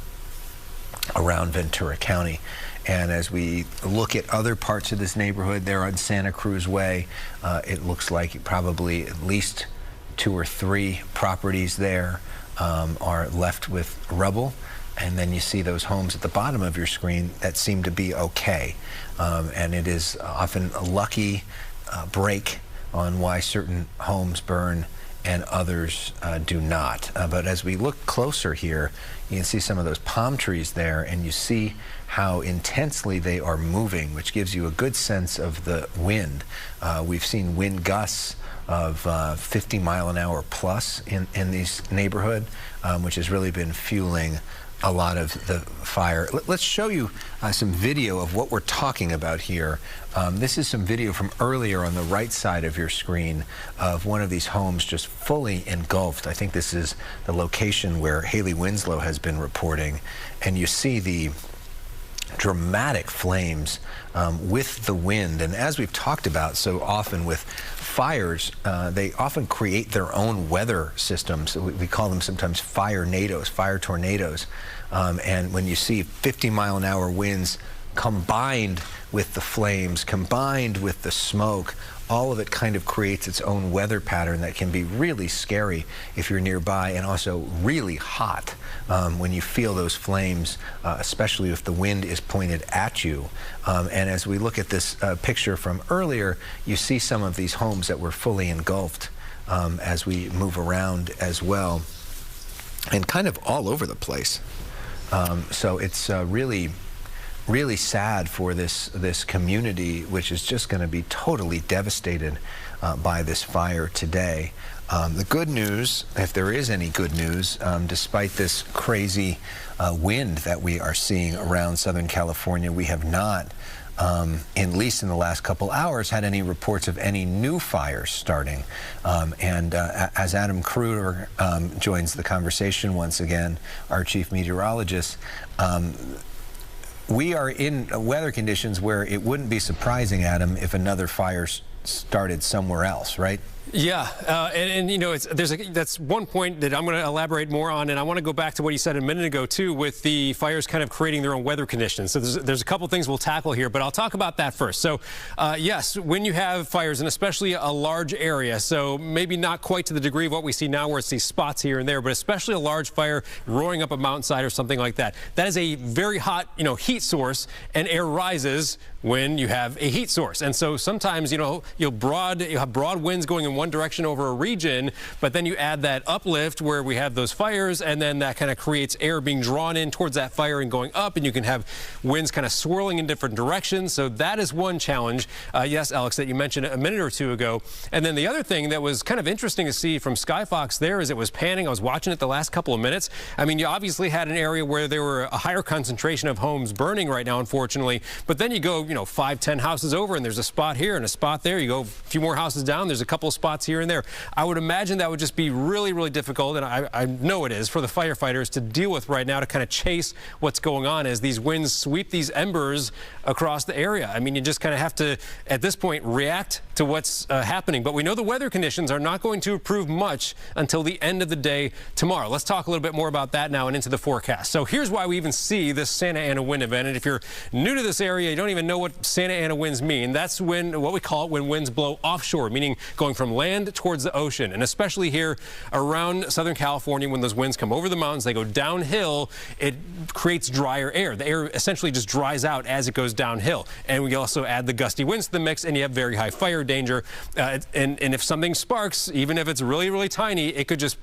around Ventura County. And as we look at other parts of this neighborhood there on Santa Cruz Way, it looks like probably at least 2 or 3 properties there are left with rubble. And then you see those homes at the bottom of your screen that seem to be okay. And it is often a lucky break on why certain homes burn and others do not. But as we look closer here, you can see some of those palm trees there, and you see how intensely they are moving, which gives you a good sense of the wind. We've seen wind gusts of 50 mile an hour plus in this neighborhood, which has really been fueling a lot of the fire. Let's show you some video of what we're talking about here. This is some video from earlier on the right side of your screen of one of these homes just fully engulfed. I think this is the location where Haley Winslow has been reporting, and you see the dramatic flames with the wind. And as we've talked about so often with fires, they often create their own weather systems. We call them sometimes fire tornadoes. And when you see 50 mile an hour winds combined with the flames, combined with the smoke, all of it kind of creates its own weather pattern that can be really scary if you're nearby, and also really hot when you feel those flames, especially if the wind is pointed at you. And as we look at this picture from earlier, you see some of these homes that were fully engulfed as we move around as well, and kind of all over the place. So it's really sad for this community, which is just going to be totally devastated by this fire today. The good news, if there is any good news, despite this crazy wind that we are seeing around Southern California, we have not, at least in the last couple hours, had any reports of any new fires starting. As Adam Kruger joins the conversation once again, our chief meteorologist, we are in weather conditions where it wouldn't be surprising, Adam, if another fire started somewhere else, right? Yeah, and you know, that's one point that I'm going to elaborate more on, and I want to go back to what you said a minute ago too, with the fires kind of creating their own weather conditions. So there's a couple things we'll tackle here, but I'll talk about that first. So yes, when you have fires, and especially a large area, so maybe not quite to the degree of what we see now, where it's these spots here and there, but especially a large fire roaring up a mountainside or something like that. That is a very hot, heat source, and air rises when you have a heat source. And so sometimes, you'll have broad winds going in one direction over a region, but then you add that uplift where we have those fires, and then that kind of creates air being drawn in towards that fire and going up, and you can have winds kind of swirling in different directions. So that is one challenge, yes, Alex, that you mentioned a minute or two ago. And then the other thing that was kind of interesting to see from Skyfox there is it was panning. I was watching it the last couple of minutes. I mean, you obviously had an area where there were a higher concentration of homes burning right now, unfortunately, but then you go, 5-10 houses over, and there's a spot here and a spot there. You go a few more houses down, there's a couple of spots here and there. I would imagine that would just be really, really difficult, and I know it is, for the firefighters to deal with right now, to kind of chase what's going on as these winds sweep these embers across the area. I mean, you just kind of have to, at this point, react to what's happening. But we know the weather conditions are not going to improve much until the end of the day tomorrow. Let's talk a little bit more about that now and into the forecast. So here's why we even see this Santa Ana wind event. And if you're new to this area, you don't even know what Santa Ana winds mean. That's what we call it when winds blow offshore, meaning going from land towards the ocean. And especially here around Southern California, when those winds come over the mountains, they go downhill, it creates drier air. The air essentially just dries out as it goes downhill. And we also add the gusty winds to the mix, and you have very high fire danger. And if something sparks, even if it's really, really tiny, it could just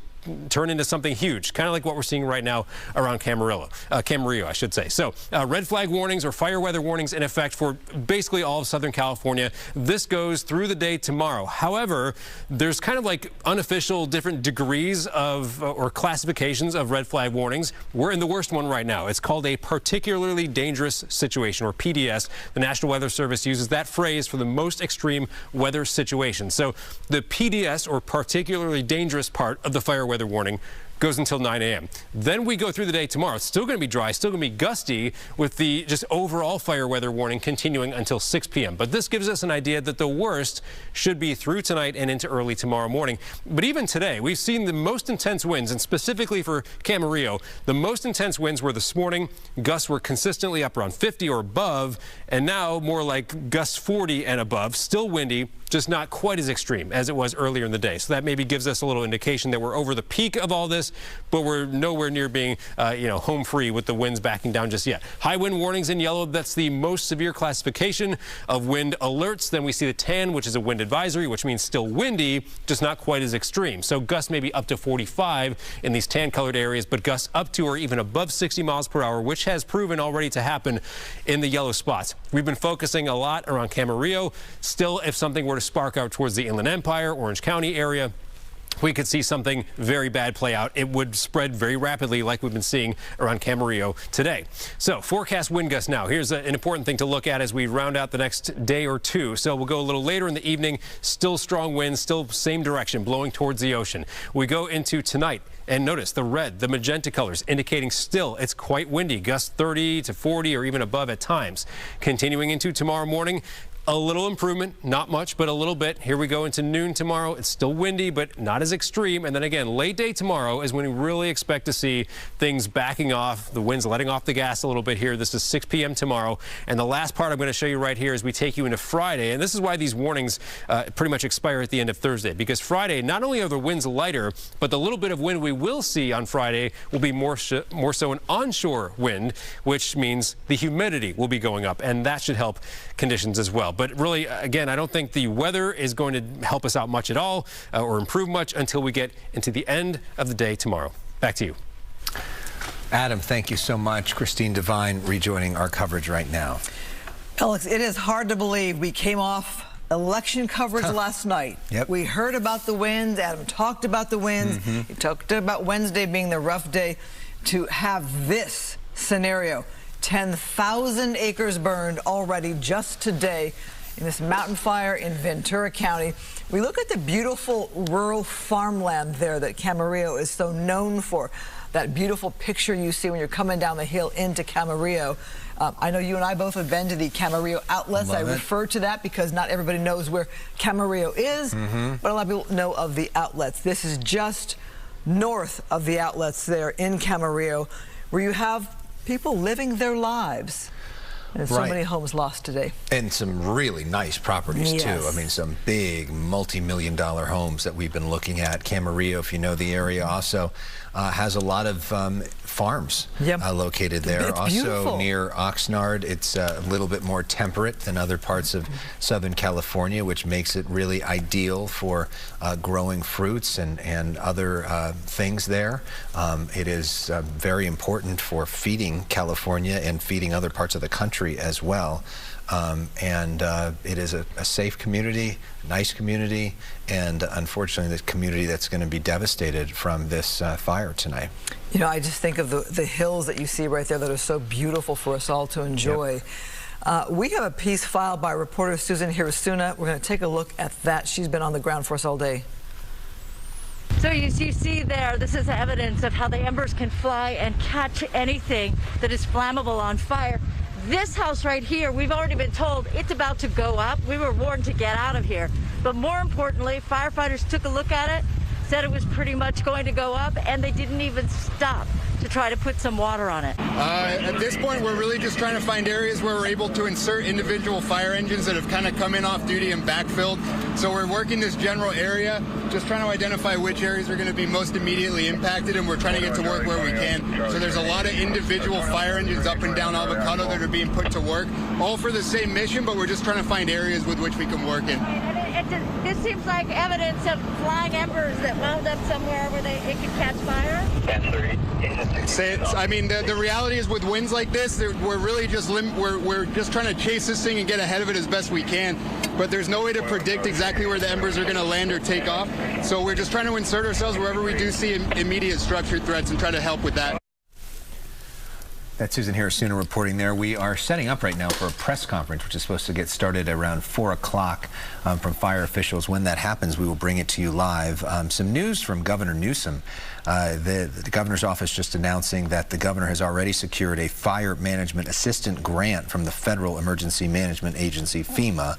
turn into something huge, kind of like what we're seeing right now around Camarillo, I should say. So red flag warnings or fire weather warnings in effect for basically all of Southern California. This goes through the day tomorrow. However, there's kind of like unofficial different degrees of or classifications of red flag warnings. We're in the worst one right now. It's called a particularly dangerous situation, or PDS. The National Weather Service uses that phrase for the most extreme weather situation. So the PDS, or particularly dangerous, part of the fire weather warning goes until 9 a.m. Then we go through the day tomorrow. It's still going to be dry, still going to be gusty, with the just overall fire weather warning continuing until 6 p.m. But this gives us an idea that the worst should be through tonight and into early tomorrow morning. But even today, we've seen the most intense winds, and specifically for Camarillo, the most intense winds were this morning. Gusts were consistently up around 50 or above, and now more like gusts 40 and above. Still windy, just not quite as extreme as it was earlier in the day. So that maybe gives us a little indication that we're over the peak of all this, but we're nowhere near being, home free with the winds backing down just yet. High wind warnings in yellow. That's the most severe classification of wind alerts. Then we see the tan, which is a wind advisory, which means still windy, just not quite as extreme. So gusts maybe up to 45 in these tan colored areas, but gusts up to or even above 60 miles per hour, which has proven already to happen in the yellow spots. We've been focusing a lot around Camarillo. Still, if something were to spark out towards the Inland Empire, Orange County area, we could see something very bad play out. It would spread very rapidly, like we've been seeing around Camarillo today. So forecast wind gusts now. Here's an important thing to look at as we round out the next day or two. So we'll go a little later in the evening. Still strong winds, still same direction, blowing towards the ocean. We go into tonight. And notice the red, the magenta colors indicating still it's quite windy, gusts 30 to 40 or even above at times. Continuing into tomorrow morning, a little improvement, not much, but a little bit. Here we go into noon tomorrow. It's still windy, but not as extreme. And then again, late day tomorrow is when we really expect to see things backing off, the winds letting off the gas a little bit here. This is 6 p.m. tomorrow. And the last part I'm going to show you right here is we take you into Friday. And this is why these warnings pretty much expire at the end of Thursday, because Friday, not only are the winds lighter, but the little bit of wind we will see on Friday will be more so an onshore wind, which means the humidity will be going up, and that should help conditions as well. But really, again, I don't think the weather is going to help us out much at all or improve much until we get into the end of the day tomorrow. Back to you. Adam, thank you so much. Christine Devine rejoining our coverage right now. Alex, it is hard to believe we came off election coverage last night. Yep. We heard about the winds. Adam talked about the winds. He talked about Wednesday being the rough day. To have this scenario, 10,000 acres burned already just today in this mountain fire in Ventura County. We look at the beautiful rural farmland there that Camarillo is so known for. That beautiful picture you see when you're coming down the hill into Camarillo. I know you and I both have been to the Camarillo outlets. I refer to that because not everybody knows where Camarillo is, but a lot of people know of the outlets. This is just north of the outlets there in Camarillo, where you have people living their lives. And so many homes lost today. And some really nice properties, too. I mean, some big multi-million-dollar homes that we've been looking at. Camarillo, if you know the area, also has a lot of farms located there. It's also beautiful. Near Oxnard, it's a little bit more temperate than other parts of Southern California, which makes it really ideal for growing fruits and other things there. It is very important for feeding California and feeding other parts of the country as well. It is a safe community, nice community, and unfortunately the community that's going to be devastated from this fire tonight. You know, I just think of the hills that you see right there that are so beautiful for us all to enjoy. We have a piece filed by reporter Susan Hirasuna. We're going to take a look at that. She's been on the ground for us all day. So as you see there, this is evidence of how the embers can fly and catch anything that is flammable on fire. This house right here, we've already been told it's about to go up. We were warned to get out of here. But more importantly, firefighters took a look at it, said it was pretty much going to go up, and they didn't even stop to try to put some water on it. At this point, we're really just trying to find areas where we're able to insert individual fire engines that have kind of come in off duty and backfilled. So we're working this general area, just trying to identify which areas are going to be most immediately impacted, and we're trying to get to work where we can. So there's a lot of individual fire engines up and down Avocado that are being put to work, all for the same mission, but we're just trying to find areas with which we can work in. This seems like evidence of flying embers that wound up somewhere where it could catch fire. I mean, the reality is with winds like this, we're really just we're just trying to chase this thing and get ahead of it as best we can. But there's no way to predict exactly where the embers are going to land or take off. So we're just trying to insert ourselves wherever we do see immediate structured threats and try to help with that. That's Susan Hirasuna reporting there. We are setting up right now for a press conference, which is supposed to get started around 4 o'clock from fire officials. When that happens, we will bring it to you live. Some news from Governor Newsom. The governor's office just announcing that the governor has already secured a fire management assistant grant from the Federal Emergency Management Agency, FEMA,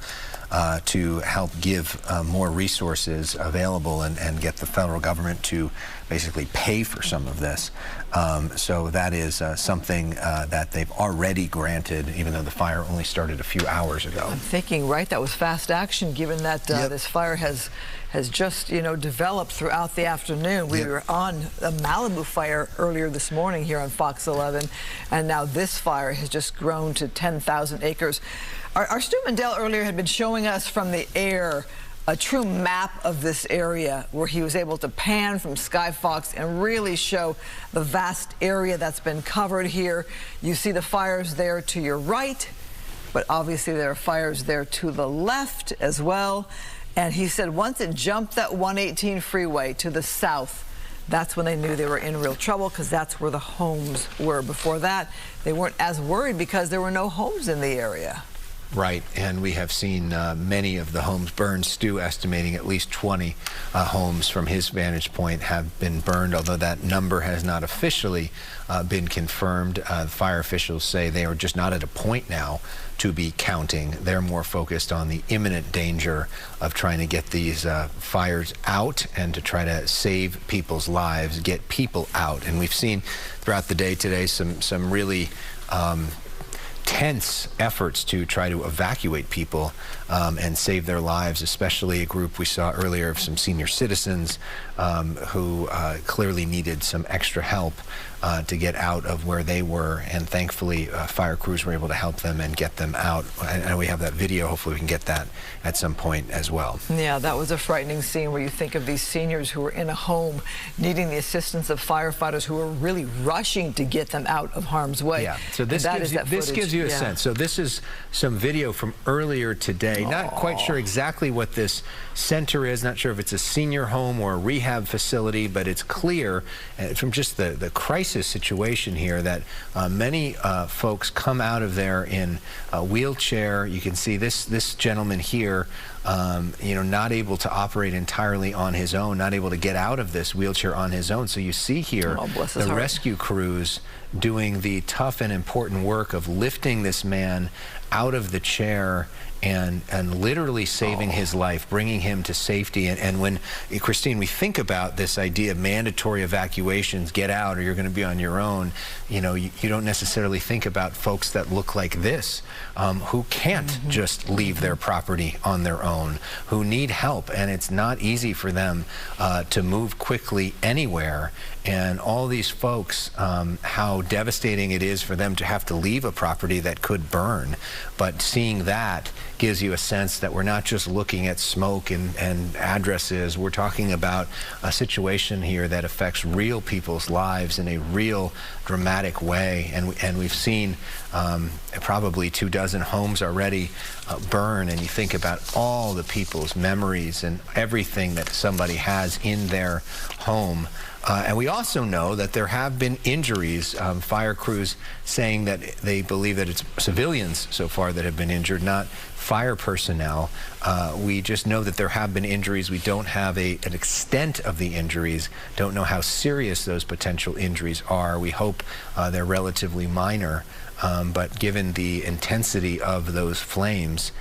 to help give more resources available and get the federal government to basically pay for some of this. So that is something that they've already granted, even though the fire only started a few hours ago. I'm thinking, right, that was fast action, given that this fire has just, developed throughout the afternoon. We were on a Malibu fire earlier this morning here on Fox 11, and now this fire has just grown to 10,000 acres. Our Stu Mandel earlier had been showing us from the air a true map of this area, where he was able to pan from Skyfox and really show the vast area that's been covered here. You see the fires there to your right, but obviously there are fires there to the left as well. And he said once it jumped that 118 freeway to the south, that's when they knew they were in real trouble, because that's where the homes were. Before that, they weren't as worried because there were no homes in the area. Right, and we have seen many of the homes burned. Stu estimating at least 20 homes from his vantage point have been burned, although that number has not officially been confirmed. Fire officials say they are just not at a point now to be counting. They're more focused on the imminent danger of trying to get these fires out and to try to save people's lives, get people out. And we've seen throughout the day today some really tense efforts to try to evacuate people and save their lives, especially a group we saw earlier of some senior citizens who clearly needed some extra help to get out of where they were, and thankfully fire crews were able to help them and get them out. And we have that video. Hopefully we can get that at some point as well. Yeah, that was a frightening scene where you think of these seniors who were in a home needing the assistance of firefighters who were really rushing to get them out of harm's way. Yeah, so this gives you a sense. So this is some video from earlier today. Not quite sure exactly what this center is, not sure if it's a senior home or a rehab facility, but it's clear from just the crisis situation here that many folks come out of there in a wheelchair. You can see this gentleman here, you know, not able to operate entirely on his own, not able to get out of this wheelchair on his own. So you see here the rescue crews doing the tough and important work of lifting this man out of the chair and literally saving his life, bringing him to safety. And when, Christine, we think about this idea of mandatory evacuations, get out or you're going to be on your own, you know, you don't necessarily think about folks that look like this, who can't just leave their property on their own, who need help, and it's not easy for them to move quickly anywhere. And all these folks, how devastating it is for them to have to leave a property that could burn. But seeing that gives you a sense that we're not just looking at smoke and addresses. We're talking about a situation here that affects real people's lives in a real dramatic way. And we've seen probably 24 homes already burn, and you think about all the people's memories and everything that somebody has in their home. And we also know that there have been injuries, fire crews saying that they believe that it's civilians so far that have been injured, not fire personnel. We just know that there have been injuries. We don't have an extent of the injuries, don't know how serious those potential injuries are. We hope they're relatively minor. But given the intensity of those flames,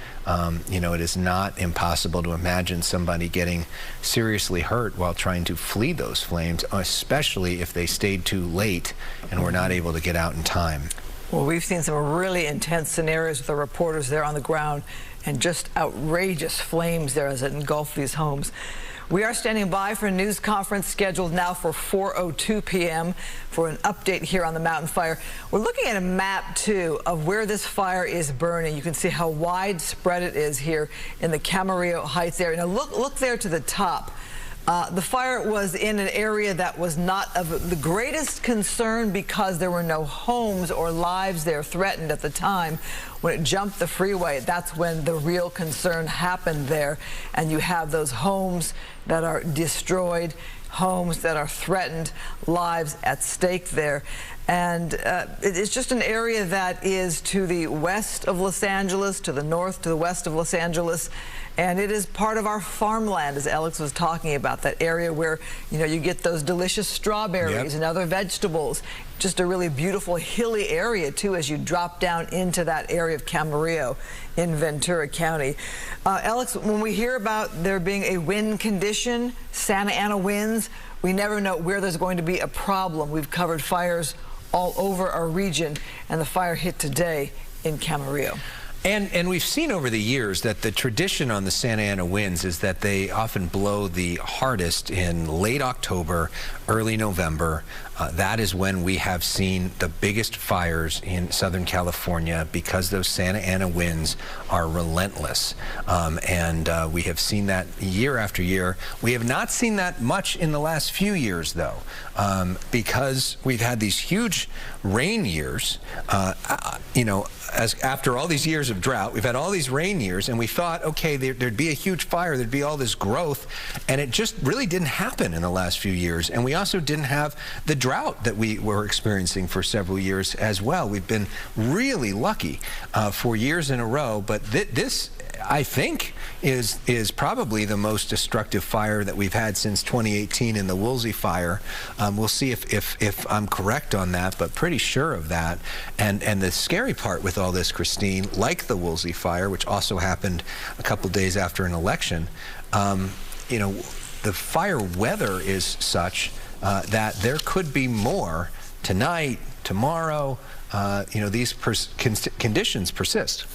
you know, it is not impossible to imagine somebody getting seriously hurt while trying to flee those flames, especially if they stayed too late and were not able to get out in time. Well, we've seen some really intense scenarios with the reporters there on the ground and just outrageous flames there as it engulfed these homes. We are standing by for a news conference scheduled now for 4:02 p.m. for an update here on the mountain fire. We're looking at a map, too, of where this fire is burning. You can see how widespread it is here in the Camarillo Heights area. Now, look there to the top. The fire was in an area that was not of the greatest concern because there were no homes or lives there threatened at the time. When it jumped the freeway, that's when the real concern happened there. And you have those homes that are destroyed, homes that are threatened, lives at stake there. And it's just an area that is to the west of Los Angeles, to the north, to the west of Los Angeles. And it is part of our farmland, as Alex was talking about, that area where, you know, you get those delicious strawberries and other vegetables. Just a really beautiful hilly area, too, as you drop down into that area of Camarillo in Ventura County. Alex, when we hear about there being a wind condition, Santa Ana winds, we never know where there's going to be a problem. We've covered fires all over our region, and the fire hit today in Camarillo. And we've seen over the years that the tradition on the Santa Ana winds is that they often blow the hardest in late October, early November. That is when we have seen the biggest fires in Southern California because those Santa Ana winds are relentless. And we have seen that year after year. We have not seen that much in the last few years, though, because we've had these huge rain years. You know, after all these years of drought, we've had all these rain years, and we thought, okay, there'd be a huge fire, there'd be all this growth, and it just really didn't happen in the last few years. And we also didn't have the drought that we were experiencing for several years as well. We've been really lucky for years in a row, but this, I think, is probably the most destructive fire that we've had since 2018 in the Woolsey fire. We'll see if I'm correct on that, but pretty sure of that. And the scary part with all this, Christine, like the Woolsey fire, which also happened a couple days after an election, you know, the fire weather is such that there could be more tonight, tomorrow, these conditions persist.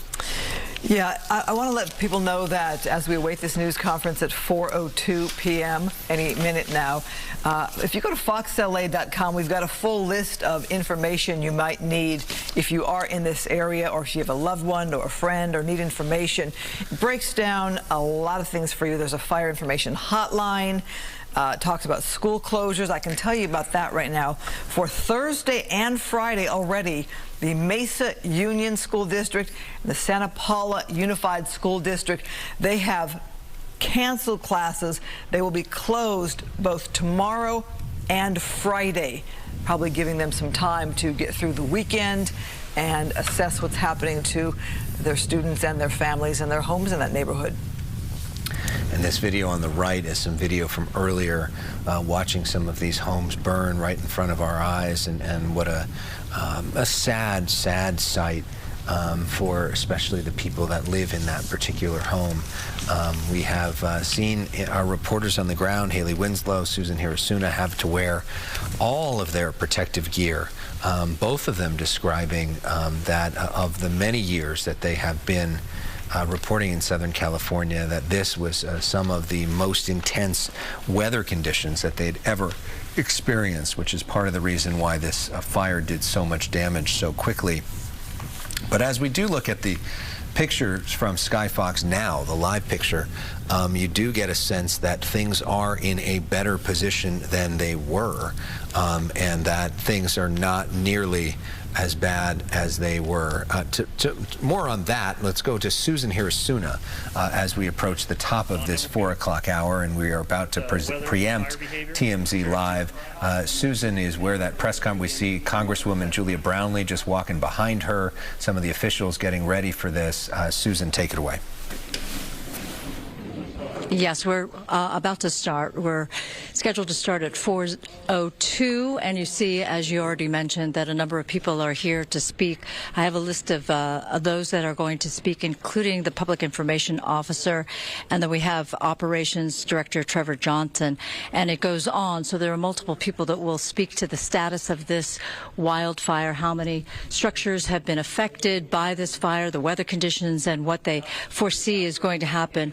Yeah, I want to let people know that as we await this news conference at 4:02 p.m., any minute now, if you go to foxla.com, we've got a full list of information you might need if you are in this area or if you have a loved one or a friend or need information. It breaks down a lot of things for you. There's a fire information hotline. Talks about school closures. I can tell you about that right now. For Thursday and Friday already, the Mesa Union School District and the Santa Paula Unified School District, they have canceled classes. They will be closed both tomorrow and Friday, probably giving them some time to get through the weekend and assess what's happening to their students and their families and their homes in that neighborhood. And this video on the right is some video from earlier, watching some of these homes burn right in front of our eyes, and what a sad, sad sight for especially the people that live in that particular home. We have seen our reporters on the ground, Haley Winslow, Susan Hirasuna, have to wear all of their protective gear. Both of them describing that of the many years that they have been reporting in Southern California, that this was some of the most intense weather conditions that they'd ever experienced, which is part of the reason why this fire did so much damage so quickly. But as we do look at the pictures from Skyfox now, the live picture, you do get a sense that things are in a better position than they were, and that things are not nearly as bad as they were. More on that, let's go to Susan Hirasuna as we approach the top of this 4 o'clock hour, and we are about to preempt TMZ Live. Susan is where that press conference, we see Congresswoman Julia Brownley just walking behind her, some of the officials getting ready for this. Susan, take it away. Yes, we're about to start. We're scheduled to start at 4:02, and you see, as you already mentioned, that a number of people are here to speak. I have a list of those that are going to speak, including the Public Information Officer, and then we have Operations Director Trevor Johnson, and it goes on. So there are multiple people that will speak to the status of this wildfire, how many structures have been affected by this fire, the weather conditions, and what they foresee is going to happen.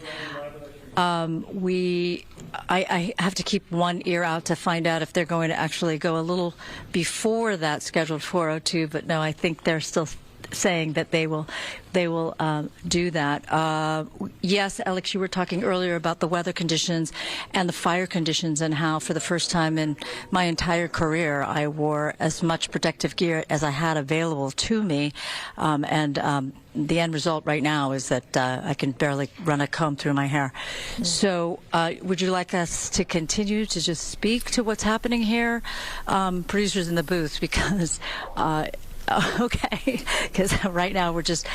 I have to keep one ear out to find out if they're going to actually go a little before that scheduled 4:02, but no, I think they're still saying that they will do that. Yes, Alex, you were talking earlier about the weather conditions and the fire conditions, and how for the first time in my entire career I wore as much protective gear as I had available to me, the end result right now is that I can barely run a comb through my hair. So would you like us to continue to just speak to what's happening here? Producers in the booth, because okay, because right now we're just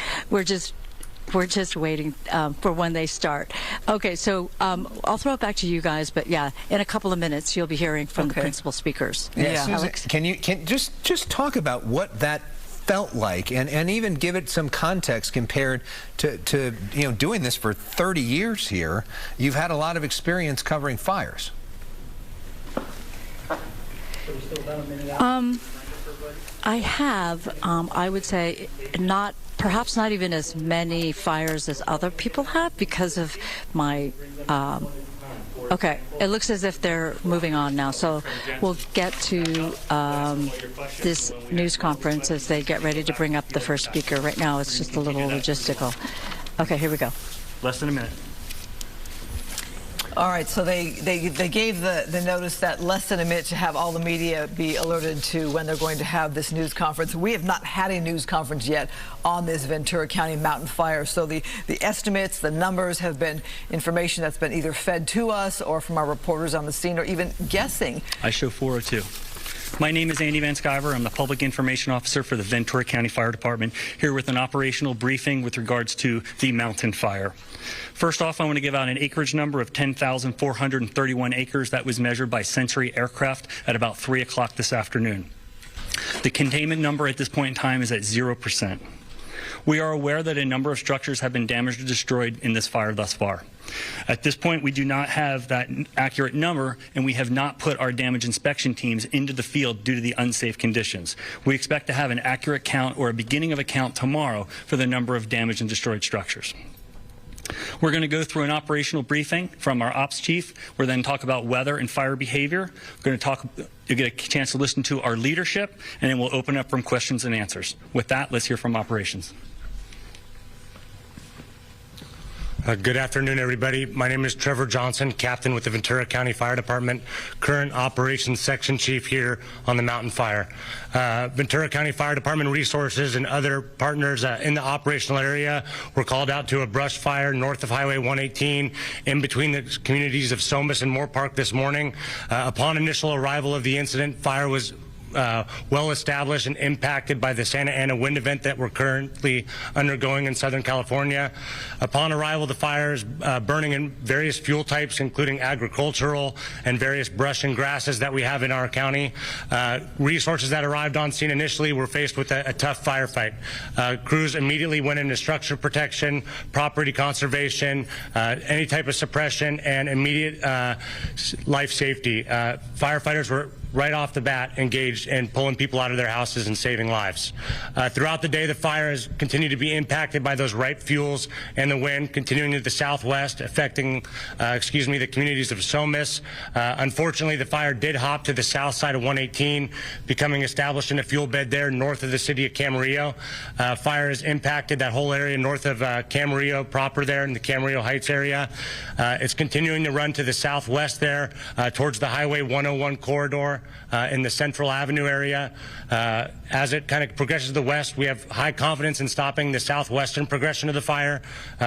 waiting for when they start. Okay, so I'll throw it back to you guys, but yeah, in a couple of minutes you'll be hearing from the principal speakers. Yeah, Susan, Alex? can you just talk about what that felt like, and even give it some context compared to doing this for 30 years here. You've had a lot of experience covering fires. I have, I would say, perhaps not even as many fires as other people have, because of my, okay, it looks as if they're moving on now, so we'll get to this news conference as they get ready to bring up the first speaker. Right now it's just a little logistical. Okay, here we go. Less than a minute. All right, so they gave the notice that less than a minute to have all the media be alerted to when they're going to have this news conference. We have not had a news conference yet on this Ventura County mountain fire. So the estimates, the numbers have been information that's been either fed to us or from our reporters on the scene, or even guessing. I show 402. My name is Andy Van Skyver. I'm the Public Information Officer for the Ventura County Fire Department, here with an operational briefing with regards to the mountain fire. First off, I want to give out an acreage number of 10,431 acres that was measured by Sensory Aircraft at about 3 o'clock this afternoon. The containment number at this point in time is at 0%. We are aware that a number of structures have been damaged or destroyed in this fire thus far. At this point, we do not have that accurate number, and we have not put our damage inspection teams into the field due to the unsafe conditions. We expect to have an accurate count or a beginning of a count tomorrow for the number of damaged and destroyed structures. We're going to go through an operational briefing from our ops chief. We'll then talk about weather and fire behavior. We're going to you'll get a chance to listen to our leadership, and then we'll open up from questions and answers. With that, let's hear from operations. Good afternoon, everybody. My name is Trevor Johnson, captain with the Ventura County Fire Department, current operations section chief here on the Mountain Fire. Ventura County Fire Department resources and other partners in the operational area were called out to a brush fire north of Highway 118 in between the communities of Somas and Moorpark this morning. Upon initial arrival of the incident, fire was well established and impacted by the Santa Ana wind event that we're currently undergoing in Southern California. Upon arrival, the fire is burning in various fuel types, including agricultural and various brush and grasses that we have in our county. Resources that arrived on scene initially were faced with a tough firefight. Crews immediately went into structure protection, property conservation, any type of suppression, and immediate life safety. Firefighters were right off the bat engaged in pulling people out of their houses and saving lives. Throughout the day, the fire has continued to be impacted by those ripe fuels and the wind continuing to the southwest, affecting, the communities of Somas. Unfortunately, the fire did hop to the south side of 118, becoming established in a fuel bed there north of the city of Camarillo. Fire has impacted that whole area north of Camarillo proper there in the Camarillo Heights area. It's continuing to run to the southwest there towards the Highway 101 corridor in the Central Avenue area. As it kind of progresses to the west, we have high confidence in stopping the southwestern progression of the fire.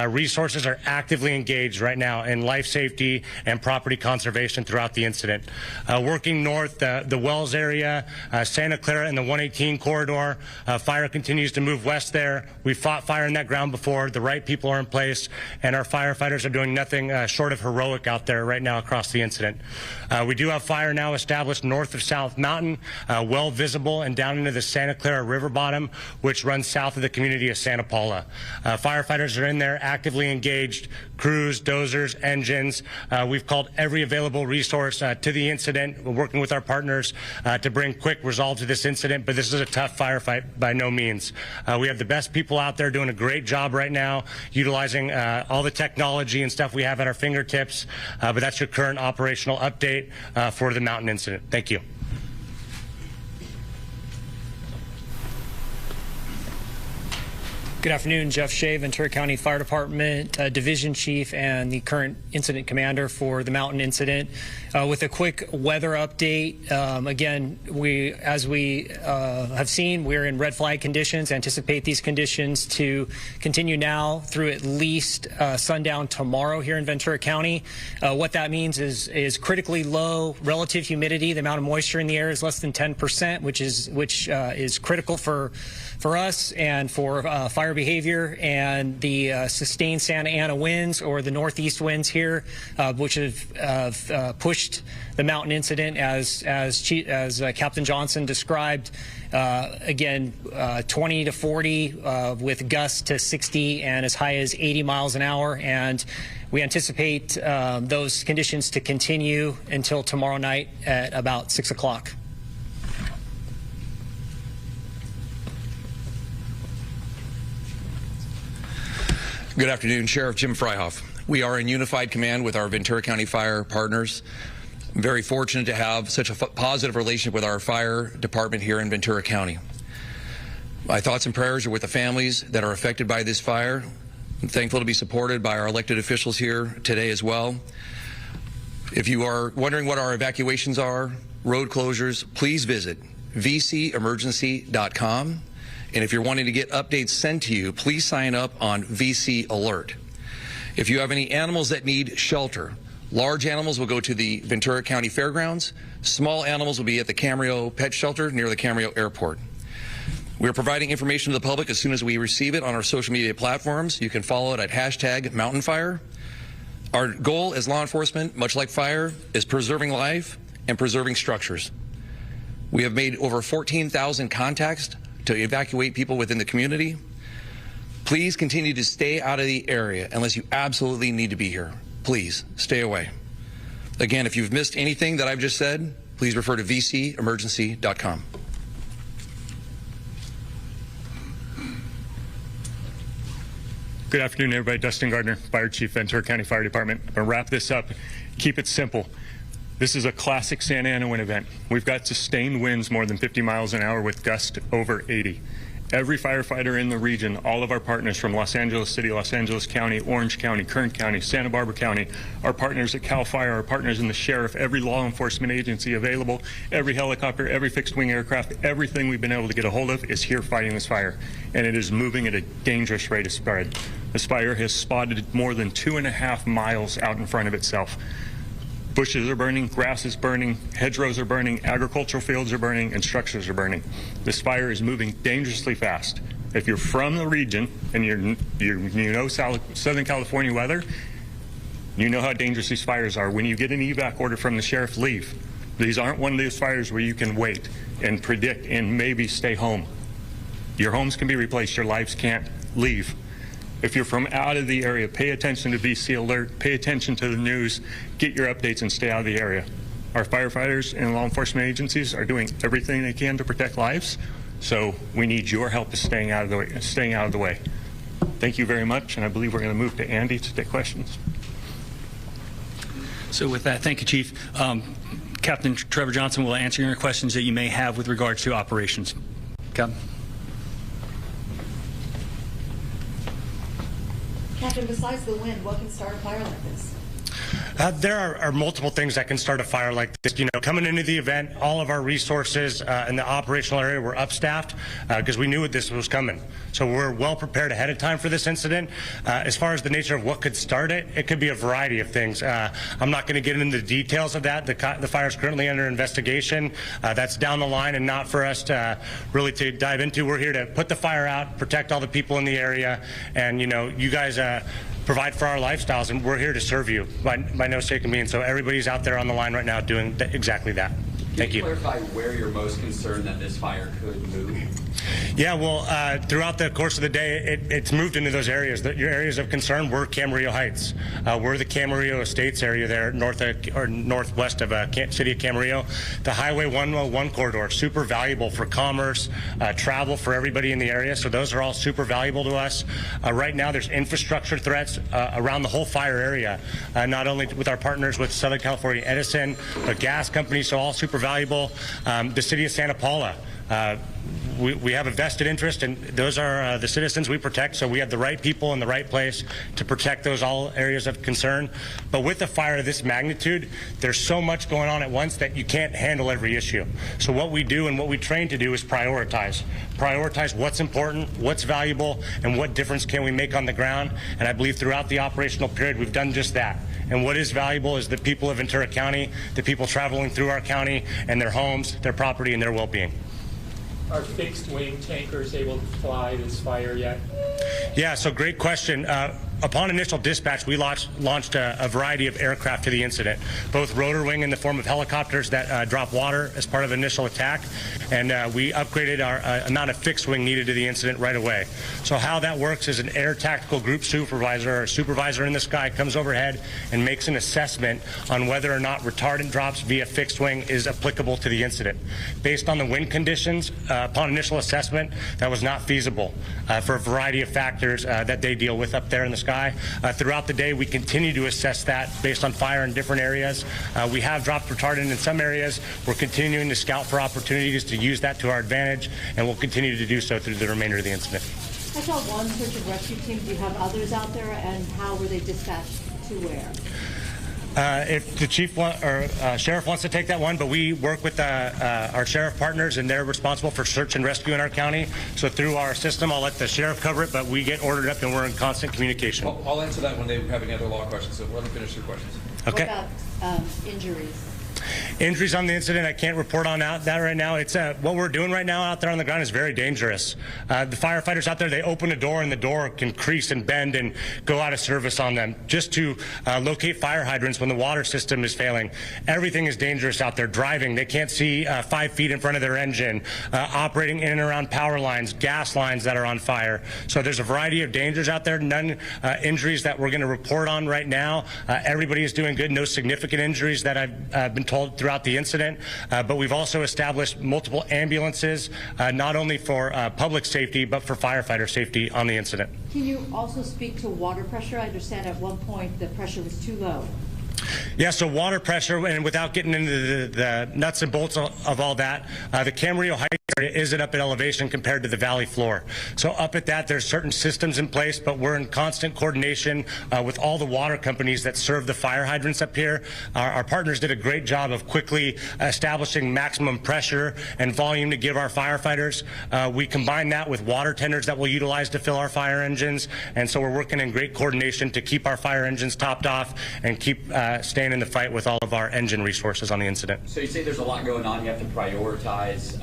Resources are actively engaged right now in life safety and property conservation throughout the incident. Working north, the Wells area, Santa Clara and the 118 corridor, fire continues to move west there. We've fought fire in that ground before. The right people are in place, and our firefighters are doing nothing short of heroic out there right now across the incident. We do have fire now established north of South Mountain, well visible, and down into the Santa Clara River bottom, which runs south of the community of Santa Paula. Firefighters are in there actively engaged, crews, dozers, engines. We've called every available resource to the incident. We're working with our partners to bring quick resolve to this incident, but this is a tough firefight by no means. We have the best people out there doing a great job right now, utilizing all the technology and stuff we have at our fingertips, but that's your current operational update for the Mountain incident. Thank you. Good afternoon, Jeff Shea, Ventura County Fire Department Division Chief and the current incident commander for the Mountain incident. With a quick weather update, again, as we have seen, we're in red flag conditions. Anticipate these conditions to continue now through at least sundown tomorrow here in Ventura County. What that means is critically low relative humidity. The amount of moisture in the air is less than 10%, which is critical for us and for fire behavior, and the sustained Santa Ana winds or the northeast winds here, which have pushed the Mountain incident as Captain Johnson described. Again, 20 to 40 with gusts to 60 and as high as 80 miles an hour, and we anticipate those conditions to continue until tomorrow night at about 6 o'clock. Good afternoon, Sheriff Jim Freihoff. We are in unified command with our Ventura County Fire partners. I'm very fortunate to have such a positive relationship with our fire department here in Ventura County. My thoughts and prayers are with the families that are affected by this fire. I'm thankful to be supported by our elected officials here today as well. If you are wondering what our evacuations are, road closures, please visit vcemergency.com. And if you're wanting to get updates sent to you, please sign up on VC Alert. If you have any animals that need shelter, large animals will go to the Ventura County Fairgrounds. Small animals will be at the Camarillo Pet Shelter near the Camarillo Airport. We're providing information to the public as soon as we receive it on our social media platforms. You can follow it at #MountainFire. Our goal as law enforcement, much like fire, is preserving life and preserving structures. We have made over 14,000 contacts to evacuate people within the community. Please continue to stay out of the area unless you absolutely need to be here. Please stay away. Again, if you've missed anything that I've just said, please refer to vcemergency.com. Good afternoon, everybody. Dustin Gardner, Fire Chief, Ventura County Fire Department. I'm going to wrap this up. Keep it simple. This is a classic Santa Ana wind event. We've got sustained winds more than 50 miles an hour with gusts over 80. Every firefighter in the region, all of our partners from Los Angeles City, Los Angeles County, Orange County, Kern County, Santa Barbara County, our partners at CAL FIRE, our partners in the sheriff, every law enforcement agency available, every helicopter, every fixed-wing aircraft, everything we've been able to get a hold of is here fighting this fire. And it is moving at a dangerous rate of spread. This fire has spotted more than 2.5 miles out in front of itself. Bushes are burning, grass is burning, hedgerows are burning, agricultural fields are burning, and structures are burning. This fire is moving dangerously fast. If you're from the region and you know Southern California weather, you know how dangerous these fires are. When you get an evac order from the sheriff, leave. These aren't one of those fires where you can wait and predict and maybe stay home. Your homes can be replaced, your lives can't. Leave. If you're from out of the area, pay attention to VC Alert, pay attention to the news, get your updates and stay out of the area. Our firefighters and law enforcement agencies are doing everything they can to protect lives, so we need your help in staying out of the way. Thank you very much, and I believe we're going to move to Andy to take questions. So with that, thank you, Chief. Captain Trevor Johnson will answer your questions that you may have with regards to operations. Captain. Captain, besides the wind, what can start a fire like this? There are multiple things that can start a fire like this. You know, coming into the event, all of our resources in the operational area were upstaffed because we knew this was coming. So we're well prepared ahead of time for this incident. As far as the nature of what could start it, it could be a variety of things. I'm not going to get into the details of that. The fire is currently under investigation. That's down the line and not for us to really to dive into. We're here to put the fire out, protect all the people in the area, and you know, you guys provide for our lifestyles, and we're here to serve you by no stake of means. So everybody's out there on the line right now doing exactly that. Thank you. Can you clarify where you're most concerned that this fire could move? Yeah, well, throughout the course of the day, it's moved into those areas. Your areas of concern were Camarillo Heights. We're the Camarillo Estates area there, northwest of city of Camarillo. The Highway 101 corridor, super valuable for commerce, travel for everybody in the area. So those are all super valuable to us. Right now, there's infrastructure threats around the whole fire area, not only with our partners with Southern California Edison, but gas companies, so all super valuable. The city of Santa Paula. We have a vested interest, and those are the citizens we protect, so we have the right people in the right place to protect those all areas of concern. But with a fire of this magnitude, there's so much going on at once that you can't handle every issue. So what we do and what we train to do is prioritize. Prioritize what's important, what's valuable, and what difference can we make on the ground. And I believe throughout the operational period, we've done just that. And what is valuable is the people of Ventura County, the people traveling through our county, and their homes, their property, and their well-being. Are fixed-wing tankers able to fly this fire yet? Yeah, so great question. Upon initial dispatch, we launched a variety of aircraft to the incident, both rotor wing in the form of helicopters that drop water as part of initial attack, and we upgraded our amount of fixed wing needed to the incident right away. So how that works is an air tactical group supervisor or supervisor in the sky comes overhead and makes an assessment on whether or not retardant drops via fixed wing is applicable to the incident. Based on the wind conditions, upon initial assessment, that was not feasible for a variety of factors that they deal with up there in the sky. Throughout the day, we continue to assess that based on fire in different areas. We have dropped retardant in some areas. We're continuing to scout for opportunities to use that to our advantage, and we'll continue to do so through the remainder of the incident. I saw one search and rescue team. Do you have others out there, and how were they dispatched to where? If the chief or sheriff wants to take that one, but we work with our sheriff partners, and they're responsible for search and rescue in our county. So through our system, I'll let the sheriff cover it, but we get ordered up and we're in constant communication. I'll answer that when they have any other law questions, so let me finish your questions. Okay. What about injuries? Injuries on the incident, I can't report on that right now. It's what we're doing right now out there on the ground is very dangerous. The firefighters out there, they open a door and the door can crease and bend and go out of service on them just to locate fire hydrants when the water system is failing. Everything is dangerous out there. Driving, they can't see 5 feet in front of their engine. Operating in and around power lines, gas lines that are on fire. So there's a variety of dangers out there. None injuries that we're going to report on right now. Everybody is doing good. No significant injuries that I've been told throughout the incident, but we've also established multiple ambulances, not only for public safety, but for firefighter safety on the incident. Can you also speak to water pressure? I understand at one point the pressure was too low. Yeah, so water pressure, and without getting into the nuts and bolts of all that, the Camarillo Heights area isn't up at elevation compared to the valley floor. So up at that, there's certain systems in place, but we're in constant coordination with all the water companies that serve the fire hydrants up here. Our partners did a great job of quickly establishing maximum pressure and volume to give our firefighters. We combine that with water tenders that we'll utilize to fill our fire engines, and so we're working in great coordination to keep our fire engines topped off and keep staying in the fight with all of our engine resources on the incident. So you say there's a lot going on, you have to prioritize.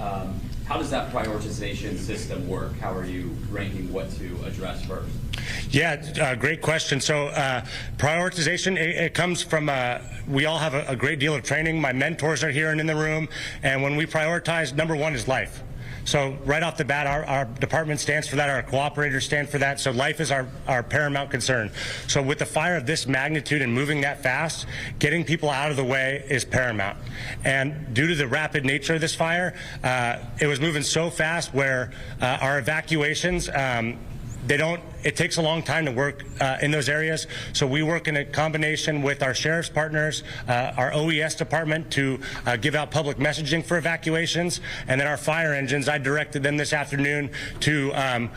How does that prioritization system work? How are you ranking what to address first? Yeah, great question. So prioritization, it comes from, we all have a great deal of training. My mentors are here and in the room, and when we prioritize, number one is life. So right off the bat, our department stands for that, our cooperators stand for that, so life is our paramount concern. So with the fire of this magnitude and moving that fast, getting people out of the way is paramount. And due to the rapid nature of this fire, it was moving so fast where our evacuations, it takes a long time to work in those areas. So we work in a combination with our sheriff's partners, our OES department to give out public messaging for evacuations, and then our fire engines, I directed them this afternoon to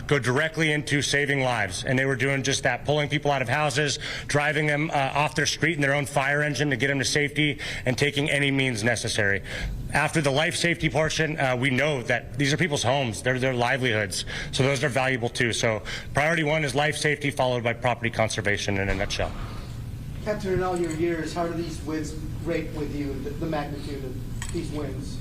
go directly into saving lives. And they were doing just that, pulling people out of houses, driving them off their street in their own fire engine to get them to safety, and taking any means necessary. After the life safety portion, we know that these are people's homes, they're their livelihoods, so those are valuable too. So priority one is life safety, followed by property conservation in a nutshell. Captain, in all your years, how do these winds rate with you, the magnitude of these winds?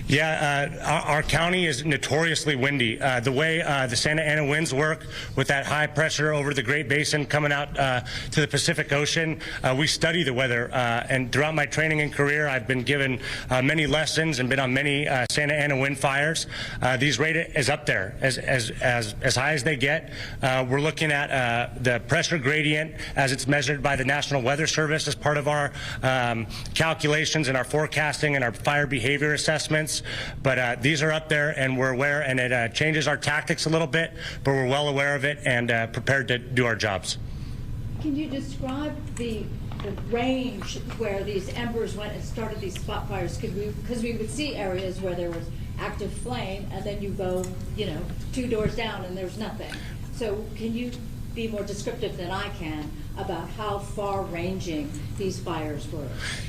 Yeah, our county is notoriously windy. The way the Santa Ana winds work with that high pressure over the Great Basin coming out to the Pacific Ocean, we study the weather. And throughout my training and career, I've been given many lessons and been on many Santa Ana wind fires. These rate is up there as high as they get. We're looking at the pressure gradient as it's measured by the National Weather Service as part of our calculations and our forecasting and our fire behavior assessment. But these are up there, and we're aware, and it changes our tactics a little bit, but we're well aware of it and prepared to do our jobs. Can you describe the range where these embers went and started these spot fires? Because we would see areas where there was active flame, and then you go, 2 doors down and there's nothing. So can you be more descriptive than I can about how far-ranging these fires were?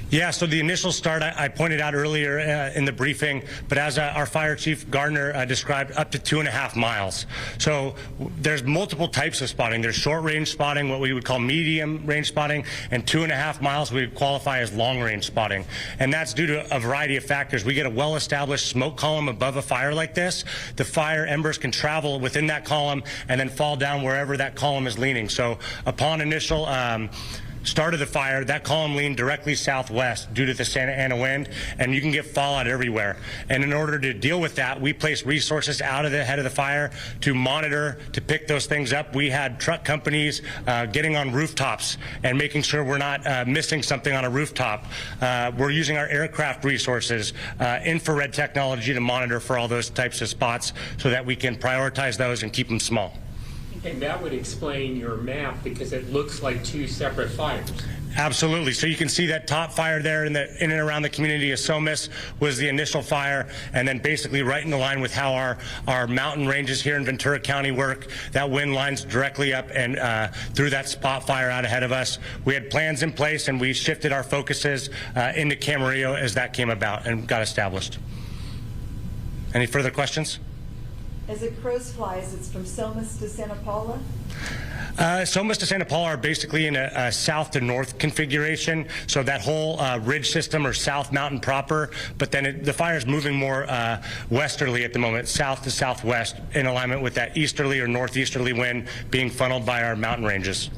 Yeah, so the initial start I pointed out earlier in the briefing, but as our Fire Chief Gardner described, up to 2.5 miles. So there's multiple types of spotting. There's short-range spotting, what we would call medium-range spotting, and 2.5 miles we would qualify as long-range spotting. And that's due to a variety of factors. We get a well-established smoke column above a fire like this. The fire embers can travel within that column and then fall down wherever that column is leaning. So upon initial start of the fire, that column leaned directly southwest due to the Santa Ana wind, and you can get fallout everywhere. And in order to deal with that, we placed resources out of the head of the fire to monitor, to pick those things up. We had truck companies getting on rooftops and making sure we're not missing something on a rooftop. We're using our aircraft resources, infrared technology to monitor for all those types of spots so that we can prioritize those and keep them small. And that would explain your map, because it looks like 2 separate fires. Absolutely. So you can see that top fire there in and around the community of Somis was the initial fire, and then basically right in the line with how our mountain ranges here in Ventura County work. That wind lines directly up and through that spot fire out ahead of us. We had plans in place, and we shifted our focuses into Camarillo as that came about and got established. Any further questions? As it crows flies, it's from Somis to Santa Paula? Somas to Santa Paula are basically in a south to north configuration, so that whole ridge system or south mountain proper, but then the fire is moving more westerly at the moment, south to southwest, in alignment with that easterly or northeasterly wind being funneled by our mountain ranges.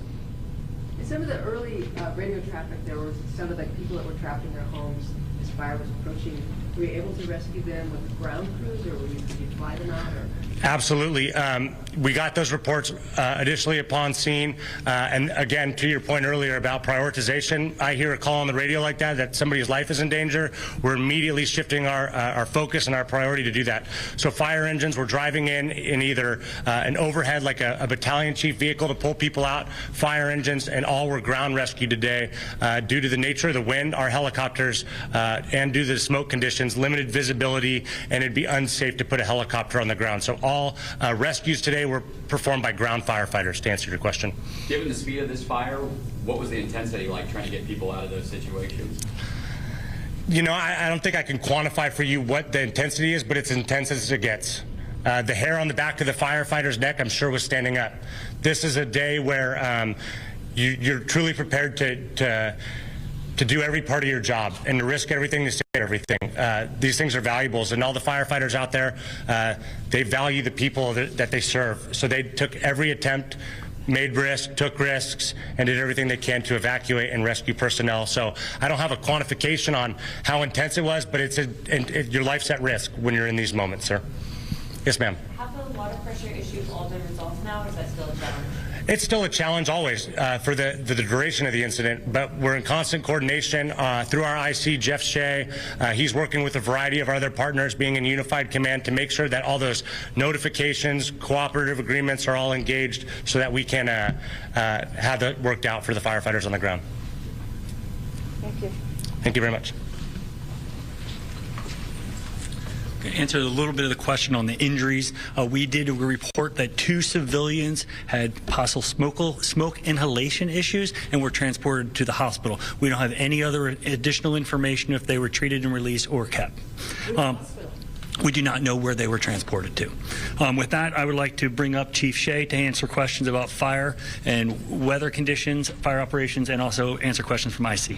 In some of the early radio traffic, it sounded like people that were trapped in their homes as fire was approaching. Were you able to rescue them with ground crews, or could you fly them out? Or? Absolutely. We got those reports initially upon scene. And again, to your point earlier about prioritization, I hear a call on the radio like that somebody's life is in danger. We're immediately shifting our focus and our priority to do that. So fire engines were driving in either an overhead, like a battalion chief vehicle to pull people out, fire engines, and all were ground rescued today. Due to the nature of the wind, our helicopters, and due to the smoke conditions, limited visibility, and it'd be unsafe to put a helicopter on the ground. So all rescues today were performed by ground firefighters, to answer your question. Given the speed of this fire, what was the intensity like trying to get people out of those situations? You know, I don't think I can quantify for you what the intensity is, but it's as intense as it gets. The hair on the back of the firefighter's neck, I'm sure, was standing up. This is a day where you're truly prepared to do every part of your job and to risk everything to save everything. These things are valuables, and all the firefighters out there, they value the people that they serve. So they took every attempt, made risks, took risks, and did everything they can to evacuate and rescue personnel. So I don't have a quantification on how intense it was, but your life's at risk when you're in these moments, sir. Yes, ma'am. Have the water pressure issues all been resolved now, or is that still a challenge? It's still a challenge always for the duration of the incident, but we're in constant coordination through our IC, Jeff Shea. He's working with a variety of our other partners, being in unified command, to make sure that all those notifications, cooperative agreements are all engaged so that we can have that worked out for the firefighters on the ground. Thank you. Thank you very much. Answer a little bit of the question on the injuries. We did a report that 2 civilians had possible smoke inhalation issues and were transported to the hospital. We don't have any other additional information if they were treated and released or kept. We do not know where they were transported to. With that, I would like to bring up Chief Shea to answer questions about fire and weather conditions, fire operations, and also answer questions from IC.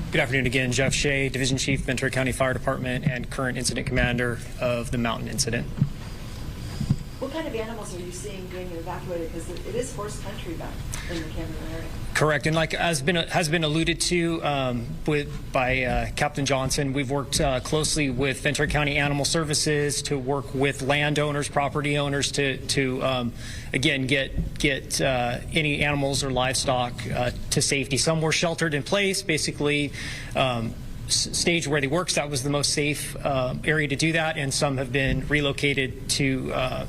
Good afternoon again. Jeff Shea, Division Chief, Ventura County Fire Department, and current incident commander of the mountain incident. What kind of animals are you seeing being evacuated? Because it is horse country back in the Camarillo area. Correct, and like has been alluded to by Captain Johnson, we've worked closely with Ventura County Animal Services to work with landowners, property owners to again get any animals or livestock to safety. Some were sheltered in place, basically staged where they work. So that was the most safe area to do that, and some have been relocated to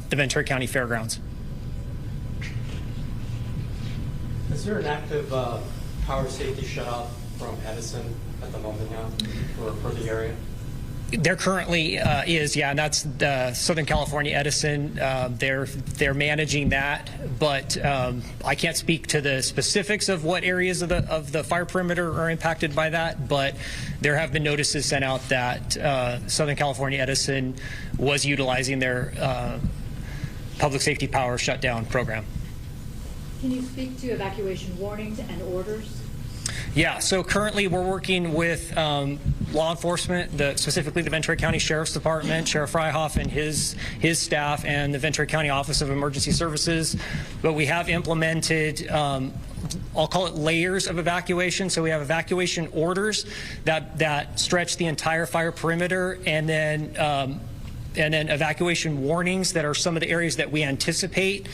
the Ventura County Fairgrounds. Is there an active power safety shutoff from Edison at the moment now for the area? There currently is, yeah, and that's Southern California Edison. They're managing that, but I can't speak to the specifics of what areas of the fire perimeter are impacted by that. But there have been notices sent out that Southern California Edison was utilizing their public safety power shutdown program. Can you speak to evacuation warnings and orders? Yeah, so currently we're working with law enforcement, specifically the Ventura County Sheriff's Department, Sheriff Freihoff and his staff, and the Ventura County Office of Emergency Services. But we have implemented, I'll call it layers of evacuation. So we have evacuation orders that stretch the entire fire perimeter, and then evacuation warnings that are some of the areas that we anticipate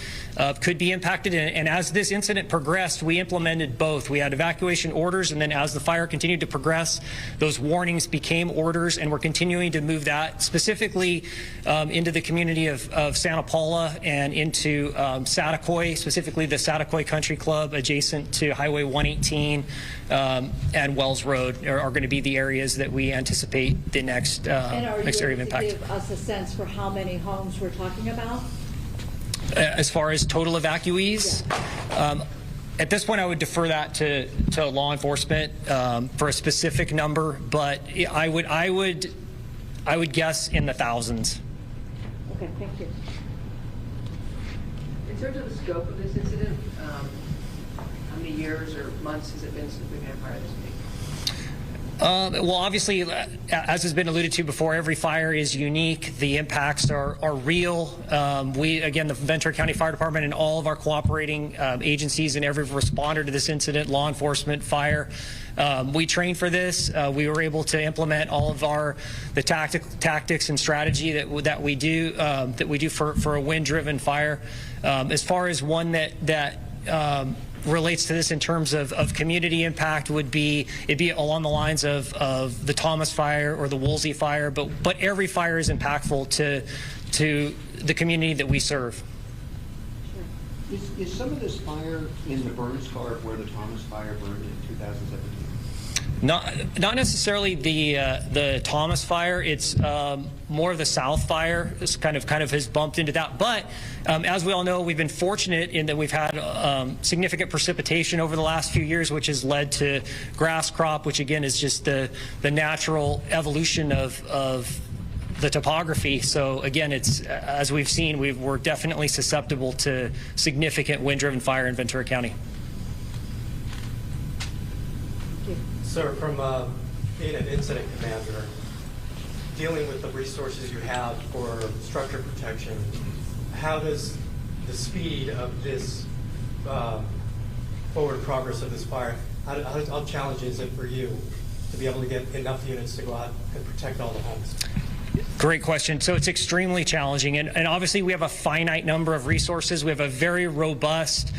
could be impacted. And as this incident progressed, we implemented both. We had evacuation orders, and then as the fire continued to progress, those warnings became orders, and we're continuing to move that specifically into the community of Santa Paula and into Satacoy, specifically the Satacoy Country Club adjacent to Highway 118 and Wells Road are going to be the areas that we anticipate the next area of impact. Give us a sense for how many homes we're talking about? As far as total evacuees, yeah. At this point, I would defer that to law enforcement for a specific number, but I would guess in the thousands. Okay, thank you. In terms of the scope of this incident, how many years or months has it been since we've had a fire this big? Well, obviously, as has been alluded to before, every fire is unique. The impacts are real. Again, the Ventura County Fire Department and all of our cooperating agencies and every responder to this incident, law enforcement, fire, we trained for this. We were able to implement all of the tactics and strategy that we do for a wind-driven fire. As far as one that relates to this in terms of community impact, it'd be along the lines of the Thomas Fire or the Woolsey Fire, but every fire is impactful to the community that we serve. Is some of this fire in the burn scar where the Thomas Fire burned in 2017? Not necessarily the Thomas Fire. It's more of the South Fire. It's kind of has bumped into that. But as we all know, we've been fortunate in that we've had significant precipitation over the last few years, which has led to grass crop, which again is just the natural evolution of the topography. So again, it's as we've seen, we're definitely susceptible to significant wind-driven fire in Ventura County. Sir, from being an incident commander, dealing with the resources you have for structure protection, how does the speed of this forward progress of this fire, how challenging is it for you to be able to get enough units to go out and protect all the homes? Great question. So it's extremely challenging, and obviously we have a finite number of resources. We have a very robust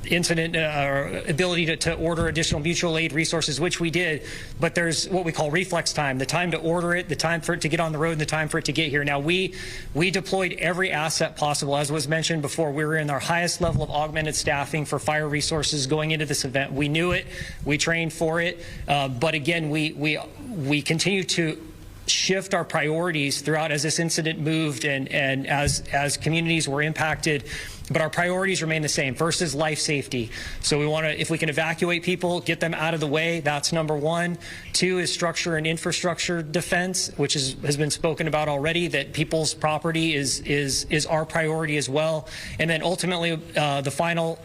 incident or ability to order additional mutual aid resources, which we did, but there's what we call reflex time, the time to order it, the time for it to get on the road, and the time for it to get here. Now, we deployed every asset possible. As was mentioned before, we were in our highest level of augmented staffing for fire resources going into this event. We knew it, we trained for it, but again, we continue to shift our priorities throughout as this incident moved and as communities were impacted. But our priorities remain the same. First is life safety. So we want to, if we can evacuate people, get them out of the way, that's number one. Two is structure and infrastructure defense, which has been spoken about already, that people's property is our priority as well. And then ultimately, the final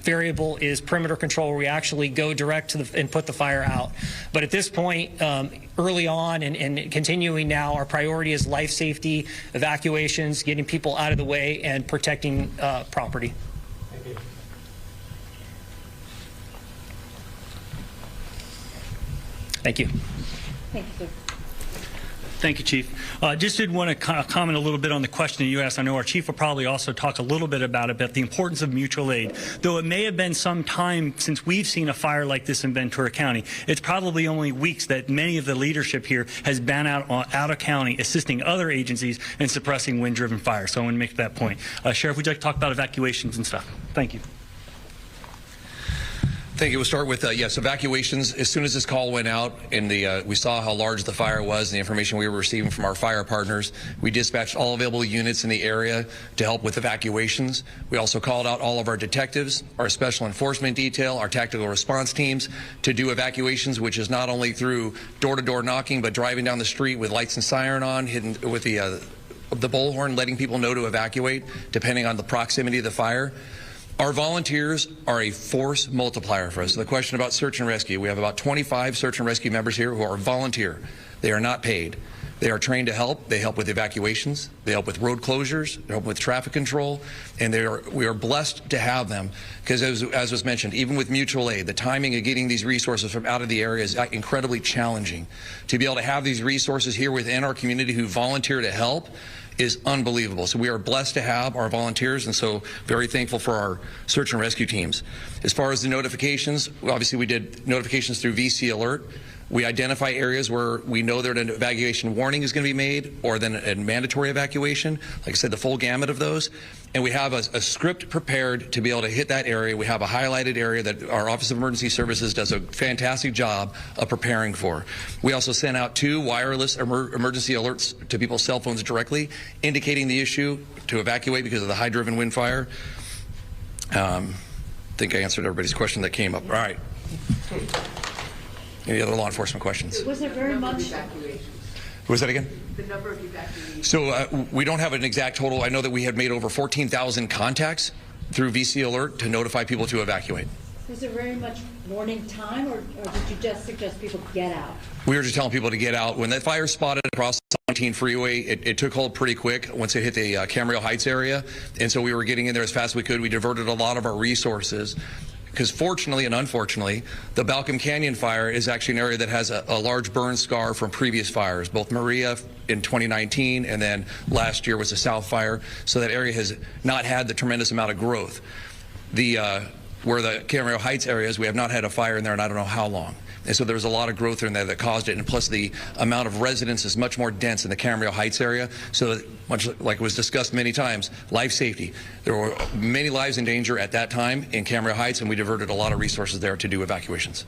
variable is perimeter control, where we actually go direct to and put the fire out. But at this point, early on and continuing now, our priority is life safety, evacuations, getting people out of the way, and protecting property. Thank you. Thank you. Thank you, sir. Thank you, Chief. Just did want to comment a little bit on the question that you asked. I know our Chief will probably also talk a little bit about the importance of mutual aid. Though it may have been some time since we've seen a fire like this in Ventura County, it's probably only weeks that many of the leadership here has been out of county assisting other agencies in suppressing wind-driven fire. So I want to make that point. Sheriff, would you like to talk about evacuations and stuff? Thank you. Thank you. We'll start with, yes, evacuations. As soon as this call went out and we saw how large the fire was and the information we were receiving from our fire partners, we dispatched all available units in the area to help with evacuations. We also called out all of our detectives, our special enforcement detail, our tactical response teams to do evacuations, which is not only through door-to-door knocking, but driving down the street with lights and siren on, hidden with the bullhorn, letting people know to evacuate, depending on the proximity of the fire. Our volunteers are a force multiplier for us. So the question about search and rescue, we have about 25 search and rescue members here who are volunteer. They are not paid. They are trained to help. They help with evacuations. They help with road closures. They help with traffic control. And we are blessed to have them because, as was mentioned, even with mutual aid, the timing of getting these resources from out of the area is incredibly challenging. To be able to have these resources here within our community who volunteer to help is unbelievable. So we are blessed to have our volunteers, and so very thankful for our search and rescue teams. As far as the notifications, obviously we did notifications through VC Alert. We identify areas where we know that an evacuation warning is going to be made, or then a mandatory evacuation. Like I said, the full gamut of those. And we have a script prepared to be able to hit that area. We have a highlighted area that our Office of Emergency Services does a fantastic job of preparing for. We also sent out 2 wireless emergency alerts to people's cell phones directly, indicating the issue to evacuate because of the high-driven wind fire. I think I answered everybody's question that came up. All right. Any other law enforcement questions? Was there very much? Was that again? The number of evacuees. So we don't have an exact total. I know that we had made over 14,000 contacts through VC Alert to notify people to evacuate. Was there very much warning time, or did you just suggest people get out? We were just telling people to get out. When that fire spotted across the 19 freeway, it took hold pretty quick once it hit the Camarillo Heights area. And so we were getting in there as fast as we could. We diverted a lot of our resources. Because fortunately and unfortunately, the Balcom Canyon fire is actually an area that has a large burn scar from previous fires, both Maria in 2019 and then last year was the South Fire. So that area has not had the tremendous amount of growth. Where the Camarillo Heights area is, we have not had a fire in there in I don't know how long. And so there was a lot of growth in there that caused it, and plus the amount of residents is much more dense in the Camarillo Heights area. So much like was discussed many times, life safety. There were many lives in danger at that time in Camarillo Heights, and we diverted a lot of resources there to do evacuations.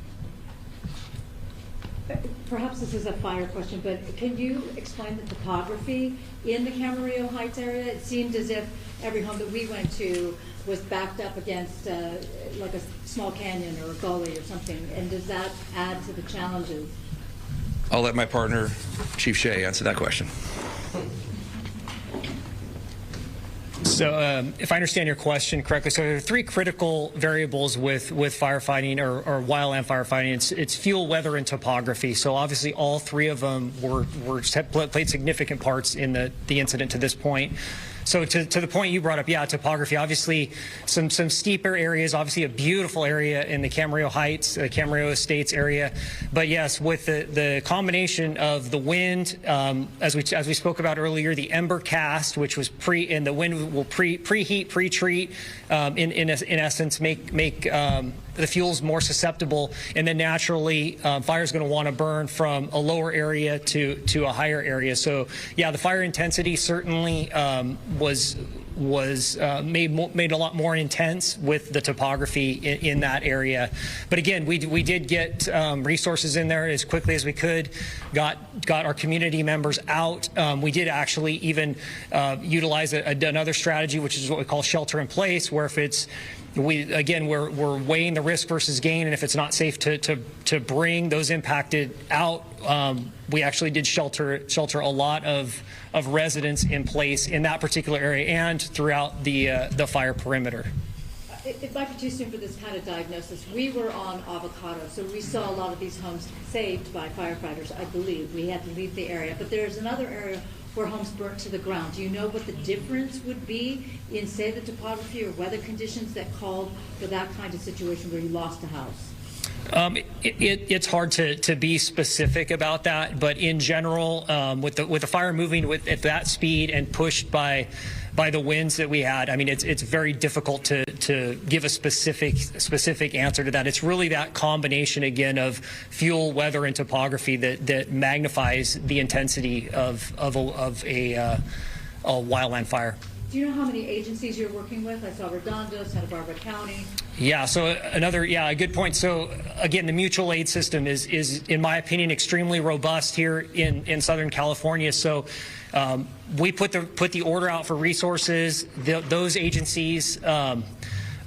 Perhaps this is a fire question, but can you explain the topography in the Camarillo Heights area? It seemed as if every home that we went to was backed up against like a small canyon or a gully or something, and does that add to the challenges? I'll let my partner, Chief Shea, answer that question. So if I understand your question correctly, so there are three critical variables with firefighting or wildland firefighting. It's fuel, weather, and topography. So obviously all three of them played significant parts in the incident to this point. So to the point you brought up, yeah, topography, obviously some steeper areas, obviously a beautiful area in the Camarillo Heights, the Camarillo Estates area. But yes, with the combination of the wind, as we spoke about earlier, the ember cast, which was and the wind will preheat, pre-treat, in essence make the fuels more susceptible, and then naturally fire is going to want to burn from a lower area to a higher area. So yeah, the fire intensity certainly was made a lot more intense with the topography in that area. But again, we did get resources in there as quickly as we could, got our community members out. We did actually even utilize another strategy, which is what we call shelter in place, where if it's we're weighing the risk versus gain, and if it's not safe to bring those impacted out, we actually did shelter a lot of residents in place in that particular area and throughout the fire perimeter. It might be too soon for this kind of diagnosis. We were on Avocado, so we saw a lot of these homes saved by firefighters, I believe. We had to leave the area, but there's another area where homes burnt to the ground. Do you know what the difference would be in, say, the topography or weather conditions that called for that kind of situation where you lost a house? It's hard to be specific about that, but in general, with the fire moving at that speed and pushed by the winds that we had, I mean, it's very difficult to give a specific answer to that. It's really that combination again of fuel, weather, and topography that magnifies the intensity of a wildland fire. Do you know how many agencies you're working with? I saw Redondo, Santa Barbara County. Yeah, so a good point. So again, the mutual aid system is in my opinion, extremely robust here in Southern California. So we put the order out for resources. Those agencies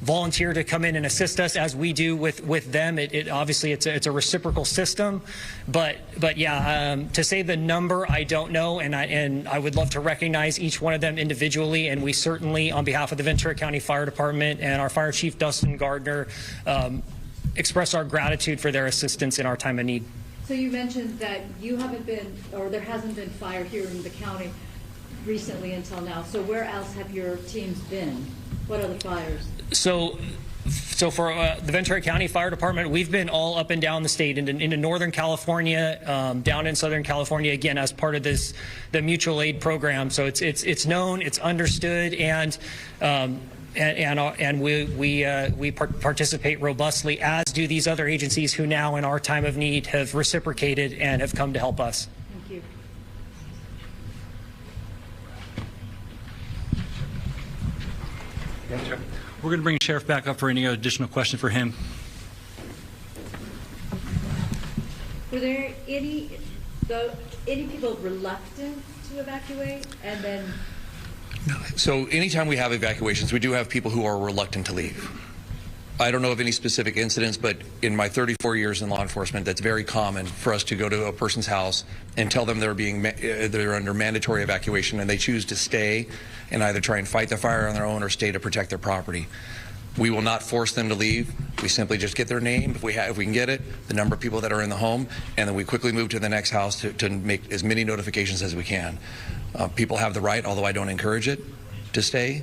volunteer to come in and assist us as we do with them. Obviously it's a reciprocal system, but yeah, to say the number, I don't know, and I would love to recognize each one of them individually, and we certainly, on behalf of the Ventura County Fire Department and our Fire Chief Dustin Gardner, express our gratitude for their assistance in our time of need. So you mentioned that you haven't been, or there hasn't been fire here in the county recently until now. So where else have your teams been? What other fires? So for the Ventura County Fire Department, we've been all up and down the state, into Northern California, down in Southern California, again, as part of the mutual aid program. So it's known, it's understood, and we participate robustly, as do these other agencies who now, in our time of need, have reciprocated and have come to help us. Thank you. We're going to bring Sheriff back up for any additional question for him. Were there any people reluctant to evacuate, and then? So anytime we have evacuations, we do have people who are reluctant to leave. I don't know of any specific incidents, but in my 34 years in law enforcement, that's very common for us to go to a person's house and tell them they're under mandatory evacuation, and they choose to stay and either try and fight the fire on their own or stay to protect their property. We will not force them to leave. We simply just get their name, if we can get it, the number of people that are in the home, and then we quickly move to the next house to make as many notifications as we can. People have the right, although I don't encourage it, to stay.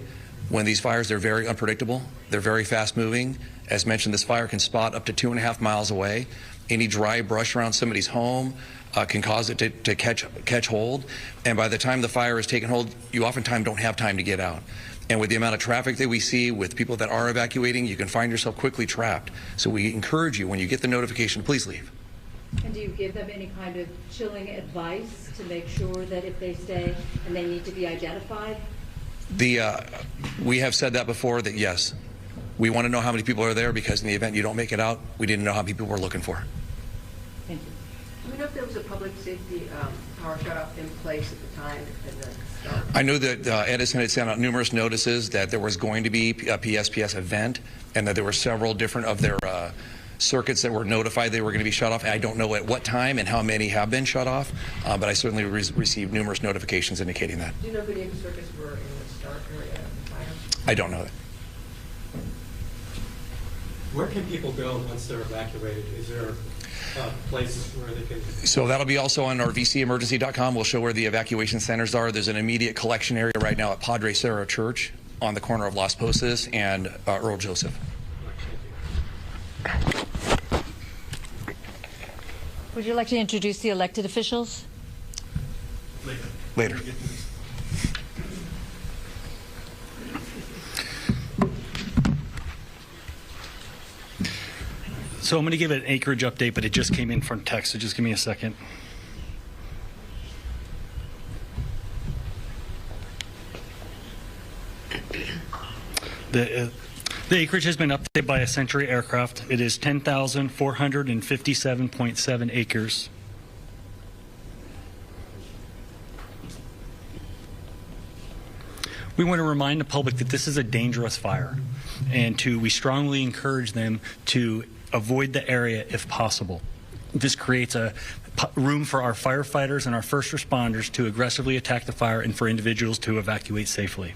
When these fires, they're very unpredictable. They're very fast moving. As mentioned, this fire can spot up to 2.5 miles away. Any dry brush around somebody's home can cause it to catch hold. And by the time the fire is taken hold, you oftentimes don't have time to get out. And with the amount of traffic that we see with people that are evacuating, you can find yourself quickly trapped. So we encourage you, when you get the notification, please leave. And do you give them any kind of chilling advice to make sure that if they stay and they need to be identified? We have said that before, that yes, we want to know how many people are there, because in the event you don't make it out, we didn't know how many people we're looking for. Thank you. Do we know if there was a public safety power shutoff in place at the time in the start? I know that Edison had sent out numerous notices that there was going to be a PSPS event, and that there were several different of their circuits that were notified they were going to be shut off. I don't know at what time and how many have been shut off, but I certainly received numerous notifications indicating that. Do you know if any of the circuits were in the start area of the fire? I don't know that. Where can people go once they're evacuated? Is there a place where they can? So that'll be also on our vcemergency.com. We'll show where the evacuation centers are. There's an immediate collection area right now at Padre Cerro Church on the corner of Las Posas and Earl Joseph. Would you like to introduce the elected officials? Later. So I'm going to give an acreage update, but it just came in from text, so just give me a second. The acreage has been updated by a Century aircraft. It is 10,457.7 acres. We want to remind the public that this is a dangerous fire, and we strongly encourage them to avoid the area if possible. This creates a room for our firefighters and our first responders to aggressively attack the fire and for individuals to evacuate safely.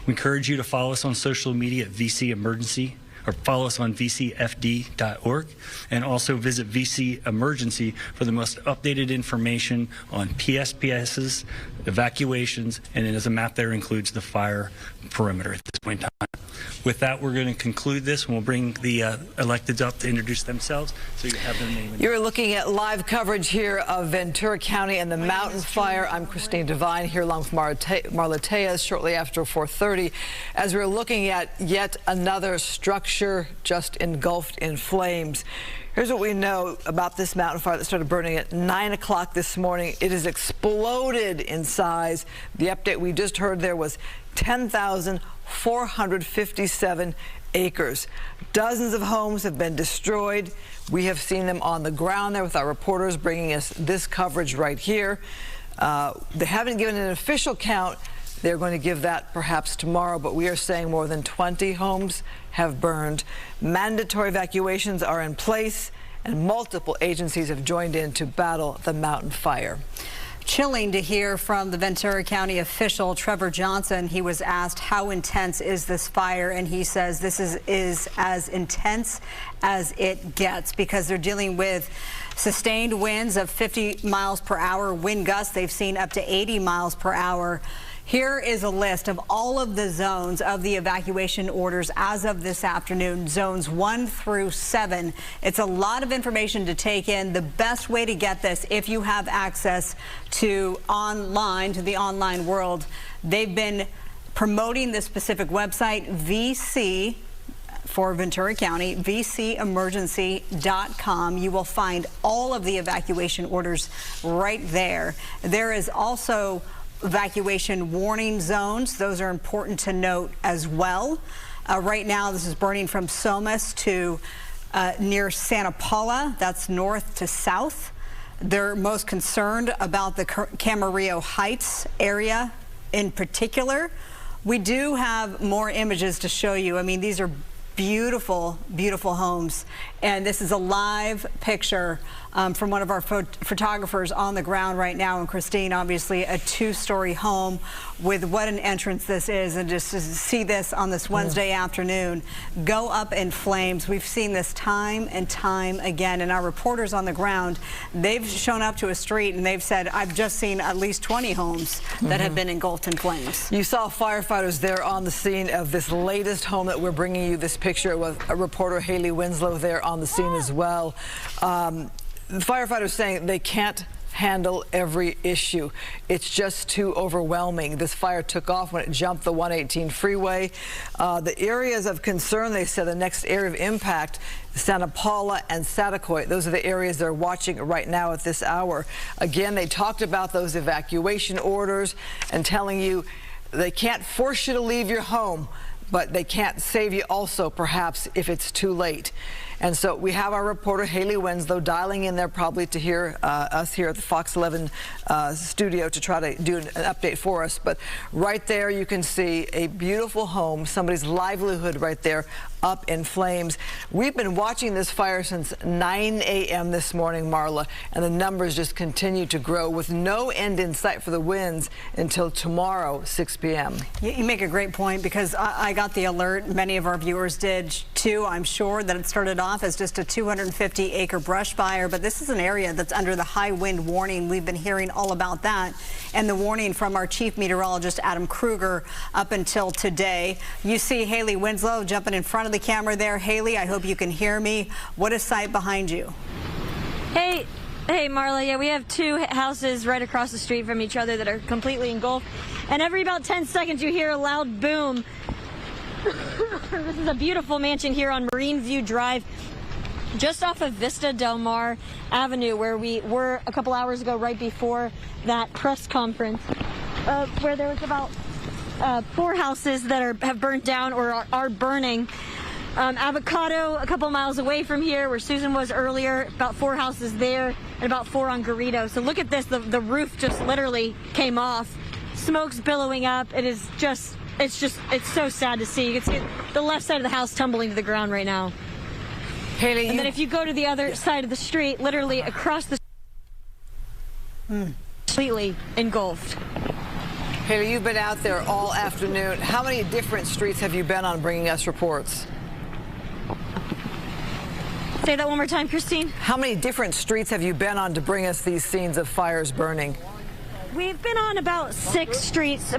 We encourage you to follow us on social media at VC Emergency, or follow us on vcfd.org, and also visit VC Emergency for the most updated information on PSPSs, evacuations, and as a map there includes the fire perimeter at this point in time. With that, we're going to conclude this, and we'll bring the electeds up to introduce themselves, so you have their name. You're looking at live coverage here of Ventura County and the mountain fire. I'm Christine Devine here along with Marla Tejas shortly after 4:30 as we're looking at yet another structure just engulfed in flames. Here's what we know about this mountain fire that started burning at 9 o'clock this morning. It has exploded in size. The update we just heard there was 10,457 acres. Dozens of homes have been destroyed. We have seen them on the ground there with our reporters bringing us this coverage right here. They haven't given an official count. They're going to give that perhaps tomorrow, but we are saying more than 20 homes have burned. Mandatory evacuations are in place, and multiple agencies have joined in to battle the mountain fire. Chilling to hear from the Ventura County official, Trevor Johnson. He was asked, how intense is this fire? And he says this is as intense as it gets, because they're dealing with sustained winds of 50 miles per hour wind gusts. They've seen up to 80 miles per hour. Here is a list of all of the zones of the evacuation orders as of this afternoon, zones 1 through 7. It's a lot of information to take in. The best way to get this, if you have access to the online world, they've been promoting this specific website, VC, for Ventura County, vcemergency.com. You will find all of the evacuation orders right there. There is also evacuation warning zones. Those are important to note as well. Right now, this is burning from Somas to near Santa Paula. That's north to south. They're most concerned about the Camarillo Heights area in particular. We do have more images to show you. I mean, these are beautiful, beautiful homes. And this is a live picture from one of our photographers on the ground right now. And Christine, obviously a 2-story home with what an entrance this is. And just to see this on this Wednesday afternoon go up in flames. We've seen this time and time again. And our reporters on the ground, they've shown up to a street and they've said, I've just seen at least 20 homes that have been engulfed in flames. You saw firefighters there on the scene of this latest home that we're bringing you this picture with reporter Haley Winslow there on the scene as well. The firefighters saying they can't handle every issue. It's just too overwhelming. This fire took off when it jumped the 118 freeway. The areas of concern, they said, the next area of impact, Santa Paula and Satacoy. Those are the areas they're watching right now at this hour. Again, they talked about those evacuation orders and telling you they can't force you to leave your home, but they can't save you also, perhaps, if it's too late. And so we have our reporter Haley Winslow dialing in there probably to hear us here at the Fox 11 studio to try to do an update for us. But right there you can see a beautiful home, somebody's livelihood right there up in flames. We've been watching this fire since 9 a.m. this morning, Marla, and the numbers just continue to grow with no end in sight for the winds until tomorrow, 6 p.m. You make a great point, because I got the alert. Many of our viewers did too, I'm sure, that it started off as just a 250-acre brush fire, but this is an area that's under the high wind warning. We've been hearing all about that, and the warning from our chief meteorologist, Adam Kruger, up until today. You see Haley Winslow jumping in front of the camera there. Haley, I hope you can hear me. What is sight behind you? Hey, Marla. Yeah, we have 2 houses right across the street from each other that are completely engulfed, and every about 10 seconds you hear a loud boom. This is a beautiful mansion here on Marine View Drive, just off of Vista Del Mar Avenue, where we were a couple hours ago, right before that press conference, where there was about 4 houses that have burnt down or are burning. Avocado, a couple miles away from here, where Susan was earlier, about 4 houses there, and about 4 on Garrido. So look at this, the roof just literally came off. Smoke's billowing up. It's so sad to see. You can see the left side of the house tumbling to the ground right now. Haley, and then if you go to the other side of the street, literally across the completely engulfed. Haley, you've been out there all afternoon. How many different streets have you been on bringing us reports? Say that one more time, Christine. How many different streets have you been on to bring us these scenes of fires burning? We've been on about 6 streets.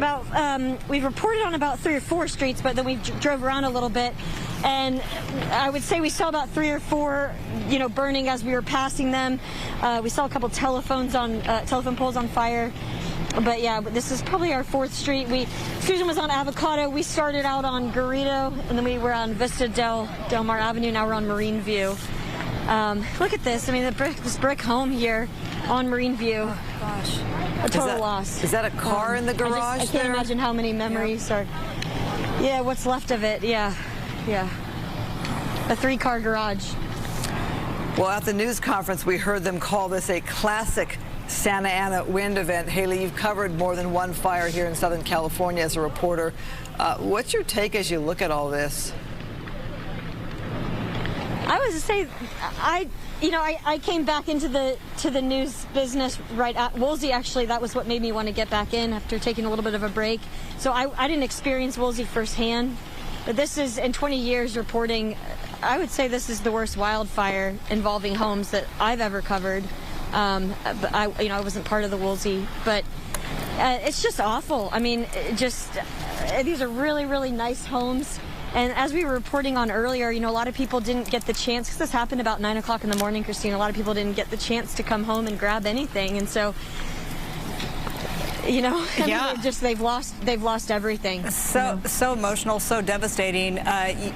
We've reported on about 3 or 4 streets, but then we drove around a little bit, and I would say we saw about 3 or 4, burning as we were passing them. We saw a couple telephone poles on fire. But yeah, this is probably our 4th street. Susan was on Avocado. We started out on Garrido, and then we were on Vista Del Mar Avenue. Now we're on Marine View. Look at this. I mean, this brick home here on Marine View. Oh, gosh. A total loss. Is that a car in the garage? I can't imagine how many memories are. Yeah, what's left of it. Yeah. A 3-car garage. Well, at the news conference, we heard them call this a classic Santa Ana wind event. Haley, you've covered more than one fire here in Southern California as a reporter. What's your take as you look at all this? I was to say, I came back into the news business right at Woolsey. Actually, that was what made me want to get back in after taking a little bit of a break. So I didn't experience Woolsey firsthand, but this is, in 20 years reporting, I would say this is the worst wildfire involving homes that I've ever covered. But I wasn't part of the Woolsey, but it's just awful. I mean, these are really, really nice homes. And as we were reporting on earlier, a lot of people didn't get the chance, because this happened about 9 o'clock in the morning, Christine. A lot of people didn't get the chance to come home and grab anything. And so, yeah. They've lost everything. So emotional, so devastating.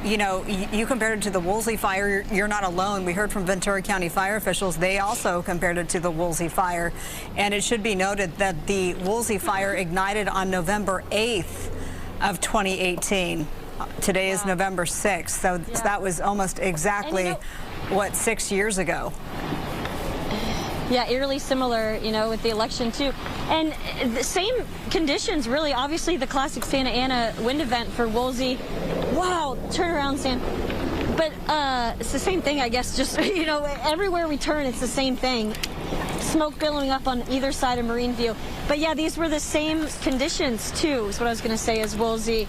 You compared it to the Woolsey fire. You're not alone. We heard from Ventura County fire officials. They also compared it to the Woolsey fire. And it should be noted that the Woolsey fire ignited on November 8th of 2018. Today is November 6th, so that was almost exactly, 6 years ago. Yeah, eerily similar, with the election too. And the same conditions, really. Obviously, the classic Santa Ana wind event for Woolsey. Wow, turn around, Sam. But it's the same thing, I guess. Just, you know, everywhere we turn, it's the same thing. Smoke billowing up on either side of Marine View. But yeah, these were the same conditions too, is what I was going to say, as Woolsey.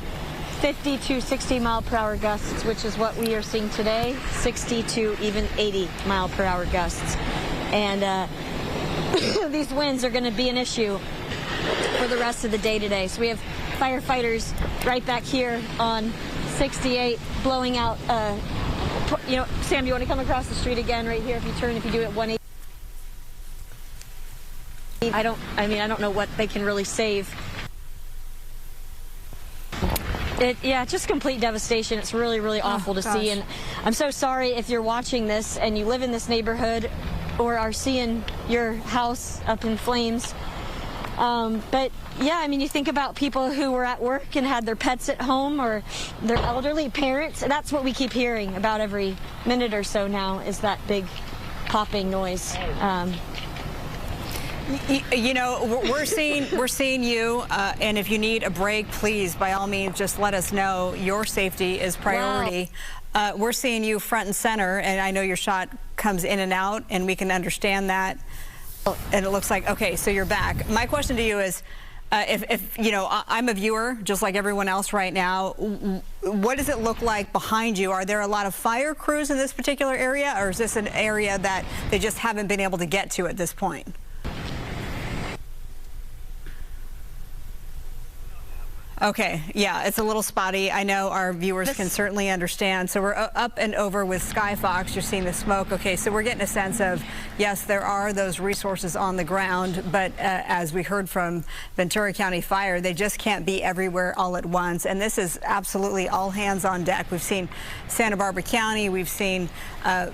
50 to 60 mile per hour gusts, which is what we are seeing today, 60 to even 80 mile per hour gusts. And these winds are going to be an issue for the rest of the day today. So we have firefighters right back here on 68 blowing out, you know, Sam, you want to come across the street again right here if you turn, if you do it 180? I don't know what they can really save. Yeah, just complete devastation. It's really, really awful to see. And I'm so sorry if you're watching this and you live in this neighborhood or are seeing your house up in flames. But yeah, I mean, you think about people who were at work and had their pets at home or their elderly parents. That's what we keep hearing about every minute or so now, is that big popping noise. You know, we're seeing you, and if you need a break, please, by all means, just let us know. Your safety is priority. Wow. We're seeing you front and center, and I know your shot comes in and out, and we can understand that. And it looks like, okay, so you're back. My question to you is, if you know, I'm a viewer, just like everyone else right now, what does it look like behind you? Are there a lot of fire crews in this particular area, or is this an area that they just haven't been able to get to at this point? Okay, yeah, it's a little spotty. I know our viewers can certainly understand. So we're up and over with Skyfox. You're seeing the smoke. Okay, so we're getting a sense of, yes, there are those resources on the ground, but as we heard from Ventura County Fire, they just can't be everywhere all at once. And this is absolutely all hands on deck. We've seen Santa Barbara County. We've seen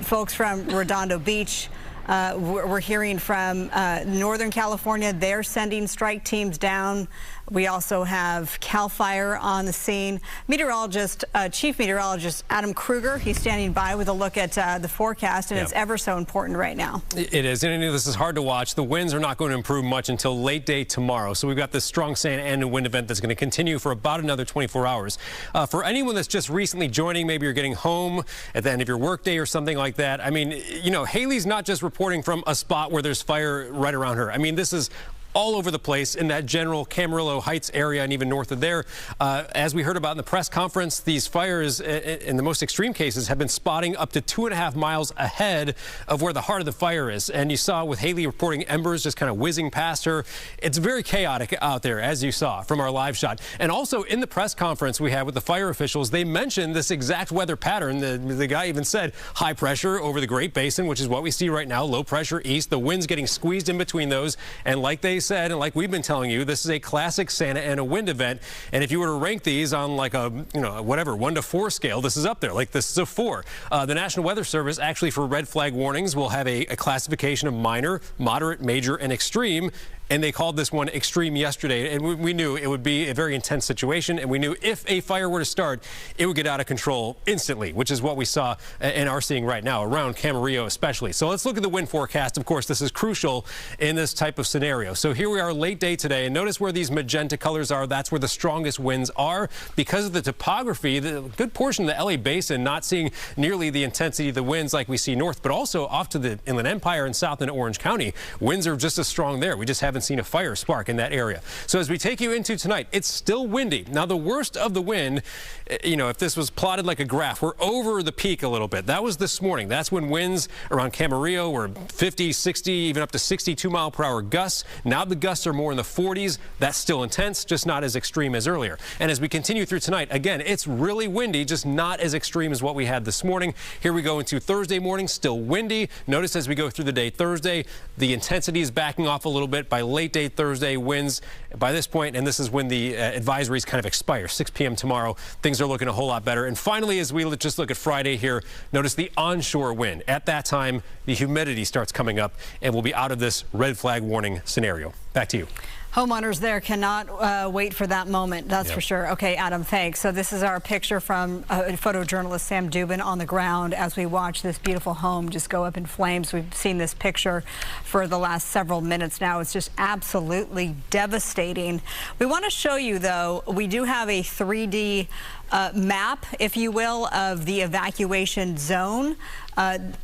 folks from Redondo Beach. We're hearing from Northern California. They're sending strike teams down. We also have CAL FIRE on the scene. Meteorologist, Chief Meteorologist Adam Kruger, he's standing by with a look at the forecast, and it's ever so important right now. It is, and I know this is hard to watch. The winds are not going to improve much until late day tomorrow. So we've got this strong Santa Ana wind event that's going to continue for about another 24 hours. For anyone that's just recently joining, maybe you're getting home at the end of your workday or something like that. I mean, you know, Haley's not just reporting from a spot where there's fire right around her. I mean, this is all over the place in that general Camarillo Heights area and even north of there. As we heard about in the press conference, these fires in the most extreme cases have been spotting up to 2.5 miles ahead of where the heart of the fire is. And you saw with Haley reporting embers just kind of whizzing past her. It's very chaotic out there, as you saw from our live shot. And also in the press conference we had with the fire officials, they mentioned this exact weather pattern. The guy even said high pressure over the Great Basin, which is what we see right now, low pressure east, the winds getting squeezed in between those. And like they said, and like we've been telling you, this is a classic Santa Ana wind event. And if you were to rank these on like a, you know, whatever, 1 to 4 scale, this is up there. Like this is a 4. The National Weather Service actually for red flag warnings will have a classification of minor, moderate, major, and extreme. And they called this one extreme yesterday. And we knew it would be a very intense situation. And we knew if a fire were to start, it would get out of control instantly, which is what we saw and are seeing right now around Camarillo especially. So let's look at the wind forecast. Of course, this is crucial in this type of scenario. So here we are late day today. And notice where these magenta colors are. That's where the strongest winds are. Because of the topography, the good portion of the LA Basin not seeing nearly the intensity of the winds like we see north, but also off to the Inland Empire and south into Orange County. Winds are just as strong there. We just haven't seen a fire spark in that area. So as we take you into tonight, it's still windy. Now the worst of the wind, you know, if this was plotted like a graph, we're over the peak a little bit. That was this morning. That's when winds around Camarillo were 50, 60, even up to 62 mile per hour gusts. Now the gusts are more in the 40s. That's still intense, just not as extreme as earlier. And as we continue through tonight, again, it's really windy, just not as extreme as what we had this morning. Here we go into Thursday morning, still windy. Notice as we go through the day Thursday, the intensity is backing off a little bit. By late day Thursday, winds by this point, and this is when the advisories kind of expire, 6 p.m. tomorrow. Things are looking a whole lot better. And finally, as we just look at Friday here, notice the onshore wind. At that time, the humidity starts coming up, and we'll be out of this red flag warning scenario. Back to you. Homeowners there cannot wait for that moment, that's for sure. Okay, Adam, thanks. So this is our picture from photojournalist Sam Dubin on the ground as we watch this beautiful home just go up in flames. We've seen this picture for the last several minutes now. It's just absolutely devastating. We want to show you, though, we do have a 3D map, if you will, of the evacuation zone.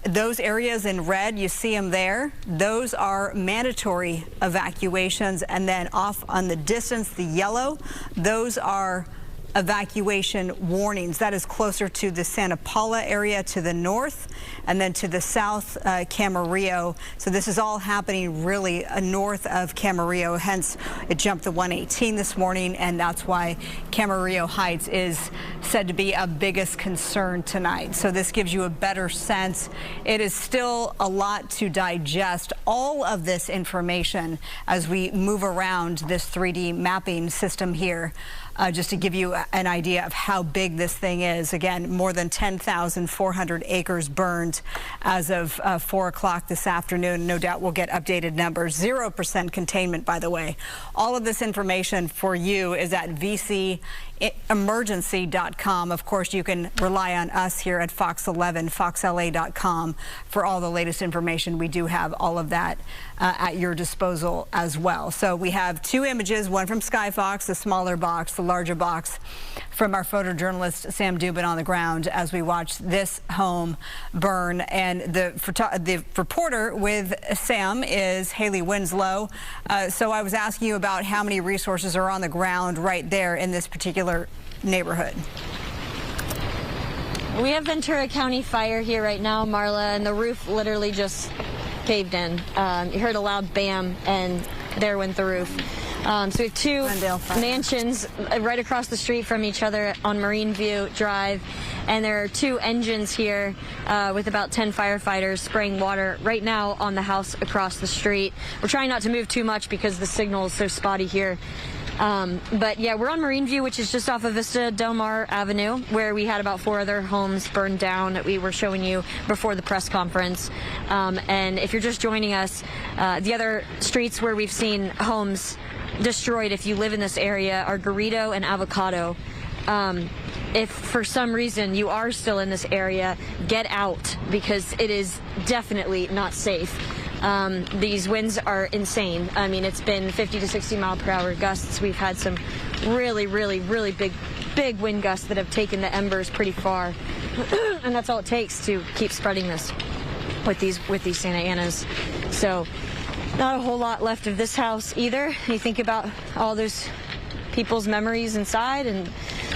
Those areas in red, you see them there. Those are mandatory evacuations. And then off on the distance, the yellow, those are evacuation warnings. That is closer to the Santa Paula area to the north, and then to the south, Camarillo. So this is all happening really north of Camarillo, hence it jumped the 118 this morning, and that's why Camarillo Heights is said to be of biggest concern tonight. So this gives you a better sense. It is still a lot to digest, all of this information, as we move around this 3D mapping system here. Just to give you an idea of how big this thing is. Again, more than 10,400 acres burned as of 4 o'clock this afternoon. No doubt we'll get updated numbers. 0% containment, by the way. All of this information for you is at VCEmergency.com. Of course, you can rely on us here at Fox 11, foxla.com for all the latest information. We do have all of that at your disposal as well. So we have two images, one from Skyfox, the smaller box, the larger box from our photojournalist Sam Dubin on the ground as we watch this home burn. And the reporter with Sam is Haley Winslow. So I was asking you about how many resources are on the ground right there in this particular neighborhood. We have Ventura County Fire here right now, Marla, and the roof literally just caved in. You heard a loud bam, and there went the roof. So we have two mansions right across the street from each other on Marine View Drive, and there are two engines here with about 10 firefighters spraying water right now on the house across the street. We're trying not to move too much because the signal is so spotty here. But yeah, we're on Marine View, which is just off of Vista Del Mar Avenue, where we had about 4 other homes burned down that we were showing you before the press conference. And if you're just joining us, the other streets where we've seen homes destroyed, if you live in this area, are Garrido and Avocado. If for some reason you are still in this area, get out, because it is definitely not safe. These winds are insane. I mean, it's been 50 to 60 mile per hour gusts. We've had some really, really, really big wind gusts that have taken the embers pretty far. And that's all it takes to keep spreading this with these Santa Anas. So not a whole lot left of this house either. You think about all those people's memories inside and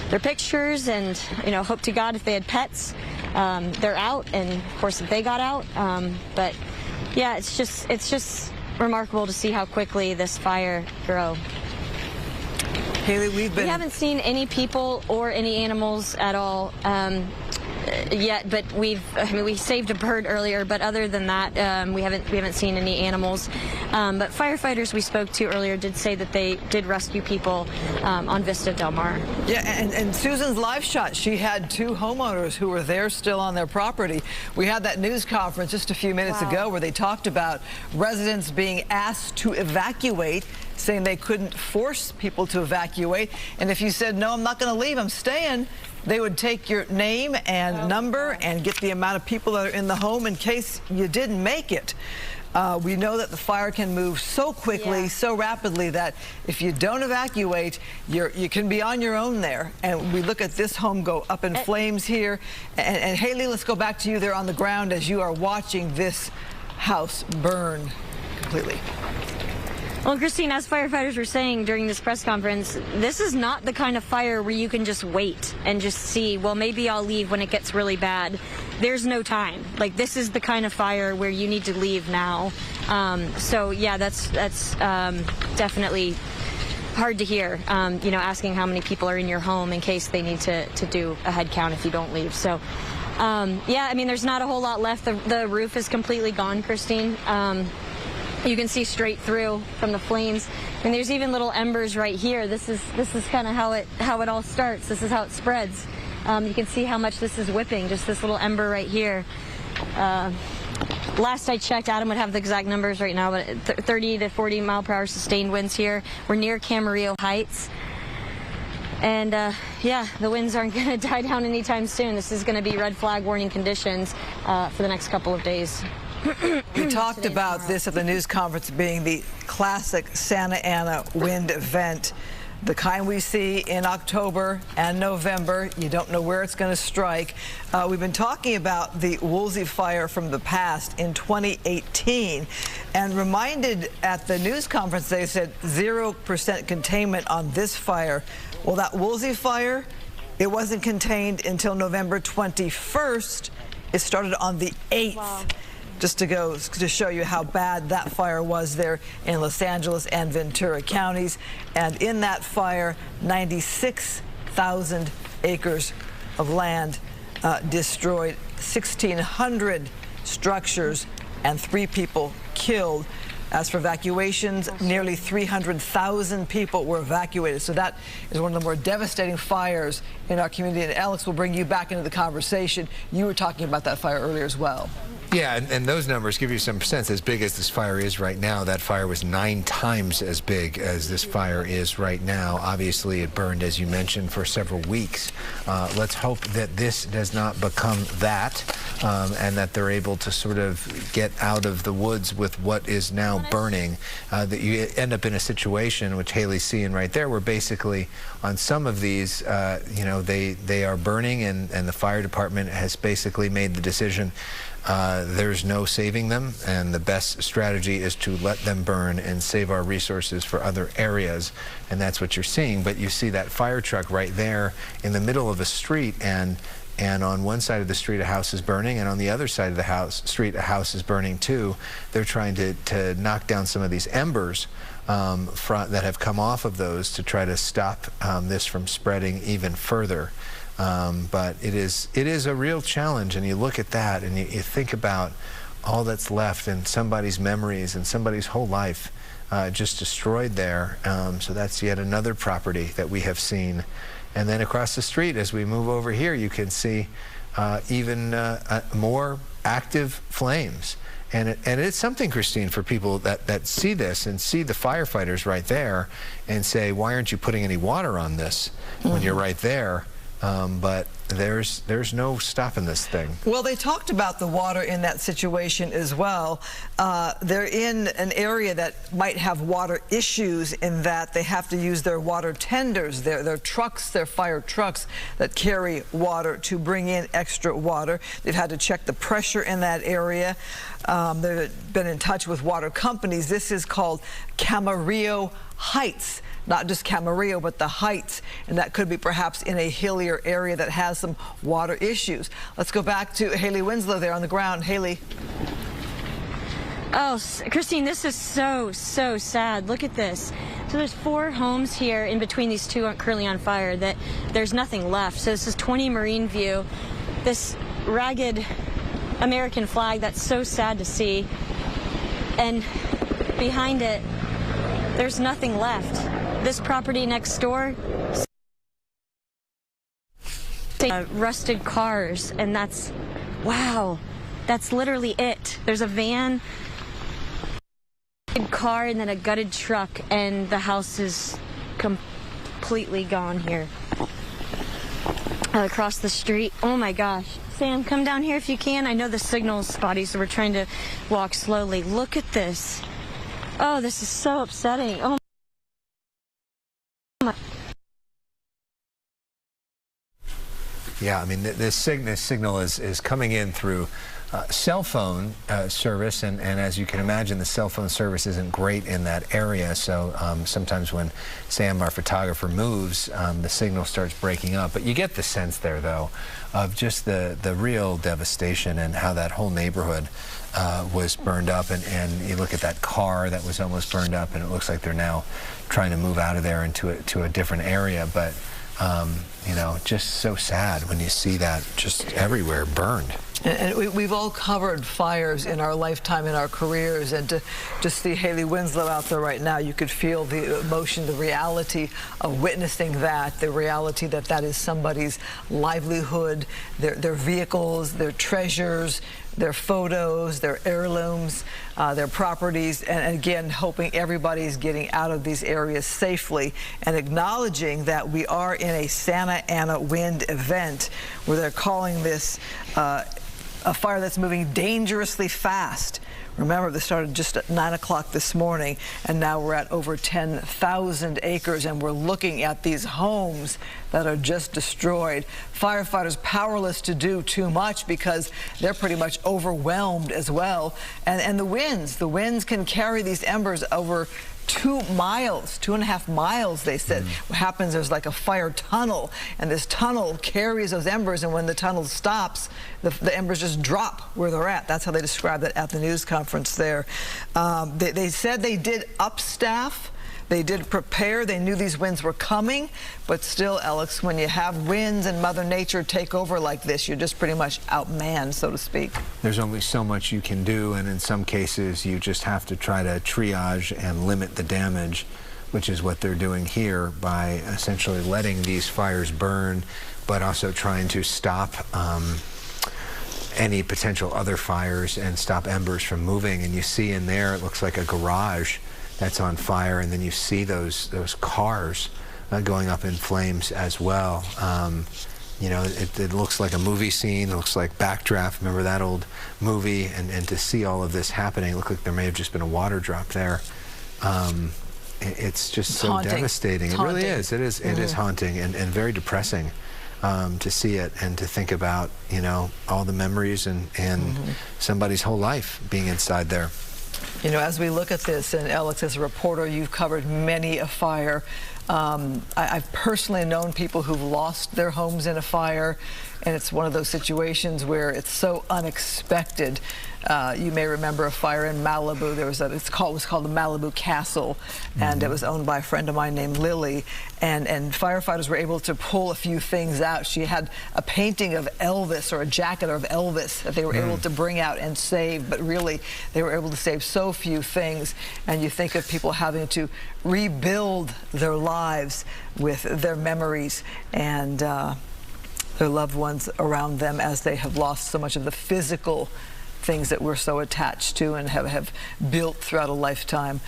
their pictures, and, you know, hope to God if they had pets, they're out, and of course if they got out. But yeah, it's just remarkable to see how quickly this fire grew. Haley, we haven't seen any people or any animals at all yet, but we saved a bird earlier, but other than that, we haven't seen any animals. But firefighters we spoke to earlier did say that they did rescue people on Vista Del Mar. Yeah, and Susan's live shot, she had 2 homeowners who were there still on their property. We had that news conference just a few minutes ago where they talked about residents being asked to evacuate, saying they couldn't force people to evacuate. And if you said, no, I'm not going to leave, I'm staying, they would take your name and number and get the amount of people that are in the home in case you didn't make it. We know that the fire can move so quickly, so rapidly, that if you don't evacuate, you can be on your own there. And we look at this home go up in flames here. And Haley, let's go back to you there on the ground as you are watching this house burn completely. Well, Christine, as firefighters were saying during this press conference, this is not the kind of fire where you can just wait and just see, well, maybe I'll leave when it gets really bad. There's no time. Like, this is the kind of fire where you need to leave now. So yeah, that's definitely hard to hear, you know, asking how many people are in your home in case they need to do a head count if you don't leave. So yeah, I mean, there's not a whole lot left. The roof is completely gone, Christine. You can see straight through from the flames, and there's even little embers right here. This is kind of how it all starts. This is how it spreads. You can see how much this is whipping. Just this little ember right here. Last I checked, Adam would have the exact numbers right now, but 30 to 40 mile per hour sustained winds here. We're near Camarillo Heights. And yeah, the winds aren't going to die down anytime soon. This is going to be red flag warning conditions for the next couple of days. We talked about this at the news conference being the classic Santa Ana wind event. the kind we see in October and November. You don't know where it's going to strike. We've been talking about the Woolsey fire from the past in 2018 and reminded at the news conference they said 0% containment on this fire. Well, that Woolsey fire, it wasn't contained until November 21st. It started on the 8th. Wow. Just to show you how bad that fire was there in Los Angeles and Ventura counties. And in that fire, 96,000 acres of land destroyed, 1,600 structures, and 3 people killed. As for evacuations, nearly 300,000 people were evacuated. So that is one of the more devastating fires in our community. And Alex will bring you back into the conversation. You were talking about that fire earlier as well. Yeah, and those numbers give you some sense. As big as this fire is right now, that fire was 9 times as big as this fire is right now. Obviously, it burned, as you mentioned, for several weeks. Let's hope that this does not become that, and that they're able to sort of get out of the woods with what is now burning. That you end up in a situation, which Haley's seeing right there, where basically on some of these, you know, they are burning, and the fire department has basically made the decision there's no saving them, and the best strategy is to let them burn and save our resources for other areas, and that's what you're seeing. But you see that fire truck right there in the middle of a street, and on one side of the street a house is burning, and on the other side of the street a house is burning too. They're trying to knock down some of these embers that have come off of those to try to stop this from spreading even further. But it is a real challenge, and you look at that and you think about all that's left and somebody's memories and somebody's whole life just destroyed there. So that's yet another property that we have seen. And then across the street, as we move over here, you can see even more active flames. And it's something, Christine, for people that see this and see the firefighters right there and say, why aren't you putting any water on this when you're right there? But there's no stopping this thing. Well, they talked about the water in that situation as well. They're in an area that might have water issues in that they have to use their water tenders, their trucks, their fire trucks that carry water to bring in extra water. They've had to check the pressure in that area. They've been in touch with water companies. This is called Camarillo Heights. Not just Camarillo, but the Heights, and that could be perhaps in a hillier area that has some water issues. Let's go back to Haley Winslow there on the ground. Haley. Oh, Christine, this is so sad. Look at this. So there's 4 homes here in between these 2 currently on fire that there's nothing left. So this is 20 Marine View. This ragged American flag, that's so sad to see. And behind it, there's nothing left. This property next door, rusted cars, and that's, wow, that's literally it. There's a van, a car, and then a gutted truck, and the house is completely gone here. Across the street, oh my gosh. Sam, come down here if you can. I know the signal's spotty, so we're trying to walk slowly. Look at this. Oh, this is so upsetting. Oh. Yeah, I mean, this signal is coming in through cell phone service, and as you can imagine, the cell phone service isn't great in that area, so sometimes when Sam, our photographer, moves, the signal starts breaking up. But you get the sense there, though, of just the real devastation and how that whole neighborhood was burned up, and you look at that car that was almost burned up, and it looks like they're now trying to move out of there into a different area. But you know, just so sad when you see that just everywhere burned. And we've all covered fires in our lifetime, in our careers, and to just see Haley Winslow out there right now, you could feel the emotion, the reality of witnessing that, the reality that that is somebody's livelihood, their vehicles, their treasures, their photos, their heirlooms, their properties, and again, hoping everybody's getting out of these areas safely and acknowledging that we are in a Santa Ana wind event where they're calling this a fire that's moving dangerously fast. Remember, they started just at 9 o'clock this morning, and now we're at over 10,000 acres, and we're looking at these homes that are just destroyed. Firefighters powerless to do too much because they're pretty much overwhelmed as well. And the winds can carry these embers over 2 miles, 2.5 miles, they said. What happens, there's like a fire tunnel, and this tunnel carries those embers, and when the tunnel stops, the embers just drop where they're at. That's how they described it at the news conference there. They said they did up staff. They did prepare. They knew these winds were coming, but still, Alex, when you have winds and Mother Nature take over like this, you're just pretty much outmanned, so to speak. There's only so much you can do, and in some cases, you just have to try to triage and limit the damage, which is what they're doing here by essentially letting these fires burn, but also trying to stop any potential other fires and stop embers from moving. And you see in there, it looks like a garage that's on fire, and then you see those cars going up in flames as well. You know, it looks like a movie scene. It looks like Backdraft. Remember that old movie? And to see all of this happening, it looked like there may have just been a water drop there. It's just so haunting. Devastating. It really is. It is. It is haunting and very depressing to see it and to think about, you know, all the memories and somebody's whole life being inside there. You know, as we look at this, and Alex, as a reporter, you've covered many a fire. I've personally known people who've lost their homes in a fire, and it's one of those situations where it's so unexpected. You may remember a fire in Malibu. There was it was called the Malibu Castle, and it was owned by a friend of mine named Lily. And firefighters were able to pull a few things out. She had a painting of Elvis, or a jacket of Elvis, that they were able to bring out and save. But really, they were able to save so few things. And you think of people having to rebuild their lives with their memories and their loved ones around them, as they have lost so much of the physical things that we're so attached to and have built throughout a lifetime.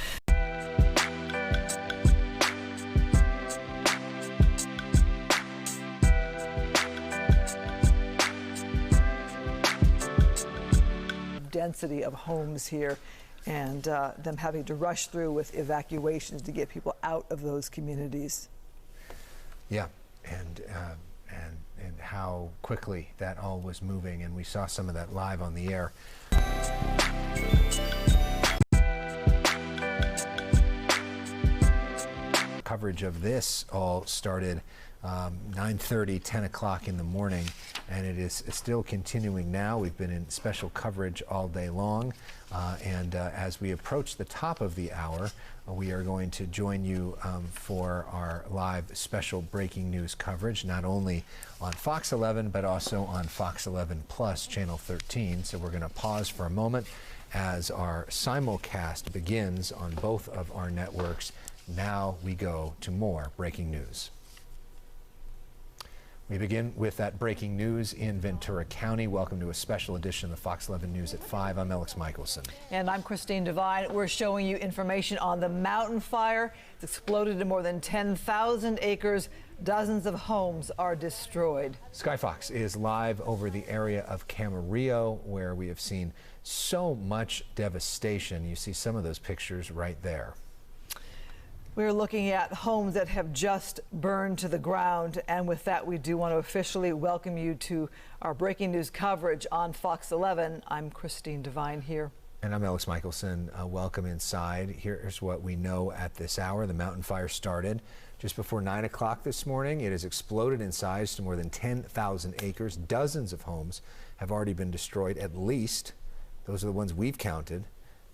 Density of homes here, and them having to rush through with evacuations to get people out of those communities. Yeah, and how quickly that all was moving, and we saw some of that live on the air. Coverage of this all started 9:30, 10 o'clock in the morning, and it is still continuing now. We've been in special coverage all day long, and as we approach the top of the hour, we are going to join you for our live special breaking news coverage, not only on Fox 11, but also on Fox 11 Plus, Channel 13. So we're going to pause for a moment as our simulcast begins on both of our networks. Now we go to more breaking news. We begin with that breaking news in Ventura County. Welcome to a special edition of the Fox 11 News at 5. I'm Alex Michelson. And I'm Christine Devine. We're showing you information on the mountain fire. It's exploded in more than 10,000 acres. Dozens of homes are destroyed. Sky Fox is live over the area of Camarillo, where we have seen so much devastation. You see some of those pictures right there. We're looking at homes that have just burned to the ground, and with that, we do want to officially welcome you to our breaking news coverage on Fox 11. I'm Christine Devine here. And I'm Alex Michelson. Welcome inside. Here's what we know at this hour. The mountain fire started just before 9 o'clock this morning. It has exploded in size to more than 10,000 acres. Dozens of homes have already been destroyed, at least. Those are the ones we've counted.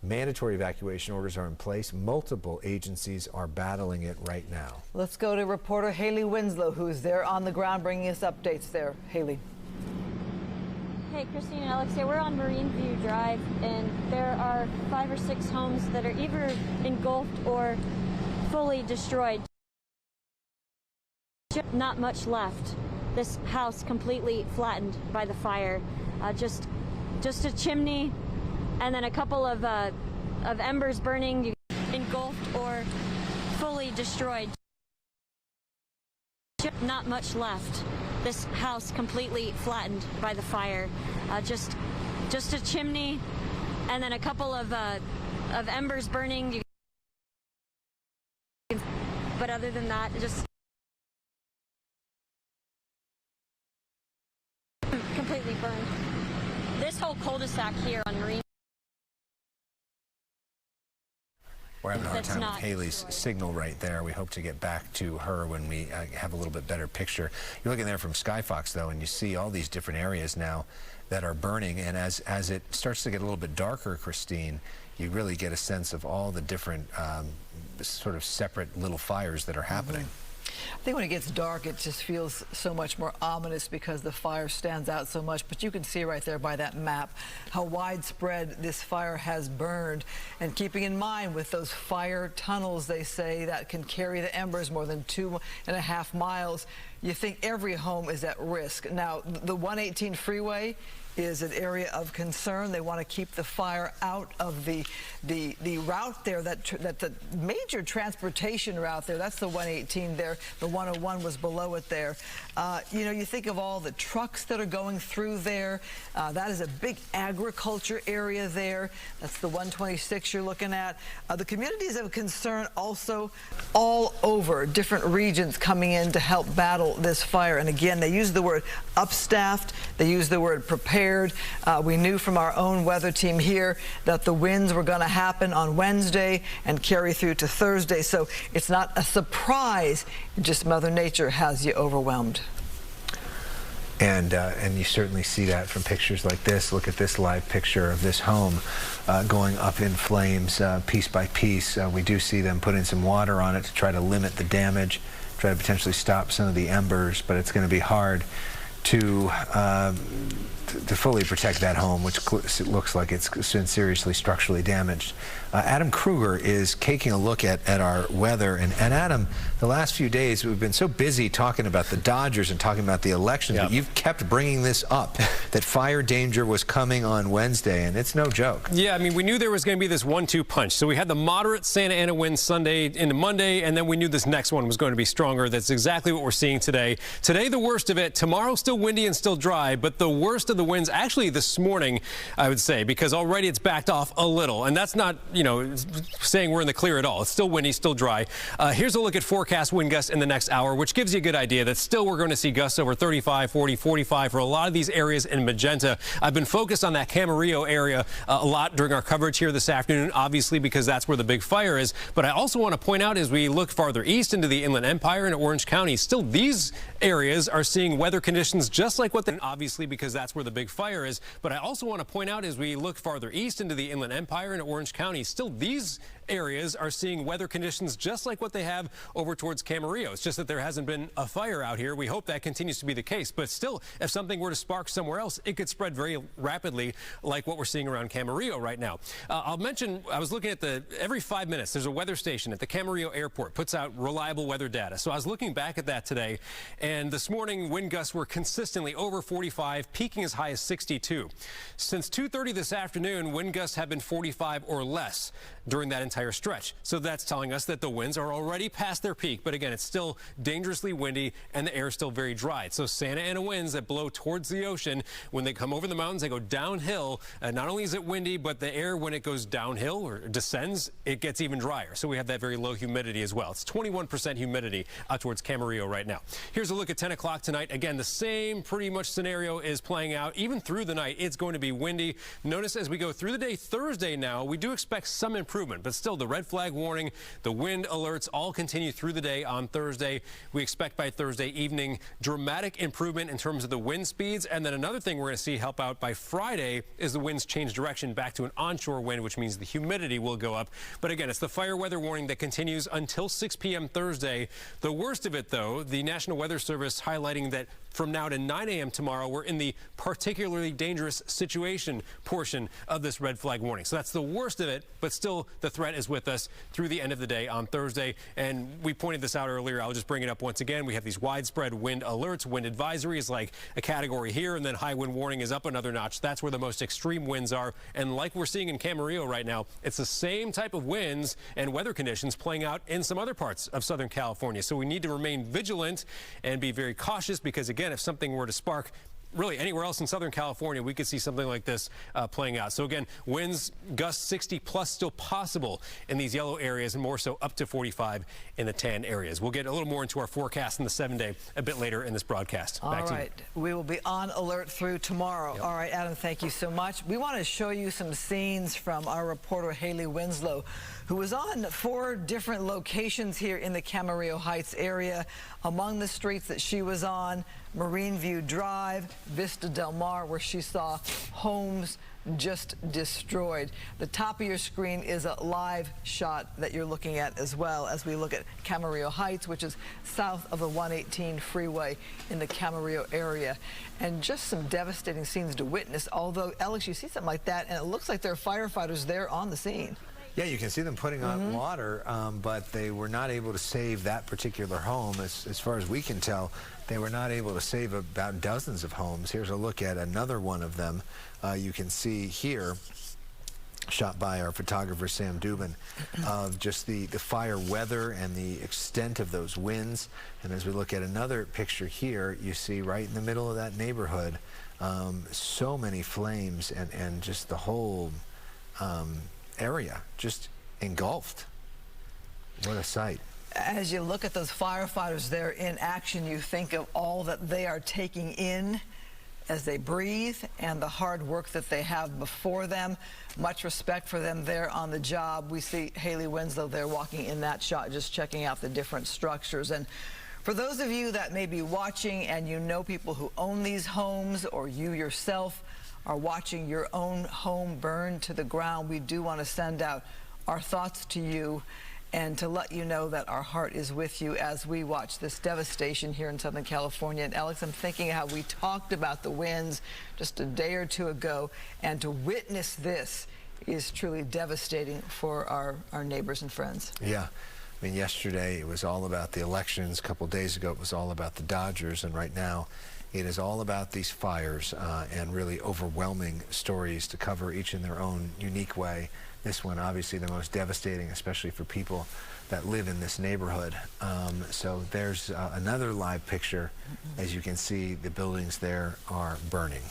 Mandatory evacuation orders are in place. Multiple agencies are battling it right now. Let's go to reporter Haley Winslow, who is there on the ground bringing us updates there. Haley. Hey, Christine and Alex, we're on Marine View Drive, and there are 5 or 6 homes that are either engulfed or fully destroyed. Not much left. This house completely flattened by the fire. Just a chimney, and then a couple of embers burning, engulfed or fully destroyed. Not much left. This house completely flattened by the fire. Just a chimney, and then a couple of embers burning. But other than that, just completely burned. This whole cul-de-sac here on Marine. We're having a hard time with Haley's signal right there. We hope to get back to her when we have a little bit better picture. You're looking there from Skyfox, though, and you see all these different areas now that are burning. And as it starts to get a little bit darker, Christine, you really get a sense of all the different sort of separate little fires that are happening. I think when it gets dark, it just feels so much more ominous because the fire stands out so much. But you can see right there by that map how widespread this fire has burned. And keeping in mind with those fire tunnels, they say, that can carry the embers more than 2.5 miles, you think every home is at risk. Now, the 118 freeway is an area of concern. They want to keep the fire out of the route there, that the major transportation route there. That's the 118 there. The 101 was below it there. You know, you think of all the trucks that are going through there. That is a big agriculture area there. That's the 126 you're looking at. The communities of concern also all over, different regions coming in to help battle this fire. And again, they use the word upstaffed. They use the word prepared. We knew from our own weather team here that the winds were going to happen on Wednesday and carry through to Thursday. So it's not a surprise. Just Mother Nature has you overwhelmed. And you certainly see that from pictures like this. Look at this live picture of this home going up in flames piece by piece. We do see them putting some water on it to try to limit the damage, try to potentially stop some of the embers, but it's going to be hard to fully protect that home, which looks like it's been seriously structurally damaged. Adam Kruger is taking a look at our weather. And Adam, the last few days we've been so busy talking about the Dodgers and talking about the elections, but you've kept bringing this up, that fire danger was coming on Wednesday, and it's no joke. Yeah, I mean, we knew there was going to be this 1-2 punch. So we had the moderate Santa Ana wind Sunday into Monday, and then we knew this next one was going to be stronger. That's exactly what we're seeing today. Today, the worst of it. Tomorrow, still windy and still dry, but the worst of the winds actually this morning, I would say, because already it's backed off a little. And that's not, you know, saying we're in the clear at all. It's still windy, still dry. Here's a look at forecast wind gusts in the next hour, which gives you a good idea that still we're going to see gusts over 35, 40, 45 for a lot of these areas in magenta. I've been focused on that Camarillo area a lot during our coverage here this afternoon, obviously because that's where the big fire is. But I also want to point out, as we look farther east into the Inland Empire and Orange County, still these areas are seeing weather conditions just like what obviously because that's where the big fire is. But I also want to point out, as we look farther east into the Inland Empire and Orange County, still these areas are seeing weather conditions just like what they have over towards Camarillo. It's just that there hasn't been a fire out here. We hope that continues to be the case. But still, if something were to spark somewhere else, it could spread very rapidly like what we're seeing around Camarillo right now. I'll mention, I was looking at every 5 minutes, there's a weather station at the Camarillo airport, puts out reliable weather data. So I was looking back at that today, and this morning wind gusts were consistently over 45, peaking as high as 62. Since 2:30 this afternoon, wind gusts have been 45 or less during that entire stretch. So that's telling us that the winds are already past their peak. But again, it's still dangerously windy and the air is still very dry. So Santa Ana winds that blow towards the ocean, when they come over the mountains, they go downhill. Not only is it windy, but the air, when it goes downhill or descends, it gets even drier. So we have that very low humidity as well. It's 21% humidity out towards Camarillo right now. Here's a look at 10 o'clock tonight. Again, the same pretty much scenario is playing out. Even through the night, it's going to be windy. Notice as we go through the day Thursday now, we do expect some improvement, but still the red flag warning, the wind alerts all continue through the day on Thursday. We expect by Thursday evening dramatic improvement in terms of the wind speeds. And then another thing we're going to see help out by Friday is the winds change direction back to an onshore wind, which means the humidity will go up. But again, it's the fire weather warning that continues until 6 p.m. Thursday. The worst of it, though, the National Weather Service highlighting that from now to 9 a.m. tomorrow, we're in the particularly dangerous situation portion of this red flag warning. So that's the worst of it, but still the threat is with us through the end of the day on Thursday. And we pointed this out earlier. I'll just bring it up once again. We have these widespread wind alerts, wind advisories like a category here, and then high wind warning is up another notch. That's where the most extreme winds are. And like we're seeing in Camarillo right now, it's the same type of winds and weather conditions playing out in some other parts of Southern California. So we need to remain vigilant and be very cautious because, again, if something were to spark really anywhere else in Southern California, we could see something like this playing out. So again, winds gusts 60 plus still possible in these yellow areas, and more so up to 45 in the tan areas. We'll get a little more into our forecast in the 7-day a bit later in this broadcast. All right, we will be on alert through tomorrow. Yep. All right, Adam, thank you so much. We want to show you some scenes from our reporter Haley Winslow, who was on 4 different locations here in the Camarillo Heights area. Among the streets that she was on, Marine View Drive, Vista Del Mar, where she saw homes just destroyed. The top of your screen is a live shot that you're looking at as well as we look at Camarillo Heights, which is south of the 118 freeway in the Camarillo area. And just some devastating scenes to witness, although, Alex, you see something like that, and it looks like there are firefighters there on the scene. Yeah, you can see them putting on water, but they were not able to save that particular home. As far as we can tell, they were not able to save about dozens of homes. Here's a look at another one of them. You can see here, shot by our photographer Sam Dubin, of just the fire weather and the extent of those winds. And as we look at another picture here, you see right in the middle of that neighborhood, so many flames and just the whole area just engulfed. What a sight. As you look at those firefighters there in action, you think of all that they are taking in as they breathe and the hard work that they have before them. Much respect for them there on the job. We see Haley Winslow there walking in that shot, just checking out the different structures. And for those of you that may be watching and you know people who own these homes, or you yourself are watching your own home burn to the ground, we do want to send out our thoughts to you and to let you know that our heart is with you as we watch this devastation here in Southern California. And Alex, I'm thinking how we talked about the winds just a day or two ago, and to witness this is truly devastating for our neighbors and friends. Yeah. I mean, yesterday it was all about the elections. A couple days ago it was all about the Dodgers, and right now it is all about these fires and really overwhelming stories to cover, each in their own unique way. This one obviously the most devastating, especially for people that live in this neighborhood. So there's another live picture. As you can see, the buildings there are burning.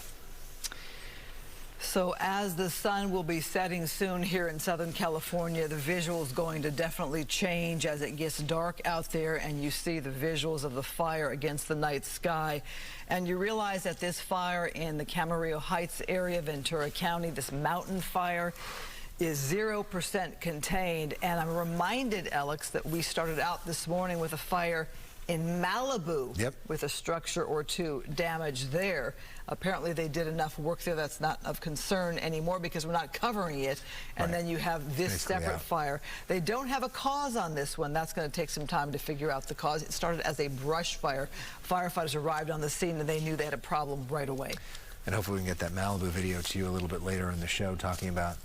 So as the sun will be setting soon here in Southern California, the visual is going to definitely change as it gets dark out there and you see the visuals of the fire against the night sky. And you realize that this fire in the Camarillo Heights area, Ventura County, this mountain fire, is 0% contained. And I'm reminded, Alex, that we started out this morning with a fire in Malibu, with a structure or two damaged there. Apparently they did enough work there that's not of concern anymore because we're not covering it. And then you have this separate fire. They don't have a cause on this one. That's going to take some time to figure out the cause. It started as a brush fire. Firefighters arrived on the scene and they knew they had a problem right away. And hopefully we can get that Malibu video to you a little bit later in the show, talking about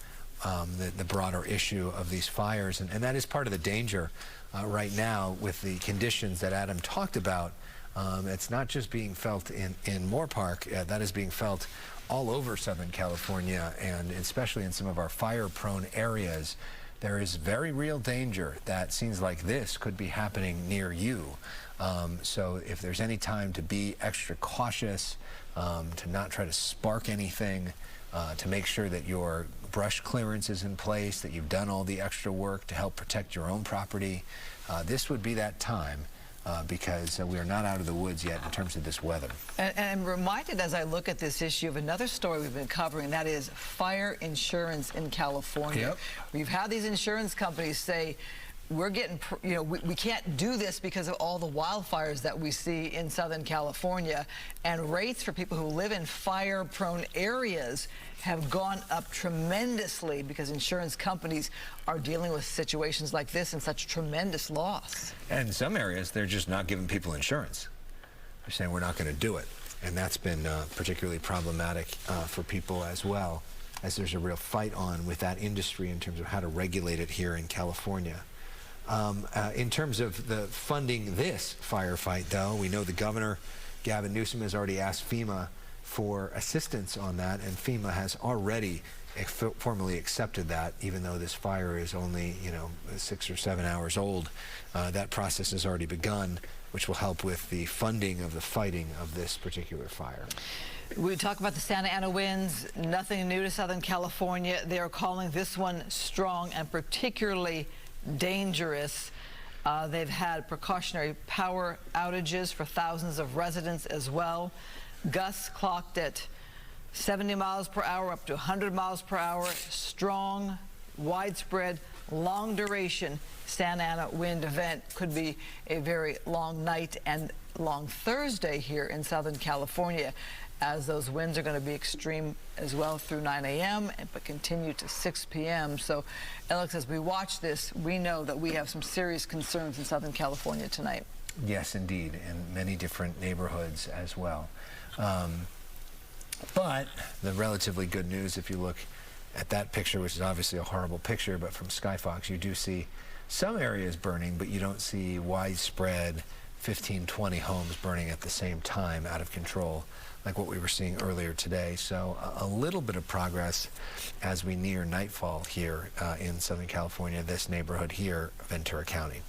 the broader issue of these fires. And that is part of the danger right now with the conditions that Adam talked about. It's not just being felt in Moorpark. That is being felt all over Southern California, and especially in some of our fire-prone areas. There is very real danger that scenes like this could be happening near you. So if there's any time to be extra cautious, to not try to spark anything, to make sure that your brush clearance is in place, that you've done all the extra work to help protect your own property, this would be that time. Because we are not out of the woods yet in terms of this weather. And I'm reminded as I look at this issue of another story we've been covering, that is fire insurance in California. We've had these insurance companies say, we're getting, we can't do this because of all the wildfires that we see in Southern California. And rates for people who live in fire-prone areas have gone up tremendously because insurance companies are dealing with situations like this and such tremendous loss. And in some areas, they're just not giving people insurance. They're saying we're not going to do it. And that's been particularly problematic for people as well, as there's a real fight on with that industry in terms of how to regulate it here in California. In terms of the funding this firefight, though, we know the governor, Gavin Newsom, has already asked FEMA for assistance on that, and FEMA has already formally accepted that, even though this fire is only, 6 or 7 hours old. That process has already begun. which will help with the funding of the fighting of this particular fire. We talk about the Santa Ana winds. Nothing new to Southern California. They are calling this one strong and particularly dangerous. They've had precautionary power outages for thousands of residents as well. Gusts clocked at 70 miles per hour up to 100 miles per hour. Strong, widespread, long duration Santa Ana wind event. Could be a very long night and long Thursday here in Southern California, as those winds are going to be extreme as well through 9 a.m. but continue to 6 p.m. So, Alex, as we watch this, we know that we have some serious concerns in Southern California tonight. Yes, indeed, and many different neighborhoods as well. But the relatively good news, if you look at that picture, which is obviously a horrible picture, but from Skyfox, you do see some areas burning, but you don't see widespread 15, 20 homes burning at the same time out of control, like what we were seeing earlier today. So a little bit of progress as we near nightfall here in Southern California, this neighborhood here, Ventura County.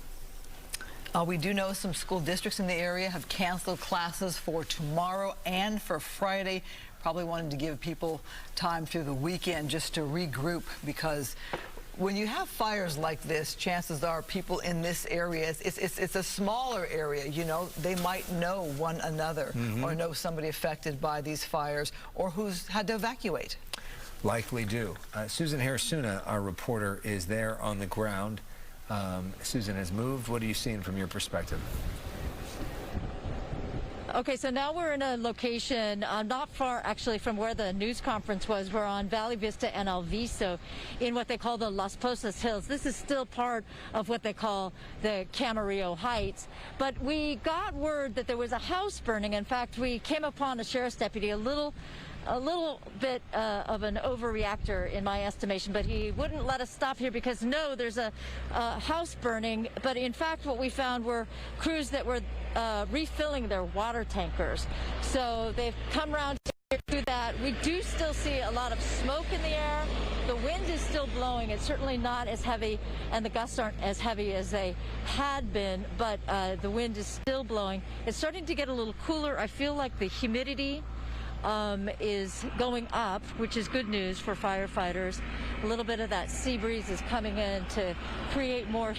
We do know some school districts in the area have canceled classes for tomorrow and for Friday. Probably wanted to give people time through the weekend just to regroup, because when you have fires like this, chances are people in this area, it's a smaller area, you know, they might know one another or know somebody affected by these fires or who's had to evacuate. Likely do. Susan Harrisuna, our reporter, is there on the ground. Susan has moved. What are you seeing from your perspective? Okay, so now we're in a location not far actually from where the news conference was. We're on Valley Vista and Alviso in what they call the Las Posas Hills. This is still part of what they call the Camarillo Heights. But we got word that there was a house burning. In fact, we came upon a sheriff's deputy, a little bit of an overreactor in my estimation, but he wouldn't let us stop here because no, there's a house burning. But in fact, what we found were crews that were refilling their water tankers. So they've come around to do that. We do still see a lot of smoke in the air. The wind is still blowing. It's certainly not as heavy, and the gusts aren't as heavy as they had been, but the wind is still blowing. It's starting to get a little cooler. I feel like the humidity is going up, which is good news for firefighters. A little bit of that sea breeze is coming in to create more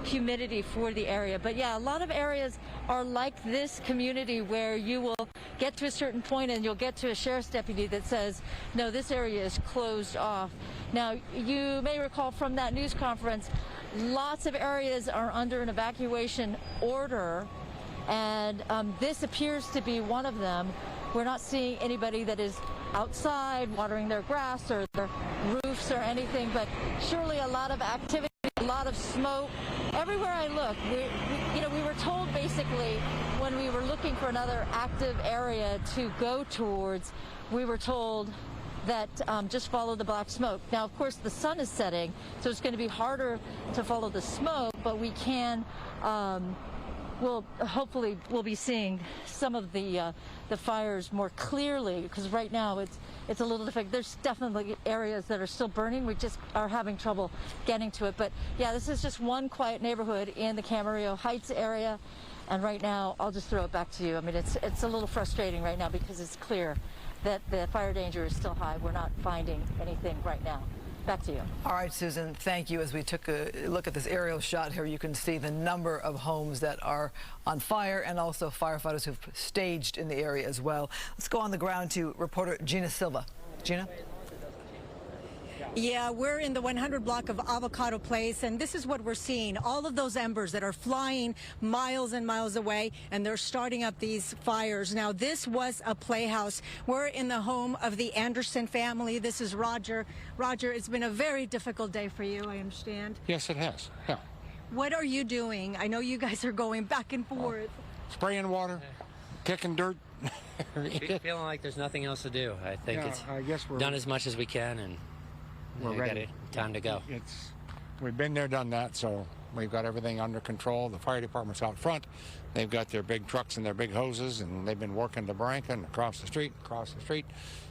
humidity for the area. But yeah, a lot of areas are like this community where you will get to a certain point and you'll get to a sheriff's deputy that says, no, this area is closed off. Now, you may recall from that news conference, lots of areas are under an evacuation order, and this appears to be one of them. We're not seeing anybody that is outside watering their grass or their roofs or anything, but surely a lot of activity, a lot of smoke. Everywhere I look, we were told basically when we were looking for another active area to go towards, we were told that just follow the black smoke. Now, of course, the sun is setting, so it's going to be harder to follow the smoke, but we can hopefully we'll be seeing some of the fires more clearly, because right now it's a little difficult. There's definitely areas that are still burning. We just are having trouble getting to it. But yeah, this is just one quiet neighborhood in the Camarillo Heights area. And right now, I'll just throw it back to you. I mean, it's a little frustrating right now because it's clear that the fire danger is still high. We're not finding anything right now. Back to you. All right, Susan, thank you. As we took a look at this aerial shot here, you can see the number of homes that are on fire and also firefighters who've staged in the area as well. Let's go on the ground to reporter Gina Silva. Gina? Yeah, we're in the 100 block of Avocado Place, and this is what we're seeing. All of those embers that are flying miles and miles away, and they're starting up these fires. Now, this was a playhouse. We're in the home of the Anderson family. This is Roger. Roger, it's been a very difficult day for you, I understand. Yes, it has. Yeah. What are you doing? I know you guys are going back and forth. Spraying water, kicking dirt. Feeling like there's nothing else to do. I think I guess we're done as much as we can, and we're ready. Time to go. We've been there, done that, so we've got everything under control. The fire department's out front. They've got their big trucks and their big hoses, and they've been working to Barranca and across the street.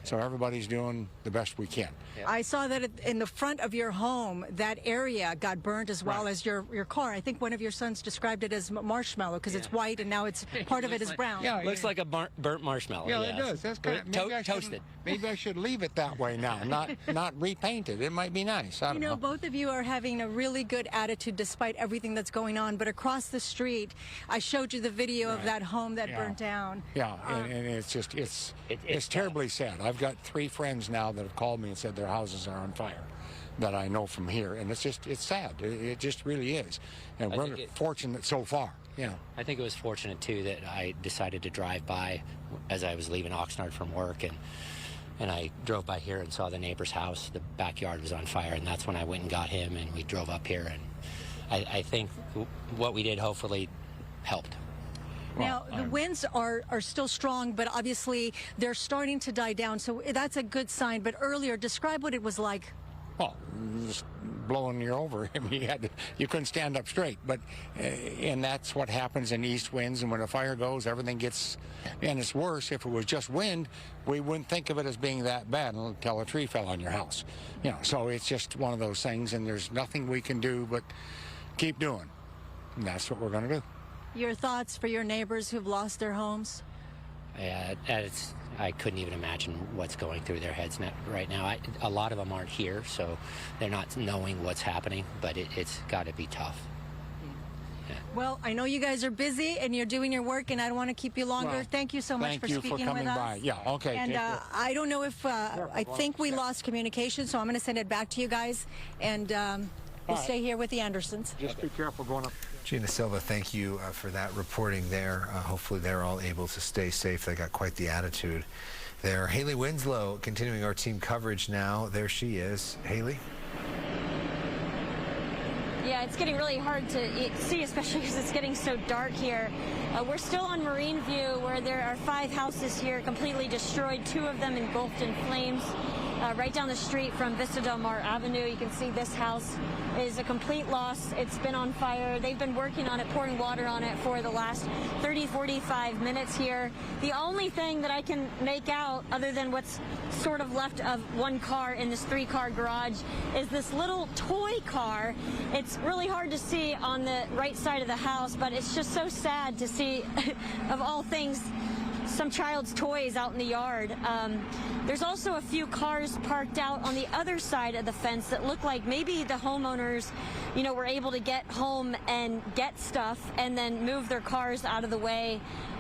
So everybody's doing the best we can. I saw that in the front of your home, that area got burned as well as your car. I think one of your sons described it as marshmallow because it's white and now it's part of it is brown. Yeah, looks like a burnt marshmallow. Yeah, it does. That's kind of toasted. Maybe I should leave it that way now, not repaint it. It might be nice. I don't know. Both of you are having a really good attitude despite everything that's going on. But across the street, I showed you the video of that home that burnt down. Yeah, and it's just it's terribly sad. I've got 3 friends now that have called me and said their houses are on fire that I know from here, and it's sad. It just really is, and we're fortunate so far. Yeah. I think it was fortunate too that I decided to drive by as I was leaving Oxnard from work, and I drove by here and saw the neighbor's house. The backyard was on fire, and that's when I went and got him, and we drove up here, and I think what we did hopefully helped. Now, the winds are still strong, but obviously they're starting to die down, so that's a good sign. But earlier, describe what it was like. Well, just blowing you over. I mean, you couldn't stand up straight. But and that's what happens in east winds. And when a fire goes, everything gets. And it's worse if it was just wind. We wouldn't think of it as being that bad until a tree fell on your house. So it's just one of those things. And there's nothing we can do but keep doing. And that's what we're going to do. Your thoughts for your neighbors who've lost their homes? Yeah, I couldn't even imagine what's going through their heads right now. A lot of them aren't here, so they're not knowing what's happening, but it's got to be tough. Yeah. Well, I know you guys are busy and you're doing your work, and I don't want to keep you longer. Well, thank you so much for speaking with us. coming by. Yeah, okay. And I don't know if I think we lost communication, so I'm going to send it back to you guys, and we'll stay here with the Andersons. Just be careful going up. Gina Silva, thank you for that reporting there. Hopefully they're all able to stay safe. They got quite the attitude there. Haley Winslow continuing our team coverage now. There she is. Haley? Yeah, it's getting really hard to see, especially because it's getting so dark here. We're still on Marine View, where there are 5 houses here completely destroyed, 2 of them engulfed in flames. Right down the street from Vista Del Mar Avenue, you can see this house is a complete loss. It's been on fire. They've been working on it, pouring water on it for the last 30-45 minutes here. The only thing that I can make out, other than what's sort of left of one car in this 3-car garage, is this little toy car. It's really hard to see on the right side of the house, but it's just so sad to see, of all things, some child's toys out in the yard. There's also a few cars parked out on the other side of the fence that look like maybe the homeowners, were able to get home and get stuff and then move their cars out of the way.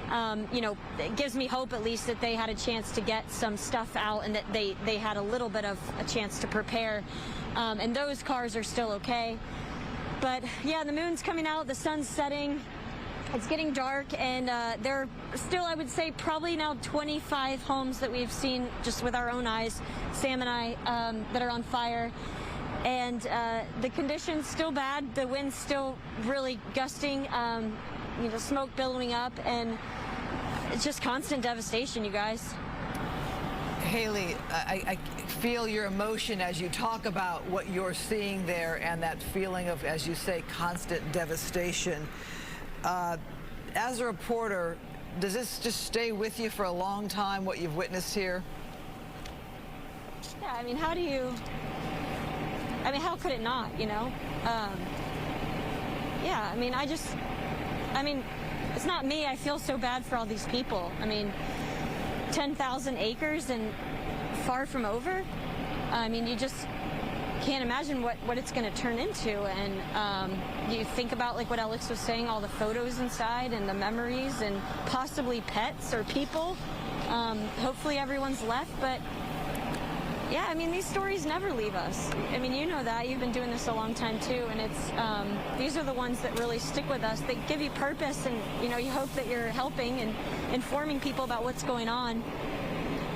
It gives me hope at least that they had a chance to get some stuff out and that they had a little bit of a chance to prepare. And those cars are still okay. But yeah, the moon's coming out, the sun's setting. It's getting dark, and there are still, I would say, probably now 25 homes that we've seen just with our own eyes, Sam and I, that are on fire. And the conditions still bad. The wind's still really gusting, smoke billowing up, and it's just constant devastation, you guys. Haley, I feel your emotion as you talk about what you're seeing there and that feeling of, as you say, constant devastation. As a reporter, does this just stay with you for a long time, what you've witnessed here? Yeah, how could it not, Yeah, it's not me. I feel so bad for all these people. 10,000 acres and far from over. You just can't imagine what it's going to turn into. And you think about, like what Alex was saying, all the photos inside and the memories and possibly pets or people. Hopefully everyone's left, but yeah, these stories never leave us. You know that. You've been doing this a long time too, and it's these are the ones that really stick with us. They give you purpose, and you hope that you're helping and informing people about what's going on.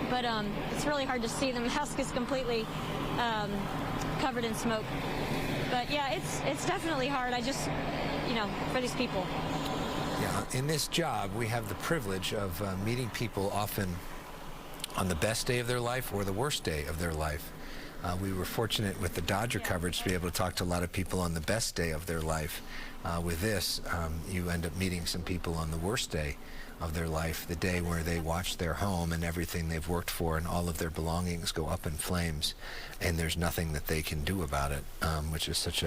But it's really hard to see. The mask is completely covered in smoke. But yeah, it's definitely hard. I just, for these people. Yeah, in this job, we have the privilege of meeting people often on the best day of their life or the worst day of their life. We were fortunate with the Dodger coverage to be able to talk to a lot of people on the best day of their life. With this, you end up meeting some people on the worst day of their life, the day where they watch their home and everything they've worked for and all of their belongings go up in flames, and there's nothing that they can do about it, which is such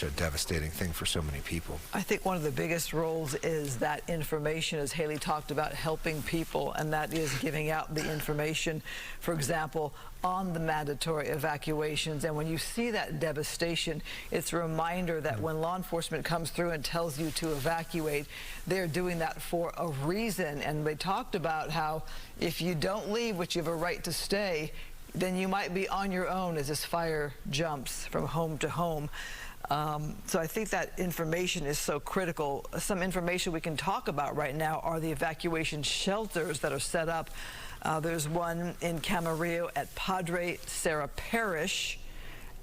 a devastating thing for so many people. I think one of the biggest roles is that information, as Haley talked about, helping people, and that is giving out the information, for example, on the mandatory evacuations. And when you see that devastation, it's a reminder that when law enforcement comes through and tells you to evacuate, they're doing that for a reason. And they talked about how if you don't leave, which you have a right to stay, then you might be on your own as this fire jumps from home to home. So I think that information is so critical. Some information we can talk about right now are the evacuation shelters that are set up. There's one in Camarillo at Padre Sarah Parish,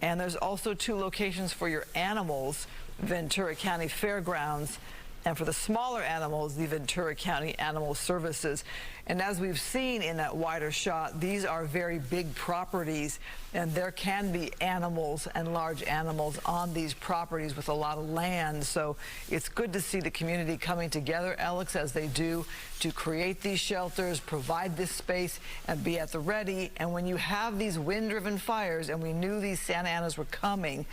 and there's also 2 locations for your animals, Ventura County Fairgrounds, and for the smaller animals, the Ventura County Animal Services. And as we've seen in that wider shot, these are very big properties, and there can be animals and large animals on these properties with a lot of land. So it's good to see the community coming together, Alex, as they do, to create these shelters, provide this space, and be at the ready. And when you have these wind-driven fires, and we knew these Santa Anas were coming,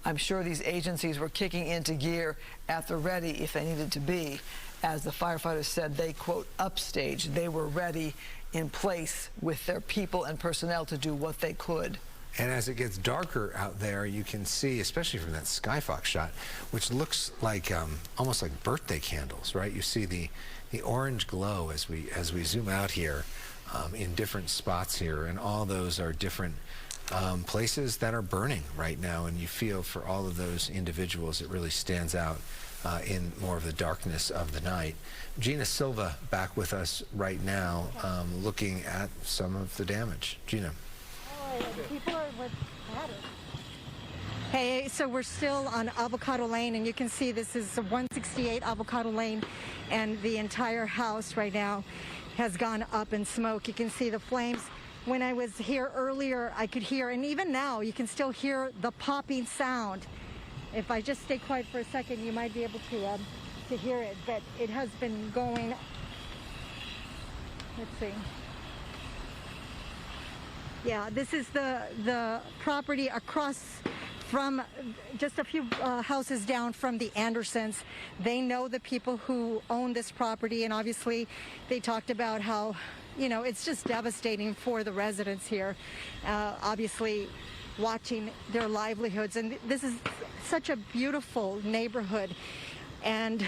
I'm sure these agencies were kicking into gear at the ready if they needed to be. As the firefighters said, they, quote, upstage. They were ready in place with their people and personnel to do what they could. And as it gets darker out there, you can see, especially from that Skyfox shot, which looks like almost like birthday candles, right? You see the orange glow as we zoom out here in different spots here, and all those are different places that are burning right now, and you feel for all of those individuals it really stands out in more of the darkness of the night. Gina Silva back with us right now, looking at some of the damage. Gina. People are battered. Hey, so we're still on Avocado Lane, and you can see this is 168 Avocado Lane, and the entire house right now has gone up in smoke. You can see the flames. When I was here earlier, I could hear, and even now, you can still hear the popping sound. If I just stay quiet for a second, you might be able to hear it, but it has been going. Let's see. Yeah, this is the property across from just a few houses down from the Andersons. They know the people who own this property, and obviously they talked about how, you know, it's just devastating for the residents here, obviously watching their livelihoods. And this is such a beautiful neighborhood, and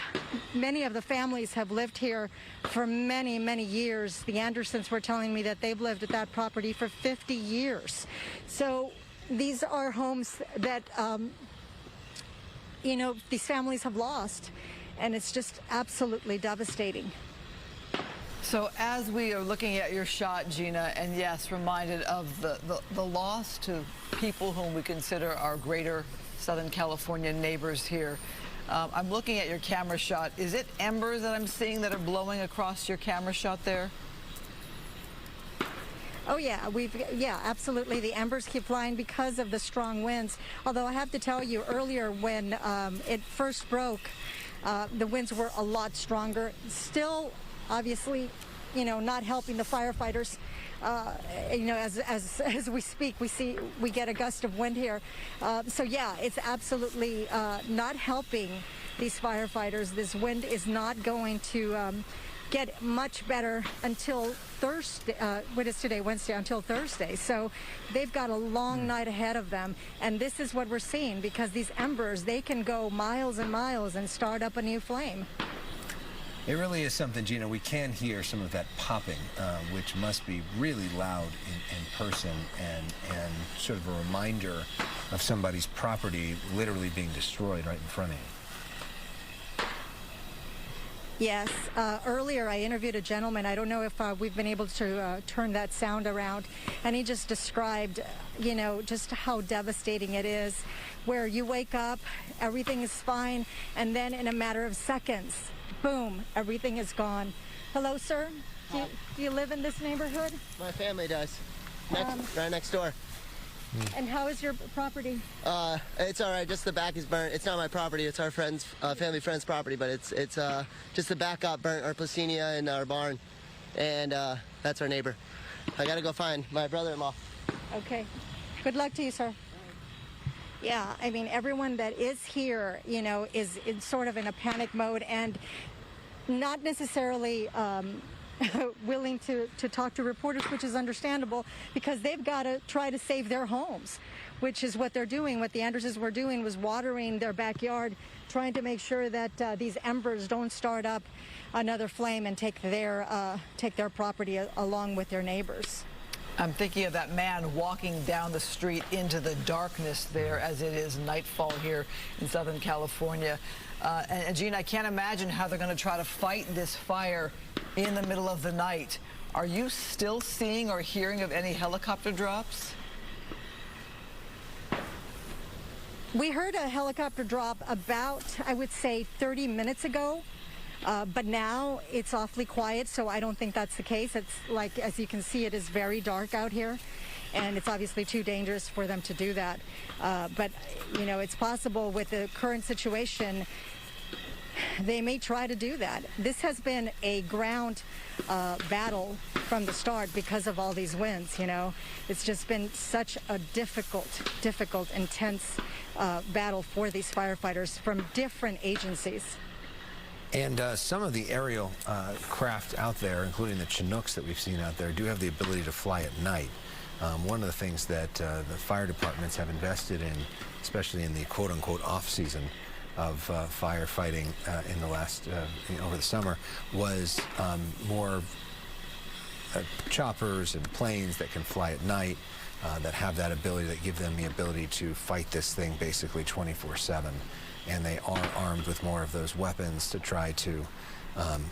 many of the families have lived here for many, many years. The Andersons were telling me that they've lived at that property for 50 years. So these are homes that, you know, these families have lost, and it's just absolutely devastating. So as we are looking at your shot, Gina, and yes, reminded of the loss to people whom we consider our greater Southern California neighbors here, I'm looking at your camera shot. Is it embers that I'm seeing that are blowing across your camera shot there? Oh yeah, yeah, absolutely. The embers keep flying because of the strong winds. Although I have to tell you, earlier when it first broke, the winds were a lot stronger. Still, obviously, you know, not helping the firefighters. You know, as we speak, we get a gust of wind here. So yeah, it's absolutely not helping these firefighters. This wind is not going to get much better until Thursday. What is today? Wednesday, until Thursday. So they've got a long night ahead of them, and this is what we're seeing, because these embers, they can go miles and miles and start up a new flame. It really is something, Gina. We can hear some of that popping, which must be really loud in person, and sort of a reminder of somebody's property literally being destroyed right in front of you. Yes. Earlier, I interviewed a gentleman. I don't know if we've been able to turn that sound around. And he just described, you know, just how devastating it is, where you wake up, everything is fine, and then in a matter of seconds, boom, everything is gone. Hello, sir. Do you live in this neighborhood? My family does. Right next door. And how is your property? It's all right. Just the back is burnt. It's not my property. It's our friend's, family friend's property, but it's just the back got burnt. Our Placinia and our barn, and that's our neighbor. I got to go find my brother-in-law. Okay. Good luck to you, sir. Yeah, I mean, everyone that is here, you know, is sort of in a panic mode and not necessarily willing to talk to reporters, which is understandable because they've got to try to save their homes, which is what they're doing. What the Andersons were doing was watering their backyard, trying to make sure that these embers don't start up another flame and take their property along with their neighbors. I'm thinking of that man walking down the street into the darkness there as it is nightfall here in Southern California. And Gene, I can't imagine how they're going to try to fight this fire in the middle of the night. Are you still seeing or hearing of any helicopter drops? We heard a helicopter drop about, I would say, 30 minutes ago. But now it's awfully quiet, so I don't think that's the case. It's like, as you can see, it is very dark out here, and it's obviously too dangerous for them to do that. But, you know, it's possible with the current situation, they may try to do that. This has been a ground battle from the start because of all these winds, you know. It's just been such a difficult, intense battle for these firefighters from different agencies. And some of the aerial craft out there, including the Chinooks that we've seen out there, do have the ability to fly at night. One of the things that the fire departments have invested in, especially in the quote-unquote off-season of firefighting in the last, over the summer, was more choppers and planes that can fly at night, that have that ability, that give them the ability to fight this thing basically 24/7. And they are armed with more of those weapons to try to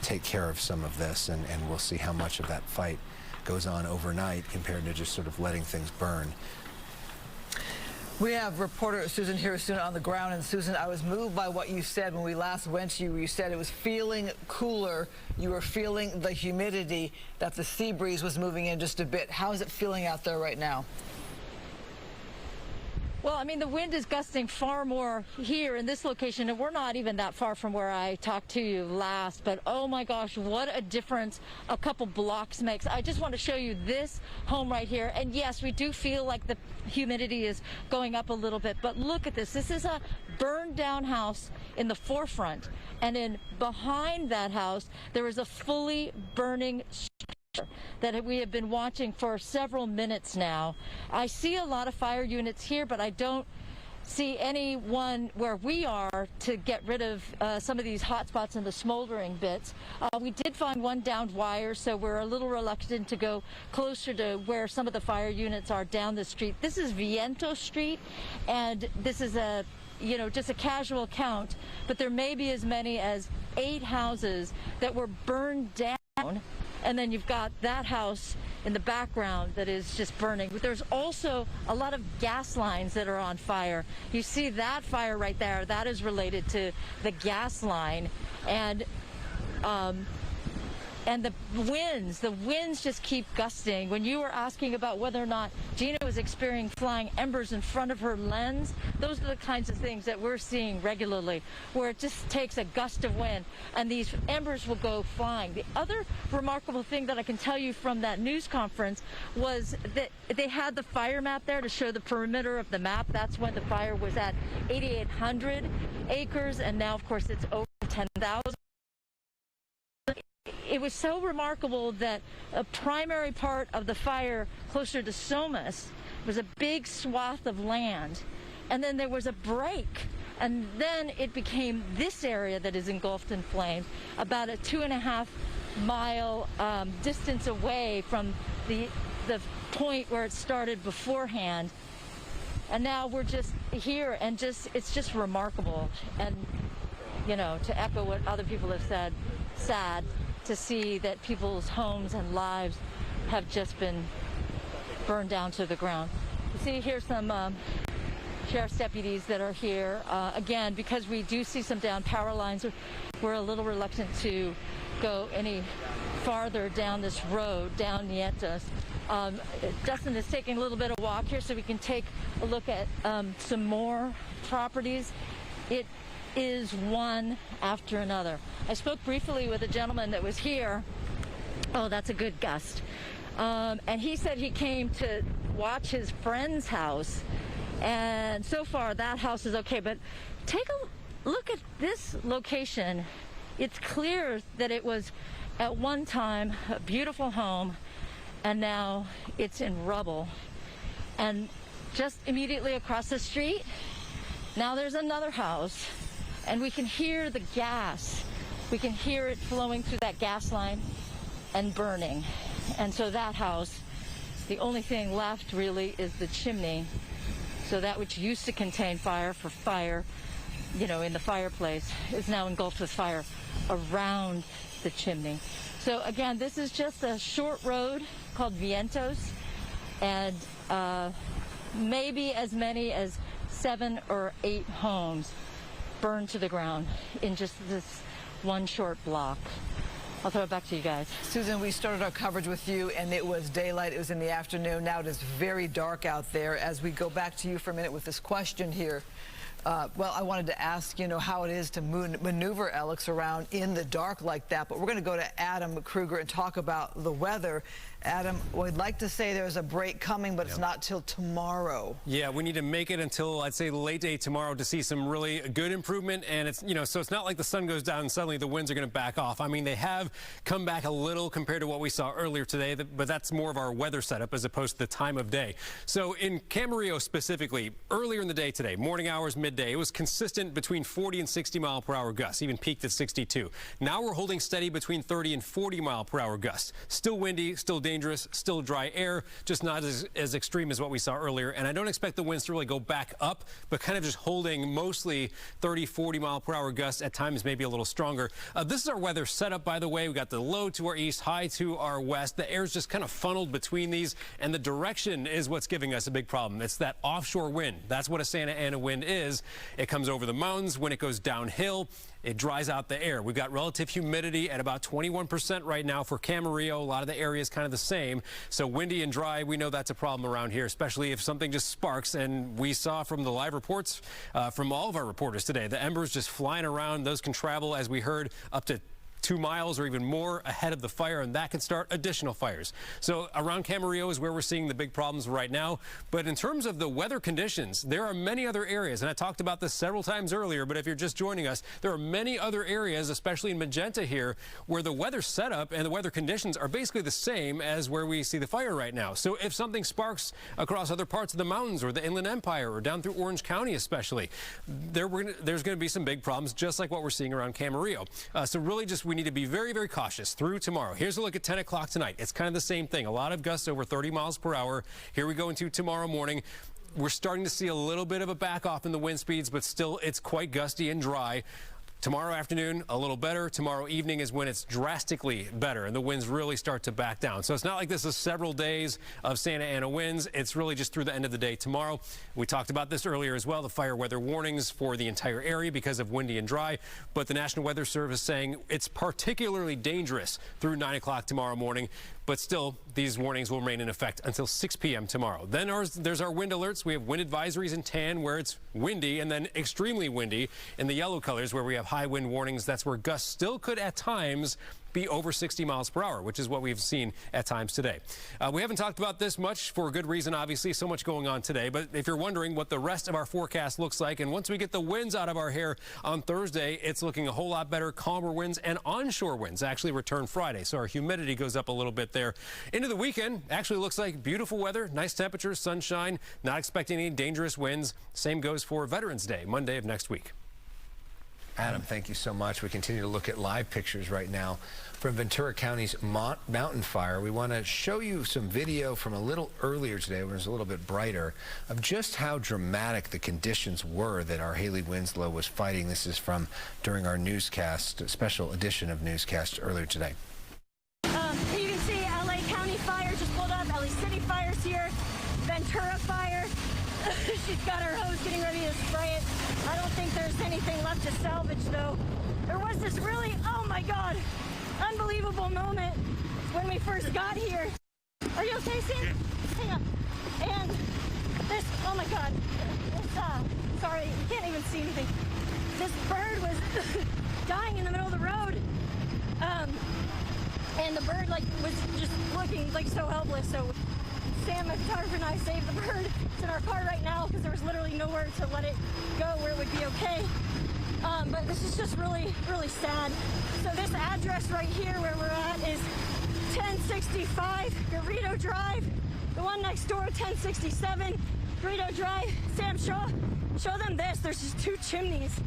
take care of some of this, and we'll see how much of that fight goes on overnight compared to just sort of letting things burn. We have reporter Susan Hirasuna on the ground, and Susan, I was moved by what you said when we last went to you. You said it was feeling cooler. You were feeling the humidity, that the sea breeze was moving in just a bit. How is it feeling out there right now? Well, I mean, the wind is gusting far more here in this location, and we're not even that far from where I talked to you last, but oh my gosh, what a difference a couple blocks makes. I just want to show you this home right here, and yes, we do feel like the humidity is going up a little bit, but look at this. This is a burned down house in the forefront, and in behind that house, there is a fully burning that we have been watching for several minutes now. I see a lot of fire units here, but I don't see anyone where we are to get rid of some of these hot spots and the smoldering bits. We did find one downed wire, so we're a little reluctant to go closer to where some of the fire units are down the street. This is Viento Street, and this is a, you know, just a casual count, but there may be as many as 8 houses that were burned down. And then you've got that house in the background that is just burning. But there's also a lot of gas lines that are on fire. You see that fire right there, that is related to the gas line. And the winds just keep gusting. When you were asking about whether or not Gina was experiencing flying embers in front of her lens, those are the kinds of things that we're seeing regularly, where it just takes a gust of wind and these embers will go flying. The other remarkable thing that I can tell you from that news conference was that they had the fire map there to show the perimeter of the map. That's when the fire was at 8,800 acres, and now, of course, it's over 10,000. It was so remarkable that a primary part of the fire closer to Somas was a big swath of land, and then there was a break, and then it became this area that is engulfed in flames, about a 2.5 mile distance away from the point where it started beforehand. And now we're just here, and it's just remarkable. And, you know, to echo what other people have said, sad to see that people's homes and lives have just been burned down to the ground. You see, here's some sheriff's deputies that are here. Again, because we do see some down power lines, we're a little reluctant to go any farther down this road, down Nietas. Justin is taking a little bit of walk here so we can take a look at some more properties. It is one after another. I spoke briefly with a gentleman that was here. Oh, that's a good gust. And he said he came to watch his friend's house, and so far that house is okay. But take a look at this location. It's clear that it was at one time a beautiful home, and now it's in rubble. And just immediately across the street, now there's another house, and we can hear the gas. We can hear it flowing through that gas line and burning. And so that house, the only thing left really is the chimney. So that which used to contain fire, you know, in the fireplace, is now engulfed with fire around the chimney. So again, this is just a short road called Vientos, and maybe as many as 7 or 8 homes burned to the ground in just this one short block. I'll throw it back to you guys. Susan, we started our coverage with you, and it was daylight. It was in the afternoon. Now it is very dark out there. As we go back to you for a minute with this question here, well, I wanted to ask, you know, how it is to maneuver Alex around in the dark like that. But we're going to go to Adam Kruger and talk about the weather. Adam, we'd like to say there's a break coming, but it's not till tomorrow. Yeah, we need to make it until, I'd say, late day tomorrow to see some really good improvement. And it's, you know, so it's not like the sun goes down and suddenly the winds are going to back off. I mean, they have come back a little compared to what we saw earlier today, but that's more of our weather setup as opposed to the time of day. So in Camarillo specifically, earlier in the day today, morning hours, midday, it was consistent between 40 and 60 mile per hour gusts, even peaked at 62. Now we're holding steady between 30 and 40 mile per hour gusts. Still windy, still dangerous, still dry air, just not as extreme as what we saw earlier. And I don't expect the winds to really go back up, but kind of just holding mostly 30, 40 mile per hour gusts, at times maybe a little stronger. This is our weather setup, by the way. We got the low to our east, high to our west. The air's just kind of funneled between these, and the direction is what's giving us a big problem. It's that offshore wind. That's what a Santa Ana wind is. It comes over the mountains. When it goes downhill, it dries out the air. We've got relative humidity at about 21% right now for Camarillo. A lot of the area is kind of the same. So windy and dry, we know that's a problem around here, especially if something just sparks. And we saw from the live reports from all of our reporters today, the embers just flying around. Those can travel, as we heard, up to 2 miles or even more ahead of the fire, and that can start additional fires. So around Camarillo is where we're seeing the big problems right now. But in terms of the weather conditions, there are many other areas, and I talked about this several times earlier, but if you're just joining us, there are many other areas, especially in magenta here, where the weather setup and the weather conditions are basically the same as where we see the fire right now. So if something sparks across other parts of the mountains or the Inland Empire or down through Orange County especially, there's going to be some big problems, just like what we're seeing around Camarillo. So really just we need to be very, very cautious through tomorrow. Here's a look at 10 o'clock tonight. It's kind of the same thing. A lot of gusts over 30 miles per hour. Here we go into tomorrow morning. We're starting to see a little bit of a back off in the wind speeds, but still it's quite gusty and dry. Tomorrow afternoon, a little better. Tomorrow evening is when it's drastically better and the winds really start to back down. So it's not like this is several days of Santa Ana winds. It's really just through the end of the day tomorrow. We talked about this earlier as well, the fire weather warnings for the entire area because of windy and dry. But the National Weather Service saying it's particularly dangerous through 9 o'clock tomorrow morning. But still, these warnings will remain in effect until 6 p.m. tomorrow. Then there's our wind alerts. We have wind advisories in tan where it's windy, and then extremely windy in the yellow colors where we have high wind warnings. That's where gusts still could at times be over 60 miles per hour, which is what we've seen at times today. We haven't talked about this much for a good reason, obviously, so much going on today. But if you're wondering what the rest of our forecast looks like, and once we get the winds out of our hair on Thursday, it's looking a whole lot better. Calmer winds and onshore winds actually return Friday, so our humidity goes up a little bit there. Into the weekend, actually looks like beautiful weather, nice temperatures, sunshine, not expecting any dangerous winds. Same goes for Veterans Day, Monday of next week. Adam, thank you so much. We continue to look at live pictures right now from Ventura County's mountain fire. We want to show you some video from a little earlier today when it was a little bit brighter of just how dramatic the conditions were that our Haley Winslow was fighting. This is from during our newscast, a special edition of Newscast earlier today. You can see LA County Fire just pulled up, LA City Fire's here, Ventura Fire. She's got her hose getting ready to spray it. I don't think there's anything left to salvage, though. There was this really, oh my God, unbelievable moment when we first got here. Are you okay, Sam? Hang on. And this, oh my God. It's, sorry, you can't even see anything. This bird was dying in the middle of the road. And the bird was just looking so helpless. So Sam, my photographer, and I saved the bird. It's in our car right now because there was literally nowhere to let it go where it would be okay. But this is just really, really sad. So this address right here where we're at is 1065 Garrido Drive. The one next door, 1067 Garrido Drive. Sam, show them this. There's just 2 chimneys.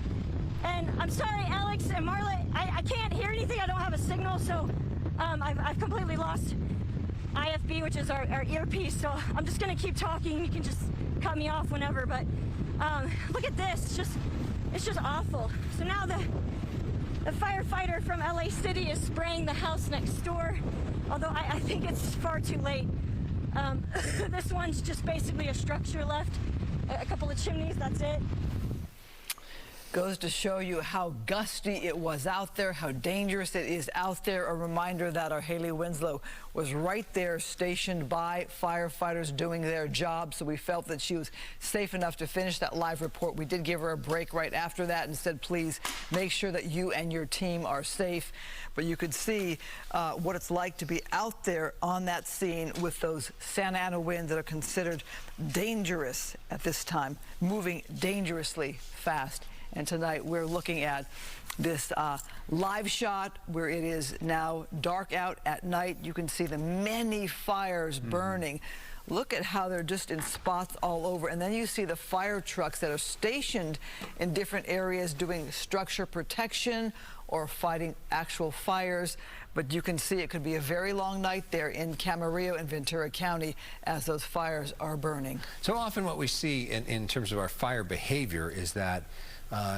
And I'm sorry, Alex and Marla, I can't hear anything. I don't have a signal, so I've completely lost IFB, which is our earpiece. So I'm just gonna keep talking. You can just cut me off whenever. But look at this. It's just awful. So now the firefighter from LA City is spraying the house next door, although I think it's far too late. This one's just basically a structure left, a couple of chimneys, that's it. Goes to show you how gusty it was out there, how dangerous it is out there. A reminder that our Haley Winslow was right there stationed by firefighters doing their job, so we felt that she was safe enough to finish that live report. We did give her a break right after that and said, please make sure that you and your team are safe. But you could see what it's like to be out there on that scene with those Santa Ana winds that are considered dangerous at this time, moving dangerously fast. And tonight we're looking at this live shot where it is now dark out at night. You can see the many fires burning. Look at how they're just in spots all over. And then you see the fire trucks that are stationed in different areas doing structure protection or fighting actual fires. But you can see it could be a very long night there in Camarillo and Ventura County as those fires are burning. So often what we see in terms of our fire behavior is that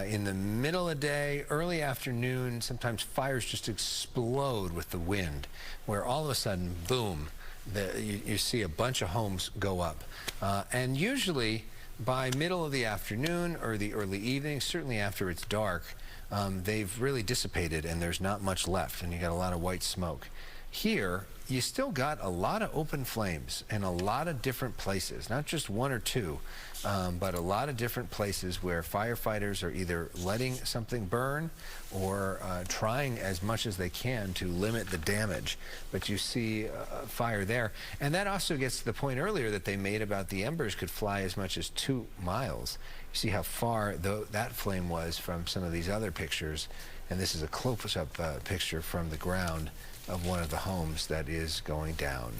in the middle of the day, early afternoon, sometimes fires just explode with the wind, where all of a sudden, boom, you see a bunch of homes go up. And usually by middle of the afternoon or the early evening, certainly after it's dark, they've really dissipated and there's not much left and you got a lot of white smoke. Here, you still got a lot of open flames in a lot of different places, not just 1 or 2, but a lot of different places where firefighters are either letting something burn or trying as much as they can to limit the damage. But you see fire there. And that also gets to the point earlier that they made about the embers could fly as much as 2 miles. You see how far that flame was from some of these other pictures. And this is a close-up picture from the ground of one of the homes that is going down.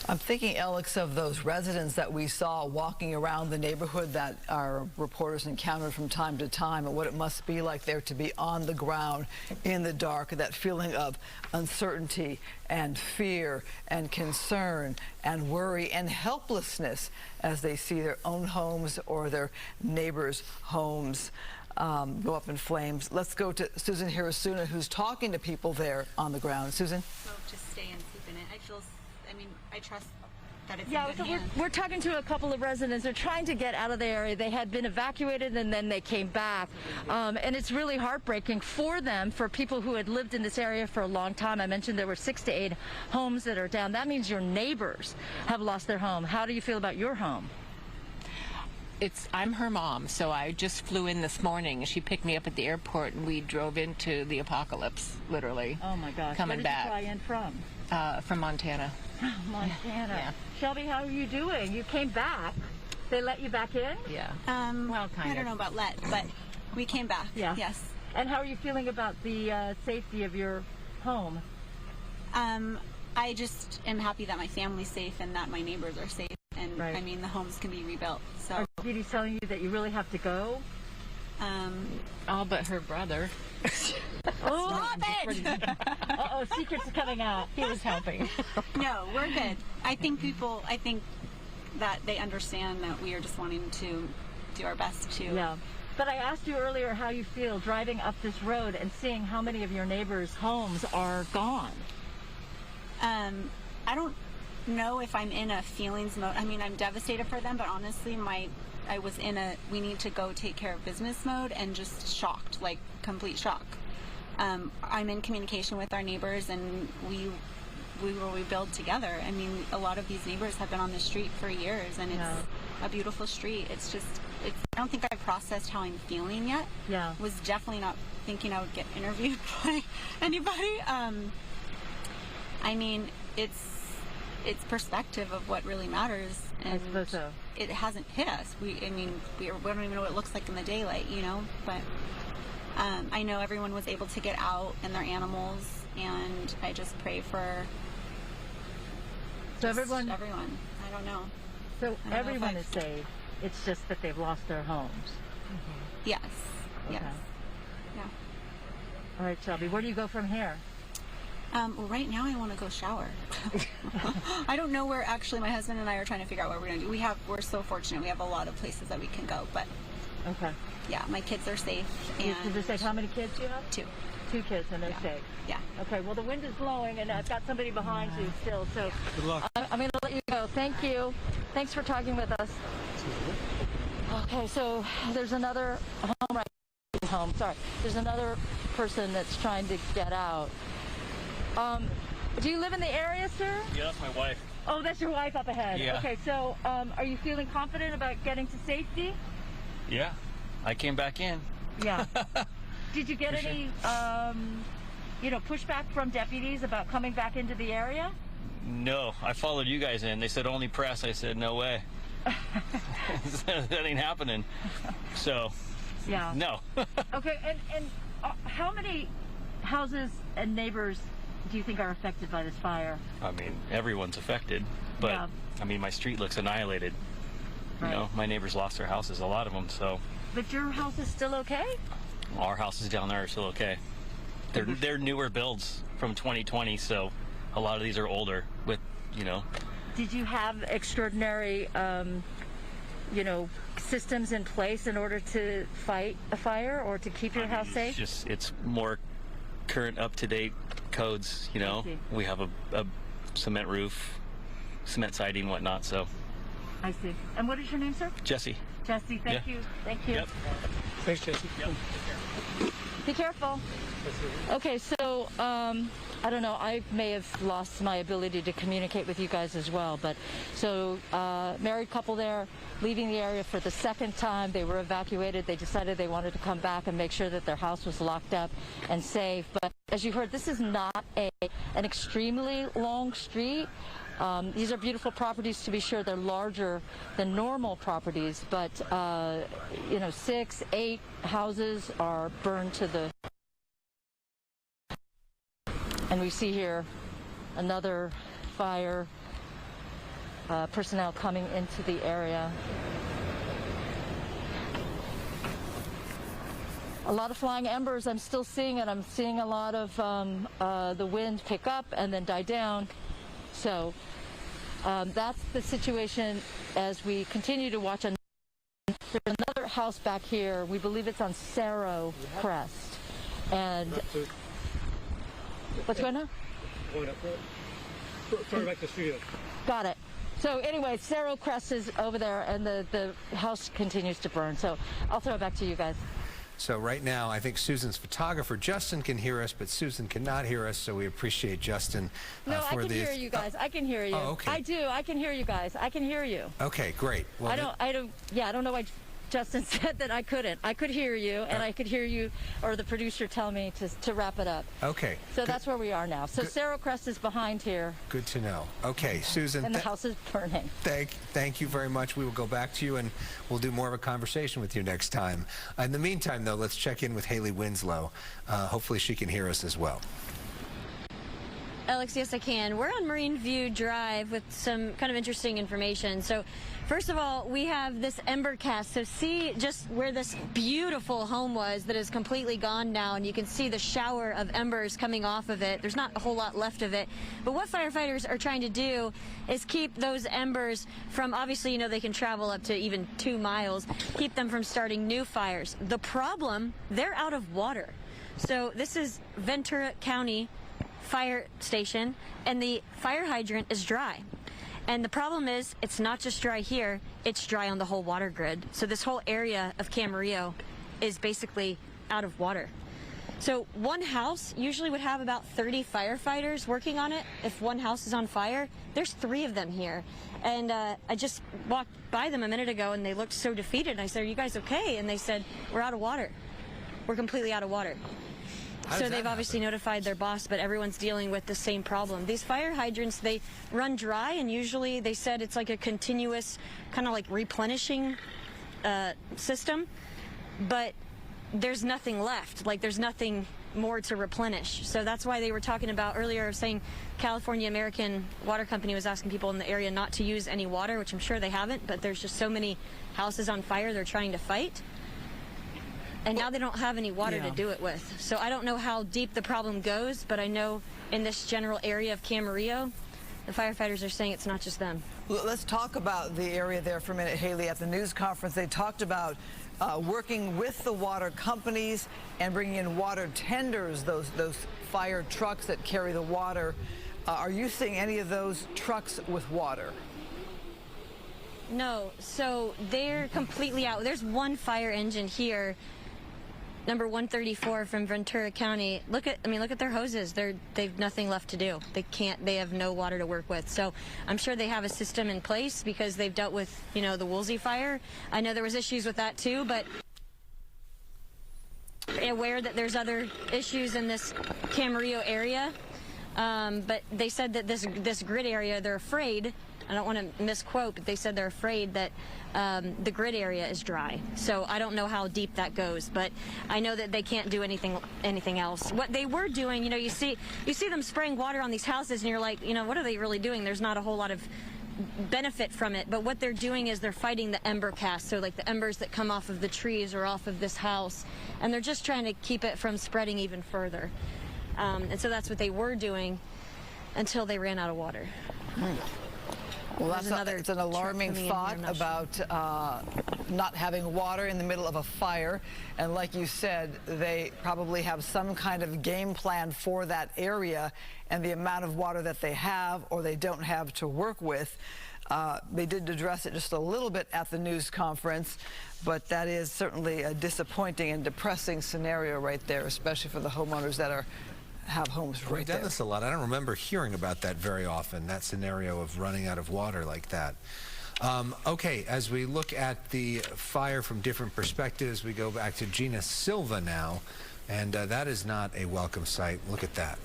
I'm thinking, Alex, of those residents that we saw walking around the neighborhood that our reporters encountered from time to time, and what it must be like there to be on the ground in the dark, that feeling of uncertainty and fear and concern and worry and helplessness as they see their own homes or their neighbors' homes go up in flames. Let's go to Susan Hirasuna, who's talking to people there on the ground. Susan? So just stay and sleep in it. I trust that it's Yeah, in so good hands. we're talking to a couple of residents. They're trying to get out of the area. They had been evacuated and then they came back. And it's really heartbreaking for them, for people who had lived in this area for a long time. I mentioned there were 6 to 8 homes that are down. That means your neighbors have lost their home. How do you feel about your home? I'm her mom, so I just flew in this morning. She picked me up at the airport, and we drove into the apocalypse, literally. Oh my gosh! Coming back. Where did you fly in from? From Montana. Montana. Yeah. Shelby, how are you doing? You came back. They let you back in? Yeah. Well, I don't know about let, but we came back. Yeah. Yes. And how are you feeling about the safety of your home? I just am happy that my family's safe and that my neighbors are safe. And Right. I mean, the homes can be rebuilt. So. Are Judy telling you that you really have to go? All but her brother. Stop it! Uh-oh, secrets are coming out. He was helping. No, we're good. I think that they understand that we are just wanting to do our best to. Yeah. But I asked you earlier how you feel driving up this road and seeing how many of your neighbors' homes are gone. I don't know if I'm in a feelings mode. I mean, I'm devastated for them, but honestly, I was in a we need to go take care of business mode and just shocked, like complete shock. I'm in communication with our neighbors, and we build together. I mean, a lot of these neighbors have been on the street for years, and it's a beautiful street. It's just, I don't think I processed how I'm feeling yet. Yeah. Was definitely not thinking I would get interviewed by anybody. I mean, it's perspective of what really matters, and I suppose so. It hasn't hit us. We don't even know what it looks like in the daylight, you know. But I know everyone was able to get out and their animals, and I just pray for. So everyone. I don't know. So everyone is saved. It's just that they've lost their homes. Yes. Okay. Yes. Yeah. All right, Shelby. Where do you go from here? Well, right now I want to go shower. I don't know where. Actually, my husband and I are trying to figure out what we're going to do. We're so fortunate. We have a lot of places that we can go, but okay. Yeah, my kids are safe. And Does it say how many kids you have? 2. 2 kids, and they're safe. Yeah. Okay. Well, the wind is blowing, and I've got somebody behind you still. So good luck. I'm going to let you go. Thank you. Thanks for talking with us. Okay, so there's another There's another person that's trying to get out. Do you live in the area, sir? Yeah, that's my wife. Oh, that's your wife up ahead. Yeah. Okay, so are you feeling confident about getting to safety? Yeah, I came back in. Yeah. Did you get any, pushback from deputies about coming back into the area? No, I followed you guys in. They said only press. I said no way. That ain't happening. So, yeah. No. Okay, and how many houses and neighbors do you think are affected by this fire? I mean, everyone's affected, but Yeah. I mean, my street looks annihilated. Right. You know, my neighbors lost their houses, a lot of them. So, But your house is still okay? our houses down there are still okay. They're newer builds from 2020, so a lot of these are older. With Did you have extraordinary, systems in place in order to fight a fire or to keep your house safe? It's more current, up-to-date codes. We have a cement roof, cement siding, whatnot. So. I see. And what is your name, sir? Jesse. Jesse, thank you. Thank you. Yep. Thanks, Jesse. Yep. Be careful. Okay, so I don't know. I may have lost my ability to communicate with you guys as well. But so married couple there leaving the area for the second time. They were evacuated. They decided they wanted to come back and make sure that their house was locked up and safe. But as you heard, this is not an extremely long street. These are beautiful properties, to be sure. They're larger than normal properties, but 6, 8 houses are burned to the. And we see here another fire personnel coming into the area. A lot of flying embers I'm still seeing, and I'm seeing a lot of the wind pick up and then die down. So that's the situation as we continue to watch. There's another house back here. We believe it's on Cerro Crest. And what's going on? Going up further back to the studio. Got it. So anyway, Cerro Crest is over there, and the house continues to burn. So I'll throw it back to you guys. So right now, I think Susan's photographer, Justin, can hear us, but Susan cannot hear us, so we appreciate Justin No, I can hear you guys. I can hear you. Oh, okay. I do. I can hear you guys. I can hear you. Okay, great. Well, I don't know why Justin said that I couldn't. I could hear you, and I could hear you, or the producer tell me to wrap it up. Okay. So that's where we are now. So Cerro Crest is behind here. Good to know. Okay, Susan. And the house is burning. Thank you very much. We will go back to you, and we'll do more of a conversation with you next time. In the meantime, though, let's check in with Haley Winslow. Hopefully she can hear us as well. Alex, yes, I can. We're on Marine View Drive with some kind of interesting information. So, first of all, we have this ember cast. So see just where this beautiful home was that is completely gone now, and you can see the shower of embers coming off of it. There's not a whole lot left of it. But what firefighters are trying to do is keep those embers from, obviously, they can travel up to even 2 miles, keep them from starting new fires. The problem, they're out of water. So this is Ventura County Fire Station, and the fire hydrant is dry. And the problem is, it's not just dry here, it's dry on the whole water grid. So this whole area of Camarillo is basically out of water. So one house usually would have about 30 firefighters working on it. If one house is on fire, there's 3 of them here. And I just walked by them a minute ago and they looked so defeated. And I said, "Are you guys okay?" And they said, "We're out of water. We're completely out of water." So they've obviously notified their boss, but everyone's dealing with the same problem. These fire hydrants, they run dry, and usually they said it's like a continuous kind of like replenishing system, but there's nothing left. Like there's nothing more to replenish. So that's why they were talking about earlier, saying California American Water Company was asking people in the area not to use any water, which I'm sure they haven't, but there's just so many houses on fire they're trying to fight. And now they don't have any water to do it with. So I don't know how deep the problem goes, but I know in this general area of Camarillo, the firefighters are saying it's not just them. Well, let's talk about the area there for a minute, Haley. At the news conference, they talked about working with the water companies and bringing in water tenders, those fire trucks that carry the water. Are you seeing any of those trucks with water? No, so they're completely out. There's one fire engine here, number 134 from Ventura County. Look at their hoses. They've nothing left to do. They have no water to work with. So I'm sure they have a system in place because they've dealt with, the Woolsey fire. I know there was issues with that too, but aware that there's other issues in this Camarillo area. But they said that this grid area, they're afraid, I don't want to misquote, but they said they're afraid that the grid area is dry. So I don't know how deep that goes, but I know that they can't do anything else. What they were doing, you see them spraying water on these houses, and you're like, what are they really doing? There's not a whole lot of benefit from it, but what they're doing is they're fighting the ember cast, so like the embers that come off of the trees or off of this house, and they're just trying to keep it from spreading even further. And so that's what they were doing until they ran out of water. Well, it's an alarming thought about not having water in the middle of a fire. And like you said, they probably have some kind of game plan for that area and the amount of water that they have or they don't have to work with. They did address it just a little bit at the news conference, but that is certainly a disappointing and depressing scenario right there, especially for the homeowners that have homes right there. We've done this a lot. I don't remember hearing about that very often, that scenario of running out of water like that. Okay, as we look at the fire from different perspectives, we go back to Gina Silva now, and that is not a welcome sight. Look at that.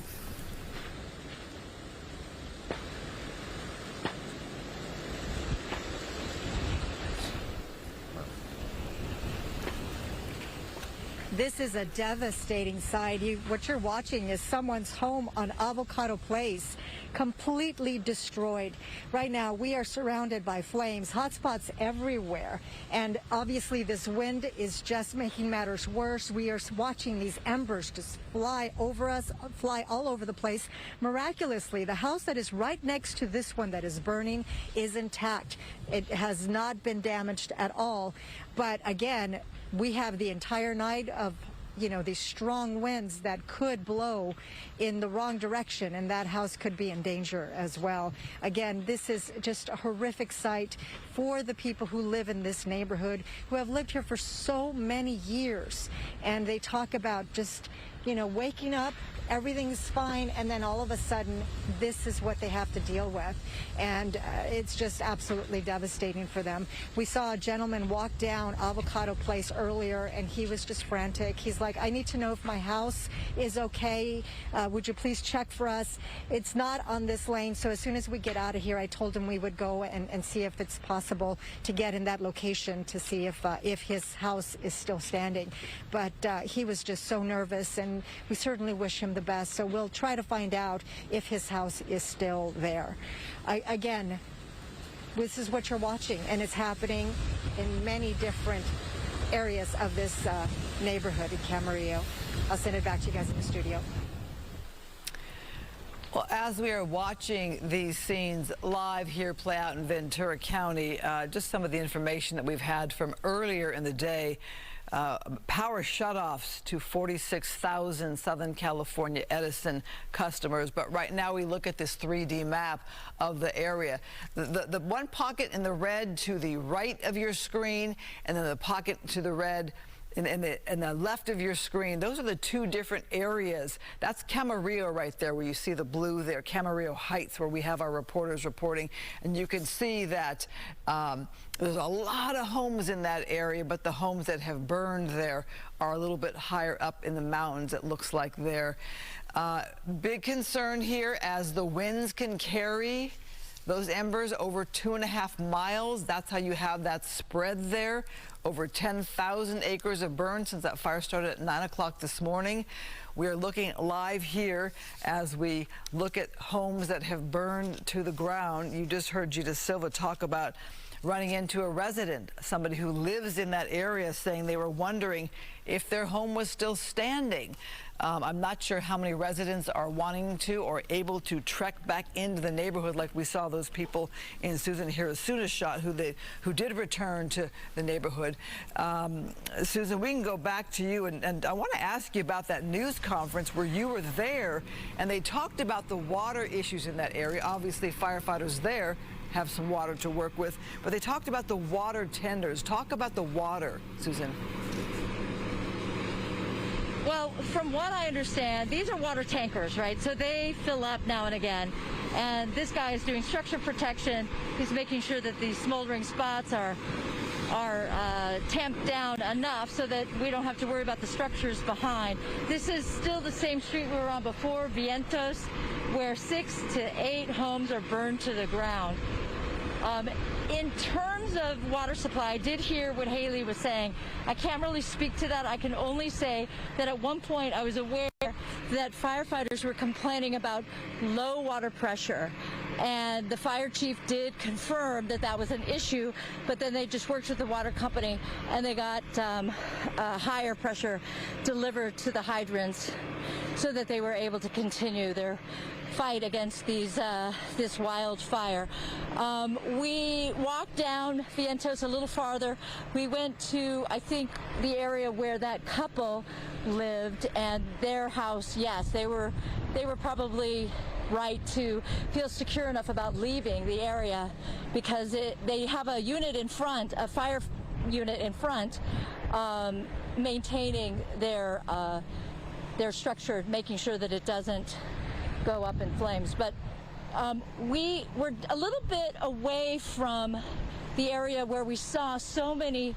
This is a devastating sight. What you're watching is someone's home on Avocado Place completely destroyed. Right now, we are surrounded by flames, hotspots everywhere. And obviously, this wind is just making matters worse. We are watching these embers just fly over us, fly all over the place. Miraculously, the house that is right next to this one that is burning is intact. It has not been damaged at all. But again, we have the entire night of, these strong winds that could blow in the wrong direction, and that house could be in danger as well. Again, this is just a horrific sight for the people who live in this neighborhood, who have lived here for so many years. And they talk about just, waking up, everything's fine, and then all of a sudden, this is what they have to deal with. And it's just absolutely devastating for them. We saw a gentleman walk down Avocado Place earlier, and he was just frantic. He's like, I need to know if my house is okay. Would you please check for us? It's not on this lane, so as soon as we get out of here, I told him we would go and see if it's possible to get in that location to see if his house is still standing. But he was just so nervous, and we certainly wish him the best. So we'll try to find out if his house is still there. Again, this is what you're watching, and it's happening in many different areas of this neighborhood in Camarillo. I'll send it back to you guys in the studio. Well, as we are watching these scenes live here play out in Ventura County, just some of the information that we've had from earlier in the day. Power shutoffs to 46,000 Southern California Edison customers. But right now we look at this 3D map of the area. The one pocket in the red to the right of your screen, and then the pocket to the red in the left of your screen, those are the two different areas. That's Camarillo right there, where you see the blue there, Camarillo Heights, where we have our reporters reporting. And you can see that there's a lot of homes in that area, but the homes that have burned there are a little bit higher up in the mountains, it looks like there. Big concern here as the winds can carry those embers over 2.5 miles. That's how you have that spread there. Over 10,000 acres have burned since that fire started at 9 o'clock this morning. We are looking live here as we look at homes that have burned to the ground. You just heard Gita Silva talk about running into a resident, somebody who lives in that area, saying they were wondering if their home was still standing. I'm not sure how many residents are wanting to or able to trek back into the neighborhood like we saw those people in Susan Hirasuna's shot who did return to the neighborhood. Susan, we can go back to you, and I want to ask you about that news conference where you were there, and they talked about the water issues in that area. Obviously, firefighters there have some water to work with, but they talked about the water tenders. Talk about the water, Susan. Well, from what I understand, these are water tankers, right? So they fill up now and again. And this guy is doing structure protection. He's making sure that these smoldering spots are tamped down enough so that we don't have to worry about the structures behind. This is still the same street we were on before, Vientos, where 6 to 8 homes are burned to the ground. In terms of water supply, I did hear what Haley was saying. I can't really speak to that. I can only say that at one point I was aware that firefighters were complaining about low water pressure. And the fire chief did confirm that that was an issue, but then they just worked with the water company and they got higher pressure delivered to the hydrants so that they were able to continue their fight against this wildfire. We walked down Vientos a little farther. We went to, I think, the area where that couple lived, and their house, yes, they were probably right to feel secure enough about leaving the area because they have a unit in front, a fire unit in front, maintaining their structure, making sure that it doesn't go up in flames. But we were a little bit away from the area where we saw so many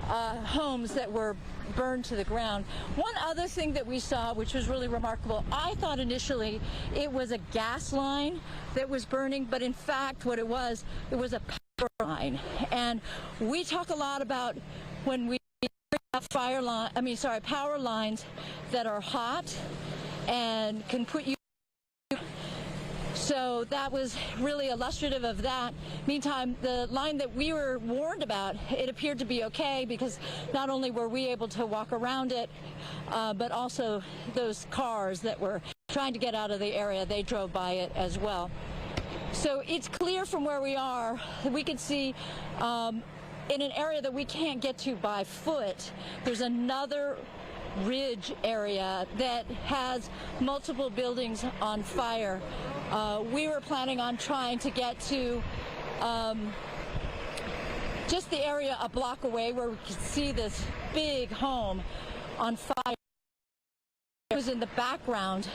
homes that were burned to the ground. One other thing that we saw, which was really remarkable, I thought initially it was a gas line that was burning, but in fact what it was a power line. And we talk a lot about when we have power lines that are hot and can put you. So that was really illustrative of that. Meantime, the line that we were warned about, it appeared to be okay because not only were we able to walk around it, but also those cars that were trying to get out of the area, they drove by it as well. So it's clear from where we are that we can see in an area that we can't get to by foot, there's another ridge area that has multiple buildings on fire. We were planning on trying to get to just the area a block away where we could see this big home on fire. It was in the background,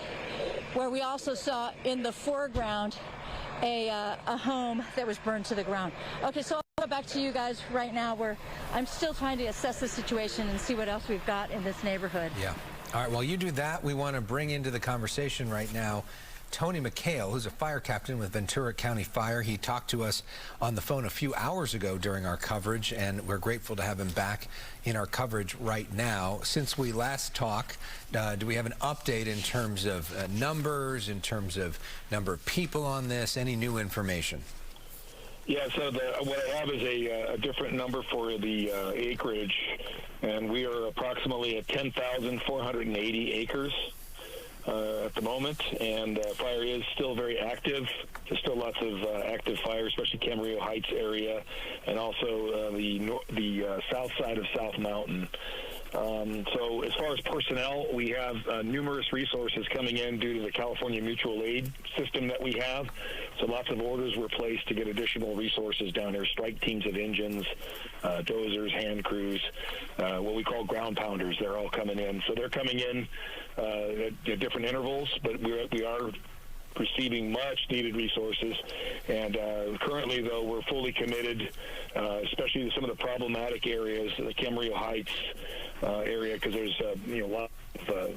where we also saw in the foreground a home that was burned to the ground. Okay, so I'll go back to you guys right now, where I'm still trying to assess the situation and see what else we've got in this neighborhood. Yeah. All right, while you do that, we want to bring into the conversation right now Tony McHale, who's a fire captain with Ventura County Fire. He talked to us on the phone a few hours ago during our coverage, and we're grateful to have him back in our coverage right now. Since we last talked, do we have an update in terms of numbers, in terms of number of people on this, any new information? Yeah, so what I have is a different number for the acreage, and we are approximately at 10,480 acres. At the moment, and fire is still very active. There's still lots of active fire, especially Camarillo Heights area, and also the south side of South Mountain. So as far as personnel, we have numerous resources coming in due to the California mutual aid system that we have. So lots of orders were placed to get additional resources down there, strike teams of engines, dozers, hand crews, what we call ground pounders. They're all coming in. So they're coming in at different intervals, but we are receiving much needed resources, and currently though we're fully committed, especially to some of the problematic areas, the Camarillo Heights area, because there's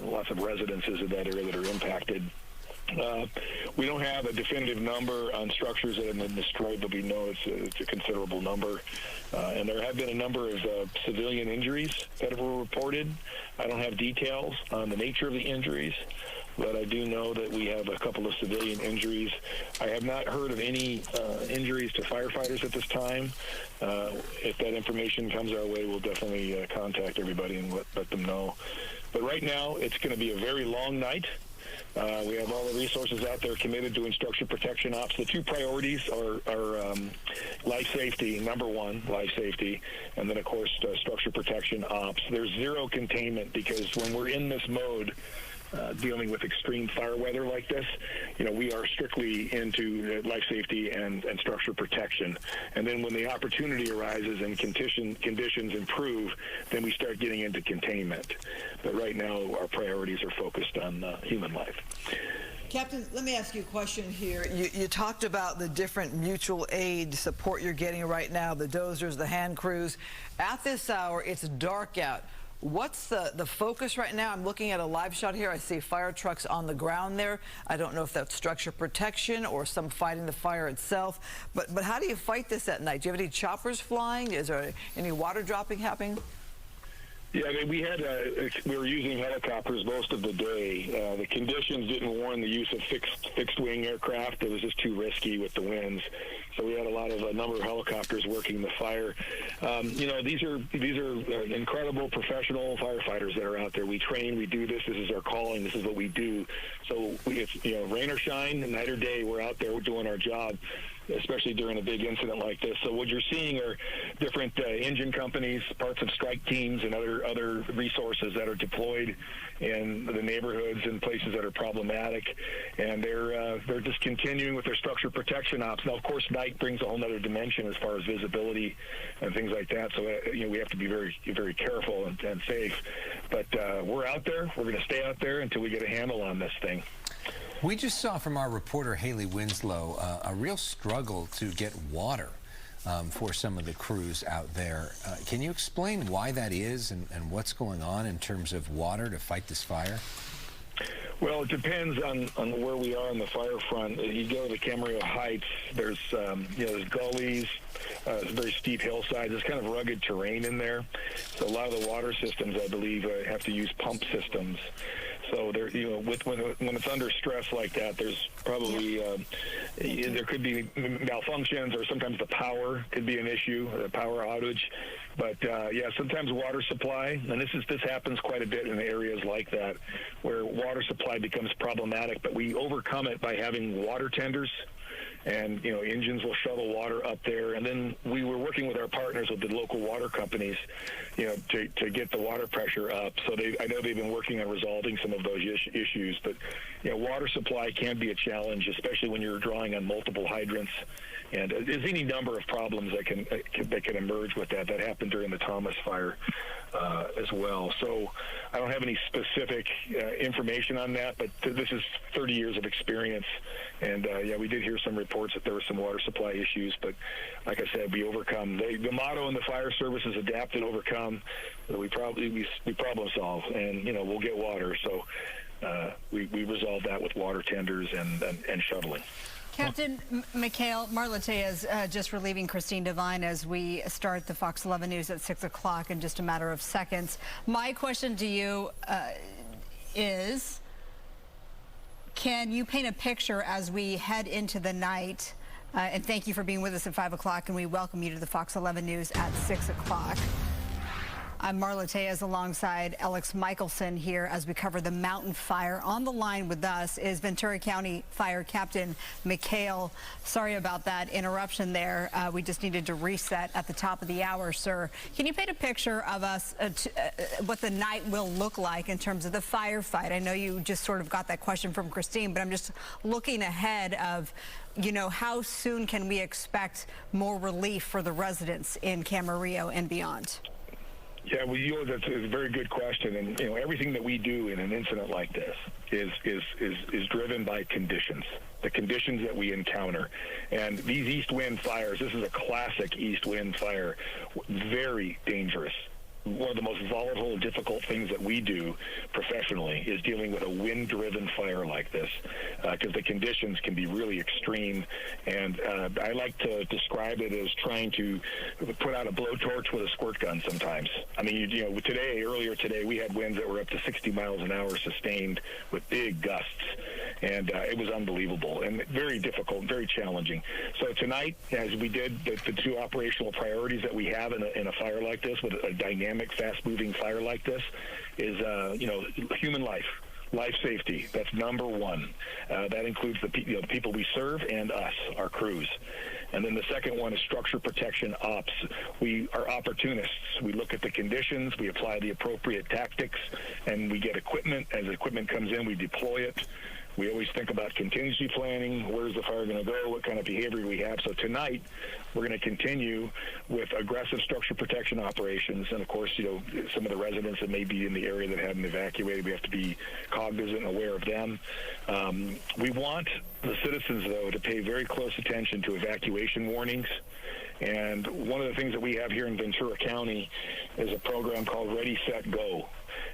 lots of residences in that area that are impacted. We don't have a definitive number on structures that have been destroyed, but we know it's a considerable number. And there have been a number of civilian injuries that were reported. I don't have details on the nature of the injuries, but I do know that we have a couple of civilian injuries. I have not heard of any injuries to firefighters at this time. If that information comes our way, we'll definitely contact everybody and let them know. But right now, it's going to be a very long night. We have all the resources out there committed doing structure protection ops. The two priorities are life safety, number one, life safety, and then, of course, structure protection ops. There's zero containment because when we're in this mode, dealing with extreme fire weather like this, we are strictly into life safety and structure protection. And then when the opportunity arises and conditions improve, then we start getting into containment. But right now, our priorities are focused on human life. Captain, let me ask you a question here. You talked about the different mutual aid support you're getting right now, the dozers, the hand crews. At this hour, it's dark out. What's the focus right now? I'm looking at a live shot here. I see fire trucks on the ground there. I don't know if that's structure protection or some fighting the fire itself. But how do you fight this at night? Do you have any choppers flying? Is there any water dropping happening? Yeah, I mean, we were using helicopters most of the day. The conditions didn't warrant the use of fixed wing aircraft. It was just too risky with the winds. So we had a number of helicopters working the fire. These are incredible professional firefighters that are out there. We train, we do this. This is our calling. This is what we do. So it's rain or shine, night or day, we're out there, we're doing our job, especially during a big incident like this. So what you're seeing are different engine companies, parts of strike teams, and other resources that are deployed in the neighborhoods and places that are problematic, and they're just continuing with their structure protection ops. Now, of course, night brings a whole other dimension as far as visibility and things like that. So we have to be very, very careful and safe. But we're out there. We're going to stay out there until we get a handle on this thing. We just saw from our reporter Haley Winslow a real struggle to get water for some of the crews out there. Can you explain why that is and what's going on in terms of water to fight this fire? Well, it depends on where we are on the fire front. You go to the Camarillo Heights, there's gullies, very steep hillsides. There's kind of rugged terrain in there. So a lot of the water systems, I believe, have to use pump systems. So there, when it's under stress like that, there's probably there could be malfunctions, or sometimes the power could be an issue, the power outage. But sometimes water supply, and this happens quite a bit in areas like that, where water supply becomes problematic. But we overcome it by having water tenders. And, engines will shuttle water up there. And then we were working with our partners with the local water companies, to get the water pressure up. So I know they've been working on resolving some of those issues. But, water supply can be a challenge, especially when you're drawing on multiple hydrants. And there's any number of problems that can emerge with that. That happened during the Thomas fire as well. So I don't have any specific information on that, but this is 30 years of experience. And, we did hear some reports that there were some water supply issues. But like I said, we overcome. The motto in the fire service is adapt and overcome. We problem solve, and, we'll get water. So we resolve that with water tenders and shuttling. Captain Mikhail, Marlatea is just relieving Christine Devine as we start the Fox 11 News at 6 o'clock in just a matter of seconds. My question to you is, can you paint a picture as we head into the night? And thank you for being with us at 5 o'clock, and we welcome you to the Fox 11 News at 6 o'clock. I'm Marla Tejas alongside Alex Michelson here as we cover the mountain fire. On the line with us is Ventura County Fire Captain Mikhail. Sorry about that interruption there. We just needed to reset at the top of the hour, sir. Can you paint a picture of us, what the night will look like in terms of the firefight? I know you just sort of got that question from Christine, but I'm just looking ahead of, you know, how soon can we expect more relief for the residents in Camarillo and beyond? Yeah, well, that's a very good question, and everything that we do in an incident like this is driven by conditions, the conditions that we encounter, and these east wind fires. This is a classic east wind fire, very dangerous. One of the most volatile, difficult things that we do professionally is dealing with a wind-driven fire like this, because the conditions can be really extreme. And I like to describe it as trying to put out a blowtorch with a squirt gun sometimes. I mean, earlier today, we had winds that were up to 60 miles an hour sustained with big gusts. And it was unbelievable and very difficult, very challenging. So tonight, as we did the two operational priorities that we have in a fire like this, with a dynamic, fast-moving fire like this, is human life safety. That's number one. That includes the people we serve and us, our crews. And then the second one is structure protection ops. We are opportunists. We look at the conditions, we apply the appropriate tactics, and we get equipment. As equipment comes in, we deploy it. We always think about contingency planning. Where's the fire going to go? What kind of behavior we have? So tonight, we're going to continue with aggressive structure protection operations. And, of course, some of the residents that may be in the area that haven't evacuated, we have to be cognizant and aware of them. We want the citizens, though, to pay very close attention to evacuation warnings. And one of the things that we have here in Ventura County is a program called Ready, Set, Go.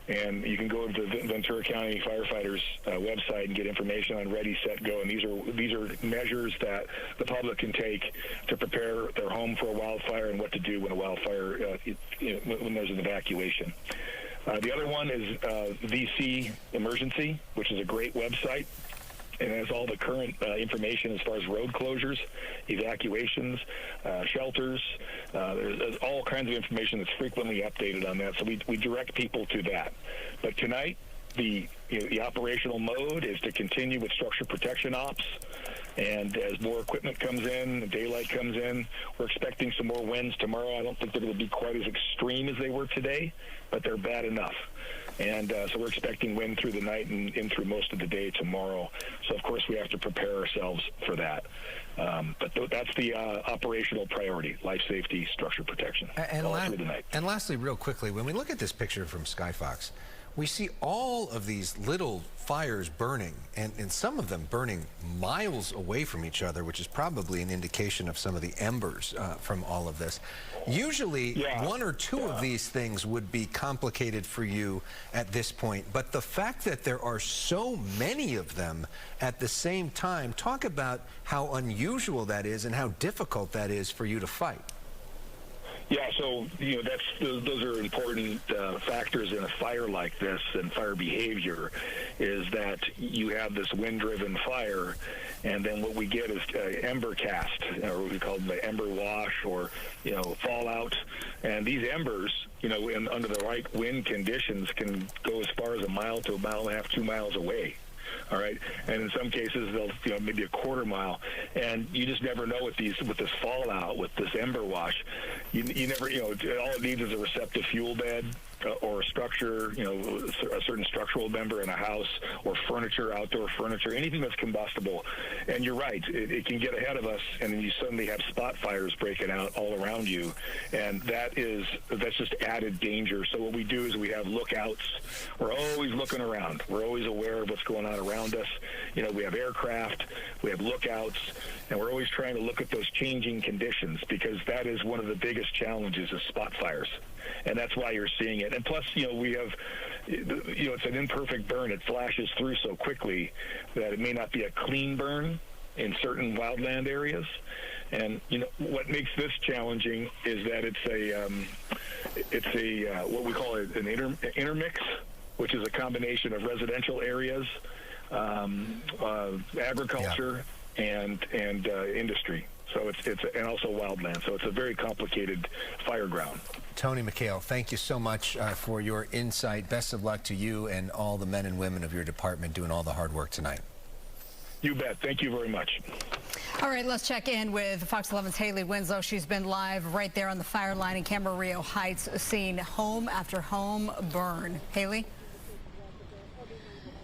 And you can go to the Ventura County Firefighters website and get information on Ready, Set, Go. And these are measures that the public can take to prepare their home for a wildfire and what to do when a wildfire, when there's an evacuation. The other one is VC Emergency, which is a great website. And has all the current information as far as road closures, evacuations, shelters. There's all kinds of information that's frequently updated on that. So we direct people to that. But tonight, the operational mode is to continue with structure protection ops. And as more equipment comes in, daylight comes in, we're expecting some more winds tomorrow. I don't think they're going to be quite as extreme as they were today, but they're bad enough. And so we're expecting wind through the night and in through most of the day tomorrow. So, of course, we have to prepare ourselves for that. But that's the operational priority, life safety, structure protection, all through the night. And lastly, real quickly, when we look at this picture from Skyfox, we see all of these little fires burning, and some of them burning miles away from each other, which is probably an indication of some of the embers from all of this. Usually, one or two of these things would be complicated for you at this point, but the fact that there are so many of them at the same time, talk about how unusual that is and how difficult that is for you to fight. Yeah, so those are important factors in a fire like this and fire behavior, is that you have this wind-driven fire, and then what we get is ember cast, or what we call the ember wash, or fallout. And these embers, under the right wind conditions, can go as far as a mile to a mile and a half, 2 miles away. All right, and in some cases they'll maybe a quarter mile, and you just never know with this fallout, with this ember wash. You never, all it needs is a receptive fuel bed or a structure, a certain structural member in a house, or furniture, outdoor furniture, anything that's combustible. And you're right, it can get ahead of us, and then you suddenly have spot fires breaking out all around you, and that's just added danger. So what we do is we have lookouts. We're always looking around. We're always aware of what's going on around us. We have aircraft, we have lookouts, and we're always trying to look at those changing conditions, because that is one of the biggest challenges is spot fires. And that's why you're seeing it. And plus, we have, it's an imperfect burn. It flashes through so quickly that it may not be a clean burn in certain wildland areas. And, what makes this challenging is that it's a what we call an intermix, which is a combination of residential areas, agriculture, and industry. So it's and also wildland. So it's a very complicated fire ground. Tony McHale, thank you so much for your insight. Best of luck to you and all the men and women of your department doing all the hard work tonight. You bet. Thank you very much. All right, let's check in with Fox 11's Haley Winslow. She's been live right there on the fire line in Camarillo Heights, seeing home after home burn. Haley?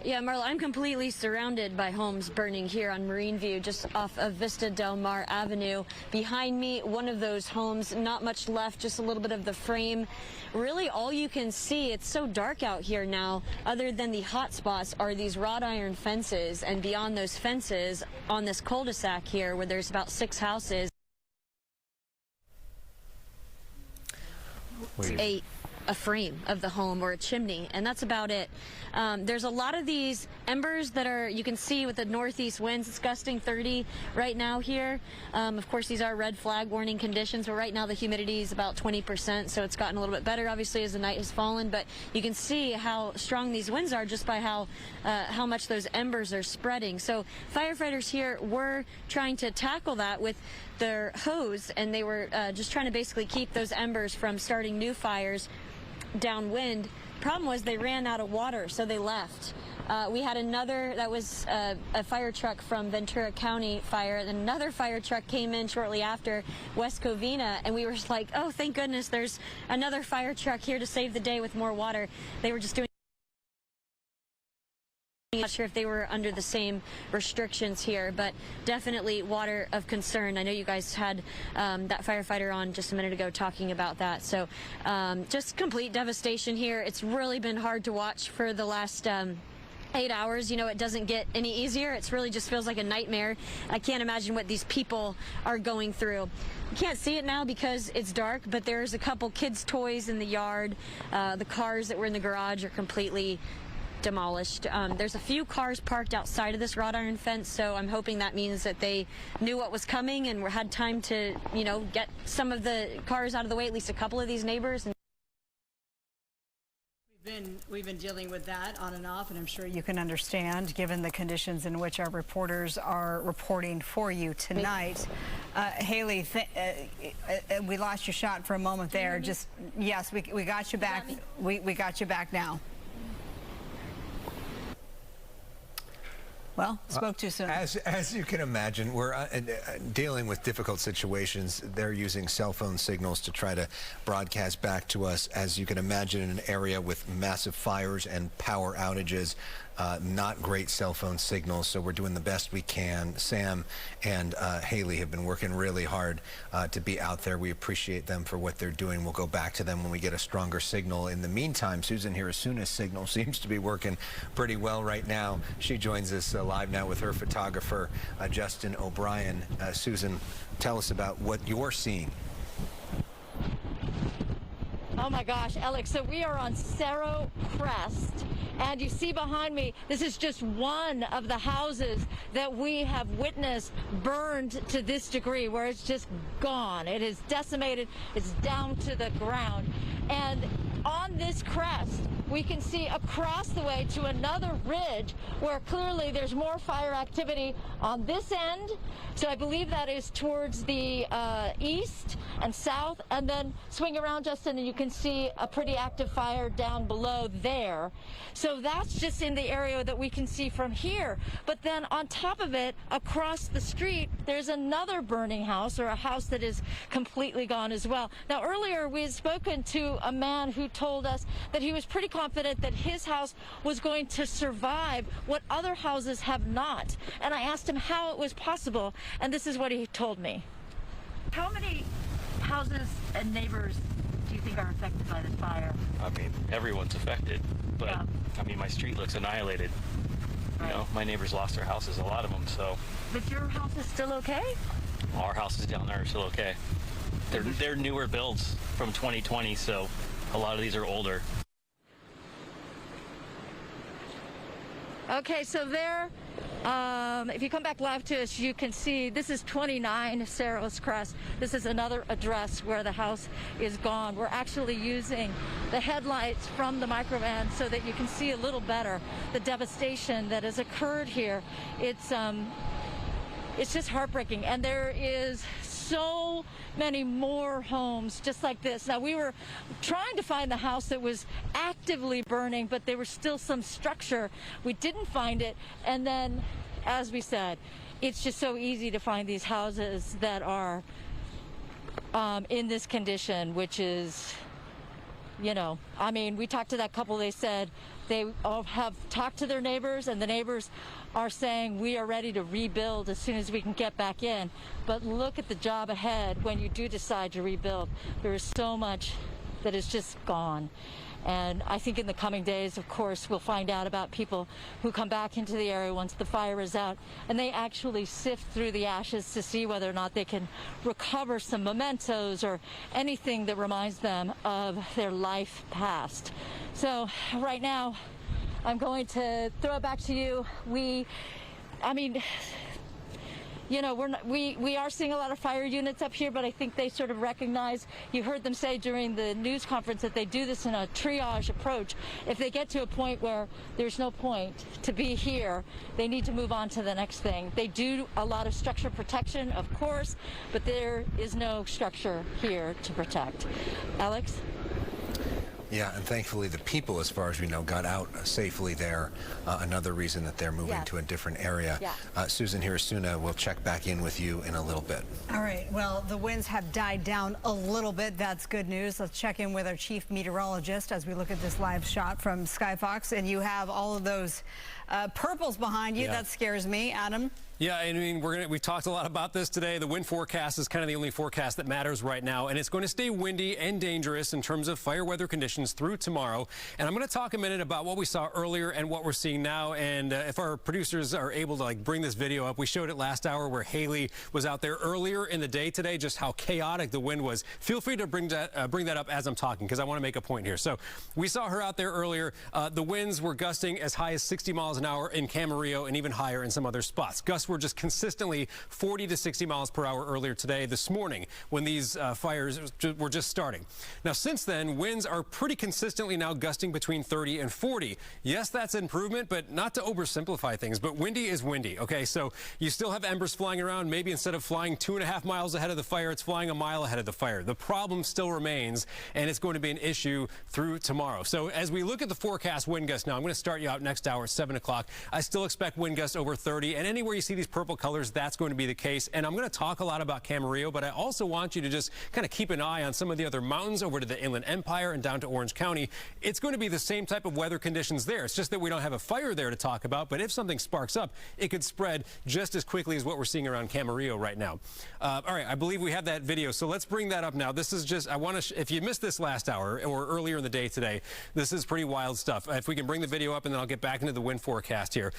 Yeah, Marla, I'm completely surrounded by homes burning here on Marine View, just off of Vista Del Mar Avenue. Behind me, one of those homes, not much left, just a little bit of the frame. Really, all you can see, it's so dark out here now, other than the hot spots, are these wrought iron fences. And beyond those fences, on this cul-de-sac here, where there's about 6 houses, a frame of the home or a chimney, and that's about it. There's a lot of these embers that are, you can see with the northeast winds, it's gusting 30 right now here. Of course, these are red flag warning conditions, but right now the humidity is about 20%, so it's gotten a little bit better, obviously, as the night has fallen. But you can see how strong these winds are just by how much those embers are spreading. So firefighters here were trying to tackle that with their hose, and they were just trying to basically keep those embers from starting new fires downwind. Problem was they ran out of water, so they left. We had another, that was a fire truck from Ventura County Fire, and another fire truck came in shortly after, West Covina, and we were just like, oh, thank goodness there's another fire truck here to save the day with more water. They were just doing, I'm not sure if they were under the same restrictions here, but definitely water of concern. I know you guys had that firefighter on just a minute ago talking about that. So just complete devastation here. It's really been hard to watch for the last 8 hours. You know, it doesn't get any easier. It really just feels like a nightmare. I can't imagine what these people are going through. You can't see it now because it's dark, but there's a couple kids' toys in the yard. The cars that were in the garage are completely demolished. There's a few cars parked outside of this wrought iron fence, so I'm hoping that means that they knew what was coming and had time to, you know, get some of the cars out of the way, at least a couple of these neighbors. We've been dealing with that on and off, and I'm sure you can understand, given the conditions in which our reporters are reporting for you tonight. Haley, we lost your shot for a moment there. Just yes, we got you back. We got you back now. Well, spoke too soon. As you can imagine, we're dealing with difficult situations. They're using cell phone signals to try to broadcast back to us. As you can imagine, in an area with massive fires and power outages, not great cell phone signals, so we're doing the best we can. Sam and Haley have been working really hard to be out there. We appreciate them for what they're doing. We'll go back to them when we get a stronger signal. In the meantime, Susan here, as soon as signal seems to be working pretty well right now. She joins us live now with her photographer, Justin O'Brien. Susan, tell us about what you're seeing. Oh my gosh, Alex, so we are on Cerro Crest, and you see behind me, this is just one of the houses that we have witnessed burned to this degree, where it's just gone. It is decimated, it's down to the ground. And on this crest, we can see across the way to another ridge where clearly there's more fire activity on this end. So I believe that is towards the east and south, and then swing around, Justin, and you can see a pretty active fire down below there. So that's just in the area that we can see from here. But then on top of it, across the street, there's another burning house, or a house that is completely gone as well. Now, earlier we had spoken to a man who told us that he was pretty confident that his house was going to survive what other houses have not. And I asked him how it was possible, and this is what he told me. How many houses and neighbors do you think are affected by this fire? I mean, everyone's affected, but yeah. I mean, my street looks annihilated. Right. You know, my neighbors lost their houses, a lot of them, so. But your house is still okay? Our houses down there are still okay. They're newer builds from 2020, so a lot of these are older. Okay, so there, if you come back live to us, you can see this is 29 Cerro Crest. This is another address where the house is gone. We're actually using the headlights from the microvan so that you can see a little better the devastation that has occurred here. It's it's just heartbreaking. And there is so many more homes just like this. Now, we were trying to find the house that was actively burning, but there was still some structure. We didn't find it. And then, as we said, it's just so easy to find these houses that are in this condition, which is, you know, I mean, we talked to that couple. They said they all have talked to their neighbors, and the neighbors are saying we are ready to rebuild as soon as we can get back in. But look at the job ahead when you do decide to rebuild. There is so much that is just gone. And I think in the coming days, of course, we'll find out about people who come back into the area once the fire is out, and they actually sift through the ashes to see whether or not they can recover some mementos or anything that reminds them of their life past. So right now, I'm going to throw it back to you. I mean, you know, we are seeing a lot of fire units up here, but I think they sort of recognize, you heard them say during the news conference that they do this in a triage approach. If they get to a point where there's no point to be here, they need to move on to the next thing. They do a lot of structure protection, of course, but there is no structure here to protect. Alex? Yeah, and thankfully the people, as far as we know, got out safely there. Another reason that they're moving to a different area. Yeah. Susan Hirasuna will check back in with you in a little bit. All right, well, the winds have died down a little bit. That's good news. Let's check in with our chief meteorologist as we look at this live shot from Skyfox. And you have all of those purples behind you. Yeah. That scares me. Adam? Yeah, I mean, we've talked a lot about this today. The wind forecast is kind of the only forecast that matters right now, and it's going to stay windy and dangerous in terms of fire weather conditions through tomorrow. And I'm going to talk a minute about what we saw earlier and what we're seeing now. And if our producers are able to bring this video up, we showed it last hour where Haley was out there earlier in the day today, just how chaotic the wind was. Feel free to bring that up as I'm talking, because I want to make a point here. So we saw her out there earlier. The winds were gusting as high as 60 miles an hour in Camarillo and even higher in some other spots. Gusts were just consistently 40 to 60 miles per hour earlier today, this morning, when these fires were just starting. Now, since then, winds are pretty consistently now gusting between 30 and 40. Yes, that's an improvement, but not to oversimplify things, but windy is windy, okay? So you still have embers flying around. Maybe instead of flying 2.5 miles ahead of the fire, it's flying a mile ahead of the fire. The problem still remains, and it's going to be an issue through tomorrow. So as we look at the forecast wind gusts now, I'm going to start you out next hour at 7 o'clock. I still expect wind gusts over 30, and anywhere you see these purple colors, that's going to be the case. And I'm going to talk a lot about Camarillo, but I also want you to just kind of keep an eye on some of the other mountains over to the Inland Empire and down to Orange County. It's going to be the same type of weather conditions there. It's just that we don't have a fire there to talk about, but if something sparks up, it could spread just as quickly as what we're seeing around Camarillo right now. All right, I believe we have that video, so let's bring that up now. This is just, I want to, if you missed this last hour or earlier in the day today, this is pretty wild stuff. If we can bring the video up, and then I'll get back into the wind forecast here.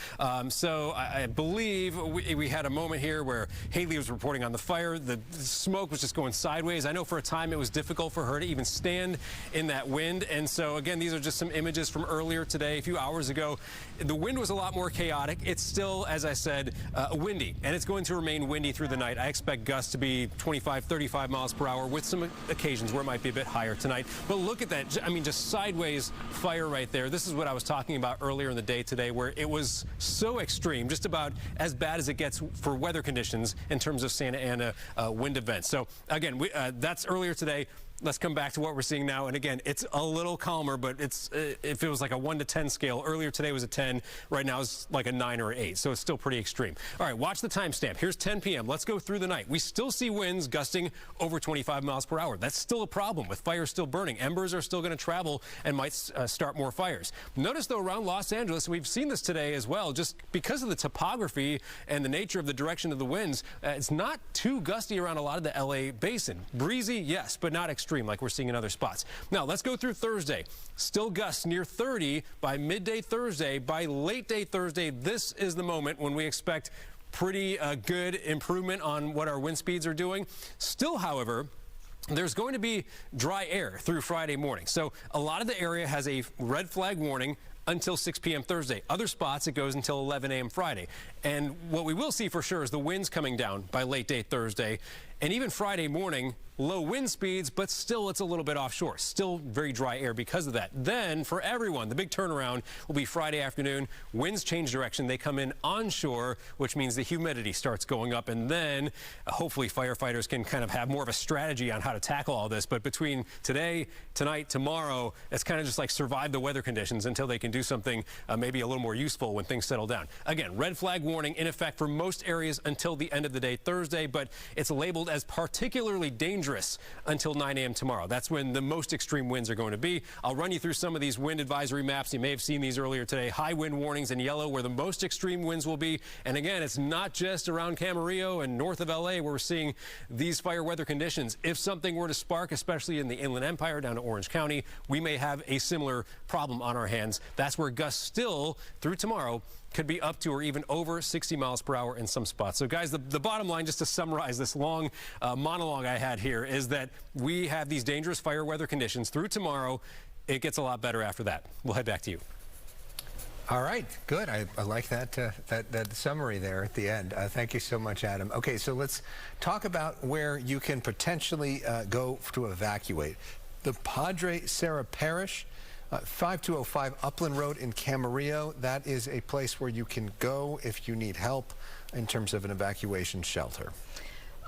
So I believe we had a moment here where Haley was reporting on the fire. The smoke was just going sideways. I know for a time it was difficult for her to even stand in that wind. And so, again, these are just some images from earlier today, a few hours ago. The wind was a lot more chaotic. It's still, as I said, windy, and it's going to remain windy through the night. I expect gusts to be 25, 35 miles per hour with some occasions where it might be a bit higher tonight. But look at that. I mean, just sideways fire right there. This is what I was talking about earlier in the day today, where it was so extreme, just about as bad as it gets for weather conditions in terms of Santa Ana wind events. So again, that's earlier today. Let's come back to what we're seeing now. And again, it's a little calmer, but it's if it was like a 1 to 10 scale, earlier today was a 10. Right now it's like a 9 or an 8. So it's still pretty extreme. All right, watch the timestamp. Here's 10 p.m. Let's go through the night. We still see winds gusting over 25 miles per hour. That's still a problem with fires still burning. Embers are still going to travel and might start more fires. Notice, though, around Los Angeles, we've seen this today as well, just because of the topography and the nature of the direction of the winds, it's not too gusty around a lot of the L.A. basin. Breezy, yes, but not extreme like we're seeing in other spots. Now, let's go through Thursday. Still gusts near 30 by midday Thursday. By late day Thursday, this is the moment when we expect pretty good improvement on what our wind speeds are doing. Still, however, there's going to be dry air through Friday morning. So a lot of the area has a red flag warning. until 6 p.m. Thursday. Other spots, it goes until 11 a.m. Friday. And what we will see for sure is the winds coming down by late day Thursday. And even Friday morning, low wind speeds, but still it's a little bit offshore. Still very dry air because of that. Then for everyone, the big turnaround will be Friday afternoon. Winds change direction. They come in onshore, which means the humidity starts going up. And then hopefully firefighters can kind of have more of a strategy on how to tackle all this. But between today, tonight, tomorrow, it's kind of just like survive the weather conditions until they can do something maybe a little more useful when things settle down. Again, red flag warning in effect for most areas until the end of the day Thursday, but it's labeled as particularly dangerous until 9 a.m. tomorrow. That's when the most extreme winds are going to be. I'll run you through some of these wind advisory maps. You may have seen these earlier today. High wind warnings in yellow where the most extreme winds will be. And again, it's not just around Camarillo and north of LA where we're seeing these fire weather conditions. If something were to spark, especially in the Inland Empire down to Orange County, we may have a similar problem on our hands. That's where gusts still through tomorrow could be up to or even over 60 miles per hour in some spots. So guys, the bottom line, just to summarize this long monologue I had here, is that we have these dangerous fire weather conditions through tomorrow. It gets a lot better after that. We'll head back to you. All right, good. I like that that summary there at the end. Thank you so much, Adam. Okay, so let's talk about where you can potentially go to evacuate. The Padre Serra Parish, 5205 Upland Road in Camarillo. That is a place where you can go if you need help in terms of an evacuation shelter.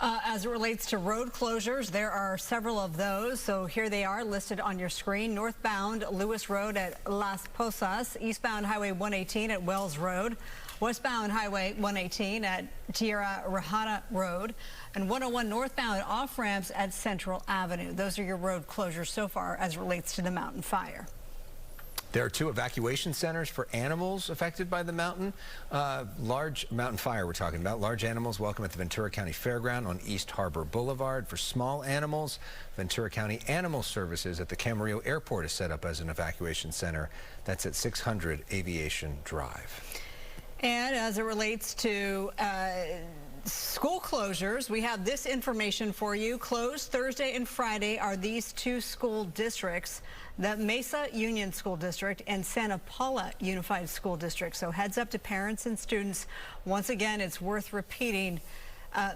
As it relates to road closures, there are several of those. So here they are listed on your screen. Northbound Lewis Road at Las Posas, eastbound Highway 118 at Wells Road, westbound Highway 118 at Tierra Rajada Road, and 101 northbound off-ramps at Central Avenue. Those are your road closures so far as it relates to the mountain fire. There are 2 evacuation centers for animals affected by the large mountain fire we're talking about. Large animals welcome at the Ventura County Fairground on East Harbor Boulevard. For small animals, Ventura County Animal Services at the Camarillo Airport is set up as an evacuation center. That's at 600 Aviation Drive. And as it relates to school closures, we have this information for you. Closed Thursday and Friday are these 2 school districts, the Mesa Union School District and Santa Paula Unified School District. So heads up to parents and students. Once again, it's worth repeating.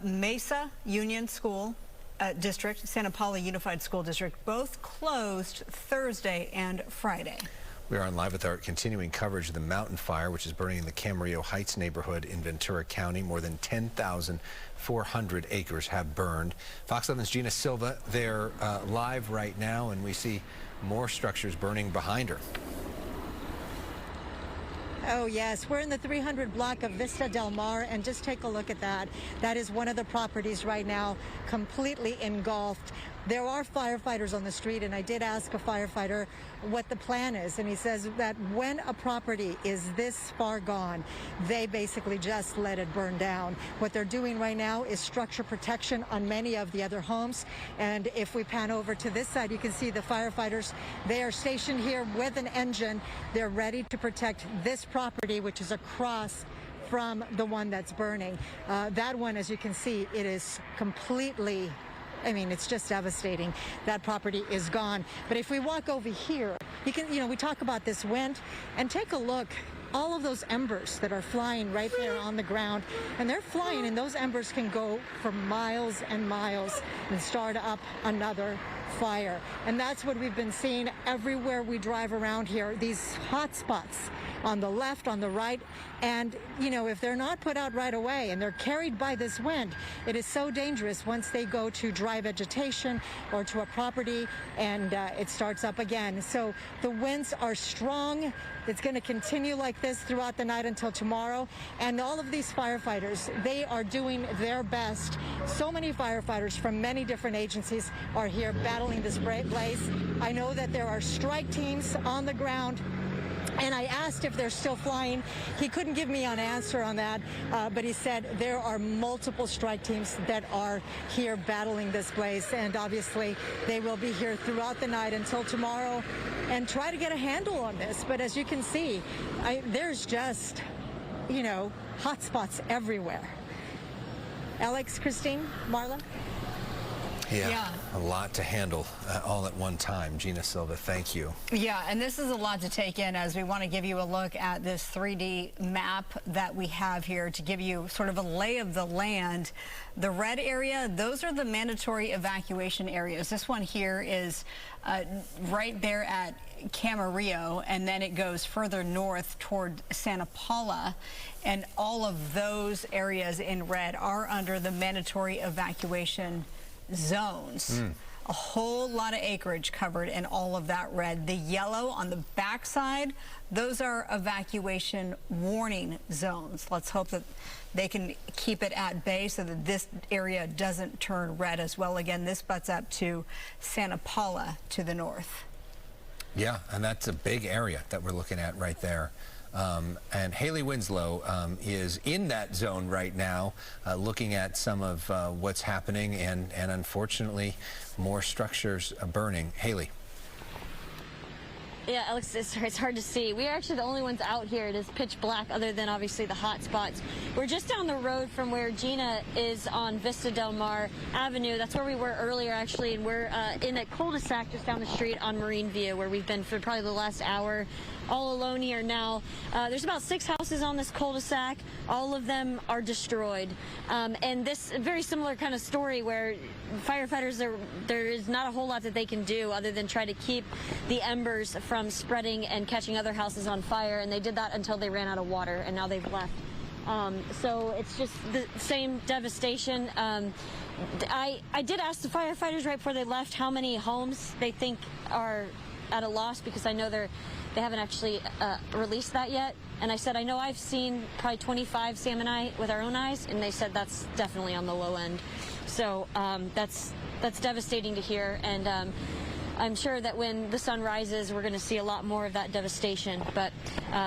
Mesa Union School District, Santa Paula Unified School District, both closed Thursday and Friday. We are on live with our continuing coverage of the mountain fire, which is burning in the Camarillo Heights neighborhood in Ventura County. More than 10,400 acres have burned. Fox 11's Gina Silva, they're live right now, and we see more structures burning behind her. Oh, yes. We're in the 300 block of Vista Del Mar, and just take a look at that. That is one of the properties right now completely engulfed. There are firefighters on the street, and I did ask a firefighter what the plan is, and he says that when a property is this far gone, they basically just let it burn down. What they're doing right now is structure protection on many of the other homes, and if we pan over to this side, you can see the firefighters. They are stationed here with an engine. They're ready to protect this property, which is across from the one that's burning. That one, as you can see, it is completely, it's just devastating. That property is gone. But if we walk over here, we talk about this wind, and take a look. All of those embers that are flying right there on the ground, and they're flying, and those embers can go for miles and miles and start up another fire. And that's what we've been seeing everywhere we drive around here, these hot spots on the left, on the right. And, if they're not put out right away and they're carried by this wind, it is so dangerous once they go to dry vegetation or to a property, and it starts up again. So the winds are strong. It's going to continue like this throughout the night until tomorrow. And all of these firefighters, they are doing their best. So many firefighters from many different agencies are here battling this blaze. I know that there are strike teams on the ground, and I asked if they're still flying. He couldn't give me an answer on that, but he said there are multiple strike teams that are here battling this blaze, and obviously they will be here throughout the night until tomorrow and try to get a handle on this. But as you can see, there's just, hot spots everywhere. Alex, Christine, Marla? Yeah, a lot to handle all at one time. Gina Silva, thank you. Yeah, and this is a lot to take in as we want to give you a look at this 3D map that we have here to give you sort of a lay of the land. The red area, those are the mandatory evacuation areas. This one here is right there at Camarillo, and then it goes further north toward Santa Paula, and all of those areas in red are under the mandatory evacuation zones. A whole lot of acreage covered in all of that red. The yellow on the backside, those are evacuation warning zones. Let's hope that they can keep it at bay so that this area doesn't turn red as well. Again, this butts up to Santa Paula to the north. Yeah, and that's a big area that we're looking at right there. And Haley Winslow is in that zone right now, looking at some of what's happening, and unfortunately, more structures burning. Haley. Yeah, Alex, it's hard to see. We are actually the only ones out here. It is pitch black other than obviously the hot spots. We're just down the road from where Gina is on Vista Del Mar Avenue. That's where we were earlier, actually, and we're in a cul-de-sac just down the street on Marine View, where we've been for probably the last hour. All alone here now. There's about 6 houses on this cul-de-sac. All of them are destroyed. And this very similar kind of story where firefighters, there is not a whole lot that they can do other than try to keep the embers from spreading and catching other houses on fire. And they did that until they ran out of water, and now they've left. So it's just the same devastation. I did ask the firefighters right before they left how many homes they think are at a loss, because I know they haven't actually released that yet. And I said, I know I've seen probably 25 salmon with our own eyes, and they said that's definitely on the low end. So that's devastating to hear, and I'm sure that when the sun rises, we're going to see a lot more of that devastation. But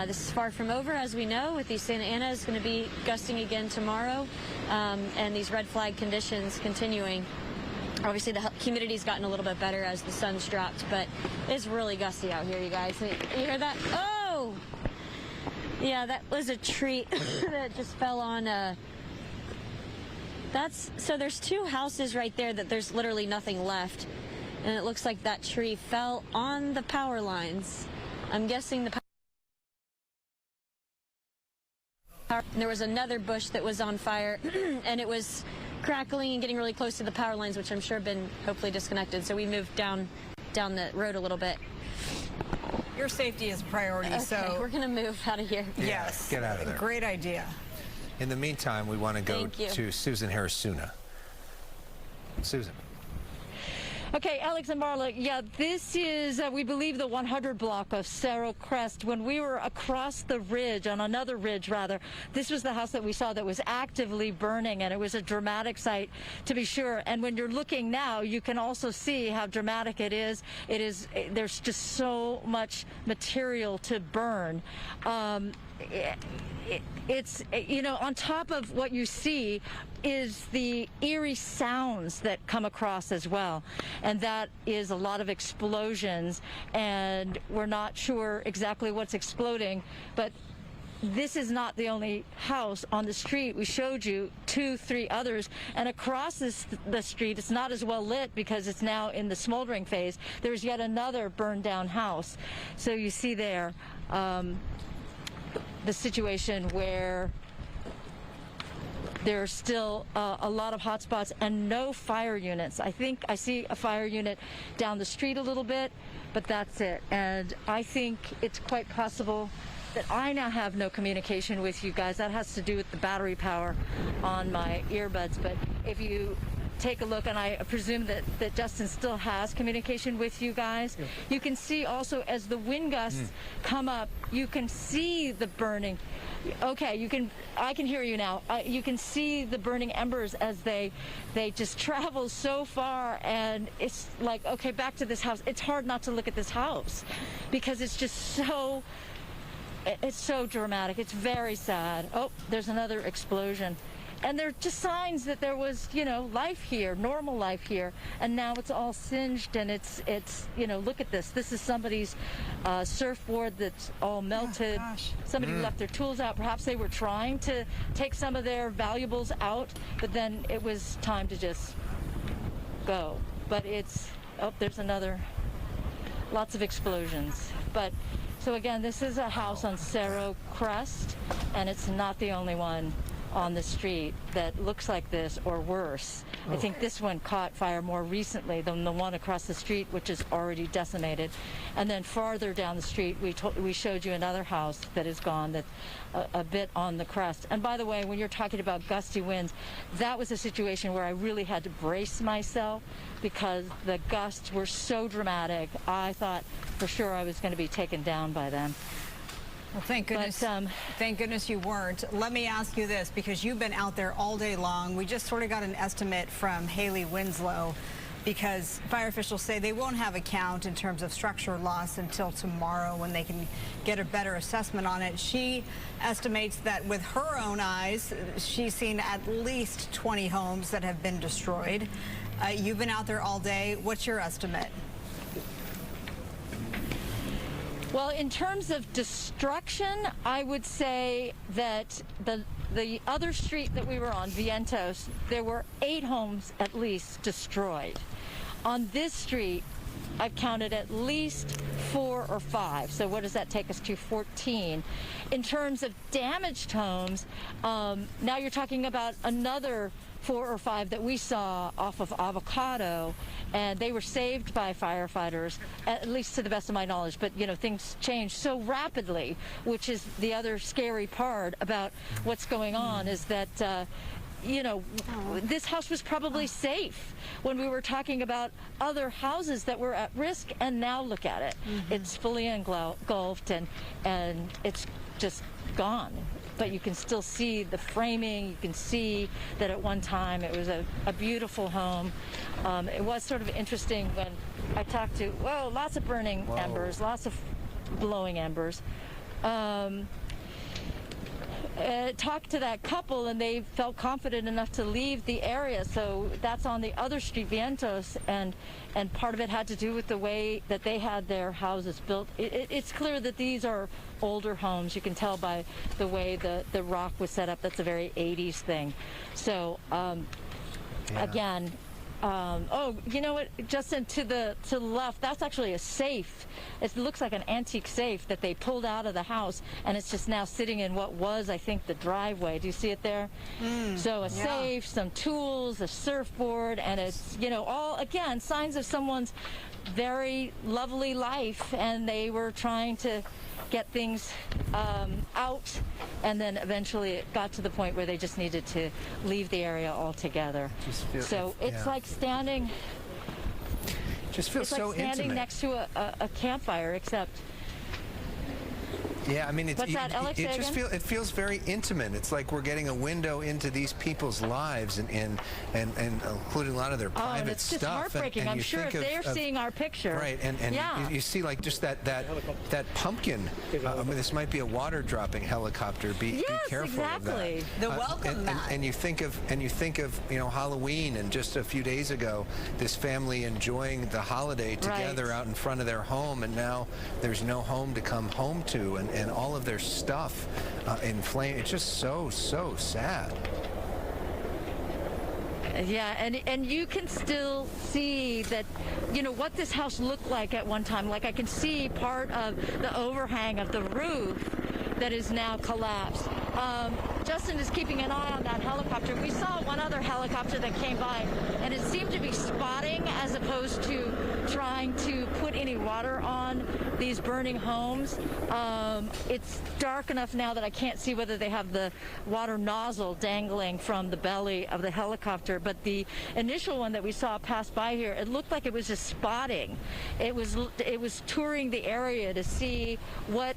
this is far from over, as we know, with these Santa Anas going to be gusting again tomorrow, and these red flag conditions continuing. Obviously, the humidity's gotten a little bit better as the sun's dropped, but it's really gusty out here, you guys. You hear that? Oh! Yeah, that was a tree that just fell on. So there's 2 houses right there that there's literally nothing left. And it looks like that tree fell on the power lines. I'm guessing the power. There was another bush that was on fire, and it was crackling and getting really close to the power lines, which I'm sure have been hopefully disconnected. So we moved down the road a little bit. Your safety is a priority, okay, so we're gonna move out of here. Yeah, yes, get out of there. Great idea. In the meantime, we want to go to Susan Harrisuna. Susan. Okay, Alex and Marla, yeah, this is, we believe, the 100 block of Cerro Crest. When we were across the ridge, on another ridge rather, this was the house that we saw that was actively burning, and it was a dramatic sight, to be sure. And when you're looking now, you can also see how dramatic it is. There's just so much material to burn. It's, you know, on top of what you see is the eerie sounds that come across as well. And that is a lot of explosions, and we're not sure exactly what's exploding, but this is not the only house on the street. We showed you 2, 3 others, and across the street, it's not as well lit because it's now in the smoldering phase. There's yet another burned down house. So you see there the situation where there's still a lot of hot spots and no fire units. I think I see a fire unit down the street a little bit, but that's it. And I think it's quite possible that I now have no communication with you guys. That has to do with the battery power on my earbuds. But if you take a look, and I presume that Justin still has communication with you guys. Yeah. You can see also as the wind gusts come up, you can see the burning. Okay, I can hear you now. You can see the burning embers as they just travel so far, and it's like, okay, back to this house. It's hard not to look at this house because it's just so, it's so dramatic. It's very sad. Oh, there's another explosion. And they're just signs that there was, you know, life here, normal life here, and now it's all singed, and it's you know, look at this. This is somebody's surfboard that's all melted. Oh, somebody left their tools out. Perhaps they were trying to take some of their valuables out, but then it was time to just go. But it's, oh, there's another, lots of explosions. But, so again, this is a house on Cerro Crest, and it's not the only one on the street that looks like this or worse. I think this one caught fire more recently than the one across the street, which is already decimated. And then farther down the street, we showed you another house that is gone, that's a bit on the crest. And by the way, when you're talking about gusty winds, that was a situation where I really had to brace myself because the gusts were so dramatic. I thought for sure I was going to be taken down by them. Well, thank goodness. Thank goodness you weren't. Let me ask you this, because you've been out there all day long. We just sort of got an estimate from Haley Winslow, because fire officials say they won't have a count in terms of structure loss until tomorrow when they can get a better assessment on it. She estimates that with her own eyes, she's seen at least 20 homes that have been destroyed. You've been out there all day. What's your estimate? Well, in terms of destruction, I would say that the other street that we were on, Vientos, there were 8 homes at least destroyed. On this street, I've counted at least 4 or 5. So what does that take us to? 14. In terms of damaged homes, now you're talking about another 4 or 5 that we saw off of Avocado, and they were saved by firefighters, at least to the best of my knowledge. But, you know, things change so rapidly, which is the other scary part about what's going on, is that, you know, this house was probably safe when we were talking about other houses that were at risk, and now look at it. It's fully engulfed, and it's just gone. But you can still see the framing. You can see that at one time it was a beautiful home. It was sort of interesting when I talked to, well, lots of burning embers, lots of blowing embers. Talked to that couple, and they felt confident enough to leave the area. So that's on the other street, Vientos, and part of it had to do with the way that they had their houses built. It's clear that these are older homes. You can tell by the way the rock was set up. That's a very 80s thing. So again, oh, you know what, Justin, to the left, that's actually a safe. It looks like an antique safe that they pulled out of the house, and it's just now sitting in what was, I think, the driveway. Do you see it there? So a safe, some tools, a surfboard, and it's, you know, all, again, signs of someone's very lovely life, and they were trying to get things out, and then eventually it got to the point where they just needed to leave the area altogether. So it's like standing. Just feels it's so like standing intimate. next to a campfire, except. Yeah, I mean, What's that, Alex? It feels very intimate. It's like we're getting a window into these people's lives, and including a lot of their private and it's just stuff. heartbreaking. And I'm you sure if think they're seeing our picture. Right, and you see like just that pumpkin. I mean, this might be a water dropping helicopter. Be careful exactly. of that. The welcome mat. And you think of you know, Halloween, and just a few days ago, this family enjoying the holiday together out in front of their home, and now there's no home to come home to, and all of their stuff in flame. It's just so sad. Yeah, and you can still see that, you know, what this house looked like at one time. Like, I can see part of the overhang of the roof that is now collapsed. Justin is keeping an eye on that helicopter. We saw one other helicopter that came by, and it seemed to be spotting as opposed to trying to put any water on these burning homes. It's dark enough now that I can't see whether they have the water nozzle dangling from the belly of the helicopter, but the initial one that we saw pass by here, it looked like it was just spotting. It was touring the area to see what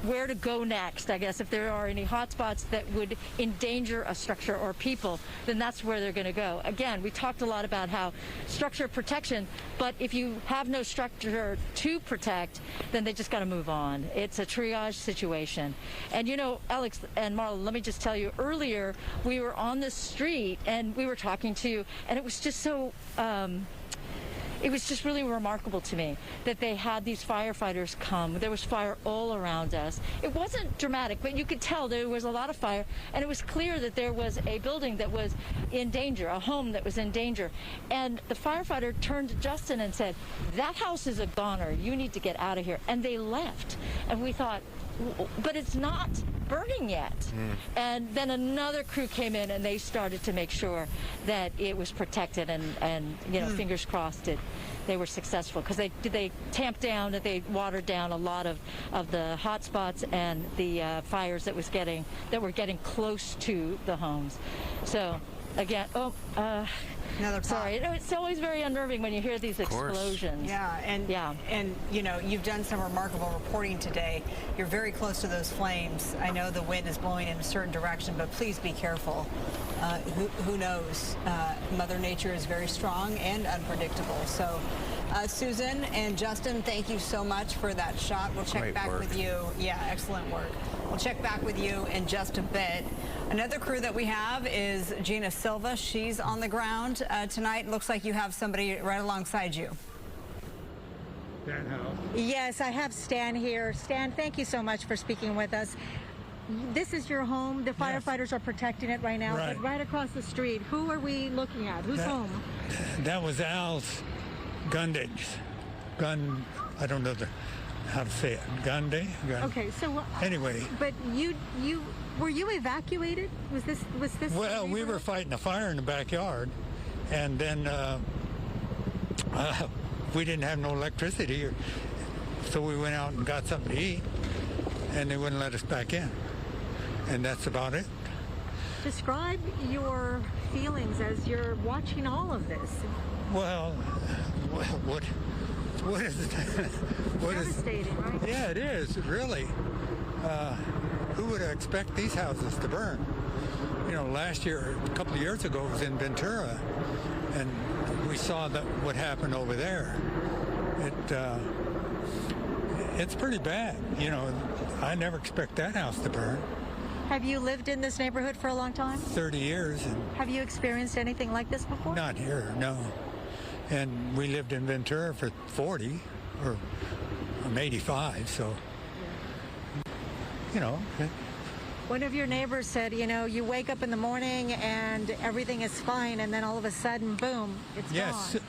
where to go next, I guess. If there are any hotspots that would endanger a structure or people, then that's where they're going to go. Again, we talked a lot about how structure protection, but if you have no structure to protect, then they just got to move on. It's a triage situation. And you know, Alex and Marla, let me just tell you, earlier we were on the street and we were talking to you, and it was just so it was just really remarkable to me that they had these firefighters come. There was fire all around us. It wasn't dramatic, but you could tell there was a lot of fire, and it was clear that there was a building that was in danger, a home that was in danger. And the firefighter turned to Justin and said, "That house is a goner. You need to get out of here." And they left. And we thought, but it's not burning yet. And then another crew came in and they started to make sure that it was protected, and you know, fingers crossed they were successful, because they tamped down and they watered down a lot of the hot spots and the fires that were getting close to the homes. So again, sorry, it's always very unnerving when you hear these explosions. Yeah, and you know, you've done some remarkable reporting today. You're very close to those flames. I know the wind is blowing in a certain direction, but please be careful. Who knows? Mother Nature is very strong and unpredictable. So, Susan and Justin, thank you so much for that shot. We'll check back with you. Yeah, excellent work. We'll check back with you in just a bit. Another crew that we have is Gina Silva. She's on the ground tonight. Looks like you have somebody right alongside you. Yes, I have Stan here. Stan, thank you so much for speaking with us. This is your home. The firefighters are protecting it right now. Right. But right across the street, who are we looking at? Whose home? That was Al's Gunday. I don't know how to say it. Gunday? Okay, so anyway. But were you evacuated? Was this? Well, we were fighting a fire in the backyard, and then we didn't have no electricity, so we went out and got something to eat, and they wouldn't let us back in, and that's about it. Describe your feelings as you're watching all of this. Well, what is it? Devastating, right? Yeah, it is, really. Who would expect these houses to burn? You know, last year, a couple of years ago, it was in Ventura, and we saw what happened over there. It's pretty bad. You know, I never expect that house to burn. Have you lived in this neighborhood for a long time? 30 years. And have you experienced anything like this before? Not here, no. And we lived in Ventura for 40, or I'm 85, so, you know. One of your neighbors said, you know, you wake up in the morning and everything is fine, and then all of a sudden, boom, it's gone.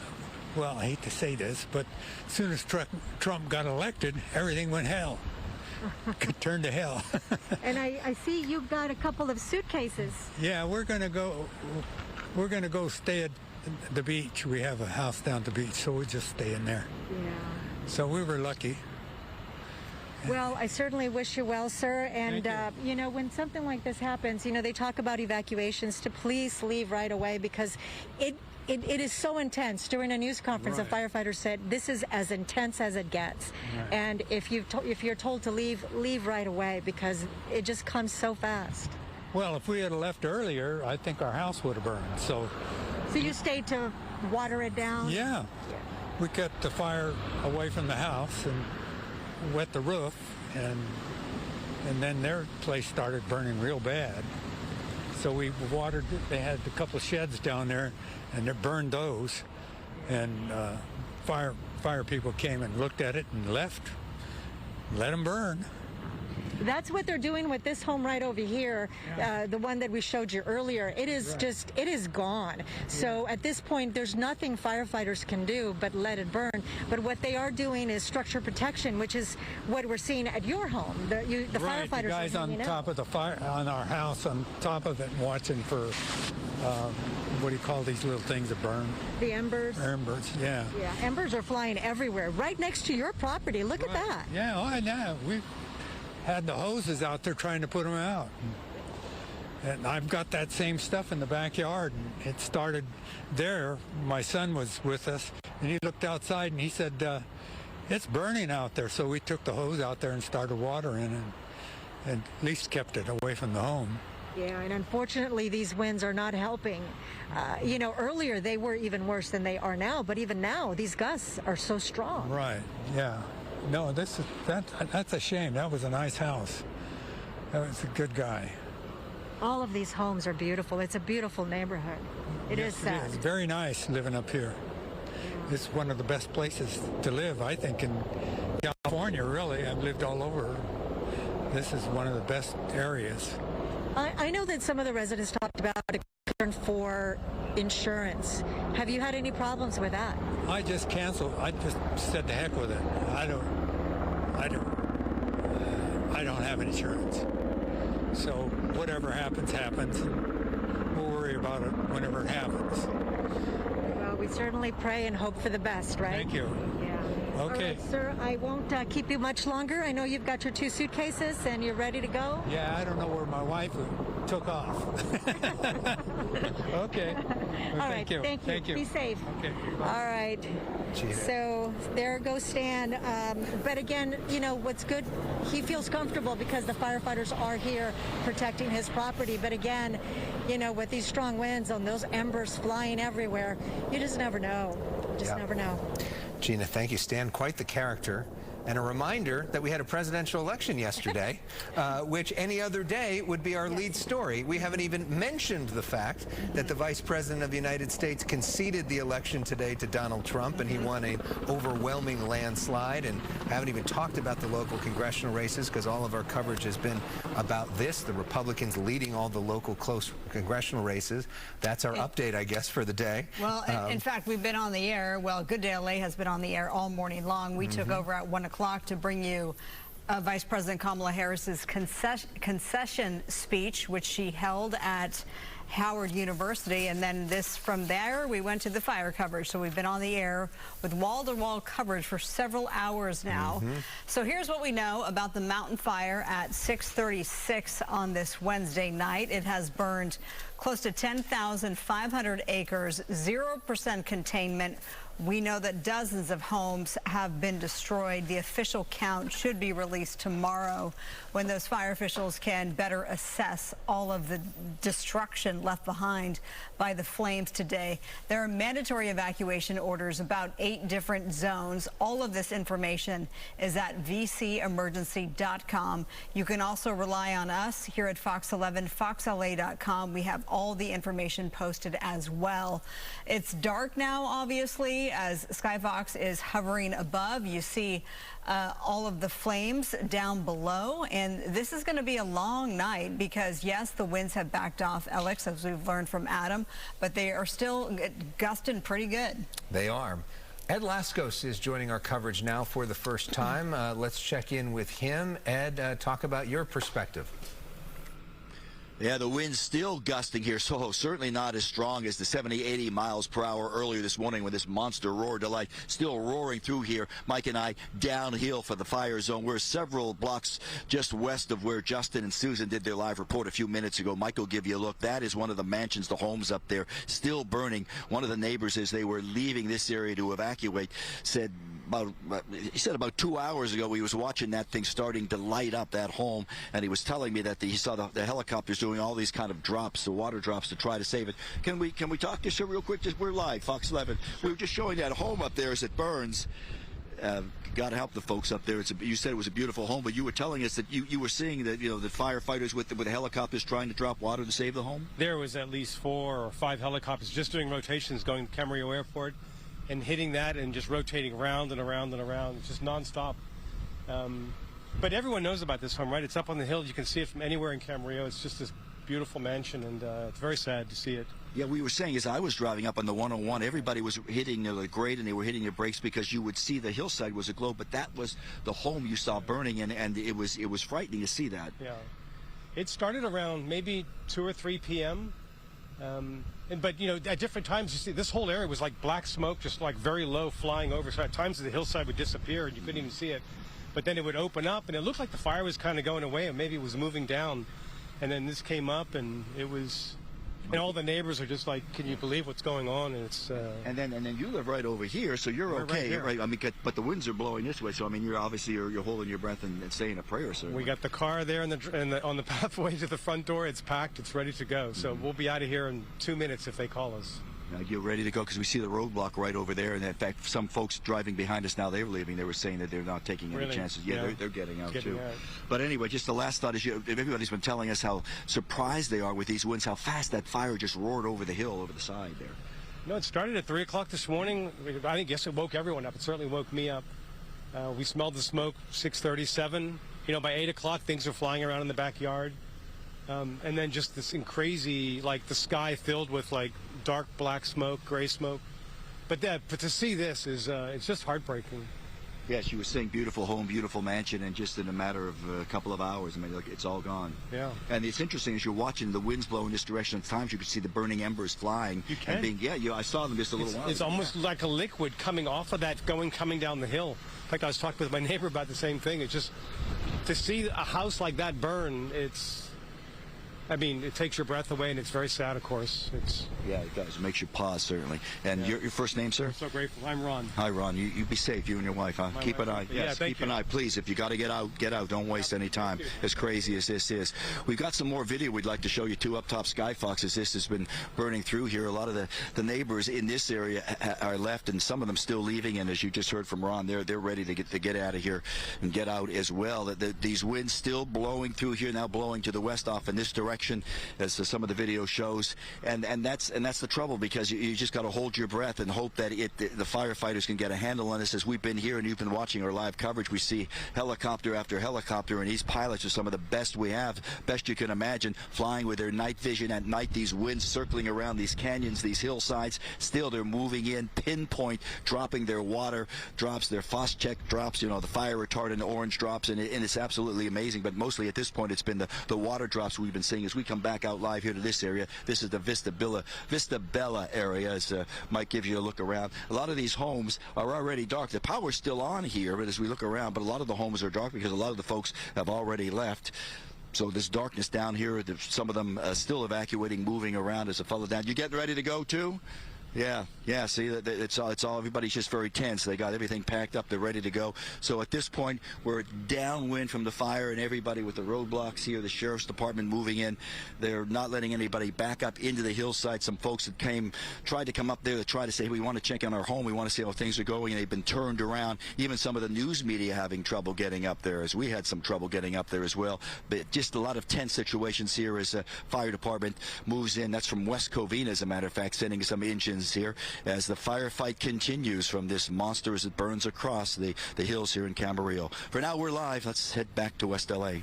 Well, I hate to say this, but as soon as Trump got elected, everything went hell. Turned to hell. And I see you've got a couple of suitcases. Yeah, we're gonna go stay at the beach. We have a house down at the beach, so we just stay in there. Yeah. So we were lucky. Well, I certainly wish you well, sir. And, you know, when something like this happens, you know, they talk about evacuations, to please leave right away, because it is so intense. During a news conference, a firefighter said, this is as intense as it gets. Right. And if you're told to leave right away, because it just comes so fast. Well, if we had left earlier, I think our house would have burned. So you stayed to water it down? Yeah. We kept the fire away from the house and wet the roof, and then their place started burning real bad. So we watered it. They had a couple of sheds down there, and they burned those. And fire people came and looked at it and left. Let them burn. That's what they're doing with this home right over here, the one that we showed you earlier. It is it is gone. So at this point, there's nothing firefighters can do but let it burn. But what they are doing is structure protection, which is what we're seeing at your home. The firefighters the guys are on top of the fire, on our house, on top of it, watching for what do you call these little things that burn? The embers. Embers, yeah. Yeah, embers are flying everywhere, right next to your property. Look at that. Yeah, I know. We had the hoses out there trying to put them out. And I've got that same stuff in the backyard. And it started there. My son was with us, and he looked outside and he said, it's burning out there. So we took the hose out there and started watering, and at least kept it away from the home. Yeah, and unfortunately, these winds are not helping. You know, earlier they were even worse than they are now, but even now, these gusts are so strong. Right, yeah. No, that's a shame. That was a nice house. That was a good guy. All of these homes are beautiful. It's a beautiful neighborhood. It is sad. It is very nice living up here. it's one of the best places to live, I think, in California, really. I've lived all over. This is one of the best areas. I know that some of the residents talked about a concern for insurance. Have you had any problems with that? I just canceled. I just said the heck with it. I don't have insurance. So whatever happens, happens. We'll worry about it whenever it happens. Well, we certainly pray and hope for the best, right? Thank you. Yeah. Okay. All right, sir, I won't keep you much longer. I know you've got your 2 suitcases and you're ready to go. Yeah, I don't know where my wife took off. Okay. Well, All right, thank you. Be safe. Okay. All right. So there goes Stan. But again, you know, what's good, he feels comfortable because the firefighters are here protecting his property. But again, you know, with these strong winds and those embers flying everywhere, you just never know. Never know. Gina, thank you. Stan, quite the character. And a reminder that we had a presidential election yesterday, which any other day would be our lead story. We haven't even mentioned the fact that the Vice President of the United States conceded the election today to Donald Trump, and he won an overwhelming landslide. And haven't even talked about the local congressional races because all of our coverage has been about this, the Republicans leading all the local close congressional races. That's our update, I guess, for the day. Well, in fact, we've been on the air. Well, Good Day LA has been on the air all morning long. We took over at 1 o'clock to bring you Vice President Kamala Harris's concession speech, which she held at Howard University, and then from there we went to the fire coverage. So we've been on the air with wall-to-wall coverage for several hours now. So here's what we know about the mountain fire at 6:36 on this Wednesday night. It has burned close to 10,500 acres, 0% containment. We know that dozens of homes have been destroyed. The official count should be released tomorrow when those fire officials can better assess all of the destruction left behind by the flames today. There are mandatory evacuation orders, about 8 different zones. All of this information is at vcemergency.com. You can also rely on us here at Fox 11, foxla.com. We have all the information posted as well. It's dark now, obviously, as Skyfox is hovering above. You see all of the flames down below, and this is going to be a long night because, yes, the winds have backed off, Alex, as we've learned from Adam, but they are still gusting pretty good. They are. Ed Laskos is joining our coverage now for the first time. Let's check in with him. Ed, talk about your perspective. Yeah, the wind's still gusting here, so certainly not as strong as the 70, 80 miles per hour earlier this morning when this monster roared to light. Still roaring through here. Mike and I downhill for the fire zone. We're several blocks just west of where Justin and Susan did their live report a few minutes ago. Mike will give you a look. That is one of the mansions, the homes up there, still burning. One of the neighbors, as they were leaving this area to evacuate, said about 2 hours ago he was watching that thing starting to light up, that home, and he was telling me that he saw the helicopters doing all these kind of drops, the water drops, to try to save it. Can we talk to you real quick? We're live, Fox 11. We were just showing that home up there as it burns. Got to help the folks up there. You said it was a beautiful home, but you were telling us that you were seeing that, you know, the firefighters with the helicopters trying to drop water to save the home. There was at least 4 or 5 helicopters just doing rotations going to Camarillo Airport and hitting that and just rotating around and around and around. It's just nonstop. But everyone knows about this home, right? It's up on the hill. You can see it from anywhere in Camarillo. It's just this beautiful mansion, and it's very sad to see it. Yeah, we were saying as I was driving up on the 101, everybody was hitting the grade and they were hitting their brakes because you would see the hillside was aglow, but that was the home you saw burning, and it was frightening to see that. Yeah, it started around maybe 2 or 3 p.m. But you know, at different times, you see this whole area was like black smoke, just like very low, flying over. So at times the hillside would disappear and you couldn't even see it. But then it would open up, and it looked like the fire was kind of going away, and maybe it was moving down. And then this came up, and it was, and all the neighbors are just like, "Can you believe what's going on?" And it's. And then you live right over here, so you're okay, right? I mean, but the winds are blowing this way, so I mean, you're obviously you're holding your breath and saying a prayer, sir. We got the car there, on the pathway to the front door. It's packed. It's ready to go. So we'll be out of here in 2 minutes if they call us. You're ready to go because we see the roadblock right over there, and in fact, some folks driving behind us now, they're leaving. They were saying that they're not taking any chances. Yeah, they're getting out too. But anyway, just the last thought is, everybody's been telling us how surprised they are with these winds, how fast that fire just roared over the hill, over the side there. No, it started at 3 o'clock this morning. I guess it woke everyone up. It certainly woke me up. We smelled the smoke 6:37. By 8 o'clock, things are flying around in the backyard. And then just this crazy, like the sky filled with like dark black smoke, gray smoke. But to see this is, it's just heartbreaking. Yes, you were saying beautiful home, beautiful mansion, and just in a matter of a couple of hours, I mean, look, it's all gone. Yeah. And it's interesting as you're watching the winds blow in this direction. At times, you can see the burning embers flying. You can. And I saw them just a little while ago. It's almost like a liquid coming off of that, coming down the hill. In fact, I was talking with my neighbor about the same thing. It's just to see a house like that burn. It takes your breath away, and it's very sad, of course. Yeah, it does. It makes you pause, certainly. And your first name, sir? I'm so grateful. I'm Ron. Hi, Ron. You be safe, you and your wife, huh? Keep an eye. Yes, keep an eye, please. If you got to get out, get out. Don't waste any time, as crazy as this is. We've got some more video we'd like to show you, too, up top Sky Fox, as this has been burning through here. A lot of the neighbors in this area are left, and some of them still leaving. And as you just heard from Ron, they're ready to get out of here and get out as well. These winds still blowing through here, now blowing to the west off in this direction, as some of the video shows, and that's the trouble, because you just got to hold your breath and hope that the firefighters can get a handle on this. As we've been here and you've been watching our live coverage, we see helicopter after helicopter, and these pilots are some of the best we have, best you can imagine, flying with their night vision at night. These winds circling around these canyons, these hillsides, still they're moving in, pinpoint, dropping their water drops, their Phos-Check drops, the fire retardant orange drops, and it's absolutely amazing. But mostly at this point, it's been the water drops we've been seeing. As we come back out live here to this area, this is the Vista Bella area, as Mike gives you a look around. A lot of these homes are already dark. The power's still on here, but as we look around, but a lot of the homes are dark because a lot of the folks have already left. So this darkness down here, some of them still evacuating, moving around as a fellow down. You getting ready to go too? Yeah. See, it's all. Everybody's just very tense. They got everything packed up. They're ready to go. So at this point, we're downwind from the fire, and everybody with the roadblocks here. The sheriff's department moving in. They're not letting anybody back up into the hillside. Some folks that tried to come up there to try to say, we want to check on our home. We want to see how things are going, and they've been turned around. Even some of the news media having trouble getting up there, as we had some trouble getting up there as well. But just a lot of tense situations here as the fire department moves in. That's from West Covina, as a matter of fact, sending some engines here as the firefight continues from this monster as it burns across the hills here in Camarillo. For now, we're live. Let's head back to West LA.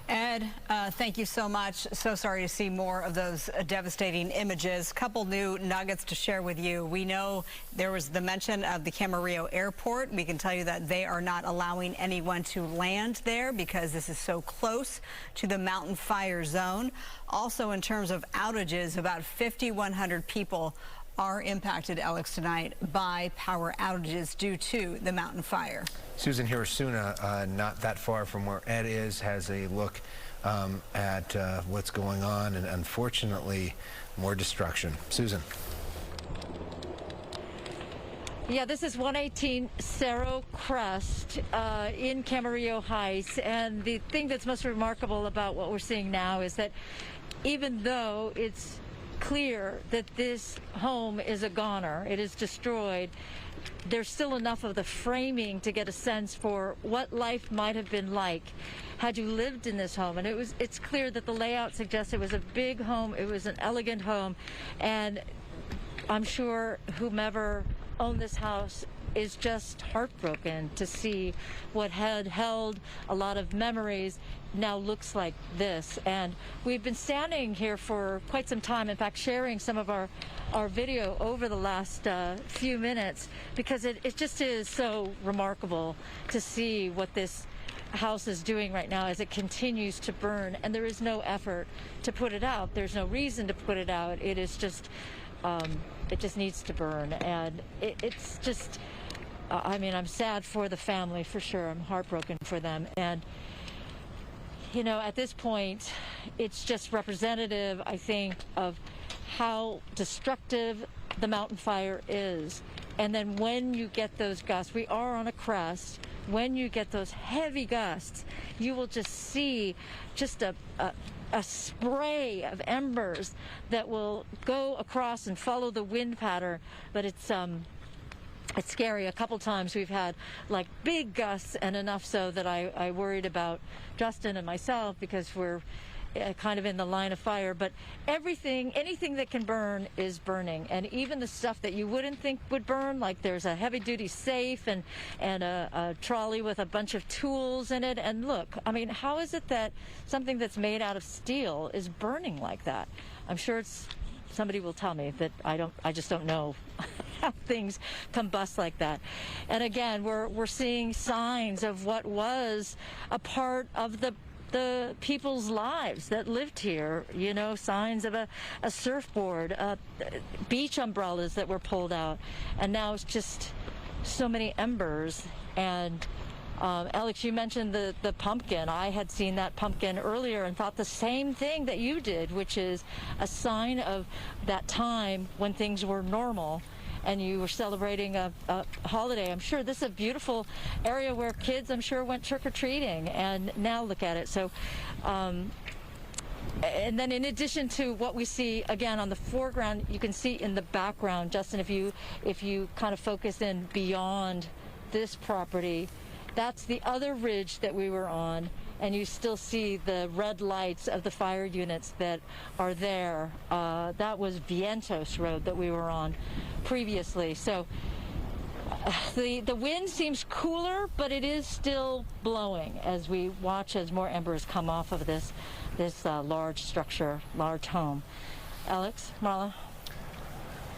Ed, thank you so much. So sorry to see more of those devastating images. Couple new nuggets to share with you. We know there was the mention of the Camarillo airport. We can tell you that they are not allowing anyone to land there because this is so close to the mountain fire zone. Also, in terms of outages, about 5,100 people are impacted, Alex, tonight by power outages due to the mountain fire. Susan Hirasuna, not that far from where Ed is, has a look at what's going on, and unfortunately, more destruction. Susan. Yeah, this is 118 Cerro Crest in Camarillo Heights, and the thing that's most remarkable about what we're seeing now is that even though it's clear that this home is a goner, it is destroyed, there's still enough of the framing to get a sense for what life might have been like had you lived in this home. And it's clear that the layout suggests it was a big home, it was an elegant home, and I'm sure whomever owned this house is just heartbroken to see what had held a lot of memories now looks like this. And we've been standing here for quite some time, in fact sharing some of our video over the last few minutes, because it just is so remarkable to see what this house is doing right now as it continues to burn, and there is no effort to put it out. There's no reason to put it out. It is just it just needs to burn, and it's just I mean, I'm sad for the family, for sure. I'm heartbroken for them. And, you know, at this point, it's just representative, I think, of how destructive the mountain fire is. And then when you get those gusts, we are on a crest, when you get those heavy gusts, you will just see just a spray of embers that will go across and follow the wind pattern. But it's scary. A couple times we've had like big gusts, and enough so that I worried about Justin and myself, because we're kind of in the line of fire, but anything that can burn is burning, and even the stuff that you wouldn't think would burn, like there's a heavy-duty safe and a trolley with a bunch of tools in it. And look, I mean, how is it that something that's made out of steel is burning like that? I'm sure somebody will tell me that I just don't know how things combust like that. And again, we're seeing signs of what was a part of the people's lives that lived here, you know, signs of a surfboard, beach umbrellas that were pulled out, and now it's just so many embers. And Alex, you mentioned the pumpkin. I had seen that pumpkin earlier and thought the same thing that you did, which is a sign of that time when things were normal and you were celebrating a holiday. I'm sure this is a beautiful area where kids, I'm sure, went trick-or-treating, and now look at it. So, and then in addition to what we see, again, on the foreground, you can see in the background, Justin, if you kind of focus in beyond this property, that's the other ridge that we were on, and you still see the red lights of the fire units that are there. That was Vientos Road that we were on previously. So the wind seems cooler, but it is still blowing as we watch as more embers come off of this large structure, large home. Alex, Marla?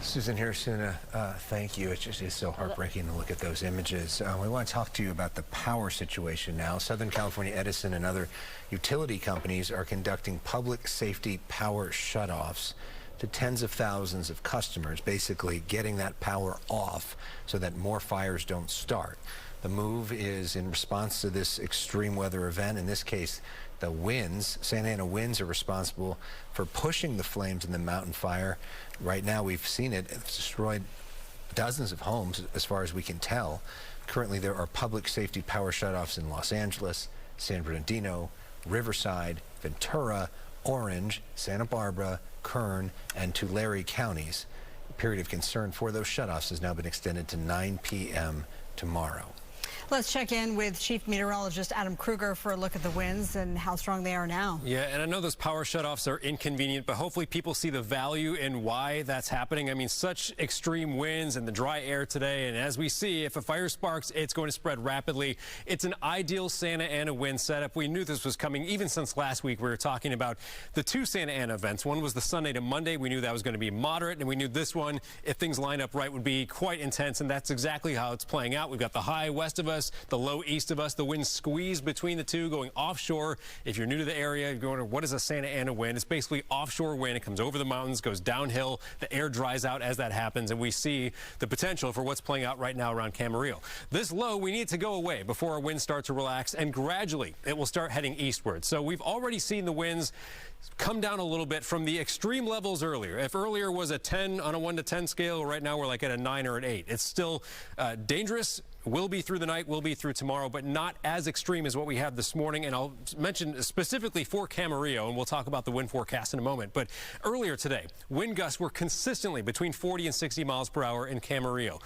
Susan Hirasuna, thank you. It's just so heartbreaking to look at those images. We want to talk to you about the power situation now. Southern California Edison and other utility companies are conducting public safety power shutoffs to tens of thousands of customers, basically getting that power off so that more fires don't start. The move is in response to this extreme weather event. In this case, the winds, Santa Ana winds, are responsible for pushing the flames in the mountain fire. Right now, we've seen it. It's destroyed dozens of homes, as far as we can tell. Currently, there are public safety power shutoffs in Los Angeles, San Bernardino, Riverside, Ventura, Orange, Santa Barbara, Kern, and Tulare counties. The period of concern for those shutoffs has now been extended to 9 p.m. tomorrow. Let's check in with Chief Meteorologist Adam Kruger for a look at the winds and how strong they are now. Yeah, and I know those power shutoffs are inconvenient, but hopefully people see the value in why that's happening. I mean, such extreme winds and the dry air today, and as we see, if a fire sparks, it's going to spread rapidly. It's an ideal Santa Ana wind setup. We knew this was coming even since last week. We were talking about the two Santa Ana events. One was the Sunday to Monday. We knew that was going to be moderate, and we knew this one, if things line up right, would be quite intense, and that's exactly how it's playing out. We've got the high west of us, the low east of us, the wind squeezed between the two going offshore. If you're new to the area, you're going, what is a Santa Ana wind? It's basically offshore wind. It comes over the mountains, goes downhill. The air dries out as that happens, and we see the potential for what's playing out right now around Camarillo. This low, we need it to go away before our winds start to relax, and gradually it will start heading eastward. So we've already seen the winds come down a little bit from the extreme levels earlier. If earlier was a 10 on a 1 to 10 scale, right now we're like at a 9 or an 8. It's still dangerous. Will be through the night, will be through tomorrow, but not as extreme as what we had this morning. And I'll mention specifically for Camarillo, and we'll talk about the wind forecast in a moment. But earlier today, wind gusts were consistently between 40 and 60 miles per hour in Camarillo.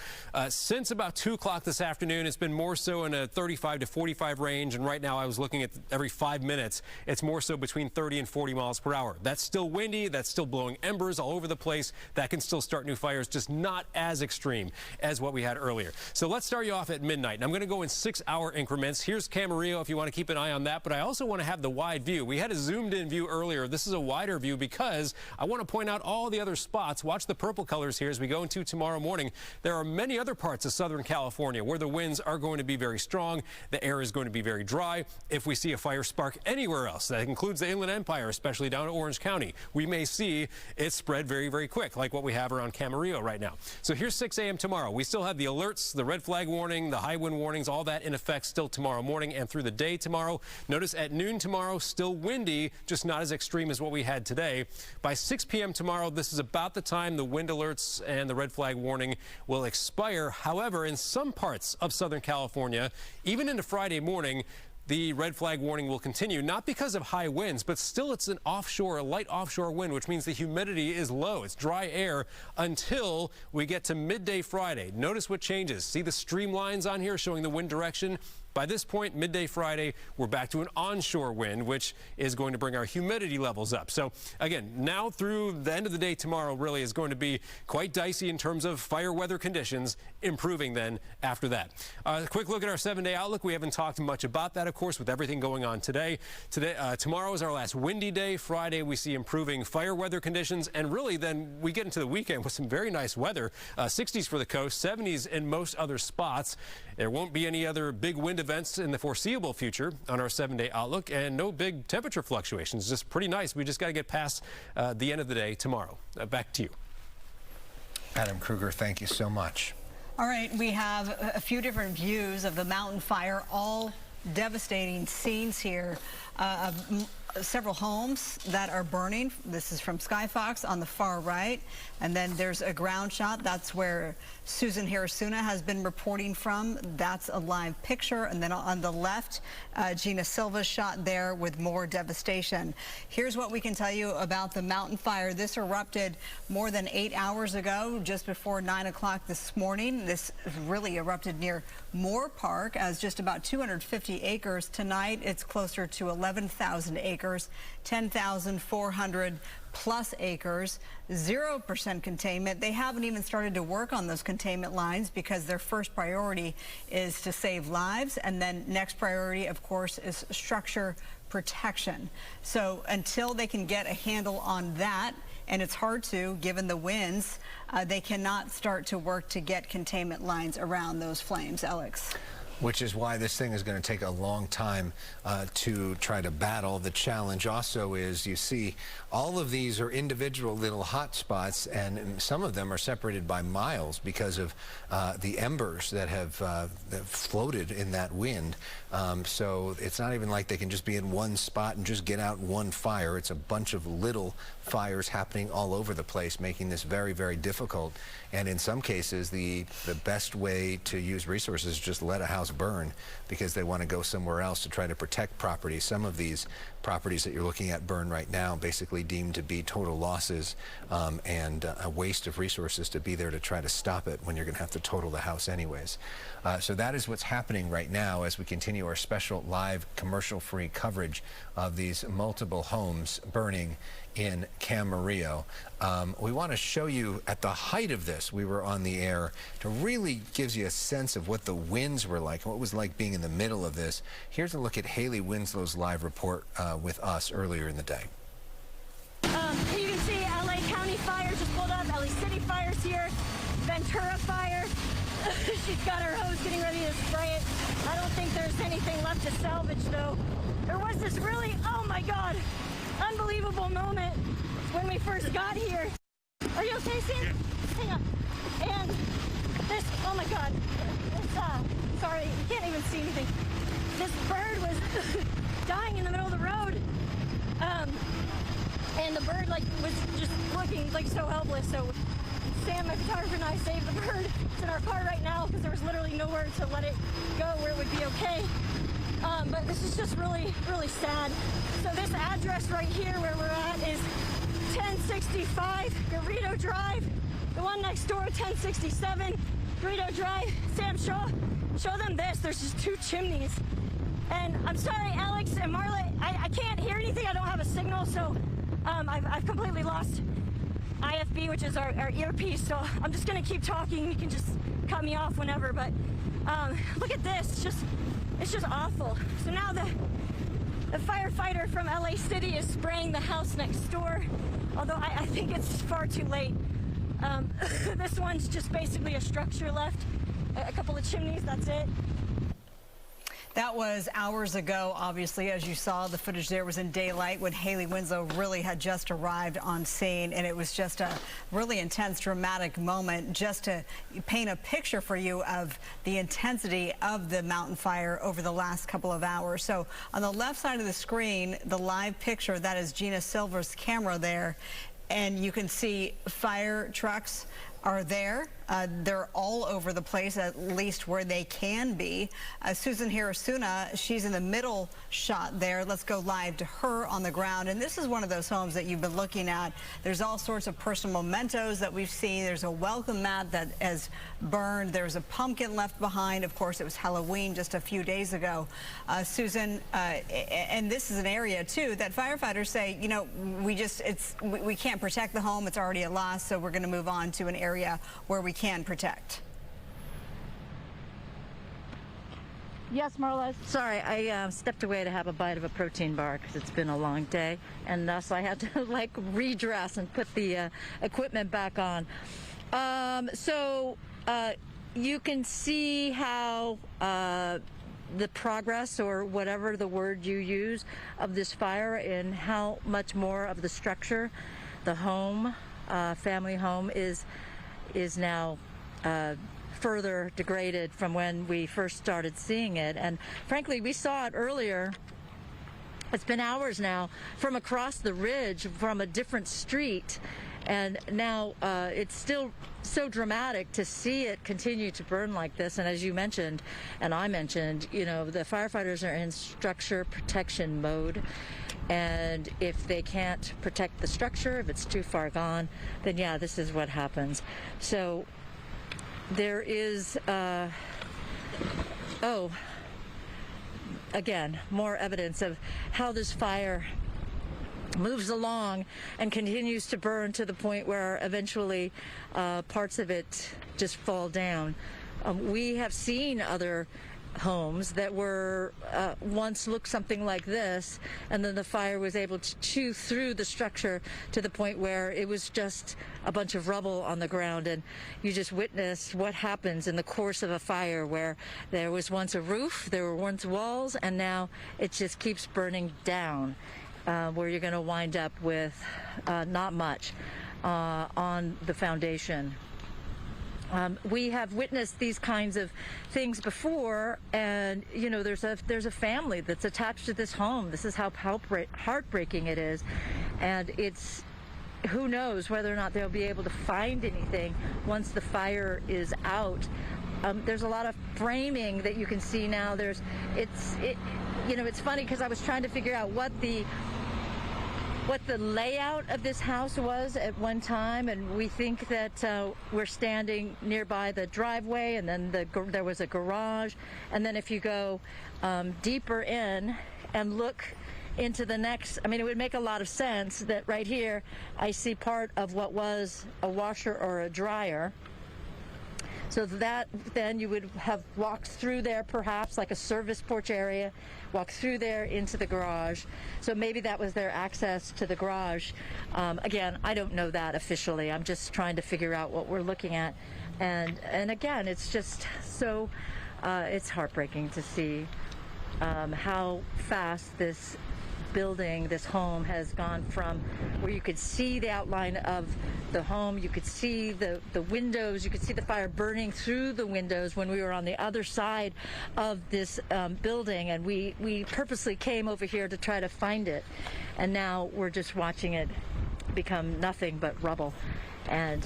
Since about 2 o'clock this afternoon, it's been more so in a 35 to 45 range. And right now I was looking at every 5 minutes, it's more so between 30 and 40 miles per hour. That's still windy. That's still blowing embers all over the place. That can still start new fires, just not as extreme as what we had earlier. So let's start you off at midnight. And I'm going to go in 6-hour increments. Here's Camarillo if you want to keep an eye on that, but I also want to have the wide view. We had a zoomed in view earlier. This is a wider view because I want to point out all the other spots. Watch the purple colors here as we go into tomorrow morning. There are many other parts of Southern California where the winds are going to be very strong. The air is going to be very dry. If we see a fire spark anywhere else, that includes the Inland Empire, especially down to Orange County, we may see it spread very, very quick, like what we have around Camarillo right now. So here's 6 a.m. tomorrow. We still have the alerts, the red flag warning, the high wind warnings, all that in effect still tomorrow morning and through the day tomorrow. Notice at noon tomorrow, still windy, just not as extreme as what we had today. By 6 p.m. tomorrow, this is about the time the wind alerts and the red flag warning will expire. However, in some parts of Southern California, even into Friday morning, the red flag warning will continue, not because of high winds, but still it's an offshore, a light offshore wind, which means the humidity is low. It's dry air until we get to midday Friday. Notice what changes. See the streamlines on here showing the wind direction? By this point, midday Friday, we're back to an onshore wind, which is going to bring our humidity levels up. So again, now through the end of the day tomorrow really is going to be quite dicey in terms of fire weather conditions, improving then after that. A quick look at our 7-day outlook. We haven't talked much about that, of course, with everything going on today. Tomorrow is our last windy day. Friday, we see improving fire weather conditions, and really then we get into the weekend with some very nice weather. 60s for the coast, 70s in most other spots. There won't be any other big wind events in the foreseeable future on our 7-day outlook, and no big temperature fluctuations. Just pretty nice. We just got to get past the end of the day tomorrow. Back to you. Adam Kruger, thank you so much. All right, we have a few different views of the mountain fire, all devastating scenes here of several homes that are burning. This is from Skyfox on the far right, and then there's a ground shot. That's where Susan Harasuna has been reporting from. That's a live picture. And then on the left, Gina Silva's shot there with more devastation. Here's what we can tell you about the mountain fire. This erupted more than 8 hours ago, just before 9 o'clock this morning. This really erupted near Moorpark, as just about 250 acres. Tonight, it's closer to 11,000 acres, 10,400 plus acres, 0% containment. They haven't even started to work on those containment lines because their first priority is to save lives, and then next priority, of course, is structure protection. So until they can get a handle on that, and it's hard to, given the winds, they cannot start to work to get containment lines around those flames. Alex. Which is why this thing is going to take a long time to try to battle. The challenge also is, you see, all of these are individual little hot spots, and some of them are separated by miles because of the embers that have floated in that wind. So it's not even like they can just be in one spot and just get out one fire. It's a bunch of little fires happening all over the place, making this very, very difficult. And in some cases, the best way to use resources is just let a house burn, because they want to go somewhere else to try to protect property. Some of these properties that you're looking at burn right now basically deemed to be total losses and a waste of resources to be there to try to stop it when you're going to have to total the house anyways. So that is what's happening right now as we continue our special live commercial-free coverage of these multiple homes burning in Camarillo. We want to show you at the height of this, we were on the air, to really gives you a sense of what the winds were like, what it was like being in the middle of this. Here's a look at Haley Winslow's live report with us earlier in the day. You can see LA County Fire just pulled up, LA City Fire's here, Ventura Fire. She's got her hose getting ready to spray it. I don't think there's anything left to salvage though. There was this really, oh my God, unbelievable moment when we first got here. Are you okay, Sam? Yeah. Hang on. And this, oh my God, it's, sorry, you can't even see anything. This bird was dying in the middle of the road. And the bird was just looking so helpless. So Sam, my photographer, and I saved the bird. It's in our car right now because there was literally nowhere to let it go where it would be okay. But this is just really, really sad. So this address right here where we're at is 1065 Garrido Drive. The one next door, 1067 Garrido Drive. Sam, show them this. There's just two chimneys. And I'm sorry, Alex and Marla, I can't hear anything. I don't have a signal, so I've completely lost IFB, which is our earpiece. So I'm just gonna keep talking. You can just cut me off whenever. But look at this. It's just awful. So now the firefighter from LA City is spraying the house next door, although I think it's far too late. This one's just basically a structure left, a couple of chimneys, that's it. That was hours ago, obviously. As you saw, the footage there was in daylight when Haley Winslow really had just arrived on scene, and it was just a really intense, dramatic moment just to paint a picture for you of the intensity of the mountain fire over the last couple of hours. So on the left side of the screen, the live picture, that is Gina Silva's camera there, and you can see fire trucks are there. They're all over the place, at least where they can be. Susan Hirasuna, she's in the middle shot there. Let's go live to her on the ground. And this is one of those homes that you've been looking at. There's all sorts of personal mementos that we've seen. There's a welcome mat that has burned. There's a pumpkin left behind. Of course, it was Halloween just a few days ago. Susan, and this is an area, too, that firefighters say, you know, we can't protect the home. It's already a loss, so we're going to move on to an area where we can protect. Yes, Marla. Sorry, I stepped away to have a bite of a protein bar because it's been a long day, and thus I had to like redress and put the equipment back on. You can see how the progress, or whatever the word you use, of this fire, and how much more of the structure, the home, family home, is now further degraded from when we first started seeing it. And frankly, we saw it earlier. It's been hours now from across the ridge from a different street, and now it's still so dramatic to see it continue to burn like this. And as you mentioned, and I mentioned, you know, the firefighters are in structure protection mode. And if they can't protect the structure, if it's too far gone, then yeah, this is what happens. So there is, again, more evidence of how this fire moves along and continues to burn to the point where eventually parts of it just fall down. We have seen other homes that were once looked something like this, and then the fire was able to chew through the structure to the point where it was just a bunch of rubble on the ground. And you just witnessed what happens in the course of a fire, where there was once a roof, there were once walls, and now it just keeps burning down, where you're going to wind up with not much on the foundation. We have witnessed these kinds of things before, and you know, there's a family that's attached to this home. This is how heartbreaking it is, and it's, who knows whether or not they'll be able to find anything once the fire is out. There's a lot of framing that you can see now. You know, it's funny because I was trying to figure out what the layout of this house was at one time, and we think that we're standing nearby the driveway, and then there was a garage, and then if you go deeper in and look into the next, I mean, it would make a lot of sense that right here I see part of what was a washer or a dryer. So that then you would have walked through there, perhaps like a service porch area, walked through there into the garage. So maybe that was their access to the garage. Again, I don't know that officially. I'm just trying to figure out what we're looking at. And again, it's just so, it's heartbreaking to see how fast this building, this home, has gone from where you could see the outline of the home, you could see the windows, you could see the fire burning through the windows when we were on the other side of this building, and we purposely came over here to try to find it, and now we're just watching it become nothing but rubble and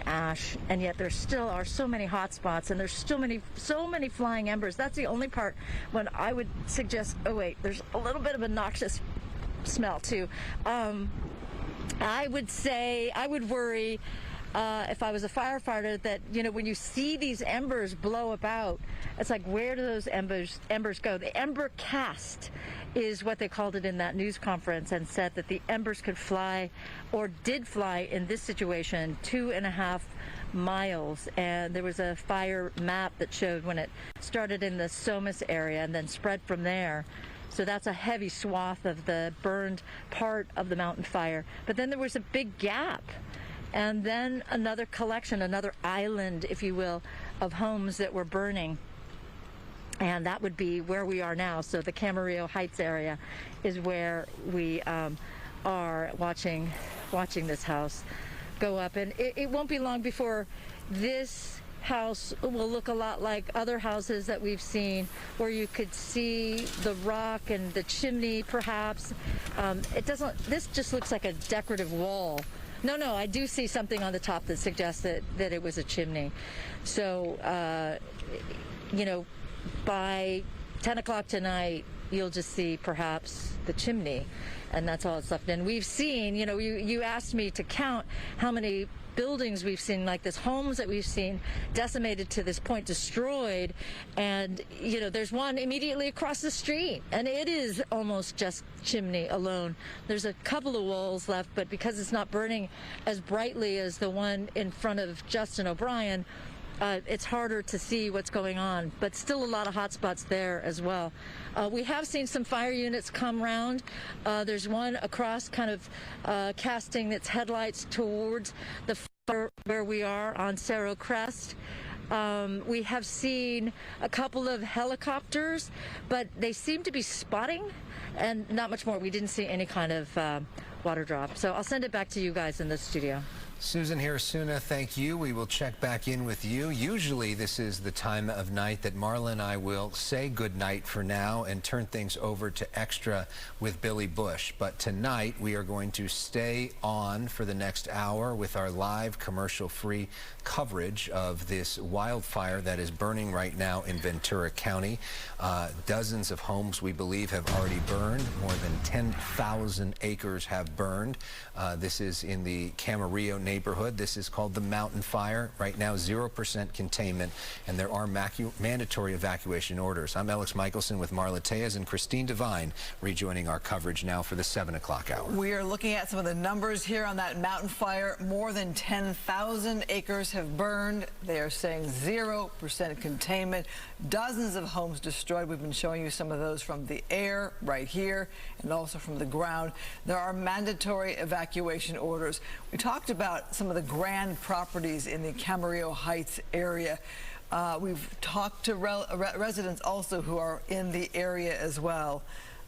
ash, and yet there still are so many hot spots, and there's still so many flying embers. That's the only part when I would suggest, oh wait, there's a little bit of a noxious smell too. I would say, I would worry if I was a firefighter that, you know, when you see these embers blow about, it's like, where do those embers go? The ember cast is what they called it in that news conference, and said that the embers could fly, or did fly in this situation, 2.5 miles. And there was a fire map that showed when it started in the Somas area and then spread from there. So that's a heavy swath of the burned part of the mountain fire. But then there was a big gap, and then another collection, another island, if you will, of homes that were burning. And that would be where we are now. So the Camarillo Heights area is where we are watching this house go up. And it won't be long before this house will look a lot like other houses that we've seen, where you could see the rock and the chimney, perhaps. This just looks like a decorative wall No, I do see something on the top that suggests that it was a chimney. So, by 10 o'clock tonight, you'll just see perhaps the chimney, and that's all that's left. And we've seen, you asked me to count how many buildings we've seen like this, homes that we've seen decimated to this point, destroyed, and there's one immediately across the street, and it is almost just chimney alone. There's a couple of walls left, but because it's not burning as brightly as the one in front of Justin O'Brien, it's harder to see what's going on, but still a lot of hot spots there as well. We have seen some fire units come round. There's one across kind of casting its headlights towards the fire where we are on Cerro Crest. We have seen a couple of helicopters, but they seem to be spotting and not much more. We didn't see any kind of water drop. So I'll send it back to you guys in the studio. Susan Hirasuna, thank you. We will check back in with you. Usually this is the time of night that Marla and I will say good night for now and turn things over to Extra with Billy Bush. But tonight we are going to stay on for the next hour with our live commercial-free coverage of this wildfire that is burning right now in Ventura County. Dozens of homes, we believe, have already burned. More than 10,000 acres have burned. This is in the Camarillo neighborhood. This is called the Mountain Fire. Right now, 0% containment, and there are mandatory evacuation orders. I'm Alex Michelson with Marla Tejas and Christine Devine rejoining our coverage now for the 7 o'clock hour. We are looking at some of the numbers here on that Mountain Fire. More than 10,000 acres have burned. They are saying 0% containment. Dozens of homes destroyed. We've been showing you some of those from the air right here and also from the ground. There are mandatory evacuation orders. We talked about some of the grand properties in the Camarillo Heights area. We've talked to residents also who are in the area as well.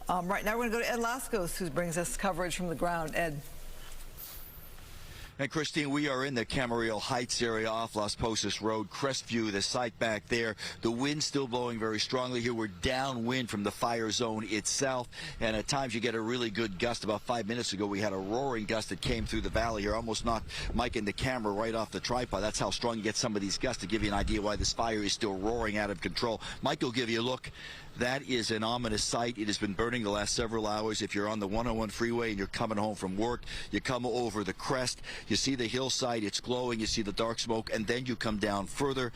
Right now we're going to go to Ed Lascos, who brings us coverage from the ground. Ed. And Christine, we are in the Camarillo Heights area off Las Posas Road, Crestview, the site back there. The wind still blowing very strongly here. We're downwind from the fire zone itself, and at times you get a really good gust. About 5 minutes ago, we had a roaring gust that came through the valley here, almost knocked Mike and the camera right off the tripod. That's how strong you get some of these gusts, to give you an idea why this fire is still roaring out of control. Mike will give you a look. That is an ominous sight. It has been burning the last several hours. If you're on the 101 freeway and you're coming home from work, you come over the crest, you see the hillside, it's glowing, you see the dark smoke, and then you come down further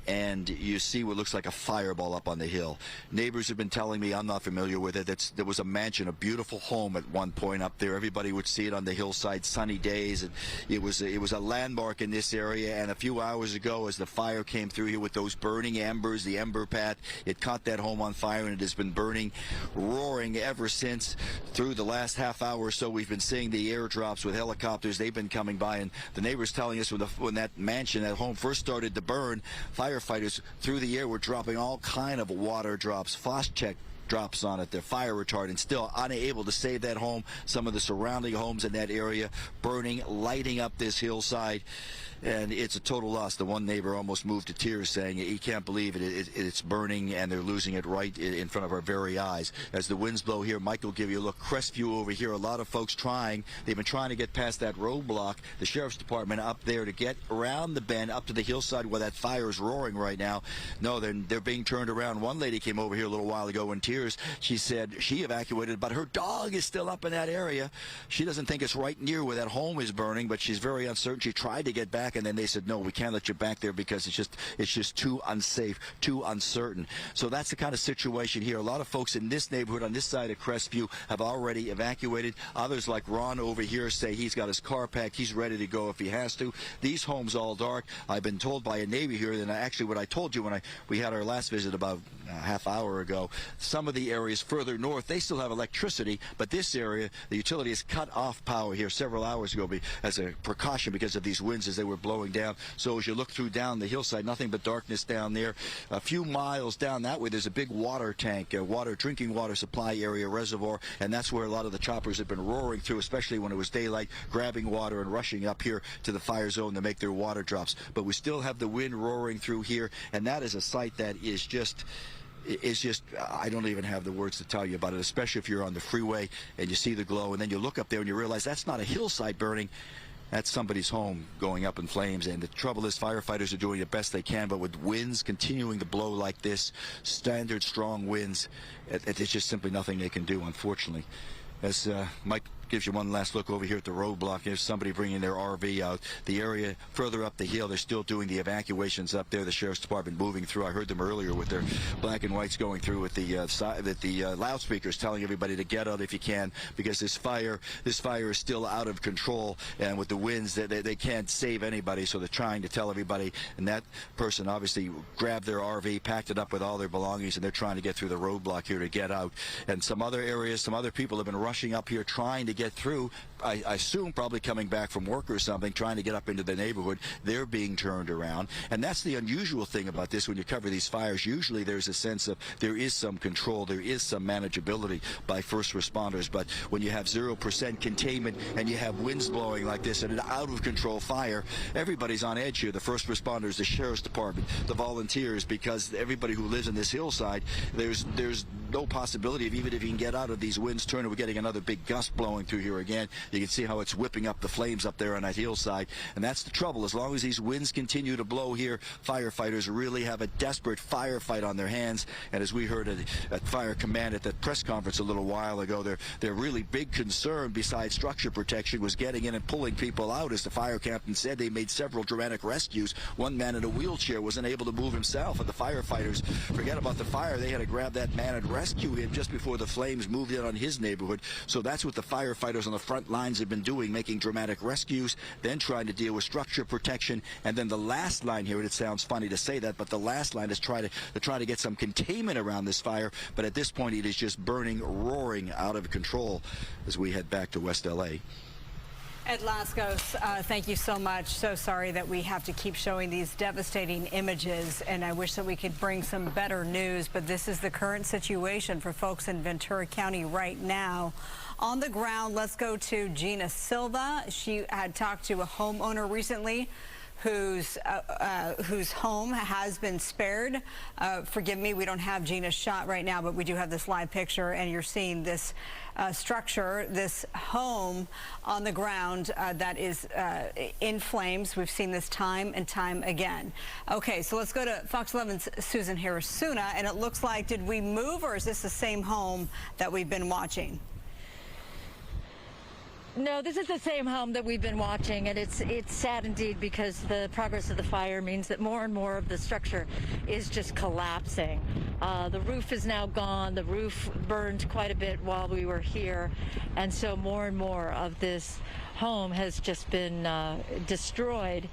and you see what looks like a fireball up on the hill. Neighbors have been telling me, I'm not familiar with it, there was a mansion, a beautiful home at one point up there. Everybody would see it on the hillside, sunny days, and it was a landmark in this area. And a few hours ago, as the fire came through here with those burning embers, the ember path, it caught that home on fire, and it has been burning, roaring ever since. Through the last half hour or so, we've been seeing the airdrops with helicopters. They've been coming by, and the neighbors telling us when that mansion, that home first started to burn, firefighters through the air were dropping all kind of water drops, Phos-Chek drops on it. They're fire retardant, still unable to save that home. Some of the surrounding homes in that area burning, lighting up this hillside, and it's a total loss. The one neighbor almost moved to tears, saying he can't believe it's burning, and they're losing it right in front of our very eyes. As the winds blow here, Mike will give you a look. Crestview over here, a lot of folks they've been trying to get past that roadblock, the sheriff's department up there, to get around the bend up to the hillside where that fire is roaring right now. No, they're being turned around. One lady came over here a little while ago in tears. She said she evacuated, but her dog is still up in that area. She doesn't think it's right near where that home is burning, but she's very uncertain. She tried to get back, and then they said, no, we can't let you back there because it's just too unsafe, too uncertain. So that's the kind of situation here. A lot of folks in this neighborhood on this side of Crestview have already evacuated. Others, like Ron over here, say he's got his car packed. He's ready to go if he has to. These homes all dark. I've been told by a neighbor here, and actually what I told you when we had our last visit about a half hour ago, some of the areas further north, they still have electricity, but this area, the utility has cut off power here several hours ago as a precaution because of these winds as they were blowing down. So as you look through down the hillside, nothing but darkness down there. A few miles down that way, there's a big water tank, drinking water supply area reservoir, and that's where a lot of the choppers have been roaring through, especially when it was daylight, grabbing water and rushing up here to the fire zone to make their water drops. But we still have the wind roaring through here, and that is a sight that is just, I don't even have the words to tell you about it, especially if you're on the freeway and you see the glow, and then you look up there and you realize that's not a hillside burning. That's somebody's home going up in flames, and the trouble is firefighters are doing the best they can, but with winds continuing to blow like this, standard strong winds, it's just simply nothing they can do, unfortunately. As Mike gives you one last look over here at the roadblock, there's somebody bringing their RV out. The area further up the hill, they're still doing the evacuations up there. The Sheriff's Department moving through. I heard them earlier with their black and whites going through with the loudspeakers telling everybody to get out if you can, because this fire is still out of control, and with the winds they can't save anybody, so they're trying to tell everybody. And that person obviously grabbed their RV, packed it up with all their belongings, and they're trying to get through the roadblock here to get out. And some other areas, some other people have been rushing up here trying to get through. I assume probably coming back from work or something, trying to get up into the neighborhood. They're being turned around. And that's the unusual thing about this. When you cover these fires, usually there's a sense of there is some control, there is some manageability by first responders. But when you have 0% containment and you have winds blowing like this and an out-of-control fire, everybody's on edge here. The first responders, the Sheriff's Department, the volunteers, because everybody who lives in this hillside, there's no possibility of, even if you can get out of these winds turning, we're getting another big gust blowing through here again. You can see how it's whipping up the flames up there on that hillside, and that's the trouble. As long as these winds continue to blow here, firefighters really have a desperate firefight on their hands. And as we heard at Fire Command at that press conference a little while ago, their really big concern besides structure protection was getting in and pulling people out. As the fire captain said, they made several dramatic rescues. One man in a wheelchair wasn't able to move himself, and the firefighters, forget about the fire, they had to grab that man and rescue him just before the flames moved in on his neighborhood. So that's what the firefighters on the front lines have been doing, making dramatic rescues, then trying to deal with structure protection. And then the last line here, and it sounds funny to say that, but the last line is try to get some containment around this fire. But at this point, it is just burning, roaring out of control as we head back to West LA. Ed Laskos, thank you so much. So sorry that we have to keep showing these devastating images, and I wish that we could bring some better news, but this is the current situation for folks in Ventura County right now. On the ground, let's go to Gina Silva. She had talked to a homeowner recently whose home has been spared. Forgive me, we don't have Gina's shot right now, but we do have this live picture, and you're seeing this structure, this home on the ground that is in flames. We've seen this time and time again. Okay, so let's go to Fox 11's Susan Harrisuna, and it looks like, did we move, or is this the same home that we've been watching? No, this is the same home that we've been watching, and it's sad indeed, because the progress of the fire means that more and more of the structure is just collapsing. The roof is now gone. The roof burned quite a bit while we were here, and so more and more of this home has just been destroyed.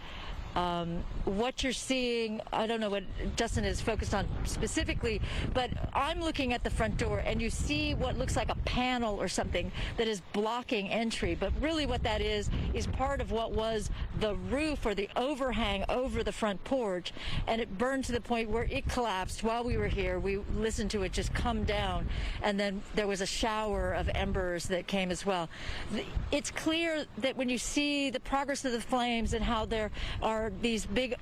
What you're seeing, I don't know what Justin is focused on specifically, but I'm looking at the front door, and you see what looks like a panel or something that is blocking entry, but really what that is part of what was the roof or the overhang over the front porch, and it burned to the point where it collapsed while we were here. We listened to it just come down, and then there was a shower of embers that came as well. It's clear that when you see the progress of the flames and how there are these big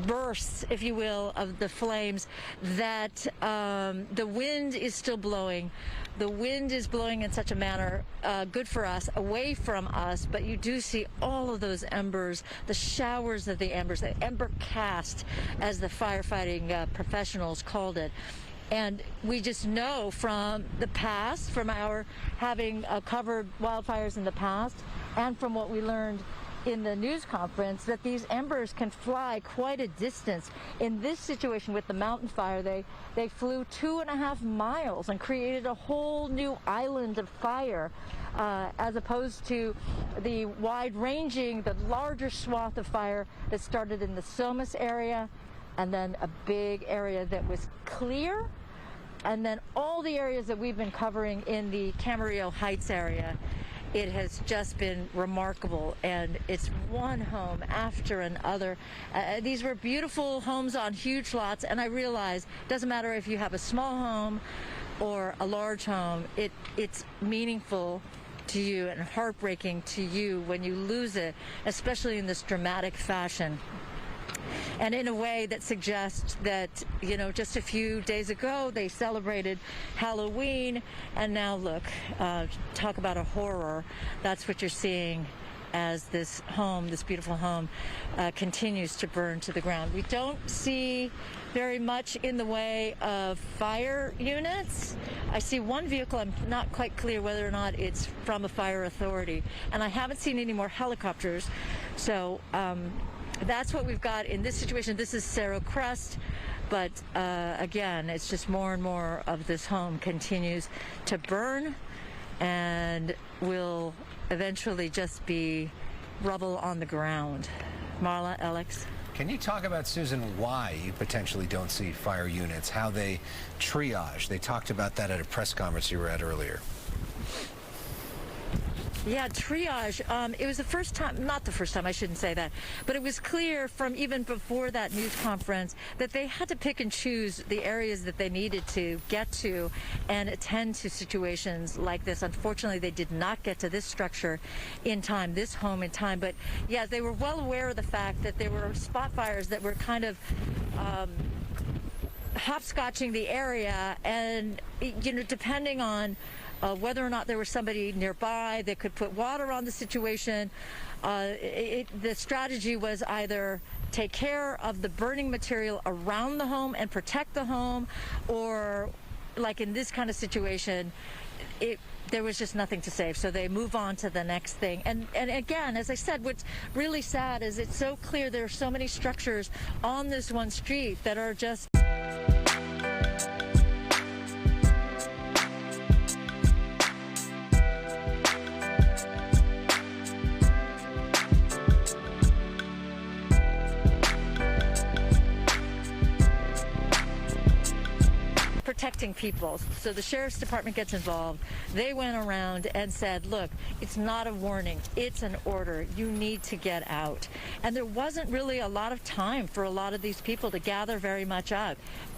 bursts, if you will, of the flames, that the wind is still blowing. The wind is blowing in such a manner good for us, away from us, but you do see all of those embers, the showers of the embers, the ember cast, as the firefighting professionals called it. And we just know from the past, from our having covered wildfires in the past, and from what we learned in the news conference, that these embers can fly quite a distance. In this situation with the mountain fire, they flew 2.5 miles and created a whole new island of fire, as opposed to the wide-ranging, the larger swath of fire that started in the Somas area, and then a big area that was clear, and then all the areas that we've been covering in the Camarillo Heights area. It has just been remarkable, and it's one home after another. These were beautiful homes on huge lots, and I realize it doesn't matter if you have a small home or a large home. It's meaningful to you and heartbreaking to you when you lose it, especially in this dramatic fashion. And in a way that suggests that, you know, just a few days ago they celebrated Halloween, and now look, talk about a horror. That's what you're seeing as this home, this beautiful home, continues to burn to the ground. We don't see very much in the way of fire units. I see one vehicle. I'm not quite clear whether or not it's from a fire authority, and I haven't seen any more helicopters. So that's what we've got in this situation. This is Cerro Crest. But again, it's just more and more of this home continues to burn and will eventually just be rubble on the ground. Marla, Alex? Can you talk about, Susan, why you potentially don't see fire units, how they triage? They talked about that at a press conference you were at earlier. Yeah, triage. It was the first time, not the first time, I shouldn't say that, but it was clear from even before that news conference that they had to pick and choose the areas that they needed to get to and attend to situations like this. Unfortunately, they did not get to this structure in time, this home in time. But yeah, they were well aware of the fact that there were spot fires that were kind of hopscotching the area, and, you know, depending on whether or not there was somebody nearby that could put water on the situation. The strategy was either take care of the burning material around the home and protect the home, or like in this kind of situation, there was just nothing to save, so they move on to the next thing. And again, as I said, what's really sad is it's so clear there are so many structures on this one street that are just... protecting people. So the sheriff's department gets involved. They went around and said, look, it's not a warning, it's an order. You need to get out. And there wasn't really a lot of time for a lot of these people to gather very much out.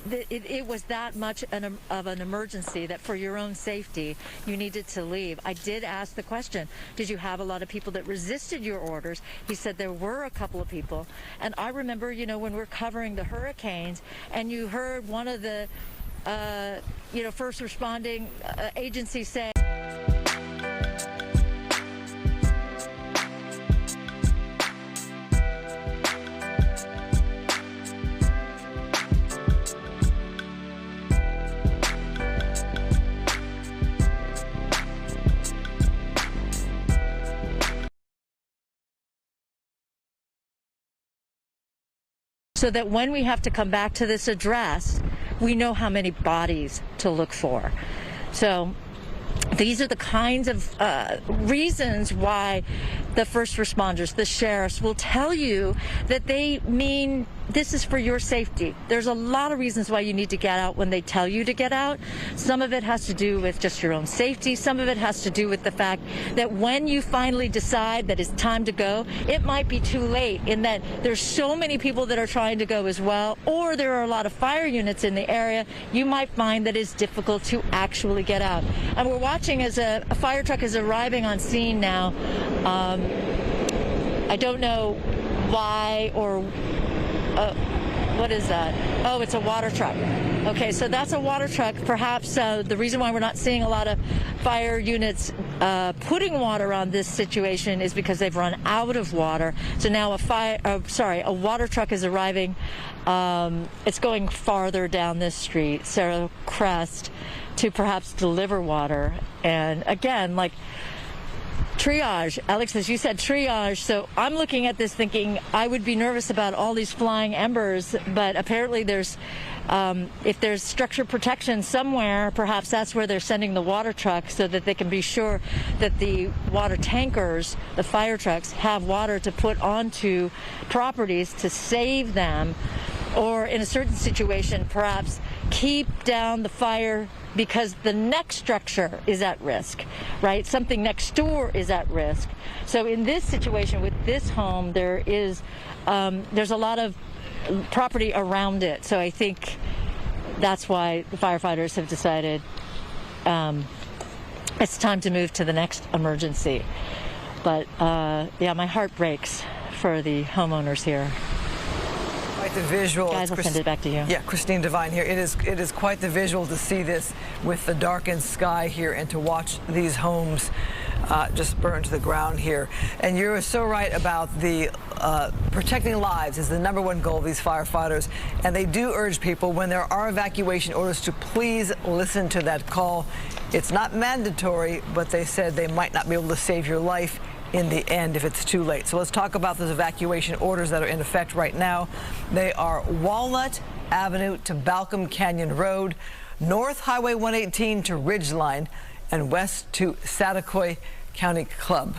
It was that much of an emergency that for your own safety, you needed to leave. I did ask the question, did you have a lot of people that resisted your orders? He said there were a couple of people. And I remember, you know, when we're covering the hurricanes and you heard one of the first responding agencies say. So that when we have to come back to this address, we know how many bodies to look for. So these are the kinds of reasons why the first responders, the sheriffs, will tell you that they mean this is for your safety. There's a lot of reasons why you need to get out when they tell you to get out. Some of it has to do with just your own safety. Some of it has to do with the fact that when you finally decide that it's time to go, it might be too late, in that there's so many people that are trying to go as well, or there are a lot of fire units in the area. You might find that it's difficult to actually get out. And we're watching as a fire truck is arriving on scene now. I don't know why or what is that? Oh, it's a water truck. Okay, so that's a water truck. Perhaps the reason why we're not seeing a lot of fire units putting water on this situation is because they've run out of water. So now a water truck is arriving. It's going farther down this street, Cerro Crest, to perhaps deliver water. And again, like, triage. Alex, as you said, triage. So I'm looking at this thinking I would be nervous about all these flying embers, but apparently there's, if there's structure protection somewhere, perhaps that's where they're sending the water truck so that they can be sure that the water tankers, the fire trucks, have water to put onto properties to save them, or in a certain situation, perhaps keep down the fire because the next structure is at risk, right? Something next door is at risk. So in this situation with this home, there's a lot of property around it. So I think that's why the firefighters have decided it's time to move to the next emergency. But yeah, my heart breaks for the homeowners here. Quite the visual. Guys, I'll send it back to you. Yeah, Christine Devine here. It is quite the visual to see this with the darkened sky here and to watch these homes just burned to the ground here. And you're so right about the protecting lives is the #1 goal of these firefighters. And they do urge people, when there are evacuation orders, to please listen to that call. It's not mandatory, but they said they might not be able to save your life in the end if it's too late. So let's talk about those evacuation orders that are in effect right now. They are Walnut Avenue to Balcom Canyon Road, North Highway 118 to Ridgeline, and west to Satakoy Country Club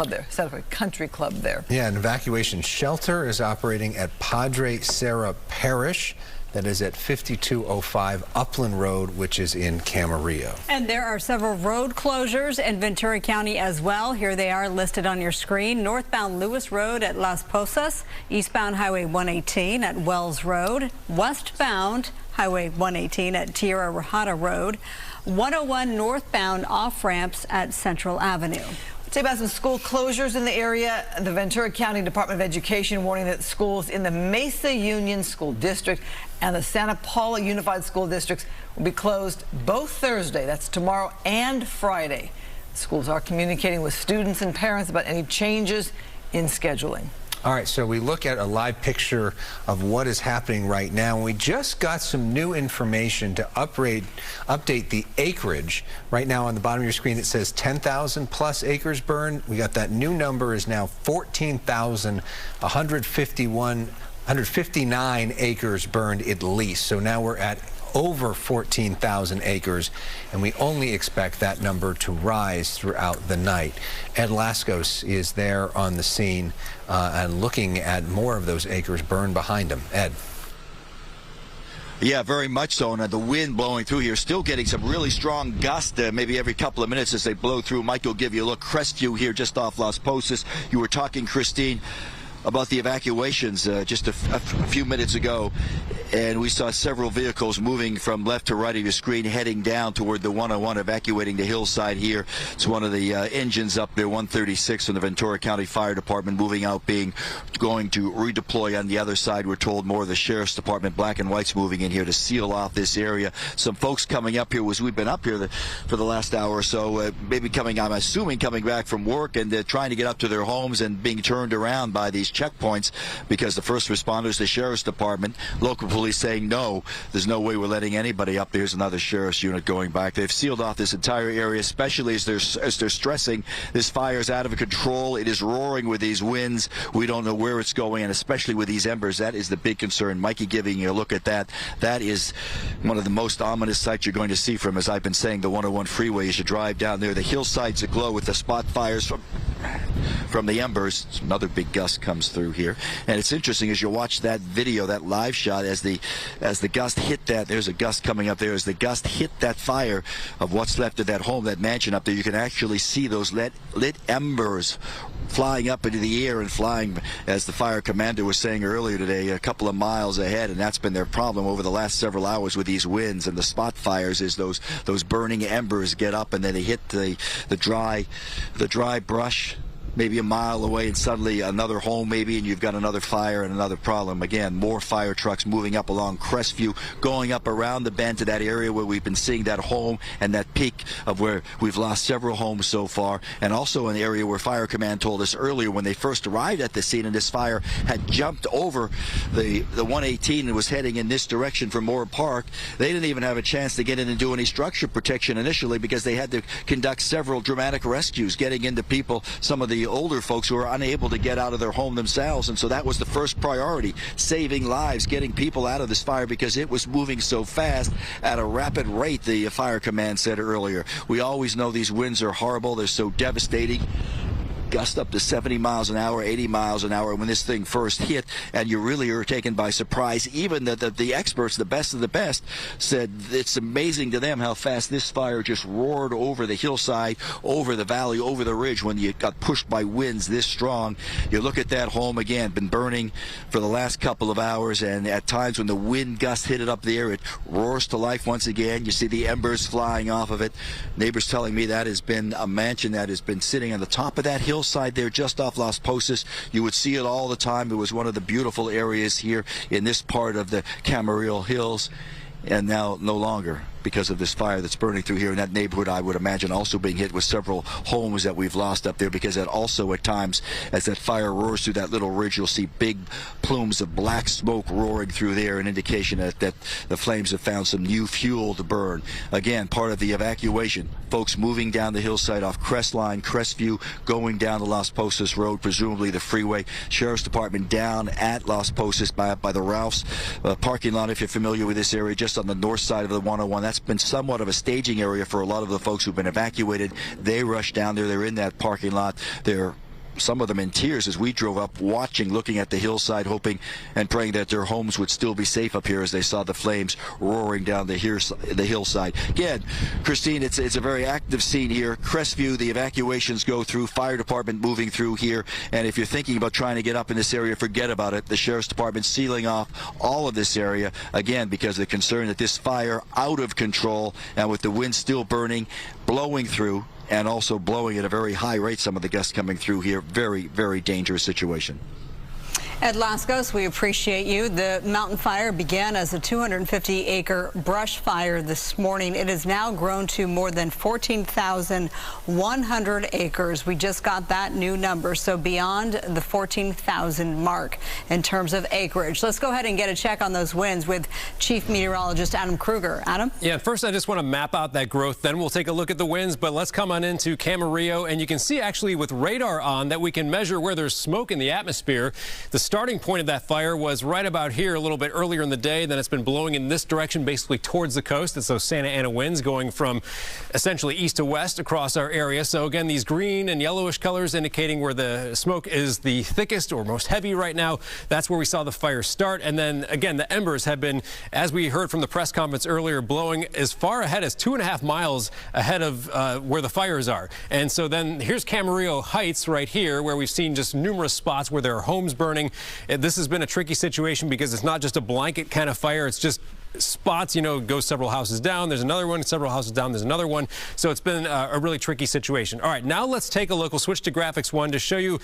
there. Satakoy Country Club there. Yeah, an evacuation shelter is operating at Padre Sarah Parish. That is at 5205 Upland Road, which is in Camarillo. And there are several road closures in Ventura County as well. Here they are listed on your screen. Northbound Lewis Road at Las Posas, eastbound Highway 118 at Wells Road, westbound Highway 118 at Tierra Rajada Road, 101 northbound off-ramps at Central Avenue. Say about some school closures in the area. The Ventura County Department of Education warning that schools in the Mesa Union School District and the Santa Paula Unified School Districts will be closed both Thursday, that's tomorrow, and Friday. Schools are communicating with students and parents about any changes in scheduling. All right, so we look at a live picture of what is happening right now. And we just got some new information to update the acreage. Right now on the bottom of your screen, it says 10,000 plus acres burned. We got that new number is now 159 acres burned at least. So now we're at over 14,000 acres, and we only expect that number to rise throughout the night. Ed Laskos is there on the scene and looking at more of those acres burned behind him. Ed. Yeah, very much so. And the wind blowing through here, still getting some really strong gusts, maybe every couple of minutes as they blow through. Mike will give you a look. Crestview here just off Las Posas. You were talking, Christine, about the evacuations just a few minutes ago, and we saw several vehicles moving from left to right of your screen heading down toward the 101, evacuating the hillside here. It's one of the engines up there, 136 from the Ventura County Fire Department, moving out, going to redeploy on the other side. We're told more of the Sheriff's Department, black and whites, moving in here to seal off this area. Some folks coming up here, we've been up here for the last hour or so, maybe I'm assuming coming back from work and trying to get up to their homes and being turned around by these checkpoints because the first responders, the Sheriff's Department, local police saying no, there's no way we're letting anybody up. There's another sheriff's unit going back. They've sealed off this entire area, especially as they're stressing this fire is out of control. It is roaring with these winds. We don't know where it's going, and especially with these embers, that is the big concern. Mikey giving you a look at that. That is one of the most ominous sights you're going to see from, as I've been saying, the 101 freeway. As you drive down there, the hillsides aglow with the spot fires from the embers. Another big gust comes through here, and it's interesting as you watch that video, that live shot, as the gust hit that. There's a gust coming up there. As the gust hit that fire of what's left of that home, that mansion up there, you can actually see those lit embers flying up into the air and flying, as the fire commander was saying earlier today, a couple of miles ahead. And that's been their problem over the last several hours with these winds and the spot fires, is those burning embers get up and then they hit the dry brush maybe a mile away, and suddenly another home maybe, and you've got another fire and another problem. Again, more fire trucks moving up along Crestview, going up around the bend to that area where we've been seeing that home and that peak of where we've lost several homes so far, and also an area where Fire Command told us earlier when they first arrived at the scene and this fire had jumped over the 118 and was heading in this direction from Moorpark. They didn't even have a chance to get in and do any structure protection initially because they had to conduct several dramatic rescues, getting into people, some of the older folks who were unable to get out of their home themselves. And so that was the first priority, saving lives, getting people out of this fire because it was moving so fast at a rapid rate, the Fire Command said earlier. We always know these winds are horrible. They're so devastating. Gust up to 70 miles an hour, 80 miles an hour when this thing first hit, and you really are taken by surprise. Even the experts, the best of the best, said it's amazing to them how fast this fire just roared over the hillside, over the valley, over the ridge when you got pushed by winds this strong. You look at that home again, been burning for the last couple of hours, and at times when the wind gust hit it up there, it roars to life once again. You see the embers flying off of it. Neighbors telling me that has been a mansion that has been sitting on the top of that hillside there just off Las Posas. You would see it all the time. It was one of the beautiful areas here in this part of the Camarillo Hills, and now no longer because of this fire that's burning through here in that neighborhood. I would imagine also being hit with several homes that we've lost up there, because that also at times, as that fire roars through that little ridge, you'll see big plumes of black smoke roaring through there, an indication that the flames have found some new fuel to burn. Again, part of the evacuation, folks moving down the hillside off Crestline, Crestview, going down the Las Posas Road, presumably the freeway. Sheriff's Department down at Las Posas by the Ralph's parking lot, if you're familiar with this area, just on the north side of the 101. That's been somewhat of a staging area for a lot of the folks who've been evacuated. They rushed down there. They're in that parking lot. They're some of them in tears as we drove up, watching, looking at the hillside, hoping and praying that their homes would still be safe up here as they saw the flames roaring down the hillside. Again, Christine, it's a very active scene here. Crestview, the evacuations go through, fire department moving through here, and if you're thinking about trying to get up in this area, forget about it. The Sheriff's Department sealing off all of this area, again, because of the concern that this fire out of control, and with the wind still burning, blowing through, and also blowing at a very high rate, some of the gusts coming through here. Very, very dangerous situation. Ed Lascos, we appreciate you. The mountain fire began as a 250-acre brush fire this morning. It has now grown to more than 14,100 acres. We just got that new number, so beyond the 14,000 mark in terms of acreage. Let's go ahead and get a check on those winds with Chief Meteorologist Adam Kruger. Adam? Yeah, first I just want to map out that growth, then we'll take a look at the winds, but let's come on into Camarillo, and you can see actually with radar on that we can measure where there's smoke in the atmosphere. The starting point of that fire was right about here a little bit earlier in the day. Then it's been blowing in this direction, basically towards the coast. It's those Santa Ana winds going from essentially east to west across our area. So again, these green and yellowish colors indicating where the smoke is the thickest or most heavy right now. That's where we saw the fire start. And then again, the embers have been, as we heard from the press conference earlier, blowing as far ahead as 2.5 miles ahead of where the fires are. And so then here's Camarillo Heights right here, where we've seen just numerous spots where there are homes burning. This has been a tricky situation because it's not just a blanket kind of fire. It's just spots, you know, go several houses down, there's another one, several houses down, there's another one. So it's been a really tricky situation. All right, now let's take a look. We'll switch to graphics 1 to show you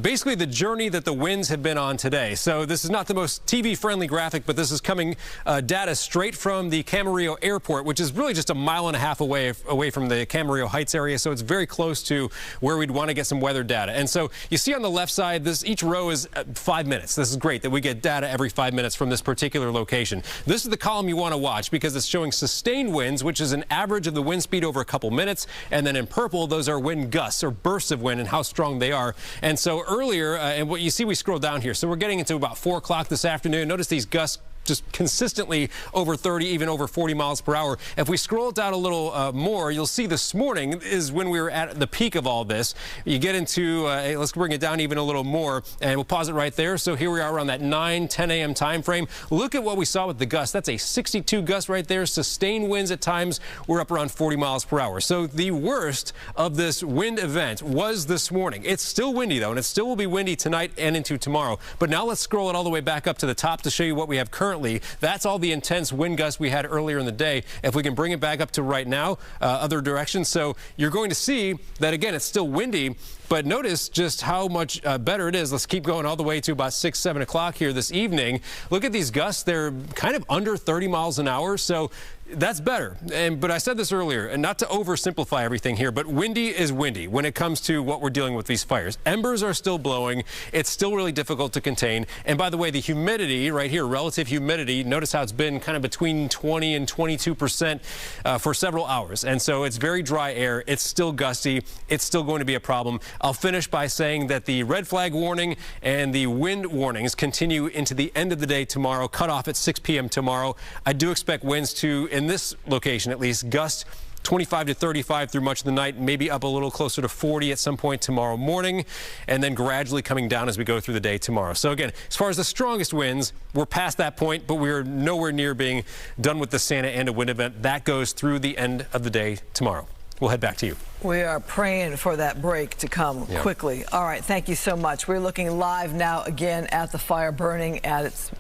basically the journey that the winds have been on today. So this is not the most TV-friendly graphic, but this is coming data straight from the Camarillo Airport, which is really just a mile and a half away from the Camarillo Heights area. So it's very close to where we'd want to get some weather data. And so you see on the left side, each row is 5 minutes. This is great that we get data every 5 minutes from this particular location. This is the column you want to watch because it's showing sustained winds, which is an average of the wind speed over a couple minutes. And then in purple, those are wind gusts or bursts of wind and how strong they are. And so earlier, and what you see, we scroll down here. So we're getting into about 4 o'clock this afternoon. Notice these gusts just consistently over 30, even over 40 miles per hour. If we scroll down a little more, you'll see this morning is when we were at the peak of all this. You get into, let's bring it down even a little more, and we'll pause it right there. So here we are around that 9, 10 a.m. time frame. Look at what we saw with the gust. That's a 62 gust right there. Sustained winds at times were up around 40 miles per hour. So the worst of this wind event was this morning. It's still windy, though, and it still will be windy tonight and into tomorrow. But now let's scroll it all the way back up to the top to show you what we have currently. That's all the intense wind gusts we had earlier in the day. If we can bring it back up to right now, other directions. So you're going to see that, again, it's still windy, but notice just how much better it is. Let's keep going all the way to about 6, 7 o'clock here this evening. Look at these gusts. They're kind of under 30 miles an hour. So that's better. But I said this earlier, and not to oversimplify everything here, but windy is windy when it comes to what we're dealing with these fires. Embers are still blowing. It's still really difficult to contain. And by the way, the humidity right here, relative humidity, notice how it's been kind of between 20 and 22% for several hours. And so it's very dry air. It's still gusty. It's still going to be a problem. I'll finish by saying that the red flag warning and the wind warnings continue into the end of the day tomorrow, cut off at 6 p.m. tomorrow. I do expect winds to, in this location at least, gust 25 to 35 through much of the night, maybe up a little closer to 40 at some point tomorrow morning, and then gradually coming down as we go through the day tomorrow. So again, as far as the strongest winds, we're past that point, but we're nowhere near being done with the Santa Ana wind event. That goes through the end of the day tomorrow. We'll head back to you. We are praying for that break to come quickly. All right, thank you so much. We're looking live now again at the fire burning at it's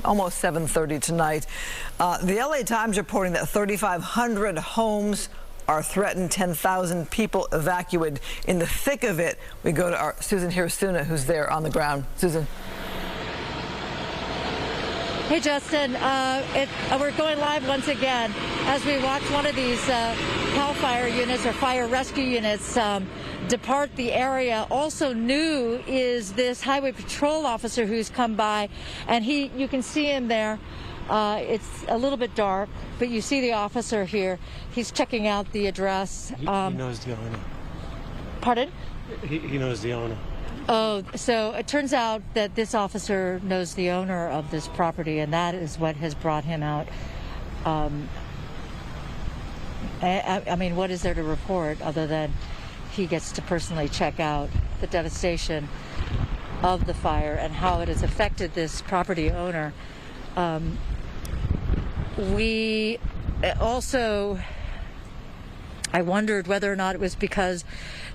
almost 7:30 tonight. The LA Times reporting that 3,500 homes are threatened, 10,000 people evacuated. In the thick of it, we go to our Susan Hirasuna, who's there on the ground. Susan. Hey, Justin. We're going live once again as we watch one of these CAL FIRE units or fire rescue units depart the area. Also new is this highway patrol officer who's come by, and you can see him there. It's a little bit dark, but you see the officer here. He's checking out the address. He knows the owner. Pardon? He knows the owner. Oh, so it turns out that this officer knows the owner of this property, and that is what has brought him out. I mean, what is there to report other than he gets to personally check out the devastation of the fire and how it has affected this property owner. We also, I wondered whether or not it was because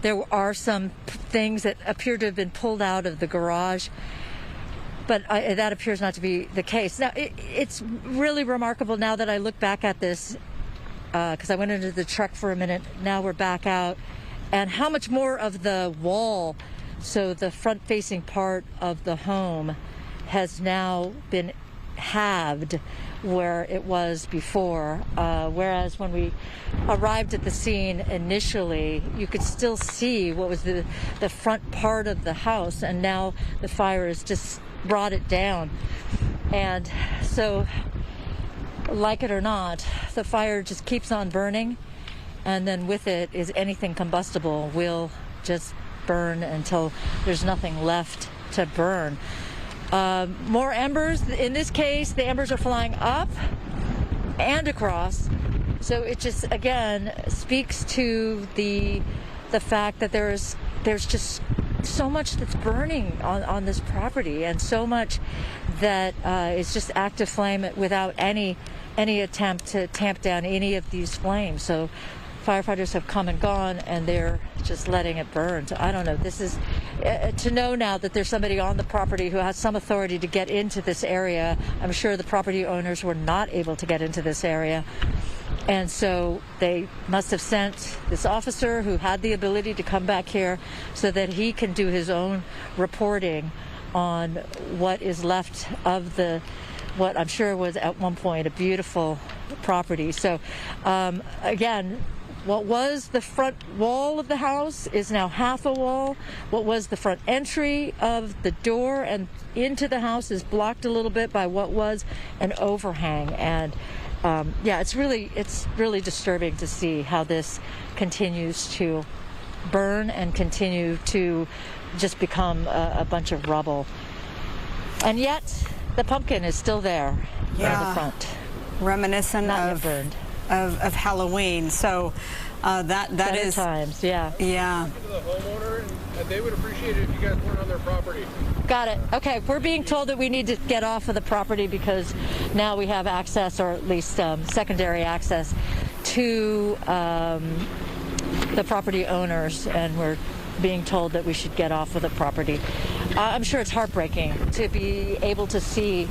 there are some things that appear to have been pulled out of the garage, but that appears not to be the case. Now, it's really remarkable now that I look back at this, because I went into the truck for a minute. Now we're back out, and how much more of the wall, so the front-facing part of the home, has now been halved where it was before, whereas when we arrived at the scene initially, you could still see what was the front part of the house, and now the fire has just brought it down. And so, like it or not, the fire just keeps on burning, and then with it is anything combustible will just burn until there's nothing left to burn. More embers. In this case, the embers are flying up and across. So it just, again, speaks to the fact that there's just so much that's burning on this property, and so much that is just active flame without any attempt to tamp down any of these flames. So firefighters have come and gone, and they're just letting it burn. So I don't know. This is to know now that there's somebody on the property who has some authority to get into this area. I'm sure the property owners were not able to get into this area, and so they must have sent this officer who had the ability to come back here so that he can do his own reporting on what is left of what I'm sure was at one point a beautiful property. So again, what was the front wall of the house is now half a wall. What was the front entry of the door and into the house is blocked a little bit by what was an overhang. And yeah, it's really disturbing to see how this continues to burn and continue to just become a bunch of rubble. And yet the pumpkin is still there in the front. Reminiscent of Halloween. So that is times, yeah. To the homeowner, and they would appreciate it if you guys weren't on their property. Got it. Okay, we're being told that we need to get off of the property because now we have access, or at least secondary access, to the property owners, and we're being told that we should get off of the property. I'm sure it's heartbreaking to be able to see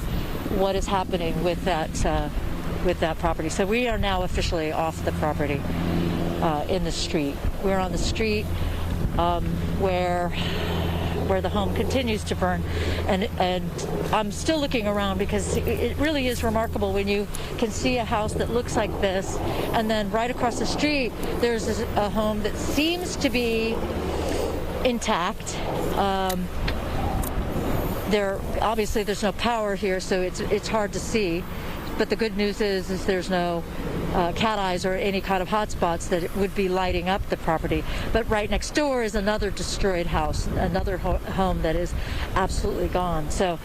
what is happening with that property. So we are now officially off the property in the street. We're on the street where the home continues to burn, and I'm still looking around because it really is remarkable when you can see a house that looks like this, and then right across the street there's a home that seems to be intact. Obviously there's no power here, so it's hard to see. But the good news is there's no cat eyes or any kind of hot spots that would be lighting up the property. But right next door is another destroyed house, another home that is absolutely gone. So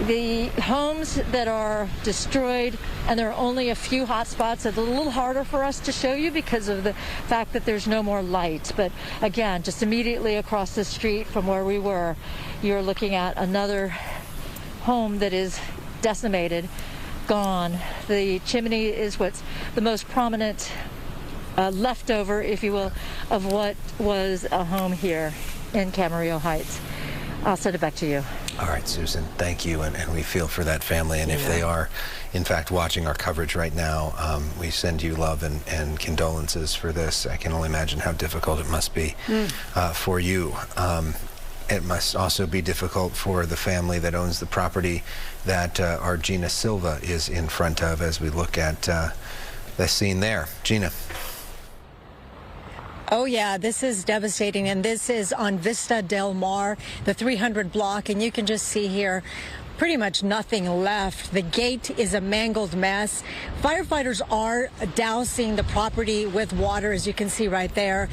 the homes that are destroyed, and there are only a few hot spots, it's a little harder for us to show you because of the fact that there's no more light. But again, just immediately across the street from where we were, you're looking at another home that is decimated, gone. The chimney is what's the most prominent leftover, if you will, of what was a home here in Camarillo Heights. I'll send it back to you. All right, Susan, thank you, and we feel for that family, and if they are, in fact, watching our coverage right now, we send you love and condolences for this. I can only imagine how difficult it must be for you. It must also be difficult for the family that owns the property that our Gina Silva is in front of as we look at the scene there. Gina. Oh, yeah, this is devastating, and this is on Vista Del Mar, the 300 block, and you can just see here pretty much nothing left. The gate is a mangled mess. Firefighters are dousing the property with water, as you can see right there,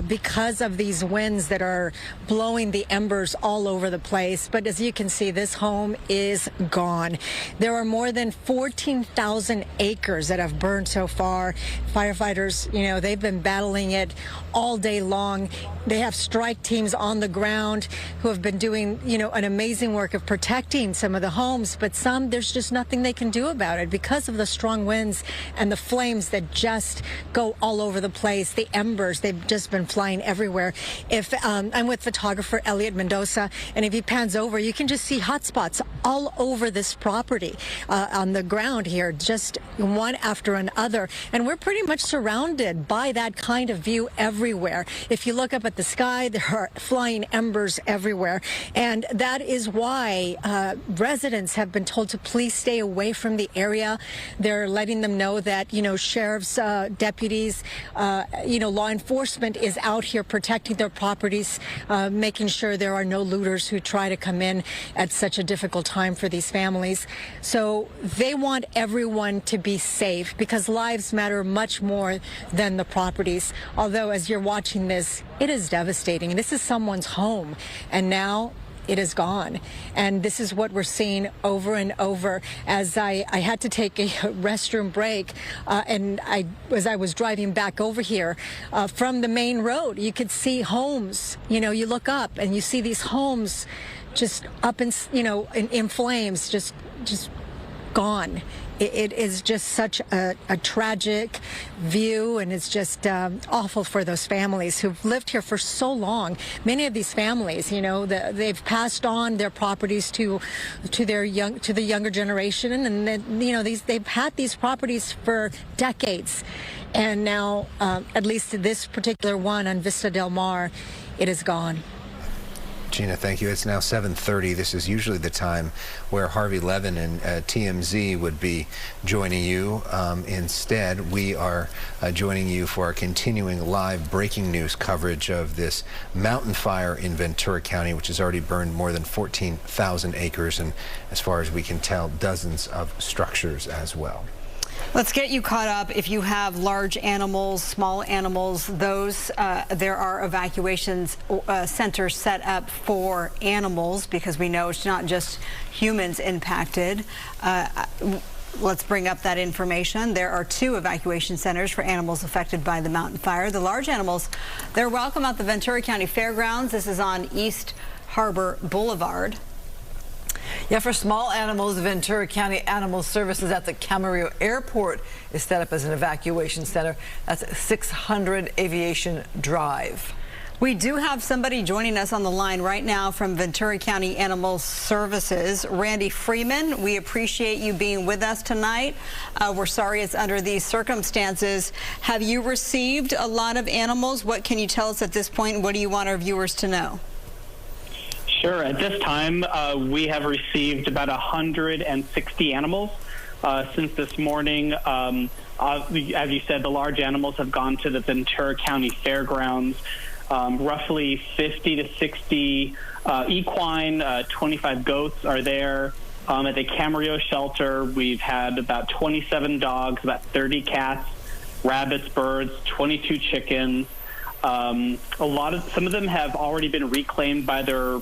because of these winds that are blowing the embers all over the place. But as you can see, this home is gone. There are more than 14,000 acres that have burned so far. Firefighters, you know, they've been battling it all day long. They have strike teams on the ground who have been doing, you know, an amazing work of protecting some of the homes, but some, there's just nothing they can do about it because of the strong winds and the flames that just go all over the place. The embers, they've just been flying everywhere. If I'm with photographer Elliot Mendoza, and if he pans over, you can just see hot spots all over this property on the ground here, just one after another. And we're pretty much surrounded by that kind of view everywhere. If you look up at the sky, there are flying embers everywhere. And that is why residents have been told to please stay away from the area. They're letting them know that, you know, sheriff's deputies, you know, law enforcement is out here protecting their properties, making sure there are no looters who try to come in at such a difficult time for these families. So they want everyone to be safe because lives matter much more than the properties. Although, as you're watching this, it is devastating. This is someone's home, and now it is gone. And this is what we're seeing over and over. As I had to take a restroom break, and as I was driving back over here from the main road, you could see homes. You know, you look up and you see these homes just up in, you know, in flames, just gone. It is just such a tragic view, and it's just awful for those families who've lived here for so long. Many of these families, you know, they've passed on their properties to the younger generation, and then, you know, they've had these properties for decades, and now at least this particular one on Vista Del Mar, it is gone. Gina, thank you. It's now 7:30. This is usually the time where Harvey Levin and TMZ would be joining you. Instead, we are joining you for our continuing live breaking news coverage of this mountain fire in Ventura County, which has already burned more than 14,000 acres, and as far as we can tell, dozens of structures as well. Let's get you caught up. If you have large animals, small animals, those there are evacuations centers set up for animals because we know it's not just humans impacted. Let's bring up that information. There are 2 evacuation centers for animals affected by the mountain fire. The large animals, they're welcome at the Ventura County Fairgrounds. This is on East Harbor Boulevard. Yeah, for small animals, Ventura County Animal Services at the Camarillo Airport is set up as an evacuation center. That's 600 Aviation Drive. We do have somebody joining us on the line right now from Ventura County Animal Services. Randy Freeman, we appreciate you being with us tonight. We're sorry it's under these circumstances. Have you received a lot of animals? What can you tell us at this point? What do you want our viewers to know? Sure. At this time, we have received about 160 animals since this morning. As you said, the large animals have gone to the Ventura County Fairgrounds. Roughly 50 to 60 equine, 25 goats are there. At the Camarillo shelter, we've had about 27 dogs, about 30 cats, rabbits, birds, 22 chickens. Some of them have already been reclaimed by their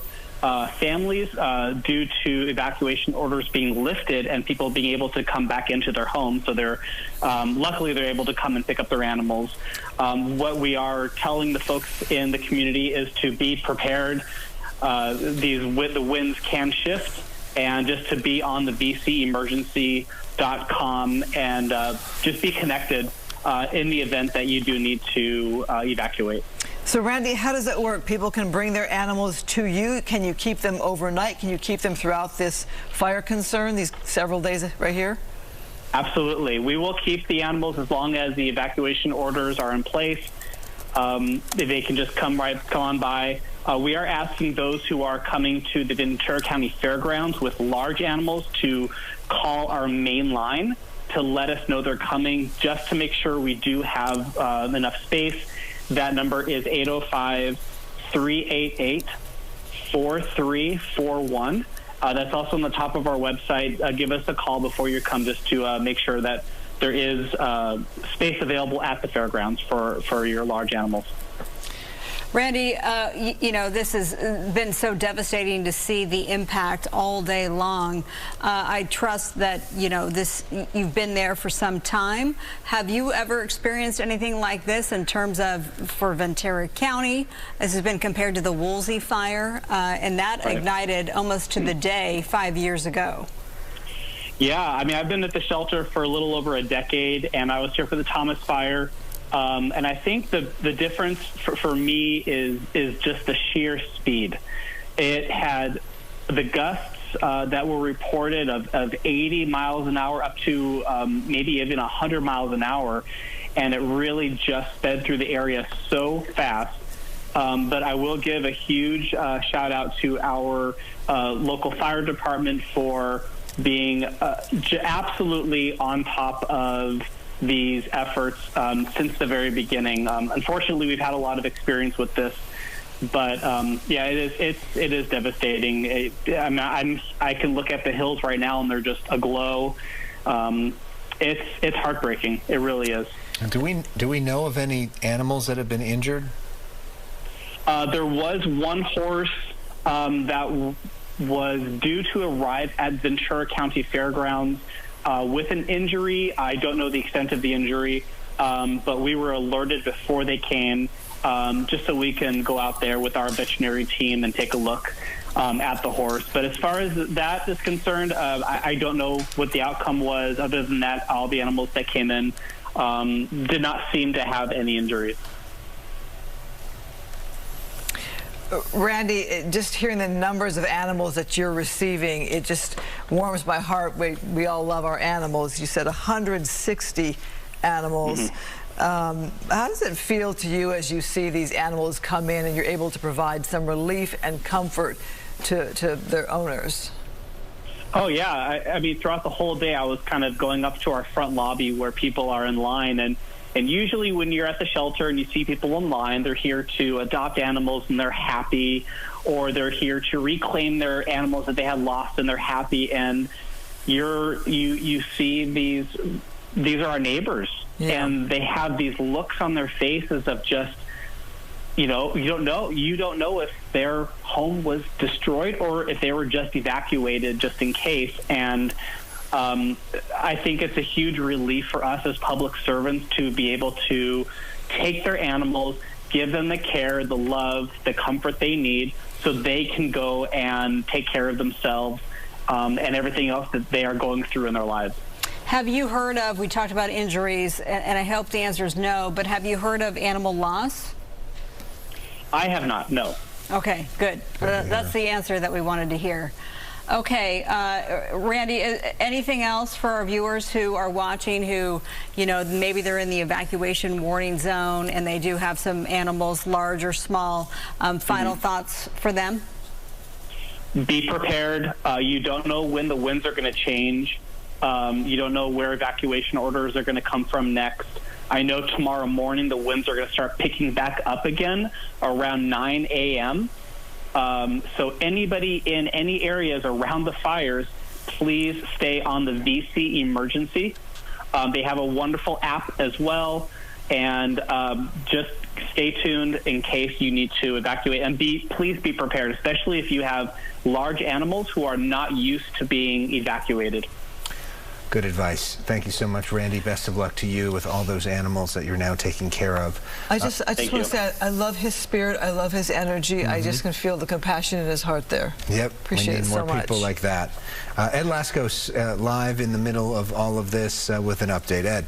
families due to evacuation orders being lifted and people being able to come back into their homes. So they're luckily they're able to come and pick up their animals. What we are telling the folks in the community is to be prepared. The winds can shift, and just to be on the VCEmergency.com and just be connected in the event that you do need to evacuate. So, Randy, how does it work? People can bring their animals to you. Can you keep them overnight? Can you keep them throughout this fire concern, these several days right here? Absolutely. We will keep the animals as long as the evacuation orders are in place. They can just come on by. We are asking those who are coming to the Ventura County Fairgrounds with large animals to call our main line to let us know they're coming, just to make sure we do have enough space. That number is 805-388-4341. That's also on the top of our website. Give us a call before you come, just to make sure that there is space available at the fairgrounds for your large animals. Randy, you know, this has been so devastating to see the impact all day long. I trust that, you know, you've been there for some time. Have you ever experienced anything like this in terms of, for Ventura County? This has been compared to the Woolsey fire, and that ignited almost to the day 5 years ago. Yeah, I mean, I've been at the shelter for a little over a decade, and I was here for the Thomas fire. And I think the difference for me is just the sheer speed. It had the gusts that were reported of 80 miles an hour up to maybe even 100 miles an hour, and it really just sped through the area so fast. But I will give a huge shout out to our local fire department for being absolutely on top of these efforts since the very beginning. Unfortunately, we've had a lot of experience with this, but yeah, it is devastating. I can look at the hills right now and they're just aglow. It's heartbreaking. It really is. And do we know of any animals that have been injured? There was one horse that was due to arrive at Ventura County Fairgrounds with an injury. I don't know the extent of the injury, but we were alerted before they came, just so we can go out there with our veterinary team and take a look at the horse. But as far as that is concerned, I don't know what the outcome was. Other than that, all the animals that came in did not seem to have any injuries. Randy, just hearing the numbers of animals that you're receiving, it just warms my heart. We all love our animals. You said 160 animals. How does it feel to you as you see these animals come in and you're able to provide some relief and comfort to their owners? Oh, yeah. I mean, throughout the whole day, I was kind of going up to our front lobby where people are in line, and usually when you're at the shelter and you see people in line, they're here to adopt animals and they're happy, or they're here to reclaim their animals that they had lost and they're happy. And you see these are our neighbors, and they have these looks on their faces of just, you don't know if their home was destroyed or if they were just evacuated just in case. And I think it's a huge relief for us as public servants to be able to take their animals, give them the care, the love, the comfort they need, so they can go and take care of themselves and everything else that they are going through in their lives. Have you heard of, we talked about injuries, and I hope the answer is no, but have you heard of animal loss? I have not, no. Okay, good. That's the answer that we wanted to hear. Okay, Randy, anything else for our viewers who are watching who, maybe they're in the evacuation warning zone and they do have some animals, large or small, final thoughts for them? Be prepared. You don't know when the winds are going to change. You don't know where evacuation orders are going to come from next. I know tomorrow morning the winds are going to start picking back up again around 9 a.m. So anybody in any areas around the fires, please stay on the VC emergency. They have a wonderful app as well, and just stay tuned in case you need to evacuate. And please be prepared, especially if you have large animals who are not used to being evacuated. Good advice. Thank you so much, Randy. Best of luck to you with all those animals that you're now taking care of. I just want to say I love his spirit. I love his energy. I just can feel the compassion in his heart there. Yep. Appreciate it so much. We need more people like that. Ed Lasco's live in the middle of all of this with an update. Ed.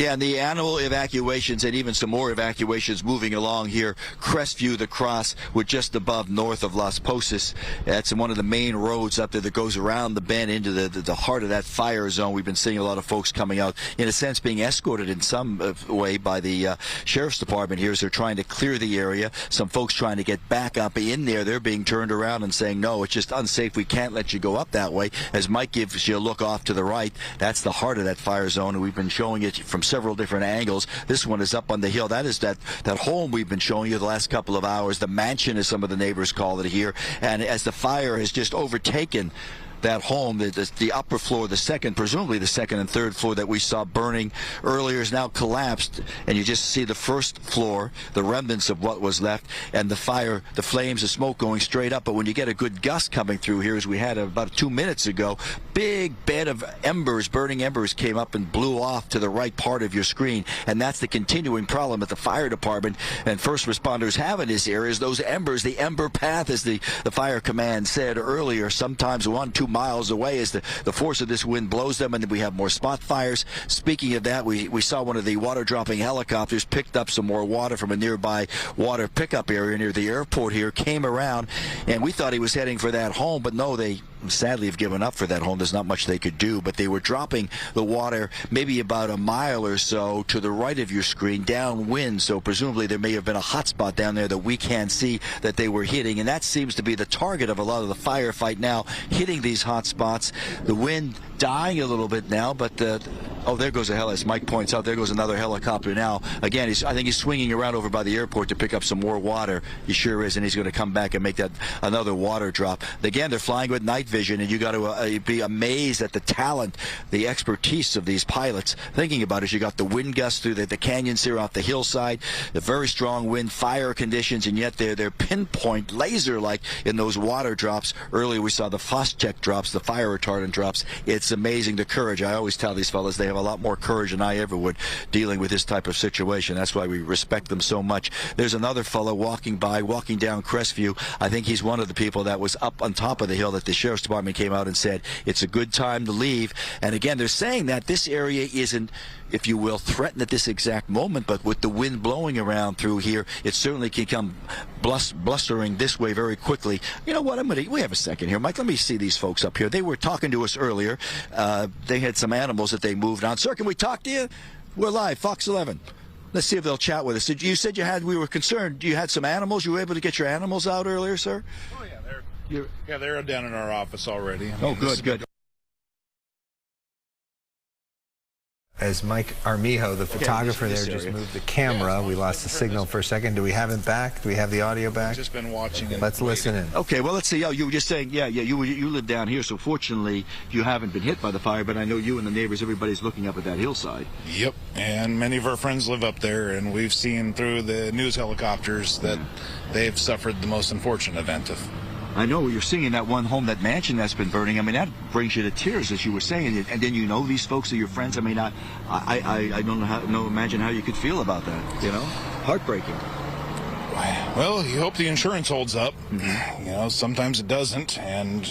Yeah, and the animal evacuations and even some more evacuations moving along here. Crestview, the cross, we're just above north of Las Posas. That's one of the main roads up there that goes around the bend into the heart of that fire zone. We've been seeing a lot of folks coming out, in a sense, being escorted in some way by the Sheriff's Department here as they're trying to clear the area. Some folks trying to get back up in there. They're being turned around and saying, no, it's just unsafe. We can't let you go up that way. As Mike gives you a look off to the right, that's the heart of that fire zone, and we've been showing it from several different angles. This one is up on the hill. That is that home we've been showing you the last couple of hours. The mansion, as some of the neighbors call it here. And as the fire has just overtaken that home, the upper floor, presumably the second and third floor that we saw burning earlier is now collapsed, and you just see the first floor, the remnants of what was left, and the fire, the flames, the smoke going straight up. But when you get a good gust coming through here, as we had about 2 minutes ago, big bed of embers, burning embers, came up and blew off to the right part of your screen, and that's the continuing problem that the fire department and first responders have in this area, is those embers, the ember path, as the fire command said earlier, sometimes 1-2 miles away as the force of this wind blows them, and then we have more spot fires. Speaking of that, we saw one of the water dropping helicopters picked up some more water from a nearby water pickup area near the airport here, came around, and we thought he was heading for that home, but no, they sadly have given up for that home. There's not much they could do, but they were dropping the water maybe about a mile or so to the right of your screen downwind, so presumably there may have been a hot spot down there that we can't see that they were hitting, and that seems to be the target of a lot of the firefight now, hitting these hot spots. The wind dying a little bit now, but oh, there goes a as Mike points out, there goes another helicopter now. Again, I think he's swinging around over by the airport to pick up some more water. He sure is, and he's going to come back and make that another water drop. Again, they're flying with night vision, and you got to be amazed at the talent, the expertise of these pilots. Thinking about it, you got the wind gusts through the canyons here off the hillside, the very strong wind, fire conditions, and yet they're pinpoint, laser-like in those water drops. Earlier we saw the Phos-Chek drops, the fire retardant drops. It's amazing, the courage. I always tell these fellas they have a lot more courage than I ever would dealing with this type of situation. That's why we respect them so much. There's another fellow walking down Crestview. I think he's one of the people that was up on top of the hill that the Sheriff's Department came out and said it's a good time to leave. And again, they're saying that this area isn't, if you will, threatened at this exact moment, but with the wind blowing around through here, it certainly can come blustering this way very quickly. You know what, we have a second here, Mike. Let me see these folks up here. They were talking to us earlier. They had some animals that they moved on. Sir, can we talk to you? We're live, Fox 11. Let's see if they'll chat with us. You said we were concerned. You had some animals. You were able to get your animals out earlier, sir? Oh, yeah, they're down in our office already. Oh, good. As Mike Armijo, the photographer there, just moved the camera. We lost the signal for a second. Do we have it back? Do we have the audio back? I've just been watching it. Let's listen in. Okay, well, let's see. Oh, you were just saying, you live down here, so fortunately you haven't been hit by the fire, but I know you and the neighbors, everybody's looking up at that hillside. Yep, and many of our friends live up there, and we've seen through the news helicopters that they've suffered the most unfortunate event of. I know you're seeing that one home, that mansion that's been burning. I mean, that brings you to tears, as you were saying. And then these folks are your friends. I mean, I don't imagine how you could feel about that. You know, heartbreaking. Well, you hope the insurance holds up. Mm-hmm. You know, sometimes it doesn't, and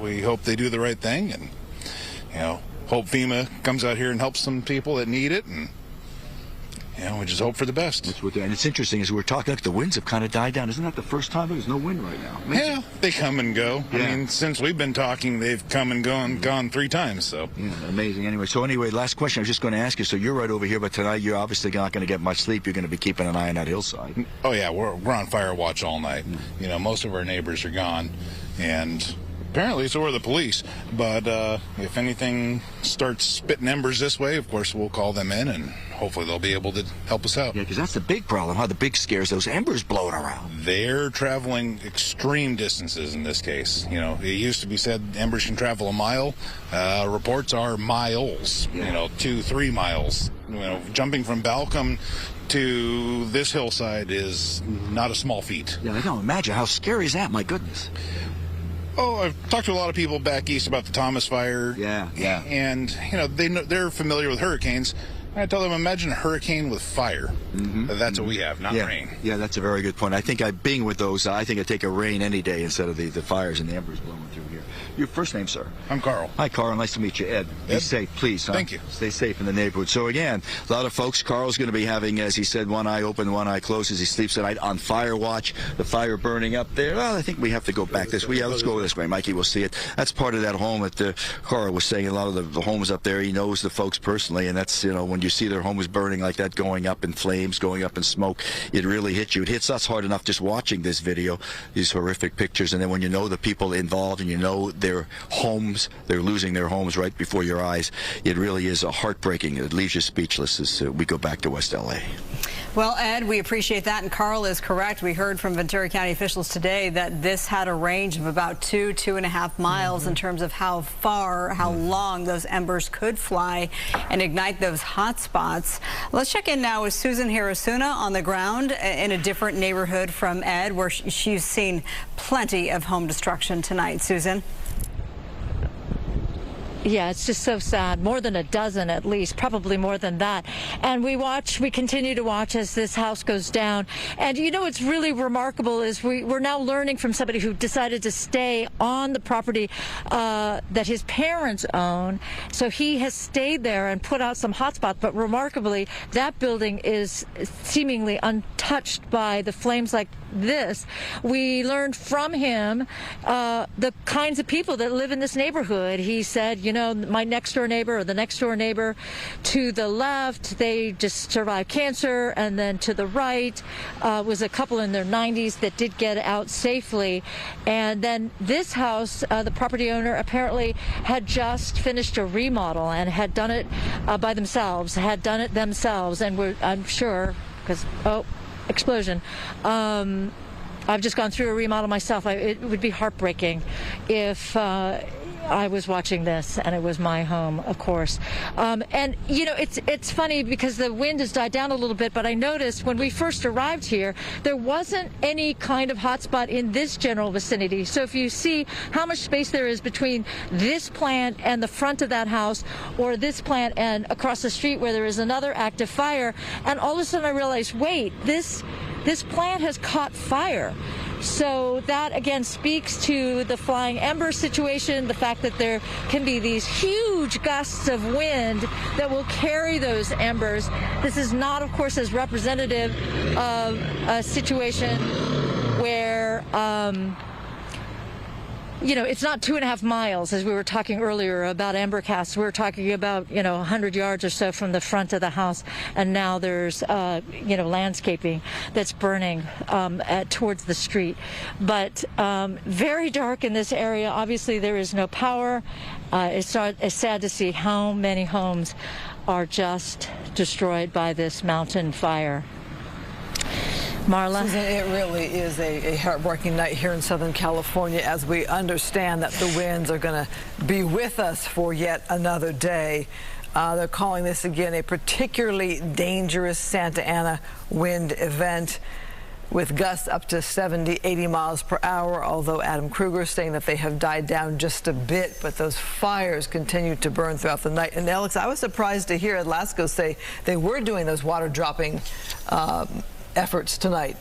we hope they do the right thing, and hope FEMA comes out here and helps some people that need it, and we just hope for the best. And it's interesting, as we're talking, the winds have kind of died down. Isn't that the first time there's no wind right now? Amazing. Yeah, they come and go. Yeah. I mean, since we've been talking, they've come and gone 3 times. So amazing. Anyway, last question I was just going to ask you. So you're right over here, but tonight you're obviously not going to get much sleep. You're going to be keeping an eye on that hillside. Oh yeah, we're on fire watch all night. Most of our neighbors are gone, and apparently so are the police. But if anything starts spitting embers this way, of course we'll call them in, and hopefully they'll be able to help us out. Yeah, because that's the big problem, the big scares, those embers blowing around. They're traveling extreme distances in this case. It used to be said embers can travel a mile. Reports are miles, 2-3 miles. Jumping from Balcom to this hillside is not a small feat. Yeah, I don't imagine. How scary is that? My goodness. Oh, I've talked to a lot of people back east about the Thomas Fire. Yeah. And, they're familiar with hurricanes. I tell them, imagine a hurricane with fire. Mm-hmm. That's what we have, not rain. Yeah, that's a very good point. I think being with those, I think I'd take a rain any day instead of the fires and the embers blowing through here. Your first name, sir? I'm Carl. Hi, Carl. Nice to meet you, Ed. Be safe, please. Huh? Thank you. Stay safe in the neighborhood. So again, a lot of folks. Carl's going to be having, as he said, one eye open, one eye closed as he sleeps tonight on fire watch. The fire burning up there. Well, I think we have to go back this way. Yeah, let's go this way. Mikey will see it. That's part of that home that Carl was saying. A lot of the homes up there, he knows the folks personally, and that's, you know, when you see their homes burning like that, going up in flames, going up in smoke, it really hits you. It hits us hard enough just watching this video, these horrific pictures, and then when you know the people involved and you know their homes, they're losing their homes right before your eyes, it really is heartbreaking. It leaves you speechless as we go back to West LA. Well, Ed, we appreciate that, and Carl is correct. We heard from Ventura County officials today that this had a range of about 2.5 miles in terms of how far, how long those embers could fly and ignite those hot spots. Let's check in now with Susan Hirasuna on the ground in a different neighborhood from Ed, where she's seen plenty of home destruction tonight. Susan? Yeah, it's just so sad. More than a dozen at least, probably more than that. And we continue to watch as this house goes down. And you know what's really remarkable is we're now learning from somebody who decided to stay on the property that his parents own. So he has stayed there and put out some hotspots. But remarkably, that building is seemingly untouched by the flames like this. We learned from him the kinds of people that live in this neighborhood. He said, you know, my next door neighbor or the next door neighbor to the left, they just survived cancer, and then to the right was a couple in their 90s that did get out safely. And then this house, the property owner apparently had just finished a remodel and had done it by themselves, and I'm sure, because, explosion. I've just gone through a remodel myself. It would be heartbreaking if I was watching this and it was my home, of course. And you know, it's funny because the wind has died down a little bit, but I noticed when we first arrived here, there wasn't any kind of hotspot in this general vicinity. So if you see how much space there is between this plant and the front of that house, or this plant and across the street where there is another active fire, and all of a sudden I realized, wait, this plant has caught fire. So that again speaks to the flying ember situation, the fact that there can be these huge gusts of wind that will carry those embers. This is not, of course, as representative of a situation where you know, it's not 2.5 miles, as we were talking earlier about ember casts. We were talking about, 100 yards or so from the front of the house, and now there's, landscaping that's burning towards the street. But very dark in this area. Obviously, there is no power. It's sad to see how many homes are just destroyed by this mountain fire. Marla? Susan, it really is a heartbreaking night here in Southern California as we understand that the winds are going to be with us for yet another day. They're calling this again a particularly dangerous Santa Ana wind event with gusts up to 70, 80 miles per hour, although Adam Kruger is saying that they have died down just a bit, but those fires continue to burn throughout the night. And Alex, I was surprised to hear Atlasco say they were doing those water dropping efforts tonight.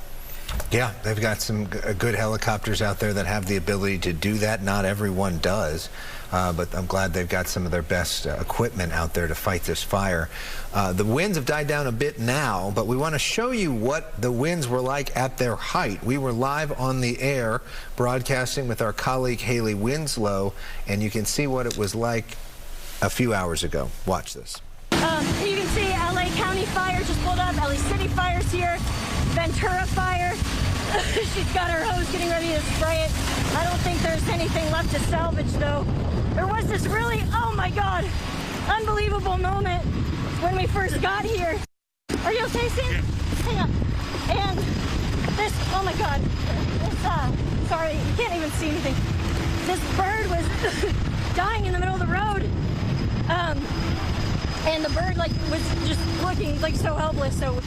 Yeah, they've got some good helicopters out there that have the ability to do that. Not everyone does, but I'm glad they've got some of their best equipment out there to fight this fire. The winds have died down a bit now, but we want to show you what the winds were like at their height. We were live on the air broadcasting with our colleague Haley Winslow, and you can see what it was like a few hours ago. Watch this. You can see LA County Fire just pulled up, LA City Fire's here, Ventura Fire. She's got her hose getting ready to spray it. I don't think there's anything left to salvage though. There was this really, oh my God, unbelievable moment when we first got here. Are you okay, Sam? Hang on. And this, oh my God, this, sorry, you can't even see anything. This bird was dying in the middle of the road. And the bird was just looking so helpless. So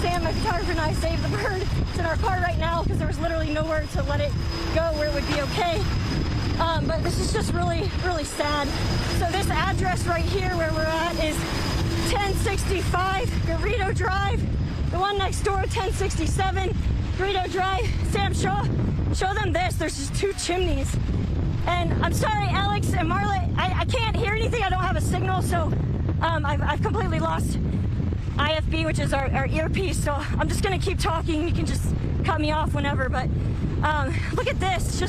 Sam, my photographer, and I saved the bird. It's in our car right now because there was literally nowhere to let it go where it would be okay. But this is just really, really sad. So this address right here where we're at is 1065 Garrido Drive. The one next door, 1067 Garrido Drive. Sam, show them this. There's just two chimneys And I'm sorry, Alex and Marla, I can't hear anything. I don't have a signal, so I've completely lost IFB, which is our earpiece. So I'm just going to keep talking. You can just cut me off whenever. But look at this.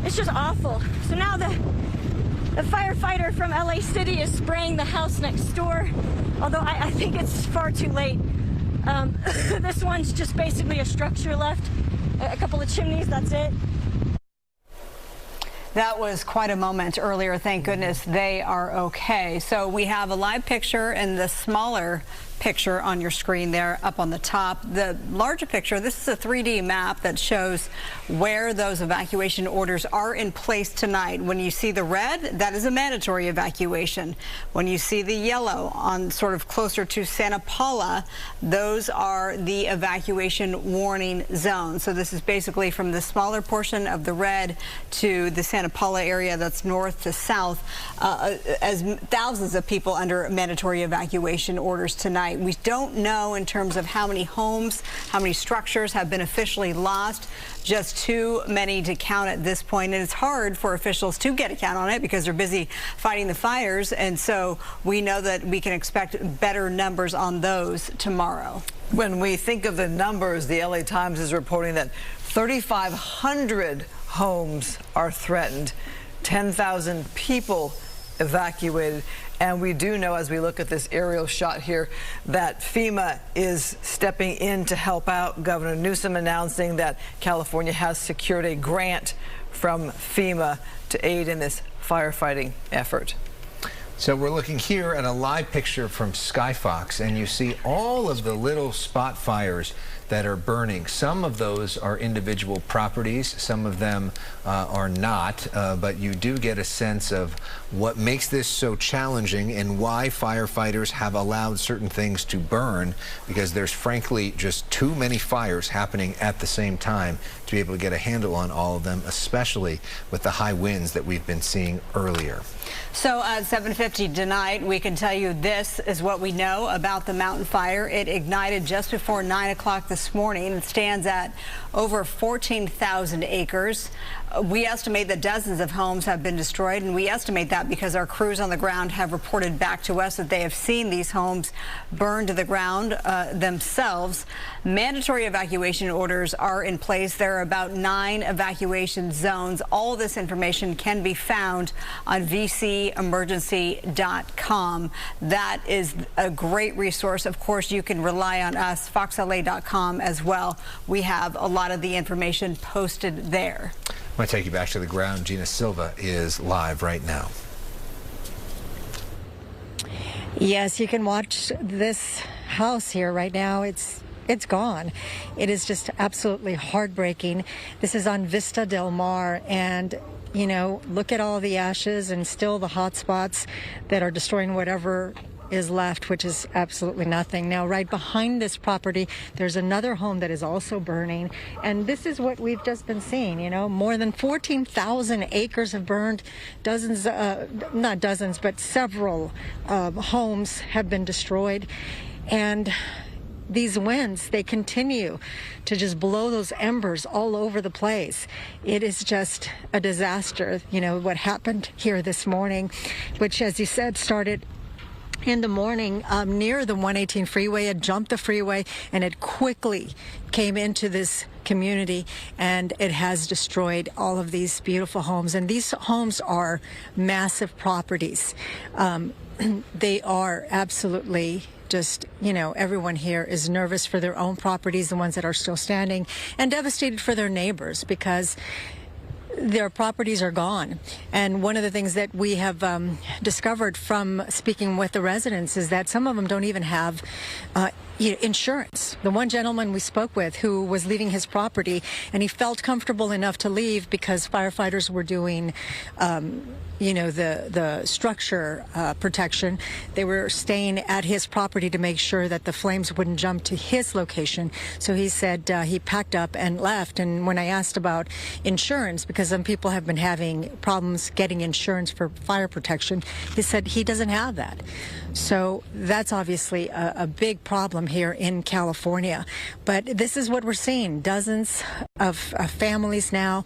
It's just awful. So now the firefighter from LA City is spraying the house next door, although I think it's far too late. This one's just basically a structure left, a couple of chimneys, that's it. That was quite a moment earlier. Thank goodness they are okay. So we have a live picture and the smaller picture on your screen there up on the top. The larger picture, this is a 3D map that shows where those evacuation orders are in place tonight. When you see the red, that is a mandatory evacuation. When you see the yellow on sort of closer to Santa Paula, those are the evacuation warning zones. So this is basically from the smaller portion of the red to the Santa Paula area that's north to south, as thousands of people under mandatory evacuation orders tonight. We don't know in terms of how many homes, how many structures have been officially lost. Just too many to count at this point, and it's hard for officials to get a count on it because they're busy fighting the fires, and so we know that we can expect better numbers on those tomorrow. When we think of the numbers, the LA Times is reporting that 3,500 homes are threatened, 10,000 people evacuated. And we do know, as we look at this aerial shot here, that FEMA is stepping in to help out. Governor Newsom announcing that California has secured a grant from FEMA to aid in this firefighting effort. So we're looking here at a live picture from Skyfox, and you see all of the little spot fires that are burning. Some of those are individual properties, some of them are not, but you do get a sense of what makes this so challenging and why firefighters have allowed certain things to burn, because there's frankly just too many fires happening at the same time to be able to get a handle on all of them, especially with the high winds that we've been seeing earlier. So at 7:50 tonight, we can tell you this is what we know about the mountain fire. It ignited just before 9 o'clock this morning. It stands at over 14,000 acres. We estimate that dozens of homes have been destroyed, and we estimate that because our crews on the ground have reported back to us that they have seen these homes burn to the ground themselves. Mandatory evacuation orders are in place. There are about 9 evacuation zones. All of this information can be found on vcemergency.com. That is a great resource. Of course, you can rely on us, foxla.com as well. We have a lot of the information posted there. I want to take you back to the ground. Gina Silva is live right now. Yes, you can watch this house here right now. It's gone. It is just absolutely heartbreaking. This is on Vista Del Mar, and you know, look at all the ashes and still the hot spots that are destroying whatever is left, which is absolutely nothing. Now, right behind this property, there's another home that is also burning, and this is what we've just been seeing. You know, more than 14,000 acres have burned. Dozens, not dozens, but several homes have been destroyed, and these winds, they continue to just blow those embers all over the place. It is just a disaster. You know, what happened here this morning, which, as you said, started in the morning near the 118 freeway. It jumped the freeway and it quickly came into this community, and it has destroyed all of these beautiful homes. And these homes are massive properties. They are absolutely just, you know, everyone here is nervous for their own properties, the ones that are still standing, and devastated for their neighbors because their properties are gone. And one of the things that we have discovered from speaking with the residents is that some of them don't even have insurance. The one gentleman we spoke with who was leaving his property, and he felt comfortable enough to leave because firefighters were doing the structure protection. They were staying at his property to make sure that the flames wouldn't jump to his location. So he said he packed up and left. And when I asked about insurance, because some people have been having problems getting insurance for fire protection, he said he doesn't have that. So that's obviously a big problem here in California. But this is what we're seeing. Dozens of families now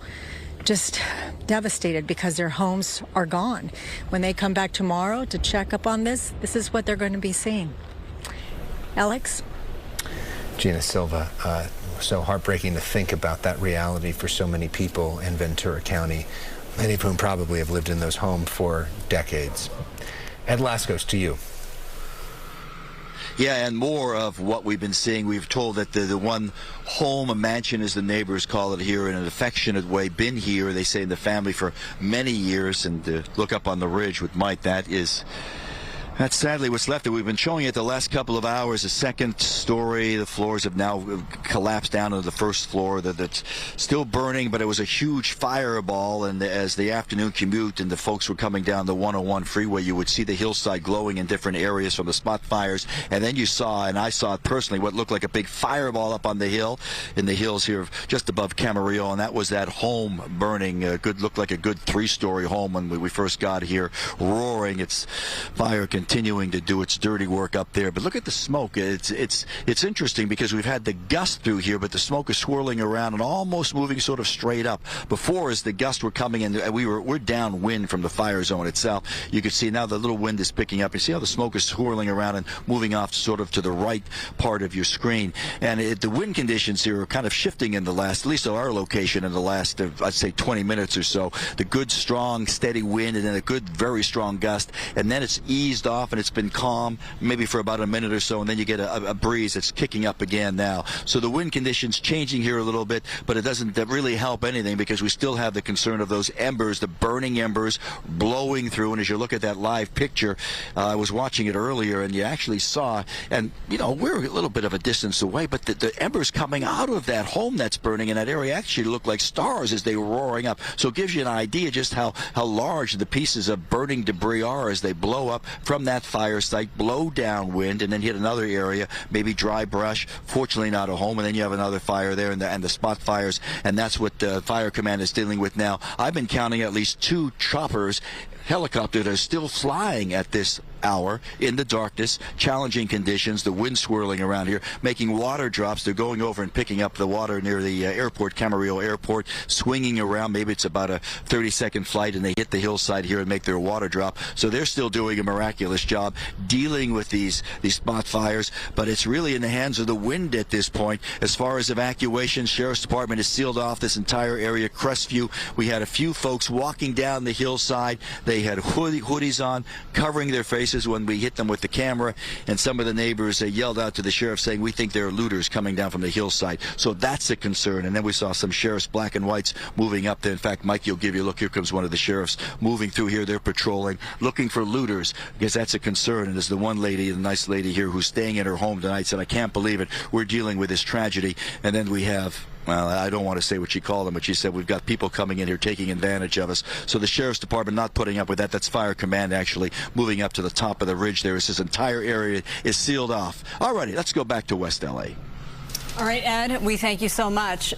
just devastated because their homes are gone. When they come back tomorrow to check up on this is what they're going to be seeing. Alex? Gina Silva, so heartbreaking to think about that reality for so many people in Ventura County, many of whom probably have lived in those homes for decades. Ed Lascos, to you. Yeah, and more of what we've been seeing. We've told that the one home, a mansion as the neighbors call it here, in an affectionate way, been here, they say, in the family for many years. And look up on the ridge with Mike, that's sadly what's left. We've been showing it the last couple of hours. The second story, the floors have now collapsed down to the first floor. That's still burning, but it was a huge fireball. And as the afternoon commute and the folks were coming down the 101 freeway, you would see the hillside glowing in different areas from the spot fires. And then you saw, and I saw it personally, what looked like a big fireball up on the hill, in the hills here just above Camarillo. And that was that home burning. Looked like a good 3-story home when we first got here, roaring. Its fire continuing to do its dirty work up there. But look at the smoke. It's interesting because we've had the gust through here, but the smoke is swirling around and almost moving sort of straight up. Before, as the gusts were coming in, we're downwind from the fire zone itself. You can see now the little wind is picking up. You see how the smoke is swirling around and moving off sort of to the right part of your screen. And the wind conditions here are kind of shifting in the last, at least at our location, in the last, I'd say 20 minutes or so. The good, strong, steady wind, and then a good, very strong gust. And then it's eased off and it's been calm maybe for about a minute or so, and then you get a breeze that's kicking up again now. So the wind conditions changing here a little bit, but it doesn't really help anything because we still have the concern of those embers, the burning embers blowing through. And as you look at that live picture, I was watching it earlier, and you actually saw, and we're a little bit of a distance away, but the embers coming out of that home that's burning in that area actually look like stars as they were roaring up. So it gives you an idea just how large the pieces of burning debris are as they blow up from that fire site, blow downwind, and then hit another area, maybe dry brush, fortunately not a home, and then you have another fire there, and the spot fires, and that's what Fire Command is dealing with now. I've been counting at least 2 choppers, helicopters are still flying at this hour in the darkness, challenging conditions, the wind swirling around here, making water drops. They're going over and picking up the water near the airport, Camarillo Airport, swinging around. Maybe it's about a 30-second flight, and they hit the hillside here and make their water drop. So they're still doing a miraculous job dealing with these spot fires, but it's really in the hands of the wind at this point. As far as evacuations, Sheriff's Department has sealed off this entire area. Crestview, we had a few folks walking down the hillside. They had hoodies on, covering their faces when we hit them with the camera, and some of the neighbors yelled out to the sheriff saying, "We think there are looters coming down from the hillside." So that's a concern. And then we saw some sheriffs, black and whites, moving up there. In fact, Mike, you'll give you a look. Here comes one of the sheriffs moving through here. They're patrolling, looking for looters, because that's a concern. And there's the one lady, the nice lady here, who's staying in her home tonight, said, "I can't believe it. We're dealing with this tragedy." And then we have, well, I don't want to say what she called them, but she said, "We've got people coming in here taking advantage of us." So the Sheriff's Department not putting up with that. That's Fire Command actually moving up to the top of the ridge there as this entire area is sealed off. All righty, let's go back to West L.A. All right, Ed, we thank you so much.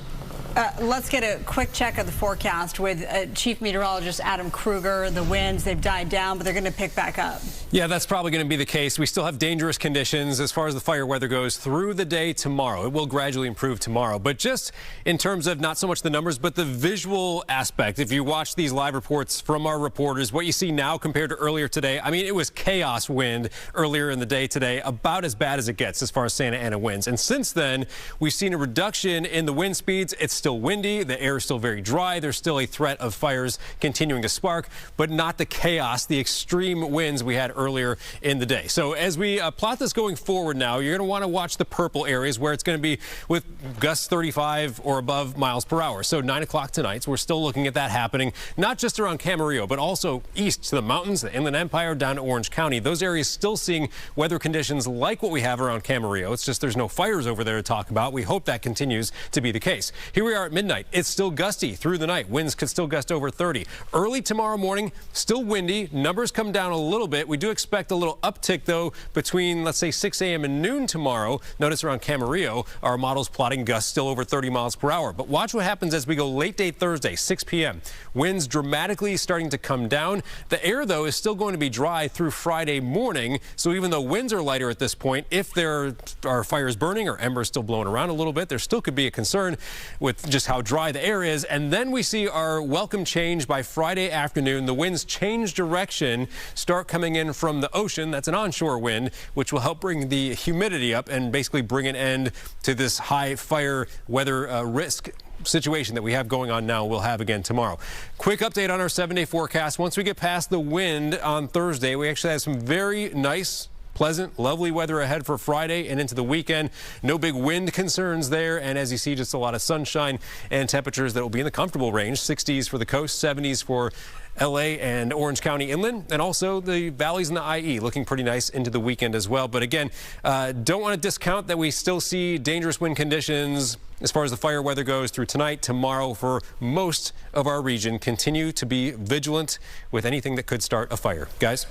Let's get a quick check of the forecast with Chief Meteorologist Adam Kruger. The winds, they've died down, but they're going to pick back up. Yeah, that's probably going to be the case. We still have dangerous conditions as far as the fire weather goes through the day tomorrow. It will gradually improve tomorrow. But just in terms of not so much the numbers, but the visual aspect, if you watch these live reports from our reporters, what you see now compared to earlier today, I mean, it was chaos wind earlier in the day today, about as bad as it gets as far as Santa Ana winds. And since then, we've seen a reduction in the wind speeds. It's still windy. The air is still very dry. There's still a threat of fires continuing to spark, but not the chaos, the extreme winds we had earlier in the day. So as we plot this going forward now, you're going to want to watch the purple areas where it's going to be with gusts 35 or above miles per hour. So 9 o'clock tonight, so we're still looking at that happening, not just around Camarillo, but also east to the mountains, the Inland Empire, down to Orange County. Those areas still seeing weather conditions like what we have around Camarillo. It's just there's no fires over there to talk about. We hope that continues to be the case. Here we are at midnight. It's still gusty through the night. Winds could still gust over 30. Early tomorrow morning, still windy. Numbers come down a little bit. We do expect a little uptick, though, between, let's say, 6 a.m. and noon tomorrow. Notice around Camarillo, our model's plotting gusts still over 30 miles per hour. But watch what happens as we go late day Thursday, 6 p.m. Winds dramatically starting to come down. The air, though, is still going to be dry through Friday morning. So even though winds are lighter at this point, if there are fires burning or embers still blowing around a little bit, there still could be a concern with just how dry the air is. And then we see our welcome change by Friday afternoon. The winds change direction, start coming in from the ocean. That's an onshore wind, which will help bring the humidity up and basically bring an end to this high fire weather risk situation that we have going on now. We'll have again tomorrow. Quick update on our 7-day forecast. Once we get past the wind on Thursday, we actually have some very nice, pleasant, lovely weather ahead for Friday and into the weekend. No big wind concerns there. And as you see, just a lot of sunshine and temperatures that will be in the comfortable range. 60s for the coast, 70s for LA and Orange County inland, and also the valleys in the IE looking pretty nice into the weekend as well. But again, don't want to discount that we still see dangerous wind conditions as far as the fire weather goes through tonight, tomorrow for most of our region. Continue to be vigilant with anything that could start a fire. Guys?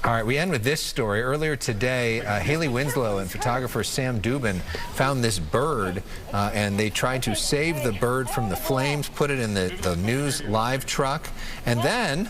All right, we end with this story. Earlier today, Haley Winslow and photographer Sam Dubin found this bird, and they tried to save the bird from the flames, put it in the news live truck, and then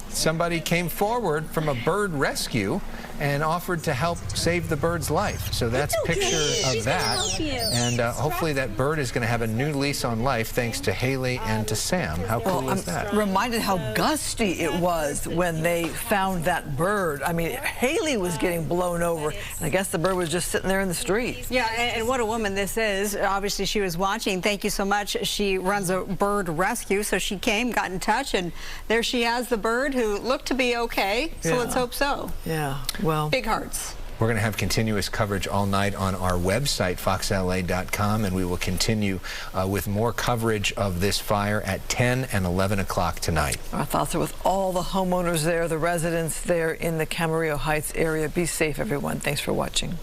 somebody came forward from a bird rescue and offered to help save the bird's life. So that's a picture of that. And hopefully that bird is going to have a new lease on life thanks to Haley and to Sam. How cool is that? I'm reminded how gusty it was when they found that bird. I mean, Haley was getting blown over, and I guess the bird was just sitting there in the street. Yeah, and what a woman this is. Obviously, she was watching. Thank you so much. She runs a bird rescue, so she came, got in touch, and there she has the bird who looked to be okay. So let's hope so. Yeah. Well, big hearts. We're going to have continuous coverage all night on our website, foxla.com, and we will continue with more coverage of this fire at 10 and 11 o'clock tonight. Our thoughts are with all the homeowners there, the residents there in the Camarillo Heights area. Be safe, everyone. Thanks for watching.